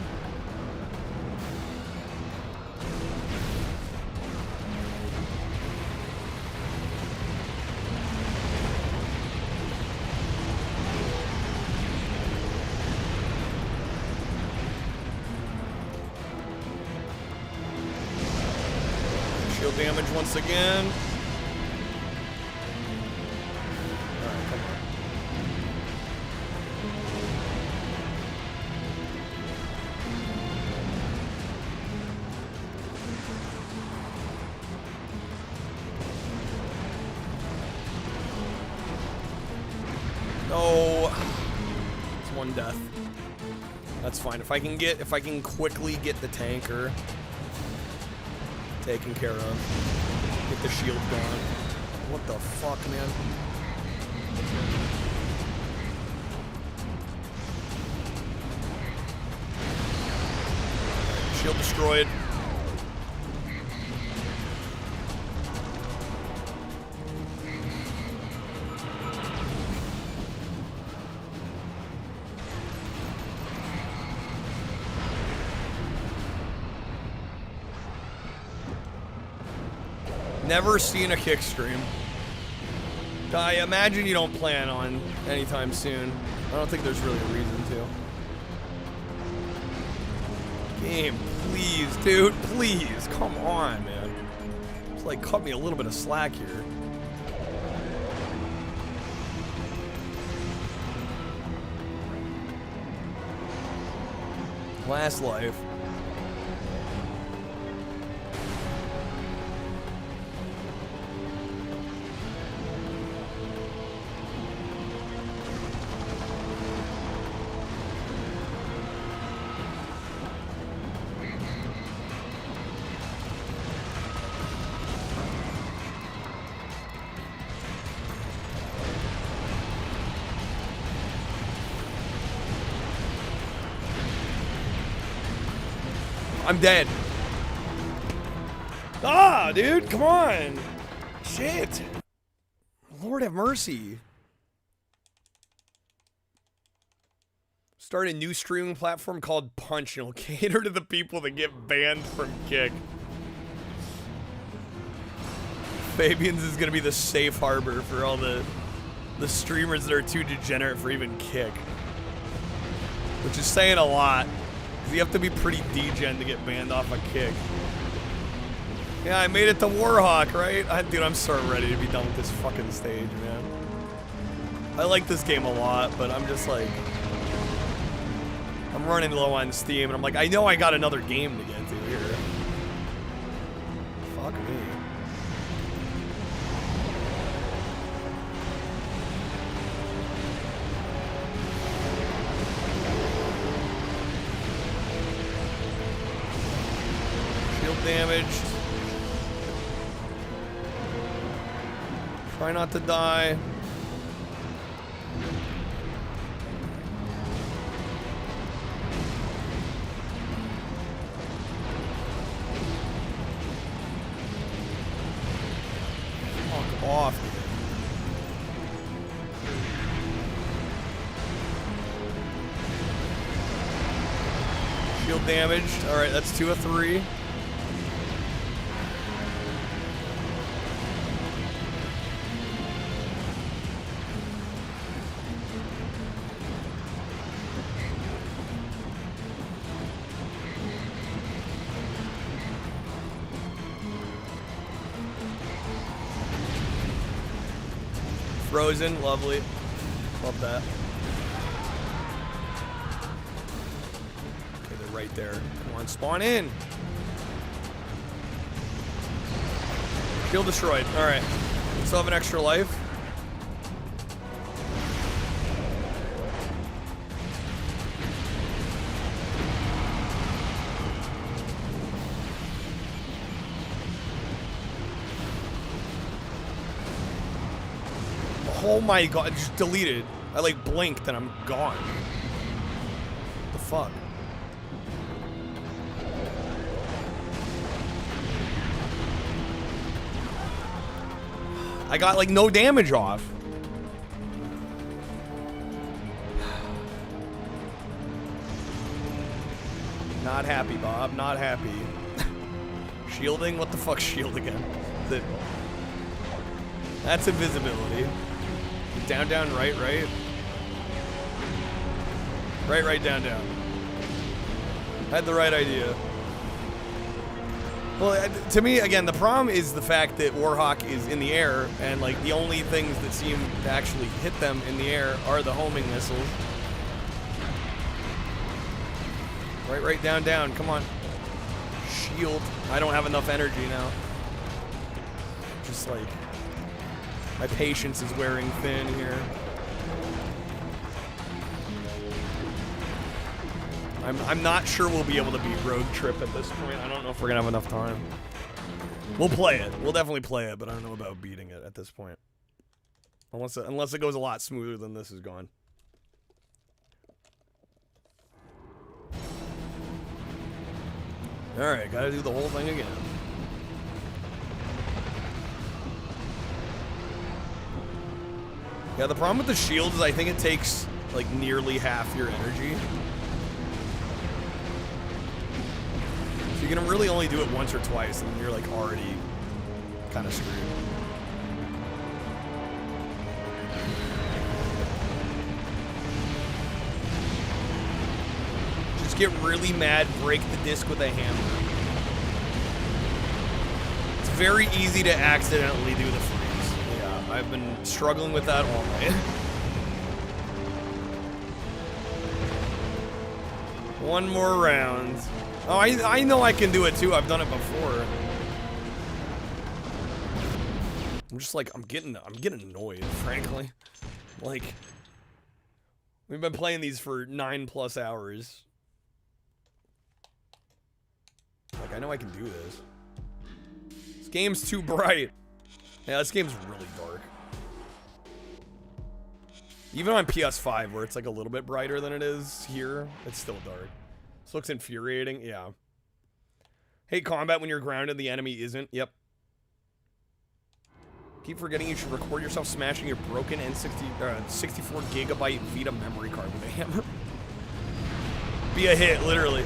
Shield damage once again. Alright, come on. No. It's one death. That's fine. If I can quickly get the tanker taken care of. Get the shield gone. What the fuck, man? Shield destroyed. Never seen a kick stream. I imagine you don't plan on anytime soon. I don't think there's really a reason to. Game, please, dude, please. Come on, man. Just like cut me a little bit of slack here. Last life. I'm dead. Ah, dude, come on. Shit. Lord have mercy. Start a new streaming platform called Punch, and it'll cater to the people that get banned from Kick. Fabian's is gonna be the safe harbor for all the streamers that are too degenerate for even Kick. Which is saying a lot. You have to be pretty degen to get banned off a Kick. Yeah, I made it to Warhawk, right? Dude, I'm so ready to be done with this fucking stage, man. I like this game a lot, but I'm just like... I'm running low on Steam, and I'm like, I know I got another game to get to here. Fuck me. Damaged. Try not to die. Fuck off. Shield damaged. Alright, that's 2 of 3. Frozen, lovely. Love that. Okay, they're right there. Come on, spawn in. Shield destroyed. Alright. Still have an extra life. Oh my god, just deleted. I like blinked and I'm gone. What the fuck? I got like no damage off. Not happy, Bob. Not happy. Shielding? What the fuck's shield again? That's invisibility. Down, down, right, right. Right, right, down, down. Had the right idea. Well, to me, again, the problem is the fact that Warhawk is in the air, and like the only things that seem to actually hit them in the air are the homing missiles. Right, right, down, down. Come on. Shield. I don't have enough energy now. Just like my patience is wearing thin here. I'm not sure we'll be able to beat Road Trip at this point. I don't know if we're gonna have enough time. We'll play it. We'll definitely play it, but I don't know about beating it at this point. Unless it goes a lot smoother than this has gone. Alright, gotta do the whole thing again. Yeah, the problem with the shield is I think it takes like nearly half your energy. So you can really only do it once or twice, and then you're like already kind of screwed. Just get really mad, break the disc with a hammer. It's very easy to accidentally do the freeze. Yeah, I've been struggling with that all night. One more round. Oh, I know I can do it too. I've done it before. I'm just like I'm getting annoyed, frankly. Like we've been playing these for 9+ hours. Like I know I can do this. This game's too bright. Yeah, this game's really dark. Even on PS5, where it's like a little bit brighter than it is here, it's still dark. This looks infuriating. Yeah. Hate combat when you're grounded, the enemy isn't. Yep. Keep forgetting you should record yourself smashing your broken N64 GB Vita memory card with a hammer. Be a hit, literally.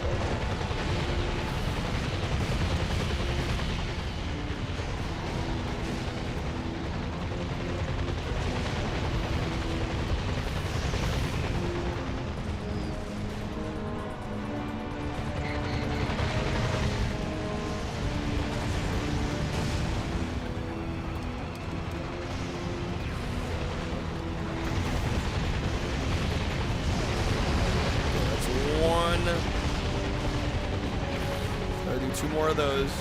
Of those.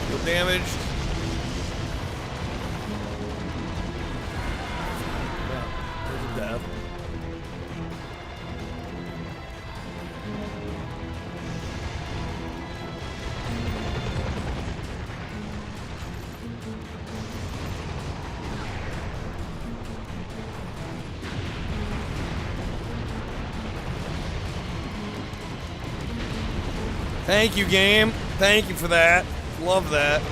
Feel damaged. Death. Thank you, game. Thank you for that. Love that.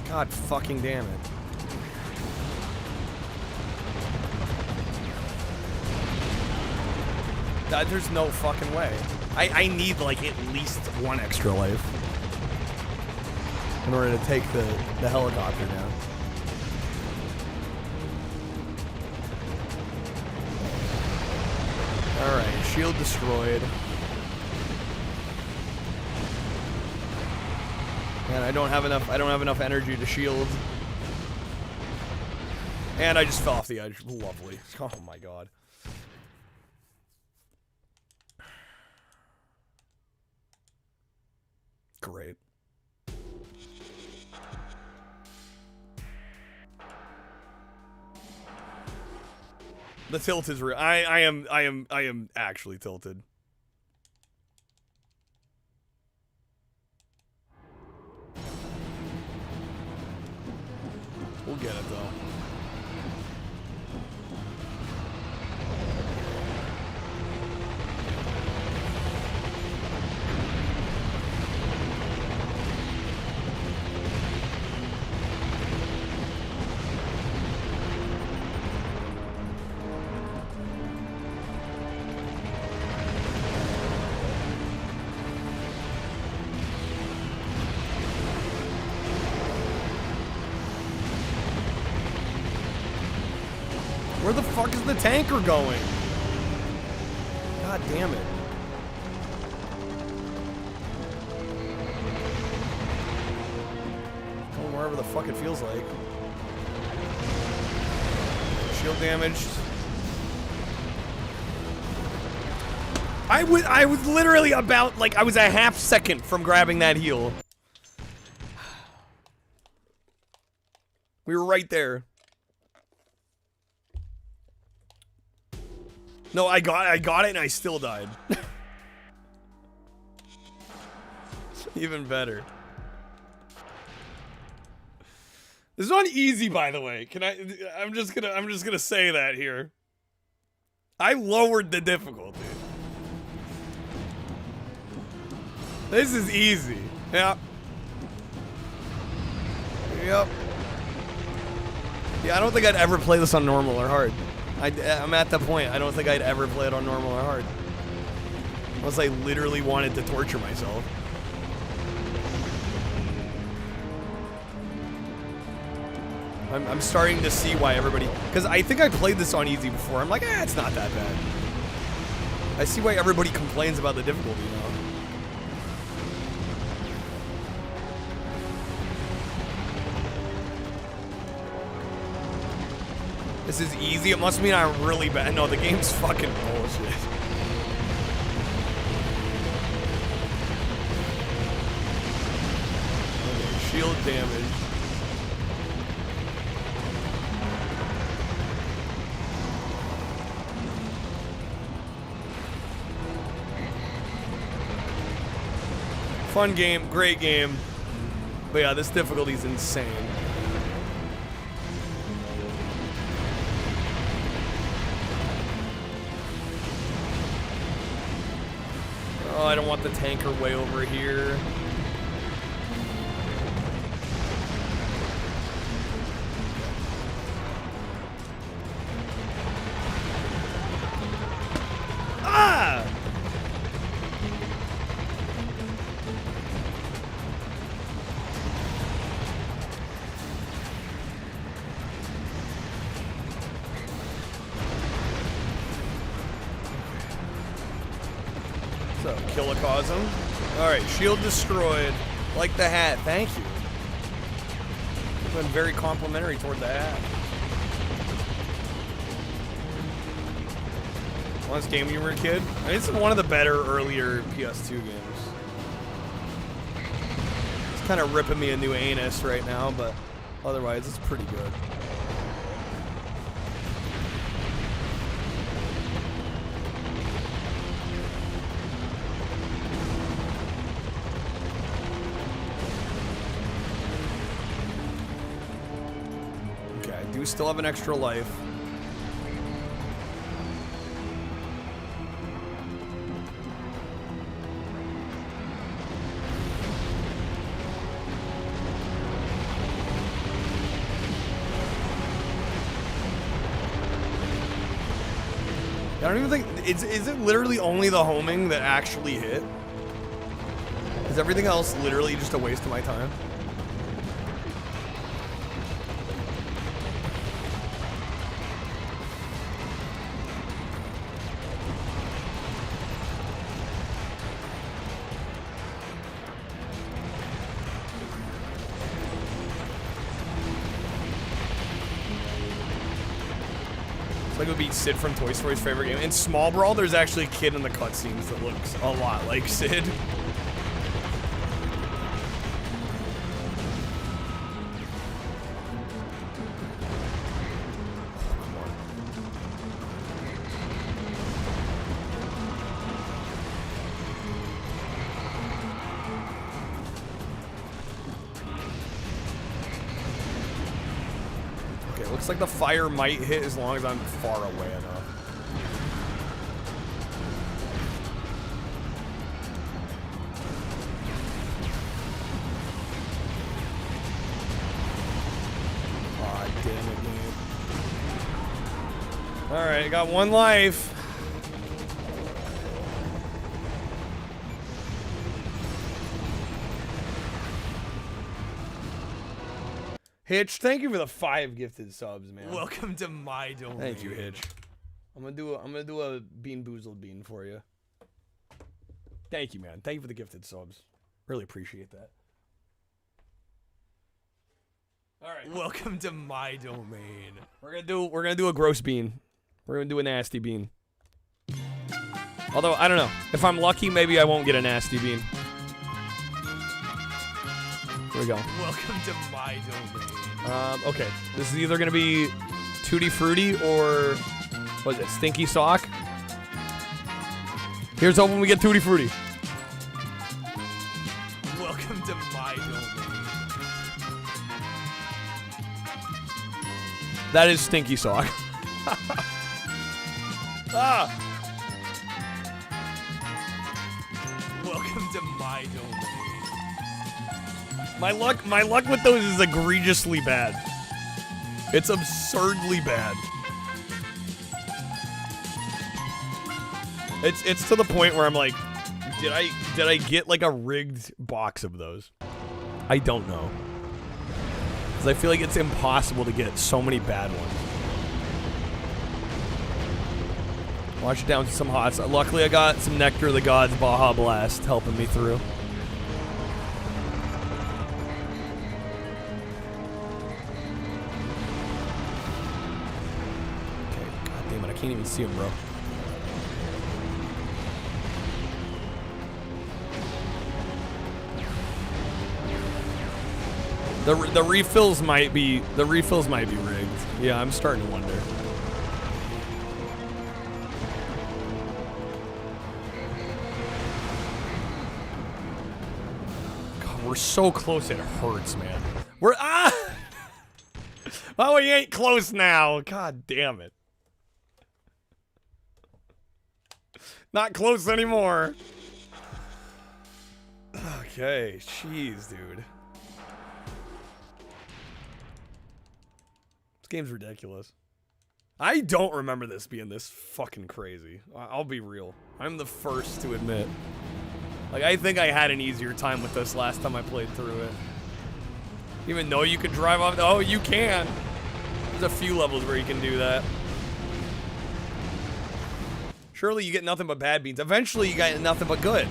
God fucking damn it. There's no fucking way. I need like at least one extra life in order to take the helicopter down. Alright, shield destroyed. And I don't have enough energy to shield. And I just fell off the edge. Lovely. Oh my god. Great. The tilt is real. I am actually tilted. Where the fuck is the tanker going? God damn it. Going wherever the fuck it feels like. Shield damaged. I was literally about, like, I was a half second from grabbing that heal. We were right there. No, I got it and I still died. Even better. This is on easy, by the way. I'm just gonna say that here. I lowered the difficulty. This is easy. Yep. Yep. Yeah, I don't think I'd ever play this on normal or hard. I'm at the point. I don't think I'd ever play it on normal or hard. Unless I literally wanted to torture myself. I'm starting to see why everybody... Because I think I played this on easy before. I'm like, it's not that bad. I see why everybody complains about the difficulty now. This is easy. It must mean I'm really bad. No, the game's fucking bullshit. Okay, shield damage. Fun game, great game. But yeah, this difficulty is insane. Oh, I don't want the tanker way over here. Ah! So, Killicosm. Alright, shield destroyed. Like the hat. Thank you. You've been very complimentary toward the hat. Last game when you were a kid? I mean, it's one of the better earlier PS2 games. It's kind of ripping me a new anus right now, but otherwise it's pretty good. We still have an extra life. I don't even think is it literally only the homing that actually hit? Is everything else literally just a waste of my time? It would be Sid from Toy Story's favorite game. In Small Brawl, there's actually a kid in the cutscenes that looks a lot like Sid. Looks like the fire might hit as long as I'm far away enough. Aw, damn it, game. Alright, I got one life. Hitch, thank you for the 5 gifted subs, man. Welcome to my domain. Thank you, Hitch. I'm gonna do a Bean Boozled bean for you. Thank you, man. Thank you for the gifted subs. Really appreciate that. All right. Welcome to my domain. We're gonna do a gross bean. We're gonna do a nasty bean. Although I don't know. If I'm lucky, maybe I won't get a nasty bean. Here we go. Welcome to my domain. Okay. This is either gonna be Tutti Frutti or what is it? Stinky Sock. Here's hoping we get Tutti Frutti. Welcome to my domain. That is Stinky Sock. Ah! Welcome to my domain. My luck with those is egregiously bad. It's absurdly bad. It's to the point where I'm like, did I get like a rigged box of those? I don't know. Because I feel like it's impossible to get so many bad ones. Wash it down to some hot sauce. Luckily I got some Nectar of the Gods Baja Blast helping me through. Okay, god damn it, I can't even see him, bro. The refills might be rigged. Yeah, I'm starting to wonder. God, we're so close it hurts, man. We're oh, we ain't close now. God damn it. Not close anymore. Okay, jeez, dude. Game's ridiculous. I don't remember this being this fucking crazy. I'll be real. I'm the first to admit. Like, I think I had an easier time with this last time I played through it. Even though you could drive off. Oh, you can. There's a few levels where you can do that. Surely you get nothing but bad beans. Eventually you get nothing but good.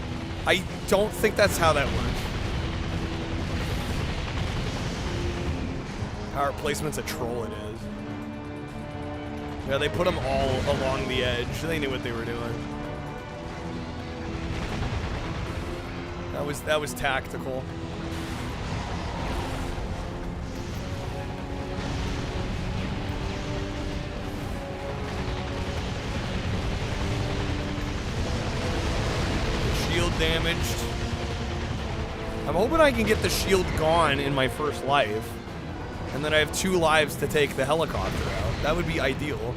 I don't think that's how that works. Power placement's a troll, it is. Yeah, they put them all along the edge. They knew what they were doing. That was tactical. Shield damaged. I'm hoping I can get the shield gone in my first life. And then I have 2 lives to take the helicopter out. That would be ideal.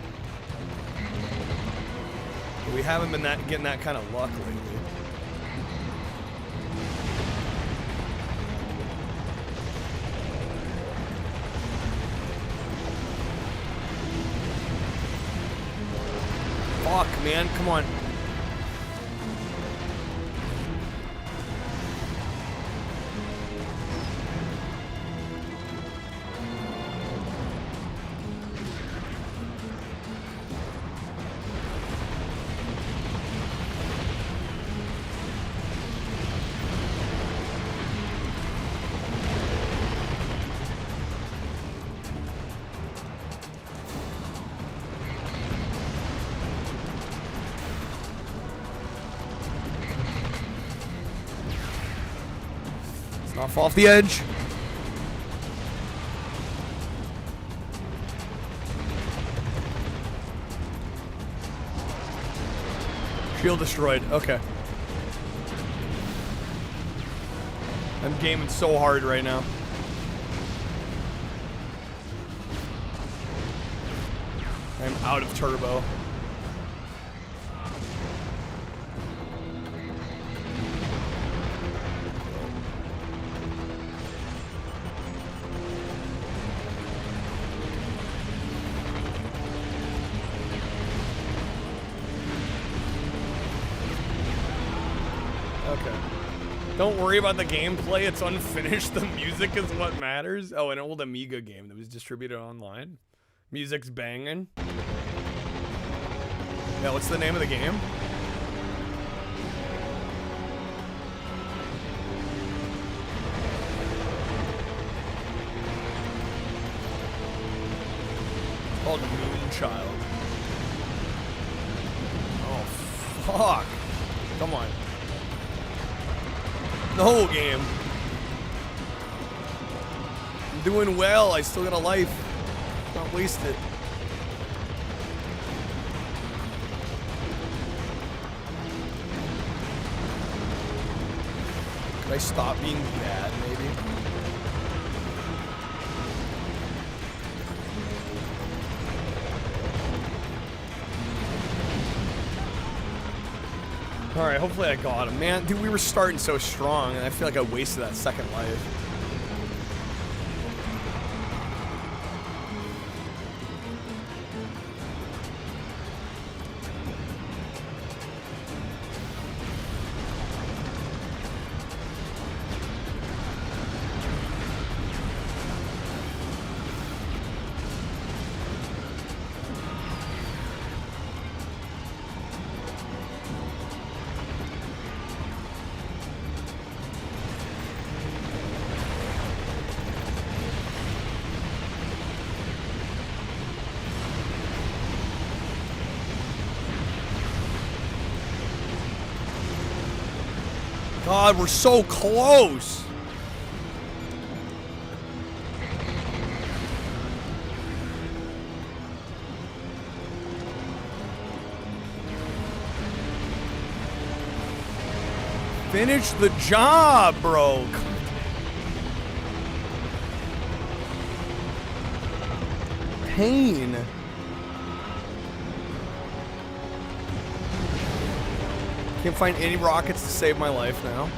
But we haven't been getting that kind of luck lately. Fuck, man, come on. Off the edge. Shield destroyed. Okay. I'm gaming so hard right now. I'm out of turbo. Don't worry about the gameplay. It's unfinished. The music is what matters. Oh, an old Amiga game that was distributed online. Music's banging. Yeah, what's the name of the game? It's called Moonchild. Oh, fuck. Come on. The whole game. I'm doing well. I still got a life. Not wasted. Could I stop being bad, maybe? Alright, hopefully I got him. Man, dude, we were starting so strong, and I feel like I wasted that second life. God, we're so close. Finish the job, bro. Pain. Can't find any rockets to save my life now.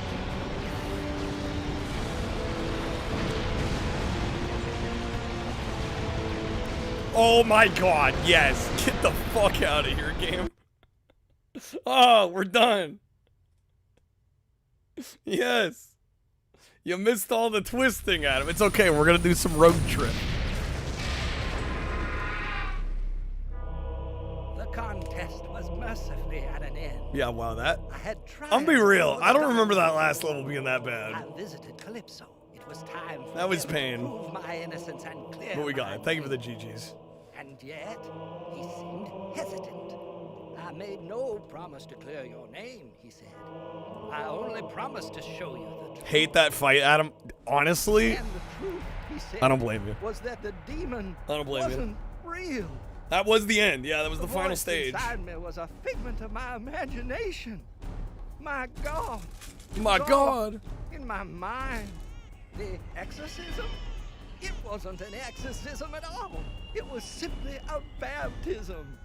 Oh my god, yes. Get the fuck out of here, game. Oh, we're done. Yes. You missed all the twisting, Adam. It's okay, we're gonna do some road trip. The contest was mercifully at an end. Yeah, wow, that. I had tried. I'm be real. I don't remember that last level being that bad. I visited Calypso. It was time for That was him pain. to prove my innocence and clear But we got my it. Thank you for the name. GGs. And yet, he seemed hesitant. I made no promise to clear your name, he said. I only promised to show you the truth. Hate that fight, Adam. Honestly, And the truth, he said, I don't blame you. was that the demon I don't blame you. wasn't real. That was the end. Yeah, that was the final voice stage. Inside me was a figment of my imagination. My God. My God. God. In my mind. The exorcism? It wasn't an exorcism at all. It was simply a baptism.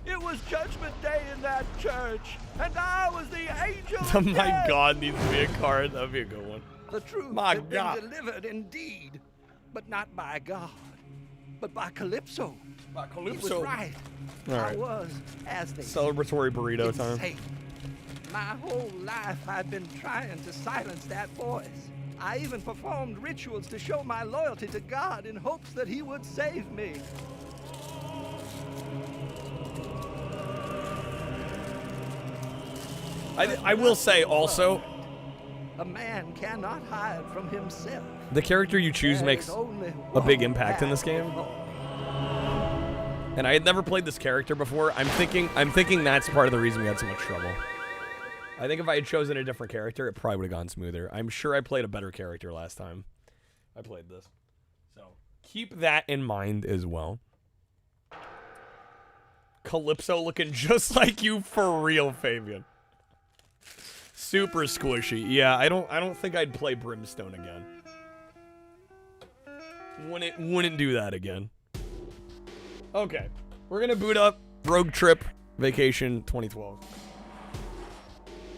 It was Judgment Day in that church, and I was the angel of My death. God needs to be a card. That'd be a good one. The truth My had God. been delivered indeed, but not by God, but by Calypso. By He Calypso. was right. All I right. was, as they Celebratory burrito time. insane. My whole life I've been trying to silence that voice. I even performed rituals to show my loyalty to God in hopes that he would save me. I will say also, A man cannot hide from himself. the character you choose There makes is only a big one impact in this path game. forward. And I had never played this character before. I'm thinking that's part of the reason we had so much trouble. I think if I had chosen a different character, it probably would have gone smoother. I'm sure I played a better character last time I played this. So keep that in mind as well. Calypso looking just like you for real, Fabian. Super squishy. Yeah, I don't think I'd play Brimstone again. Wouldn't do that again. Okay. We're gonna boot up Rogue Trip Vacation 2012.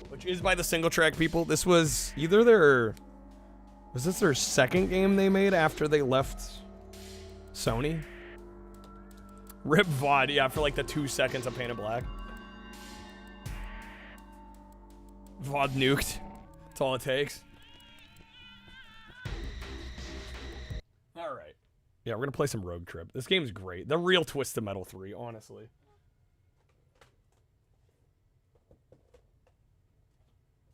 Which is by the Single Track people. This was either their... Was this their second game they made after they left Sony? Rip VOD, yeah, for like the 2 seconds of Painted Black. VOD nuked. That's all it takes. All right. Yeah, we're going to play some Rogue Trip. This game's great. The real Twisted Metal 3, honestly.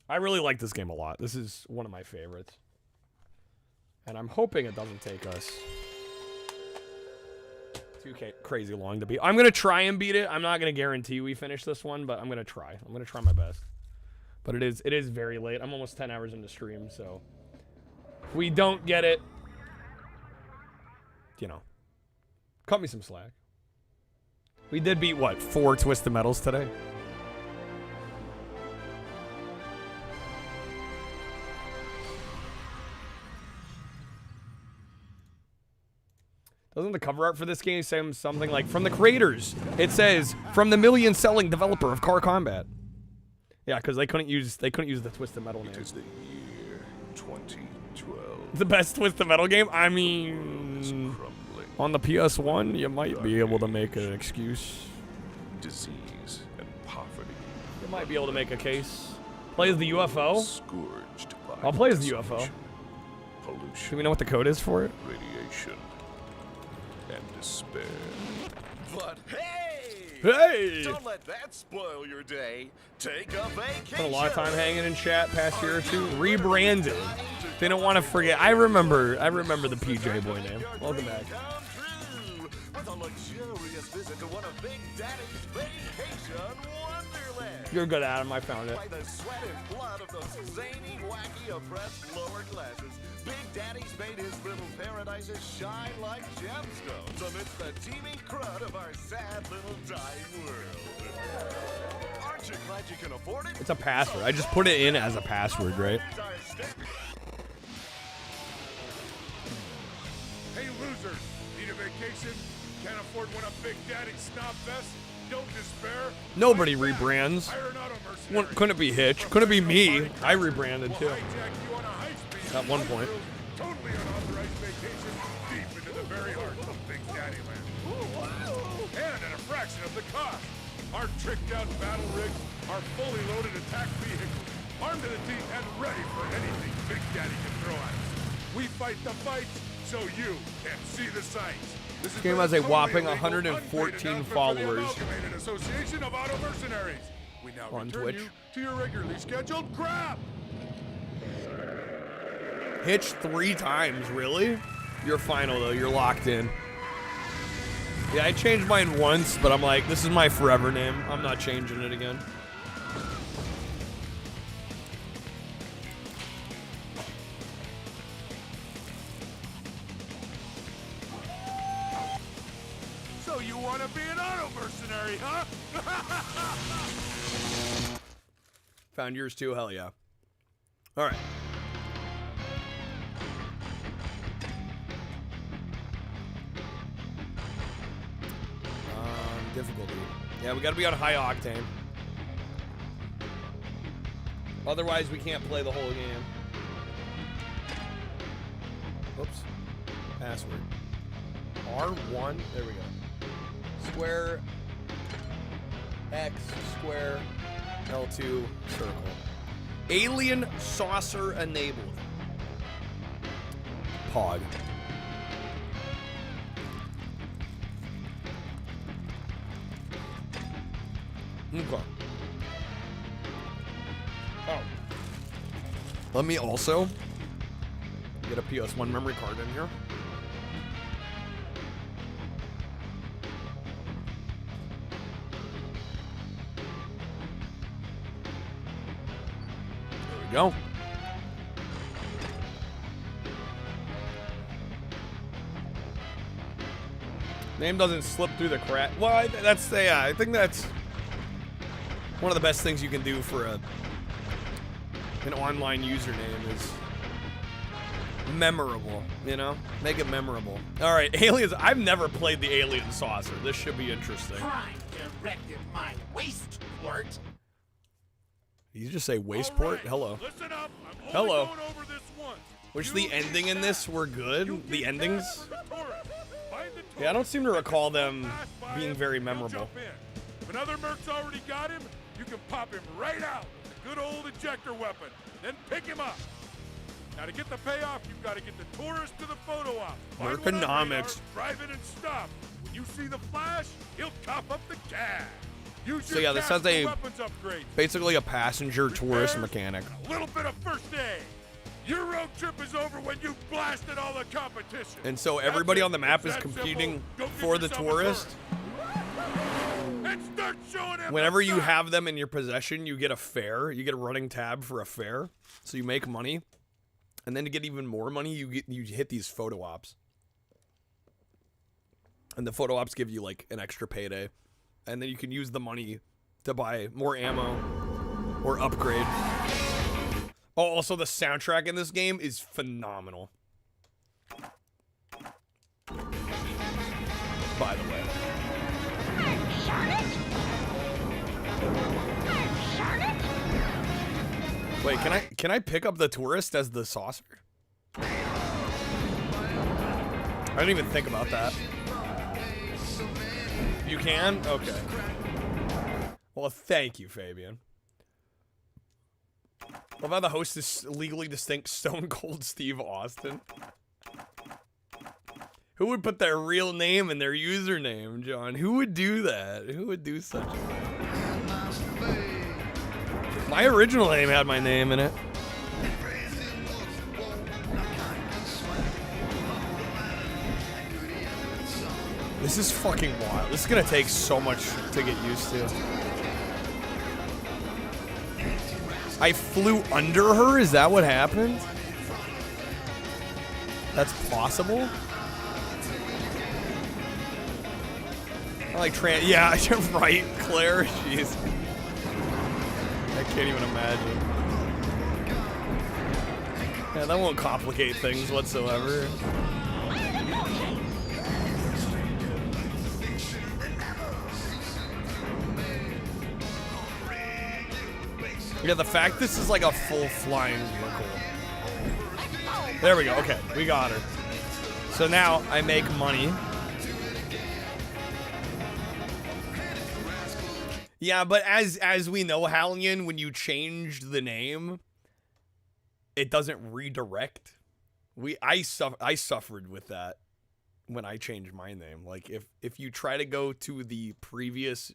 I really like this game a lot. This is one of my favorites. And I'm hoping it doesn't take us too crazy long to beat. I'm going to try and beat it. I'm not going to guarantee we finish this one, but I'm going to try. I'm going to try my best. But it is very late. I'm almost 10 hours into stream, so if we don't get it, you know, cut me some slack. We did beat, what, 4 Twisted Metals today? Doesn't the cover art for this game say something like, from the creators? It says, from the million-selling developer of Car Combat. Yeah, because they couldn't use the Twisted Metal name. It is the year 2012. The best Twisted Metal game? I mean, on the PS1, you might be able to make an excuse. Disease and poverty. You might be able to make a case. Play as the UFO? Scourged by I'll play as the UFO. Pollution. Do we know what the code is for it? Radiation. And despair. But hey! Hey! Don't let that spoil your day. Take a vacation. Spent a lot of time hanging in chat past year or two. Rebranded. Didn't want to forget. I remember the PJ Boy name. Welcome back. With a luxurious visit to one of Big Daddy's vacation wonderland. You're good, Adam. I found it. By the sweat and blood of those zany, wacky, oppressed lower classes, Big Daddy's made his little paradises shine like gemstones amidst the teeming crud of our sad little dying world. Aren't you glad you can afford it? It's a password. I just put it in as a password, right? Hey, losers! Need a vacation? Can't afford one of Big Daddy's snob fests? Don't despair. Nobody rebrands. Couldn't it be Hitch? Couldn't it be me? I rebranded too. At one point. Totally unauthorized vacation deep into the very heart of Big Daddy Land. And at a fraction of the cost. Our tricked-out battle rigs, our fully loaded attack vehicles, armed to the teeth and ready for anything Big Daddy can throw at us. We fight the fights, so you can see the sights. This game has a whopping 114 followers. Association of Auto Mercenaries. We now on return Twitch. you to your regularly scheduled crap. Hitch 3 times, really? You're final though, you're locked in. Yeah, I changed mine once, but I'm like, this is my forever name. I'm not changing it again. So you want to be an auto mercenary, huh? Found yours too, hell yeah. All right. Difficulty. Yeah, we gotta be on high octane. Otherwise, we can't play the whole game. Oops. Password. R1. There we go. Square. X. Square. L2. Circle. Alien saucer enabled. Pog. Okay. Oh. Let me also get a PS1 memory card in here. There we go. Name doesn't slip through the crack. Well, I think that's one of the best things you can do for an online username is memorable, you know? Make it memorable. All right, Aliens. I've never played the Alien Saucer. This should be interesting. Crime directed my wasteport. Did you just say wasteport? Hello. Listen up. I'm only Hello. going over this once. Wish the ending in this were good. The endings. Yeah, I don't seem to recall them being very memorable. If another merc's already got him, you can pop him right out with a good old ejector weapon, then pick him up. Now to get the payoff, you've got to get the tourist to the photo op. Find one on radar, Merconomics. drive it and stop. When you see the flash, he'll cop up the cash. Use So your yeah, this cash sounds for like weapons upgrades. basically a passenger tourist mechanic. A little bit of first aid. Your road trip is over when you blasted all the competition. And so everybody That's on the it. map It's is that competing simple. Go give for the yourself a tourist. And start showing him Whenever the you sign. have them in your possession, you get a fare. You get a running tab for a fare, so you make money. And then to get even more money, you hit these photo ops. And the photo ops give you like an extra payday, and then you can use the money to buy more ammo or upgrade. Oh, also the soundtrack in this game is phenomenal. By the way. Wait, can I pick up the tourist as the saucer? I didn't even think about that. You can? Okay. Well, thank you, Fabian. Love how the host is legally distinct Stone Cold Steve Austin. Who would put their real name in their username, John? Who would do that? Who would do such a thing? My original name had my name in it. This is fucking wild. This is gonna take so much to get used to. I flew under her? Is that what happened? That's possible? I like yeah, you're right, Claire. Jeez. I can't even imagine. Yeah, that won't complicate things whatsoever. Yeah, the fact this is like a full flying vehicle. There we go. Okay, we got her. So now I make money. Yeah, but as we know, Hallion, when you changed the name, it doesn't redirect. I suffered with that when I changed my name. Like if you try to go to the previous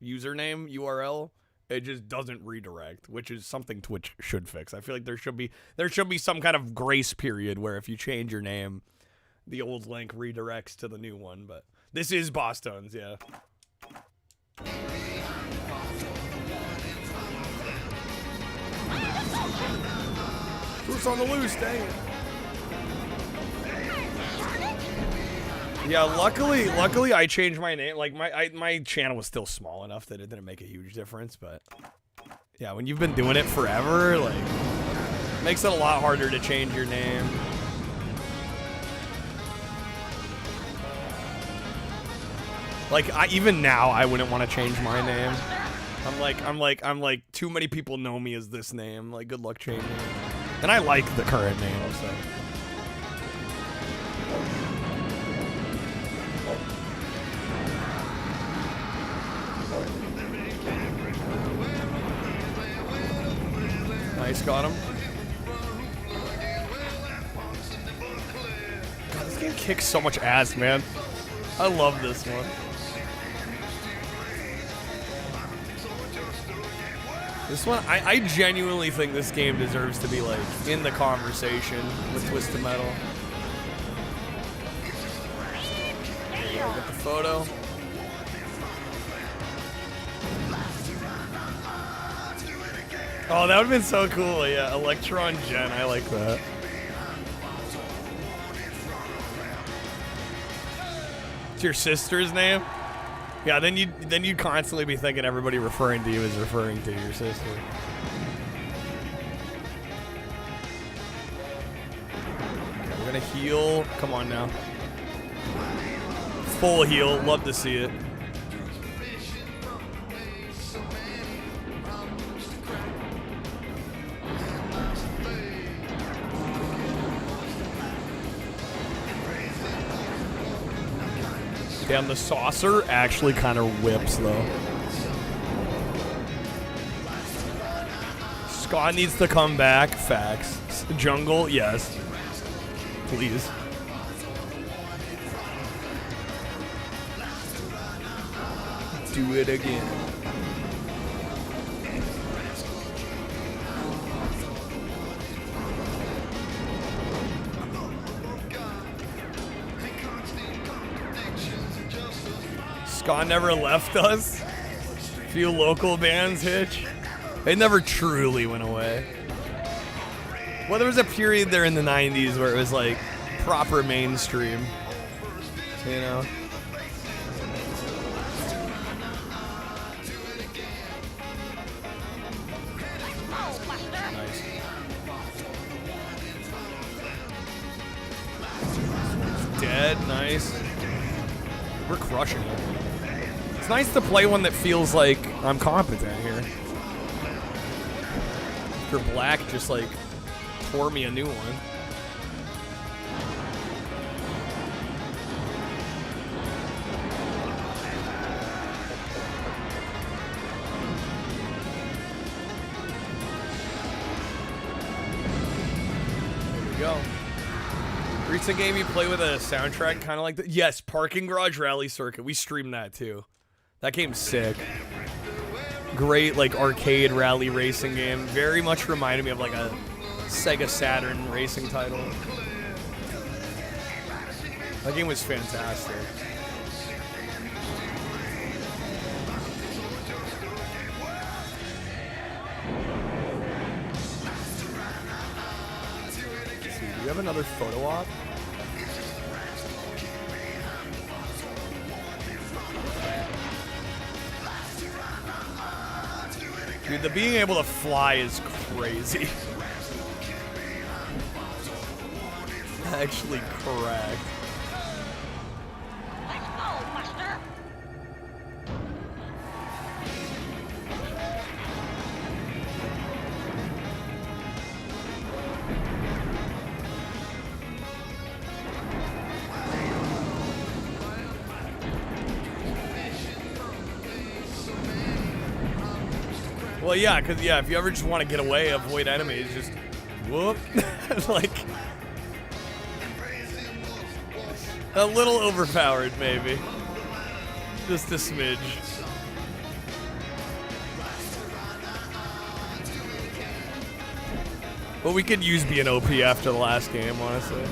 username URL, it just doesn't redirect, which is something Twitch should fix. I feel like there should be some kind of grace period where if you change your name, the old link redirects to the new one. But this is Boston's, yeah. Who's on the loose, dang it. Yeah, luckily I changed my name. Like my channel was still small enough that it didn't make a huge difference, but yeah, when you've been doing it forever, like it makes it a lot harder to change your name. Like even now I wouldn't want to change my name. I'm like too many people know me as this name. Like good luck changing it. And I like the current name, so. Nice, got him. God, this game kicks so much ass, man. I love this one. This one, I genuinely think this game deserves to be like in the conversation with Twisted Metal. There you go, get the photo. Oh, that would have been so cool. Yeah, Electron Gen, I like that. It's your sister's name? Yeah, then you'd constantly be thinking everybody referring to you is referring to your sister. Okay, we're gonna heal. Come on now. Full heal. Love to see it. Damn, the saucer actually kind of whips, though. Scott needs to come back. Facts. Jungle, yes. Please. Do it again. Scott never left us. Few local bands, Hitch. They never truly went away. Well, there was a period there in the 90s where it was like proper mainstream. You know? Nice. Dead, nice. We're crushing it. It's nice to play one that feels like I'm competent here. After Black just like tore me a new one. There we go. Recent game you play with a soundtrack kind of like that? Yes, Parking Garage Rally Circuit. We streamed that too. That game's sick. Great, like, arcade rally racing game. Very much reminded me of, like, a Sega Saturn racing title. That game was fantastic. Let's see, do you have another photo op? Dude, the being able to fly is crazy. Actually correct. Let's go, Buster. Well, yeah, because, yeah, if you ever just want to get away, avoid enemies, just whoop. Like, a little overpowered, maybe. Just a smidge. But we could use being OP after the last game, honestly.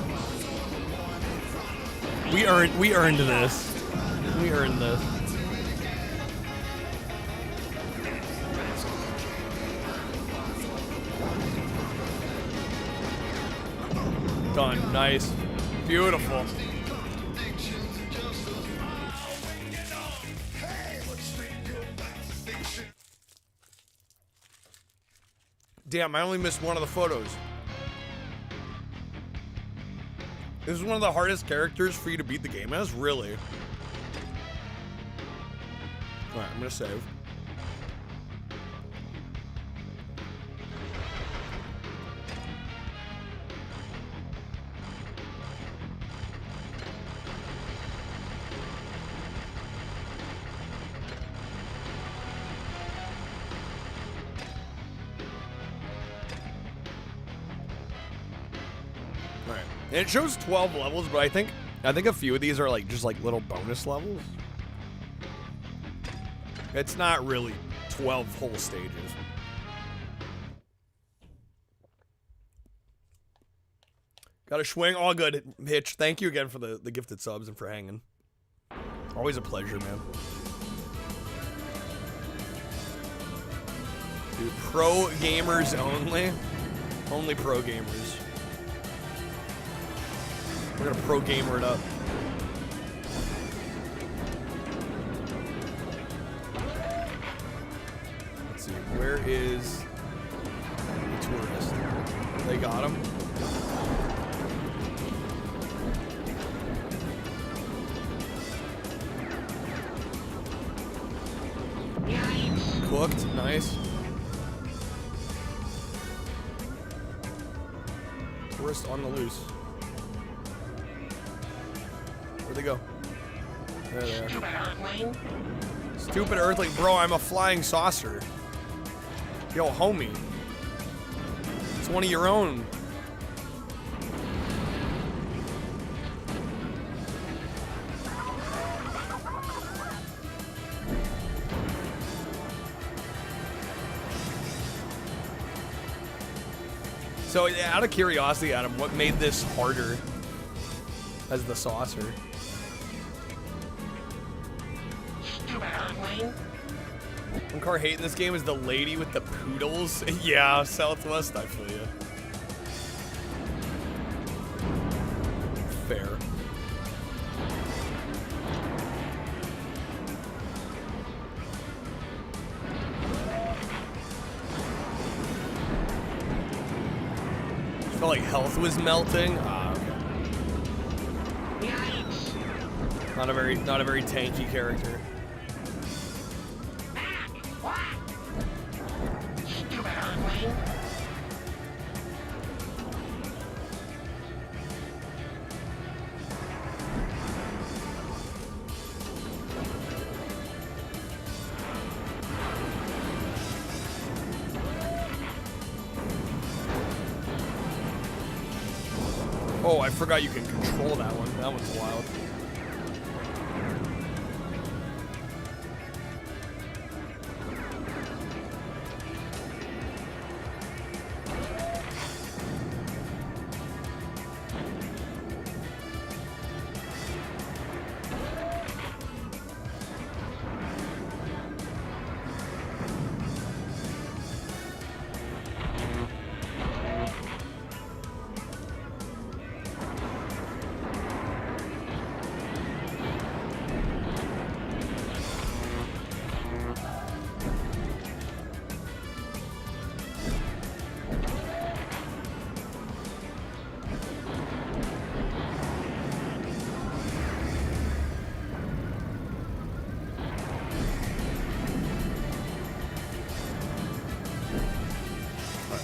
We earned this. We earned this. Done. Nice. Beautiful. Damn, I only missed one of the photos. This is one of the hardest characters for you to beat the game as, really. Alright, I'm gonna save. And it shows 12 levels, but I think a few of these are like just like little bonus levels. It's not really 12 whole stages. Got a swing, all good. Hitch, thank you again for the gifted subs and for hanging. Always a pleasure, man. Dude, pro gamers only. Only pro gamers. We're gonna pro gamer it up. Let's see, where is the tourist? They got him. Cooked, nice. Tourist on the loose. Where'd they go? There they are. Stupid Earthling. Stupid Earthling. Bro, I'm a flying saucer. Yo, homie. It's one of your own. So, yeah, out of curiosity, Adam, what made this harder as the saucer? One car hate in this game is the lady with the poodles. Yeah, Southwest, I feel you. Fair. I felt like health was melting. Ah, okay. Not a very tanky character. Oh, I forgot you can control that one. That one's wild.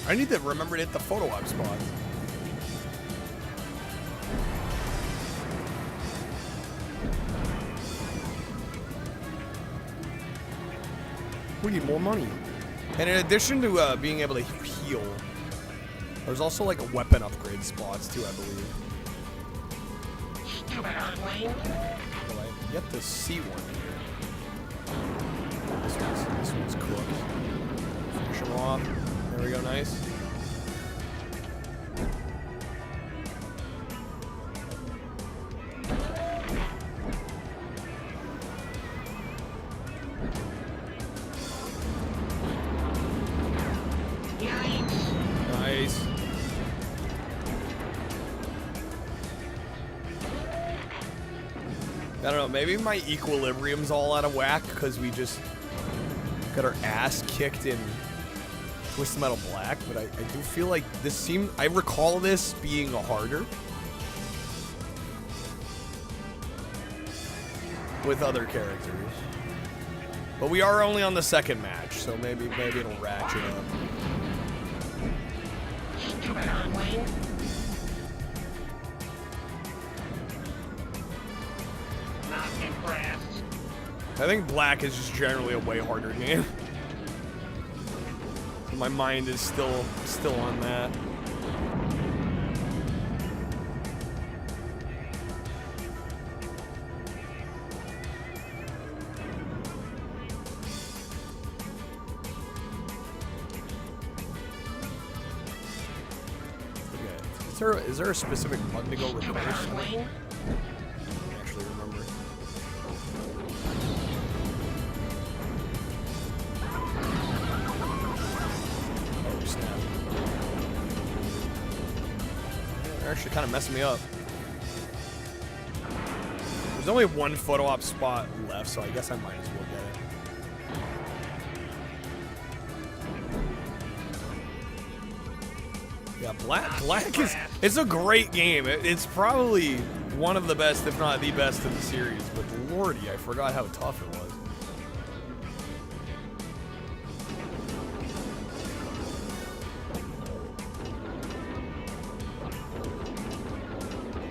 I need to remember to hit the photo op spot. We need more money. And in addition to being able to heal, there's also like a weapon upgrade spots too, I believe. Well, I yet to see one here. This one's cooked. Finish him off. There we go, nice. Nice. I don't know, maybe my equilibrium's all out of whack because we just got our ass kicked in Twisted Metal Black, but I do feel like this seemed... I recall this being harder with other characters. But we are only on the second match, so maybe it'll ratchet up. Not impressed. I think Black is just generally a way harder game. My mind is still on that. Okay. Is there a specific button to go reverse? I don't actually remember. They're actually kind of messing me up. There's only one photo op spot left, so I guess I might as well get it. Yeah, Black is... It's a great game. It's probably one of the best, if not the best in the series, but lordy, I forgot how tough it was.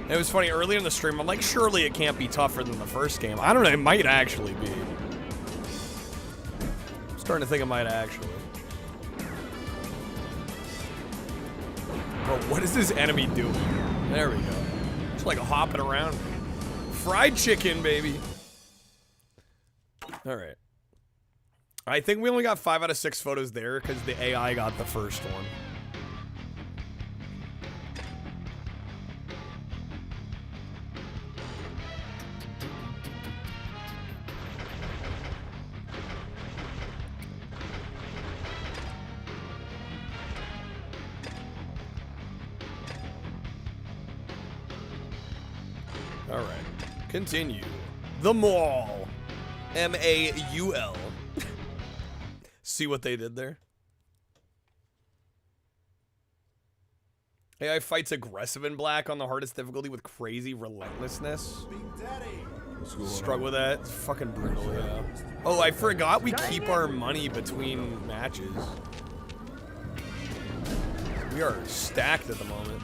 It was funny, earlier in the stream, I'm like, surely it can't be tougher than the first game. I don't know, it might actually be. I'm starting to think it might actually. Bro, what is this enemy doing? There we go. It's like hopping around. Fried chicken, baby. All right. I think we only got 5 out of 6 photos there because the AI got the first one. All right. Continue. The mall. M-A-U-L. See what they did there? AI fights aggressive in black on the hardest difficulty with crazy relentlessness. Struggle with that. It's fucking brutal, yeah. Oh, I forgot we keep our money between matches. We are stacked at the moment.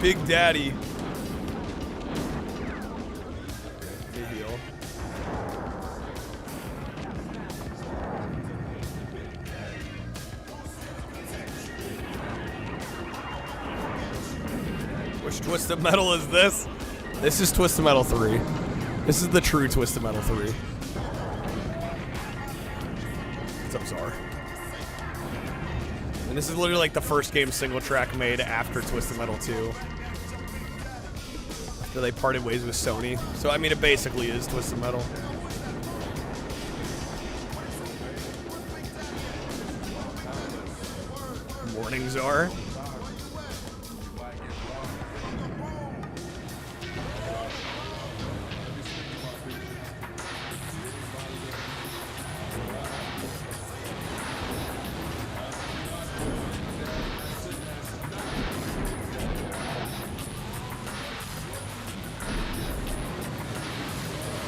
Big Daddy. Big heal. Which Twisted Metal is this? This is Twisted Metal 3. This is the true Twisted Metal 3. What's up, Czar? And this is literally like the first game single track made after Twisted Metal 2. After they parted ways with Sony. So, I mean, it basically is Twisted Metal. Morning, Czar.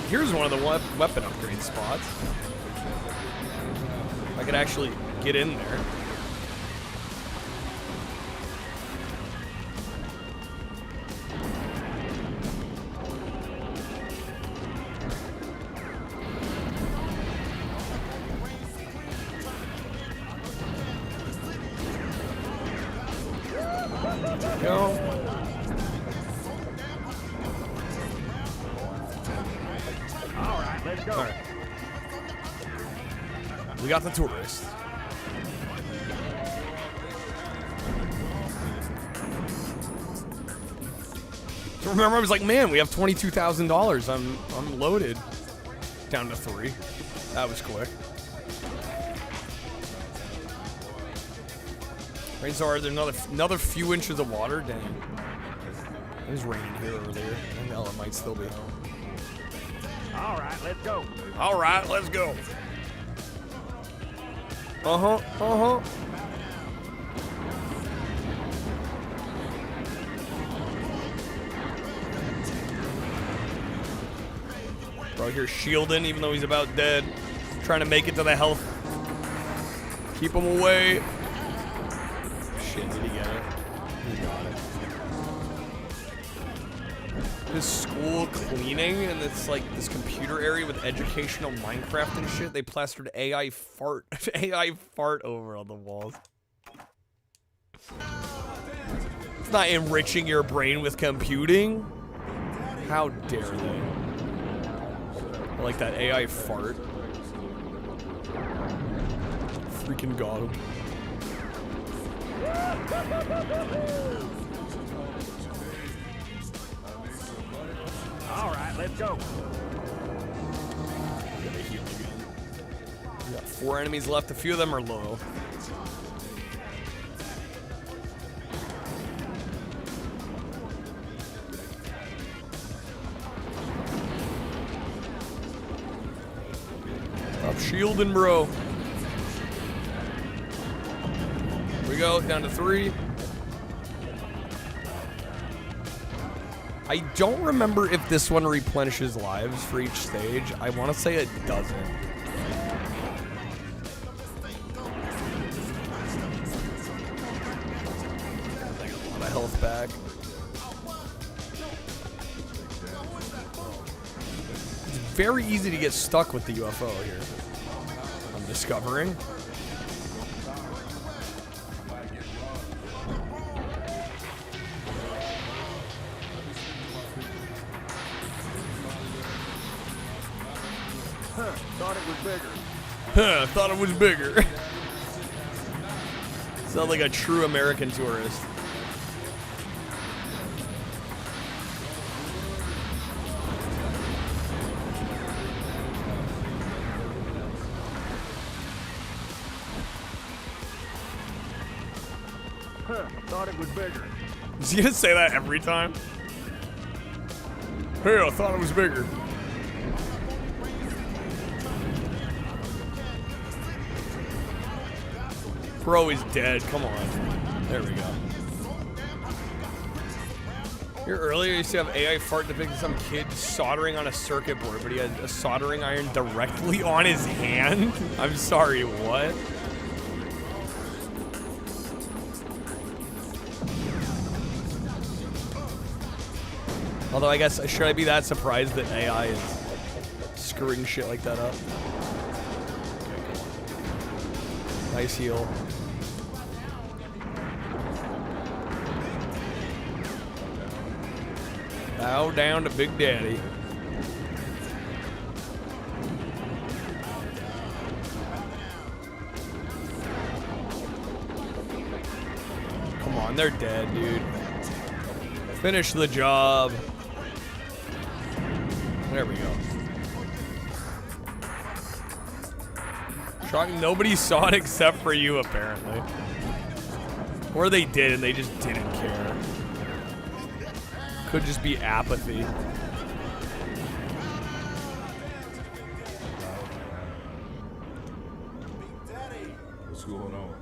Here's one of the weapon upgrade spots. I could actually get in there. Go. Let's go. All right. We got the tourist. So remember, I was like, man, we have $22,000. I'm loaded. Down to 3. That was quick. Rains are there another few inches of water? Dang. It was raining here earlier. And hell, it might still be. All right, let's go. All right, let's go. Uh-huh. Bro here shielding even though he's about dead. Trying to make it to the health. Keep him away. Shit, did he get it? He got it. This school cleaning and it's like this computer area with educational Minecraft and shit. They plastered AI fart over on the walls. It's not enriching your brain with computing. How dare they? I like that AI fart. Freaking got him. All right, let's go. We got 4 enemies left. A few of them are low. Stop shielding, bro. Here we go, down to 3. I don't remember if this one replenishes lives for each stage. I want to say it doesn't. A lot of health back. very easy to get stuck with the UFO here. I'm discovering. Thought it was bigger. Huh, thought it was bigger. Sound like a true American tourist. Thought it was bigger. Is he gonna say that every time? Hey, I thought it was bigger. Bro is dead. Come on. There we go. Here earlier, you used to have AI fart depicting some kid soldering on a circuit board, but he had a soldering iron directly on his hand. I'm sorry, what? Although I guess, should I be that surprised that AI is screwing shit like that up? Nice heal. Bow down to Big Daddy. Come on, they're dead, dude. Finish the job. There we go. Shocking, nobody saw it except for you, apparently. Or they did and they just didn't care. Could just be apathy. What's going on?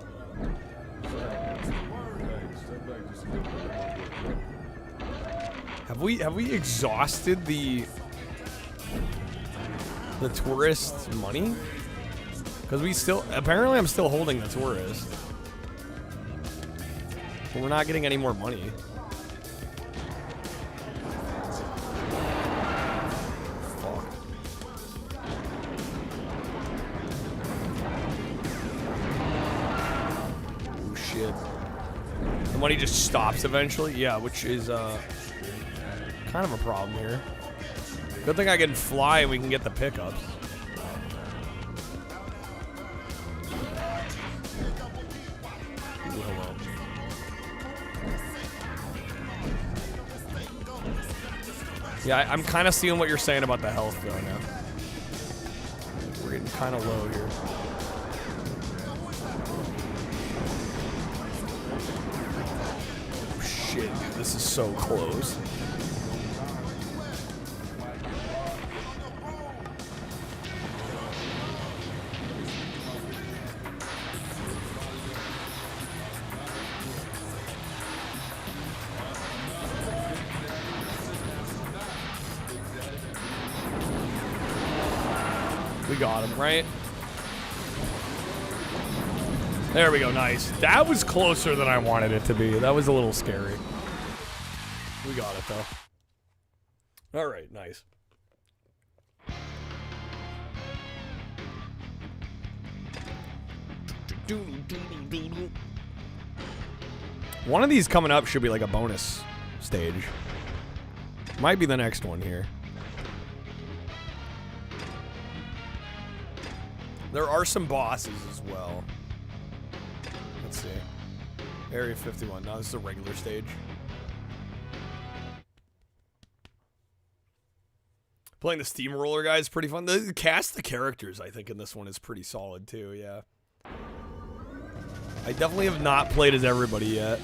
Have we exhausted the tourist money? Because we still, apparently I'm still holding the tourist. But we're not getting any more money. Fuck. Oh shit. The money just stops eventually? Yeah, which is kind of a problem here. Good thing I can fly and we can get the pickups. Yeah, I'm kind of seeing what you're saying about the health though now. We're getting kind of low here. Oh, shit, dude, this is so close. Got him, right? There we go, nice. That was closer than I wanted it to be. That was a little scary. We got it, though. Alright, nice. One of these coming up should be like a bonus stage. Might be the next one here. There are some bosses as well. Let's see. Area 51. No, this is a regular stage. Playing the Steamroller guy is pretty fun. The cast of characters, I think, in this one is pretty solid, too, yeah. I definitely have not played as everybody yet.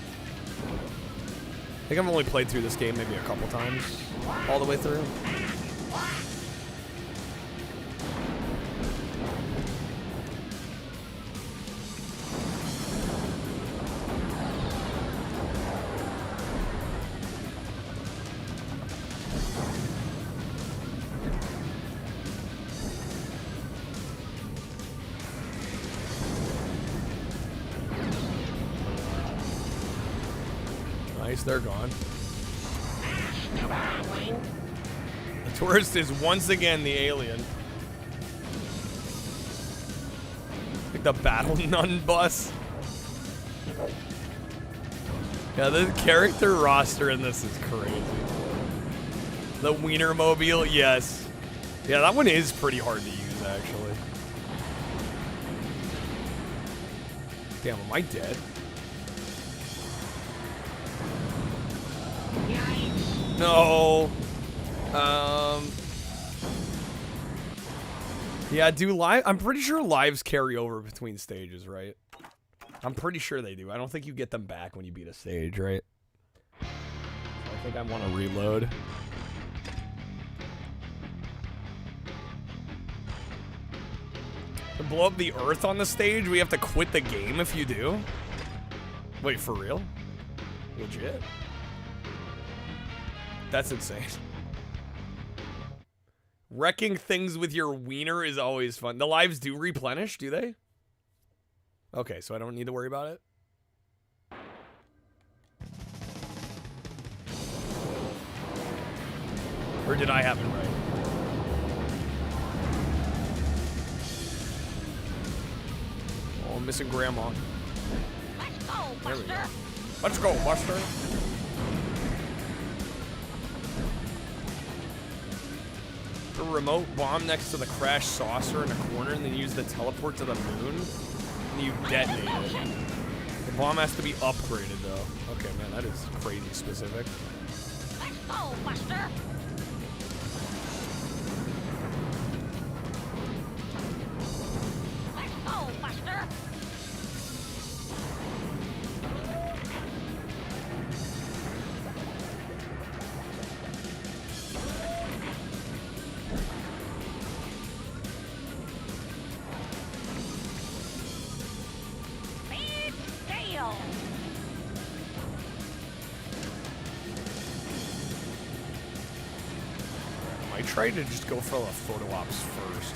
I think I've only played through this game maybe a couple times. All the way through. They're gone. Tourist is once again the alien. Like the Battle Nun bus. Yeah, the character roster in this is crazy. The Wienermobile, yes. Yeah, that one is pretty hard to use, actually. Damn, am I dead? No. Yeah, do live? I'm pretty sure lives carry over between stages, right? I'm pretty sure they do. I don't think you get them back when you beat a stage, right? So I think I want to reload. To blow up the earth on the stage, we have to quit the game if you do? Wait, for real? Legit? That's insane. Wrecking things with your wiener is always fun. The lives do replenish, do they? Okay, so I don't need to worry about it. Or did I have it right? Oh, I'm missing Grandma. Let's go, There we go. Buster. Let's go, Buster. A remote bomb next to the crashed saucer in a corner, and then use the teleport to the moon, and you detonate it. The bomb has to be upgraded, though. Okay, man, that is crazy specific. Let's go, Buster. Let's go, Buster. Big deal. I tried to just go for the photo ops first.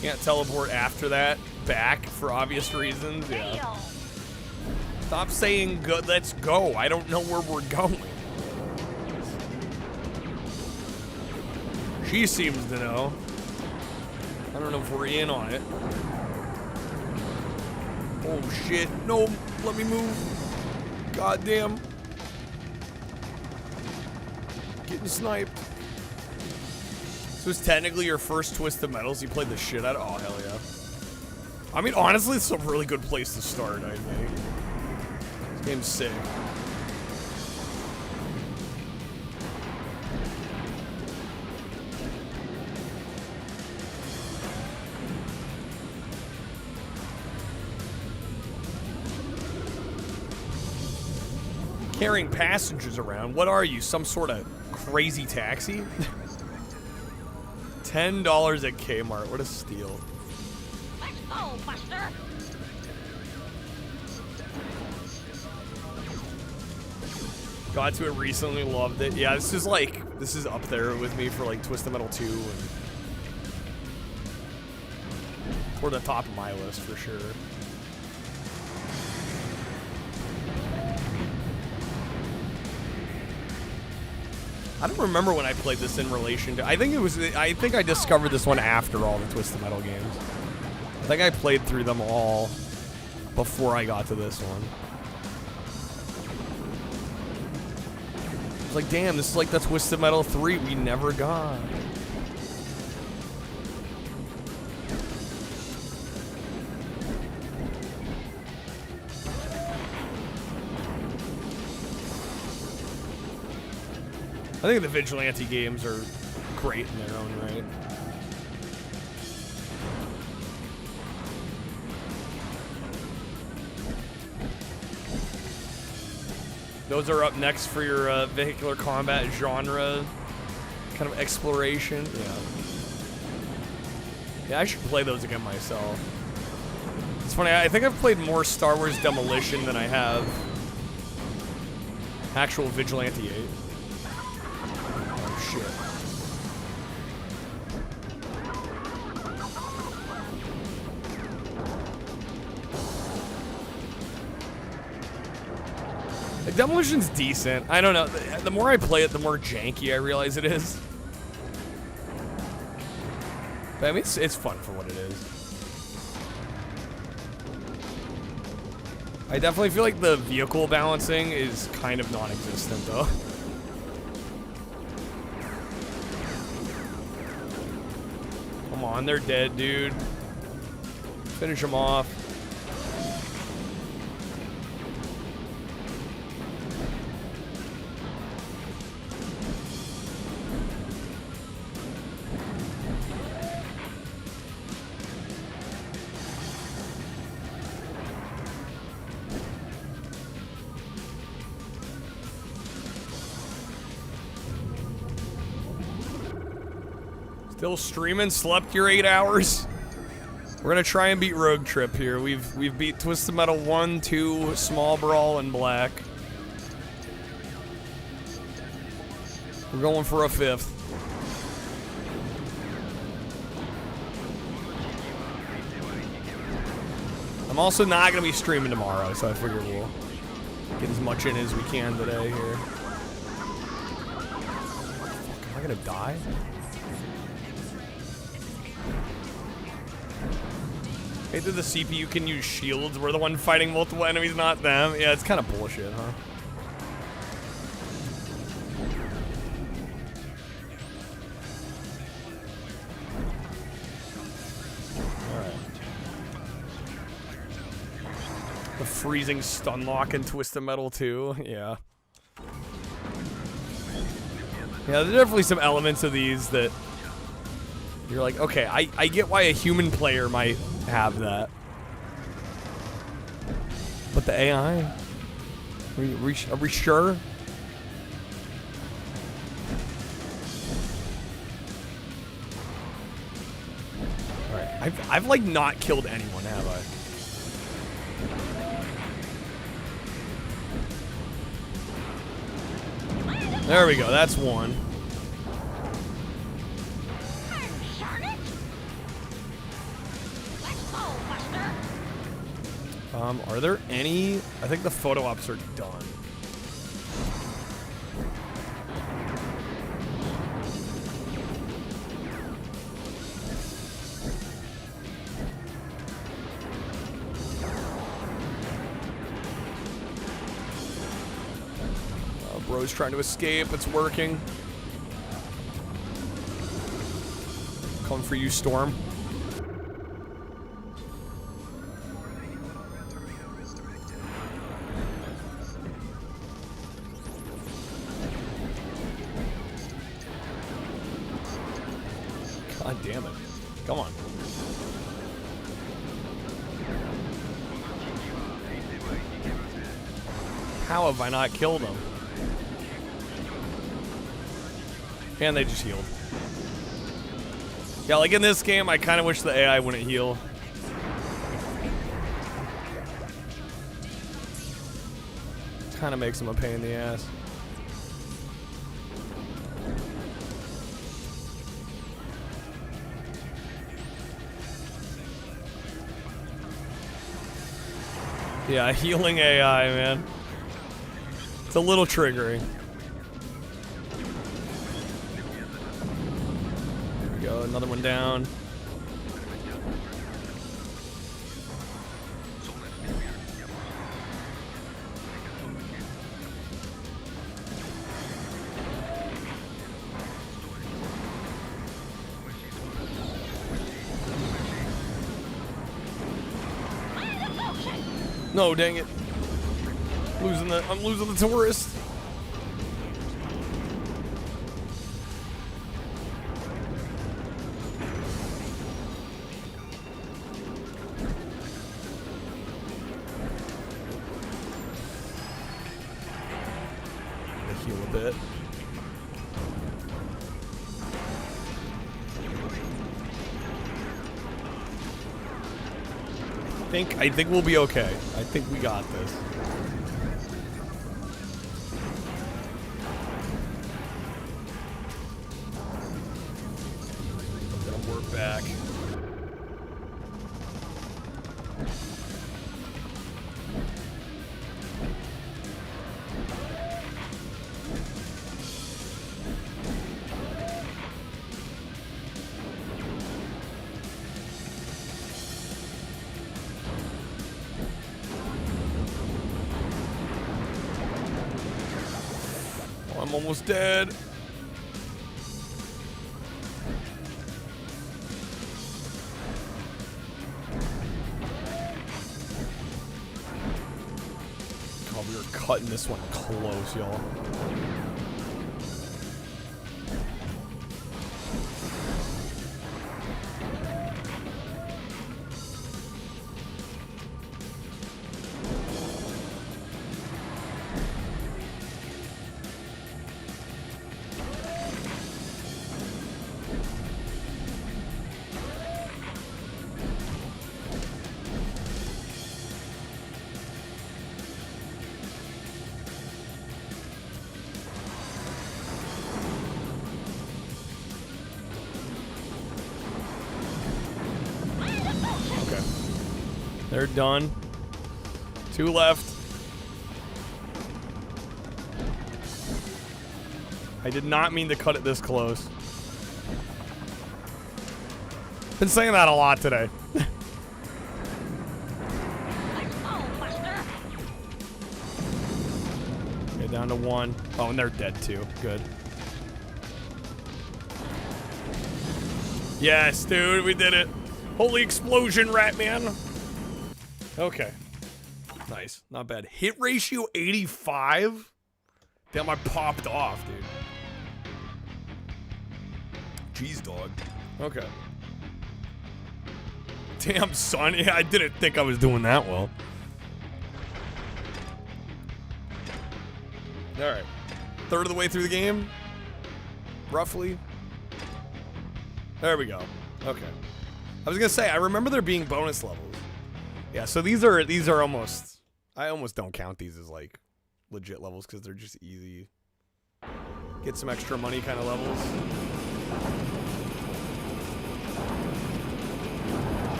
Can't teleport after that back for obvious reasons. Yeah. Stop saying good. Let's go. I don't know where we're going. She seems to know. I don't know if we're in on it. Oh shit. No, let me move. Goddamn. Getting sniped. So it's technically your first Twisted Metals. You played the shit out of. Oh, hell yeah. I mean, honestly, it's a really good place to start, I think. This game's sick. Carrying passengers around. What are you? Some sort of crazy taxi? $10 at Kmart. What a steal. Let's go, Buster. Got to it recently, loved it. Yeah, this is up there with me for like Twisted Metal 2 and toward the top of my list for sure. I don't remember when I played this in relation to. I think I discovered this one after all the Twisted Metal games. I think I played through them all before I got to this one. It's like, damn, this is like the Twisted Metal 3 we never got. I think the Vigilante games are great in their own right. Those are up next for your vehicular combat genre kind of exploration. Yeah, I should play those again myself. It's funny, I think I've played more Star Wars Demolition than I have actual Vigilante 8. Shit. Demolition's decent. I don't know. The more I play it, the more janky I realize it is. But I mean, it's fun for what it is. I definitely feel like the vehicle balancing is kind of non-existent, though. Come on, they're dead, dude. Finish them off. Still streaming? Slept your 8 hours? We're gonna try and beat Rogue Trip here. We've beat Twisted Metal 1, 2, Small Brawl, and Black. We're going for a 5th. I'm also not gonna be streaming tomorrow, so I figure we'll get as much in as we can today here. Fuck, am I gonna die? Hey, did the CPU can use shields? We're the one fighting multiple enemies, not them. Yeah, it's kind of bullshit, huh? Alright. The freezing stun lock in Twisted Metal 2. Yeah. Yeah, there's definitely some elements of these that you're like, okay, I get why a human player might have that. But the AI? Are we sure? Alright, I've like not killed anyone, have I? There we go, that's one. Are there any? I think the photo ops are done. Bro's trying to escape. It's working. Coming for you, Storm. God damn it. Come on. How have I not killed him? And they just healed. Yeah, like in this game, I kind of wish the AI wouldn't heal. Kind of makes him a pain in the ass. Yeah, healing AI, man. It's a little triggering. There we go, another one down. No, dang it. I'm losing the tourist. Heal a bit. I think we'll be okay. I think we got this. I'm gonna work back. I'm almost dead. Oh, we were cutting this one close, y'all. They're done. 2 left. I did not mean to cut it this close. Been saying that a lot today. Okay, down to 1. Oh, and they're dead too. Good. Yes, dude, we did it. Holy explosion, Ratman. Okay. Nice. Not bad. Hit ratio 85? Damn, I popped off, dude. Jeez, dog. Okay. Damn, son. Yeah, I didn't think I was doing that well. Alright. Third of the way through the game. Roughly. There we go. Okay. I was gonna say, I remember there being bonus levels. Yeah, so these are almost, I almost don't count these as like legit levels because they're just easy, get some extra money kind of levels.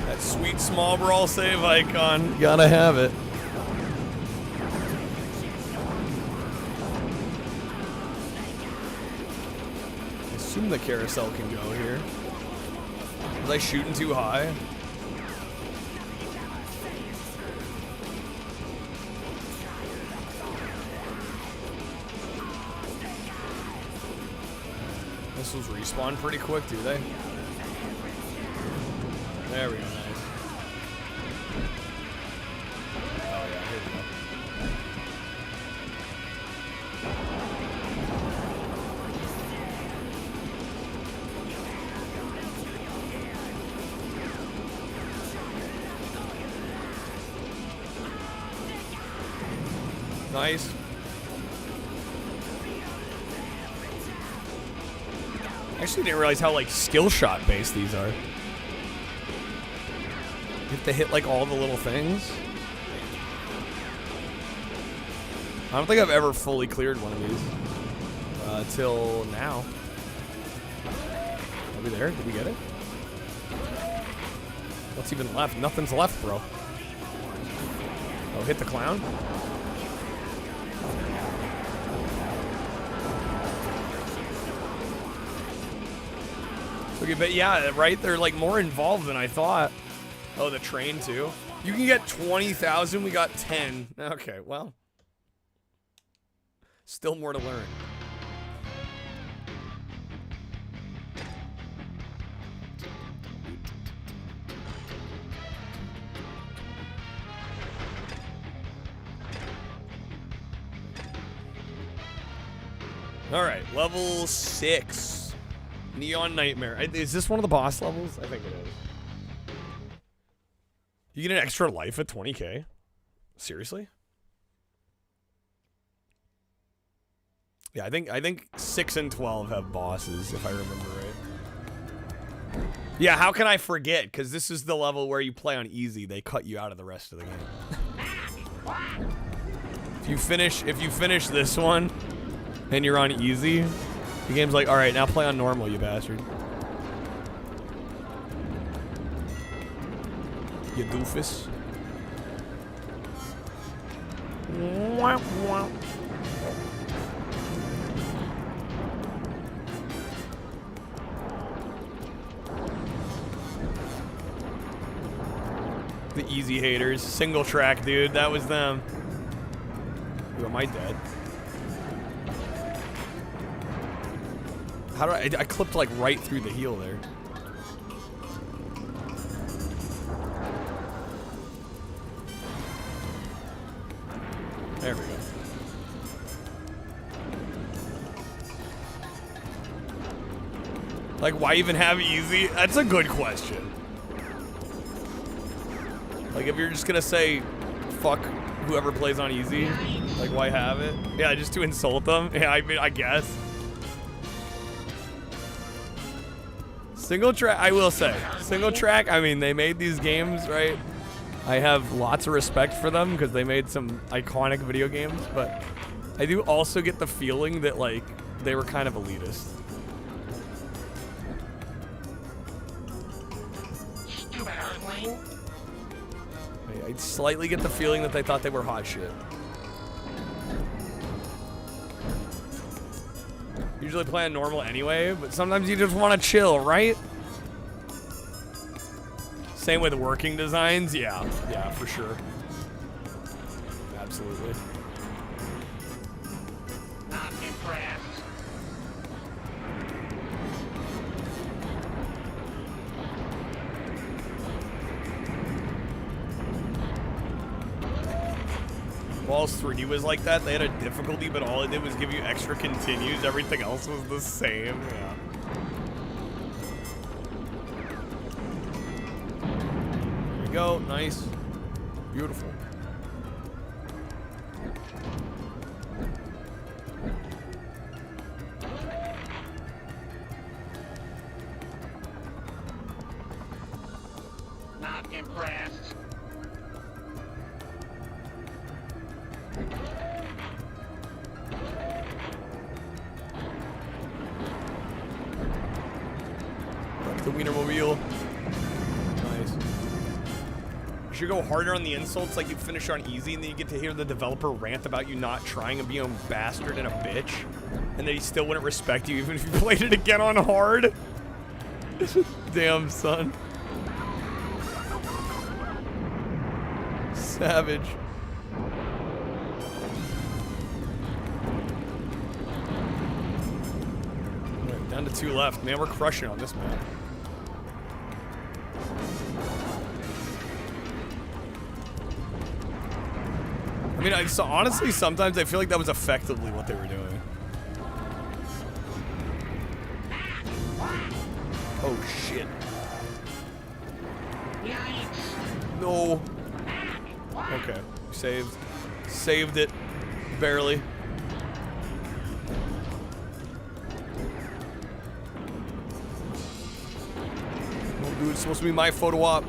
That sweet small brawl save icon, gotta have it. I assume the carousel can go here. Was I shooting too high? Missiles respawn pretty quick, do they? There we go, nice. Oh yeah, here we go. Nice. I actually didn't realize how, like, skill shot based these are. You have to hit, like, all the little things. I don't think I've ever fully cleared one of these. Till now. Are we there? Did we get it? What's even left? Nothing's left, bro. Oh, hit the clown? Okay, but yeah, right? They're like more involved than I thought. Oh, the train too. You can get 20,000. We got 10. Okay, well. Still more to learn. All right, level 6. Neon Nightmare. Is this one of the boss levels? I think it is. You get an extra life at 20k? Seriously? Yeah, I think 6 and 12 have bosses, if I remember right. Yeah, how can I forget? Because this is the level where you play on easy. They cut you out of the rest of the game. If you finish this one and you're on easy, the game's like, all right, now play on normal, you bastard. You doofus. The easy haters. Single track, dude. That was them. Ooh, am I dead? How do I clipped like right through the heel there. There we go. Like, why even have easy? That's a good question. Like, if you're just gonna say, fuck whoever plays on easy, like, why have it? Yeah, just to insult them? Yeah, I mean, I guess. Single track, I will say. Single track, I mean, they made these games, right? I have lots of respect for them because they made some iconic video games, but I do also get the feeling that, like, they were kind of elitist. I slightly get the feeling that they thought they were hot shit. Usually playing normal anyway, but sometimes you just want to chill, right? Same with working designs. Yeah, for sure. Absolutely. Not impressed. Balls 3D was like that. They had a difficulty, but all it did was give you extra continues. Everything else was the same. Yeah. There we go. Nice. Beautiful. Not impressed. The Wienermobile. Nice. You should go harder on the insults, like you finish on easy, and then you get to hear the developer rant about you not trying and being a bastard and a bitch, and that he still wouldn't respect you even if you played it again on hard. Damn, son. Savage. Right, down to 2 left. Man, we're crushing on this map. I mean, so honestly, sometimes I feel like that was effectively what they were doing. Oh, shit. No. Okay. Saved. Saved it. Barely. Oh, dude, it's supposed to be my photo op.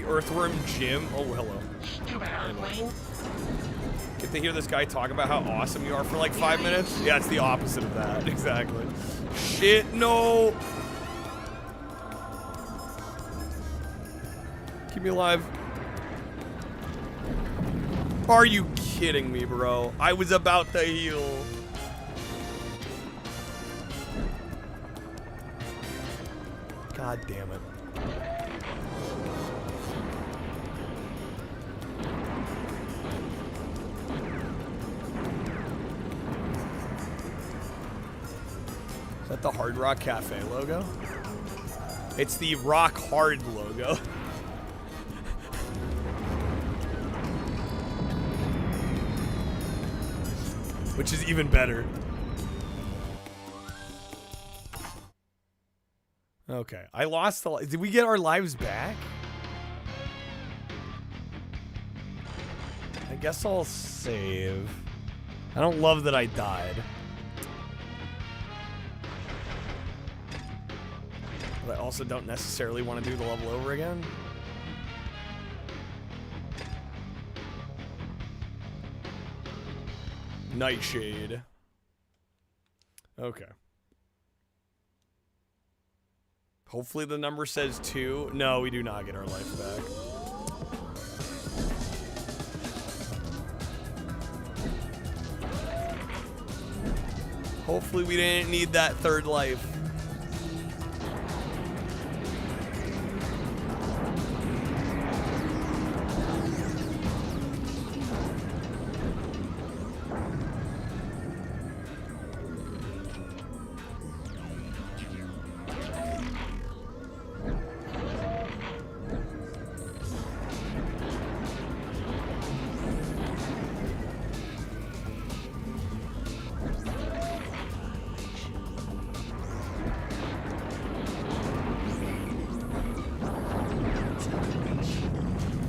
Earthworm Jim. Oh, hello. Get to hear this guy talk about how awesome you are for like 5 minutes? Yeah, it's the opposite of that. Exactly. Shit, no. Keep me alive. Are you kidding me, bro? I was about to heal. God damn it. Is that the Hard Rock Cafe logo? It's the Rock Hard logo. Which is even better. Okay, I lost the... Did we get our lives back? I guess I'll save. I don't love that I died. But I also don't necessarily want to do the level over again. Nightshade. Okay. Hopefully the number says 2. No, we do not get our life back. Hopefully we didn't need that third life.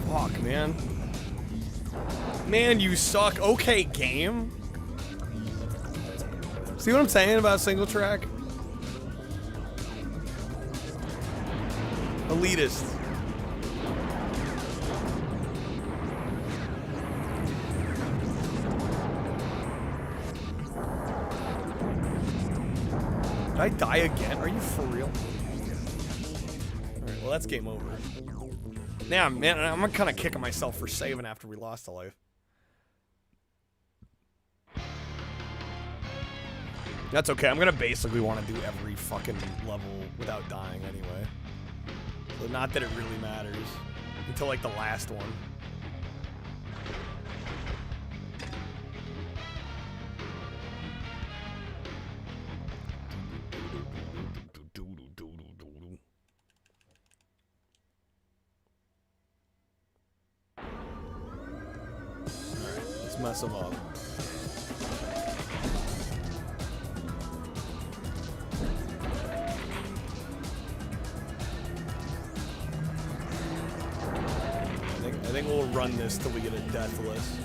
Fuck, man. Man, you suck. Okay, game. See what I'm saying about single track? Elitist. Did I die again? Are you for real? Alright, well that's game over. Now, man, I'm kind of kicking myself for saving after we lost a life. That's okay. I'm gonna basically want to do every fucking level without dying anyway. So not that it really matters until like the last one. Alright, let's mess them up. I think we'll run this till we get a deathless.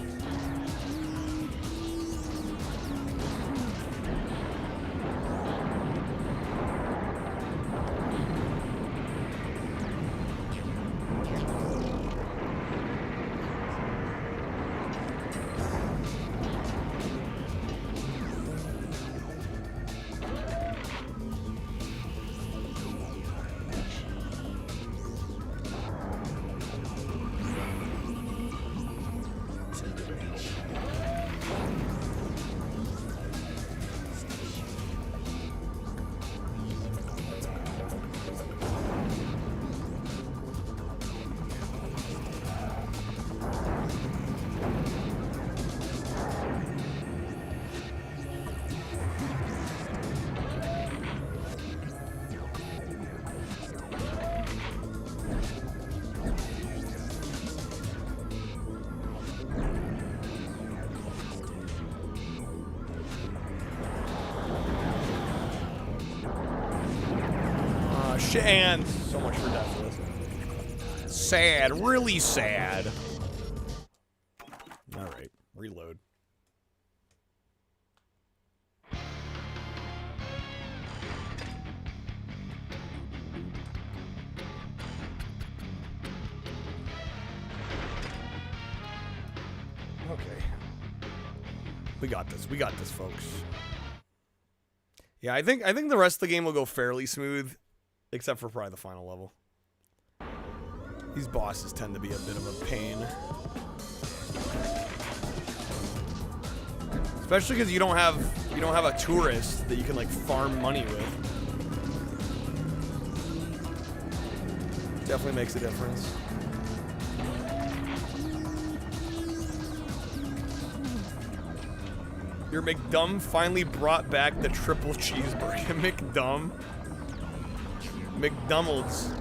And so much for deathless. Sad, really sad. Alright, reload. Okay. We got this. We got this, folks. Yeah, I think the rest of the game will go fairly smooth. Except for probably the final level. These bosses tend to be a bit of a pain. Especially because you don't have a tourist that you can like farm money with. Definitely makes a difference. Your McDumb finally brought back the triple cheeseburger. McDumb. McDonald's.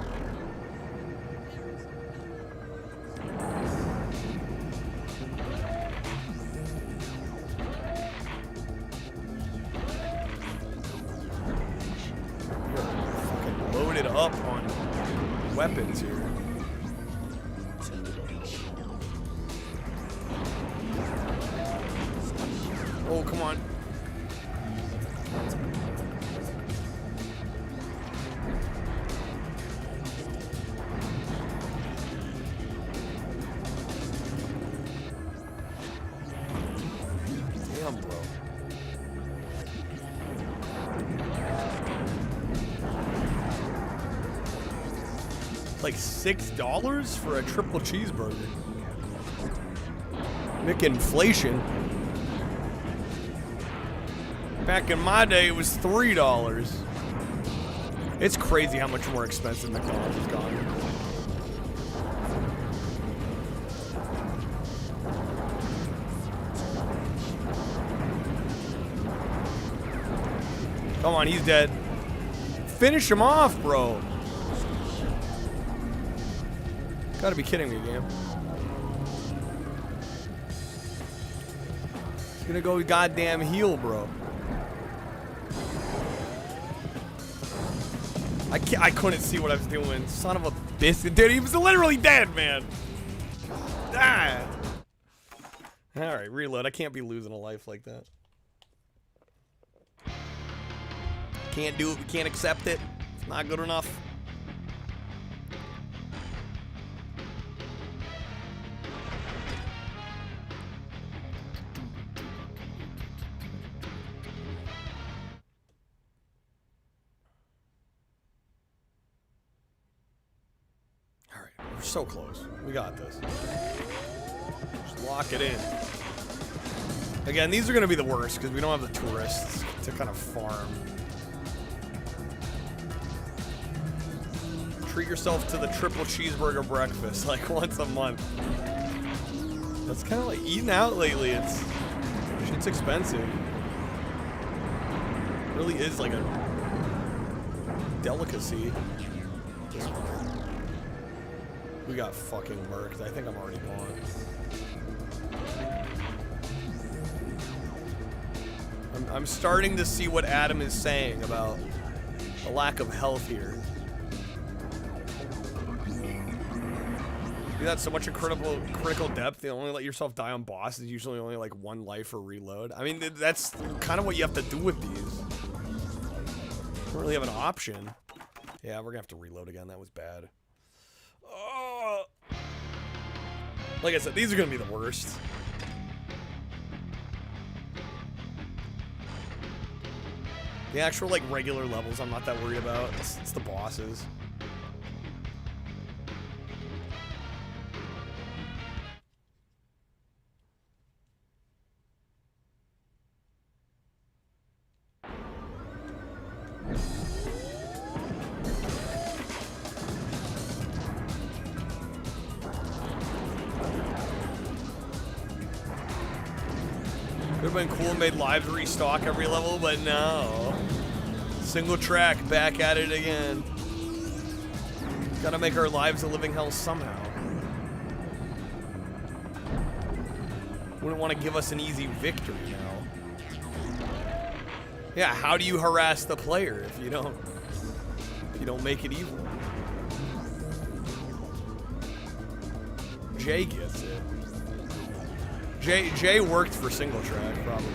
You're fucking loaded up on weapons here. Oh, come on. Like $6 for a triple cheeseburger. McInflation. Back in my day, it was $3. It's crazy how much more expensive McDonald's has gotten. Come on, he's dead. Finish him off, bro. Gotta be kidding me, game. He's gonna go goddamn heal, bro. I couldn't see what I was doing. Son of a biscuit. Dude, he was literally dead, man. Ah. Alright, reload. I can't be losing a life like that. Can't do it. We can't accept it. It's not good enough. We're so close. We got this. Just lock it in. Again, these are going to be the worst because we don't have the tourists to kind of farm. Treat yourself to the triple cheeseburger breakfast like once a month. That's kind of like eating out lately. Shit's expensive. It really is like a delicacy. This one. We got fucking murked. I think I'm already gone. I'm starting to see what Adam is saying about the lack of health here. You got so much in critical depth, you only let yourself die on bosses, usually only like one life or reload. I mean, that's kind of what you have to do with these. You don't really have an option. Yeah, we're gonna have to reload again. That was bad. Like I said, these are gonna be the worst. The actual like regular levels I'm not that worried about. It's the bosses. Would have been cool and made lives restock every level, but no. Single track, back at it again. Gotta make our lives a living hell somehow. Wouldn't want to give us an easy victory now. Yeah, how do you harass the player if you don't make it evil? Jay gets it. Jay worked for single track, probably.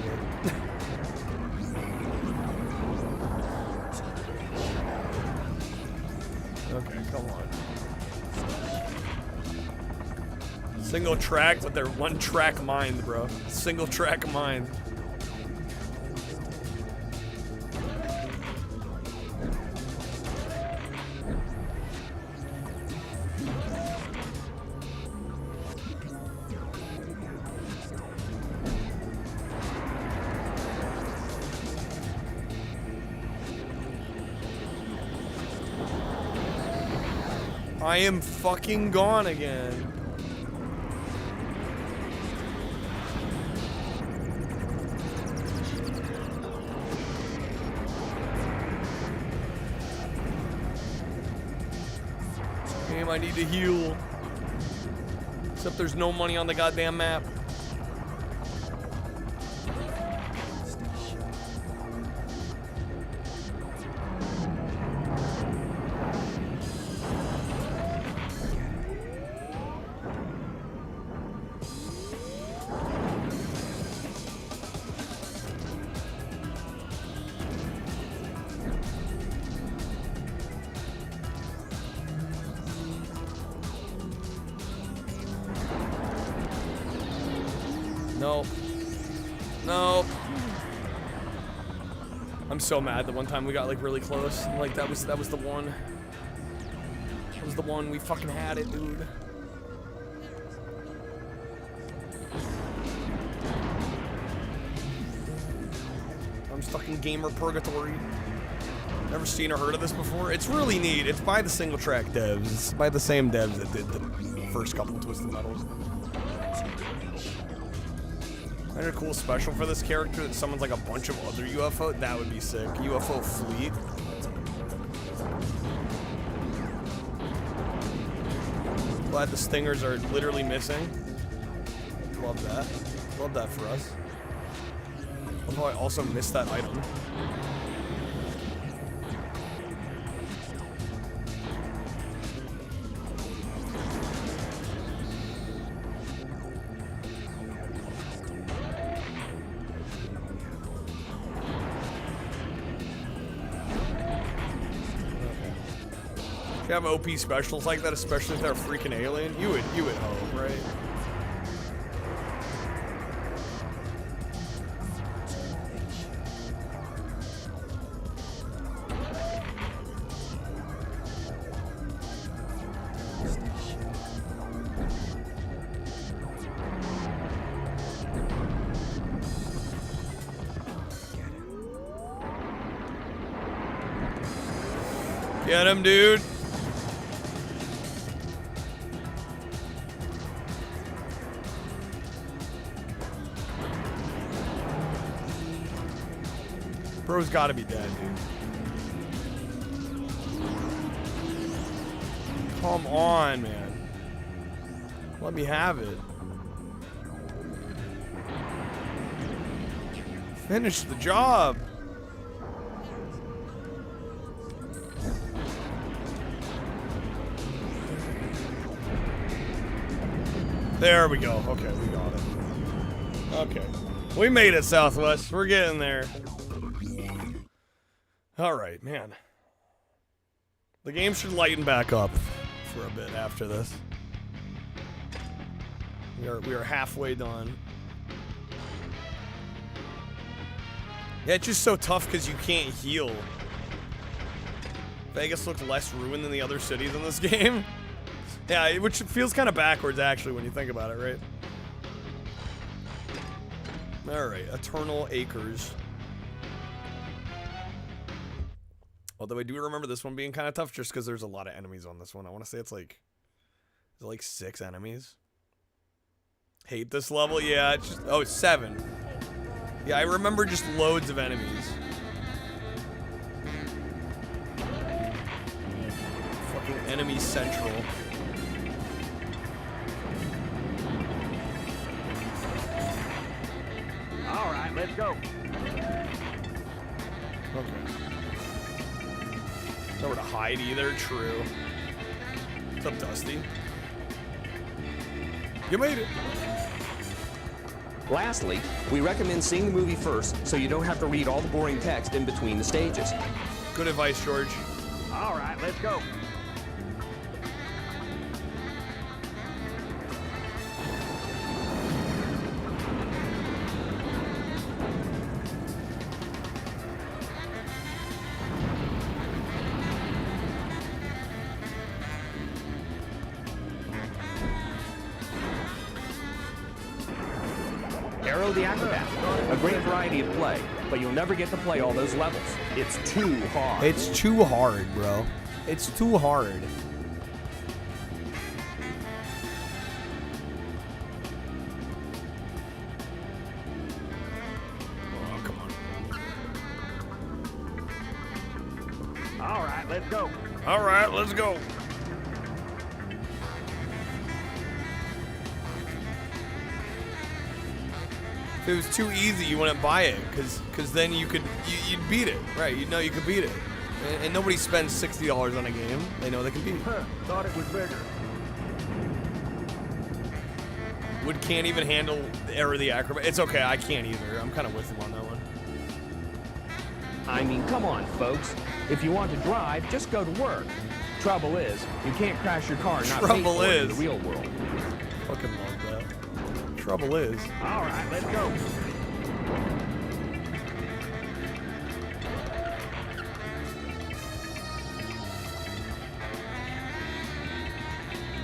Okay, come on. Single track with their one track mind, bro. Single track mind. I am fucking gone again. Damn, I need to heal. Except there's no money on the goddamn map. Nope. Nope. I'm so mad the one time we got like really close. Like that was the one. That was the one. We fucking had it, dude. stuck in gamer purgatory. Never seen or heard of this before. It's really neat. It's by the Single Track devs. It's by the same devs that did the first couple Twisted Metals. I had a cool special for this character that summons like a bunch of other UFO. That would be sick. UFO fleet. Glad the stingers are literally missing. Love that. Love that for us. Love how I also missed that item. If you have OP specials like that, especially if they're a freaking alien, you would hope, right? Get him, dude. Bro's gotta be dead, dude. Come on, man. Let me have it. Finish the job. There we go. Okay, we got it. Okay. We made it, Southwest. We're getting there. Alright, man. The game should lighten back up for a bit after this. We are halfway done. Yeah, it's just so tough because you can't heal. Vegas looks less ruined than the other cities in this game. Yeah, which feels kind of backwards, actually, when you think about it, right? Alright, Eternal Acres. Although I do remember this one being kind of tough just because there's a lot of enemies on this one. I want to say it's like... Is it like 6 enemies? Hate this level? Yeah, it's just... Oh, it's 7. Yeah, I remember just loads of enemies. Fucking enemy central. Alright, let's go. Okay. Nowhere to hide either, true. What's up, Dusty? You made it. Lastly, we recommend seeing the movie first so you don't have to read all the boring text in between the stages. Good advice, George. Alright, let's go. Arrow the Acrobat, a great variety of play, but you'll never get to play all those levels. It's too hard. It's too hard, bro. It's too hard. Oh, come on. Alright, let's go. Alright, let's go. If it was too easy, you wouldn't buy it, because then you'd beat it, right? You'd know you could beat it, and nobody spends $60 on a game they know they can beat. Thought it was bigger. Wood can't even handle Arrow the Acrobat. It's okay, I can't either. I'm kind of with him on that one. I mean, come on, folks. If you want to drive, just go to work. Trouble is, you can't crash your car and not pay for it in the real world. Fucking love that. Trouble is. Alright, let's go.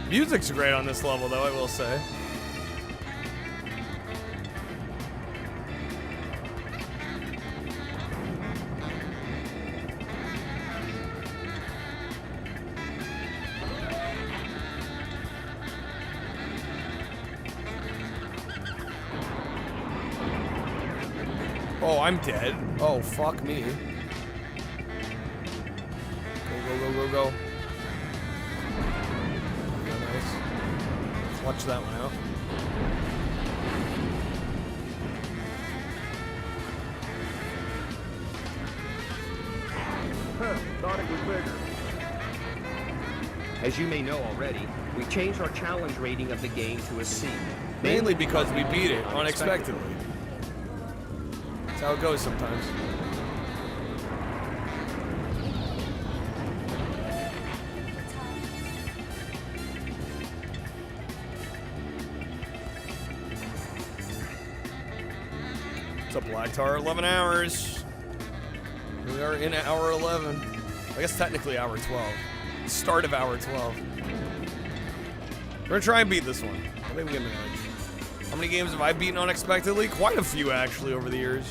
Music's great on this level, though, I will say. Oh, I'm dead. Oh, fuck me. Go. Nice. Clutch that one out. Thought it was bigger. As you may know already, we changed our challenge rating of the game to a C. Mainly because we beat it unexpectedly. That's how it goes sometimes. What's up, Black Tar? 11 hours. We are in hour 11. I guess technically hour 12. Start of hour 12. We're gonna try and beat this one. I think we can manage. How many games have I beaten unexpectedly? Quite a few, actually, over the years.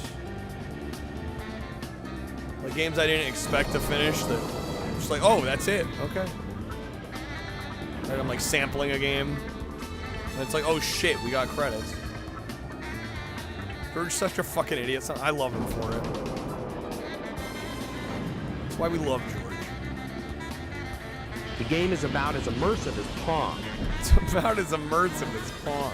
Like games I didn't expect to finish that just like, oh, that's it. Okay. Like I'm like sampling a game. And it's like, oh shit, we got credits. George's such a fucking idiot. So I love him for it. That's why we love George. The game is about as immersive as Pong. It's about as immersive as Pong.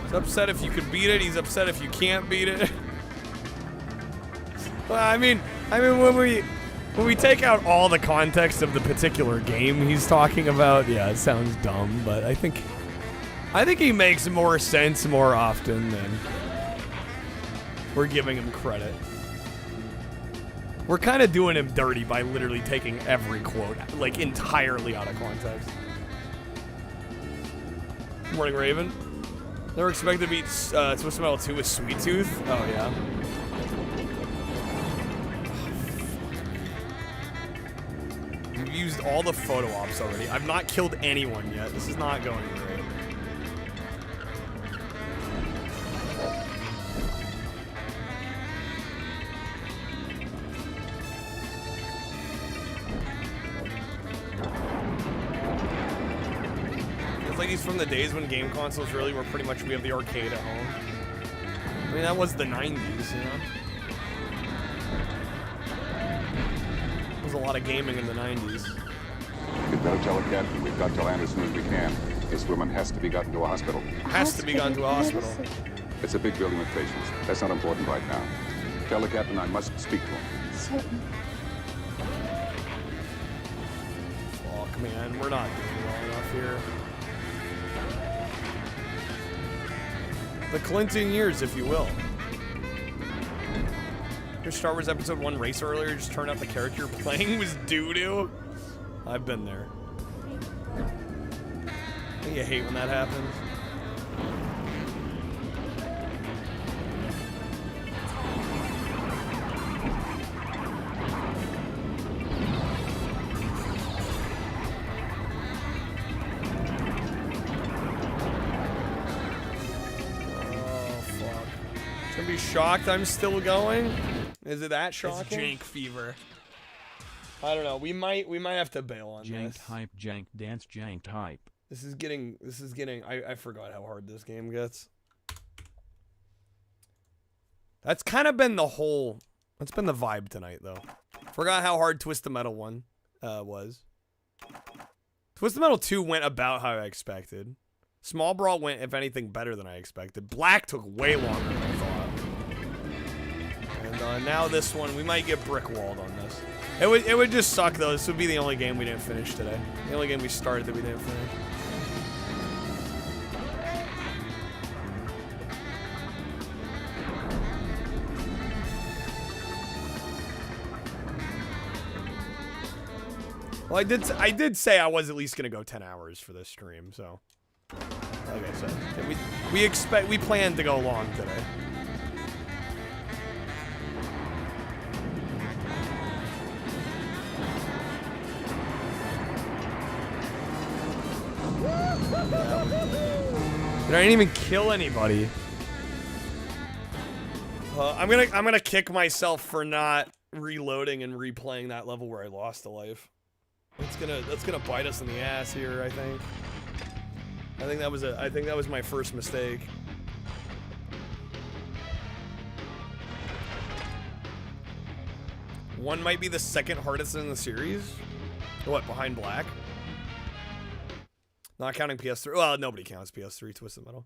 He's upset if you could beat it. He's upset if you can't beat it. Well, I mean, when we take out all the context of the particular game he's talking about, yeah, it sounds dumb, but I think he makes more sense more often than we're giving him credit. We're kind of doing him dirty by literally taking every quote, like, entirely out of context. Good morning, Raven. Never expected to beat Twisted Metal 2 with Sweet Tooth? Oh, yeah. We've used all the photo ops already. I've not killed anyone yet. This is not going great. It's like he's from the days when game consoles really were pretty much, we have the arcade at home. I mean, that was the 90s, you know? There was a lot of gaming in the 90s. You better tell the captain we've got to land as soon as we can. This woman has to be gotten to a hospital. Has to be gotten to a hospital. It's a big building with patients. That's not important right now. Tell the captain I must speak to him. Certainly. Fuck, man, we're not doing well enough here. The Clinton years, if you will. Your Star Wars Episode 1 race earlier just turned out the character you're playing was doo-doo. I've been there. Don't you hate when that happens? Be shocked I'm still going? Is it that shocking? It's jank fever. I don't know. We might have to bail on Jank this. hype, jank dance, jank hype. This is getting I forgot how hard this game gets. That's kind of been the whole, that's been the vibe tonight though. Forgot how hard Twisted Metal 1 was. Twisted Metal 2 went about how I expected. Small Brawl went, if anything, better than I expected. Black took way longer than I thought. And now this one, we might get brick-walled on this. It would just suck, though. This would be the only game we didn't finish today. The only game we started that we didn't finish. Well, I did say I was at least going to go 10 hours for this stream, so... Like I said, we plan to go long today. I didn't even kill anybody. I'm gonna kick myself for not reloading and replaying that level where I lost a life. That's gonna bite us in the ass here, I think. I think that was my first mistake. One might be the second hardest in the series. What, behind Black? Not counting PS3. Well, nobody counts PS3, Twisted Metal.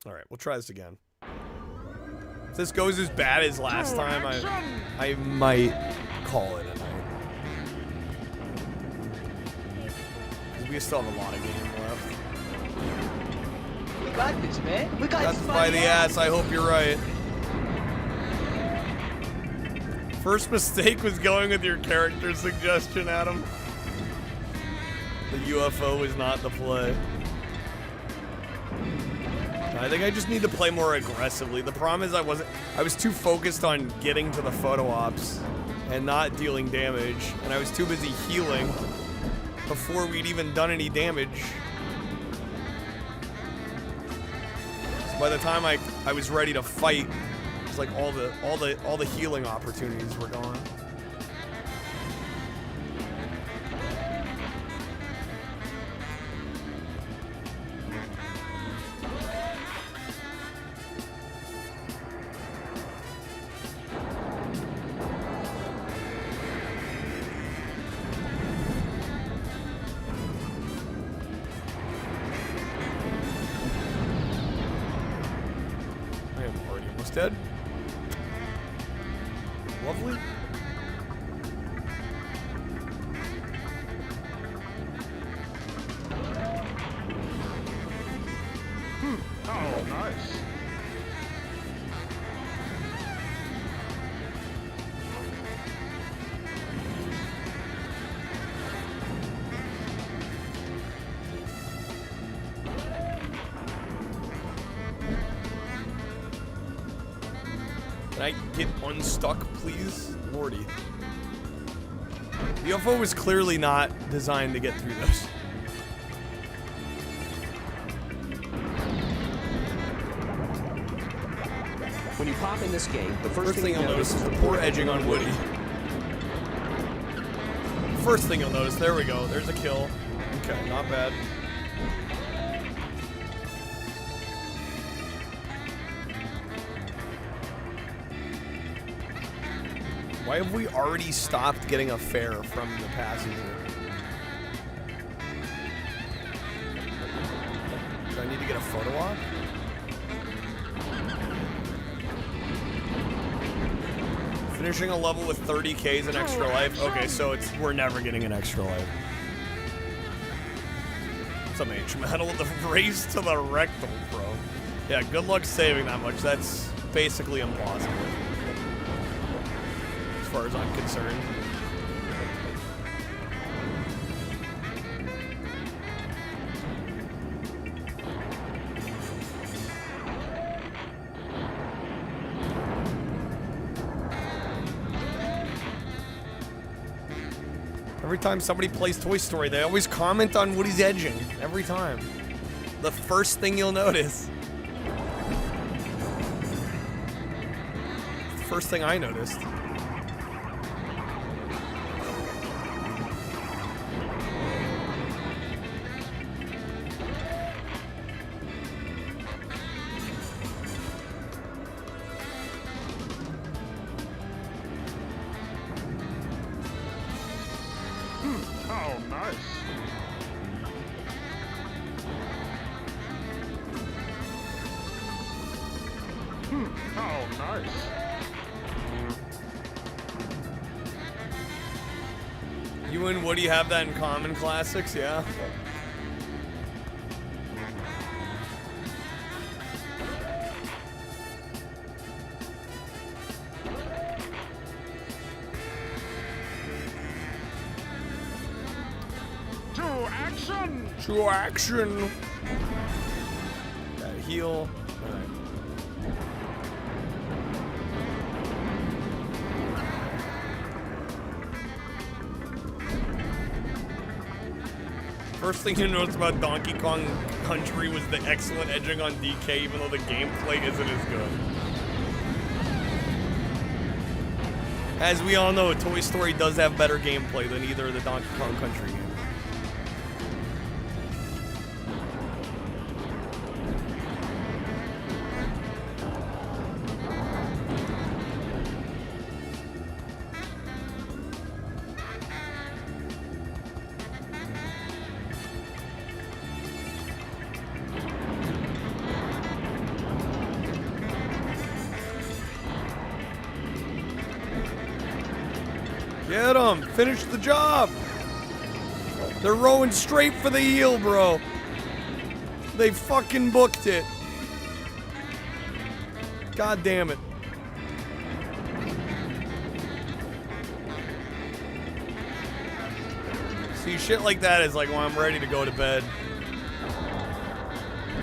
Alright, we'll try this again. If this goes as bad as last time, I might call it a night. Because we still have a lot of game left. We got this, man. We got That's this by the ass. I hope you're right. First mistake was going with your character suggestion, Adam. The UFO is not the play. I think I just need to play more aggressively. The problem is I was too focused on getting to the photo ops and not dealing damage, and I was too busy healing before we'd even done any damage. So by the time I was ready to fight, it's like all the healing opportunities were gone. I am already almost dead. Lovely. Oh, nice. Can I get unstuck, please? Lordy. The UFO was clearly not designed to get through this. When you pop in this game, the First thing you'll notice is the poor edging on Woody. First thing you'll notice, there we go, there's a kill. Okay, not bad. Why have we already stopped getting a fare from the passenger? Do I need to get a photo op? Finishing a level with 30k is an extra life? Okay, so we're never getting an extra life. Some H-Metal, the race to the rectal, bro. Yeah, good luck saving that much. That's basically impossible. As far as I'm concerned. Every time somebody plays Toy Story, they always comment on Woody's edging. Every time. The first thing you'll notice. First thing I noticed. Oh, nice. Oh, nice. You and Woody have that in common, classics, yeah? To action! To action! Gotta heal. Alright. first thing you noticed about Donkey Kong Country was the excellent edging on DK, even though the gameplay isn't as good. As we all know, Toy Story does have better gameplay than either of the Donkey Kong Country games. Get them! Finish the job! They're rowing straight for the eel, bro. They fucking booked it. God damn it. See, shit like that is like when I'm ready to go to bed.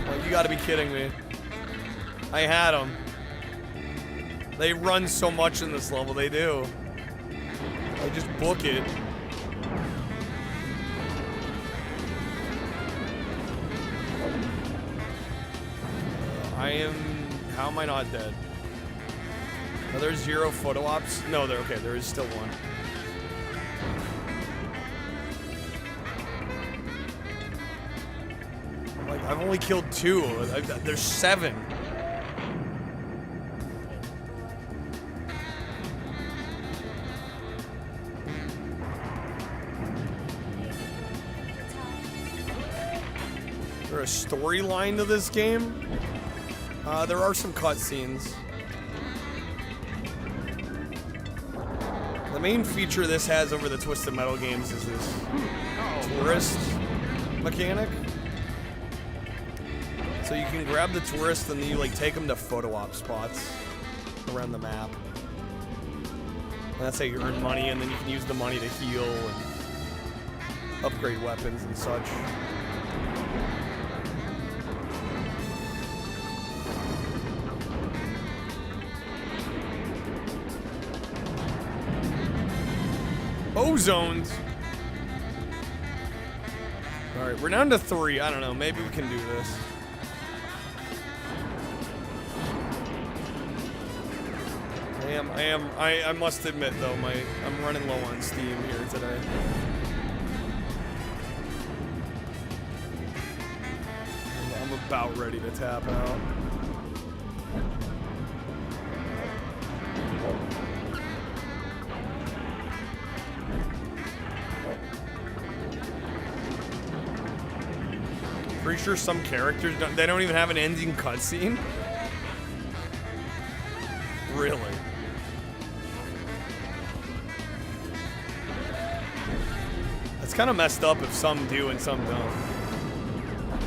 Like, you gotta be kidding me. I had them. They run so much in this level, they do. I just book it. How am I not dead? Are there 0 photo ops? No, they're okay. There is still one. Like, I've only killed 2. There's 7. Is there a storyline to this game? There are some cutscenes. The main feature this has over the Twisted Metal games is this tourist mechanic. So you can grab the tourist and then you like take them to photo op spots around the map. And that's how you earn money, and then you can use the money to heal and upgrade weapons and such. Ozones. Alright, we're down to 3. I don't know, maybe we can do this. I must admit though, I'm running low on Steam here today. I'm about ready to tap out. Pretty sure some characters they don't even have an ending cutscene. Really? It's kind of messed up if some do and some don't.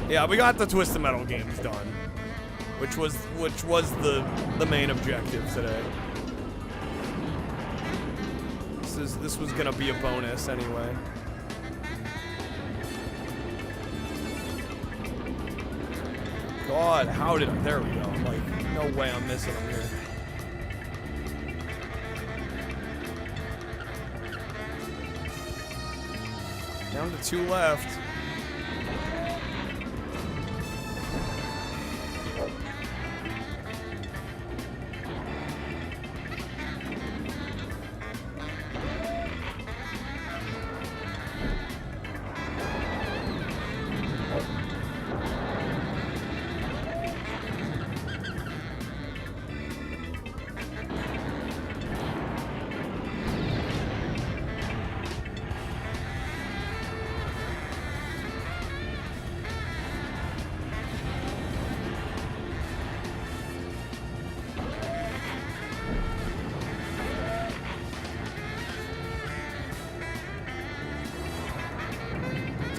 Yeah, we got the Twisted Metal games done, which was the main objective today. This was gonna be a bonus anyway. God, how did I? There we go. I'm like, no way I'm missing them here. Down to 2 left.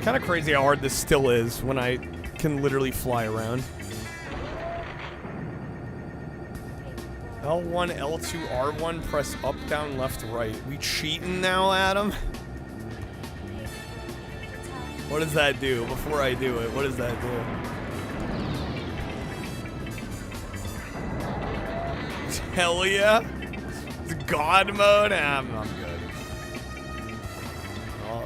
Kind of crazy how hard this still is when I can literally fly around. L1, L2, R1, press up, down, left, right. We cheating now, Adam? What does that do? Before I do it, what does that do? Hell yeah! It's God mode? I'm good.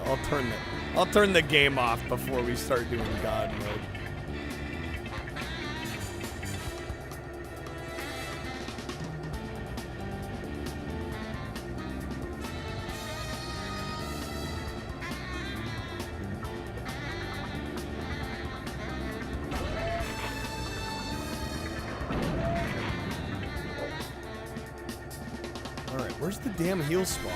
I'll turn that. I'll turn the game off before we start doing God mode. Alright, where's the damn heal spot?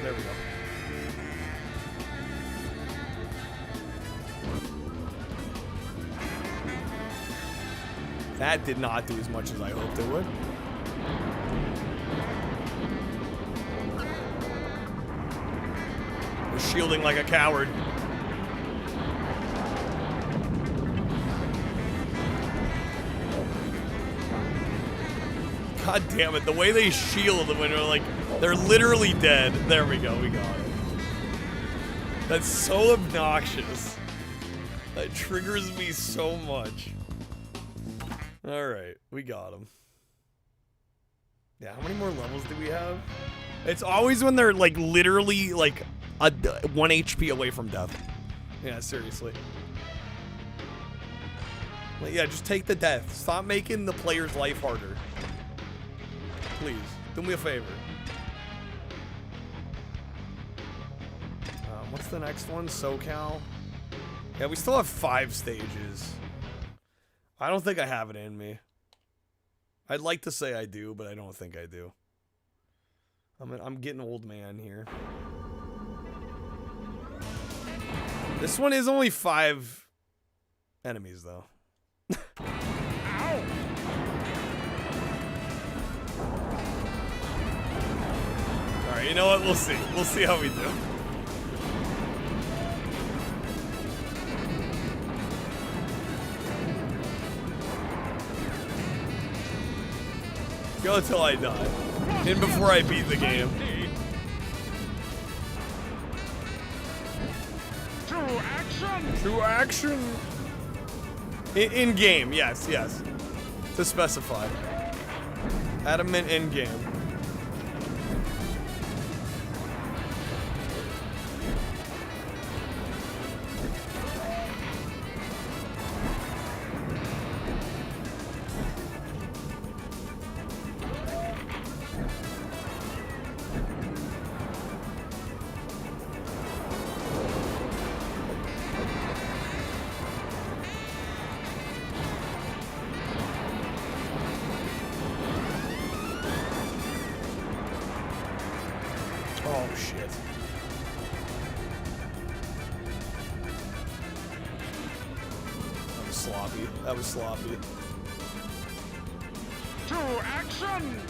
There we go. That did not do as much as I hoped it would. I was shielding like a coward. God damn it, the way they shield when they're like, they're literally dead. There we go, we got it. That's so obnoxious. That triggers me so much. Alright, we got him. Yeah, how many more levels do we have? It's always when they're like literally like 1 HP away from death. Yeah, seriously. Like, yeah, just take the death. Stop making the player's life harder. Please, do me a favor. What's the next one? SoCal? Yeah, we still have 5 stages. I don't think I have it in me. I'd like to say I do, but I don't think I do. I'm getting old man here. This one is only 5 enemies, though. Ow! Alright, you know what? We'll see. We'll see how we do. Go till I die. And before I beat the game. To action! To action! In game, yes. To specify. Adamant in game. Oh, shit. That was sloppy. That was sloppy. To action!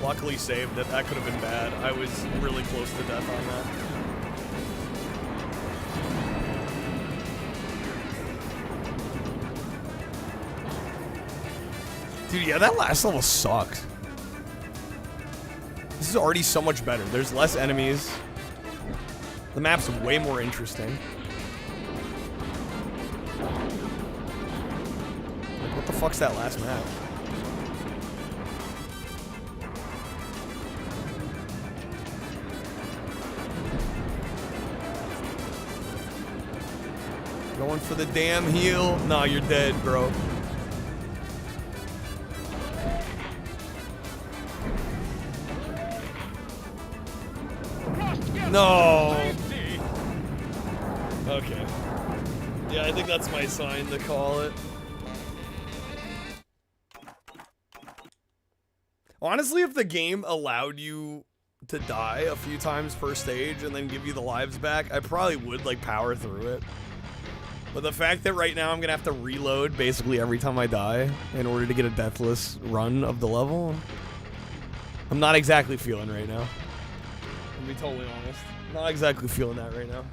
Luckily saved it. That could have been bad. I was really close to death on that. Dude, yeah, that last level sucked. This is already so much better. There's less enemies. The map's way more interesting. Like, what the fuck's that last map? Going for the damn heal. Nah, you're dead, bro. No. Okay. Yeah, I think that's my sign to call it. Honestly, if the game allowed you to die a few times per stage and then give you the lives back, I probably would like power through it. But the fact that right now I'm gonna have to reload basically every time I die in order to get a deathless run of the level, I'm not exactly feeling right now. To be totally honest, not exactly feeling that right now.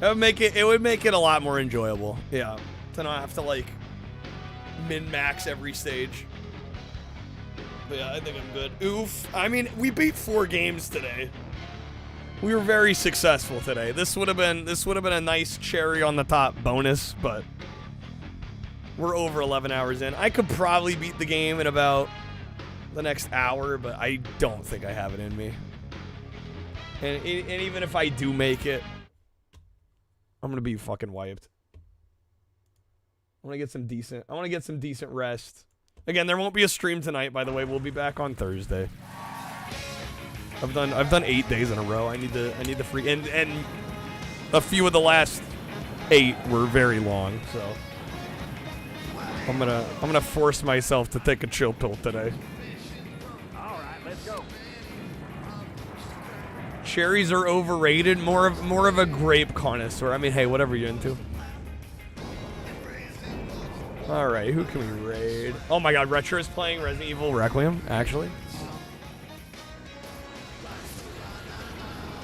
It would make it a lot more enjoyable, yeah, to not have to like min-max every stage. But yeah, I think I'm good. Oof. I mean, we beat 4 games today. We were very successful today. This would have been a nice cherry on the top bonus, but we're over 11 hours in. I could probably beat the game in about the next hour, but I don't think I have it in me. And even if I do make it, I'm gonna be fucking wiped. I want to get some decent rest. Again, there won't be a stream tonight, by the way. We'll be back on Thursday. I've done 8 days in a row. I need the free and a few of the last 8 were very long, so I'm gonna force myself to take a chill pill today. All right, let's go. Cherries are overrated. More of a grape connoisseur. I mean, hey, whatever you're into. All right, who can we raid? Oh my God, Retro is playing Resident Evil Requiem. Actually,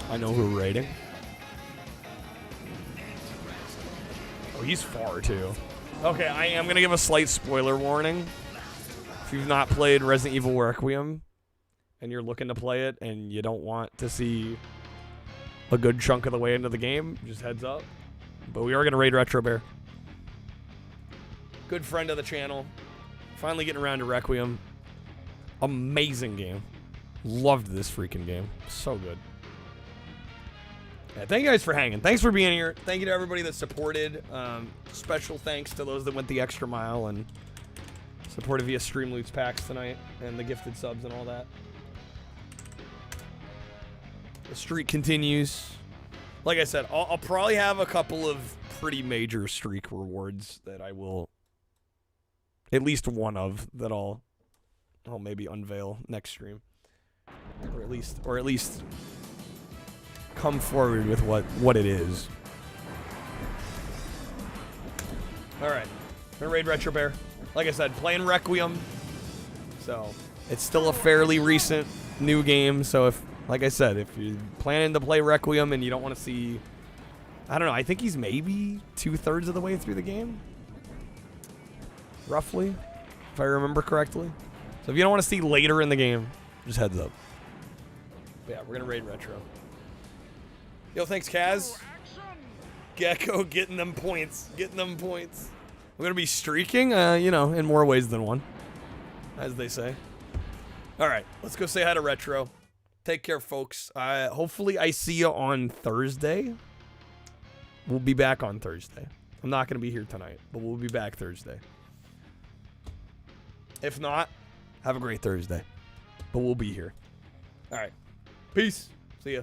I know who we're raiding. Oh, he's far too. Okay, I am gonna give a slight spoiler warning. If you've not played Resident Evil Requiem and you're looking to play it and you don't want to see a good chunk of the way into the game, just heads up. But we are gonna raid Retro Bear. Good friend of the channel. Finally getting around to Requiem. Amazing game. Loved this freaking game. So good. Yeah, thank you guys for hanging. Thanks for being here. Thank you to everybody that supported. Special thanks to those that went the extra mile and supported via Stream Loots packs tonight and the gifted subs and all that. The streak continues. Like I said, I'll probably have a couple of pretty major streak rewards that I will... At least one of that I'll maybe unveil next stream, or at least come forward with what it is. All right, gonna raid Retro Bear. Like I said, playing Requiem, so it's still a fairly recent new game. So if, like I said, if you're planning to play Requiem and you don't want to see, I don't know, I think he's maybe 2/3 of the way through the game. Roughly, if I remember correctly. So if you don't want to see later in the game, just heads up. But yeah, we're gonna raid Retro. Yo, thanks, Kaz. Gecko getting them points. Getting them points. We're gonna be streaking, you know, in more ways than one, as they say. All right, let's go say hi to Retro. Take care, folks. Hopefully I see you on Thursday. We'll be back on Thursday. I'm not gonna be here tonight, but we'll be back Thursday. If not, have a great Thursday. But we'll be here. All right. Peace. See ya.